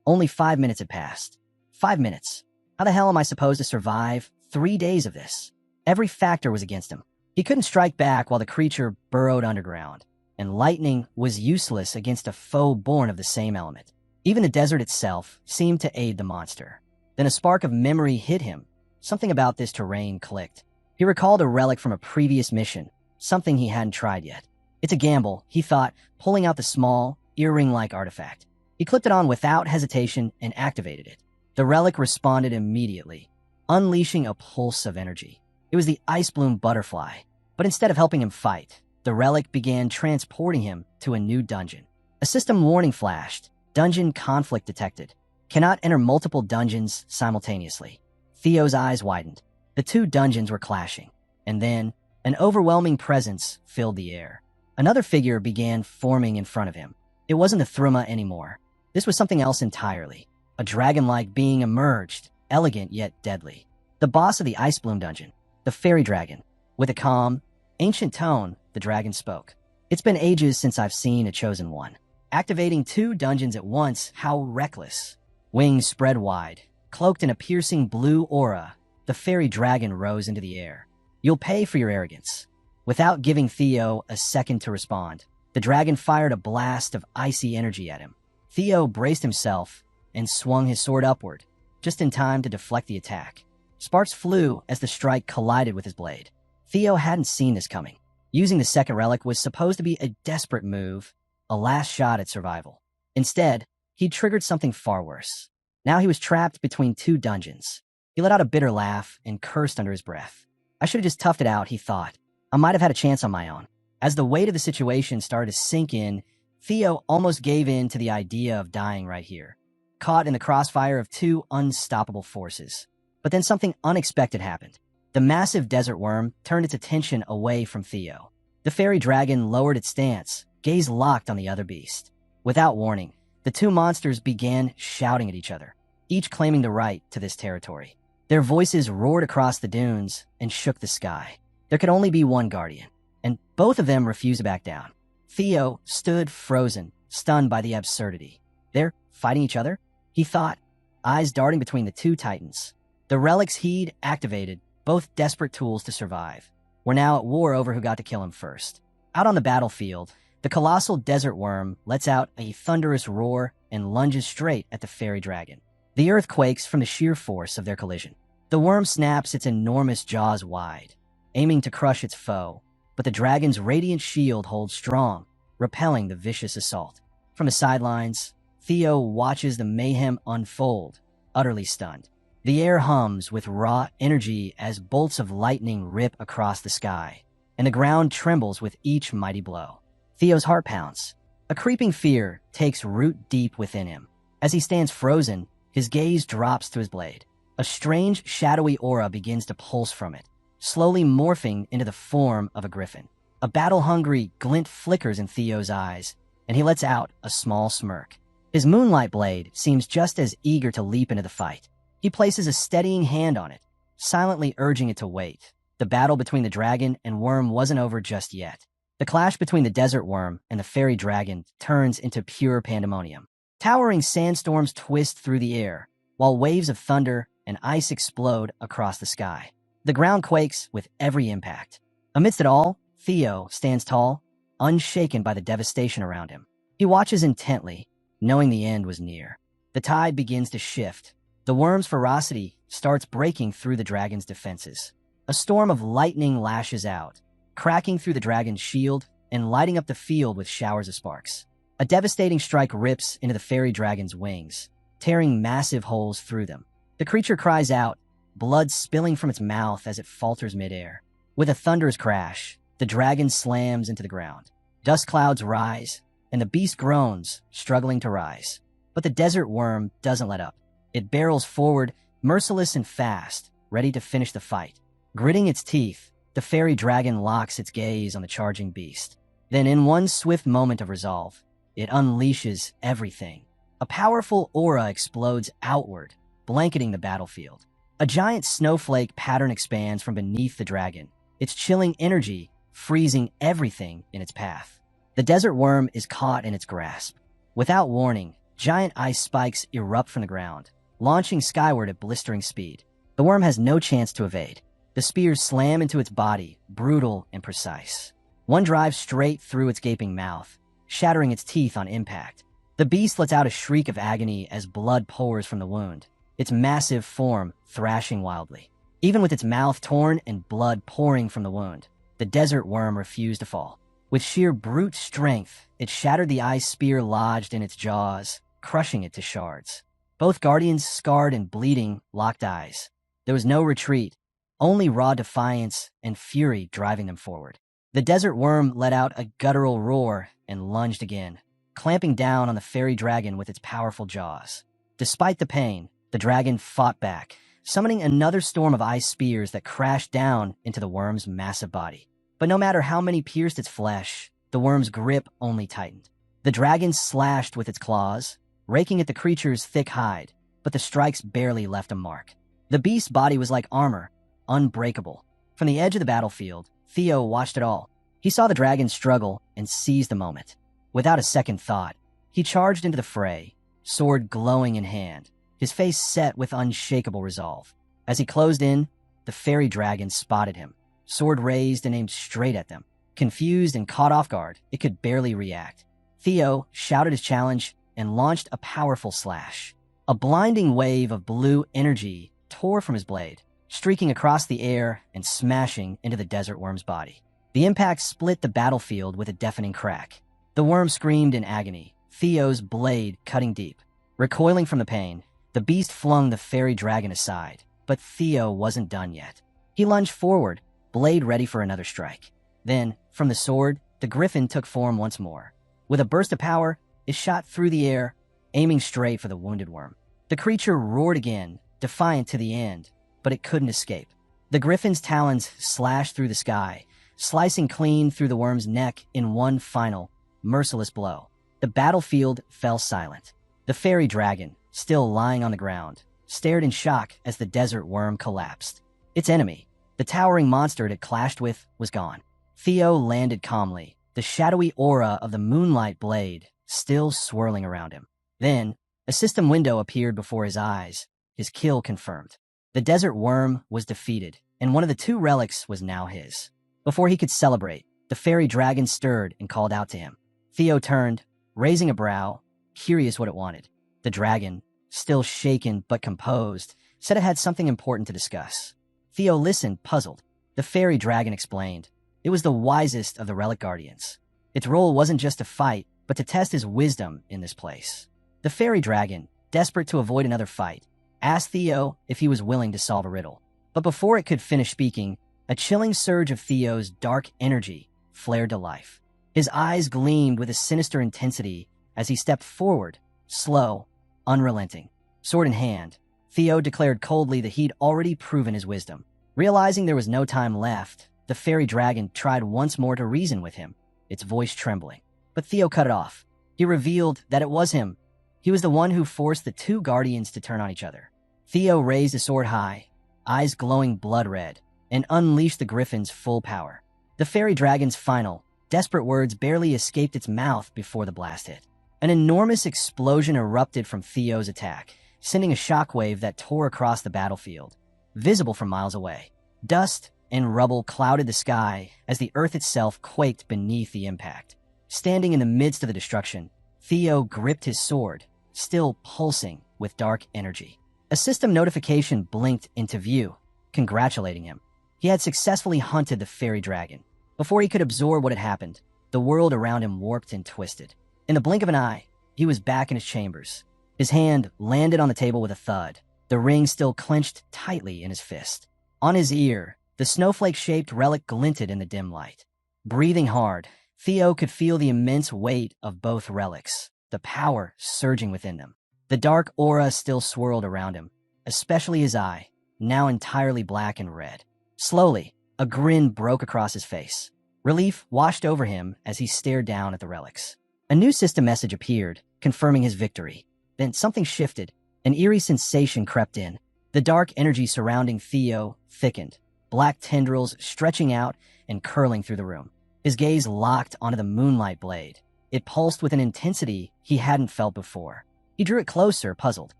Only 5 minutes had passed. 5 minutes. How the hell am I supposed to survive 3 days of this? Every factor was against him. He couldn't strike back while the creature burrowed underground, and lightning was useless against a foe born of the same element. Even the desert itself seemed to aid the monster. Then a spark of memory hit him. Something about this terrain clicked. He recalled a relic from a previous mission, something he hadn't tried yet. It's a gamble, he thought, pulling out the small, earring-like artifact. He clipped it on without hesitation and activated it. The relic responded immediately, unleashing a pulse of energy. It was the Ice Bloom butterfly, but instead of helping him fight, the relic began transporting him to a new dungeon. A system warning flashed. Dungeon conflict detected. Cannot enter multiple dungeons simultaneously. Theo's eyes widened. The two dungeons were clashing, and then an overwhelming presence filled the air. Another figure began forming in front of him. It wasn't a Thruma anymore. This was something else entirely. A dragon-like being emerged, elegant yet deadly. The boss of the Ice Bloom dungeon, the fairy dragon. With a calm, ancient tone, the dragon spoke. "It's been ages since I've seen a chosen one. Activating 2 dungeons at once, how reckless." Wings spread wide. Cloaked in a piercing blue aura, the fairy dragon rose into the air. "You'll pay for your arrogance." Without giving Theo a second to respond, the dragon fired a blast of icy energy at him. Theo braced himself and swung his sword upward, just in time to deflect the attack. Sparks flew as the strike collided with his blade. Theo hadn't seen this coming. Using the second relic was supposed to be a desperate move, a last shot at survival. Instead, he triggered something far worse. Now he was trapped between 2 dungeons. He let out a bitter laugh and cursed under his breath. "I should have just toughed it out," he thought. "I might have had a chance on my own." As the weight of the situation started to sink in, Theo almost gave in to the idea of dying right here, caught in the crossfire of 2 unstoppable forces. But then something unexpected happened. The massive desert worm turned its attention away from Theo. The fairy dragon lowered its stance, gaze locked on the other beast. Without warning, the 2 monsters began shouting at each other, each claiming the right to this territory. Their voices roared across the dunes and shook the sky. There could only be one guardian, and both of them refused to back down. Theo stood frozen, stunned by the absurdity. They're fighting each other? He thought, eyes darting between the 2 titans. The relics he'd activated, both desperate tools to survive, were now at war over who got to kill him first. Out on the battlefield, the colossal desert worm lets out a thunderous roar and lunges straight at the fairy dragon. The earth quakes from the sheer force of their collision. The worm snaps its enormous jaws wide, aiming to crush its foe, but the dragon's radiant shield holds strong, repelling the vicious assault. From the sidelines, Theo watches the mayhem unfold, utterly stunned. The air hums with raw energy as bolts of lightning rip across the sky, and the ground trembles with each mighty blow. Theo's heart pounds. A creeping fear takes root deep within him. As he stands frozen, his gaze drops to his blade. A strange, shadowy aura begins to pulse from it, slowly morphing into the form of a griffin. A battle-hungry glint flickers in Theo's eyes, and he lets out a small smirk. His moonlight blade seems just as eager to leap into the fight. He places a steadying hand on it, silently urging it to wait. The battle between the dragon and worm wasn't over just yet. The clash between the desert worm and the fairy dragon turns into pure pandemonium. Towering sandstorms twist through the air, while waves of thunder and ice explode across the sky. The ground quakes with every impact. Amidst it all, Theo stands tall, unshaken by the devastation around him. He watches intently, knowing the end was near. The tide begins to shift. The worm's ferocity starts breaking through the dragon's defenses. A storm of lightning lashes out, cracking through the dragon's shield and lighting up the field with showers of sparks. A devastating strike rips into the fairy dragon's wings, tearing massive holes through them. The creature cries out, blood spilling from its mouth as it falters midair. With a thunderous crash, the dragon slams into the ground. Dust clouds rise, and the beast groans, struggling to rise. But the desert worm doesn't let up. It barrels forward, merciless and fast, ready to finish the fight. Gritting its teeth, the fairy dragon locks its gaze on the charging beast. Then, in one swift moment of resolve, it unleashes everything. A powerful aura explodes outward, blanketing the battlefield. A giant snowflake pattern expands from beneath the dragon, its chilling energy freezing everything in its path. The desert worm is caught in its grasp. Without warning, giant ice spikes erupt from the ground, launching skyward at blistering speed. The worm has no chance to evade. The spears slam into its body, brutal and precise. One drives straight through its gaping mouth, shattering its teeth on impact. The beast lets out a shriek of agony as blood pours from the wound, its massive form thrashing wildly. Even with its mouth torn and blood pouring from the wound, the desert worm refused to fall. With sheer brute strength, it shattered the ice spear lodged in its jaws, crushing it to shards. Both guardians, scarred and bleeding, locked eyes. There was no retreat, only raw defiance and fury driving them forward. The desert worm let out a guttural roar and lunged again, clamping down on the fairy dragon with its powerful jaws. Despite the pain, the dragon fought back, summoning another storm of ice spears that crashed down into the worm's massive body. But no matter how many pierced its flesh, the worm's grip only tightened. The dragon slashed with its claws, raking at the creature's thick hide, but the strikes barely left a mark. The beast's body was like armor, unbreakable. From the edge of the battlefield, Theo watched it all. He saw the dragon struggle and seized the moment. Without a second thought, he charged into the fray, sword glowing in hand, his face set with unshakable resolve. As he closed in, the fairy dragon spotted him, sword raised and aimed straight at them. Confused and caught off guard, it could barely react. Theo shouted his challenge and launched a powerful slash. A blinding wave of blue energy tore from his blade, streaking across the air and smashing into the desert worm's body. The impact split the battlefield with a deafening crack. The worm screamed in agony, Theo's blade cutting deep. Recoiling from the pain, the beast flung the fairy dragon aside, but Theo wasn't done yet. He lunged forward, blade ready for another strike. Then, from the sword, the griffin took form once more. With a burst of power, it shot through the air, aiming straight for the wounded worm. The creature roared again, defiant to the end, but it couldn't escape. The griffin's talons slashed through the sky, slicing clean through the worm's neck in one final, merciless blow. The battlefield fell silent. The fairy dragon, still lying on the ground, stared in shock as the desert worm collapsed. Its enemy, the towering monster it had clashed with, was gone. Theo landed calmly, the shadowy aura of the moonlight blade still swirling around him. Then, a system window appeared before his eyes, his kill confirmed. The desert worm was defeated, and one of the two relics was now his. Before he could celebrate, the fairy dragon stirred and called out to him. Theo turned, raising a brow, curious what it wanted. The dragon, still shaken but composed, said it had something important to discuss. Theo listened, puzzled. The fairy dragon explained. It was the wisest of the relic guardians. Its role wasn't just to fight, but to test his wisdom in this place. The fairy dragon, desperate to avoid another fight, asked Theo if he was willing to solve a riddle. But before it could finish speaking, a chilling surge of Theo's dark energy flared to life. His eyes gleamed with a sinister intensity as he stepped forward, slow, unrelenting. Sword in hand, Theo declared coldly that he'd already proven his wisdom. Realizing there was no time left, the fairy dragon tried once more to reason with him, its voice trembling. But Theo cut it off. He revealed that it was him. He was the one who forced the two guardians to turn on each other. Theo raised his sword high, eyes glowing blood red, and unleashed the griffin's full power. The fairy dragon's final, desperate words barely escaped its mouth before the blast hit. An enormous explosion erupted from Theo's attack, sending a shockwave that tore across the battlefield, visible from miles away. Dust and rubble clouded the sky as the earth itself quaked beneath the impact. Standing in the midst of the destruction, Theo gripped his sword, still pulsing, with dark energy. A system notification blinked into view, congratulating him. He had successfully hunted the fairy dragon. Before he could absorb what had happened, the world around him warped and twisted. In the blink of an eye, he was back in his chambers. His hand landed on the table with a thud, the ring still clenched tightly in his fist. On his ear, the snowflake-shaped relic glinted in the dim light. Breathing hard, Theo could feel the immense weight of both relics, the power surging within them. The dark aura still swirled around him, especially his eye, now entirely black and red. Slowly, a grin broke across his face. Relief washed over him as he stared down at the relics. A new system message appeared, confirming his victory. Then something shifted. An eerie sensation crept in. The dark energy surrounding Theo thickened, black tendrils stretching out and curling through the room. His gaze locked onto the moonlight blade. It pulsed with an intensity he hadn't felt before. He drew it closer, puzzled.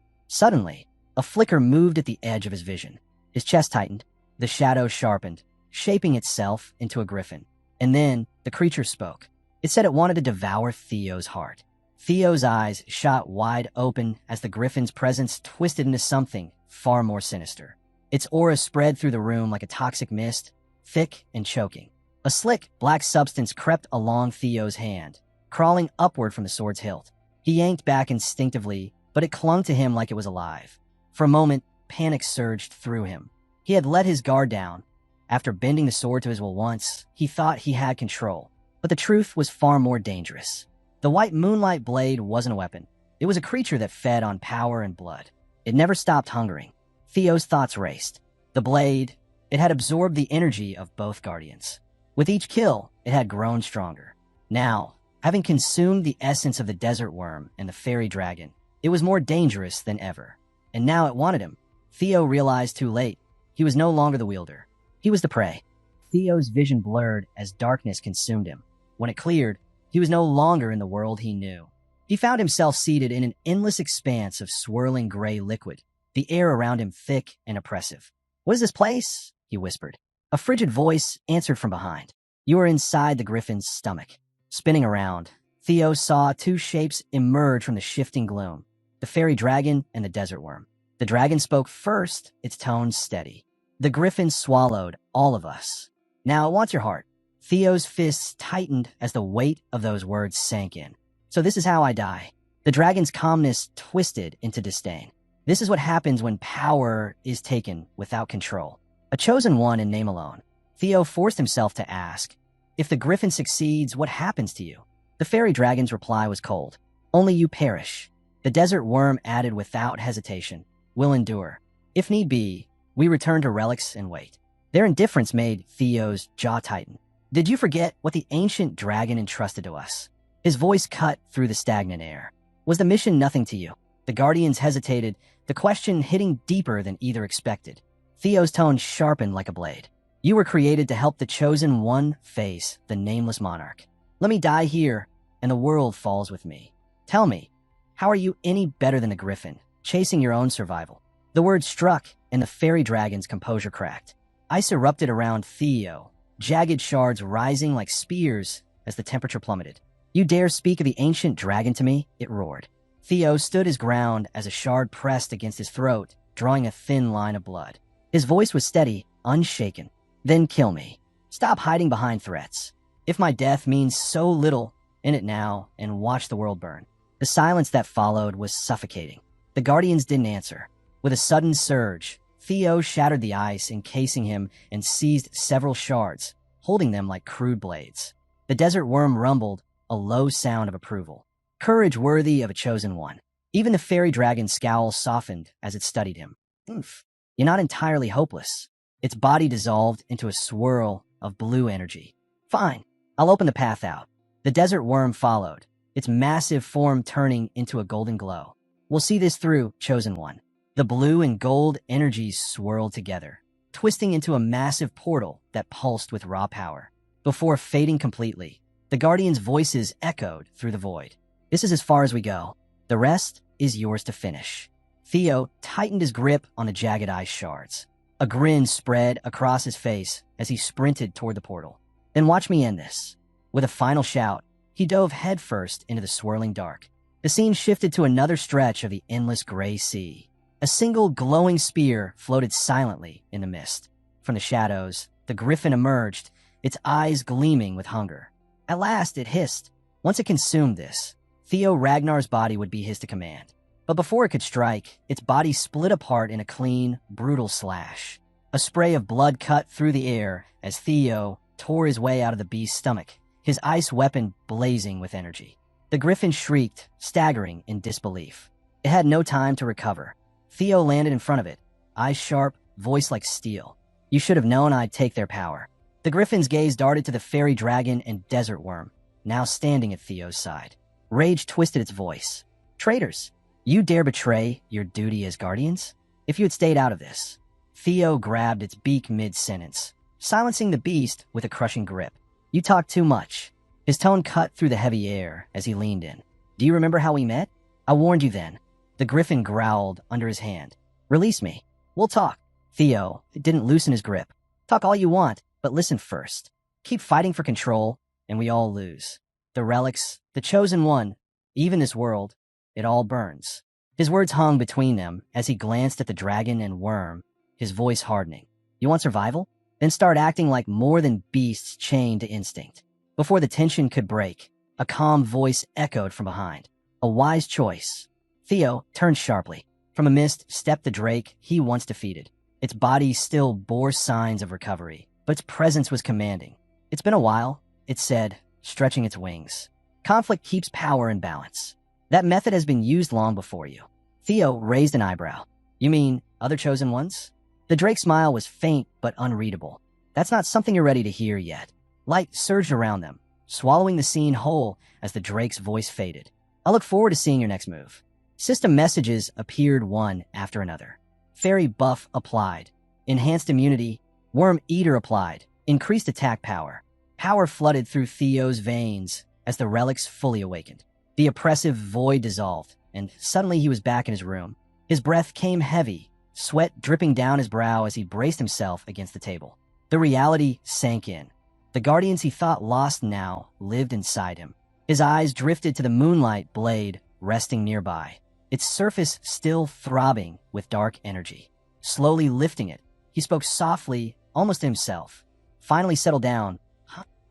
Suddenly, a flicker moved at the edge of his vision. His chest tightened. The shadow sharpened, shaping itself into a griffin. And then the creature spoke. It said it wanted to devour Theo's heart. Theo's eyes shot wide open as the griffin's presence twisted into something far more sinister. Its aura spread through the room like a toxic mist, thick and choking. A slick, black substance crept along Theo's hand, crawling upward from the sword's hilt. He yanked back instinctively, but it clung to him like it was alive. For a moment, panic surged through him. He had let his guard down. After bending the sword to his will once, he thought he had control. But the truth was far more dangerous. The white moonlight blade wasn't a weapon. It was a creature that fed on power and blood. It never stopped hungering. Theo's thoughts raced. The blade, it had absorbed the energy of both guardians. With each kill, it had grown stronger. Now, having consumed the essence of the desert worm and the fairy dragon, it was more dangerous than ever. And now it wanted him. Theo realized too late. He was no longer the wielder. He was the prey. Theo's vision blurred as darkness consumed him. When it cleared, he was no longer in the world he knew. He found himself seated in an endless expanse of swirling gray liquid, the air around him thick and oppressive. "What is this place?" he whispered. A frigid voice answered from behind. You were inside the griffin's stomach. Spinning around, Theo saw two shapes emerge from the shifting gloom, the fairy dragon and the desert worm. The dragon spoke first, its tone steady. The griffin swallowed all of us. Now it wants your heart. Theo's fists tightened as the weight of those words sank in. So this is how I die. The dragon's calmness twisted into disdain. This is what happens when power is taken without control. A chosen one in name alone. Theo forced himself to ask, if the griffin succeeds, what happens to you? The fairy dragon's reply was cold. Only you perish. The desert worm added without hesitation. We'll endure. If need be, we return to relics and wait. Their indifference made Theo's jaw tighten. Did you forget what the ancient dragon entrusted to us? His voice cut through the stagnant air. Was the mission nothing to you? The guardians hesitated, the question hitting deeper than either expected. Theo's tone sharpened like a blade. You were created to help the chosen one face the nameless monarch. Let me die here, and the world falls with me. Tell me, how are you any better than a griffin, chasing your own survival? The word struck, and the fairy dragon's composure cracked. Ice erupted around Theo, jagged shards rising like spears as the temperature plummeted. You dare speak of the ancient dragon to me? It roared. Theo stood his ground as a shard pressed against his throat, drawing a thin line of blood. His voice was steady, unshaken. Then kill me. Stop hiding behind threats. If my death means so little, end it now and watch the world burn. The silence that followed was suffocating. The guardians didn't answer. With a sudden surge, Theo shattered the ice encasing him and seized several shards, holding them like crude blades. The desert worm rumbled, a low sound of approval. Courage worthy of a chosen one. Even the fairy dragon's scowl softened as it studied him. Oof. You're not entirely hopeless. Its body dissolved into a swirl of blue energy. Fine, I'll open the path out. The desert worm followed, its massive form turning into a golden glow. We'll see this through, chosen one. The blue and gold energies swirled together, twisting into a massive portal that pulsed with raw power. Before fading completely, the guardians' voices echoed through the void. This is as far as we go. The rest is yours to finish. Theo tightened his grip on the jagged ice shards. A grin spread across his face as he sprinted toward the portal. Then watch me end this. With a final shout, he dove headfirst into the swirling dark. The scene shifted to another stretch of the endless gray sea. A single glowing spear floated silently in the mist. From the shadows, the griffin emerged, its eyes gleaming with hunger. At last, it hissed. Once it consumed this, Theo Ragnar's body would be his to command. But before it could strike, its body split apart in a clean, brutal slash. A spray of blood cut through the air as Theo tore his way out of the beast's stomach, his ice weapon blazing with energy. The griffin shrieked, staggering in disbelief. It had no time to recover. Theo landed in front of it, eyes sharp, voice like steel. You should have known I'd take their power. The griffin's gaze darted to the fairy dragon and desert worm, now standing at Theo's side. Rage twisted its voice. Traitors! You dare betray your duty as guardians? If you had stayed out of this. Theo grabbed its beak mid-sentence, silencing the beast with a crushing grip. You talk too much. His tone cut through the heavy air as he leaned in. Do you remember how we met? I warned you then. The griffin growled under his hand. Release me. We'll talk. Theo didn't loosen his grip. Talk all you want, but listen first. Keep fighting for control, and we all lose. The relics, the chosen one, even this world, it all burns. His words hung between them as he glanced at the dragon and worm, his voice hardening. You want survival? Then start acting like more than beasts chained to instinct. Before the tension could break, a calm voice echoed from behind. A wise choice. Theo turned sharply. From a mist stepped the drake he once defeated. Its body still bore signs of recovery, but its presence was commanding. It's been a while, it said, stretching its wings. Conflict keeps power in balance. That method has been used long before you. Theo raised an eyebrow. You mean other chosen ones? The drake's smile was faint but unreadable. That's not something you're ready to hear yet. Light surged around them, swallowing the scene whole as the drake's voice faded. I look forward to seeing your next move. System messages appeared one after another. Fairy buff applied. Enhanced immunity. Worm eater applied. Increased attack power. Power flooded through Theo's veins as the relics fully awakened. The oppressive void dissolved, and suddenly he was back in his room. His breath came heavy, sweat dripping down his brow as he braced himself against the table. The reality sank in. The guardians he thought lost now lived inside him. His eyes drifted to the moonlight blade resting nearby, its surface still throbbing with dark energy. Slowly lifting it, he spoke softly, almost to himself. Finally settled down,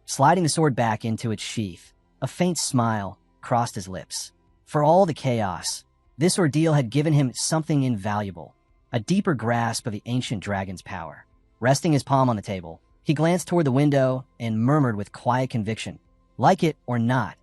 sliding the sword back into its sheath. A faint smile crossed his lips. For all the chaos, this ordeal had given him something invaluable, a deeper grasp of the ancient dragon's power. Resting his palm on the table, he glanced toward the window and murmured with quiet conviction, like it or not,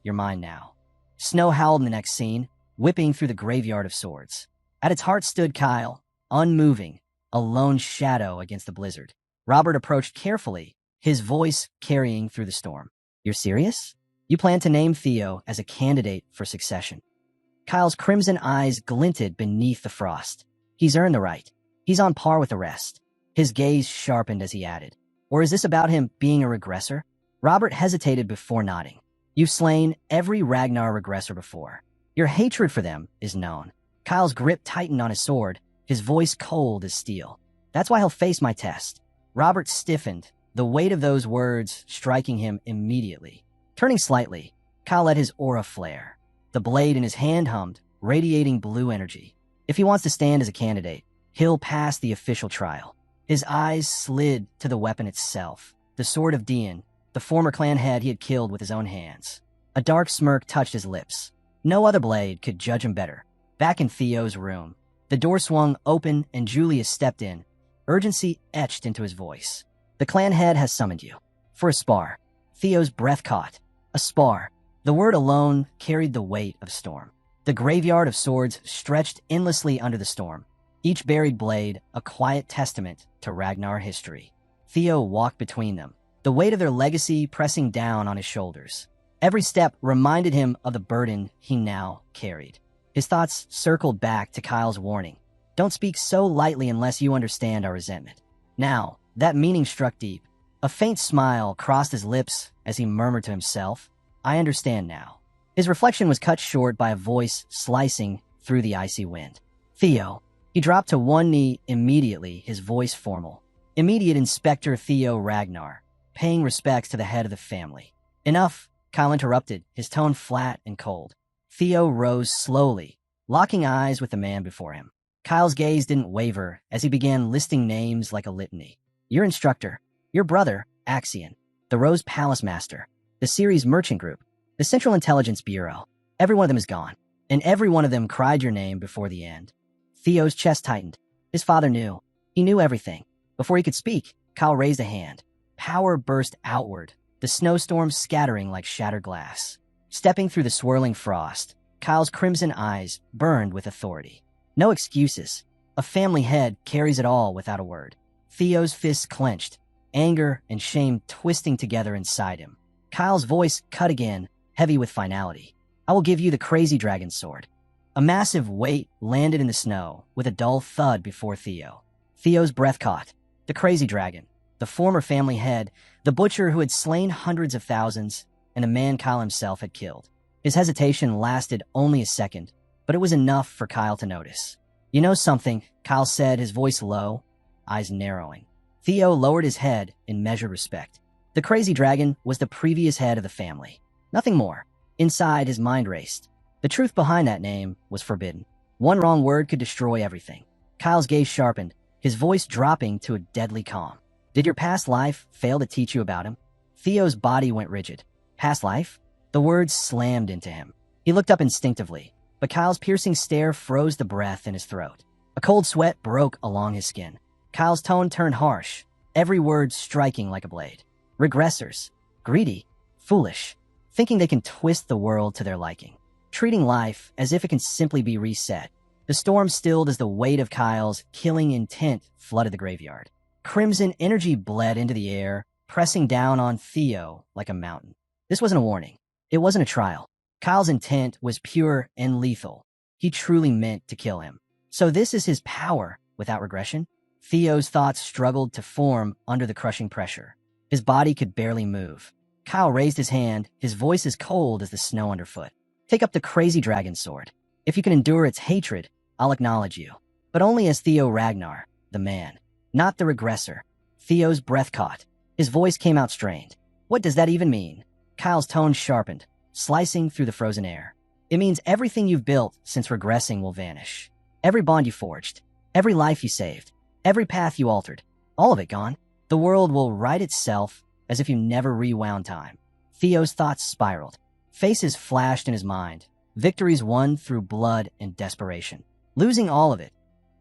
you're mine now. Snow howled in the next scene, whipping through the graveyard of swords. At its heart stood Kyle, unmoving, a lone shadow against the blizzard. Robert approached carefully, his voice carrying through the storm. You're serious? You plan to name Theo as a candidate for succession. Kyle's crimson eyes glinted beneath the frost. He's earned the right. He's on par with the rest. His gaze sharpened as he added, or is this about him being a regressor? Robert hesitated before nodding. You've slain every Ragnar regressor before. Your hatred for them is known. Kyle's grip tightened on his sword, his voice cold as steel. That's why he'll face my test. Robert stiffened, the weight of those words striking him immediately. Turning slightly, Kyle let his aura flare. The blade in his hand hummed, radiating blue energy. If he wants to stand as a candidate, he'll pass the official trial. His eyes slid to the weapon itself, the sword of Dian, the former clan head he had killed with his own hands. A dark smirk touched his lips. No other blade could judge him better. Back in Theo's room, the door swung open and Julius stepped in, urgency etched into his voice. The clan head has summoned you. For a spar. Theo's breath caught. A spar. The word alone carried the weight of storm. The graveyard of swords stretched endlessly under the storm, each buried blade a quiet testament to Ragnar history. Theo walked between them, the weight of their legacy pressing down on his shoulders. Every step reminded him of the burden he now carried. His thoughts circled back to Kyle's warning. Don't speak so lightly unless you understand our resentment. Now, that meaning struck deep. A faint smile crossed his lips as he murmured to himself, I understand now. His reflection was cut short by a voice slicing through the icy wind. Theo. He dropped to one knee immediately, his voice formal. Immediate Inspector Theo Ragnar, paying respects to the head of the family. Enough, Kyle interrupted, his tone flat and cold. Theo rose slowly, locking eyes with the man before him. Kyle's gaze didn't waver as he began listing names like a litany. Your instructor, your brother, Axion, the Rose Palace Master, the Ceres Merchant Group, the Central Intelligence Bureau. Every one of them is gone, and every one of them cried your name before the end. Theo's chest tightened. His father knew. He knew everything. Before he could speak, Kyle raised a hand. Power burst outward, the snowstorm scattering like shattered glass. Stepping through the swirling frost, Kyle's crimson eyes burned with authority. No excuses. A family head carries it all without a word. Theo's fists clenched, anger and shame twisting together inside him. Kyle's voice cut again, heavy with finality. I will give you the crazy dragon sword. A massive weight landed in the snow with a dull thud before Theo. Theo's breath caught. The crazy dragon, the former family head, the butcher who had slain hundreds of thousands, and the man Kyle himself had killed. His hesitation lasted only a second, but it was enough for Kyle to notice. You know something, Kyle said, his voice low, eyes narrowing. Theo lowered his head in measured respect. The crazy dragon was the previous head of the family. Nothing more. Inside, his mind raced. The truth behind that name was forbidden. One wrong word could destroy everything. Kyle's gaze sharpened, his voice dropping to a deadly calm. Did your past life fail to teach you about him? Theo's body went rigid. Past life? The words slammed into him. He looked up instinctively, but Kyle's piercing stare froze the breath in his throat. A cold sweat broke along his skin. Kyle's tone turned harsh, every word striking like a blade. Regressors. Greedy. Foolish. Thinking they can twist the world to their liking. Treating life as if it can simply be reset. The storm stilled as the weight of Kyle's killing intent flooded the graveyard. Crimson energy bled into the air, pressing down on Theo like a mountain. This wasn't a warning. It wasn't a trial. Kyle's intent was pure and lethal. He truly meant to kill him. So this is his power without regression? Theo's thoughts struggled to form under the crushing pressure. His body could barely move. Kyle raised his hand, his voice as cold as the snow underfoot. Take up the crazy dragon sword. If you can endure its hatred, I'll acknowledge you. But only as Theo Ragnar, the man, not the regressor. Theo's breath caught. His voice came out strained. What does that even mean? Kyle's tone sharpened, slicing through the frozen air. It means everything you've built since regressing will vanish. Every bond you forged, every life you saved, every path you altered, all of it gone. The world will right itself as if you never rewound time. Theo's thoughts spiraled. Faces flashed in his mind. Victories won through blood and desperation. Losing all of it,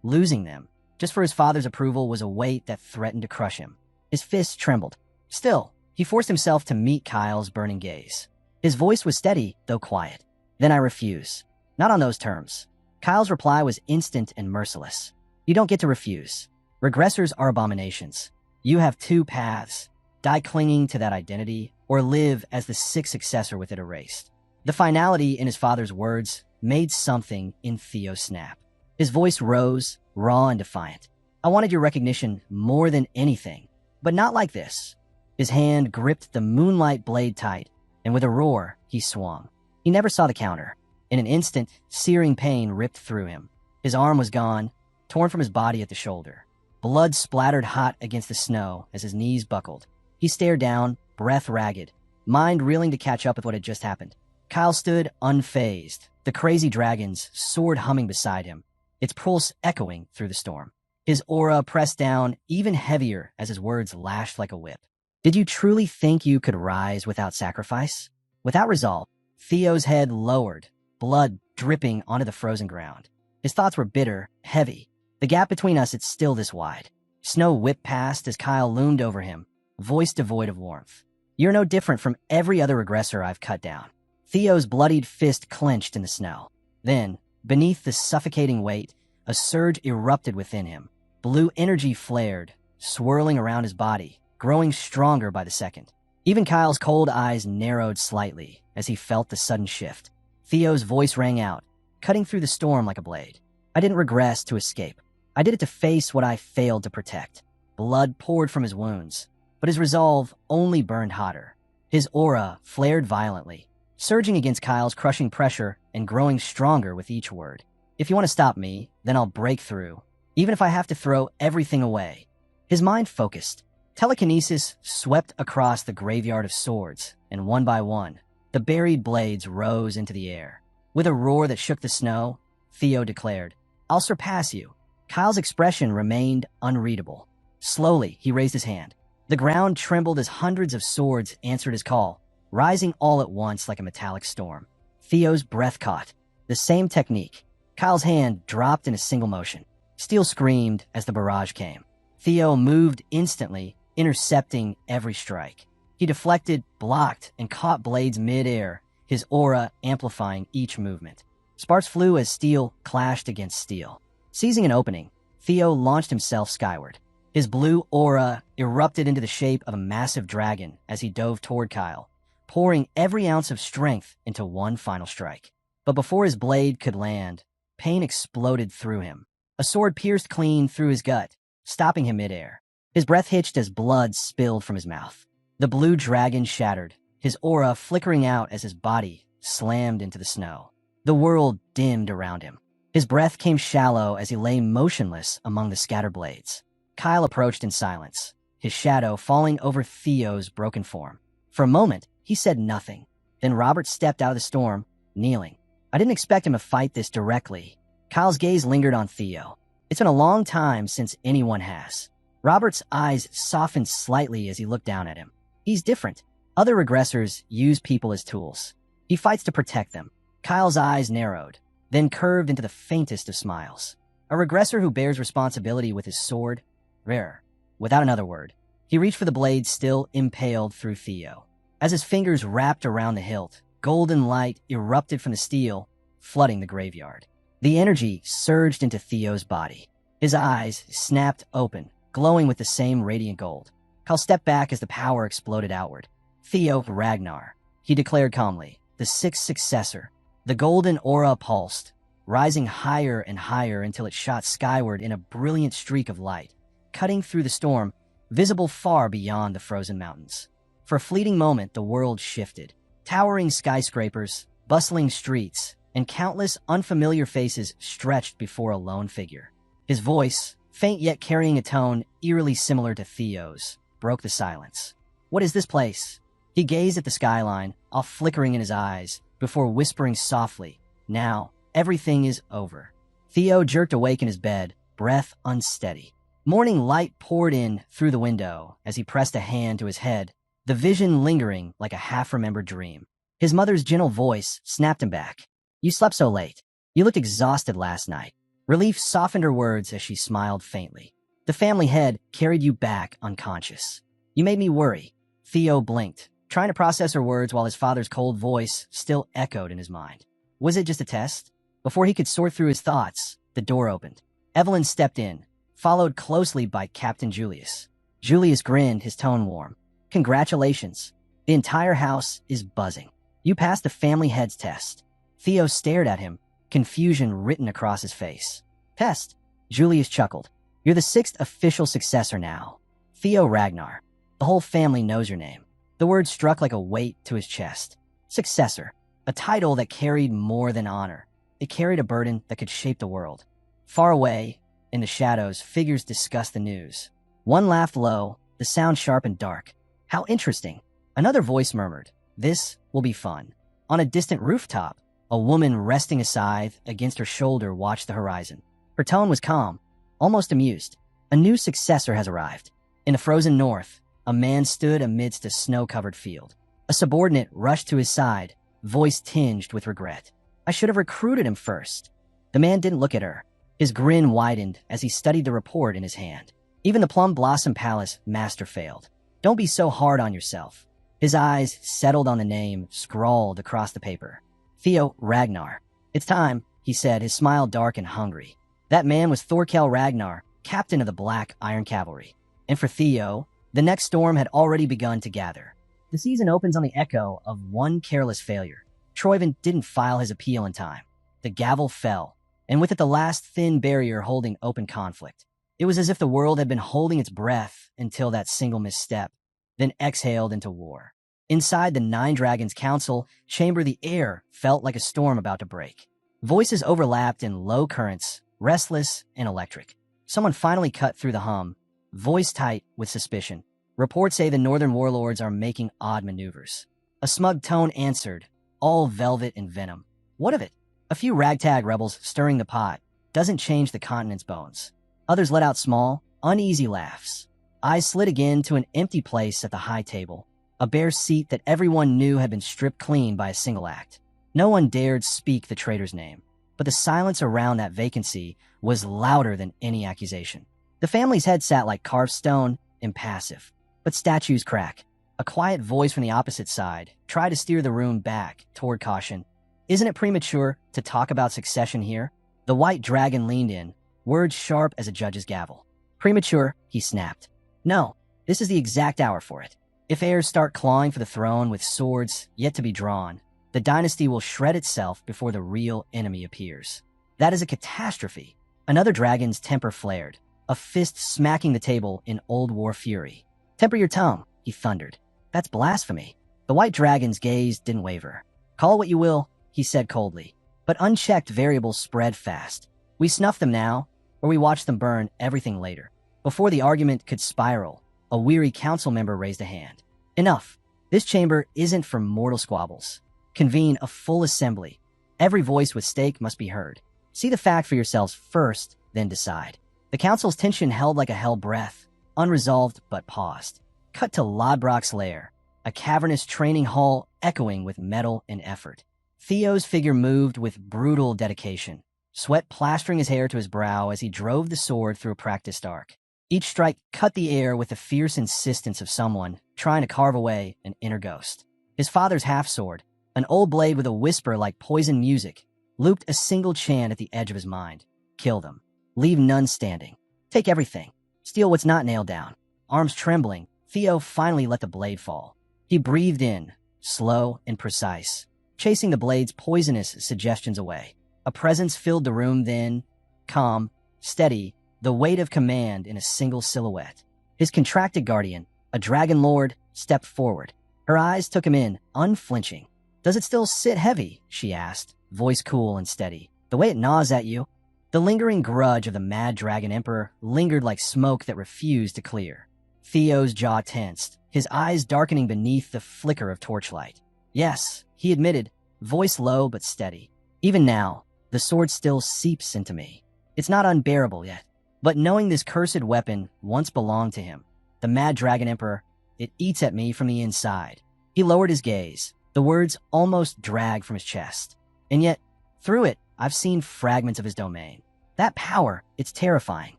losing them, just for his father's approval was a weight that threatened to crush him. His fists trembled. Still, he forced himself to meet Kyle's burning gaze. His voice was steady, though quiet. Then I refuse. Not on those terms. Kyle's reply was instant and merciless. You don't get to refuse. Regressors are abominations. You have two paths. Die clinging to that identity, or live as the sixth successor with it erased. The finality in his father's words made something in Theo snap. His voice rose, raw and defiant. I wanted your recognition more than anything, but not like this. His hand gripped the moonlight blade tight, and with a roar, he swung. He never saw the counter. In an instant, searing pain ripped through him. His arm was gone, torn from his body at the shoulder. Blood splattered hot against the snow as his knees buckled. He stared down, breath ragged, mind reeling to catch up with what had just happened. Kyle stood unfazed, the crazy dragon's sword humming beside him, its pulse echoing through the storm. His aura pressed down even heavier as his words lashed like a whip. Did you truly think you could rise without sacrifice? Without resolve, Theo's head lowered, blood dripping onto the frozen ground. His thoughts were bitter, heavy. The gap between us is still this wide. Snow whipped past as Kyle loomed over him, voice devoid of warmth. You're no different from every other regressor I've cut down. Theo's bloodied fist clenched in the snow. Then, beneath the suffocating weight, a surge erupted within him. Blue energy flared, swirling around his body, growing stronger by the second. Even Kyle's cold eyes narrowed slightly as he felt the sudden shift. Theo's voice rang out, cutting through the storm like a blade. I didn't regress to escape. I did it to face what I failed to protect. Blood poured from his wounds, but his resolve only burned hotter. His aura flared violently, surging against Kyle's crushing pressure and growing stronger with each word. If you want to stop me, then I'll break through, even if I have to throw everything away. His mind focused. Telekinesis swept across the graveyard of swords, and one by one, the buried blades rose into the air. With a roar that shook the snow, Theo declared, "I'll surpass you." Kyle's expression remained unreadable. Slowly, he raised his hand. The ground trembled as hundreds of swords answered his call, rising all at once like a metallic storm. Theo's breath caught. The same technique. Kyle's hand dropped in a single motion. Steel screamed as the barrage came. Theo moved instantly, intercepting every strike. He deflected, blocked, and caught blades mid-air, his aura amplifying each movement. Sparks flew as steel clashed against steel. Seizing an opening, Theo launched himself skyward. His blue aura erupted into the shape of a massive dragon as he dove toward Kyle, pouring every ounce of strength into one final strike. But before his blade could land, pain exploded through him. A sword pierced clean through his gut, stopping him midair. His breath hitched as blood spilled from his mouth. The blue dragon shattered, his aura flickering out as his body slammed into the snow. The world dimmed around him. His breath came shallow as he lay motionless among the scattered blades. Kyle approached in silence, his shadow falling over Theo's broken form. For a moment, he said nothing. Then Robert stepped out of the storm, kneeling. I didn't expect him to fight this directly. Kyle's gaze lingered on Theo. It's been a long time since anyone has. Robert's eyes softened slightly as he looked down at him. He's different. Other regressors use people as tools. He fights to protect them. Kyle's eyes narrowed, then curved into the faintest of smiles. A regressor who bears responsibility with his sword? Rare. Without another word, he reached for the blade still impaled through Theo. As his fingers wrapped around the hilt, golden light erupted from the steel, flooding the graveyard. The energy surged into Theo's body. His eyes snapped open, glowing with the same radiant gold. Kyle stepped back as the power exploded outward. Theo Ragnar, he declared calmly, the sixth successor. The golden aura pulsed, rising higher and higher until it shot skyward in a brilliant streak of light, cutting through the storm, visible far beyond the frozen mountains. For a fleeting moment, the world shifted. Towering skyscrapers, bustling streets, and countless unfamiliar faces stretched before a lone figure. His voice, faint yet carrying a tone eerily similar to Theo's, broke the silence. What is this place? He gazed at the skyline, all flickering in his eyes, before whispering softly, now, everything is over. Theo jerked awake in his bed, breath unsteady. Morning light poured in through the window as he pressed a hand to his head, the vision lingering like a half-remembered dream. His mother's gentle voice snapped him back. You slept so late. You looked exhausted last night. Relief softened her words as she smiled faintly. The family head carried you back unconscious. You made me worry. Theo blinked, trying to process her words while his father's cold voice still echoed in his mind. Was it just a test? Before he could sort through his thoughts, the door opened. Evelyn stepped in, followed closely by Captain Julius. Julius grinned, his tone warm. Congratulations. The entire house is buzzing. You passed the family head's test. Theo stared at him, confusion written across his face. Test? Julius chuckled. You're the sixth official successor now. Theo Ragnar. The whole family knows your name. The word struck like a weight to his chest. Successor. A title that carried more than honor. It carried a burden that could shape the world. Far away, in the shadows, figures discussed the news. One laughed low, the sound sharp and dark. How interesting. Another voice murmured, this will be fun. On a distant rooftop, a woman resting a scythe against her shoulder watched the horizon. Her tone was calm, almost amused. A new successor has arrived. In the frozen north, a man stood amidst a snow-covered field. A subordinate rushed to his side, voice tinged with regret. I should have recruited him first. The man didn't look at her. His grin widened as he studied the report in his hand. Even the Plum Blossom Palace master failed. Don't be so hard on yourself. His eyes settled on the name scrawled across the paper. Theo Ragnar. It's time, he said, his smile dark and hungry. That man was Thorkel Ragnar, captain of the Black Iron Cavalry. And for Theo, the next storm had already begun to gather. The season opens on the echo of one careless failure. Troyvin didn't file his appeal in time. The gavel fell, and with it the last thin barrier holding open conflict. It was as if the world had been holding its breath until that single misstep, then exhaled into war. Inside the Nine Dragons Council chamber, the air felt like a storm about to break. Voices overlapped in low currents, restless and electric. Someone finally cut through the hum, voice tight with suspicion. Reports say the northern warlords are making odd maneuvers. A smug tone answered, all velvet and venom. What of it? A few ragtag rebels stirring the pot doesn't change the continent's bones. Others let out small, uneasy laughs. Eyes slid again to an empty place at the high table, a bare seat that everyone knew had been stripped clean by a single act. No one dared speak the traitor's name, but the silence around that vacancy was louder than any accusation. The family's head sat like carved stone, impassive. But statues crack. A quiet voice from the opposite side tried to steer the room back toward caution. Isn't it premature to talk about succession here? The white dragon leaned in, words sharp as a judge's gavel. Premature, he snapped. No, this is the exact hour for it. If heirs start clawing for the throne with swords yet to be drawn, the dynasty will shred itself before the real enemy appears. That is a catastrophe. Another dragon's temper flared, a fist smacking the table in Old War fury. Temper your tongue, he thundered. That's blasphemy. The white dragon's gaze didn't waver. Call what you will, he said coldly. But unchecked variables spread fast. We snuff them now, or we watch them burn everything later. Before the argument could spiral, a weary council member raised a hand. Enough. This chamber isn't for mortal squabbles. Convene a full assembly. Every voice with stake must be heard. See the fact for yourselves first, then decide. The council's tension held like a hell breath, unresolved but paused. Cut to Lodbrok's lair, a cavernous training hall echoing with metal and effort. Theo's figure moved with brutal dedication, sweat plastering his hair to his brow as he drove the sword through a practiced arc. Each strike cut the air with the fierce insistence of someone trying to carve away an inner ghost. His father's half-sword, an old blade with a whisper like poison music, looped a single chant at the edge of his mind. Kill them. Leave none standing. Take everything. Steal what's not nailed down. Arms trembling, Theo finally let the blade fall. He breathed in, slow and precise, chasing the blade's poisonous suggestions away. A presence filled the room then, calm, steady, the weight of command in a single silhouette. His contracted guardian, a dragon lord, stepped forward. Her eyes took him in, unflinching. Does it still sit heavy? She asked, voice cool and steady. The way it gnaws at you? The lingering grudge of the mad dragon emperor lingered like smoke that refused to clear. Theo's jaw tensed, his eyes darkening beneath the flicker of torchlight. Yes, he admitted, voice low but steady. Even now, the sword still seeps into me. It's not unbearable yet. But knowing this cursed weapon once belonged to him, the mad dragon emperor, it eats at me from the inside. He lowered his gaze. The words almost dragged from his chest. And yet, through it, I've seen fragments of his domain. That power, it's terrifying.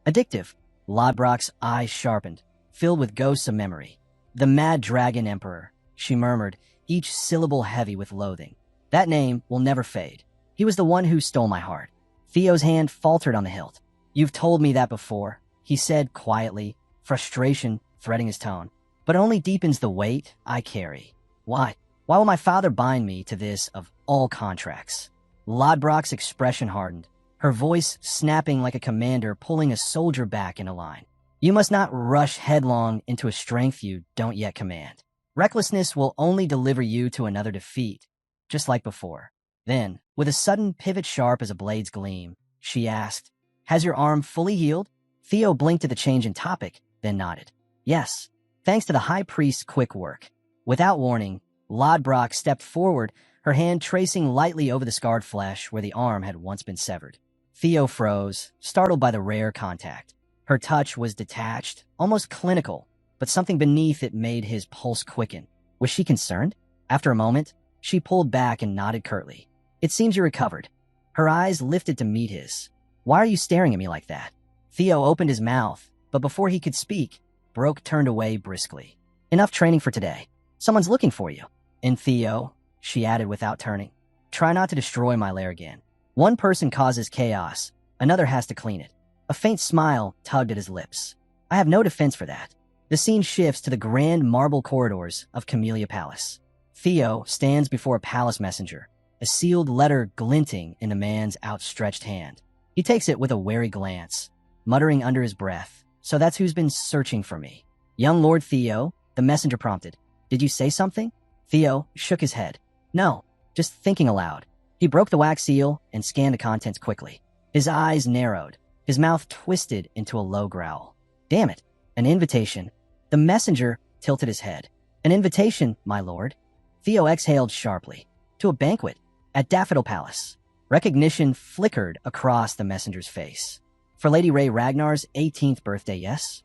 Addictive. Lodbrok's eyes sharpened, filled with ghosts of memory. The mad dragon emperor, she murmured, each syllable heavy with loathing. That name will never fade. He was the one who stole my heart. Theo's hand faltered on the hilt. You've told me that before, he said quietly, frustration threading his tone. But it only deepens the weight I carry. Why? Why will my father bind me to this of all contracts? Lodbrok's expression hardened, her voice snapping like a commander pulling a soldier back in a line. You must not rush headlong into a strength you don't yet command. Recklessness will only deliver you to another defeat, just like before. Then, with a sudden pivot sharp as a blade's gleam, she asked, Has your arm fully healed? Theo blinked at the change in topic, then nodded. Yes, thanks to the high priest's quick work. Without warning, Lodbrok stepped forward, her hand tracing lightly over the scarred flesh where the arm had once been severed. Theo froze, startled by the rare contact. Her touch was detached, almost clinical, but something beneath it made his pulse quicken. Was she concerned? After a moment, she pulled back and nodded curtly. It seems you recovered. Her eyes lifted to meet his. Why are you staring at me like that? Theo opened his mouth, but before he could speak, Broke turned away briskly. Enough training for today. Someone's looking for you. And Theo, she added without turning, try not to destroy my lair again. One person causes chaos, another has to clean it. A faint smile tugged at his lips. I have no defense for that. The scene shifts to the grand marble corridors of Camellia Palace. Theo stands before a palace messenger, a sealed letter glinting in the man's outstretched hand. He takes it with a wary glance, muttering under his breath, so that's who's been searching for me. Young Lord Theo, the messenger prompted. Did you say something? Theo shook his head. No, just thinking aloud. He broke the wax seal and scanned the contents quickly. His eyes narrowed, his mouth twisted into a low growl. Damn it, an invitation. The messenger tilted his head. An invitation, my lord. Theo exhaled sharply. To a banquet at Daffodil Palace. Recognition flickered across the messenger's face. For Lady Ray Ragnar's 18th birthday, yes?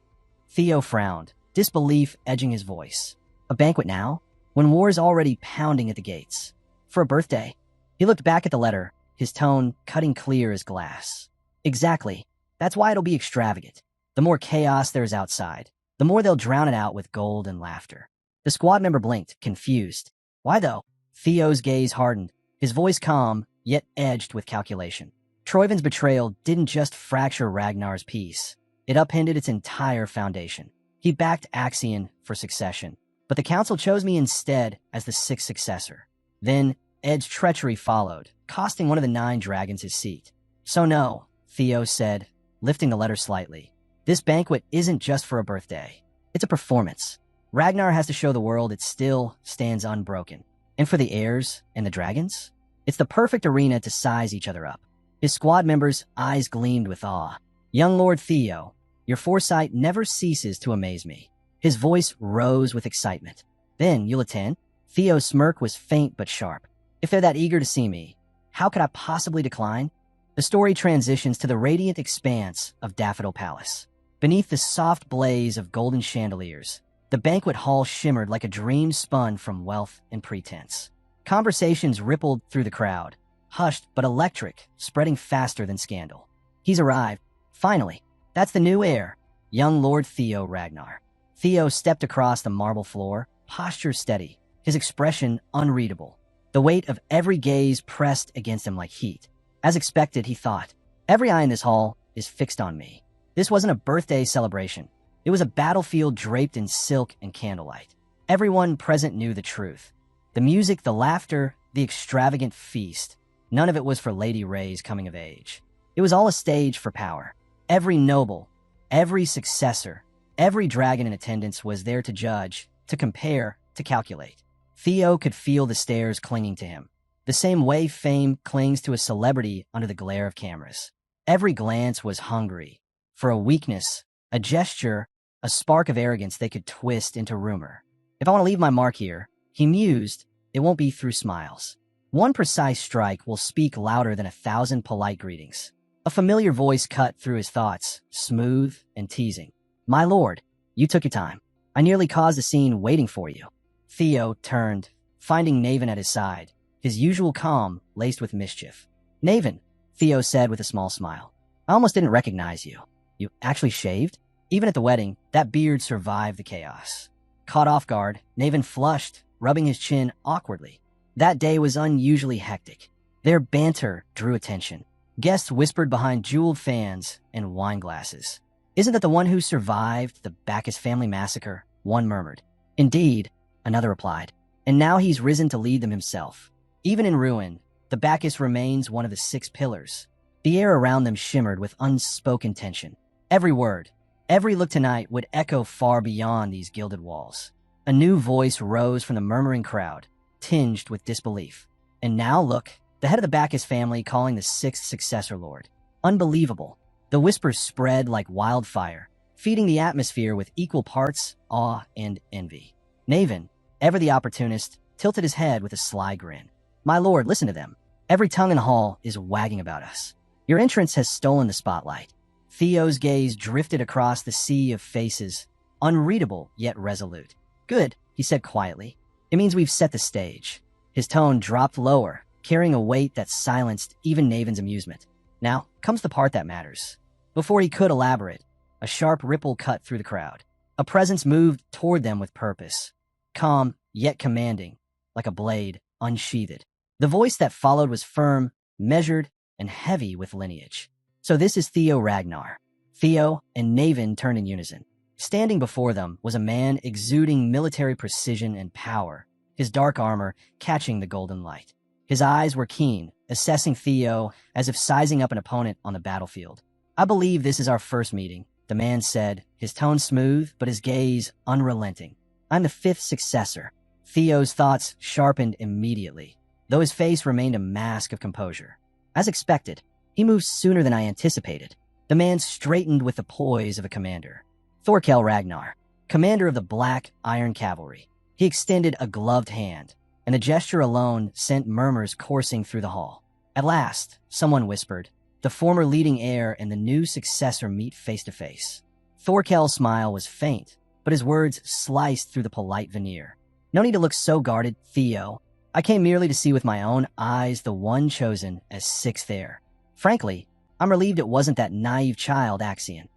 Theo frowned, disbelief edging his voice. A banquet now? When war's already pounding at the gates. For a birthday? He looked back at the letter, his tone cutting clear as glass. Exactly. That's why it'll be extravagant. The more chaos there is outside, the more they'll drown it out with gold and laughter. The squad member blinked, confused. Why though? Theo's gaze hardened, his voice calm, yet edged with calculation. Troivin's betrayal didn't just fracture Ragnar's peace. It upended its entire foundation. He backed Axion for succession, but the council chose me instead as the 6th successor. Then, Ed's treachery followed, costing one of the 9 dragons his seat. So no, Theo said, lifting the letter slightly. This banquet isn't just for a birthday. It's a performance. Ragnar has to show the world it still stands unbroken. And for the heirs and the dragons? It's the perfect arena to size each other up. His squad members' eyes gleamed with awe. Young Lord Theo, your foresight never ceases to amaze me. His voice rose with excitement. Then, you'll attend? Theo's smirk was faint but sharp. If they're that eager to see me, how could I possibly decline? The story transitions to the radiant expanse of Daffodil Palace. Beneath the soft blaze of golden chandeliers, the banquet hall shimmered like a dream spun from wealth and pretense. Conversations rippled through the crowd, hushed but electric, spreading faster than scandal. He's arrived. Finally. That's the new heir, young Lord Theo Ragnar. Theo stepped across the marble floor, posture steady, his expression unreadable. The weight of every gaze pressed against him like heat. As expected, he thought, every eye in this hall is fixed on me. This wasn't a birthday celebration. It was a battlefield draped in silk and candlelight. Everyone present knew the truth. The music, the laughter, the extravagant feast. None of it was for Lady Ray's coming of age. It was all a stage for power. Every noble, every successor, every dragon in attendance was there to judge, to compare, to calculate. Theo could feel the stares clinging to him, the same way fame clings to a celebrity under the glare of cameras. Every glance was hungry for a weakness, a gesture, a spark of arrogance they could twist into rumor. If I want to leave my mark here, he mused, it won't be through smiles. One precise strike will speak louder than 1,000 polite greetings. A familiar voice cut through his thoughts, smooth and teasing. My lord, you took your time. I nearly caused a scene waiting for you. Theo turned, finding Naven at his side, his usual calm laced with mischief. Naven, Theo said with a small smile. I almost didn't recognize you. You actually shaved? Even at the wedding, that beard survived the chaos. Caught off guard, Naven flushed, rubbing his chin awkwardly. That day was unusually hectic. Their banter drew attention. Guests whispered behind jeweled fans and wine glasses. Isn't that the one who survived the Bacchus family massacre? One murmured. Indeed, another replied. And now he's risen to lead them himself. Even in ruin, the Bacchus remains one of the 6 pillars. The air around them shimmered with unspoken tension. Every word, every look tonight would echo far beyond these gilded walls. A new voice rose from the murmuring crowd, tinged with disbelief. And now look, the head of the Bacchus family calling the 6th successor lord. Unbelievable. The whispers spread like wildfire, feeding the atmosphere with equal parts awe and envy. Naven, ever the opportunist, tilted his head with a sly grin. My lord, listen to them. Every tongue in the hall is wagging about us. Your entrance has stolen the spotlight. Theo's gaze drifted across the sea of faces, unreadable yet resolute. Good, he said quietly. It means we've set the stage. His tone dropped lower, carrying a weight that silenced even Naven's amusement. Now comes the part that matters. Before he could elaborate, a sharp ripple cut through the crowd. A presence moved toward them with purpose. Calm, yet commanding, like a blade unsheathed. The voice that followed was firm, measured, and heavy with lineage. So this is Theo Ragnar. Theo and Naven turned in unison. Standing before them was a man exuding military precision and power, his dark armor catching the golden light. His eyes were keen, assessing Theo as if sizing up an opponent on the battlefield. I believe this is our first meeting, the man said, his tone smooth but his gaze unrelenting. I'm the 5th successor. Theo's thoughts sharpened immediately, though his face remained a mask of composure. As expected, he moved sooner than I anticipated. The man straightened with the poise of a commander. Thorkel Ragnar, commander of the Black Iron Cavalry. He extended a gloved hand, and the gesture alone sent murmurs coursing through the hall. At last, someone whispered. The former leading heir and the new successor meet face to face. Thorkel's smile was faint, but his words sliced through the polite veneer. No need to look so guarded, Theo. I came merely to see with my own eyes the one chosen as sixth heir. Frankly, I'm relieved it wasn't that naive child, Axion.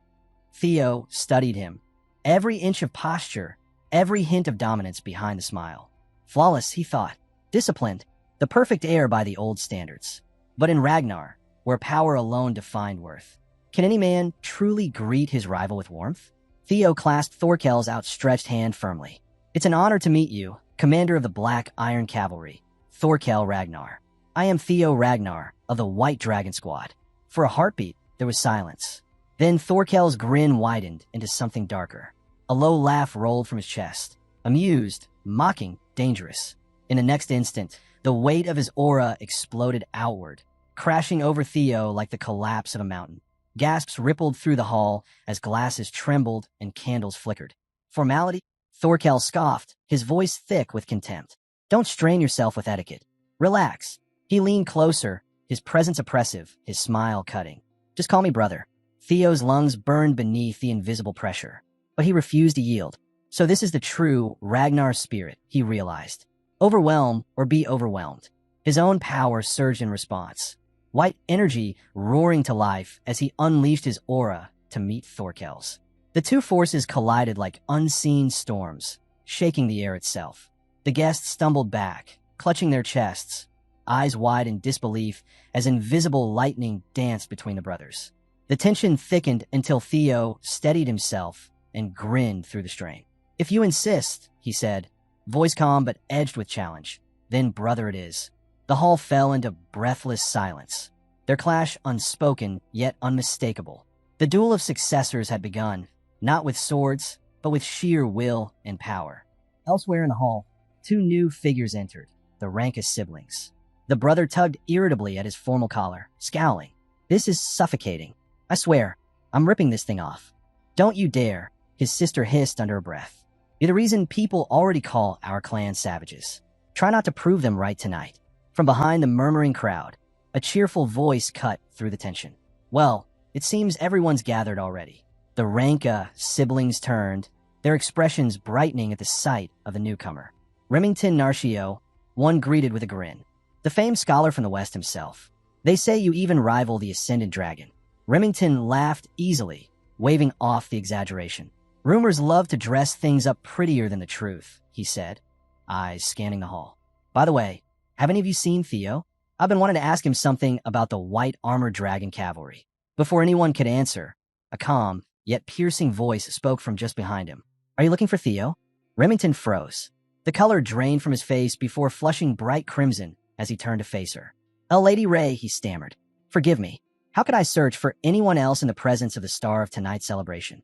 Theo studied him. Every inch of posture, every hint of dominance behind the smile. Flawless, he thought. Disciplined. The perfect heir by the old standards. But in Ragnar, where power alone defined worth, can any man truly greet his rival with warmth? Theo clasped Thorkel's outstretched hand firmly. It's an honor to meet you, commander of the Black Iron Cavalry, Thorkel Ragnar. I am Theo Ragnar of the White Dragon Squad. For a heartbeat, there was silence. Then Thorkel's grin widened into something darker. A low laugh rolled from his chest. Amused, mocking, dangerous. In the next instant, the weight of his aura exploded outward, crashing over Theo like the collapse of a mountain. Gasps rippled through the hall as glasses trembled and candles flickered. Formality? Thorkel scoffed, his voice thick with contempt. Don't strain yourself with etiquette. Relax. He leaned closer, his presence oppressive, his smile cutting. Just call me brother. Theo's lungs burned beneath the invisible pressure, but he refused to yield. So this is the true Ragnar spirit, he realized. Overwhelm or be overwhelmed. His own power surged in response. White energy roaring to life as he unleashed his aura to meet Thorkel's. The two forces collided like unseen storms, shaking the air itself. The guests stumbled back, clutching their chests, eyes wide in disbelief as invisible lightning danced between the brothers. The tension thickened until Theo steadied himself and grinned through the strain. If you insist, he said, voice calm but edged with challenge. Then brother it is. The hall fell into breathless silence, their clash unspoken yet unmistakable. The duel of successors had begun, not with swords, but with sheer will and power. Elsewhere in the hall, two new figures entered, the rankest siblings. The brother tugged irritably at his formal collar, scowling. This is suffocating. I swear, I'm ripping this thing off. Don't you dare, his sister hissed under her breath. You're the reason people already call our clan savages. Try not to prove them right tonight. From behind the murmuring crowd, a cheerful voice cut through the tension. Well, it seems everyone's gathered already. The Ranka siblings turned, their expressions brightening at the sight of the newcomer. Remington Narcio, one greeted with a grin. The famed scholar from the West himself. They say you even rival the Ascendant Dragon. Remington laughed easily, waving off the exaggeration. Rumors love to dress things up prettier than the truth, he said, eyes scanning the hall. By the way, have any of you seen Theo? I've been wanting to ask him something about the White Armored Dragon Cavalry. Before anyone could answer, a calm, yet piercing voice spoke from just behind him. Are you looking for Theo? Remington froze. The color drained from his face before flushing bright crimson as he turned to face her. Oh, Lady Ray, he stammered. Forgive me. How could I search for anyone else in the presence of the star of tonight's celebration?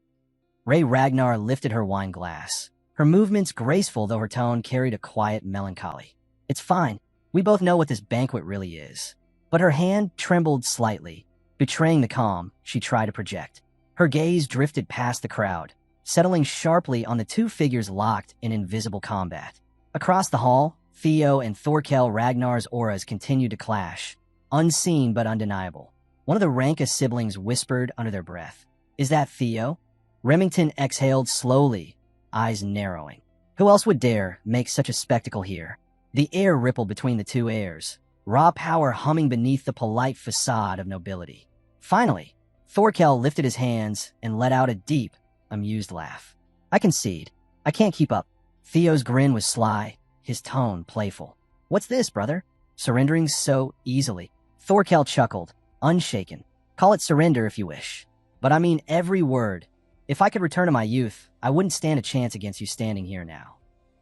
Ray Ragnar lifted her wine glass, her movements graceful though her tone carried a quiet melancholy. It's fine. We both know what this banquet really is. But her hand trembled slightly, betraying the calm she tried to project. Her gaze drifted past the crowd, settling sharply on the two figures locked in invisible combat. Across the hall, Theo and Thorkel Ragnar's auras continued to clash, unseen but undeniable. One of the Ranka siblings whispered under their breath, "Is that Theo?" Remington exhaled slowly, eyes narrowing. Who else would dare make such a spectacle here? The air rippled between the two heirs, raw power humming beneath the polite facade of nobility. Finally, Thorkel lifted his hands and let out a deep, amused laugh. I concede. I can't keep up. Theo's grin was sly, his tone playful. What's this, brother? Surrendering so easily? Thorkel chuckled, unshaken. Call it surrender if you wish. But I mean every word. If I could return to my youth, I wouldn't stand a chance against you standing here now.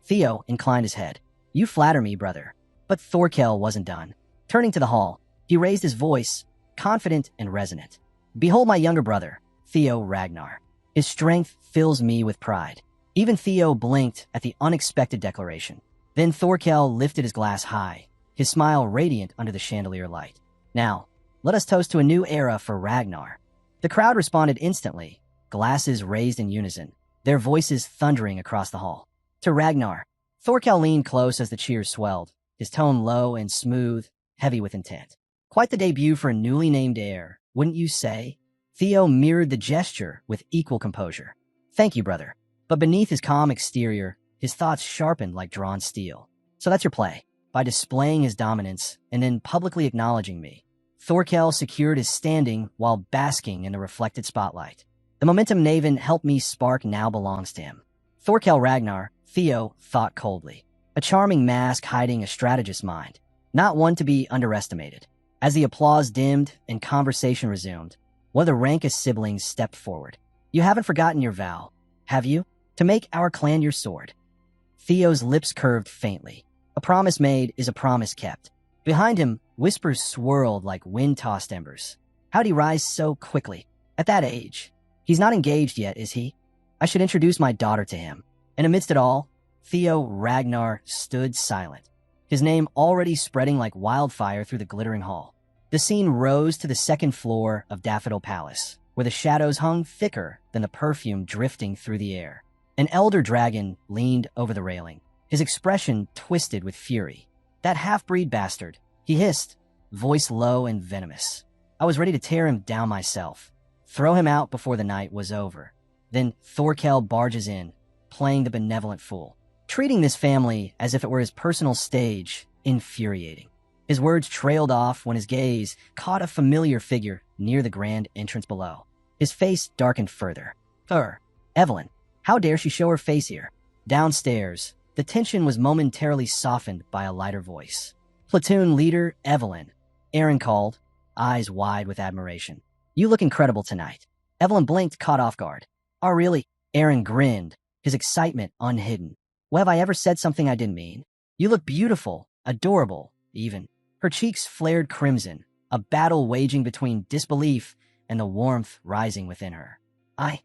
Theo inclined his head. You flatter me, brother. But Thorkel wasn't done. Turning to the hall, he raised his voice, confident and resonant. Behold my younger brother, Theo Ragnar. His strength fills me with pride. Even Theo blinked at the unexpected declaration. Then Thorkel lifted his glass high, his smile radiant under the chandelier light. Now, let us toast to a new era for Ragnar. The crowd responded instantly, glasses raised in unison, their voices thundering across the hall. To Ragnar. Thorkel leaned close as the cheers swelled, his tone low and smooth, heavy with intent. Quite the debut for a newly named heir, wouldn't you say? Theo mirrored the gesture with equal composure. Thank you, brother. But beneath his calm exterior, his thoughts sharpened like drawn steel. So that's your play. By displaying his dominance and then publicly acknowledging me, Thorkel secured his standing while basking in the reflected spotlight. The momentum Naven helped me spark now belongs to him. Thorkel Ragnar, Theo thought coldly. A charming mask hiding a strategist's mind, not one to be underestimated. As the applause dimmed and conversation resumed, one of the rankest siblings stepped forward. You haven't forgotten your vow, have you? To make our clan your sword. Theo's lips curved faintly. A promise made is a promise kept. Behind him, whispers swirled like wind-tossed embers. How'd he rise so quickly? At that age. He's not engaged yet, is he? I should introduce my daughter to him. And amidst it all, Theo Ragnar stood silent, his name already spreading like wildfire through the glittering hall. The scene rose to the second floor of Daffodil Palace, where the shadows hung thicker than the perfume drifting through the air. An elder dragon leaned over the railing, his expression twisted with fury. That half-breed bastard, he hissed, voice low and venomous. I was ready to tear him down myself, throw him out before the night was over. Then Thorkel barges in, playing the benevolent fool, treating this family as if it were his personal stage, infuriating. His words trailed off when his gaze caught a familiar figure near the grand entrance below. His face darkened further. Evelyn. How dare she show her face here? Downstairs, the tension was momentarily softened by a lighter voice. Platoon leader Evelyn. Aaron called, eyes wide with admiration. You look incredible tonight. Evelyn blinked, caught off guard. Oh, really? Aaron grinned, his excitement unhidden. Well, have I ever said something I didn't mean? You look beautiful, adorable, even. Her cheeks flared crimson, a battle waging between disbelief and the warmth rising within her. I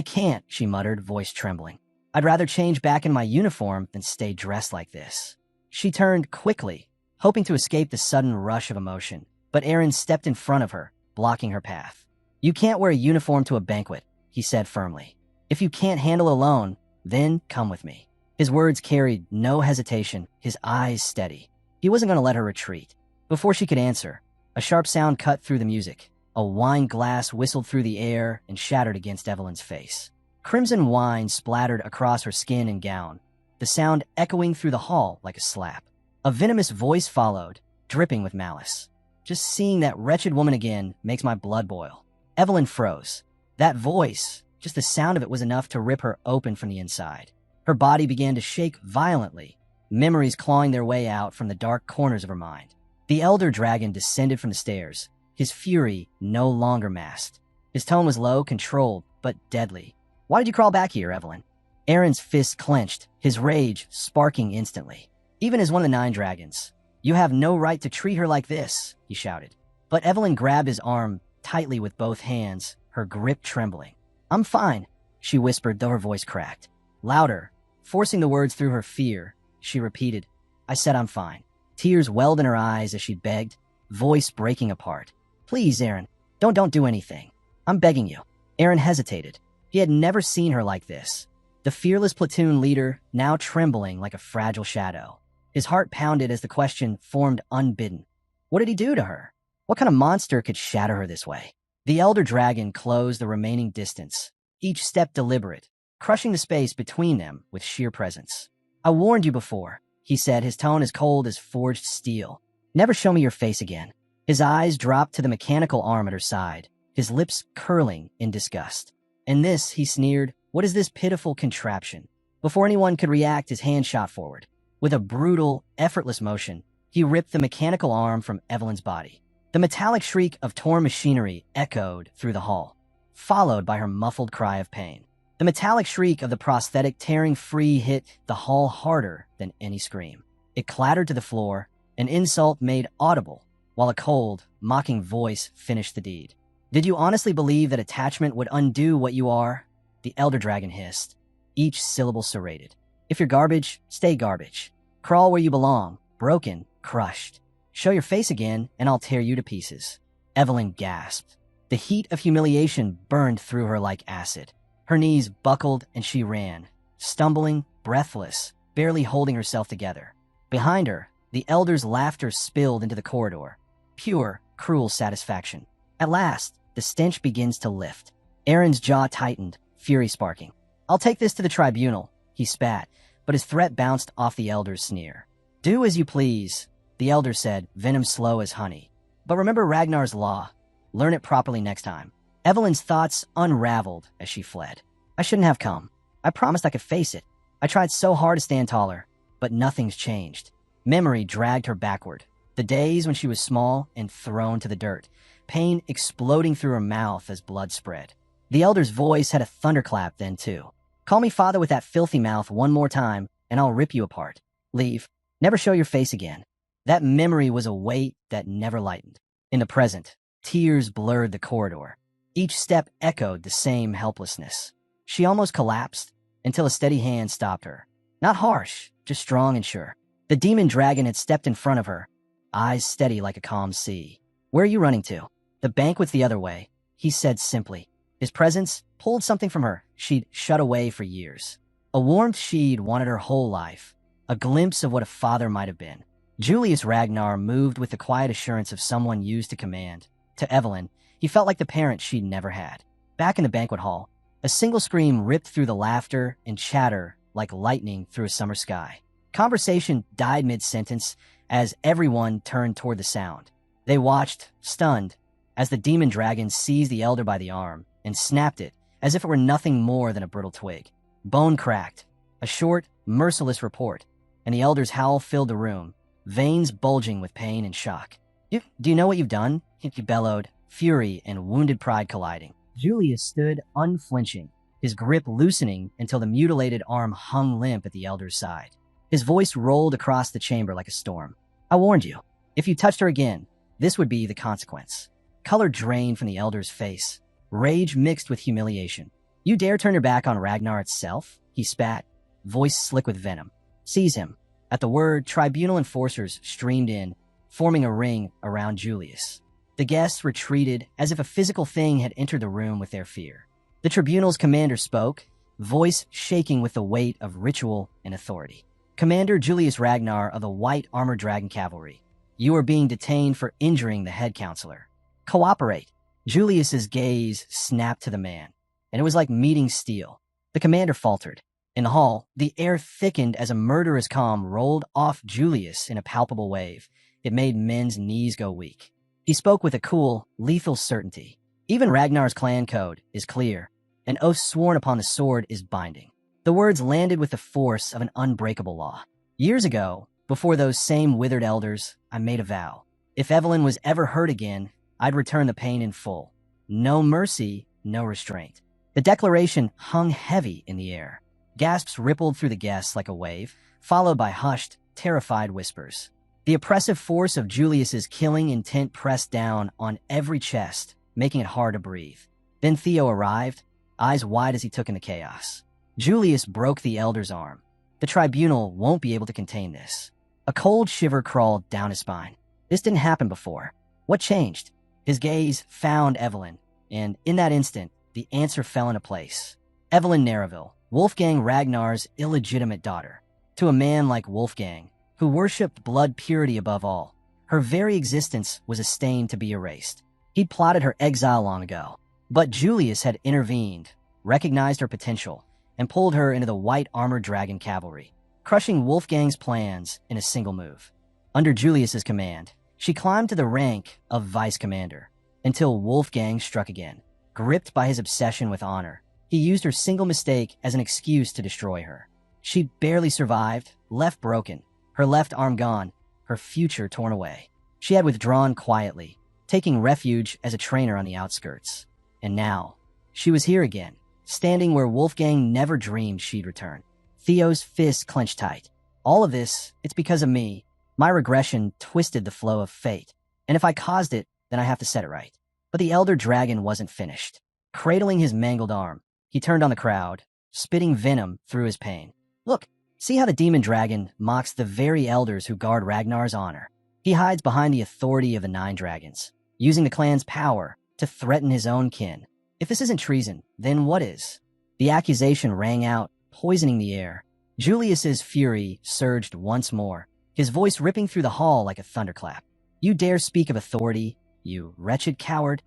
can't, she muttered, voice trembling. I'd rather change back in my uniform than stay dressed like this. She turned quickly, hoping to escape the sudden rush of emotion, but Aaron stepped in front of her, blocking her path. You can't wear a uniform to a banquet, he said firmly. If you can't handle alone, then come with me. His words carried no hesitation, his eyes steady. He wasn't going to let her retreat. Before she could answer, a sharp sound cut through the music. A wine glass whistled through the air and shattered against Evelyn's face. Crimson wine splattered across her skin and gown, the sound echoing through the hall like a slap. A venomous voice followed, dripping with malice. Just seeing that wretched woman again makes my blood boil. Evelyn froze. That voice, just the sound of it was enough to rip her open from the inside. Her body began to shake violently, memories clawing their way out from the dark corners of her mind. The elder dragon descended from the stairs, his fury no longer masked. His tone was low, controlled, but deadly. Why did you crawl back here, Evelyn? Aaron's fist clenched, his rage sparking instantly. Even as one of the 9 dragons. You have no right to treat her like this, he shouted. But Evelyn grabbed his arm tightly with both hands, her grip trembling. I'm fine, she whispered, though her voice cracked. Louder, forcing the words through her fear, she repeated, I said I'm fine. Tears welled in her eyes as she begged, voice breaking apart. Please, Aaron, don't do anything. I'm begging you. Aaron hesitated. He had never seen her like this. The fearless platoon leader, now trembling like a fragile shadow. His heart pounded as the question formed unbidden. What did he do to her? What kind of monster could shatter her this way? The elder dragon closed the remaining distance, each step deliberate, crushing the space between them with sheer presence. I warned you before, he said, his tone as cold as forged steel. Never show me your face again. His eyes dropped to the mechanical arm at her side, his lips curling in disgust. And this, he sneered, what is this pitiful contraption? Before anyone could react, his hand shot forward. With a brutal, effortless motion, he ripped the mechanical arm from Evelyn's body. The metallic shriek of torn machinery echoed through the hall, followed by her muffled cry of pain. The metallic shriek of the prosthetic tearing free hit the hall harder than any scream. It clattered to the floor, an insult made audible, while a cold, mocking voice finished the deed. Did you honestly believe that attachment would undo what you are? The elder dragon hissed, each syllable serrated. If you're garbage, stay garbage. Crawl where you belong, broken, crushed. Show your face again, and I'll tear you to pieces. Evelyn gasped. The heat of humiliation burned through her like acid. Her knees buckled and she ran, stumbling, breathless, barely holding herself together. Behind her, the elder's laughter spilled into the corridor. Pure, cruel satisfaction. At last, the stench begins to lift. Aaron's jaw tightened, fury sparking. "I'll take this to the tribunal," he spat, but his threat bounced off the elder's sneer. "Do as you please," the elder said, venom slow as honey. "But remember Ragnar's law. Learn it properly next time." Evelyn's thoughts unraveled as she fled. "I shouldn't have come. I promised I could face it. I tried so hard to stand taller, but nothing's changed." Memory dragged her backward. The days when she was small and thrown to the dirt, pain exploding through her mouth as blood spread. The elder's voice had a thunderclap then, too. "Call me father with that filthy mouth one more time, and I'll rip you apart. Leave. Never show your face again." That memory was a weight that never lightened. In the present, tears blurred the corridor. Each step echoed the same helplessness. She almost collapsed until a steady hand stopped her. Not harsh, just strong and sure. The demon dragon had stepped in front of her, eyes steady like a calm sea. "Where are you running to?" "The banquet's the other way," he said simply. His presence pulled something from her she'd shut away for years. A warmth she'd wanted her whole life. A glimpse of what a father might have been. Julius Ragnar moved with the quiet assurance of someone used to command. To Evelyn, he felt like the parent she'd never had. Back in the banquet hall, a single scream ripped through the laughter and chatter like lightning through a summer sky. Conversation died mid-sentence as everyone turned toward the sound. They watched, stunned, as the demon dragon seized the elder by the arm and snapped it as if it were nothing more than a brittle twig. Bone cracked, a short, merciless report, and the elder's howl filled the room, veins bulging with pain and shock. Do you know what you've done?" he bellowed, fury and wounded pride colliding. Julius stood unflinching, his grip loosening until the mutilated arm hung limp at the elder's side. His voice rolled across the chamber like a storm. "I warned you. If you touched her again, this would be the consequence." Color drained from the elder's face, rage mixed with humiliation. "You dare turn your back on Ragnar itself?" he spat, voice slick with venom. "Seize him." At the word, tribunal enforcers streamed in, forming a ring around Julius. The guests retreated as if a physical thing had entered the room with their fear. The tribunal's commander spoke, voice shaking with the weight of ritual and authority. "Commander Julius Ragnar of the White Armored Dragon Cavalry, you are being detained for injuring the head counselor. Cooperate." Julius's gaze snapped to the man, and it was like meeting steel. The commander faltered. In the hall, the air thickened as a murderous calm rolled off Julius in a palpable wave. It made men's knees go weak. He spoke with a cool, lethal certainty. "Even Ragnar's clan code is clear. An oath sworn upon the sword is binding." The words landed with the force of an unbreakable law. "Years ago, before those same withered elders, I made a vow. If Evelyn was ever hurt again, I'd return the pain in full. No mercy, no restraint." The declaration hung heavy in the air. Gasps rippled through the guests like a wave, followed by hushed, terrified whispers. The oppressive force of Julius's killing intent pressed down on every chest, making it hard to breathe. Then Theo arrived, eyes wide as he took in the chaos. Julius broke the elder's arm. The tribunal won't be able to contain this. A cold shiver crawled down his spine. This didn't happen before. What changed? His gaze found Evelyn, and in that instant, the answer fell into place. Evelyn Nareville, Wolfgang Ragnar's illegitimate daughter. To a man like Wolfgang, who worshipped blood purity above all, her very existence was a stain to be erased. He'd plotted her exile long ago, but Julius had intervened, recognized her potential, and pulled her into the White Armored Dragon Cavalry, crushing Wolfgang's plans in a single move. Under Julius's command, she climbed to the rank of vice commander, until Wolfgang struck again. Gripped by his obsession with honor, he used her single mistake as an excuse to destroy her. She barely survived, left broken, her left arm gone, her future torn away. She had withdrawn quietly, taking refuge as a trainer on the outskirts. And now, she was here again, standing where Wolfgang never dreamed she'd return. Theo's fist clenched tight. "All of this, it's because of me. My regression twisted the flow of fate. And if I caused it, then I have to set it right." But the elder dragon wasn't finished. Cradling his mangled arm, he turned on the crowd, spitting venom through his pain. "Look, see how the demon dragon mocks the very elders who guard Ragnar's honor. He hides behind the authority of the 9 dragons, using the clan's power to threaten his own kin. If this isn't treason, then what is?" The accusation rang out, poisoning the air. Julius's fury surged once more, his voice ripping through the hall like a thunderclap. "You dare speak of authority? You wretched coward.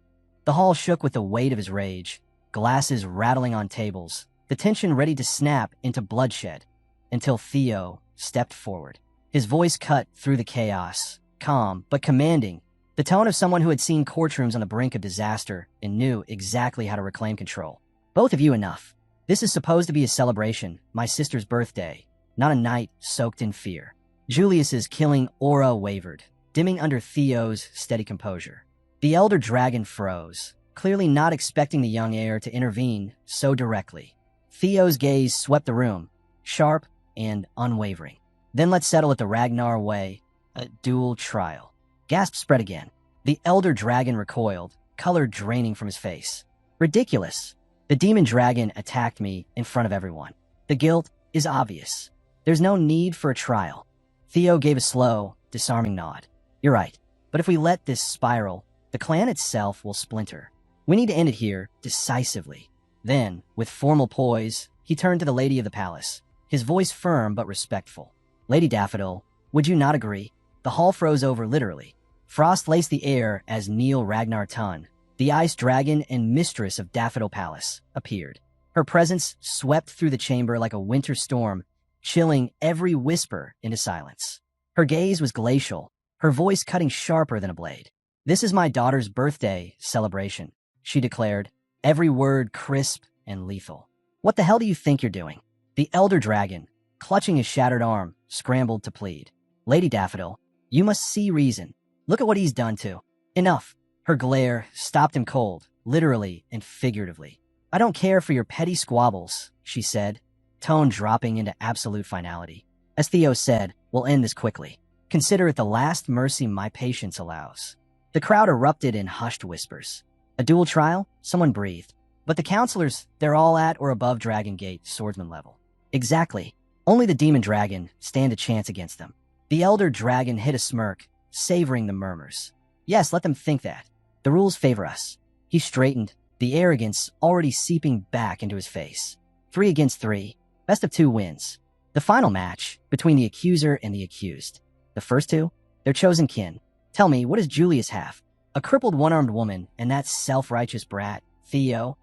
The hall shook with the weight of his rage, glasses rattling on tables, the tension ready to snap into bloodshed, until Theo stepped forward. His voice cut through the chaos, calm but commanding, the tone of someone who had seen courtrooms on the brink of disaster and knew exactly how to reclaim control. Both of you, enough. This is supposed to be a celebration, my sister's birthday, not a night soaked in fear. Julius's killing aura wavered, dimming under Theo's steady composure. The elder dragon froze, clearly not expecting the young heir to intervene so directly. Theo's gaze swept the room, sharp and unwavering. Then let's settle it the Ragnar way, a dual trial. Gasps spread again. The elder dragon recoiled, color draining from his face. Ridiculous. The demon dragon attacked me in front of everyone. The guilt is obvious. There's no need for a trial. Theo gave a slow, disarming nod. You're right, but if we let this spiral, the clan itself will splinter. We need to end it here, decisively. Then, with formal poise, he turned to the lady of the palace, his voice firm but respectful. Lady Daffodil, would you not agree? The hall froze over literally. Frost laced the air as Neil Ragnar Tun, the ice dragon and mistress of Daffodil Palace, appeared. Her presence swept through the chamber like a winter storm, chilling every whisper into silence. Her gaze was glacial, her voice cutting sharper than a blade. This is my daughter's birthday celebration, she declared, every word crisp and lethal. What the hell do you think you're doing? The elder dragon, clutching his shattered arm, scrambled to plead. Lady Daffodil, you must see reason. Look at what he's done to. Enough. Her glare stopped him cold, literally and figuratively. I don't care for your petty squabbles, she said, tone dropping into absolute finality. As Theo said, we'll end this quickly. Consider it the last mercy my patience allows. The crowd erupted in hushed whispers. A dual trial? Someone breathed. But the counselors, they're all at or above Dragon Gate swordsman level. Exactly. Only the demon dragon stand a chance against them. The elder dragon hid a smirk, savoring the murmurs. Yes, let them think that. The rules favor us. He straightened, the arrogance already seeping back into his face. 3 against 3. Best of 2 wins. The final match between the accuser and the accused. The first 2? Their chosen kin. Tell me, what does Julius have? A crippled one-armed woman and that self-righteous brat, Theo?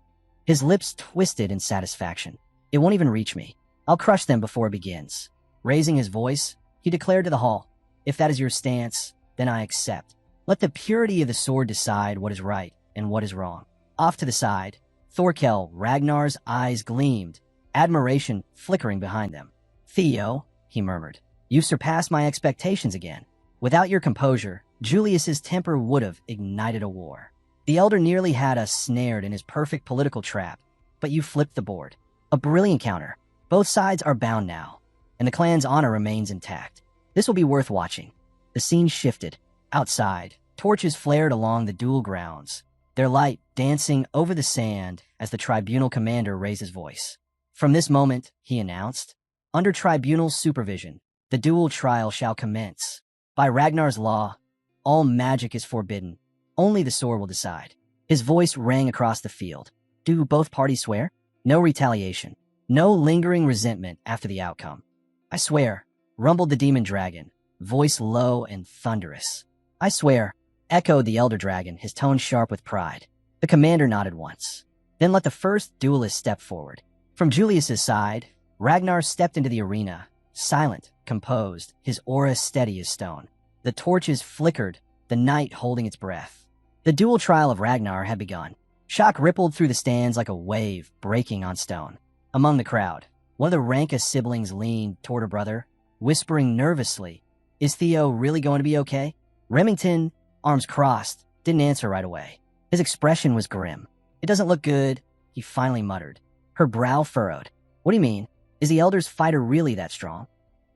His lips twisted in satisfaction. It won't even reach me. I'll crush them before it begins. Raising his voice, he declared to the hall, if that is your stance, then I accept. Let the purity of the sword decide what is right and what is wrong. Off to the side, Thorkel Ragnar's eyes gleamed, admiration flickering behind them. Theo, he murmured, you've surpassed my expectations again. Without your composure, Julius's temper would have ignited a war. The elder nearly had us snared in his perfect political trap, but you flipped the board. A brilliant counter. Both sides are bound now, and the clan's honor remains intact. This will be worth watching. The scene shifted. Outside, torches flared along the duel grounds, their light dancing over the sand as the tribunal commander raised his voice. From this moment, he announced, under tribunal's supervision, the duel trial shall commence. By Ragnar's law, all magic is forbidden. Only the sword will decide. His voice rang across the field. Do both parties swear? No retaliation. No lingering resentment after the outcome. I swear, rumbled the demon dragon, voice low and thunderous. I swear, echoed the elder dragon, his tone sharp with pride. The commander nodded once. Then let the first duelist step forward. From Julius's side, Ragnar stepped into the arena, silent, composed, his aura steady as stone. The torches flickered, the night holding its breath. The dual trial of Ragnar had begun. Shock rippled through the stands like a wave breaking on stone. Among the crowd, one of the rankest siblings leaned toward her brother, whispering nervously, is Theo really going to be okay? Remington, arms crossed, didn't answer right away. His expression was grim. It doesn't look good, he finally muttered. Her brow furrowed. What do you mean? Is the elder's fighter really that strong?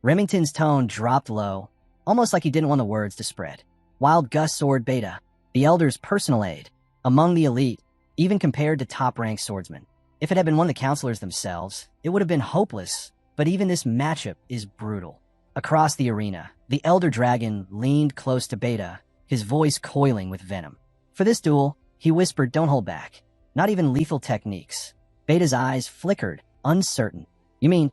Remington's tone dropped low, almost like he didn't want the words to spread. Wild Gus Sword Beta, the elder's personal aide, among the elite, even compared to top-ranked swordsmen. If it had been one of the counselors themselves, it would have been hopeless, but even this matchup is brutal. Across the arena, the elder dragon leaned close to Beta, his voice coiling with venom. For this duel, he whispered, don't hold back. Not even lethal techniques. Beta's eyes flickered, uncertain. You mean,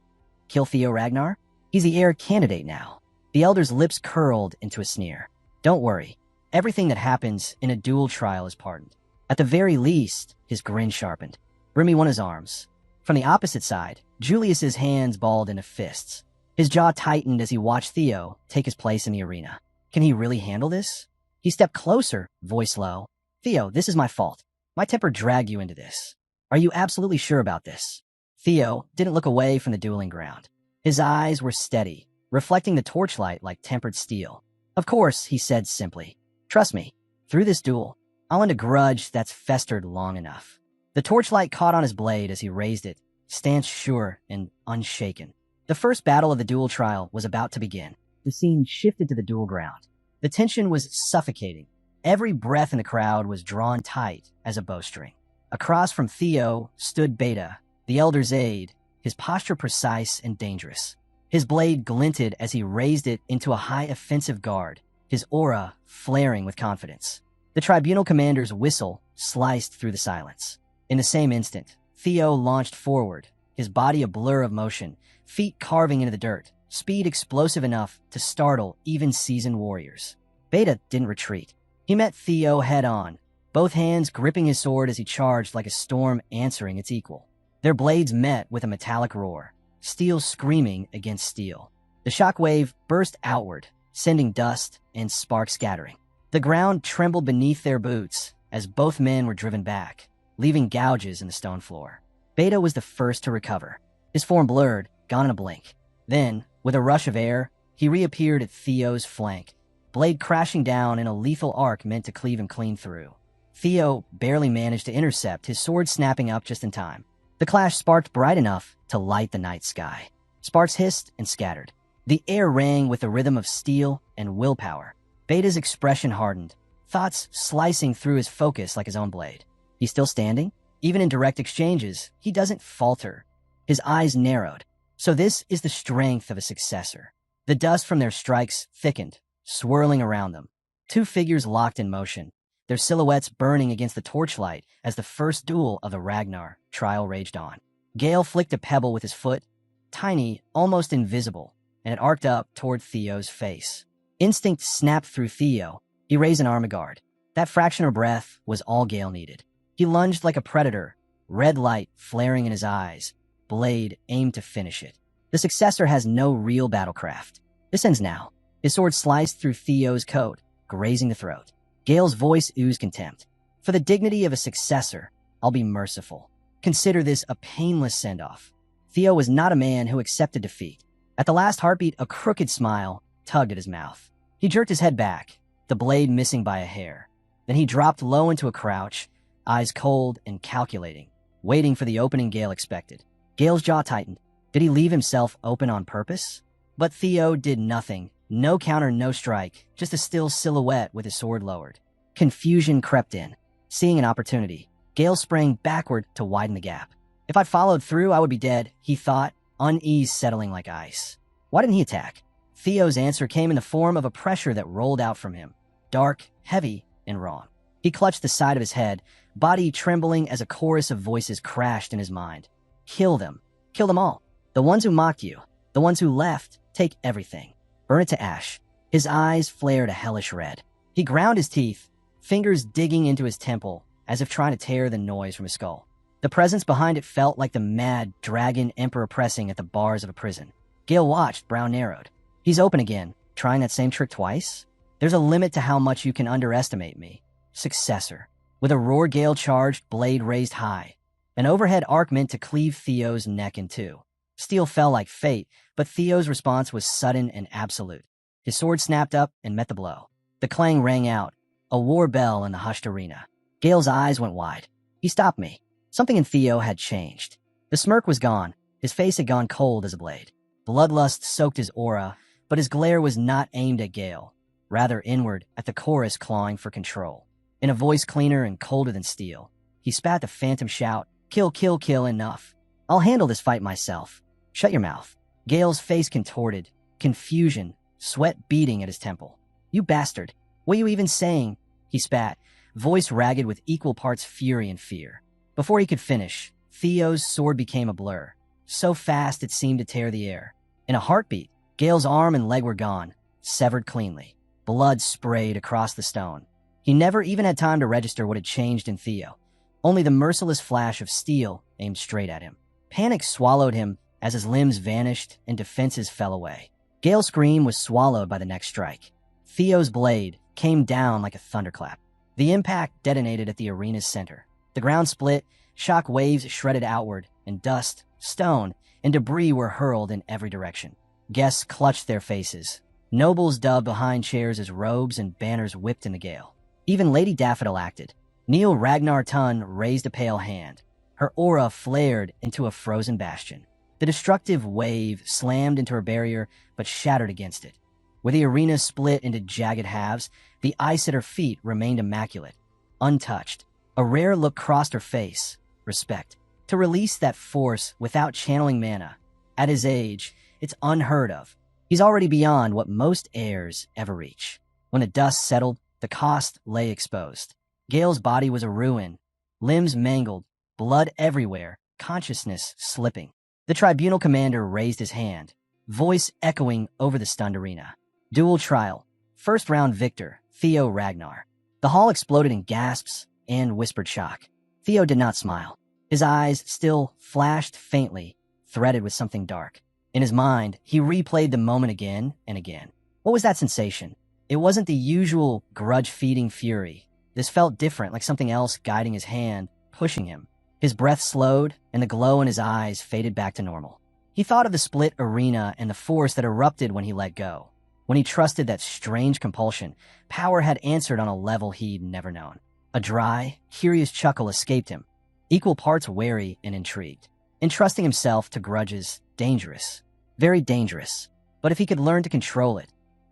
kill Theo Ragnar? He's the heir candidate now. The elder's lips curled into a sneer. Don't worry. Everything that happens in a duel trial is pardoned. At the very least, his grin sharpened. Remy won his arms. From the opposite side, Julius's hands balled into fists. His jaw tightened as he watched Theo take his place in the arena. Can he really handle this? He stepped closer, voice low. Theo, this is my fault. My temper dragged you into this. Are you absolutely sure about this? Theo didn't look away from the dueling ground. His eyes were steady, reflecting the torchlight like tempered steel. Of course, he said simply. Trust me, through this duel, I'll end a grudge that's festered long enough. The torchlight caught on his blade as he raised it, stance sure and unshaken. The first battle of the duel trial was about to begin. The scene shifted to the duel ground. The tension was suffocating. Every breath in the crowd was drawn tight as a bowstring. Across from Theo stood Beta, the elder's aide, his posture precise and dangerous. His blade glinted as he raised it into a high offensive guard, his aura flaring with confidence. The tribunal commander's whistle sliced through the silence. In the same instant, Theo launched forward, his body a blur of motion, feet carving into the dirt, speed explosive enough to startle even seasoned warriors. Beta didn't retreat. He met Theo head-on, both hands gripping his sword as he charged like a storm answering its equal. Their blades met with a metallic roar, steel screaming against steel. The shockwave burst outward, sending dust and sparks scattering. The ground trembled beneath their boots as both men were driven back, leaving gouges in the stone floor. Beta was the first to recover. His form blurred, gone in a blink. Then, with a rush of air, he reappeared at Theo's flank, blade crashing down in a lethal arc meant to cleave him clean through. Theo barely managed to intercept, his sword snapping up just in time. The clash sparked bright enough to light the night sky. Sparks hissed and scattered. The air rang with the rhythm of steel and willpower. Beta's expression hardened, thoughts slicing through his focus like his own blade. He's still standing? Even in direct exchanges, he doesn't falter. His eyes narrowed. So this is the strength of a successor. The dust from their strikes thickened, swirling around them. Two figures locked in motion, their silhouettes burning against the torchlight as the first duel of the Ragnar trial raged on. Gale flicked a pebble with his foot, tiny, almost invisible, and it arced up toward Theo's face. Instinct snapped through Theo. He raised an arm of guard. That fraction of breath was all Gale needed. He lunged like a predator, red light flaring in his eyes, blade aimed to finish it. The successor has no real battlecraft. This ends now. His sword sliced through Theo's coat, grazing the throat. Gale's voice oozed contempt. For the dignity of a successor, I'll be merciful. Consider this a painless send-off. Theo was not a man who accepted defeat. At the last heartbeat, a crooked smile tugged at his mouth. He jerked his head back, the blade missing by a hair. Then he dropped low into a crouch, eyes cold and calculating, waiting for the opening Gale expected. Gale's jaw tightened. Did he leave himself open on purpose? But Theo did nothing. No counter, no strike, just a still silhouette with his sword lowered. Confusion crept in. Seeing an opportunity, Gale sprang backward to widen the gap. If I'd followed through, I would be dead, he thought, unease settling like ice. Why didn't he attack? Theo's answer came in the form of a pressure that rolled out from him, dark, heavy, and wrong. He clutched the side of his head, body trembling as a chorus of voices crashed in his mind. Kill them. Kill them all. The ones who mocked you. The ones who left. Take everything. Burn it to ash. His eyes flared a hellish red. He ground his teeth, fingers digging into his temple, as if trying to tear the noise from his skull. The presence behind it felt like the mad dragon emperor pressing at the bars of a prison. Gale watched, brow narrowed. He's open again, trying that same trick twice? There's a limit to how much you can underestimate me. Successor. With a roar, Gale charged, blade raised high. An overhead arc meant to cleave Theo's neck in two. Steel fell like fate, but Theo's response was sudden and absolute. His sword snapped up and met the blow. The clang rang out, a war bell in the hushed arena. Gale's eyes went wide. He stopped me. Something in Theo had changed. The smirk was gone. His face had gone cold as a blade. Bloodlust soaked his aura, but his glare was not aimed at Gale, rather inward at the chorus clawing for control. In a voice cleaner and colder than steel, he spat the phantom shout, "Kill, kill, kill, enough. I'll handle this fight myself. Shut your mouth." Gale's face contorted, confusion, sweat beating at his temple. "You bastard. What are you even saying?" He spat, voice ragged with equal parts fury and fear. Before he could finish, Theo's sword became a blur, so fast it seemed to tear the air. In a heartbeat, Gale's arm and leg were gone, severed cleanly. Blood sprayed across the stone. He never even had time to register what had changed in Theo. Only the merciless flash of steel aimed straight at him. Panic swallowed him as his limbs vanished and defenses fell away. Gale's scream was swallowed by the next strike. Theo's blade came down like a thunderclap. The impact detonated at the arena's center. The ground split, shock waves shredded outward, and dust, stone, and debris were hurled in every direction. Guests clutched their faces. Nobles dove behind chairs as robes and banners whipped in the gale. Even Lady Daffodil acted. Neil Ragnar Tun raised a pale hand. Her aura flared into a frozen bastion. The destructive wave slammed into her barrier, but shattered against it. Where the arena split into jagged halves, the ice at her feet remained immaculate, untouched. A rare look crossed her face. Respect. To release that force without channeling mana. At his age, it's unheard of. He's already beyond what most heirs ever reach. When the dust settled, the cost lay exposed. Gale's body was a ruin. Limbs mangled, blood everywhere, consciousness slipping. The tribunal commander raised his hand, voice echoing over the stunned arena. Dual trial. First round victor, Theo Ragnar. The hall exploded in gasps and whispered shock. Theo did not smile. His eyes still flashed faintly, threaded with something dark. In his mind, he replayed the moment again and again. What was that sensation? It wasn't the usual grudge-feeding fury. This felt different, like something else guiding his hand, pushing him. His breath slowed, and the glow in his eyes faded back to normal. He thought of the split arena and the force that erupted when he let go. When he trusted that strange compulsion, power had answered on a level he'd never known. A dry, curious chuckle escaped him, equal parts wary and intrigued. Entrusting himself to grudges, dangerous. Very dangerous. But if he could learn to control it,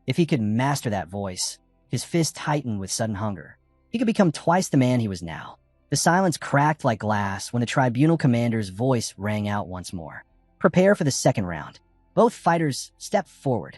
if he could master that voice, his fist tightened with sudden hunger, he could become twice the man he was now. The silence cracked like glass when the tribunal commander's voice rang out once more. Prepare for the second round. Both fighters stepped forward.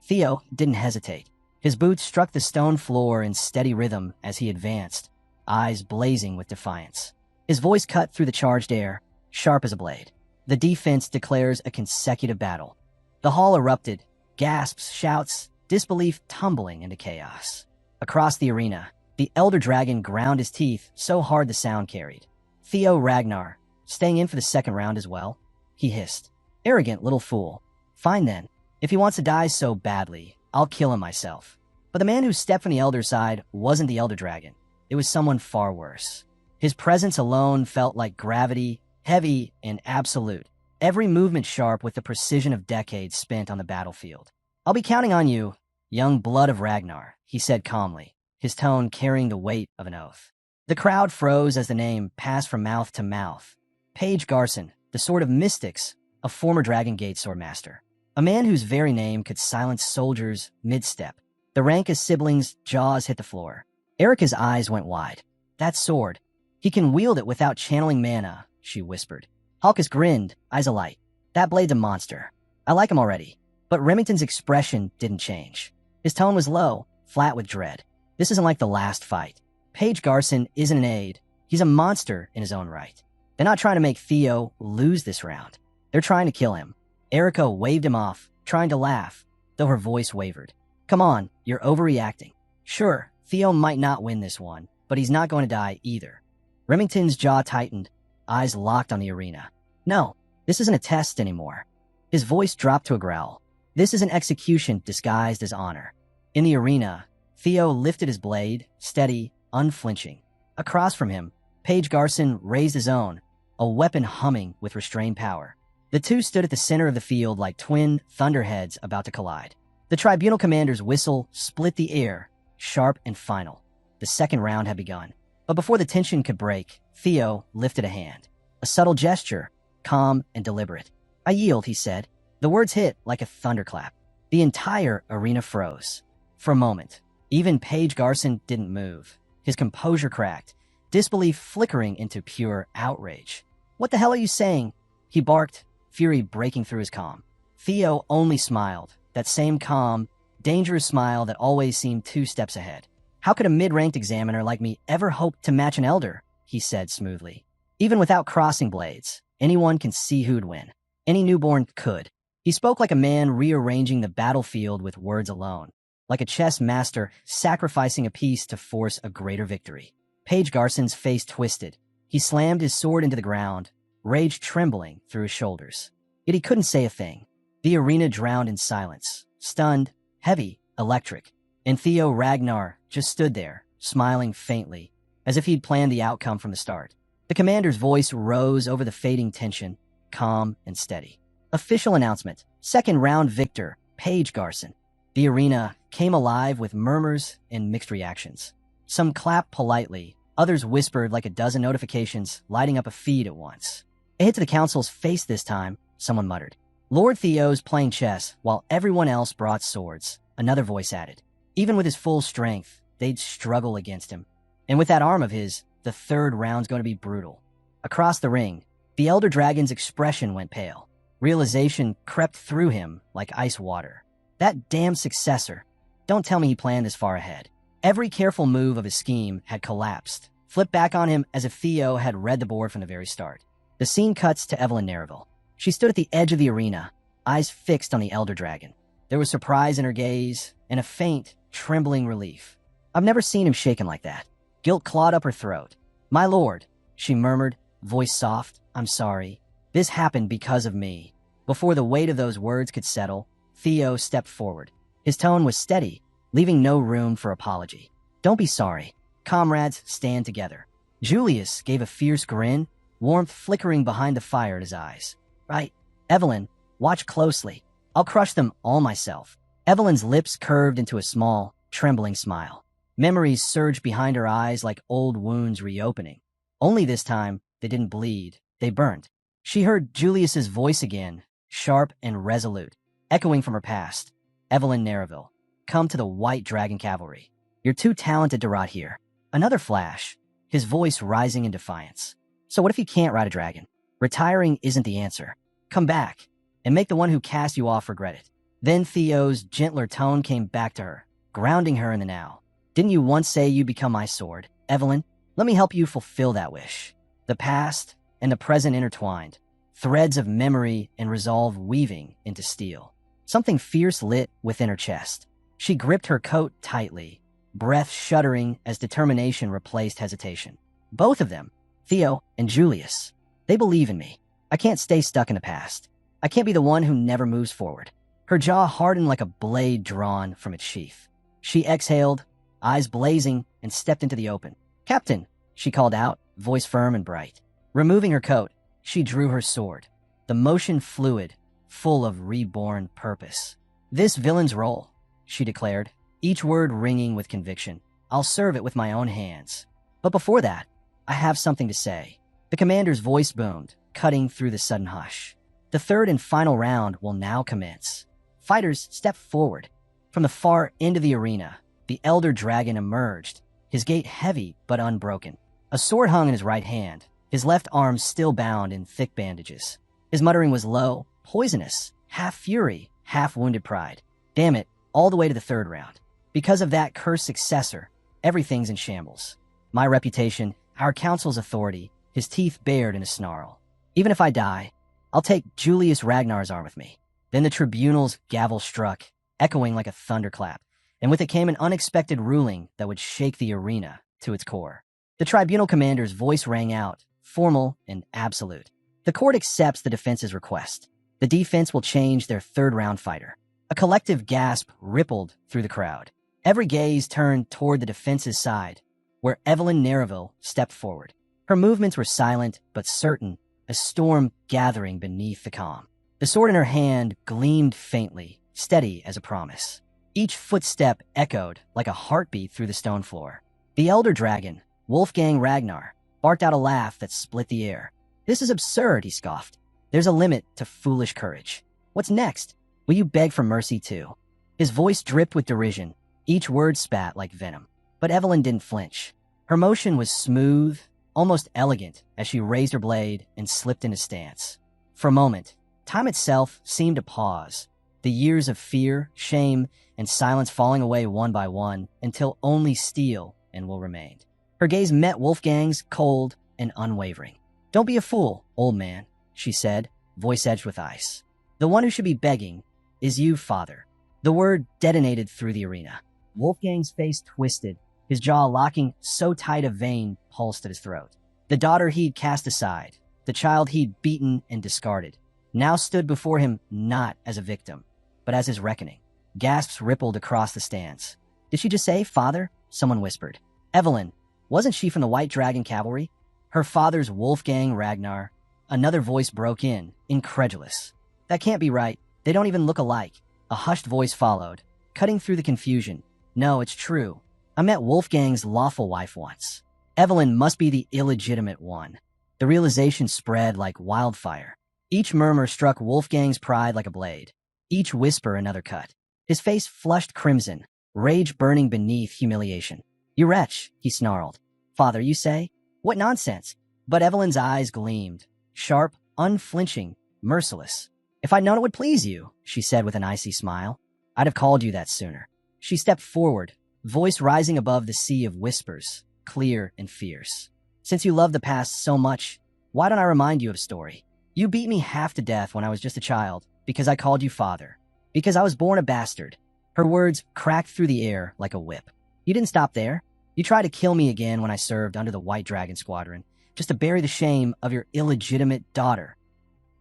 Theo didn't hesitate. His boots struck the stone floor in steady rhythm as he advanced, eyes blazing with defiance. His voice cut through the charged air, sharp as a blade. The defense declares a consecutive battle. The hall erupted, gasps, shouts, disbelief tumbling into chaos. Across the arena, the elder dragon ground his teeth so hard the sound carried. Theo Ragnar, staying in for the second round as well? He hissed. Arrogant little fool. Fine then. If he wants to die so badly, I'll kill him myself. But the man who stepped from the elder side wasn't the elder dragon. It was someone far worse. His presence alone felt like gravity, heavy and absolute. Every movement sharp with the precision of decades spent on the battlefield. I'll be counting on you, young blood of Ragnar, he said calmly, his tone carrying the weight of an oath. The crowd froze as the name passed from mouth to mouth. Paige Garson, the Sword of Mystics, a former Dragon Gate swordmaster. A man whose very name could silence soldiers mid-step. The Ranka's siblings' jaws hit the floor. Erica's eyes went wide. That sword. He can wield it without channeling mana, she whispered. Halkus grinned, eyes alight. That blade's a monster. I like him already. But Remington's expression didn't change. His tone was low, flat with dread. This isn't like the last fight. Paige Garson isn't an aide. He's a monster in his own right. They're not trying to make Theo lose this round. They're trying to kill him. Erica waved him off, trying to laugh, though her voice wavered. Come on, you're overreacting. Sure, Theo might not win this one, but he's not going to die either. Remington's jaw tightened, eyes locked on the arena. No, this isn't a test anymore. His voice dropped to a growl. This is an execution disguised as honor. In the arena, Theo lifted his blade, steady, unflinching. Across from him, Paige Garson raised his own, a weapon humming with restrained power. The two stood at the center of the field like twin thunderheads about to collide. The tribunal commander's whistle split the air, sharp and final. The second round had begun. But before the tension could break, Theo lifted a hand. A subtle gesture, calm and deliberate. I yield, he said. The words hit like a thunderclap. The entire arena froze. For a moment, even Paige Garson didn't move. His composure cracked, disbelief flickering into pure outrage. What the hell are you saying? He barked, fury breaking through his calm. Theo only smiled, that same calm, dangerous smile that always seemed 2 steps ahead. How could a mid-ranked examiner like me ever hope to match an elder? He said smoothly. Even without crossing blades, anyone can see who'd win. Any newborn could. He spoke like a man rearranging the battlefield with words alone. like a chess master sacrificing a piece to force a greater victory. Page Garson's face twisted. He slammed his sword into the ground, rage trembling through his shoulders. Yet he couldn't say a thing. The arena drowned in silence, stunned, heavy, electric. And Theo Ragnar just stood there, smiling faintly, as if he'd planned the outcome from the start. The commander's voice rose over the fading tension, calm and steady. Official announcement. Second round victor, Page Garson. The arena came alive with murmurs and mixed reactions. Some clapped politely, others whispered like a dozen notifications, lighting up a feed at once. A hit to the council's face this time, someone muttered. Lord Theo's playing chess while everyone else brought swords, another voice added. Even with his full strength, they'd struggle against him. And with that arm of his, the third round's going to be brutal. Across the ring, the Elder Dragon's expression went pale. Realization crept through him like ice water. That damn successor. Don't tell me he planned this far ahead. Every careful move of his scheme had collapsed, flipped back on him as if Theo had read the board from the very start. The scene cuts to Evelyn Nereville. She stood at the edge of the arena, eyes fixed on the Elder Dragon. There was surprise in her gaze and a faint, trembling relief. I've never seen him shaken like that. Guilt clawed up her throat. My lord, she murmured, voice soft, I'm sorry. This happened because of me. Before the weight of those words could settle, Theo stepped forward. His tone was steady, leaving no room for apology. Don't be sorry. Comrades, stand together. Julius gave a fierce grin, warmth flickering behind the fire at his eyes. Right. Evelyn, watch closely. I'll crush them all myself. Evelyn's lips curved into a small, trembling smile. Memories surged behind her eyes like old wounds reopening. Only this time, they didn't bleed, they burned. She heard Julius's voice again, sharp and resolute, echoing from her past. Evelyn Nereville, come to the White Dragon Cavalry. You're too talented to rot here. Another flash, his voice rising in defiance. So what if you can't ride a dragon? Retiring isn't the answer. Come back, and make the one who cast you off regret it. Then Theo's gentler tone came back to her, grounding her in the now. Didn't you once say you'd become my sword, Evelyn? Let me help you fulfill that wish. The past and the present intertwined, threads of memory and resolve weaving into steel. Something fierce lit within her chest. She gripped her coat tightly, breath shuddering as determination replaced hesitation. Both of them, Theo and Julius, they believe in me. I can't stay stuck in the past. I can't be the one who never moves forward. Her jaw hardened like a blade drawn from its sheath. She exhaled, eyes blazing, and stepped into the open. Captain, she called out, voice firm and bright. Removing her coat, she drew her sword, the motion fluid, full of reborn purpose. This villain's role, she declared, each word ringing with conviction. I'll serve it with my own hands. But before that, I have something to say. The commander's voice boomed, cutting through the sudden hush. The third and final round will now commence. Fighters stepped forward. From the far end of the arena, the Elder Dragon emerged, his gait heavy but unbroken. A sword hung in his right hand, his left arm still bound in thick bandages. His muttering was low, poisonous, half fury, half wounded pride. Damn it, all the way to the third round. Because of that cursed successor, everything's in shambles. My reputation, our council's authority, his teeth bared in a snarl. Even if I die, I'll take Julius Ragnar's arm with me. Then the tribunal's gavel struck, echoing like a thunderclap, and with it came an unexpected ruling that would shake the arena to its core. The tribunal commander's voice rang out, formal and absolute. The court accepts the defense's request. The defense will change their third-round fighter. A collective gasp rippled through the crowd. Every gaze turned toward the defense's side, where Evelyn Nereville stepped forward. Her movements were silent but certain, a storm gathering beneath the calm. The sword in her hand gleamed faintly, steady as a promise. Each footstep echoed like a heartbeat through the stone floor. The Elder Dragon, Wolfgang Ragnar, barked out a laugh that split the air. This is absurd, he scoffed. There's a limit to foolish courage. What's next? Will you beg for mercy too? His voice dripped with derision, each word spat like venom. But Evelyn didn't flinch. Her motion was smooth, almost elegant, as she raised her blade and slipped into stance. For a moment, time itself seemed to pause, the years of fear, shame, and silence falling away one by one until only steel and will remained. Her gaze met Wolfgang's, cold and unwavering. Don't be a fool, old man, she said, voice edged with ice. The one who should be begging is you, father. The word detonated through the arena. Wolfgang's face twisted, his jaw locking so tight a vein pulsed at his throat. The daughter he'd cast aside, the child he'd beaten and discarded, now stood before him not as a victim, but as his reckoning. Gasps rippled across the stands. "Did she just say, father?" Someone whispered. "Evelyn, wasn't she from the White Dragon Cavalry? Her father's Wolfgang Ragnar." Another voice broke in, incredulous. "That can't be right. They don't even look alike." A hushed voice followed, cutting through the confusion. "No, it's true. I met Wolfgang's lawful wife once. Evelyn must be the illegitimate one." The realization spread like wildfire. Each murmur struck Wolfgang's pride like a blade. Each whisper another cut. His face flushed crimson, rage burning beneath humiliation. "You wretch," he snarled. "Father, you say? What nonsense!" But Evelyn's eyes gleamed, sharp, unflinching, merciless. "If I'd known it would please you," she said with an icy smile, "I'd have called you that sooner." She stepped forward, voice rising above the sea of whispers, clear and fierce. "Since you love the past so much, why don't I remind you of a story? You beat me half to death when I was just a child, because I called you father. Because I was born a bastard." Her words cracked through the air like a whip. "You didn't stop there. You tried to kill me again when I served under the White Dragon Squadron, just to bury the shame of your illegitimate daughter."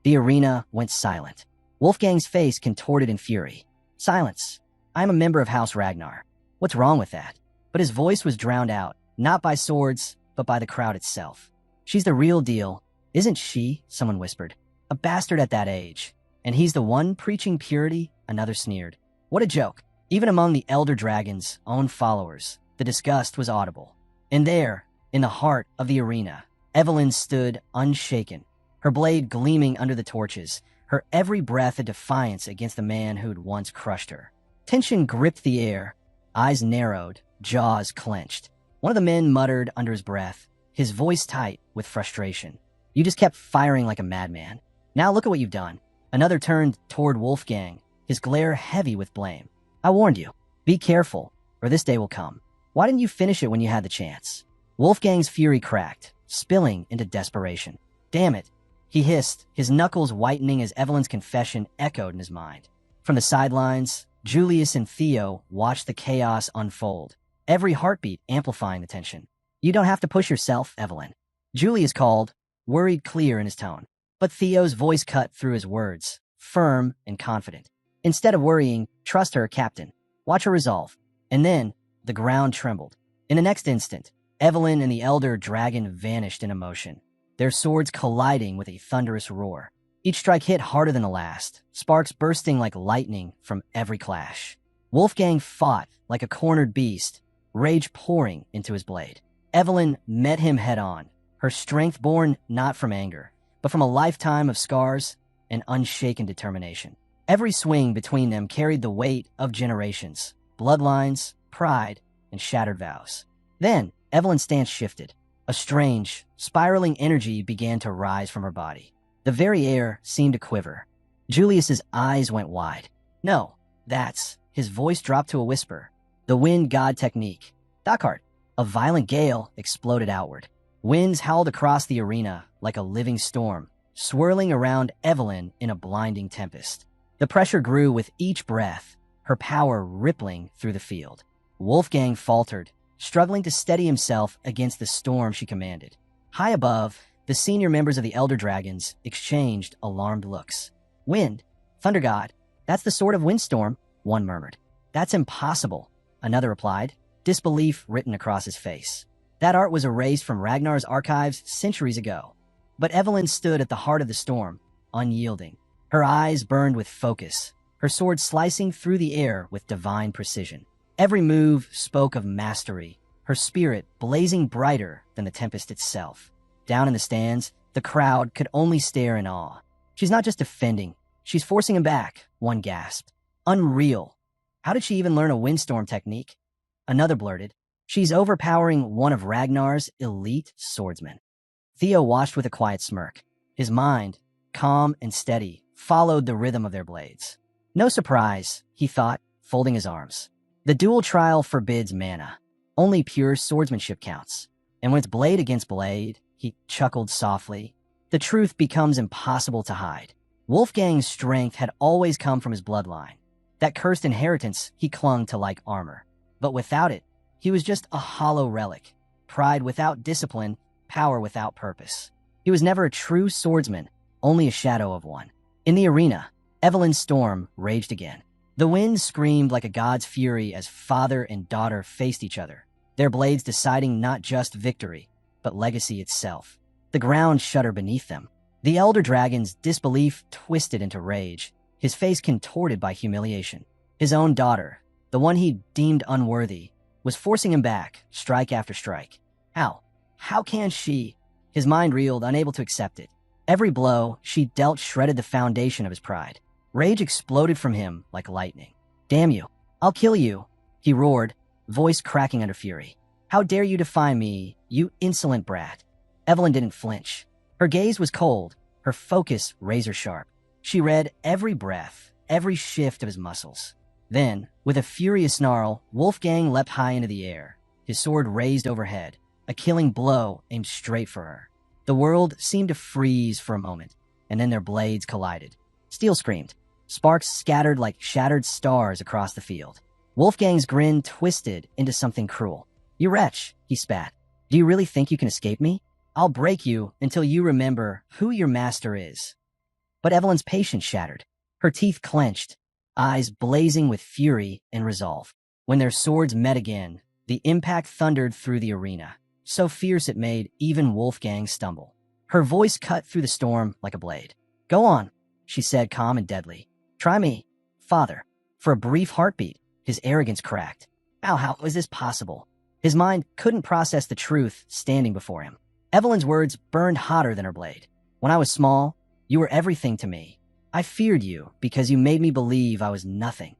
The arena went silent. Wolfgang's face contorted in fury. "Silence. I am a member of House Ragnar. What's wrong with that?" But his voice was drowned out, not by swords, but by the crowd itself. "She's the real deal, isn't she?" someone whispered. "A bastard at that age. And he's the one preaching purity," another sneered. What a joke. Even among the Elder Dragon's own followers, the disgust was audible. And there, in the heart of the arena, Evelyn stood unshaken, her blade gleaming under the torches, her every breath a defiance against the man who'd once crushed her. Tension gripped the air, eyes narrowed, jaws clenched. One of the men muttered under his breath, his voice tight with frustration. "You just kept firing like a madman. Now look at what you've done." Another turned toward Wolfgang, his glare heavy with blame. "I warned you. Be careful, or this day will come. Why didn't you finish it when you had the chance?" Wolfgang's fury cracked, spilling into desperation. "Damn it," he hissed, his knuckles whitening as Evelyn's confession echoed in his mind. From the sidelines, Julius and Theo watched the chaos unfold, every heartbeat amplifying the tension. "You don't have to push yourself, Evelyn," Julius called, worried clear in his tone. But Theo's voice cut through his words, firm and confident. "Instead of worrying, trust her, Captain. Watch her resolve." And then, the ground trembled. In the next instant, Evelyn and the Elder Dragon vanished in emotion, their swords colliding with a thunderous roar. Each strike hit harder than the last, sparks bursting like lightning from every clash. Wolfgang fought like a cornered beast, rage pouring into his blade. Evelyn met him head-on, her strength born not from anger, but from a lifetime of scars and unshaken determination. Every swing between them carried the weight of generations, bloodlines, pride, and shattered vows. Then, Evelyn's stance shifted. A strange, spiraling energy began to rise from her body. The very air seemed to quiver. Julius's eyes went wide. "No, that's..." His voice dropped to a whisper. "The wind god technique. Dakart." A violent gale exploded outward. Winds howled across the arena like a living storm, swirling around Evelyn in a blinding tempest. The pressure grew with each breath, her power rippling through the field. Wolfgang faltered, struggling to steady himself against the storm she commanded. High above, the senior members of the Elder Dragons exchanged alarmed looks. "Wind? Thunder God? That's the sort of windstorm," one murmured. "That's impossible," another replied, disbelief written across his face. That art was erased from Ragnar's archives centuries ago. But Evelyn stood at the heart of the storm, unyielding. Her eyes burned with focus, her sword slicing through the air with divine precision. Every move spoke of mastery, her spirit blazing brighter than the tempest itself. Down in the stands, the crowd could only stare in awe. "She's not just defending, she's forcing him back," one gasped. "Unreal. How did she even learn a windstorm technique?" Another blurted, "She's overpowering one of Ragnar's elite swordsmen." Theo watched with a quiet smirk. His mind, calm and steady, followed the rhythm of their blades. No surprise, he thought, folding his arms. The dual trial forbids mana. Only pure swordsmanship counts. And when it's blade against blade, he chuckled softly, the truth becomes impossible to hide. Wolfgang's strength had always come from his bloodline. That cursed inheritance he clung to like armor. But without it, he was just a hollow relic. Pride without discipline, power without purpose. He was never a true swordsman, only a shadow of one. In the arena, Evelyn's storm raged again. The wind screamed like a god's fury as father and daughter faced each other, their blades deciding not just victory, but legacy itself. The ground shuddered beneath them. The elder dragon's disbelief twisted into rage, his face contorted by humiliation. His own daughter, the one he deemed unworthy, was forcing him back, strike after strike. How? How can she? His mind reeled, unable to accept it. Every blow she dealt shredded the foundation of his pride. Rage exploded from him like lightning. "Damn you! I'll kill you!" he roared, voice cracking under fury. "How dare you defy me, you insolent brat!" Evelyn didn't flinch. Her gaze was cold, her focus razor-sharp. She read every breath, every shift of his muscles. Then, with a furious snarl, Wolfgang leapt high into the air, his sword raised overhead, a killing blow aimed straight for her. The world seemed to freeze for a moment, and then their blades collided. Steel screamed. Sparks scattered like shattered stars across the field. Wolfgang's grin twisted into something cruel. "You wretch," he spat. "Do you really think you can escape me? I'll break you until you remember who your master is." But Evelyn's patience shattered. Her teeth clenched, eyes blazing with fury and resolve. When their swords met again, the impact thundered through the arena, so fierce it made even Wolfgang stumble. Her voice cut through the storm like a blade. "Go on," she said, calm and deadly. "Try me, father." For a brief heartbeat, his arrogance cracked. How was this possible? His mind couldn't process the truth standing before him. Evelyn's words burned hotter than her blade. "When I was small, you were everything to me. I feared you because you made me believe I was nothing."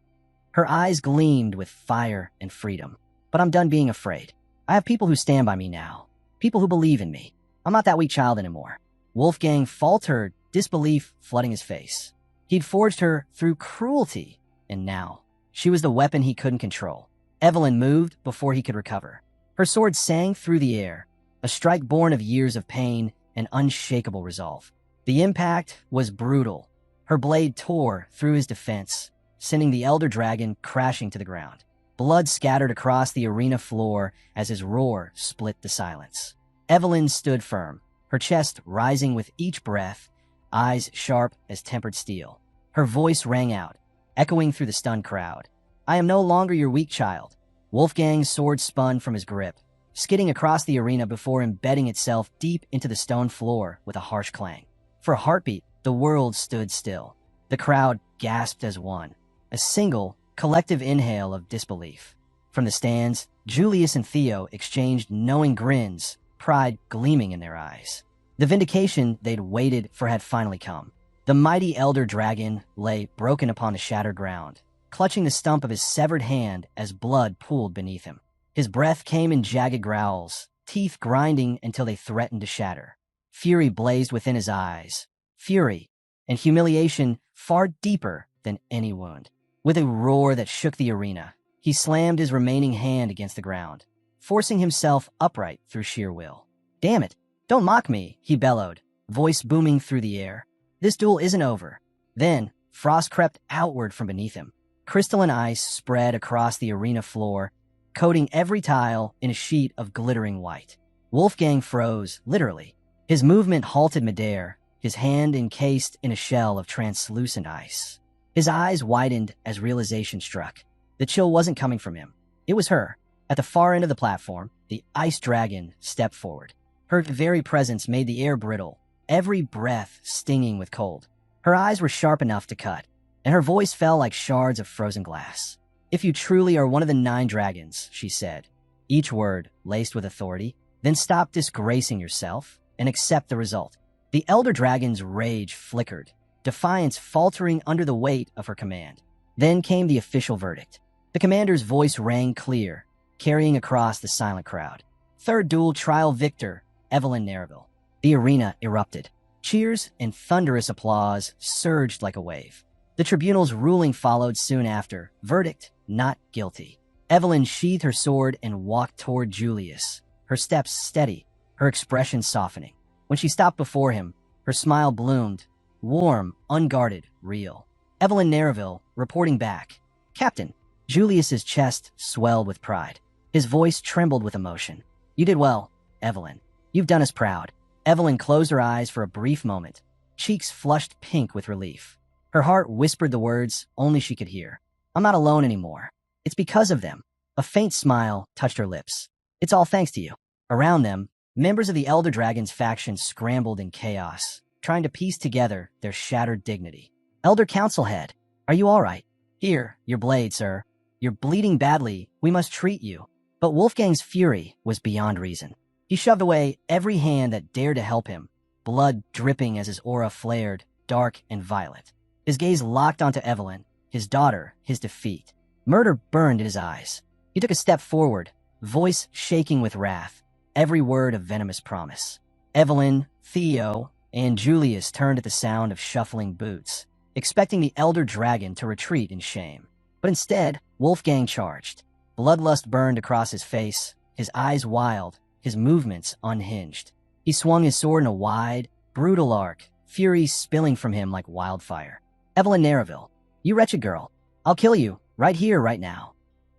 Her eyes gleamed with fire and freedom. "But I'm done being afraid. I have people who stand by me now. People who believe in me. I'm not that weak child anymore." Wolfgang faltered, disbelief flooding his face. He'd forged her through cruelty, and now she was the weapon he couldn't control. Evelyn moved before he could recover. Her sword sang through the air, a strike born of years of pain and unshakable resolve. The impact was brutal. Her blade tore through his defense, sending the elder dragon crashing to the ground. Blood scattered across the arena floor as his roar split the silence. Evelyn stood firm, her chest rising with each breath, eyes sharp as tempered steel. Her voice rang out, echoing through the stunned crowd. "I am no longer your weak child." Wolfgang's sword spun from his grip, skidding across the arena before embedding itself deep into the stone floor with a harsh clang. For a heartbeat, the world stood still. The crowd gasped as one, a single, collective inhale of disbelief. From the stands, Julius and Theo exchanged knowing grins, pride gleaming in their eyes. The vindication they'd waited for had finally come. The mighty elder dragon lay broken upon the shattered ground, clutching the stump of his severed hand as blood pooled beneath him. His breath came in jagged growls, teeth grinding until they threatened to shatter. Fury blazed within his eyes. Fury and humiliation far deeper than any wound. With a roar that shook the arena, he slammed his remaining hand against the ground, forcing himself upright through sheer will. "Damn it! Don't mock me," he bellowed, voice booming through the air. "This duel isn't over." Then, frost crept outward from beneath him. Crystalline ice spread across the arena floor, coating every tile in a sheet of glittering white. Wolfgang froze, literally. His movement halted midair, his hand encased in a shell of translucent ice. His eyes widened as realization struck. The chill wasn't coming from him. It was her. At the far end of the platform, the ice dragon stepped forward. Her very presence made the air brittle, every breath stinging with cold. Her eyes were sharp enough to cut, and her voice fell like shards of frozen glass. "If you truly are one of the 9 dragons," she said, each word laced with authority, "then stop disgracing yourself and accept the result." The elder dragon's rage flickered, defiance faltering under the weight of her command. Then came the official verdict. The commander's voice rang clear, carrying across the silent crowd. "Third duel trial victor, Evelyn Nereville." The arena erupted. Cheers and thunderous applause surged like a wave. The tribunal's ruling followed soon after. Verdict, not guilty. Evelyn sheathed her sword and walked toward Julius, her steps steady, her expression softening. When she stopped before him, her smile bloomed, warm, unguarded, real. "Evelyn Nereville, reporting back. Captain. Julius's chest swelled with pride. His voice trembled with emotion. You did well, Evelyn. You've done us proud. Evelyn closed her eyes for a brief moment, cheeks flushed pink with relief. Her heart whispered the words only she could hear. I'm not alone anymore. It's because of them. A faint smile touched her lips. It's all thanks to you. Around them, members of the Elder Dragon's faction scrambled in chaos, trying to piece together their shattered dignity. Elder Council Head, are you all right? Here, your blade, sir. You're bleeding badly. We must treat you. But Wolfgang's fury was beyond reason. He shoved away every hand that dared to help him, blood dripping as his aura flared, dark and violent. His gaze locked onto Evelyn, his daughter, his defeat. Murder burned in his eyes. He took a step forward, voice shaking with wrath, every word a venomous promise. Evelyn, Theo, and Julius turned at the sound of shuffling boots, expecting the Elder Dragon to retreat in shame. But instead, Wolfgang charged. Bloodlust burned across his face, his eyes wild, his movements unhinged. He swung his sword in a wide, brutal arc, fury spilling from him like wildfire. Evelyn Narraville, you wretched girl, I'll kill you, right here, right now.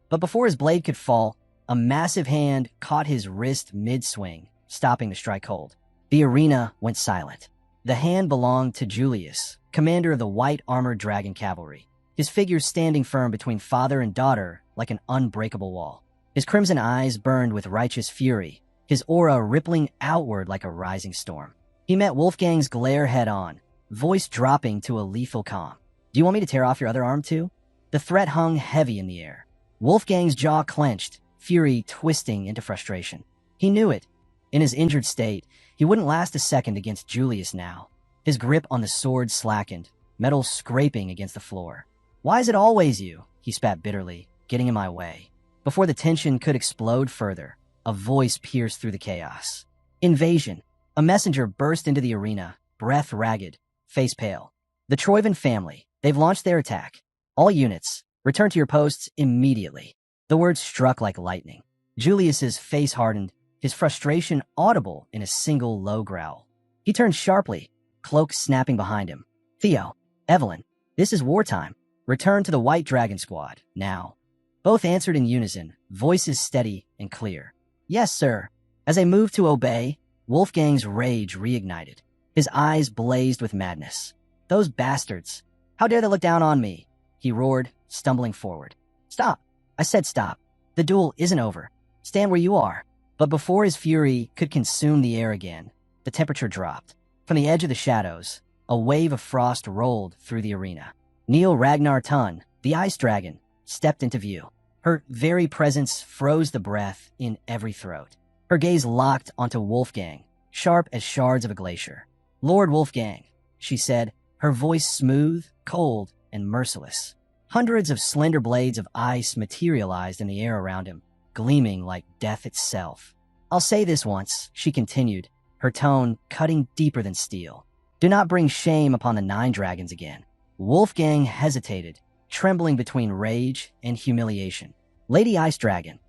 But before his blade could fall, a massive hand caught his wrist mid-swing, stopping the strike hold. The arena went silent. The hand belonged to Julius, commander of the white armored dragon cavalry, his figure standing firm between father and daughter like an unbreakable wall. His crimson eyes burned with righteous fury, his aura rippling outward like a rising storm. He met Wolfgang's glare head-on, voice dropping to a lethal calm. Do you want me to tear off your other arm too? The threat hung heavy in the air. Wolfgang's jaw clenched, fury twisting into frustration. He knew it. In his injured state, he wouldn't last a second against Julius now. His grip on the sword slackened, metal scraping against the floor. Why is it always you? He spat bitterly, getting in my way. Before the tension could explode further, a voice pierced through the chaos. Invasion. A messenger burst into the arena, breath ragged, face pale. The Troyven family. They've launched their attack. All units, return to your posts immediately. The words struck like lightning. Julius's face hardened, his frustration audible in a single low growl. He turned sharply, cloak snapping behind him. Theo, Evelyn, this is wartime. Return to the White Dragon Squad, now. Both answered in unison, voices steady and clear. Yes, sir. As they moved to obey, Wolfgang's rage reignited. His eyes blazed with madness. Those bastards. How dare they look down on me? He roared, stumbling forward. Stop. I said stop. The duel isn't over. Stand where you are. But before his fury could consume the air again, the temperature dropped. From the edge of the shadows, a wave of frost rolled through the arena. Neil Ragnar Tun, the ice dragon, stepped into view. Her very presence froze the breath in every throat. Her gaze locked onto Wolfgang, sharp as shards of a glacier. Lord Wolfgang, she said, her voice smooth, cold, and merciless. Hundreds of slender blades of ice materialized in the air around him, gleaming like death itself. I'll say this once, she continued, her tone cutting deeper than steel. Do not bring shame upon the 9 dragons again. Wolfgang hesitated, trembling between rage and humiliation. Lady Ice Dragon,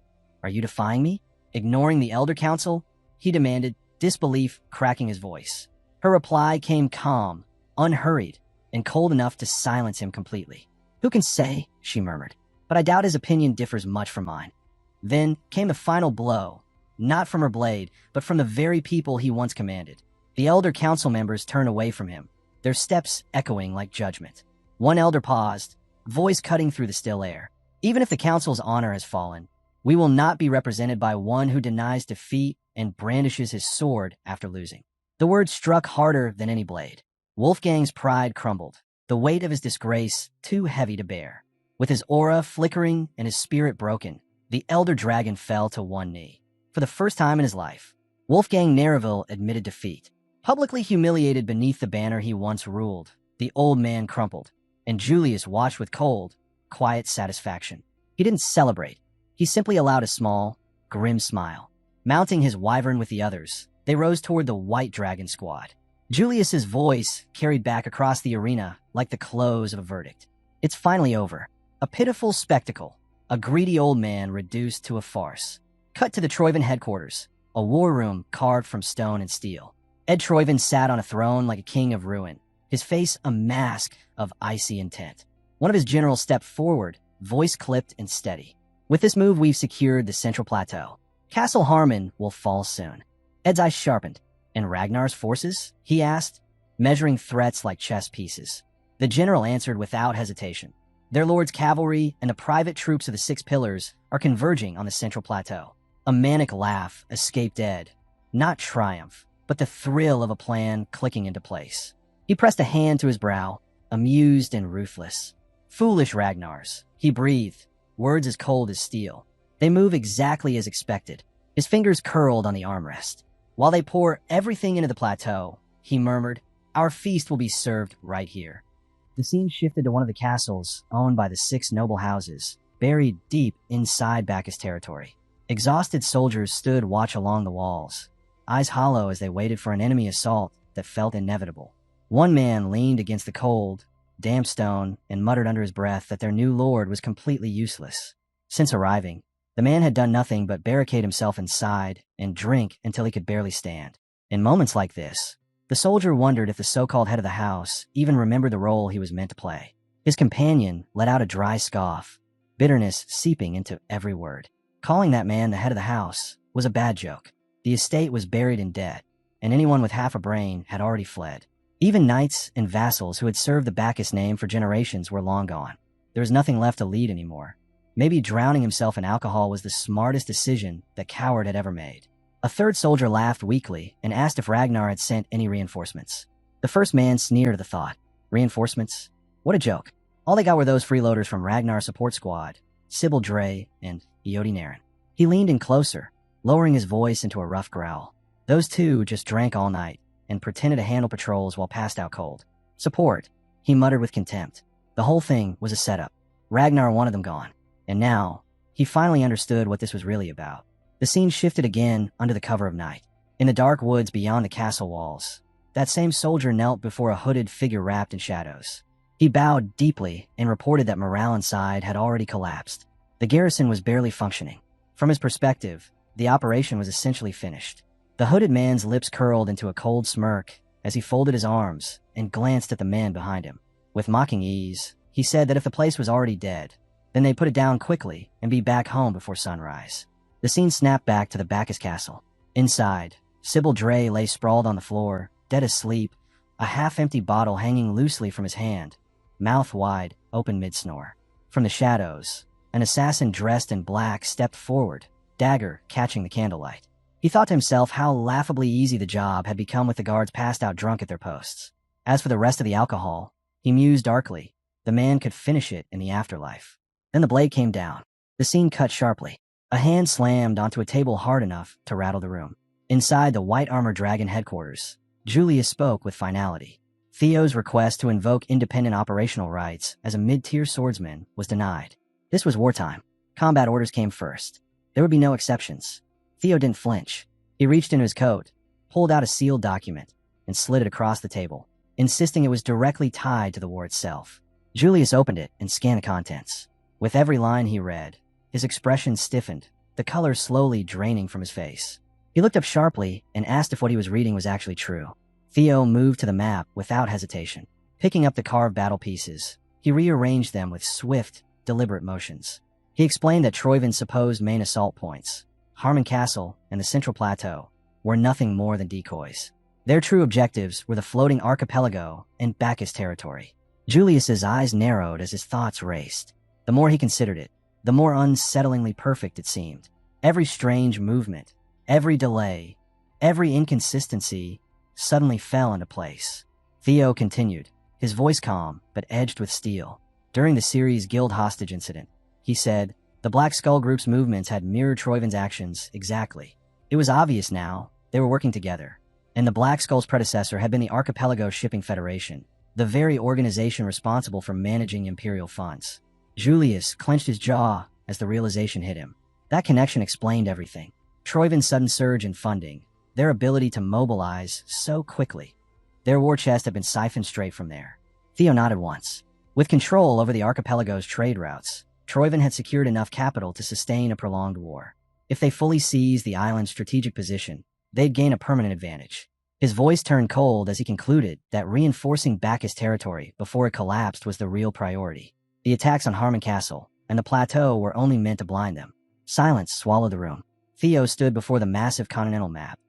are you defying me? Ignoring the Elder Council? He demanded, disbelief cracking his voice. Her reply came calm, unhurried, and cold enough to silence him completely. Who can say, she murmured, but I doubt his opinion differs much from mine. Then came the final blow, not from her blade, but from the very people he once commanded. The Elder Council members turned away from him, their steps echoing like judgment. One elder paused, voice cutting through the still air. Even if the council's honor has fallen, we will not be represented by one who denies defeat and brandishes his sword after losing. The words struck harder than any blade. Wolfgang's pride crumbled, the weight of his disgrace too heavy to bear. With his aura flickering and his spirit broken, the Elder Dragon fell to one knee. For the first time in his life, Wolfgang Narraville admitted defeat. Publicly humiliated beneath the banner he once ruled, the old man crumpled, and Julius watched with cold, quiet satisfaction. He didn't celebrate. He simply allowed a small, grim smile. Mounting his wyvern with the others, they rose toward the White Dragon Squad. Julius's voice carried back across the arena like the close of a verdict. It's finally over. A pitiful spectacle. A greedy old man reduced to a farce. Cut to the Troyven headquarters, a war room carved from stone and steel. Ed Troyven sat on a throne like a king of ruin, his face a mask of icy intent. One of his generals stepped forward, voice clipped and steady. With this move, we've secured the central plateau. Castle Harmon will fall soon. Ed's eyes sharpened. And Ragnar's forces? He asked, measuring threats like chess pieces. The general answered without hesitation. Their lord's cavalry and the private troops of the Six Pillars are converging on the central plateau. A manic laugh escaped Ed. Not triumph, but the thrill of a plan clicking into place. He pressed a hand to his brow, amused and ruthless. Foolish Ragnars, he breathed, words as cold as steel. They move exactly as expected. His fingers curled on the armrest. While they pour everything into the plateau, he murmured, our feast will be served right here. The scene shifted to one of the castles owned by the 6 noble houses, buried deep inside Bacchus territory. Exhausted soldiers stood watch along the walls, eyes hollow as they waited for an enemy assault that felt inevitable. One man leaned against the cold, damp stone and muttered under his breath that their new lord was completely useless. Since arriving, the man had done nothing but barricade himself inside and drink until he could barely stand. In moments like this, the soldier wondered if the so-called head of the house even remembered the role he was meant to play. His companion let out a dry scoff, bitterness seeping into every word. Calling that man the head of the house was a bad joke. The estate was buried in debt, and anyone with half a brain had already fled. Even knights and vassals who had served the Bacchus name for generations were long gone. There was nothing left to lead anymore. Maybe drowning himself in alcohol was the smartest decision that Coward had ever made. A third soldier laughed weakly and asked if Ragnar had sent any reinforcements. The first man sneered at the thought. Reinforcements? What a joke. All they got were those freeloaders from Ragnar's support squad, Sybil Dre and Iodi Naren. He leaned in closer, lowering his voice into a rough growl. Those two just drank all night and pretended to handle patrols while passed out cold. Support, he muttered with contempt. The whole thing was a setup. Ragnar wanted them gone. And now, he finally understood what this was really about. The scene shifted again under the cover of night. In the dark woods beyond the castle walls, that same soldier knelt before a hooded figure wrapped in shadows. He bowed deeply and reported that morale inside had already collapsed. The garrison was barely functioning. From his perspective, the operation was essentially finished. The hooded man's lips curled into a cold smirk as he folded his arms and glanced at the man behind him. With mocking ease, he said that if the place was already dead, then they'd put it down quickly and be back home before sunrise. The scene snapped back to the Bacchus castle. Inside, Sybil Dre lay sprawled on the floor, dead asleep, a half-empty bottle hanging loosely from his hand, mouth wide, open mid-snore. From the shadows, an assassin dressed in black stepped forward, dagger catching the candlelight. He thought to himself how laughably easy the job had become with the guards passed out drunk at their posts. As for the rest of the alcohol, he mused darkly, the man could finish it in the afterlife. Then the blade came down. The scene cut sharply. A hand slammed onto a table hard enough to rattle the room. Inside the White Armor Dragon headquarters, Julius spoke with finality. Theo's request to invoke independent operational rights as a mid-tier swordsman was denied. This was wartime. Combat orders came first. There would be no exceptions. Theo didn't flinch. He reached into his coat, pulled out a sealed document, and slid it across the table, insisting it was directly tied to the war itself. Julius opened it and scanned the contents. With every line he read, his expression stiffened, the color slowly draining from his face. He looked up sharply and asked if what he was reading was actually true. Theo moved to the map without hesitation. Picking up the carved battle pieces, he rearranged them with swift, deliberate motions. He explained that Troyvin's supposed main assault points, Harmon Castle and the Central Plateau, were nothing more than decoys. Their true objectives were the floating archipelago and Bacchus territory. Julius's eyes narrowed as his thoughts raced. The more he considered it, the more unsettlingly perfect it seemed. Every strange movement, every delay, every inconsistency suddenly fell into place. Theo continued, his voice calm but edged with steel. During the series Guild hostage incident, he said, the Black Skull Group's movements had mirrored Troyvin's actions exactly. It was obvious now, they were working together. And the Black Skull's predecessor had been the Archipelago Shipping Federation, the very organization responsible for managing Imperial funds. Julius clenched his jaw as the realization hit him. That connection explained everything. Troyvin's sudden surge in funding, their ability to mobilize so quickly. Their war chest had been siphoned straight from there. Theo nodded once. With control over the archipelago's trade routes, Troyvin had secured enough capital to sustain a prolonged war. If they fully seized the island's strategic position, they'd gain a permanent advantage. His voice turned cold as he concluded that reinforcing Bacchus territory before it collapsed was the real priority. The attacks on Harmon Castle, and the plateau were only meant to blind them. Silence swallowed the room. Theo stood before the massive continental map,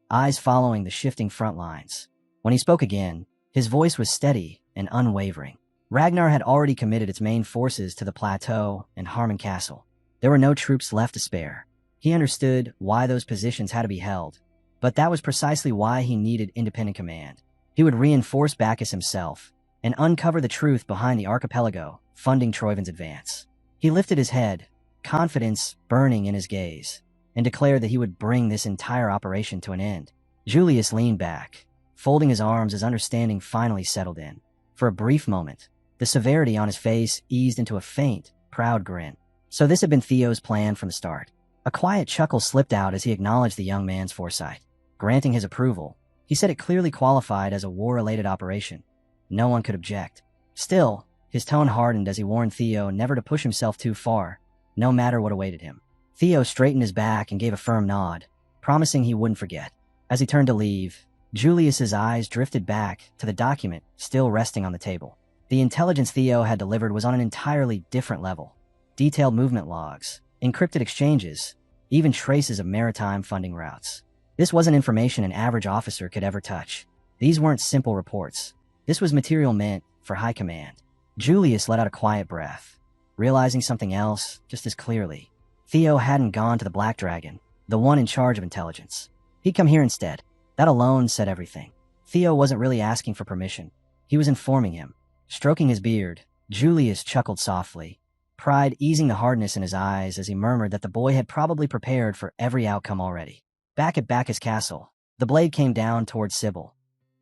eyes following the shifting front lines. When he spoke again, his voice was steady and unwavering. Ragnar had already committed its main forces to the plateau and Harmon Castle. There were no troops left to spare. He understood why those positions had to be held, but that was precisely why he needed independent command. He would reinforce Bacchus himself and uncover the truth behind the archipelago, funding Troiven's advance. He lifted his head, confidence burning in his gaze, and declared that he would bring this entire operation to an end. Julius leaned back, folding his arms as understanding finally settled in. For a brief moment, the severity on his face eased into a faint, proud grin. So this had been Theo's plan from the start. A quiet chuckle slipped out as he acknowledged the young man's foresight. Granting his approval, he said it clearly qualified as a war-related operation. No one could object. Still, his tone hardened as he warned Theo never to push himself too far, no matter what awaited him. Theo straightened his back and gave a firm nod, promising he wouldn't forget. As he turned to leave, Julius's eyes drifted back to the document still resting on the table. The intelligence Theo had delivered was on an entirely different level. Detailed movement logs, encrypted exchanges, even traces of maritime funding routes. This wasn't information an average officer could ever touch. These weren't simple reports. This was material meant for high command. Julius let out a quiet breath, realizing something else just as clearly. Theo hadn't gone to the Black Dragon, the one in charge of intelligence. He'd come here instead. That alone said everything. Theo wasn't really asking for permission. He was informing him. Stroking his beard, Julius chuckled softly, pride easing the hardness in his eyes as he murmured that the boy had probably prepared for every outcome already. Back at Bacchus Castle, the blade came down towards Sybil,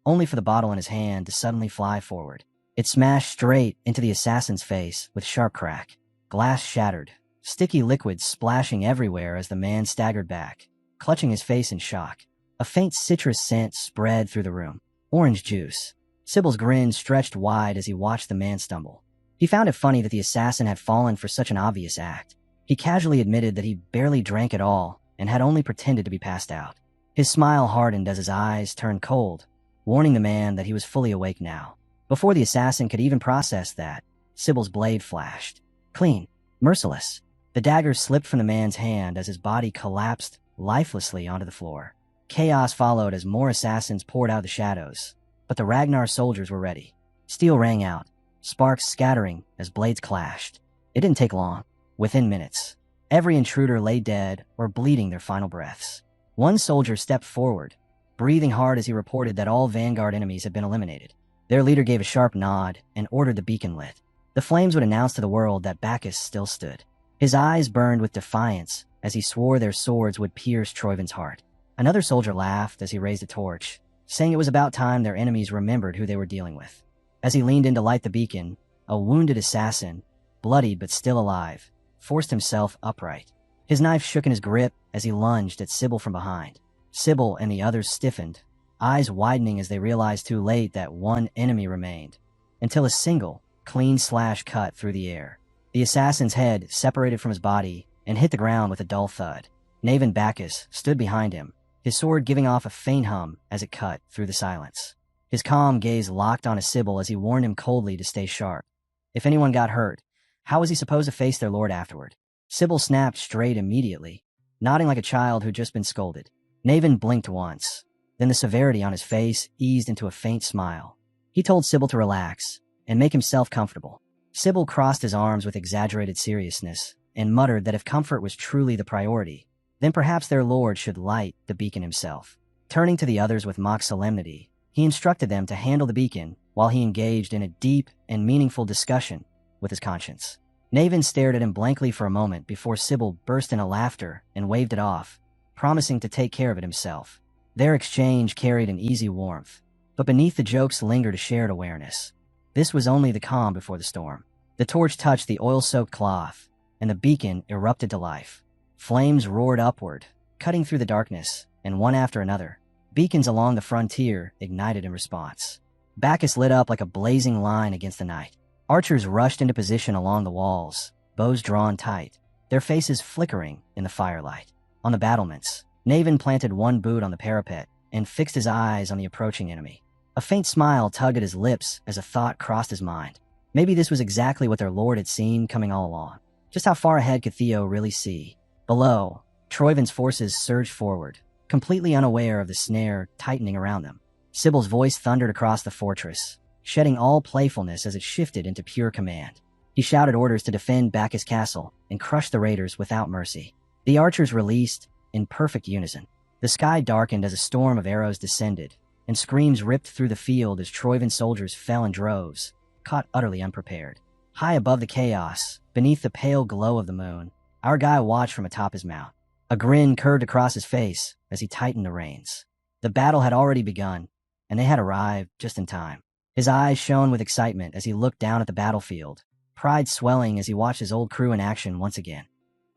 only for the bottle in his hand to suddenly fly forward. It smashed straight into the assassin's face with sharp crack. Glass shattered, sticky liquid splashing everywhere as the man staggered back, clutching his face in shock. A faint citrus scent spread through the room. Orange juice. Sybil's grin stretched wide as he watched the man stumble. He found it funny that the assassin had fallen for such an obvious act. He casually admitted that he barely drank at all and had only pretended to be passed out. His smile hardened as his eyes turned cold, warning the man that he was fully awake now. Before the assassin could even process that, Sybil's blade flashed. Clean. Merciless. The dagger slipped from the man's hand as his body collapsed lifelessly onto the floor. Chaos followed as more assassins poured out of the shadows, but the Ragnar soldiers were ready. Steel rang out, sparks scattering as blades clashed. It didn't take long. Within minutes, every intruder lay dead or bleeding their final breaths. One soldier stepped forward, breathing hard as he reported that all Vanguard enemies had been eliminated. Their leader gave a sharp nod and ordered the beacon lit. The flames would announce to the world that Bacchus still stood. His eyes burned with defiance as he swore their swords would pierce Troiven's heart. Another soldier laughed as he raised a torch, saying it was about time their enemies remembered who they were dealing with. As he leaned in to light the beacon, a wounded assassin, bloodied but still alive, forced himself upright. His knife shook in his grip as he lunged at Sybil from behind. Sybil and the others stiffened, eyes widening as they realized too late that one enemy remained, until a single, clean slash cut through the air. The assassin's head separated from his body and hit the ground with a dull thud. Knave Bacchus stood behind him, his sword giving off a faint hum as it cut through the silence. His calm gaze locked on Sybil as he warned him coldly to stay sharp. If anyone got hurt, how was he supposed to face their lord afterward? Sybil snapped straight immediately, nodding like a child who'd just been scolded. Naven blinked once, then the severity on his face eased into a faint smile. He told Sybil to relax and make himself comfortable. Sybil crossed his arms with exaggerated seriousness and muttered that if comfort was truly the priority, then perhaps their lord should light the beacon himself. Turning to the others with mock solemnity, he instructed them to handle the beacon while he engaged in a deep and meaningful discussion with his conscience. Naven stared at him blankly for a moment before Sybil burst into laughter and waved it off, promising to take care of it himself. Their exchange carried an easy warmth, but beneath the jokes lingered a shared awareness. This was only the calm before the storm. The torch touched the oil-soaked cloth, and the beacon erupted to life. Flames roared upward, cutting through the darkness, and one after another, beacons along the frontier ignited in response. Bacchus lit up like a blazing line against the night. Archers rushed into position along the walls, bows drawn tight, their faces flickering in the firelight. On the battlements, Naven planted one boot on the parapet and fixed his eyes on the approaching enemy. A faint smile tugged at his lips as a thought crossed his mind. Maybe this was exactly what their lord had seen coming all along. Just how far ahead could Theo really see? Below, Troyvin's forces surged forward, completely unaware of the snare tightening around them. Sybil's voice thundered across the fortress, shedding all playfulness as it shifted into pure command. He shouted orders to defend Bacchus Castle and crush the raiders without mercy. The archers released in perfect unison. The sky darkened as a storm of arrows descended, and screams ripped through the field as Troyvin soldiers fell in droves, caught utterly unprepared. High above the chaos, beneath the pale glow of the moon, our guy watched from atop his mount. A grin curved across his face as he tightened the reins. The battle had already begun, and they had arrived just in time. His eyes shone with excitement as he looked down at the battlefield, pride swelling as he watched his old crew in action once again.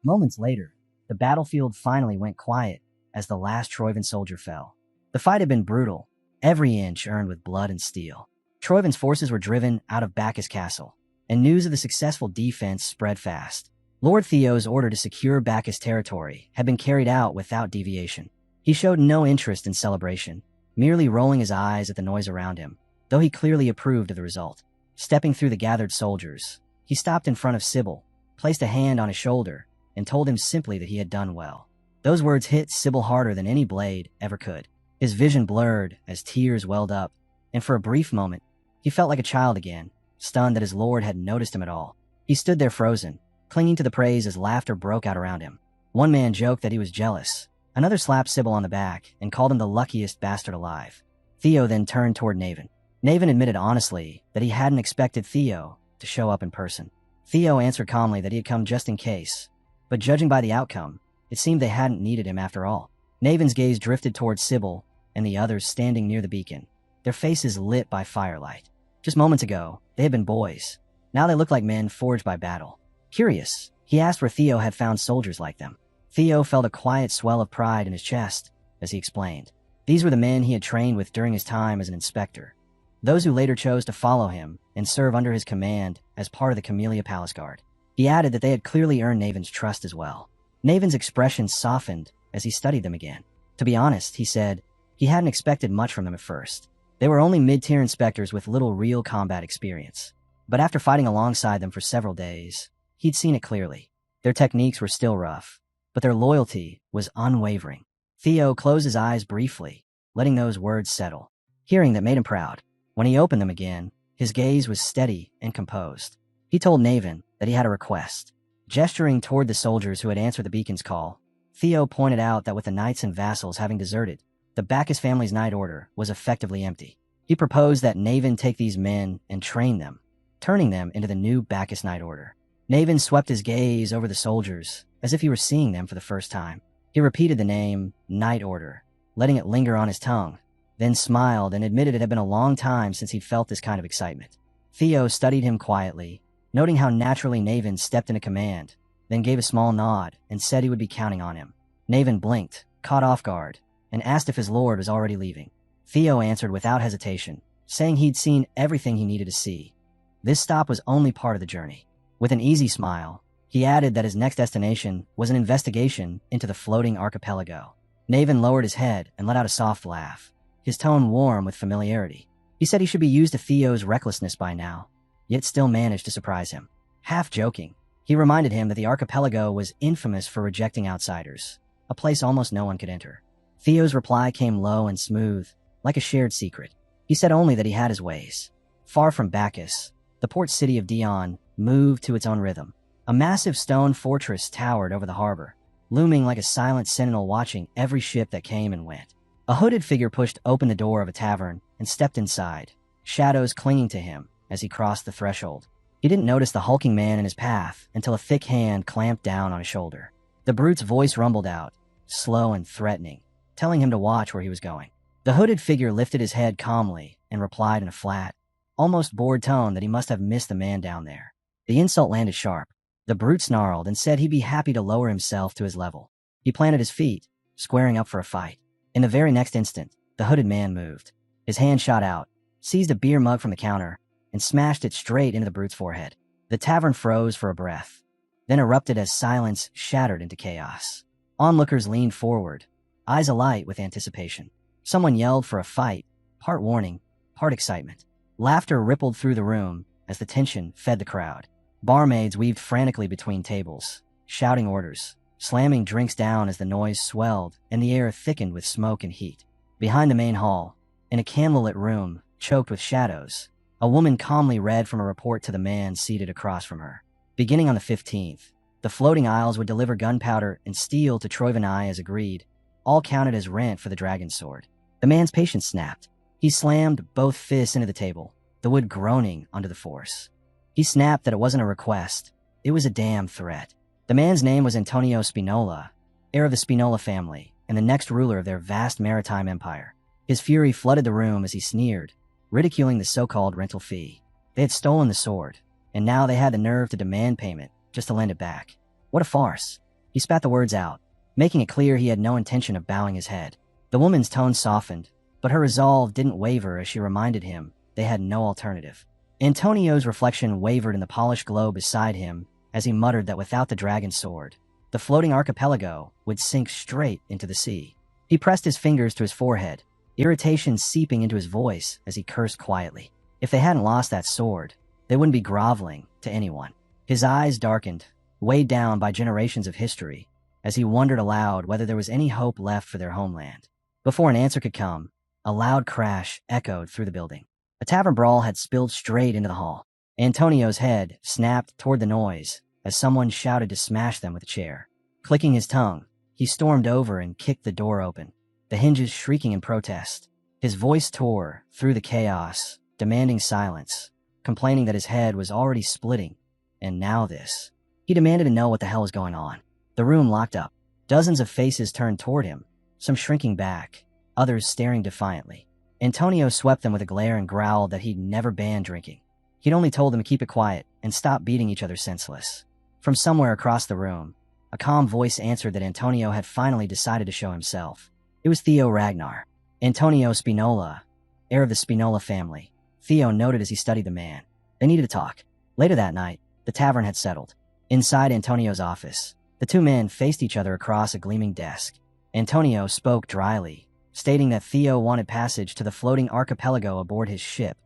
Moments later, the battlefield finally went quiet as the last Troyvin soldier fell. The fight had been brutal, every inch earned with blood and steel. Troyvin's forces were driven out of Bacchus Castle, and news of the successful defense spread fast. Lord Theo's order to secure Bacchus territory had been carried out without deviation. He showed no interest in celebration, merely rolling his eyes at the noise around him, though he clearly approved of the result. Stepping through the gathered soldiers, he stopped in front of Sybil, placed a hand on his shoulder, and told him simply that he had done well. Those words hit Sybil harder than any blade ever could. His vision blurred as tears welled up, and for a brief moment, he felt like a child again, stunned that his lord hadn't noticed him at all. He stood there frozen, clinging to the praise as laughter broke out around him. One man joked that he was jealous. Another slapped Sybil on the back and called him the luckiest bastard alive. Theo then turned toward Naven. Naven admitted honestly that he hadn't expected Theo to show up in person. Theo answered calmly that he had come just in case, but judging by the outcome, it seemed they hadn't needed him after all. Naven's gaze drifted towards Sybil and the others standing near the beacon, their faces lit by firelight. Just moments ago, they had been boys. Now they looked like men forged by battle. Curious, he asked where Theo had found soldiers like them. Theo felt a quiet swell of pride in his chest as he explained. These were the men he had trained with during his time as an inspector, those who later chose to follow him and serve under his command as part of the Camellia Palace Guard. He added that they had clearly earned Naven's trust as well. Naven's expression softened as he studied them again. To be honest, he said, he hadn't expected much from them at first. They were only mid-tier inspectors with little real combat experience. But after fighting alongside them for several days, he'd seen it clearly. Their techniques were still rough, but their loyalty was unwavering. Theo closed his eyes briefly, letting those words settle. Hearing that made him proud. When he opened them again, his gaze was steady and composed. He told Naven that he had a request. Gesturing toward the soldiers who had answered the beacon's call, Theo pointed out that with the knights and vassals having deserted, the Bacchus family's knight order was effectively empty. He proposed that Naven take these men and train them, turning them into the new Bacchus knight order. Naven swept his gaze over the soldiers as if he were seeing them for the first time. He repeated the name, Knight Order, letting it linger on his tongue, then smiled and admitted it had been a long time since he'd felt this kind of excitement. Theo studied him quietly, noting how naturally Naven stepped into command, then gave a small nod and said he would be counting on him. Naven blinked, caught off guard, and asked if his lord was already leaving. Theo answered without hesitation, saying he'd seen everything he needed to see. This stop was only part of the journey. With an easy smile, he added that his next destination was an investigation into the floating archipelago. Naven lowered his head and let out a soft laugh, his tone warm with familiarity. He said he should be used to Theo's recklessness by now, yet still managed to surprise him. Half joking, he reminded him that the archipelago was infamous for rejecting outsiders, a place almost no one could enter. Theo's reply came low and smooth, like a shared secret. He said only that he had his ways. Far from Bacchus, the port city of Dion moved to its own rhythm. A massive stone fortress towered over the harbor, looming like a silent sentinel watching every ship that came and went. A hooded figure pushed open the door of a tavern and stepped inside, shadows clinging to him as he crossed the threshold. He didn't notice the hulking man in his path until a thick hand clamped down on his shoulder. The brute's voice rumbled out, slow and threatening, telling him to watch where he was going. The hooded figure lifted his head calmly and replied in a flat, almost bored tone that he must have missed the man down there. The insult landed sharp. The brute snarled and said he'd be happy to lower himself to his level. He planted his feet, squaring up for a fight. In the very next instant, the hooded man moved. His hand shot out, seized a beer mug from the counter, and smashed it straight into the brute's forehead. The tavern froze for a breath, then erupted as silence shattered into chaos. Onlookers leaned forward, eyes alight with anticipation. Someone yelled for a fight, part warning, part excitement. Laughter rippled through the room as the tension fed the crowd. Barmaids weaved frantically between tables, shouting orders, slamming drinks down as the noise swelled and the air thickened with smoke and heat. Behind the main hall, in a candlelit room choked with shadows, a woman calmly read from a report to the man seated across from her. Beginning on the 15th, the floating isles would deliver gunpowder and steel to Troivenai as agreed, all counted as rent for the dragon sword. The man's patience snapped. He slammed both fists into the table, the wood groaning under the force. He snapped that it wasn't a request, it was a damn threat. The man's name was Antonio Spinola, heir of the Spinola family, and the next ruler of their vast maritime empire. His fury flooded the room as he sneered, ridiculing the so-called rental fee. They had stolen the sword, and now they had the nerve to demand payment just to lend it back. What a farce. He spat the words out, making it clear he had no intention of bowing his head. The woman's tone softened, but her resolve didn't waver as she reminded him they had no alternative. Antonio's reflection wavered in the polished glow beside him as he muttered that without the dragon sword, the floating archipelago would sink straight into the sea. He pressed his fingers to his forehead, irritation seeping into his voice as he cursed quietly. If they hadn't lost that sword, they wouldn't be groveling to anyone. His eyes darkened, weighed down by generations of history, as he wondered aloud whether there was any hope left for their homeland. Before an answer could come, a loud crash echoed through the building. A tavern brawl had spilled straight into the hall. Antonio's head snapped toward the noise as someone shouted to smash them with a chair. Clicking his tongue, he stormed over and kicked the door open, the hinges shrieking in protest. His voice tore through the chaos, demanding silence, complaining that his head was already splitting, and now this. He demanded to know what the hell was going on. The room locked up. Dozens of faces turned toward him, some shrinking back, others staring defiantly. Antonio swept them with a glare and growled that he'd never banned drinking. He'd only told them to keep it quiet and stop beating each other senseless. From somewhere across the room, a calm voice answered that Antonio had finally decided to show himself. It was Theo Ragnar, Antonio Spinola, heir of the Spinola family. Theo noted as he studied the man. They needed to talk. Later that night, the tavern had settled. Inside Antonio's office, the two men faced each other across a gleaming desk. Antonio spoke dryly, stating that Theo wanted passage to the floating archipelago aboard his ship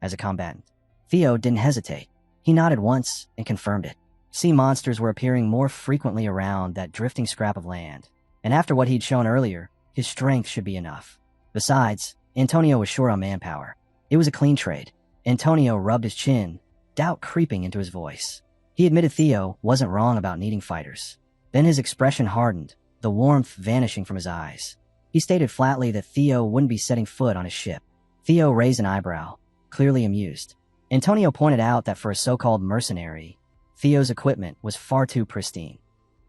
as a combatant. Theo didn't hesitate. He nodded once and confirmed it. Sea monsters were appearing more frequently around that drifting scrap of land, and after what he'd shown earlier, his strength should be enough. Besides, Antonio was short on manpower. It was a clean trade. Antonio rubbed his chin, doubt creeping into his voice. He admitted Theo wasn't wrong about needing fighters. Then his expression hardened, the warmth vanishing from his eyes. He stated flatly that Theo wouldn't be setting foot on his ship. Theo raised an eyebrow, clearly amused. Antonio pointed out that for a so-called mercenary, Theo's equipment was far too pristine.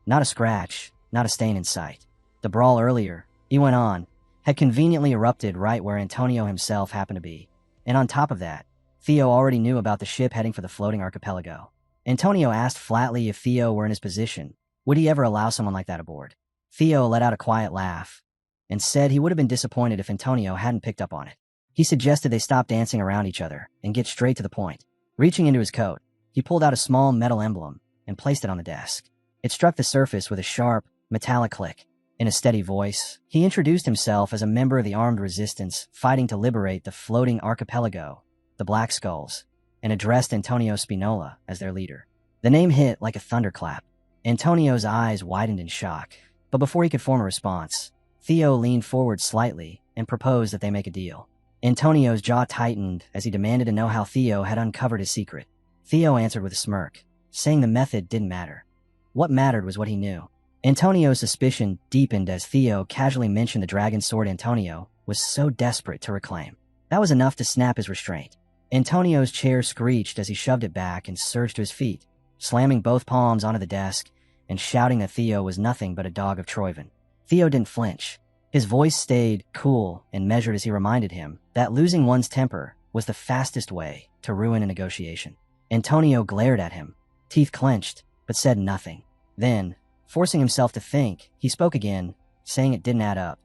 Not a scratch, not a stain in sight. The brawl earlier, he went on, had conveniently erupted right where Antonio himself happened to be. And on top of that, Theo already knew about the ship heading for the floating archipelago. Antonio asked flatly if Theo were in his position, would he ever allow someone like that aboard? Theo let out a quiet laugh and said he would have been disappointed if Antonio hadn't picked up on it. He suggested they stop dancing around each other and get straight to the point. Reaching into his coat, he pulled out a small metal emblem and placed it on the desk. It struck the surface with a sharp, metallic click. In a steady voice, he introduced himself as a member of the armed resistance fighting to liberate the floating archipelago, the Black Skulls, and addressed Antonio Spinola as their leader. The name hit like a thunderclap. Antonio's eyes widened in shock, but before he could form a response, Theo leaned forward slightly and proposed that they make a deal. Antonio's jaw tightened as he demanded to know how Theo had uncovered his secret. Theo answered with a smirk, saying the method didn't matter. What mattered was what he knew. Antonio's suspicion deepened as Theo casually mentioned the dragon sword Antonio was so desperate to reclaim. That was enough to snap his restraint. Antonio's chair screeched as he shoved it back and surged to his feet, slamming both palms onto the desk and shouting that Theo was nothing but a dog of Troiven. Theo didn't flinch. His voice stayed cool and measured as he reminded him that losing one's temper was the fastest way to ruin a negotiation. Antonio glared at him, teeth clenched, but said nothing. Then, forcing himself to think, he spoke again, saying it didn't add up.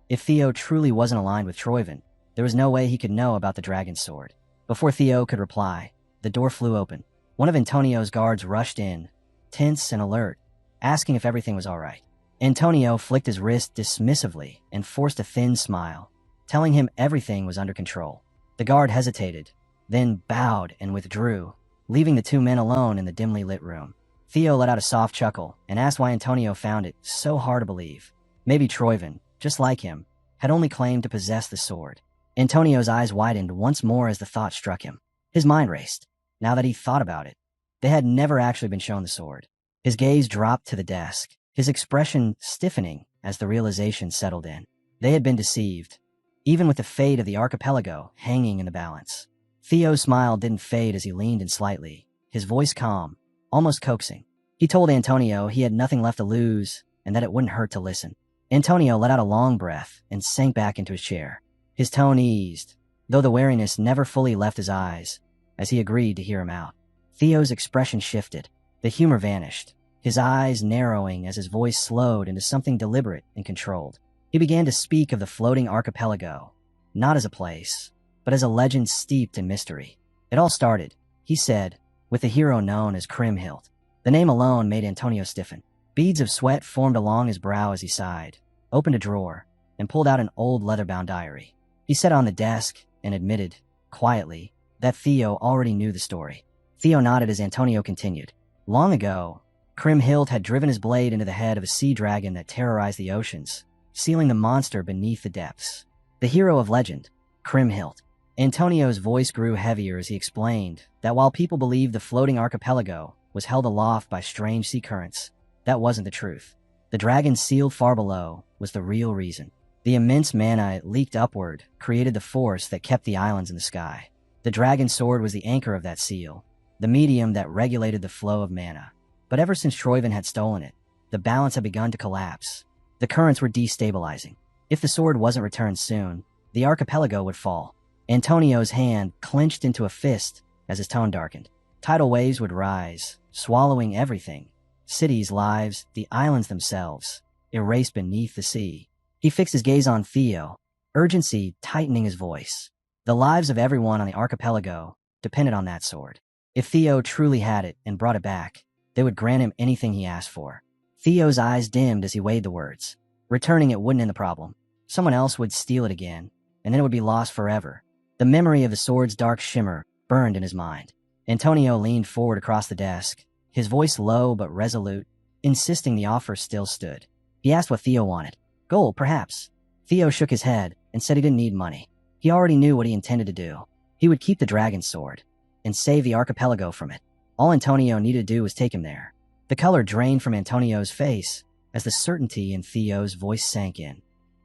If Theo truly wasn't aligned with Troiven, there was no way he could know about the dragon sword. Before Theo could reply, the door flew open. One of Antonio's guards rushed in, tense and alert, asking if everything was all right. Antonio flicked his wrist dismissively and forced a thin smile, telling him everything was under control. The guard hesitated, then bowed and withdrew, leaving the two men alone in the dimly lit room. Theo let out a soft chuckle and asked why Antonio found it so hard to believe. Maybe Troyven, just like him, had only claimed to possess the sword. Antonio's eyes widened once more as the thought struck him. His mind raced. Now that he thought about it, they had never actually been shown the sword. His gaze dropped to the desk, his expression stiffening as the realization settled in. They had been deceived, even with the fate of the archipelago hanging in the balance. Theo's smile didn't fade as he leaned in slightly, his voice calm, almost coaxing. He told Antonio he had nothing left to lose and that it wouldn't hurt to listen. Antonio let out a long breath and sank back into his chair. His tone eased, though the wariness never fully left his eyes, as he agreed to hear him out. Theo's expression shifted. The humor vanished, his eyes narrowing as his voice slowed into something deliberate and controlled. He began to speak of the floating archipelago, not as a place, but as a legend steeped in mystery. It all started, he said, with the hero known as Kriemhild. The name alone made Antonio stiffen. Beads of sweat formed along his brow as he sighed, opened a drawer, and pulled out an old leather-bound diary. He set it on the desk and admitted, quietly, that Theo already knew the story. Theo nodded as Antonio continued. Long ago, Kriemhild had driven his blade into the head of a sea dragon that terrorized the oceans, sealing the monster beneath the depths. The hero of legend, Kriemhild. Antonio's voice grew heavier as he explained that while people believed the floating archipelago was held aloft by strange sea currents, that wasn't the truth. The dragon sealed far below was the real reason. The immense mana it leaked upward created the force that kept the islands in the sky. The dragon's sword was the anchor of that seal, the medium that regulated the flow of mana. But ever since Troyven had stolen it, the balance had begun to collapse. The currents were destabilizing. If the sword wasn't returned soon, the archipelago would fall. Antonio's hand clenched into a fist as his tone darkened. Tidal waves would rise, swallowing everything. Cities, lives, the islands themselves, erased beneath the sea. He fixed his gaze on Theo, urgency tightening his voice. The lives of everyone on the archipelago depended on that sword. If Theo truly had it and brought it back, they would grant him anything he asked for. Theo's eyes dimmed as he weighed the words. Returning it wouldn't end the problem. Someone else would steal it again, and then it would be lost forever. The memory of the sword's dark shimmer burned in his mind. Antonio leaned forward across the desk, his voice low but resolute, insisting the offer still stood. He asked what Theo wanted. Gold, perhaps. Theo shook his head and said he didn't need money. He already knew what he intended to do. He would keep the dragon's sword and save the archipelago from it. All Antonio needed to do was take him there. The color drained from Antonio's face as the certainty in Theo's voice sank in.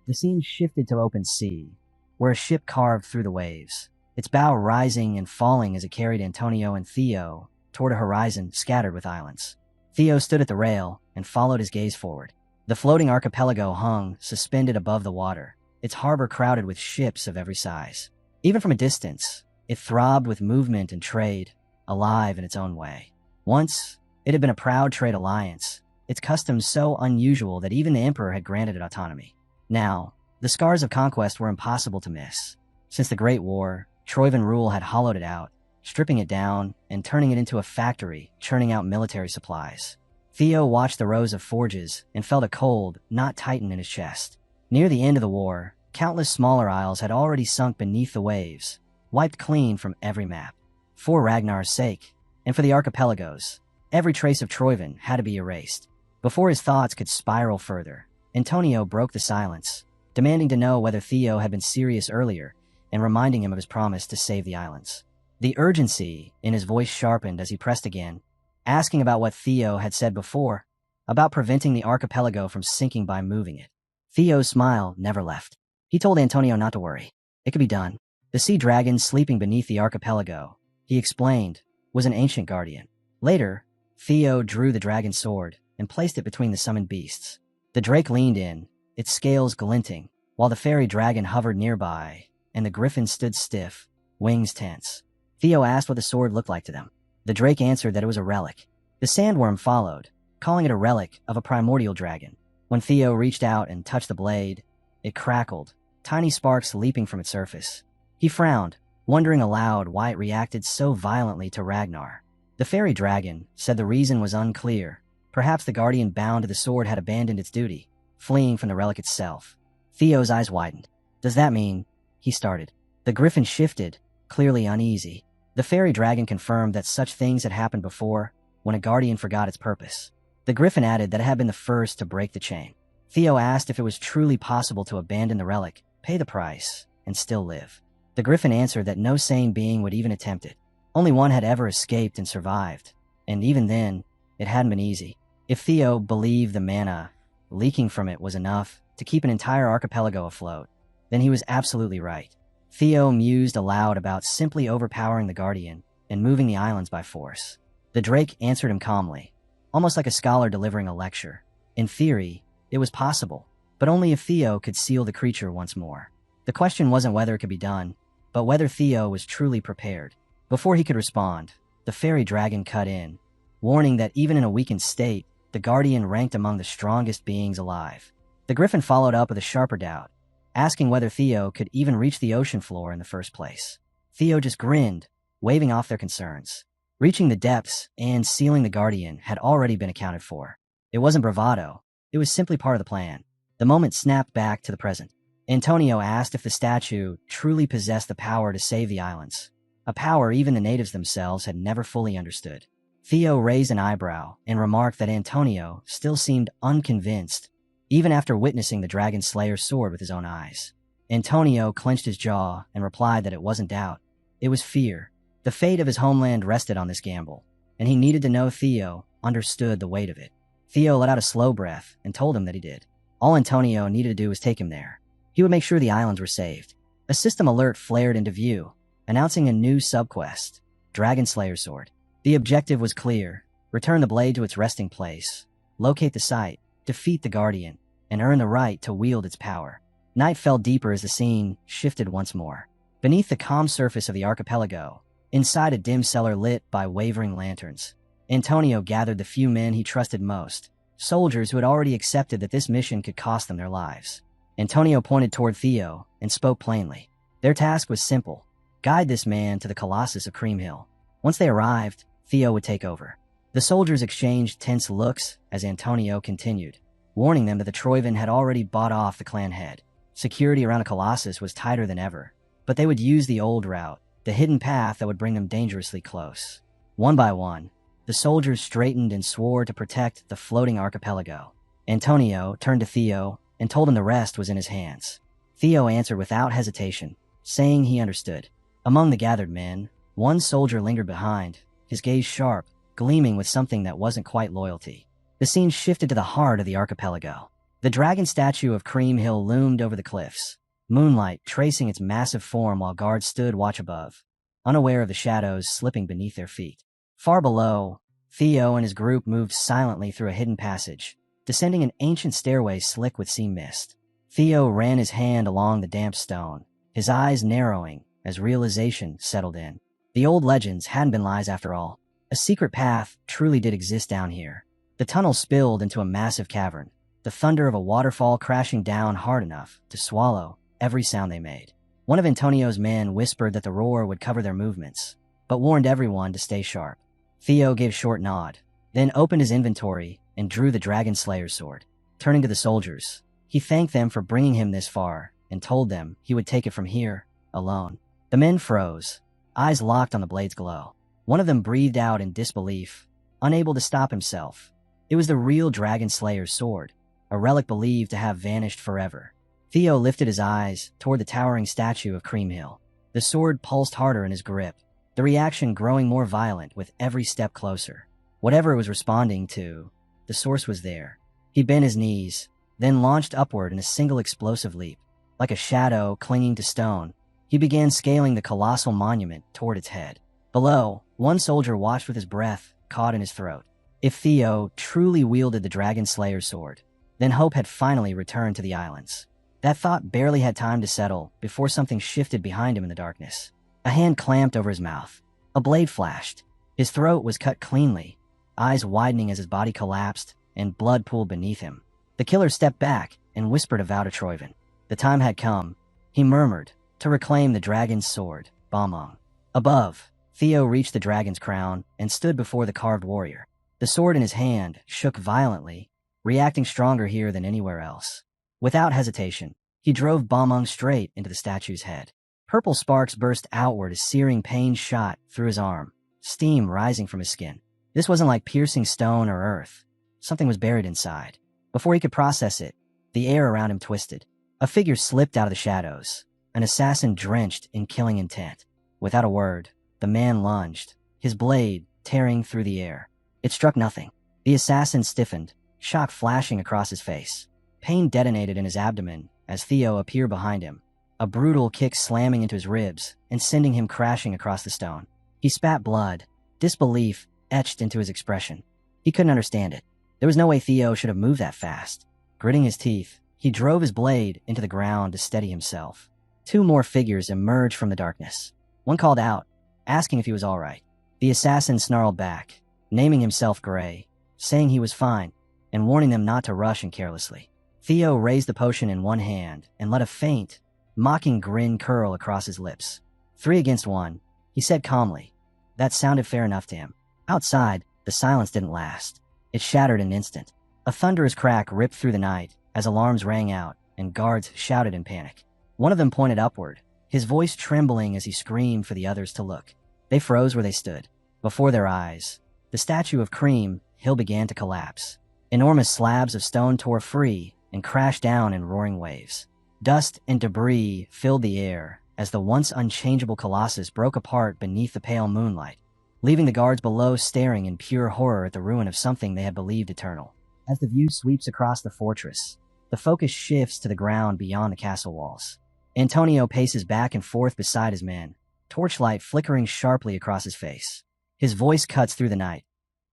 The scene shifted to open sea, where a ship carved through the waves, its bow rising and falling as it carried Antonio and Theo toward a horizon scattered with islands. Theo stood at the rail and followed his gaze forward. The floating archipelago hung, suspended above the water, its harbor crowded with ships of every size. Even from a distance, it throbbed with movement and trade, alive in its own way. Once, it had been a proud trade alliance, its customs so unusual that even the emperor had granted it autonomy. Now, the scars of conquest were impossible to miss. Since the Great War, Troyven rule had hollowed it out, stripping it down and turning it into a factory, churning out military supplies. Theo watched the rows of forges and felt a cold, knot tighten in his chest. Near the end of the war, countless smaller isles had already sunk beneath the waves, wiped clean from every map. For Ragnar's sake, and for the archipelagos, every trace of Troyven had to be erased. Before his thoughts could spiral further, Antonio broke the silence, demanding to know whether Theo had been serious earlier and reminding him of his promise to save the islands. The urgency in his voice sharpened as he pressed again, asking about what Theo had said before, about preventing the archipelago from sinking by moving it. Theo's smile never left. He told Antonio not to worry. It could be done. The sea dragon sleeping beneath the archipelago, he explained, was an ancient guardian. Later, Theo drew the dragon's sword and placed it between the summoned beasts. The drake leaned in, its scales glinting, while the fairy dragon hovered nearby, and the griffin stood stiff, wings tense. Theo asked what the sword looked like to them. The drake answered that it was a relic. The sandworm followed, calling it a relic of a primordial dragon. When Theo reached out and touched the blade, it crackled, tiny sparks leaping from its surface. He frowned, wondering aloud why it reacted so violently to Ragnar. The fairy dragon said the reason was unclear. Perhaps the guardian bound to the sword had abandoned its duty, fleeing from the relic itself. Theo's eyes widened. Does that mean... He started. The griffin shifted, clearly uneasy. The fairy dragon confirmed that such things had happened before when a guardian forgot its purpose. The griffin added that it had been the first to break the chain. Theo asked if it was truly possible to abandon the relic, pay the price, and still live. The griffin answered that no sane being would even attempt it. Only one had ever escaped and survived, and even then, it hadn't been easy. If Theo believed the mana leaking from it was enough to keep an entire archipelago afloat, then he was absolutely right. Theo mused aloud about simply overpowering the guardian and moving the islands by force. The drake answered him calmly, almost like a scholar delivering a lecture. In theory, it was possible, but only if Theo could seal the creature once more. The question wasn't whether it could be done, but whether Theo was truly prepared. Before he could respond, the fairy dragon cut in, warning that even in a weakened state, the guardian ranked among the strongest beings alive. The griffin followed up with a sharper doubt, asking whether Theo could even reach the ocean floor in the first place. Theo just grinned, waving off their concerns. Reaching the depths and sealing the guardian had already been accounted for. It wasn't bravado, it was simply part of the plan. The moment snapped back to the present. Antonio asked if the statue truly possessed the power to save the islands, a power even the natives themselves had never fully understood. Theo raised an eyebrow and remarked that Antonio still seemed unconvinced, even after witnessing the Dragon Slayer's sword with his own eyes. Antonio clenched his jaw and replied that it wasn't doubt, it was fear. The fate of his homeland rested on this gamble, and he needed to know Theo understood the weight of it. Theo let out a slow breath and told him that he did. All Antonio needed to do was take him there. He would make sure the islands were saved. A system alert flared into view, announcing a new subquest, Dragon Slayer's Sword. The objective was clear: return the blade to its resting place, locate the site, defeat the Guardian, and earn the right to wield its power. Night fell deeper as the scene shifted once more. Beneath the calm surface of the archipelago, inside a dim cellar lit by wavering lanterns, Antonio gathered the few men he trusted most, soldiers who had already accepted that this mission could cost them their lives. Antonio pointed toward Theo and spoke plainly. Their task was simple: guide this man to the Colossus of Cream Hill. Once they arrived, Theo would take over. The soldiers exchanged tense looks as Antonio continued, warning them that the Troivan had already bought off the clan head. Security around the Colossus was tighter than ever, but they would use the old route, the hidden path that would bring them dangerously close. One by one, the soldiers straightened and swore to protect the floating archipelago. Antonio turned to Theo and told him the rest was in his hands. Theo answered without hesitation, saying he understood. Among the gathered men, one soldier lingered behind, his gaze sharp, gleaming with something that wasn't quite loyalty. The scene shifted to the heart of the archipelago. The dragon statue of Cream Hill loomed over the cliffs, moonlight tracing its massive form while guards stood watch above, unaware of the shadows slipping beneath their feet. Far below, Theo and his group moved silently through a hidden passage, descending an ancient stairway slick with sea mist. Theo ran his hand along the damp stone, his eyes narrowing as realization settled in. The old legends hadn't been lies after all. A secret path truly did exist down here. The tunnel spilled into a massive cavern, the thunder of a waterfall crashing down hard enough to swallow every sound they made. One of Antonio's men whispered that the roar would cover their movements, but warned everyone to stay sharp. Theo gave a short nod, then opened his inventory and drew the Dragon Slayer's sword. Turning to the soldiers, he thanked them for bringing him this far and told them he would take it from here, alone. The men froze, eyes locked on the blade's glow. One of them breathed out in disbelief, unable to stop himself. It was the real Dragon Slayer's sword, a relic believed to have vanished forever. Theo lifted his eyes toward the towering statue of Cream Hill. The sword pulsed harder in his grip, the reaction growing more violent with every step closer. Whatever it was responding to, the source was there. He bent his knees, then launched upward in a single explosive leap. Like a shadow clinging to stone, he began scaling the colossal monument toward its head. Below, one soldier watched with his breath caught in his throat. If Theo truly wielded the Dragon Slayer's sword, then hope had finally returned to the islands. That thought barely had time to settle before something shifted behind him in the darkness. A hand clamped over his mouth. A blade flashed. His throat was cut cleanly, eyes widening as his body collapsed and blood pooled beneath him. The killer stepped back and whispered a vow to Troivan. The time had come, he murmured, to reclaim the dragon's sword, Bamong. Above, Theo reached the dragon's crown and stood before the carved warrior. The sword in his hand shook violently, reacting stronger here than anywhere else. Without hesitation, he drove Bamong straight into the statue's head. Purple sparks burst outward as searing pain shot through his arm, steam rising from his skin. This wasn't like piercing stone or earth. Something was buried inside. Before he could process it, the air around him twisted. A figure slipped out of the shadows, an assassin drenched in killing intent. Without a word, the man lunged, his blade tearing through the air. It struck nothing. The assassin stiffened, shock flashing across his face. Pain detonated in his abdomen as Theo appeared behind him, a brutal kick slamming into his ribs and sending him crashing across the stone. He spat blood, disbelief etched into his expression. He couldn't understand it. There was no way Theo should have moved that fast. Gritting his teeth, he drove his blade into the ground to steady himself. Two more figures emerged from the darkness. One called out, asking if he was all right. The assassin snarled back, naming himself Gray, saying he was fine, and warning them not to rush in carelessly. Theo raised the potion in one hand and let a faint, mocking grin curl across his lips. 3 against 1, he said calmly. That sounded fair enough to him. Outside, the silence didn't last. It shattered in an instant. A thunderous crack ripped through the night as alarms rang out and guards shouted in panic. One of them pointed upward, his voice trembling as he screamed for the others to look. They froze where they stood. Before their eyes, the statue of Cream Hill began to collapse. Enormous slabs of stone tore free and crashed down in roaring waves. Dust and debris filled the air as the once unchangeable colossus broke apart beneath the pale moonlight, leaving the guards below staring in pure horror at the ruin of something they had believed eternal. As the view sweeps across the fortress, the focus shifts to the ground beyond the castle walls. Antonio paces back and forth beside his men, torchlight flickering sharply across his face. His voice cuts through the night,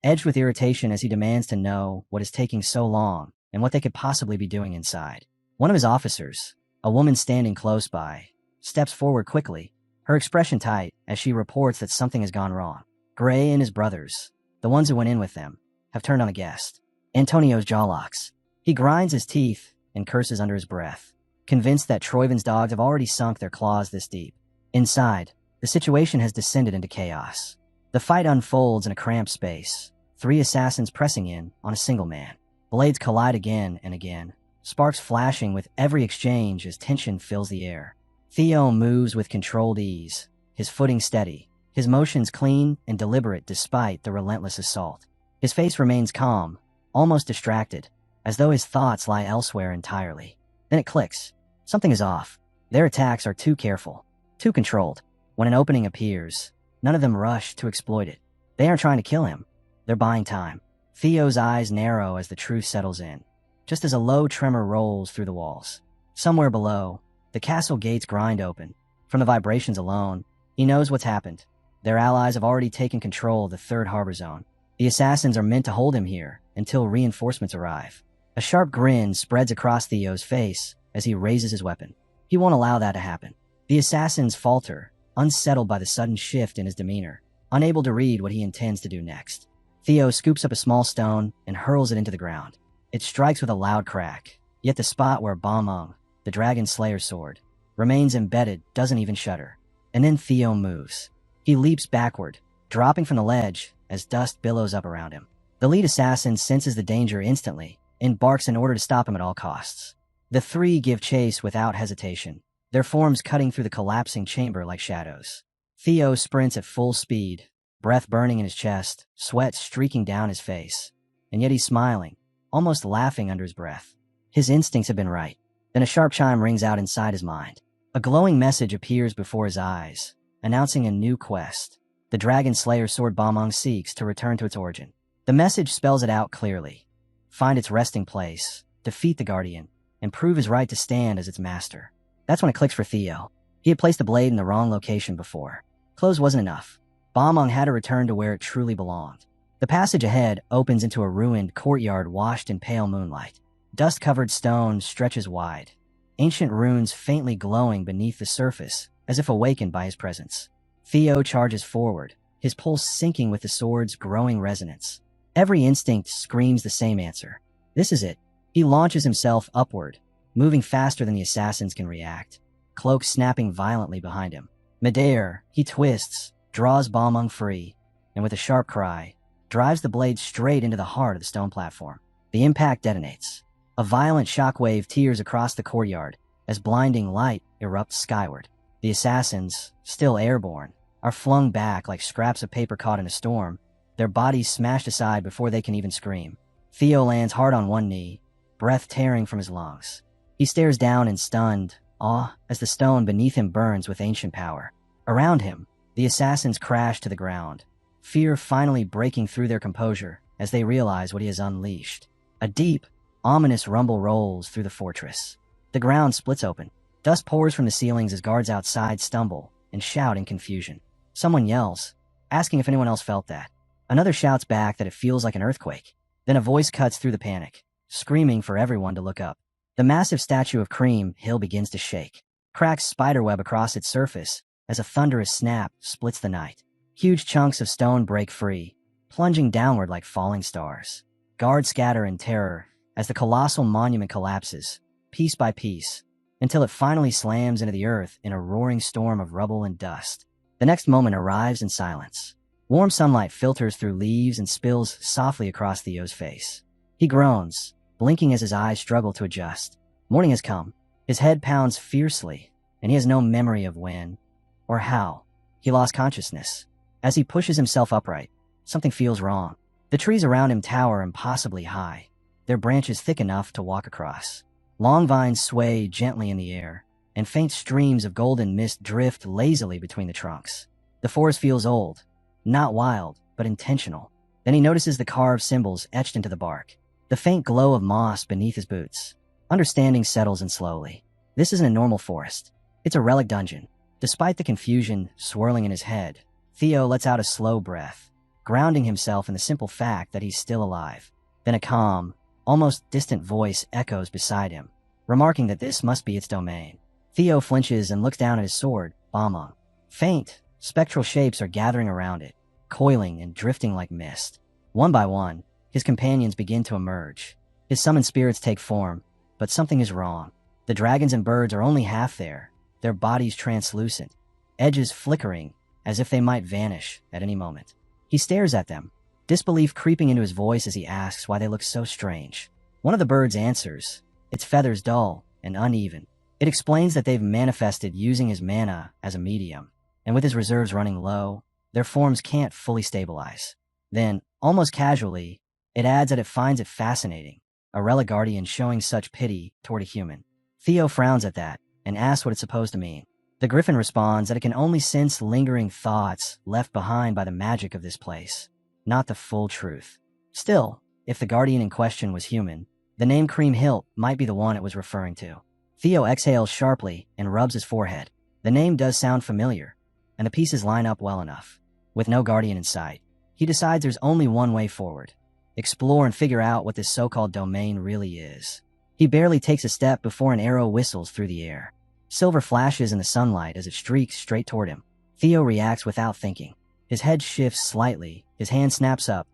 edged with irritation as he demands to know what is taking so long and what they could possibly be doing inside. One of his officers, a woman standing close by, steps forward quickly, her expression tight as she reports that something has gone wrong. Gray and his brothers, the ones who went in with them, have turned on a guest. Antonio's jaw locks. He grinds his teeth and curses under his breath, convinced that Troyven's dogs have already sunk their claws this deep. Inside, the situation has descended into chaos. The fight unfolds in a cramped space, 3 assassins pressing in on a single man. Blades collide again and again, sparks flashing with every exchange as tension fills the air. Theo moves with controlled ease, his footing steady, his motions clean and deliberate despite the relentless assault. His face remains calm, almost distracted, as though his thoughts lie elsewhere entirely. Then it clicks. Something is off. Their attacks are too careful, too controlled. When an opening appears, none of them rush to exploit it. They aren't trying to kill him. They're buying time. Theo's eyes narrow as the truth settles in, just as a low tremor rolls through the walls. Somewhere below, the castle gates grind open. From the vibrations alone, he knows what's happened. Their allies have already taken control of the 3rd harbor zone. The assassins are meant to hold him here until reinforcements arrive. A sharp grin spreads across Theo's face as he raises his weapon. He won't allow that to happen. The assassins falter, unsettled by the sudden shift in his demeanor, unable to read what he intends to do next. Theo scoops up a small stone and hurls it into the ground. It strikes with a loud crack, yet the spot where Ba Meng, the dragon slayer's sword, remains embedded doesn't even shudder. And then Theo moves. He leaps backward, dropping from the ledge as dust billows up around him. The lead assassin senses the danger instantly and barks in order to stop him at all costs. The 3 give chase without hesitation, their forms cutting through the collapsing chamber like shadows. Theo sprints at full speed, breath burning in his chest, sweat streaking down his face. And yet he's smiling, almost laughing under his breath. His instincts have been right. Then a sharp chime rings out inside his mind. A glowing message appears before his eyes, announcing a new quest. The dragon slayer's sword Ba Meng seeks to return to its origin. The message spells it out clearly. Find its resting place, defeat the Guardian, and prove his right to stand as its master. That's when it clicks for Theo. He had placed the blade in the wrong location before. Clothes wasn't enough. Ba Meng had to return to where it truly belonged. The passage ahead opens into a ruined courtyard washed in pale moonlight. Dust-covered stone stretches wide, ancient runes faintly glowing beneath the surface as if awakened by his presence. Theo charges forward, his pulse sinking with the sword's growing resonance. Every instinct screams the same answer. This is it. He launches himself upward, moving faster than the assassins can react, cloak snapping violently behind him. Midair, he twists, draws Ba Meng free, and with a sharp cry, drives the blade straight into the heart of the stone platform. The impact detonates. A violent shockwave tears across the courtyard as blinding light erupts skyward. The assassins, still airborne, are flung back like scraps of paper caught in a storm, their bodies smashed aside before they can even scream. Theo lands hard on one knee, breath tearing from his lungs. He stares down in stunned awe as the stone beneath him burns with ancient power. Around him, the assassins crash to the ground, fear finally breaking through their composure as they realize what he has unleashed. A deep, ominous rumble rolls through the fortress. The ground splits open. Dust pours from the ceilings as guards outside stumble and shout in confusion. Someone yells, asking if anyone else felt that. Another shouts back that it feels like an earthquake. Then a voice cuts through the panic, screaming for everyone to look up. The massive statue of Cream Hill begins to shake. Cracks spiderweb across its surface as a thunderous snap splits the night. Huge chunks of stone break free, plunging downward like falling stars. Guards scatter in terror as the colossal monument collapses, piece by piece, until it finally slams into the earth in a roaring storm of rubble and dust. The next moment arrives in silence. Warm sunlight filters through leaves and spills softly across Theo's face. He groans, blinking as his eyes struggle to adjust. Morning has come. His head pounds fiercely, and he has no memory of when or how he lost consciousness. As he pushes himself upright, something feels wrong. The trees around him tower impossibly high, their branches thick enough to walk across. Long vines sway gently in the air, and faint streams of golden mist drift lazily between the trunks. The forest feels old, not wild, but intentional. Then he notices the carved symbols etched into the bark, the faint glow of moss beneath his boots. Understanding settles in slowly. This isn't a normal forest. It's a relic dungeon. Despite the confusion swirling in his head, Theo lets out a slow breath, grounding himself in the simple fact that he's still alive. Then a calm, almost distant voice echoes beside him, remarking that this must be its domain. Theo flinches and looks down at his sword, Bamong. Faint, spectral shapes are gathering around it, coiling and drifting like mist. One by one, his companions begin to emerge. His summoned spirits take form, but something is wrong. The dragons and birds are only half there, their bodies translucent, edges flickering as if they might vanish at any moment. He stares at them, disbelief creeping into his voice as he asks why they look so strange. One of the birds answers, its feathers dull and uneven. It explains that they've manifested using his mana as a medium, and with his reserves running low, their forms can't fully stabilize. Then, almost casually, it adds that it finds it fascinating, a relic guardian showing such pity toward a human. Theo frowns at that and asks what it's supposed to mean. The griffin responds that it can only sense lingering thoughts left behind by the magic of this place, not the full truth. Still, if the guardian in question was human, the name Cream Hilt might be the one it was referring to. Theo exhales sharply and rubs his forehead. The name does sound familiar, and the pieces line up well enough. With no guardian in sight, he decides there's only one way forward. Explore and figure out what this so-called domain really is. He barely takes a step before an arrow whistles through the air. Silver flashes in the sunlight as it streaks straight toward him. Theo reacts without thinking. His head shifts slightly, his hand snaps up,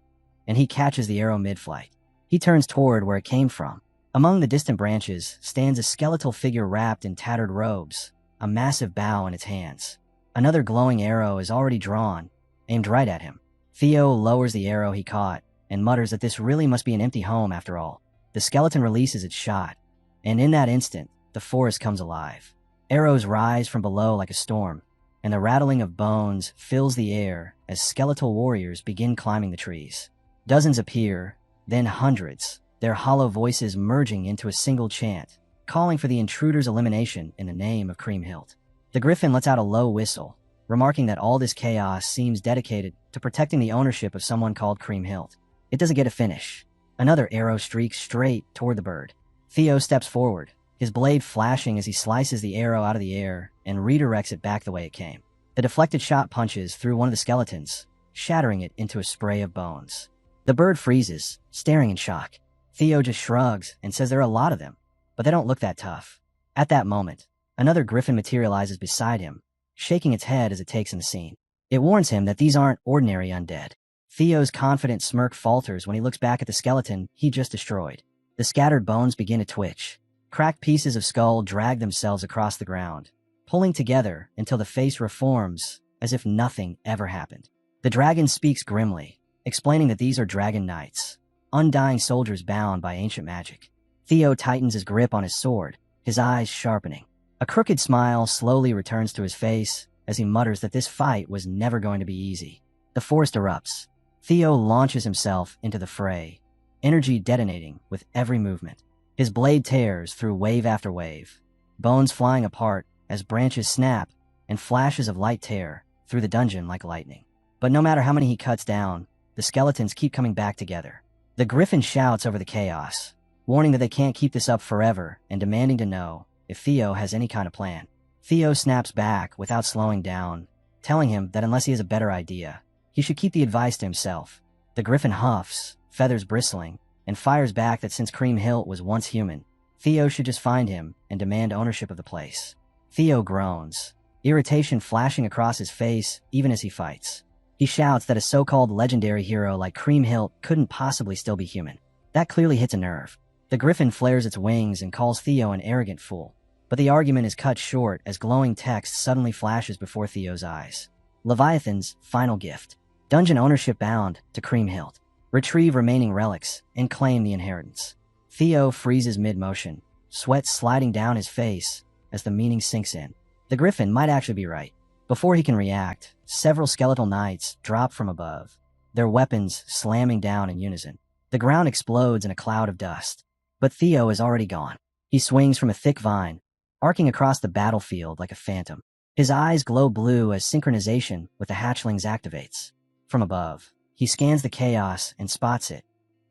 and he catches the arrow mid-flight. He turns toward where it came from. Among the distant branches stands a skeletal figure wrapped in tattered robes, a massive bow in its hands. Another glowing arrow is already drawn, aimed right at him. Theo lowers the arrow he caught and mutters that this really must be an empty home after all. The skeleton releases its shot, and in that instant, the forest comes alive. Arrows rise from below like a storm, and the rattling of bones fills the air as skeletal warriors begin climbing the trees. Dozens appear, then hundreds, their hollow voices merging into a single chant, calling for the intruder's elimination in the name of Cream Hilt. The griffin lets out a low whistle, remarking that all this chaos seems dedicated to protecting the ownership of someone called Cream Hilt. It doesn't get a finish. Another arrow streaks straight toward the bird. Theo steps forward, his blade flashing as he slices the arrow out of the air and redirects it back the way it came. The deflected shot punches through one of the skeletons, shattering it into a spray of bones. The bird freezes, staring in shock. Theo just shrugs and says there are a lot of them, but they don't look that tough. At that moment, another griffin materializes beside him, shaking its head as it takes in the scene. It warns him that these aren't ordinary undead. Theo's confident smirk falters when he looks back at the skeleton he just destroyed. The scattered bones begin to twitch. Cracked pieces of skull drag themselves across the ground, pulling together until the face reforms as if nothing ever happened. The dragon speaks grimly, explaining that these are dragon knights, undying soldiers bound by ancient magic. Theo tightens his grip on his sword, his eyes sharpening. A crooked smile slowly returns to his face as he mutters that this fight was never going to be easy. The forest erupts. Theo launches himself into the fray, energy detonating with every movement. His blade tears through wave after wave, bones flying apart as branches snap and flashes of light tear through the dungeon like lightning. But no matter how many he cuts down, the skeletons keep coming back together. The griffin shouts over the chaos, warning that they can't keep this up forever and demanding to know if Theo has any kind of plan. Theo snaps back without slowing down, telling him that unless he has a better idea, he should keep the advice to himself. The griffin huffs, feathers bristling, and fires back that since Cream Hill was once human, Theo should just find him and demand ownership of the place. Theo groans, irritation flashing across his face even as he fights. He shouts that a so-called legendary hero like Cream Hill couldn't possibly still be human. That clearly hits a nerve. The griffin flares its wings and calls Theo an arrogant fool. But the argument is cut short as glowing text suddenly flashes before Theo's eyes. Leviathan's final gift. Dungeon ownership bound to Cream Hill. Retrieve remaining relics and claim the inheritance. Theo freezes mid-motion, sweat sliding down his face as the meaning sinks in. The griffin might actually be right. Before he can react, several skeletal knights drop from above, their weapons slamming down in unison. The ground explodes in a cloud of dust. But Theo is already gone. He swings from a thick vine, arcing across the battlefield like a phantom. His eyes glow blue as synchronization with the hatchlings activates. From above, he scans the chaos and spots it.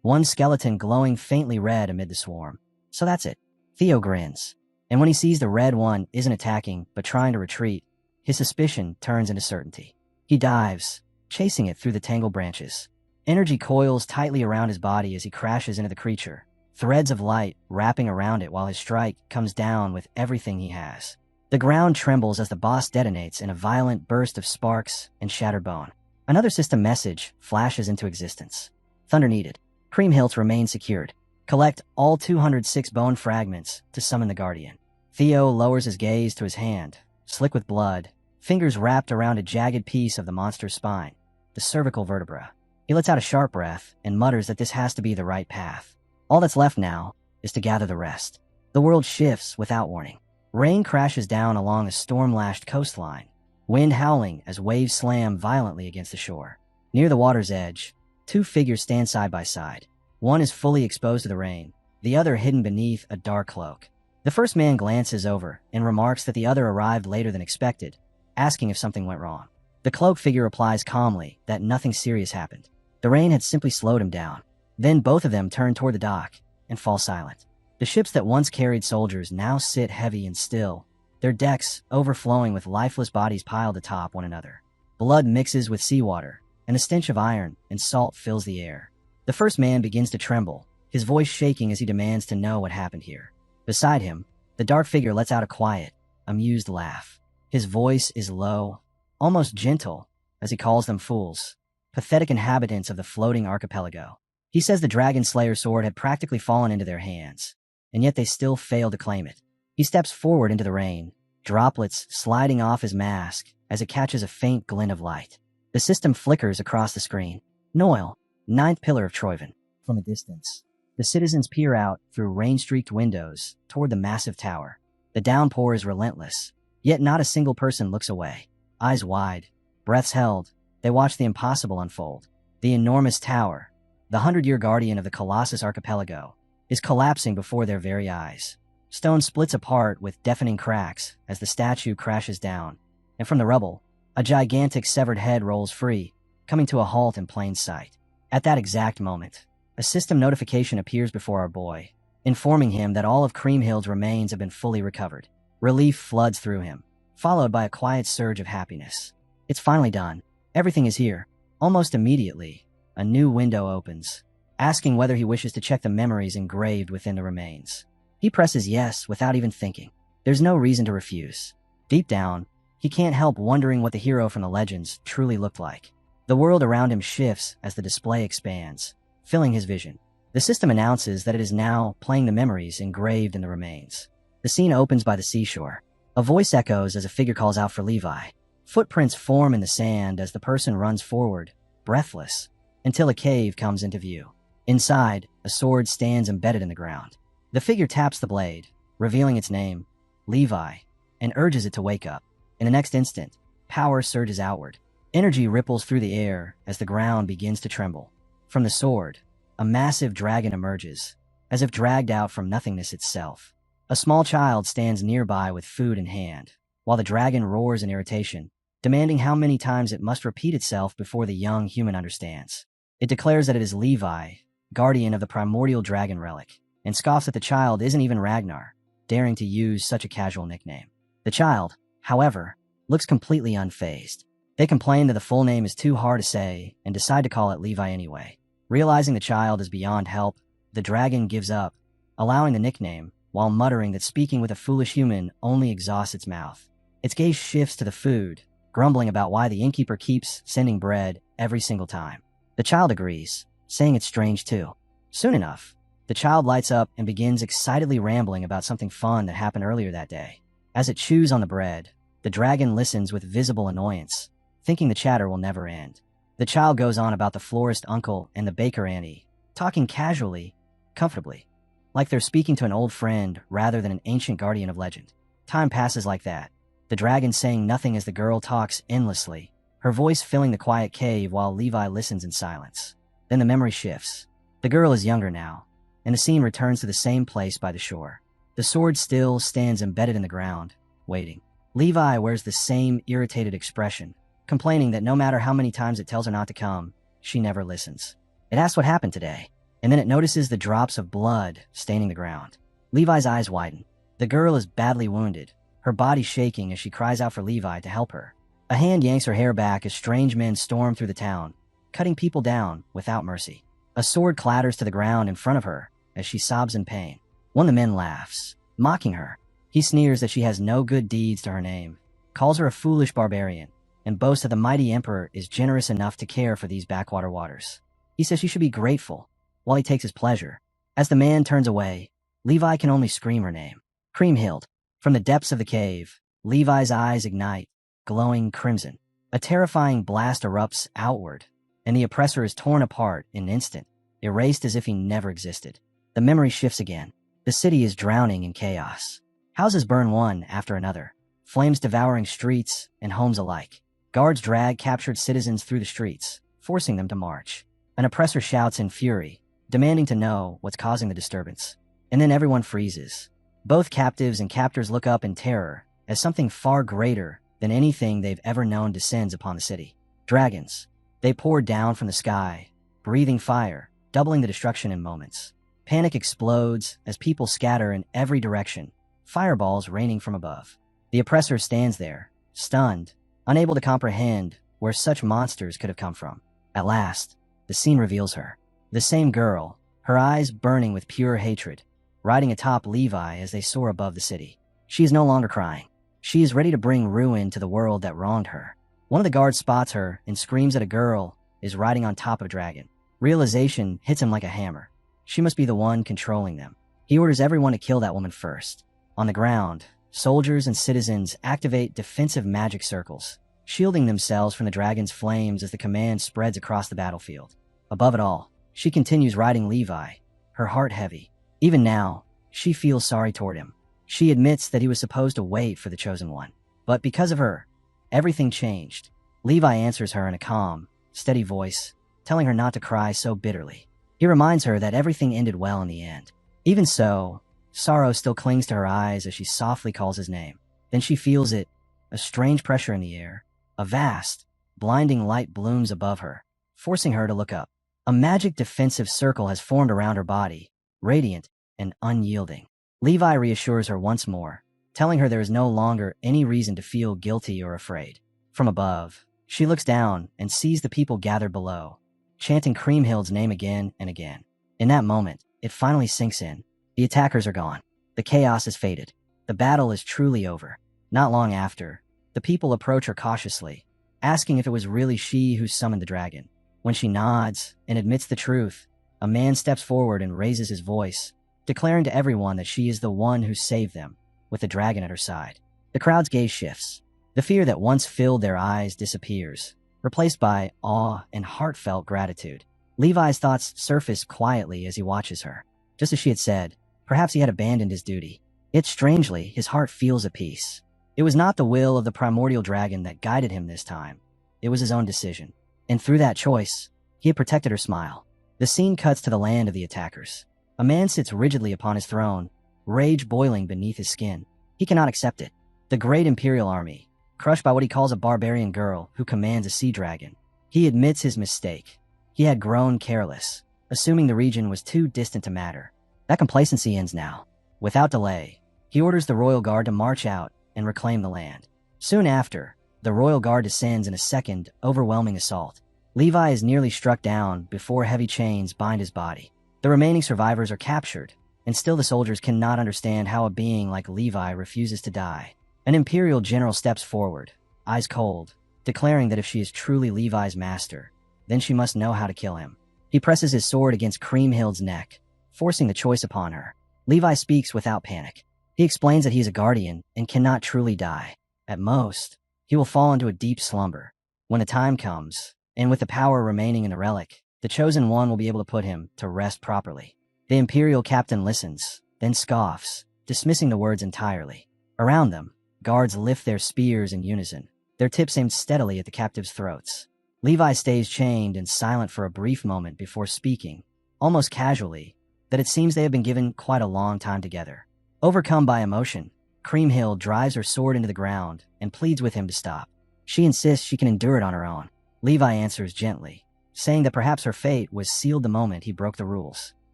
One skeleton glowing faintly red amid the swarm. So that's it. Theo grins. And when he sees the red one isn't attacking but trying to retreat, his suspicion turns into certainty. He dives, chasing it through the tangled branches. Energy coils tightly around his body as he crashes into the creature, threads of light wrapping around it while his strike comes down with everything he has. The ground trembles as the boss detonates in a violent burst of sparks and shattered bone. Another system message flashes into existence. Thunder needed. Cream Hilt remains secured. Collect all 206 bone fragments to summon the Guardian. Theo lowers his gaze to his hand, slick with blood, fingers wrapped around a jagged piece of the monster's spine, the cervical vertebra. He lets out a sharp breath and mutters that this has to be the right path. All that's left now is to gather the rest. The world shifts without warning. Rain crashes down along a storm-lashed coastline, wind howling as waves slam violently against the shore. Near the water's edge, two figures stand side by side. One is fully exposed to the rain, the other hidden beneath a dark cloak. The first man glances over and remarks that the other arrived later than expected, asking if something went wrong. The cloak figure replies calmly that nothing serious happened. The rain had simply slowed him down. Then both of them turn toward the dock and fall silent. The ships that once carried soldiers now sit heavy and still, their decks overflowing with lifeless bodies piled atop one another. Blood mixes with seawater, and the stench of iron and salt fills the air. The first man begins to tremble, his voice shaking as he demands to know what happened here. Beside him, the dark figure lets out a quiet, amused laugh. His voice is low, almost gentle, as he calls them fools, pathetic inhabitants of the floating archipelago. He says the Dragon Slayer sword had practically fallen into their hands, and yet they still failed to claim it. He steps forward into the rain, droplets sliding off his mask as it catches a faint glint of light. The system flickers across the screen. Noil, 9th pillar of Troyven. From a distance, the citizens peer out through rain-streaked windows toward the massive tower. The downpour is relentless, yet not a single person looks away. Eyes wide, breaths held, they watch the impossible unfold. The enormous tower, the 100-year guardian of the Colossus Archipelago, is collapsing before their very eyes. Stone splits apart with deafening cracks as the statue crashes down, and from the rubble, a gigantic severed head rolls free, coming to a halt in plain sight. At that exact moment, a system notification appears before our boy, informing him that all of Creamhill's remains have been fully recovered. Relief floods through him, followed by a quiet surge of happiness. It's finally done. Everything is here. Almost immediately, a new window opens, asking whether he wishes to check the memories engraved within the remains. He presses yes without even thinking. There's no reason to refuse. Deep down, he can't help wondering what the hero from the legends truly looked like. The world around him shifts as the display expands, filling his vision. The system announces that it is now playing the memories engraved in the remains. The scene opens by the seashore. A voice echoes as a figure calls out for Levi. Footprints form in the sand as the person runs forward, breathless, until a cave comes into view. Inside, a sword stands embedded in the ground. The figure taps the blade, revealing its name, Levi, and urges it to wake up. In the next instant, power surges outward. Energy ripples through the air as the ground begins to tremble. From the sword, a massive dragon emerges, as if dragged out from nothingness itself. A small child stands nearby with food in hand, while the dragon roars in irritation, demanding how many times it must repeat itself before the young human understands. It declares that it is Levi, guardian of the primordial dragon relic, and scoffs that the child isn't even Ragnar, daring to use such a casual nickname. The child, however, looks completely unfazed. They complain that the full name is too hard to say and decide to call it Levi anyway. Realizing the child is beyond help, the dragon gives up, allowing the nickname, while muttering that speaking with a foolish human only exhausts its mouth. Its gaze shifts to the food, grumbling about why the innkeeper keeps sending bread every single time. The child agrees, saying it's strange too. Soon enough, the child lights up and begins excitedly rambling about something fun that happened earlier that day. As it chews on the bread, the dragon listens with visible annoyance, thinking the chatter will never end. The child goes on about the florist uncle and the baker auntie, talking casually, comfortably, like they're speaking to an old friend rather than an ancient guardian of legend. Time passes like that, the dragon saying nothing as the girl talks endlessly, her voice filling the quiet cave while Levi listens in silence. Then the memory shifts. The girl is younger now, and the scene returns to the same place by the shore. The sword still stands embedded in the ground, waiting. Levi wears the same irritated expression, complaining that no matter how many times it tells her not to come, she never listens. It asks what happened today, and then it notices the drops of blood staining the ground. Levi's eyes widen. The girl is badly wounded, her body shaking as she cries out for Levi to help her. A hand yanks her hair back as strange men storm through the town, cutting people down without mercy. A sword clatters to the ground in front of her as she sobs in pain. One of the men laughs, mocking her. He sneers that she has no good deeds to her name, calls her a foolish barbarian, and boasts that the mighty emperor is generous enough to care for these backwater waters. He says she should be grateful, while he takes his pleasure. As the man turns away, Levi can only scream her name. Kriemhild. From the depths of the cave, Levi's eyes ignite, glowing crimson. A terrifying blast erupts outward, and the oppressor is torn apart in an instant, erased as if he never existed. The memory shifts again. The city is drowning in chaos. Houses burn one after another, flames devouring streets and homes alike. Guards drag captured citizens through the streets, forcing them to march. An oppressor shouts in fury, demanding to know what's causing the disturbance. And then everyone freezes. Both captives and captors look up in terror as something far greater than anything they've ever known descends upon the city. Dragons. They pour down from the sky, breathing fire, doubling the destruction in moments. Panic explodes as people scatter in every direction, fireballs raining from above. The oppressor stands there, stunned, unable to comprehend where such monsters could have come from. At last, the scene reveals her. The same girl, her eyes burning with pure hatred, riding atop Levi as they soar above the city. She is no longer crying. She is ready to bring ruin to the world that wronged her. One of the guards spots her and screams that a girl is riding on top of a dragon. Realization hits him like a hammer. She must be the one controlling them. He orders everyone to kill that woman first. On the ground, soldiers and citizens activate defensive magic circles, shielding themselves from the dragon's flames as the command spreads across the battlefield. Above it all, she continues riding Levi, her heart heavy. Even now, she feels sorry toward him. She admits that he was supposed to wait for the chosen one. But because of her, everything changed. Levi answers her in a calm, steady voice, telling her not to cry so bitterly. He reminds her that everything ended well in the end. Even so, sorrow still clings to her eyes as she softly calls his name. Then she feels it, a strange pressure in the air. A vast, blinding light blooms above her, forcing her to look up. A magic defensive circle has formed around her body, radiant and unyielding. Levi reassures her once more, telling her there is no longer any reason to feel guilty or afraid. From above, she looks down and sees the people gathered below, chanting Kriemhild's name again and again. In that moment, it finally sinks in. The attackers are gone. The chaos has faded. The battle is truly over. Not long after, the people approach her cautiously, asking if it was really she who summoned the dragon. When she nods and admits the truth, a man steps forward and raises his voice, declaring to everyone that she is the one who saved them, with the dragon at her side. The crowd's gaze shifts. The fear that once filled their eyes disappears, replaced by awe and heartfelt gratitude. Levi's thoughts surface quietly as he watches her. Just as she had said, perhaps he had abandoned his duty. Yet strangely, his heart feels at peace. It was not the will of the primordial dragon that guided him this time. It was his own decision. And through that choice, he had protected her smile. The scene cuts to the land of the attackers. A man sits rigidly upon his throne, rage boiling beneath his skin. He cannot accept it. The great Imperial army, crushed by what he calls a barbarian girl who commands a sea dragon. He admits his mistake. He had grown careless, assuming the region was too distant to matter. That complacency ends now. Without delay, he orders the royal guard to march out and reclaim the land. Soon after, the royal guard descends in a second, overwhelming assault. Levi is nearly struck down before heavy chains bind his body. The remaining survivors are captured, and still the soldiers cannot understand how a being like Levi refuses to die. An Imperial general steps forward, eyes cold, declaring that if she is truly Levi's master, then she must know how to kill him. He presses his sword against Kriemhild's neck, forcing the choice upon her. Levi speaks without panic. He explains that he is a guardian and cannot truly die. At most, he will fall into a deep slumber. When the time comes, and with the power remaining in the relic, the Chosen One will be able to put him to rest properly. The Imperial captain listens, then scoffs, dismissing the words entirely. Around them, guards lift their spears in unison, their tips aimed steadily at the captives' throats. Levi stays chained and silent for a brief moment before speaking, almost casually, that it seems they have been given quite a long time together. Overcome by emotion, Kriemhild drives her sword into the ground and pleads with him to stop. She insists she can endure it on her own. Levi answers gently, saying that perhaps her fate was sealed the moment he broke the rules.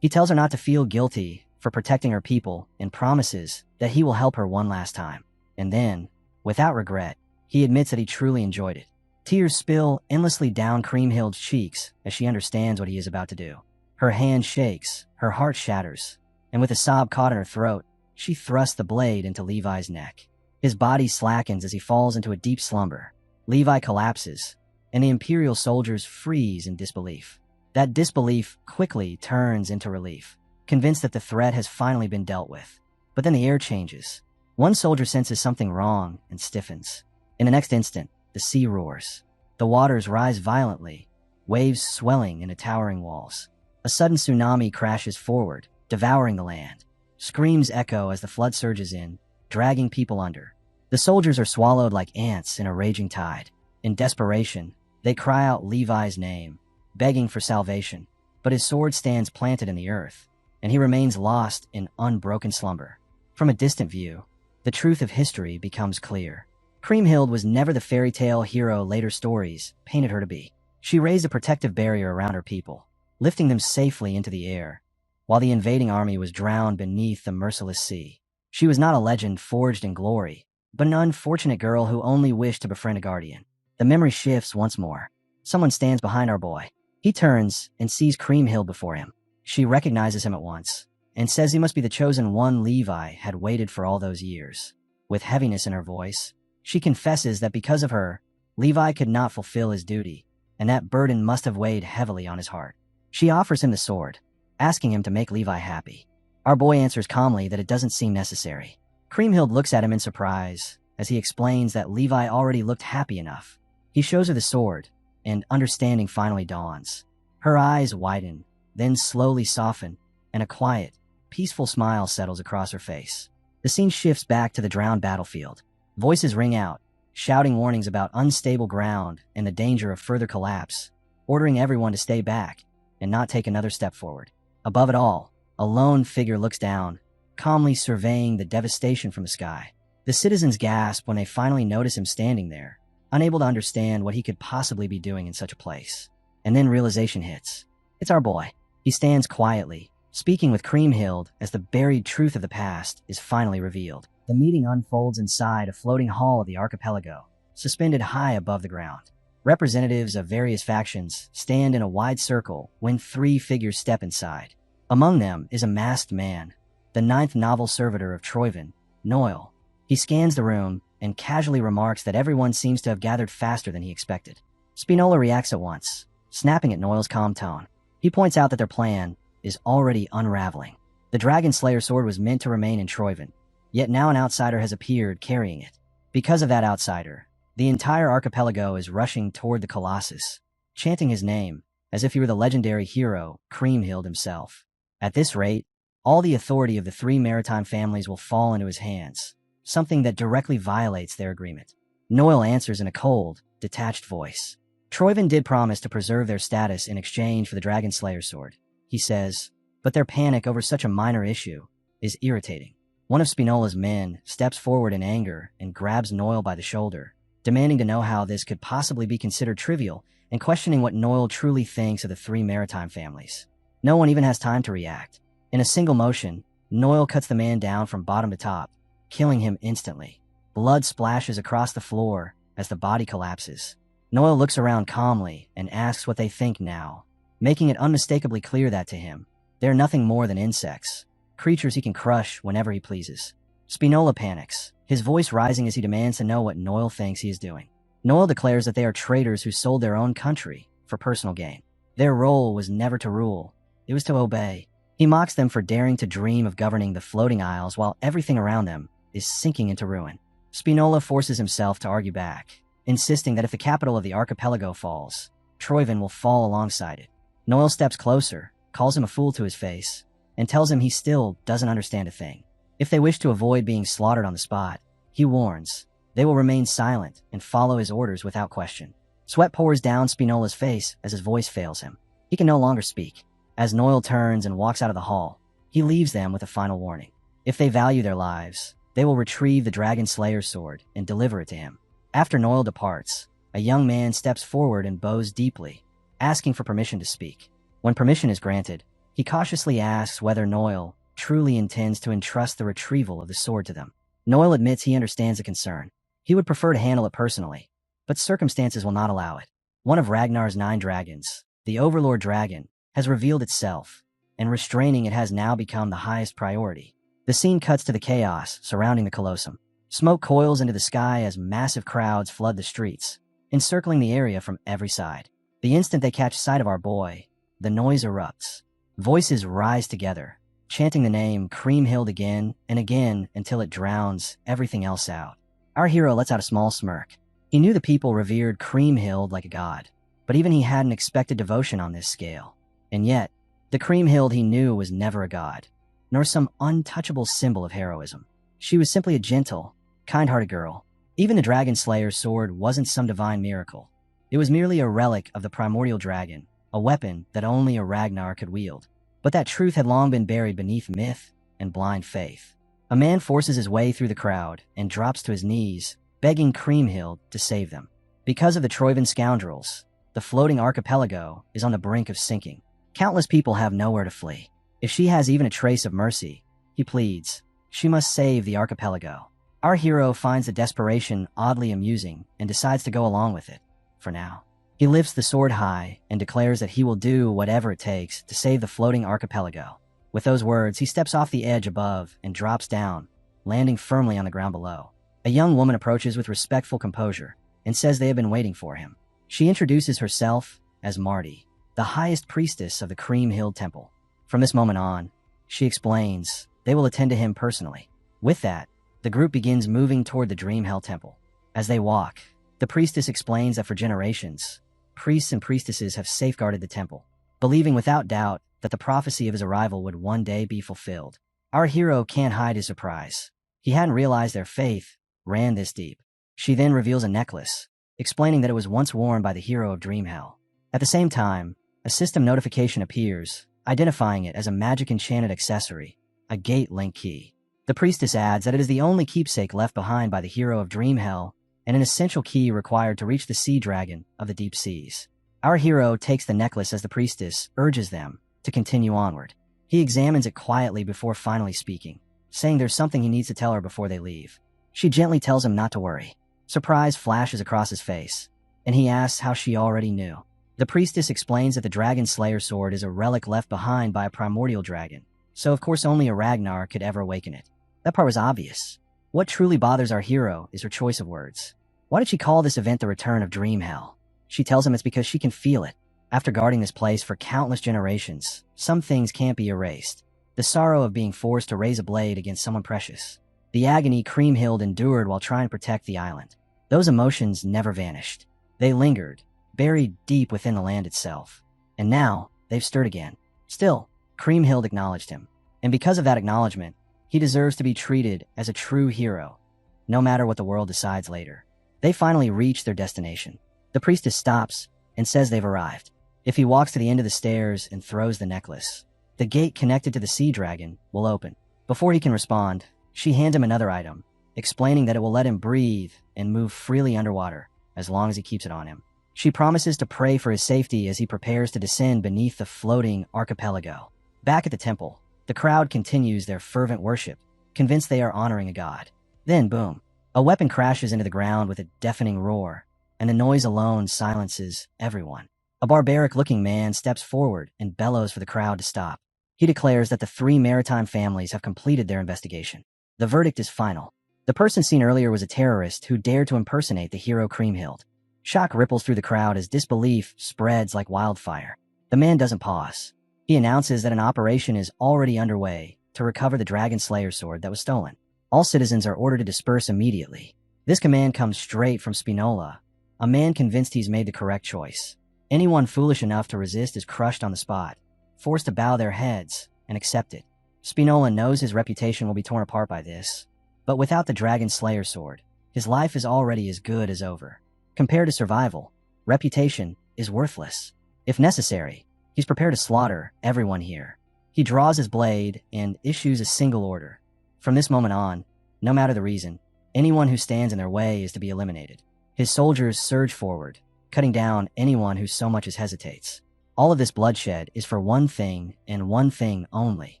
He tells her not to feel guilty for protecting her people and promises that he will help her one last time. And then, without regret, he admits that he truly enjoyed it. Tears spill endlessly down Kriemhild's cheeks as she understands what he is about to do. Her hand shakes, her heart shatters, and with a sob caught in her throat, she thrusts the blade into Levi's neck. His body slackens as he falls into a deep slumber. Levi collapses, and the Imperial soldiers freeze in disbelief. That disbelief quickly turns into relief, convinced that the threat has finally been dealt with. But then the air changes. One soldier senses something wrong and stiffens. In the next instant, the sea roars. The waters rise violently, waves swelling into towering walls. A sudden tsunami crashes forward, devouring the land. Screams echo as the flood surges in, dragging people under. The soldiers are swallowed like ants in a raging tide. In desperation, they cry out Levi's name, begging for salvation. But his sword stands planted in the earth, and he remains lost in unbroken slumber. From a distant view, the truth of history becomes clear. Kriemhild was never the fairy tale hero later stories painted her to be. She raised a protective barrier around her people, lifting them safely into the air, while the invading army was drowned beneath the merciless sea. She was not a legend forged in glory, but an unfortunate girl who only wished to befriend a guardian. The memory shifts once more. Someone stands behind our boy. He turns and sees Kriemhild before him. She recognizes him at once, and says he must be the chosen one Levi had waited for all those years. With heaviness in her voice, she confesses that because of her, Levi could not fulfill his duty, and that burden must have weighed heavily on his heart. She offers him the sword, asking him to make Levi happy. Our boy answers calmly that it doesn't seem necessary. Kriemhild looks at him in surprise as he explains that Levi already looked happy enough. He shows her the sword, and understanding finally dawns. Her eyes widen, then slowly soften, and a quiet, peaceful smile settles across her face. The scene shifts back to the drowned battlefield. Voices ring out, shouting warnings about unstable ground and the danger of further collapse, ordering everyone to stay back and not take another step forward. Above it all, a lone figure looks down, calmly surveying the devastation from the sky. The citizens gasp when they finally notice him standing there, unable to understand what he could possibly be doing in such a place. And then realization hits. It's our boy. He stands quietly, speaking with Kriemhild as the buried truth of the past is finally revealed. The meeting unfolds inside a floating hall of the archipelago, suspended high above the ground. Representatives of various factions stand in a wide circle when three figures step inside. Among them is a masked man, the ninth novel servitor of Troyven, Noel. He scans the room and casually remarks that everyone seems to have gathered faster than he expected. Spinola reacts at once, snapping at Noel's calm tone. He points out that their plan is already unraveling. The Dragon Slayer sword was meant to remain in Troyven, yet now an outsider has appeared carrying it. Because of that outsider, the entire archipelago is rushing toward the Colossus, chanting his name as if he were the legendary hero Kriemhild himself. At this rate, all the authority of the three maritime families will fall into his hands. something that directly violates their agreement. Noel answers in a cold, detached voice. Troyvin did promise to preserve their status in exchange for the Dragon Slayer's sword, he says, but their panic over such a minor issue is irritating. One of Spinola's men steps forward in anger and grabs Noel by the shoulder, demanding to know how this could possibly be considered trivial and questioning what Noel truly thinks of the three maritime families. No one even has time to react. In a single motion, Noel cuts the man down from bottom to top, killing him instantly. Blood splashes across the floor as the body collapses. Noel looks around calmly and asks what they think now, making it unmistakably clear that to him, they are nothing more than insects, creatures he can crush whenever he pleases. Spinola panics, his voice rising as he demands to know what Noel thinks he is doing. Noel declares that they are traitors who sold their own country for personal gain. Their role was never to rule, it was to obey. He mocks them for daring to dream of governing the floating isles while everything around them is sinking into ruin. Spinola forces himself to argue back, insisting that if the capital of the archipelago falls, Troyvin will fall alongside it. Noel steps closer, calls him a fool to his face, and tells him he still doesn't understand a thing. If they wish to avoid being slaughtered on the spot, he warns, they will remain silent and follow his orders without question. Sweat pours down Spinola's face as his voice fails him. He can no longer speak. As Noel turns and walks out of the hall, he leaves them with a final warning. If they value their lives, they will retrieve the Dragon Slayer's sword and deliver it to him. After Noel departs, a young man steps forward and bows deeply, asking for permission to speak. When permission is granted, he cautiously asks whether Noel truly intends to entrust the retrieval of the sword to them. Noel admits he understands the concern. He would prefer to handle it personally, but circumstances will not allow it. One of Ragnar's 9 dragons, the Overlord Dragon, has revealed itself, and restraining it has now become the highest priority. The scene cuts to the chaos surrounding the Colosseum. Smoke coils into the sky as massive crowds flood the streets, encircling the area from every side. The instant they catch sight of our boy, the noise erupts. Voices rise together, chanting the name Kriemhild again and again until it drowns everything else out. Our hero lets out a small smirk. He knew the people revered Kriemhild like a god, but even he hadn't expected devotion on this scale. And yet, the Kriemhild he knew was never a god, nor some untouchable symbol of heroism. She was simply a gentle, kind-hearted girl. Even the Dragon Slayer's sword wasn't some divine miracle. It was merely a relic of the primordial dragon, a weapon that only a Ragnar could wield. But that truth had long been buried beneath myth and blind faith. A man forces his way through the crowd and drops to his knees, begging Kriemhild to save them. Because of the Troyvin scoundrels, the floating archipelago is on the brink of sinking. Countless people have nowhere to flee. If she has even a trace of mercy, he pleads, she must save the archipelago. Our hero finds the desperation oddly amusing and decides to go along with it, for now. He lifts the sword high and declares that he will do whatever it takes to save the floating archipelago. With those words, he steps off the edge above and drops down, landing firmly on the ground below. A young woman approaches with respectful composure and says they have been waiting for him. She introduces herself as Marty, the highest priestess of the Kriemhild Temple. From this moment on, she explains, they will attend to him personally. With that, the group begins moving toward the Dreamhell Temple. As they walk, the priestess explains that for generations, priests and priestesses have safeguarded the temple, believing without doubt that the prophecy of his arrival would one day be fulfilled. Our hero can't hide his surprise. He hadn't realized their faith ran this deep. She then reveals a necklace, explaining that it was once worn by the hero of Dreamhell. At the same time, a system notification appears, identifying it as a magic enchanted accessory, a gate link key. The priestess adds that it is the only keepsake left behind by the hero of Dreamhell and an essential key required to reach the sea dragon of the deep seas. Our hero takes the necklace as the priestess urges them to continue onward. He examines it quietly before finally speaking, saying there's something he needs to tell her before they leave. She gently tells him not to worry. Surprise flashes across his face, and he asks how she already knew. The priestess explains that the Dragon Slayer sword is a relic left behind by a primordial dragon, so of course only a Ragnar could ever awaken it. That part was obvious. What truly bothers our hero is her choice of words. Why did she call this event the return of Dreamhell? She tells him it's because she can feel it. After guarding this place for countless generations, some things can't be erased. The sorrow of being forced to raise a blade against someone precious. The agony Kriemhild endured while trying to protect the island. Those emotions never vanished. They lingered, buried deep within the land itself. And now, they've stirred again. Still, Kriemhild acknowledged him. And because of that acknowledgement, he deserves to be treated as a true hero. no matter what the world decides later. They finally reach their destination. The priestess stops and says they've arrived. If he walks to the end of the stairs and throws the necklace, the gate connected to the sea dragon will open. Before he can respond, she hands him another item, explaining that it will let him breathe and move freely underwater as long as he keeps it on him. She promises to pray for his safety as he prepares to descend beneath the floating archipelago. Back at the temple, the crowd continues their fervent worship, convinced they are honoring a god. Then, boom, a weapon crashes into the ground with a deafening roar, and the noise alone silences everyone. A barbaric-looking man steps forward and bellows for the crowd to stop. He declares that the 3 maritime families have completed their investigation. The verdict is final. The person seen earlier was a terrorist who dared to impersonate the hero Kriemhild. Shock ripples through the crowd as disbelief spreads like wildfire. The man doesn't pause. He announces that an operation is already underway to recover the Dragon Slayer sword that was stolen. All citizens are ordered to disperse immediately. This command comes straight from Spinola, a man convinced he's made the correct choice. Anyone foolish enough to resist is crushed on the spot, forced to bow their heads and accept it. Spinola knows his reputation will be torn apart by this, but without the Dragon Slayer sword, his life is already as good as over. Compared to survival, reputation is worthless. If necessary, he's prepared to slaughter everyone here. He draws his blade and issues a single order. From this moment on, no matter the reason, anyone who stands in their way is to be eliminated. His soldiers surge forward, cutting down anyone who so much as hesitates. All of this bloodshed is for one thing and one thing only: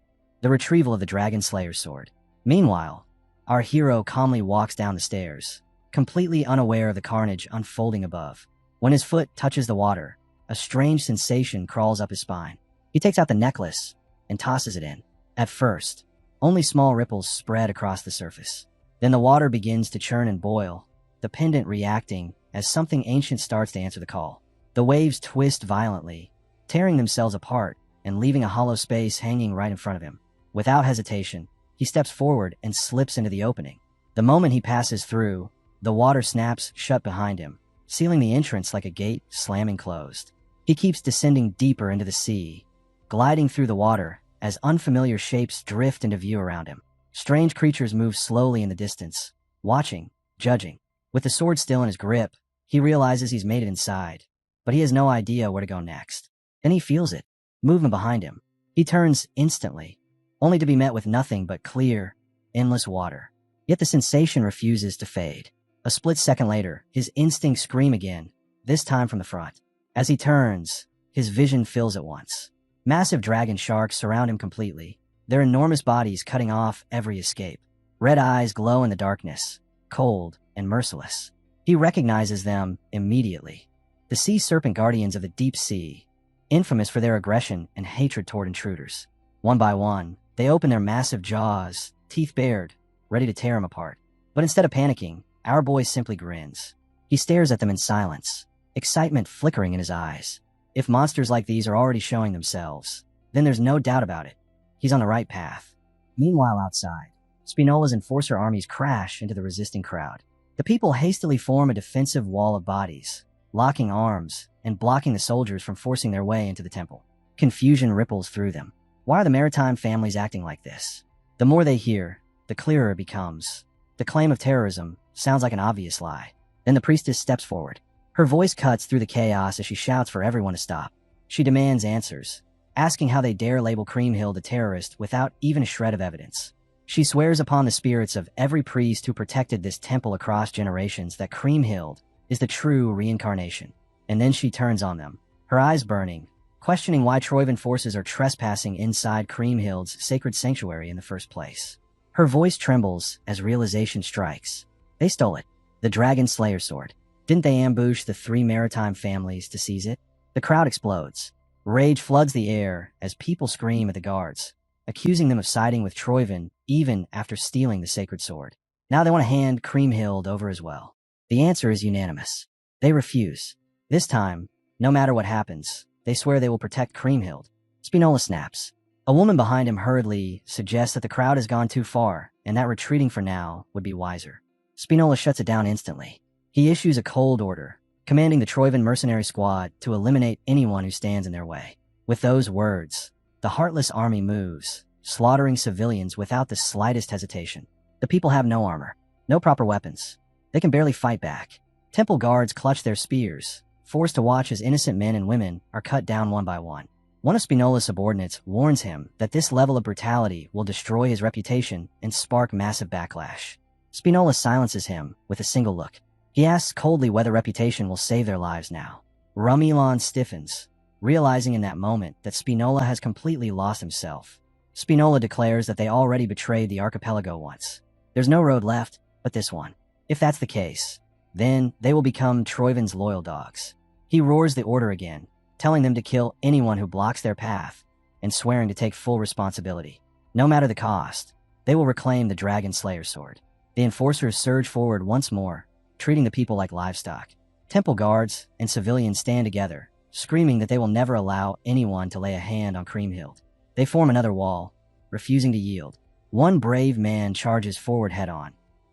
the retrieval of the Dragon Slayer's sword. Meanwhile, our hero calmly walks down the stairs, completely unaware of the carnage unfolding above. When his foot touches the water, a strange sensation crawls up his spine. He takes out the necklace and tosses it in. At first, only small ripples spread across the surface. Then the water begins to churn and boil, the pendant reacting as something ancient starts to answer the call. The waves twist violently, tearing themselves apart and leaving a hollow space hanging right in front of him. Without hesitation, he steps forward and slips into the opening. The moment he passes through, the water snaps shut behind him, sealing the entrance like a gate slamming closed. He keeps descending deeper into the sea, gliding through the water as unfamiliar shapes drift into view around him. Strange creatures move slowly in the distance, watching, judging. With the sword still in his grip, he realizes he's made it inside, but he has no idea where to go next. Then he feels it, movement behind him. He turns instantly, only to be met with nothing but clear, endless water. Yet the sensation refuses to fade. A split second later, his instincts scream again, this time from the front. As he turns, his vision fills at once. Massive dragon sharks surround him completely, their enormous bodies cutting off every escape. Red eyes glow in the darkness, cold and merciless. He recognizes them immediately. The sea serpent guardians of the deep sea, infamous for their aggression and hatred toward intruders. One by one, they open their massive jaws, teeth bared, ready to tear him apart. But instead of panicking, our boy simply grins. He stares at them in silence, excitement flickering in his eyes. If monsters like these are already showing themselves, then there's no doubt about it. He's on the right path. Meanwhile outside, Spinola's enforcer armies crash into the resisting crowd. The people hastily form a defensive wall of bodies, locking arms and blocking the soldiers from forcing their way into the temple. Confusion ripples through them. Why are the maritime families acting like this? The more they hear, the clearer it becomes. The claim of terrorism sounds like an obvious lie. Then the priestess steps forward. Her voice cuts through the chaos as she shouts for everyone to stop. She demands answers, asking how they dare label Kriemhild a terrorist without even a shred of evidence. She swears upon the spirits of every priest who protected this temple across generations that Kriemhild is the true reincarnation. And then she turns on them, her eyes burning, questioning why Troivan forces are trespassing inside Kriemhild's sacred sanctuary in the first place. Her voice trembles as realization strikes. They stole it. The Dragon Slayer sword. Didn't they ambush the 3 maritime families to seize it? The crowd explodes. Rage floods the air as people scream at the guards, accusing them of siding with Troivan even after stealing the sacred sword. Now they want to hand Kriemhild over as well. The answer is unanimous. They refuse. This time, no matter what happens, they swear they will protect Kriemhild. Spinola snaps. A woman behind him hurriedly suggests that the crowd has gone too far and that retreating for now would be wiser. Spinola shuts it down instantly. He issues a cold order, commanding the Troivan mercenary squad to eliminate anyone who stands in their way. With those words, the heartless army moves, slaughtering civilians without the slightest hesitation. The people have no armor. No proper weapons. They can barely fight back. Temple guards clutch their spears, forced to watch as innocent men and women are cut down one by one. One of Spinola's subordinates warns him that this level of brutality will destroy his reputation and spark massive backlash. Spinola silences him with a single look. He asks coldly whether reputation will save their lives now. Rum-Elon stiffens, realizing in that moment that Spinola has completely lost himself. Spinola declares that they already betrayed the archipelago once. There's no road left but this one. If that's the case, then they will become Troivan's loyal dogs. He roars the order again, telling them to kill anyone who blocks their path and swearing to take full responsibility. No matter the cost, they will reclaim the Dragon Slayer's sword. The enforcers surge forward once more, treating the people like livestock. Temple guards and civilians stand together, screaming that they will never allow anyone to lay a hand on Creamhill. They form another wall, refusing to yield. One brave man charges forward head-on,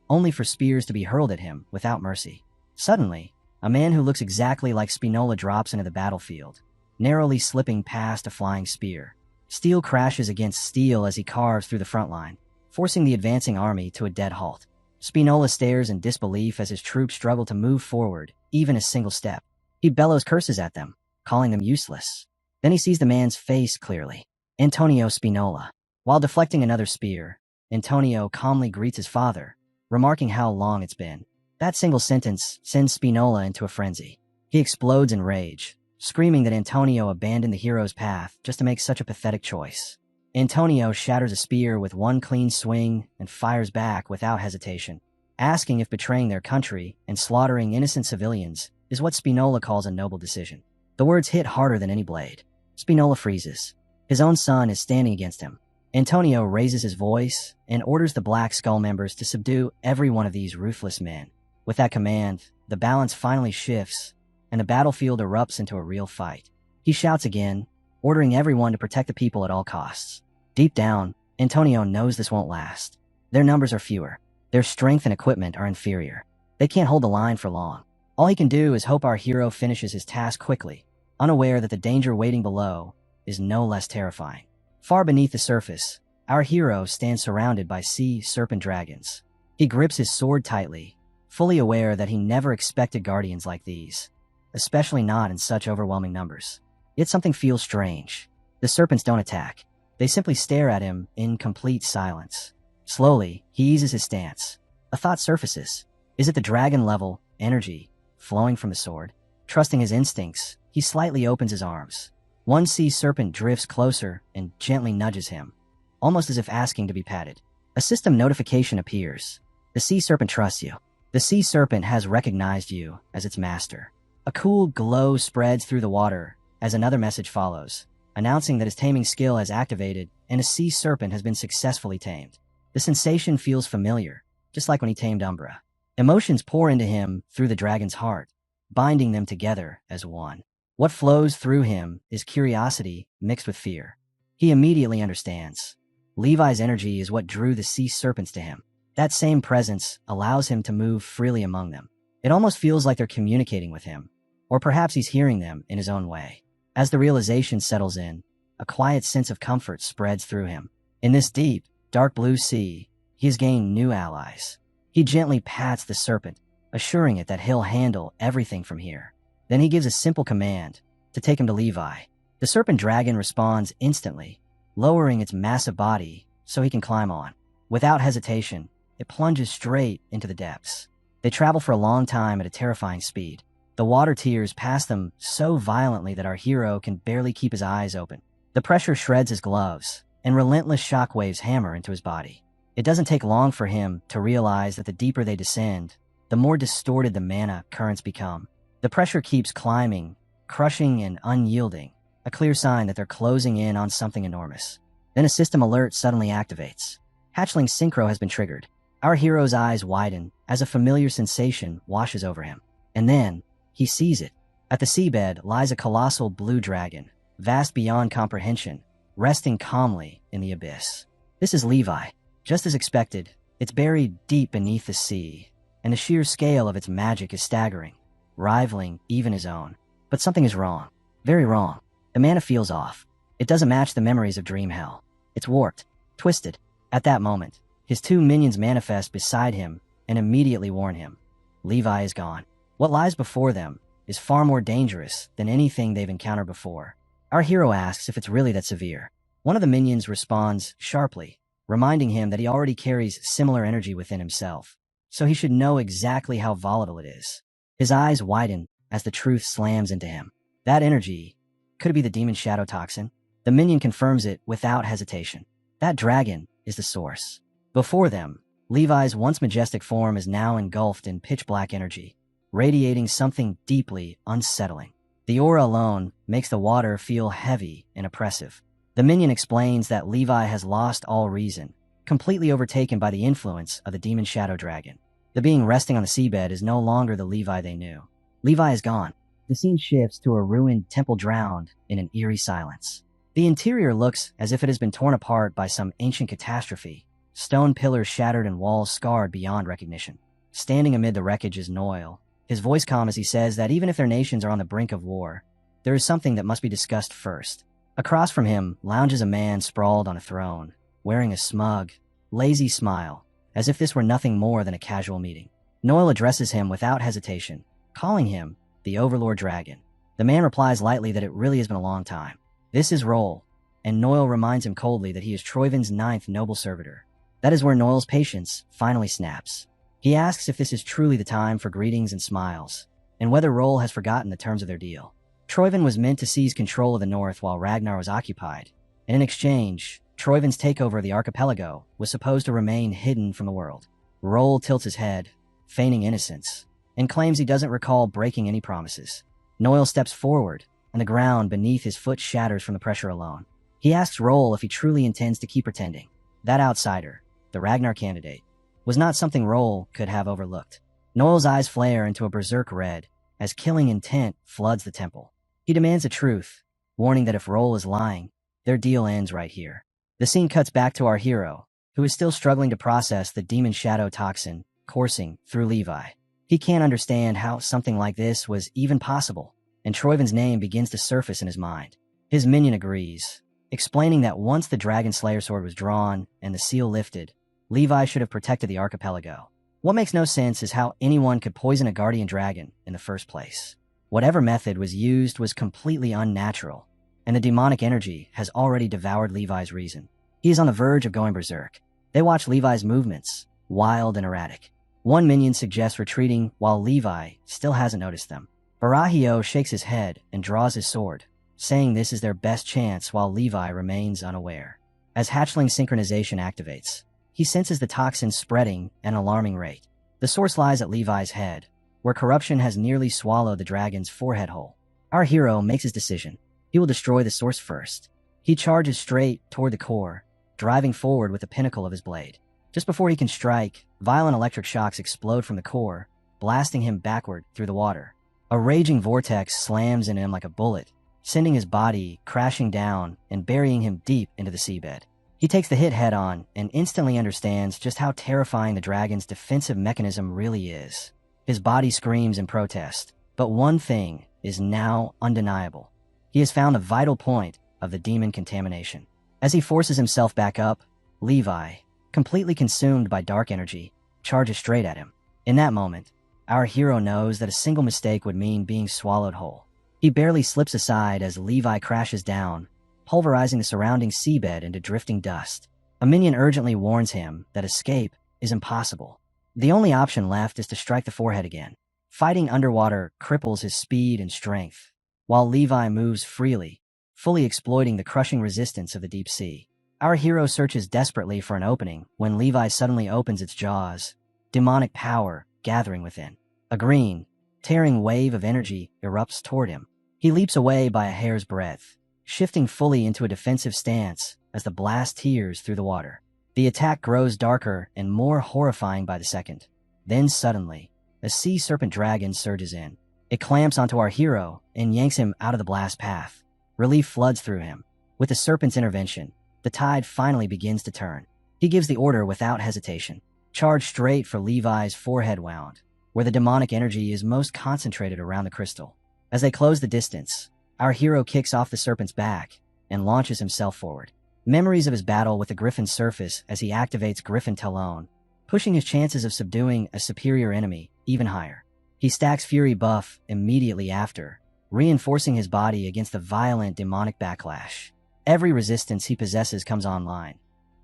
only for spears to be hurled at him without mercy. Suddenly, a man who looks exactly like Spinola drops into the battlefield, narrowly slipping past a flying spear. Steel crashes against steel as he carves through the front line, forcing the advancing army to a dead halt. Spinola stares in disbelief as his troops struggle to move forward, even a single step. He bellows curses at them, calling them useless. Then he sees the man's face clearly. Antonio Spinola. While deflecting another spear, Antonio calmly greets his father, remarking how long it's been. That single sentence sends Spinola into a frenzy. He explodes in rage, screaming that Antonio abandoned the hero's path just to make such a pathetic choice. Antonio shatters a spear with one clean swing and fires back without hesitation, asking if betraying their country and slaughtering innocent civilians is what Spinola calls a noble decision. The words hit harder than any blade. Spinola freezes. His own son is standing against him. Antonio raises his voice and orders the Black Skull members to subdue every one of these ruthless men. With that command, the balance finally shifts, and the battlefield erupts into a real fight. He shouts again, ordering everyone to protect the people at all costs. Deep down, Antonio knows this won't last. Their numbers are fewer. Their strength and equipment are inferior. They can't hold the line for long. All he can do is hope our hero finishes his task quickly, unaware that the danger waiting below is no less terrifying. Far beneath the surface, our hero stands surrounded by sea serpent dragons. He grips his sword tightly, fully aware that he never expected guardians like these, especially not in such overwhelming numbers. Yet something feels strange. The serpents don't attack. They simply stare at him in complete silence. Slowly, he eases his stance. A thought surfaces. Is it the dragon-level energy flowing from the sword? Trusting his instincts, he slightly opens his arms. One sea serpent drifts closer and gently nudges him, almost as if asking to be patted. A system notification appears. The sea serpent trusts you. The sea serpent has recognized you as its master. A cool glow spreads through the water as another message follows, announcing that his taming skill has activated and a sea serpent has been successfully tamed. The sensation feels familiar, just like when he tamed Umbra. Emotions pour into him through the dragon's heart, binding them together as one. What flows through him is curiosity mixed with fear. He immediately understands. Levi's energy is what drew the sea serpents to him. That same presence allows him to move freely among them. It almost feels like they're communicating with him, or perhaps he's hearing them in his own way. As the realization settles in, a quiet sense of comfort spreads through him. In this deep, dark blue sea, he has gained new allies. He gently pats the serpent, assuring it that he'll handle everything from here. Then he gives a simple command to take him to Levi. The serpent dragon responds instantly, lowering its massive body so he can climb on. Without hesitation, it plunges straight into the depths. They travel for a long time at a terrifying speed. The water tears past them so violently that our hero can barely keep his eyes open. The pressure shreds his gloves, and relentless shockwaves hammer into his body. It doesn't take long for him to realize that the deeper they descend, the more distorted the mana currents become. The pressure keeps climbing, crushing and unyielding, a clear sign that they're closing in on something enormous. Then a system alert suddenly activates. Hatchling Synchro has been triggered. Our hero's eyes widen as a familiar sensation washes over him. And then, he sees it. At the seabed lies a colossal blue dragon, vast beyond comprehension, resting calmly in the abyss. This is Levi. Just as expected, it's buried deep beneath the sea, and the sheer scale of its magic is staggering, rivaling even his own. But something is wrong. Very wrong. The mana feels off. It doesn't match the memories of Dream Hell. It's warped, twisted. At that moment, his two minions manifest beside him and immediately warn him. Levi is gone. What lies before them is far more dangerous than anything they've encountered before. Our hero asks if it's really that severe. One of the minions responds sharply, reminding him that he already carries similar energy within himself, so he should know exactly how volatile it is. His eyes widen as the truth slams into him. That energy, could it be the demon shadow toxin? The minion confirms it without hesitation. That dragon is the source. Before them, Levi's once majestic form is now engulfed in pitch-black energy, radiating something deeply unsettling. The aura alone makes the water feel heavy and oppressive. The minion explains that Levi has lost all reason, completely overtaken by the influence of the demon shadow dragon. The being resting on the seabed is no longer the Levi they knew. Levi is gone. The scene shifts to a ruined temple drowned in an eerie silence. The interior looks as if it has been torn apart by some ancient catastrophe, stone pillars shattered and walls scarred beyond recognition. Standing amid the wreckage is Noel, his voice calm as he says that even if their nations are on the brink of war, there is something that must be discussed first. Across from him lounges a man sprawled on a throne, wearing a smug, lazy smile, as if this were nothing more than a casual meeting. Noel addresses him without hesitation, calling him the Overlord Dragon. The man replies lightly that it really has been a long time. This is Roll, and Noel reminds him coldly that he is Troiven's 9th noble servitor. That is where Noel's patience finally snaps. He asks if this is truly the time for greetings and smiles, and whether Roll has forgotten the terms of their deal. Troiven was meant to seize control of the north while Ragnar was occupied, and in exchange, Troiven's takeover of the archipelago was supposed to remain hidden from the world. Roll tilts his head, feigning innocence, and claims he doesn't recall breaking any promises. Noel steps forward, and the ground beneath his foot shatters from the pressure alone. He asks Roll if he truly intends to keep pretending. That outsider, the Ragnar candidate, was not something Roll could have overlooked. Noel's eyes flare into a berserk red as killing intent floods the temple. He demands the truth, warning that if Roll is lying, their deal ends right here. The scene cuts back to our hero, who is still struggling to process the demon shadow toxin coursing through Levi. He can't understand how something like this was even possible, and Troiven's name begins to surface in his mind. His minion agrees, explaining that once the Dragon Slayer sword was drawn and the seal lifted, Levi should have protected the archipelago. What makes no sense is how anyone could poison a guardian dragon in the first place. Whatever method was used was completely unnatural, and the demonic energy has already devoured Levi's reason. He is on the verge of going berserk. They watch Levi's movements, wild and erratic. One minion suggests retreating while Levi still hasn't noticed them. Barahio shakes his head and draws his sword, saying this is their best chance while Levi remains unaware. As hatchling synchronization activates, he senses the toxin spreading at an alarming rate. The source lies at Levi's head, where corruption has nearly swallowed the dragon's forehead whole. Our hero makes his decision. He will destroy the source first. He charges straight toward the core, driving forward with the pinnacle of his blade. Just before he can strike, violent electric shocks explode from the core, blasting him backward through the water. A raging vortex slams into him like a bullet, sending his body crashing down and burying him deep into the seabed. He takes the hit head-on and instantly understands just how terrifying the dragon's defensive mechanism really is. His body screams in protest, but one thing is now undeniable. He has found the vital point of the demon contamination. As he forces himself back up, Levi, completely consumed by dark energy, charges straight at him. In that moment, our hero knows that a single mistake would mean being swallowed whole. He barely slips aside as Levi crashes down, pulverizing the surrounding seabed into drifting dust. A minion urgently warns him that escape is impossible. The only option left is to strike the forehead again. Fighting underwater cripples his speed and strength, while Levi moves freely, fully exploiting the crushing resistance of the deep sea. Our hero searches desperately for an opening when Levi suddenly opens its jaws, demonic power gathering within. A green, tearing wave of energy erupts toward him. He leaps away by a hair's breadth, shifting fully into a defensive stance as the blast tears through the water. The attack grows darker and more horrifying by the second. Then suddenly, a sea serpent dragon surges in. It clamps onto our hero and yanks him out of the blast path. Relief floods through him. With the serpent's intervention, the tide finally begins to turn. He gives the order without hesitation. Charge straight for Levi's forehead wound, where the demonic energy is most concentrated around the crystal. As they close the distance, our hero kicks off the serpent's back and launches himself forward. Memories of his battle with the griffin surface as he activates Griffin Talon, pushing his chances of subduing a superior enemy even higher. He stacks Fury buff immediately after, reinforcing his body against the violent demonic backlash. Every resistance he possesses comes online.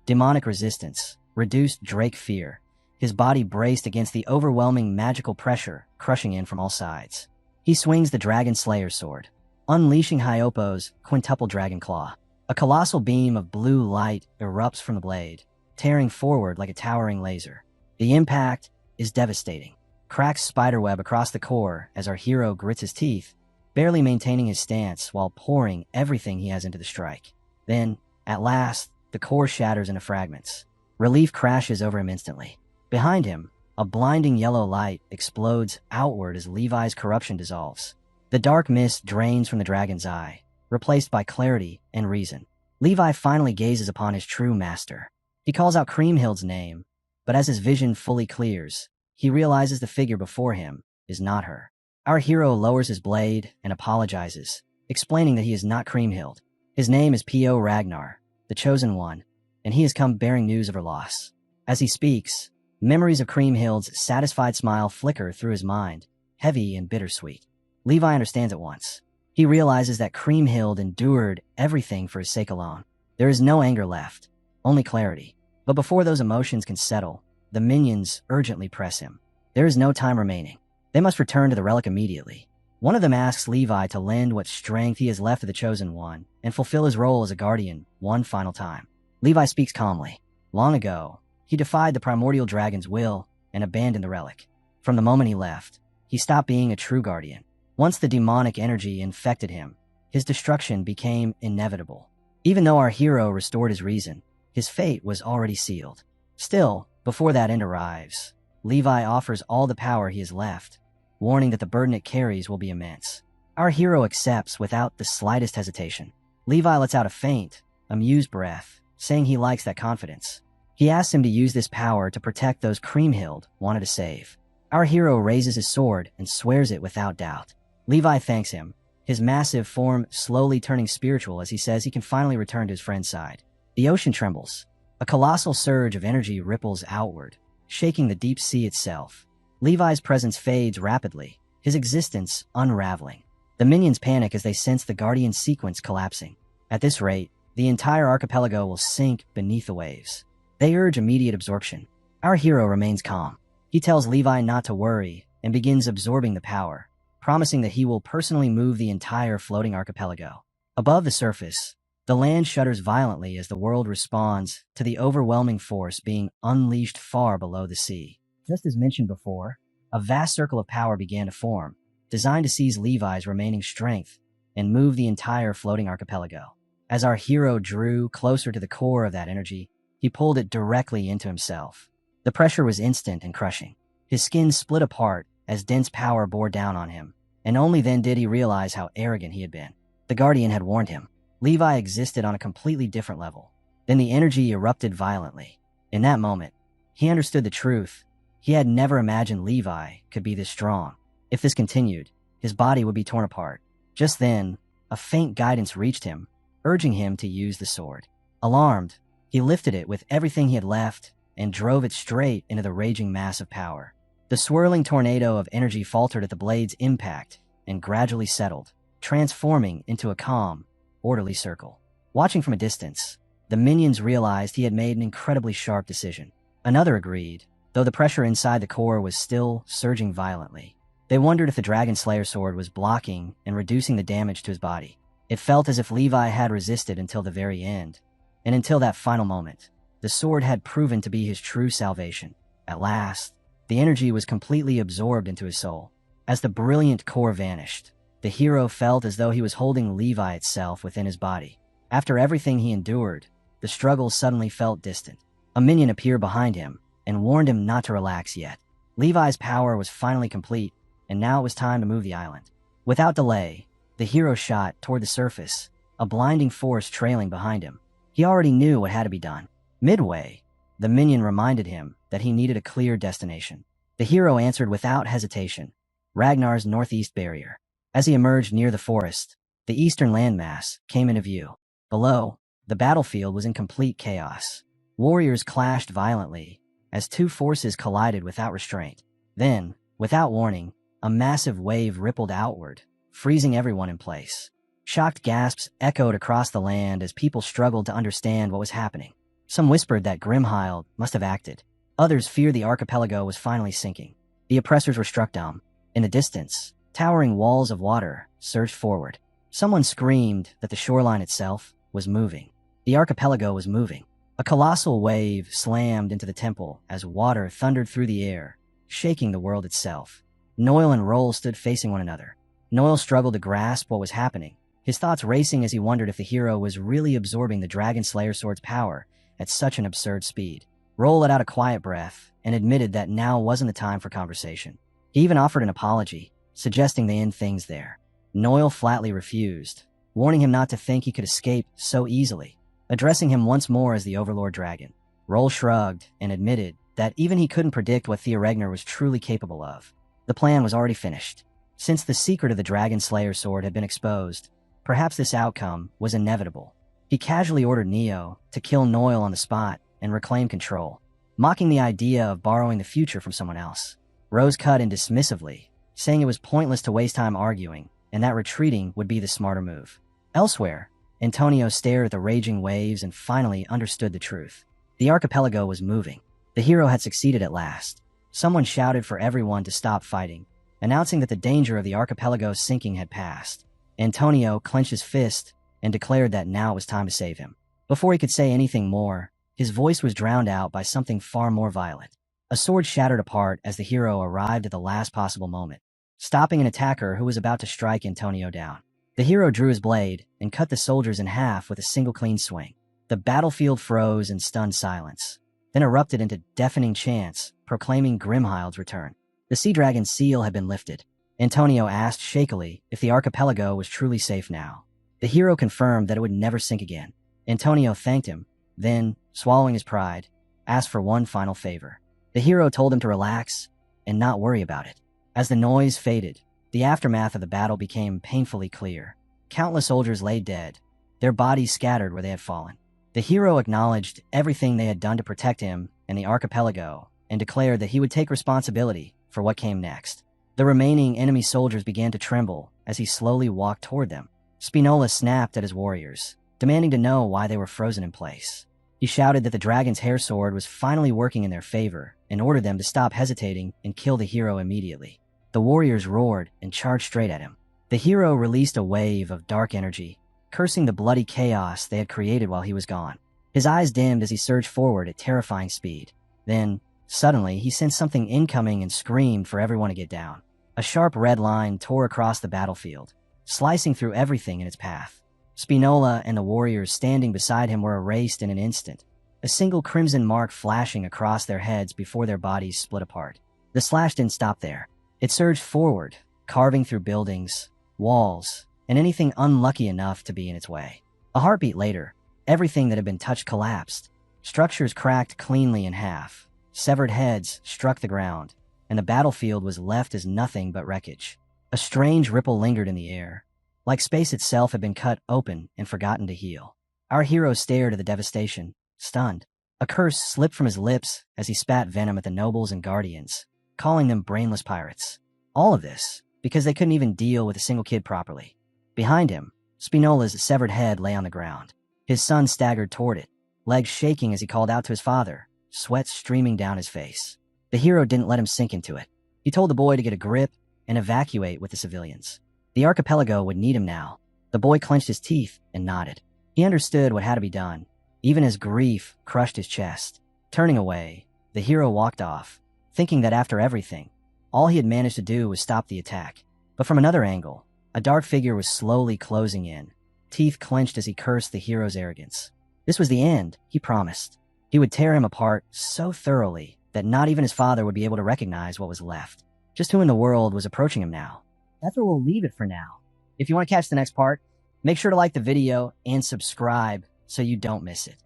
Demonic resistance, reduced Drake fear. His body braced against the overwhelming magical pressure crushing in from all sides. He swings the Dragon Slayer sword, unleashing Hyopo's quintuple dragon claw. A colossal beam of blue light erupts from the blade, tearing forward like a towering laser. The impact is devastating. Cracks spiderweb across the core as our hero grits his teeth, barely maintaining his stance while pouring everything he has into the strike. Then, at last, the core shatters into fragments. Relief crashes over him instantly. Behind him, a blinding yellow light explodes outward as Levi's corruption dissolves. The dark mist drains from the dragon's eye, replaced by clarity and reason. Levi finally gazes upon his true master. He calls out Kriemhild's name, but as his vision fully clears, he realizes the figure before him is not her. Our hero lowers his blade and apologizes, explaining that he is not Kriemhild. His name is P.O. Ragnar, the Chosen One, and he has come bearing news of her loss. As he speaks, memories of Kriemhild's satisfied smile flicker through his mind, heavy and bittersweet. Levi understands at once. He realizes that Kriemhild endured everything for his sake alone. There is no anger left, only clarity. But before those emotions can settle, the minions urgently press him. There is no time remaining. They must return to the relic immediately. One of them asks Levi to lend what strength he has left to the Chosen One and fulfill his role as a guardian one final time. Levi speaks calmly. Long ago, he defied the primordial dragon's will and abandoned the relic. From the moment he left, he stopped being a true guardian. Once the demonic energy infected him, his destruction became inevitable. Even though our hero restored his reason, his fate was already sealed. Still, before that end arrives, Levi offers all the power he has left, warning that the burden it carries will be immense. Our hero accepts without the slightest hesitation. Levi lets out a faint, amused breath, saying he likes that confidence. He asks him to use this power to protect those Kriemhild wanted to save. Our hero raises his sword and swears it without doubt. Levi thanks him, his massive form slowly turning spiritual as he says he can finally return to his friend's side. The ocean trembles. A colossal surge of energy ripples outward, shaking the deep sea itself. Levi's presence fades rapidly, his existence unraveling. The minions panic as they sense the Guardian sequence collapsing. At this rate, the entire archipelago will sink beneath the waves. They urge immediate absorption. Our hero remains calm. He tells Levi not to worry and begins absorbing the power, promising that he will personally move the entire floating archipelago. Above the surface, the land shudders violently as the world responds to the overwhelming force being unleashed far below the sea. Just as mentioned before, a vast circle of power began to form, designed to seize Levi's remaining strength and move the entire floating archipelago. As our hero drew closer to the core of that energy, he pulled it directly into himself. The pressure was instant and crushing. His skin split apart as dense power bore down on him, and only then did he realize how arrogant he had been. The Guardian had warned him. Levi existed on a completely different level. Then the energy erupted violently. In that moment, he understood the truth. He had never imagined Levi could be this strong. If this continued, his body would be torn apart. Just then, a faint guidance reached him, urging him to use the sword. Alarmed, he lifted it with everything he had left and drove it straight into the raging mass of power. The swirling tornado of energy faltered at the blade's impact and gradually settled, transforming into a calm, orderly circle. Watching from a distance, the minions realized he had made an incredibly sharp decision. Another agreed, though the pressure inside the core was still surging violently. They wondered if the Dragon Slayer sword was blocking and reducing the damage to his body. It felt as if Levi had resisted until the very end, and until that final moment, the sword had proven to be his true salvation. At last, the energy was completely absorbed into his soul. As the brilliant core vanished, the hero felt as though he was holding Levi itself within his body. After everything he endured, the struggle suddenly felt distant. A minion appeared behind him and warned him not to relax yet. Levi's power was finally complete, and now it was time to move the island. Without delay, the hero shot toward the surface, a blinding force trailing behind him. He already knew what had to be done. Midway, the minion reminded him that he needed a clear destination. The hero answered without hesitation, Ragnar's northeast barrier. As he emerged near the forest, the eastern landmass came into view. Below, the battlefield was in complete chaos. Warriors clashed violently, as two forces collided without restraint. Then, without warning, a massive wave rippled outward, freezing everyone in place. Shocked gasps echoed across the land as people struggled to understand what was happening. Some whispered that Grimhild must have acted. Others feared the archipelago was finally sinking. The oppressors were struck dumb. In the distance, towering walls of water surged forward. Someone screamed that the shoreline itself was moving. The archipelago was moving. A colossal wave slammed into the temple as water thundered through the air, shaking the world itself. Noel and Roll stood facing one another. Noel struggled to grasp what was happening, his thoughts racing as he wondered if the hero was really absorbing the Dragon Slayer sword's power at such an absurd speed. Roll let out a quiet breath and admitted that now wasn't the time for conversation. He even offered an apology, suggesting they end things there. Noel flatly refused, warning him not to think he could escape so easily. Addressing him once more as the Overlord Dragon, Roll shrugged and admitted that even he couldn't predict what Theoregnar was truly capable of. The plan was already finished. Since the secret of the Dragon Slayer sword had been exposed, perhaps this outcome was inevitable. He casually ordered Neo to kill Noel on the spot and reclaim control, mocking the idea of borrowing the future from someone else. Rose cut in dismissively, saying it was pointless to waste time arguing, and that retreating would be the smarter move. Elsewhere, Antonio stared at the raging waves and finally understood the truth. The archipelago was moving. The hero had succeeded at last. Someone shouted for everyone to stop fighting, announcing that the danger of the archipelago's sinking had passed. Antonio clenched his fist and declared that now it was time to save him. Before he could say anything more, his voice was drowned out by something far more violent. A sword shattered apart as the hero arrived at the last possible moment, stopping an attacker who was about to strike Antonio down. The hero drew his blade and cut the soldiers in half with a single clean swing. The battlefield froze in stunned silence, then erupted into deafening chants proclaiming Grimhild's return. The Sea Dragon's seal had been lifted. Antonio asked shakily if the archipelago was truly safe now. The hero confirmed that it would never sink again. Antonio thanked him, then, swallowing his pride, asked for one final favor. The hero told him to relax and not worry about it. As the noise faded, the aftermath of the battle became painfully clear. Countless soldiers lay dead, their bodies scattered where they had fallen. The hero acknowledged everything they had done to protect him and the archipelago, and declared that he would take responsibility for what came next. The remaining enemy soldiers began to tremble as he slowly walked toward them. Spinola snapped at his warriors, demanding to know why they were frozen in place. He shouted that the dragon's hair sword was finally working in their favor and ordered them to stop hesitating and kill the hero immediately. The warriors roared and charged straight at him. The hero released a wave of dark energy, cursing the bloody chaos they had created while he was gone. His eyes dimmed as he surged forward at terrifying speed. Then, suddenly, he sensed something incoming and screamed for everyone to get down. A sharp red line tore across the battlefield, slicing through everything in its path. Spinola and the warriors standing beside him were erased in an instant, a single crimson mark flashing across their heads before their bodies split apart. The slash didn't stop there. It surged forward, carving through buildings, walls, and anything unlucky enough to be in its way. A heartbeat later, everything that had been touched collapsed. Structures cracked cleanly in half, severed heads struck the ground, and the battlefield was left as nothing but wreckage. A strange ripple lingered in the air, like space itself had been cut open and forgotten to heal. Our hero stared at the devastation, stunned. A curse slipped from his lips as he spat venom at the nobles and guardians, calling them brainless pirates. All of this because they couldn't even deal with a single kid properly. Behind him, Spinola's severed head lay on the ground. His son staggered toward it, legs shaking as he called out to his father, sweat streaming down his face. The hero didn't let him sink into it. He told the boy to get a grip and evacuate with the civilians. The archipelago would need him now. The boy clenched his teeth and nodded. He understood what had to be done, even as grief crushed his chest. Turning away, the hero walked off, thinking that after everything, all he had managed to do was stop the attack. But from another angle, a dark figure was slowly closing in, teeth clenched as he cursed the hero's arrogance. This was the end, he promised. He would tear him apart so thoroughly that not even his father would be able to recognize what was left. Just who in the world was approaching him now? That's where we'll leave it for now. If you want to catch the next part, make sure to like the video and subscribe so you don't miss it.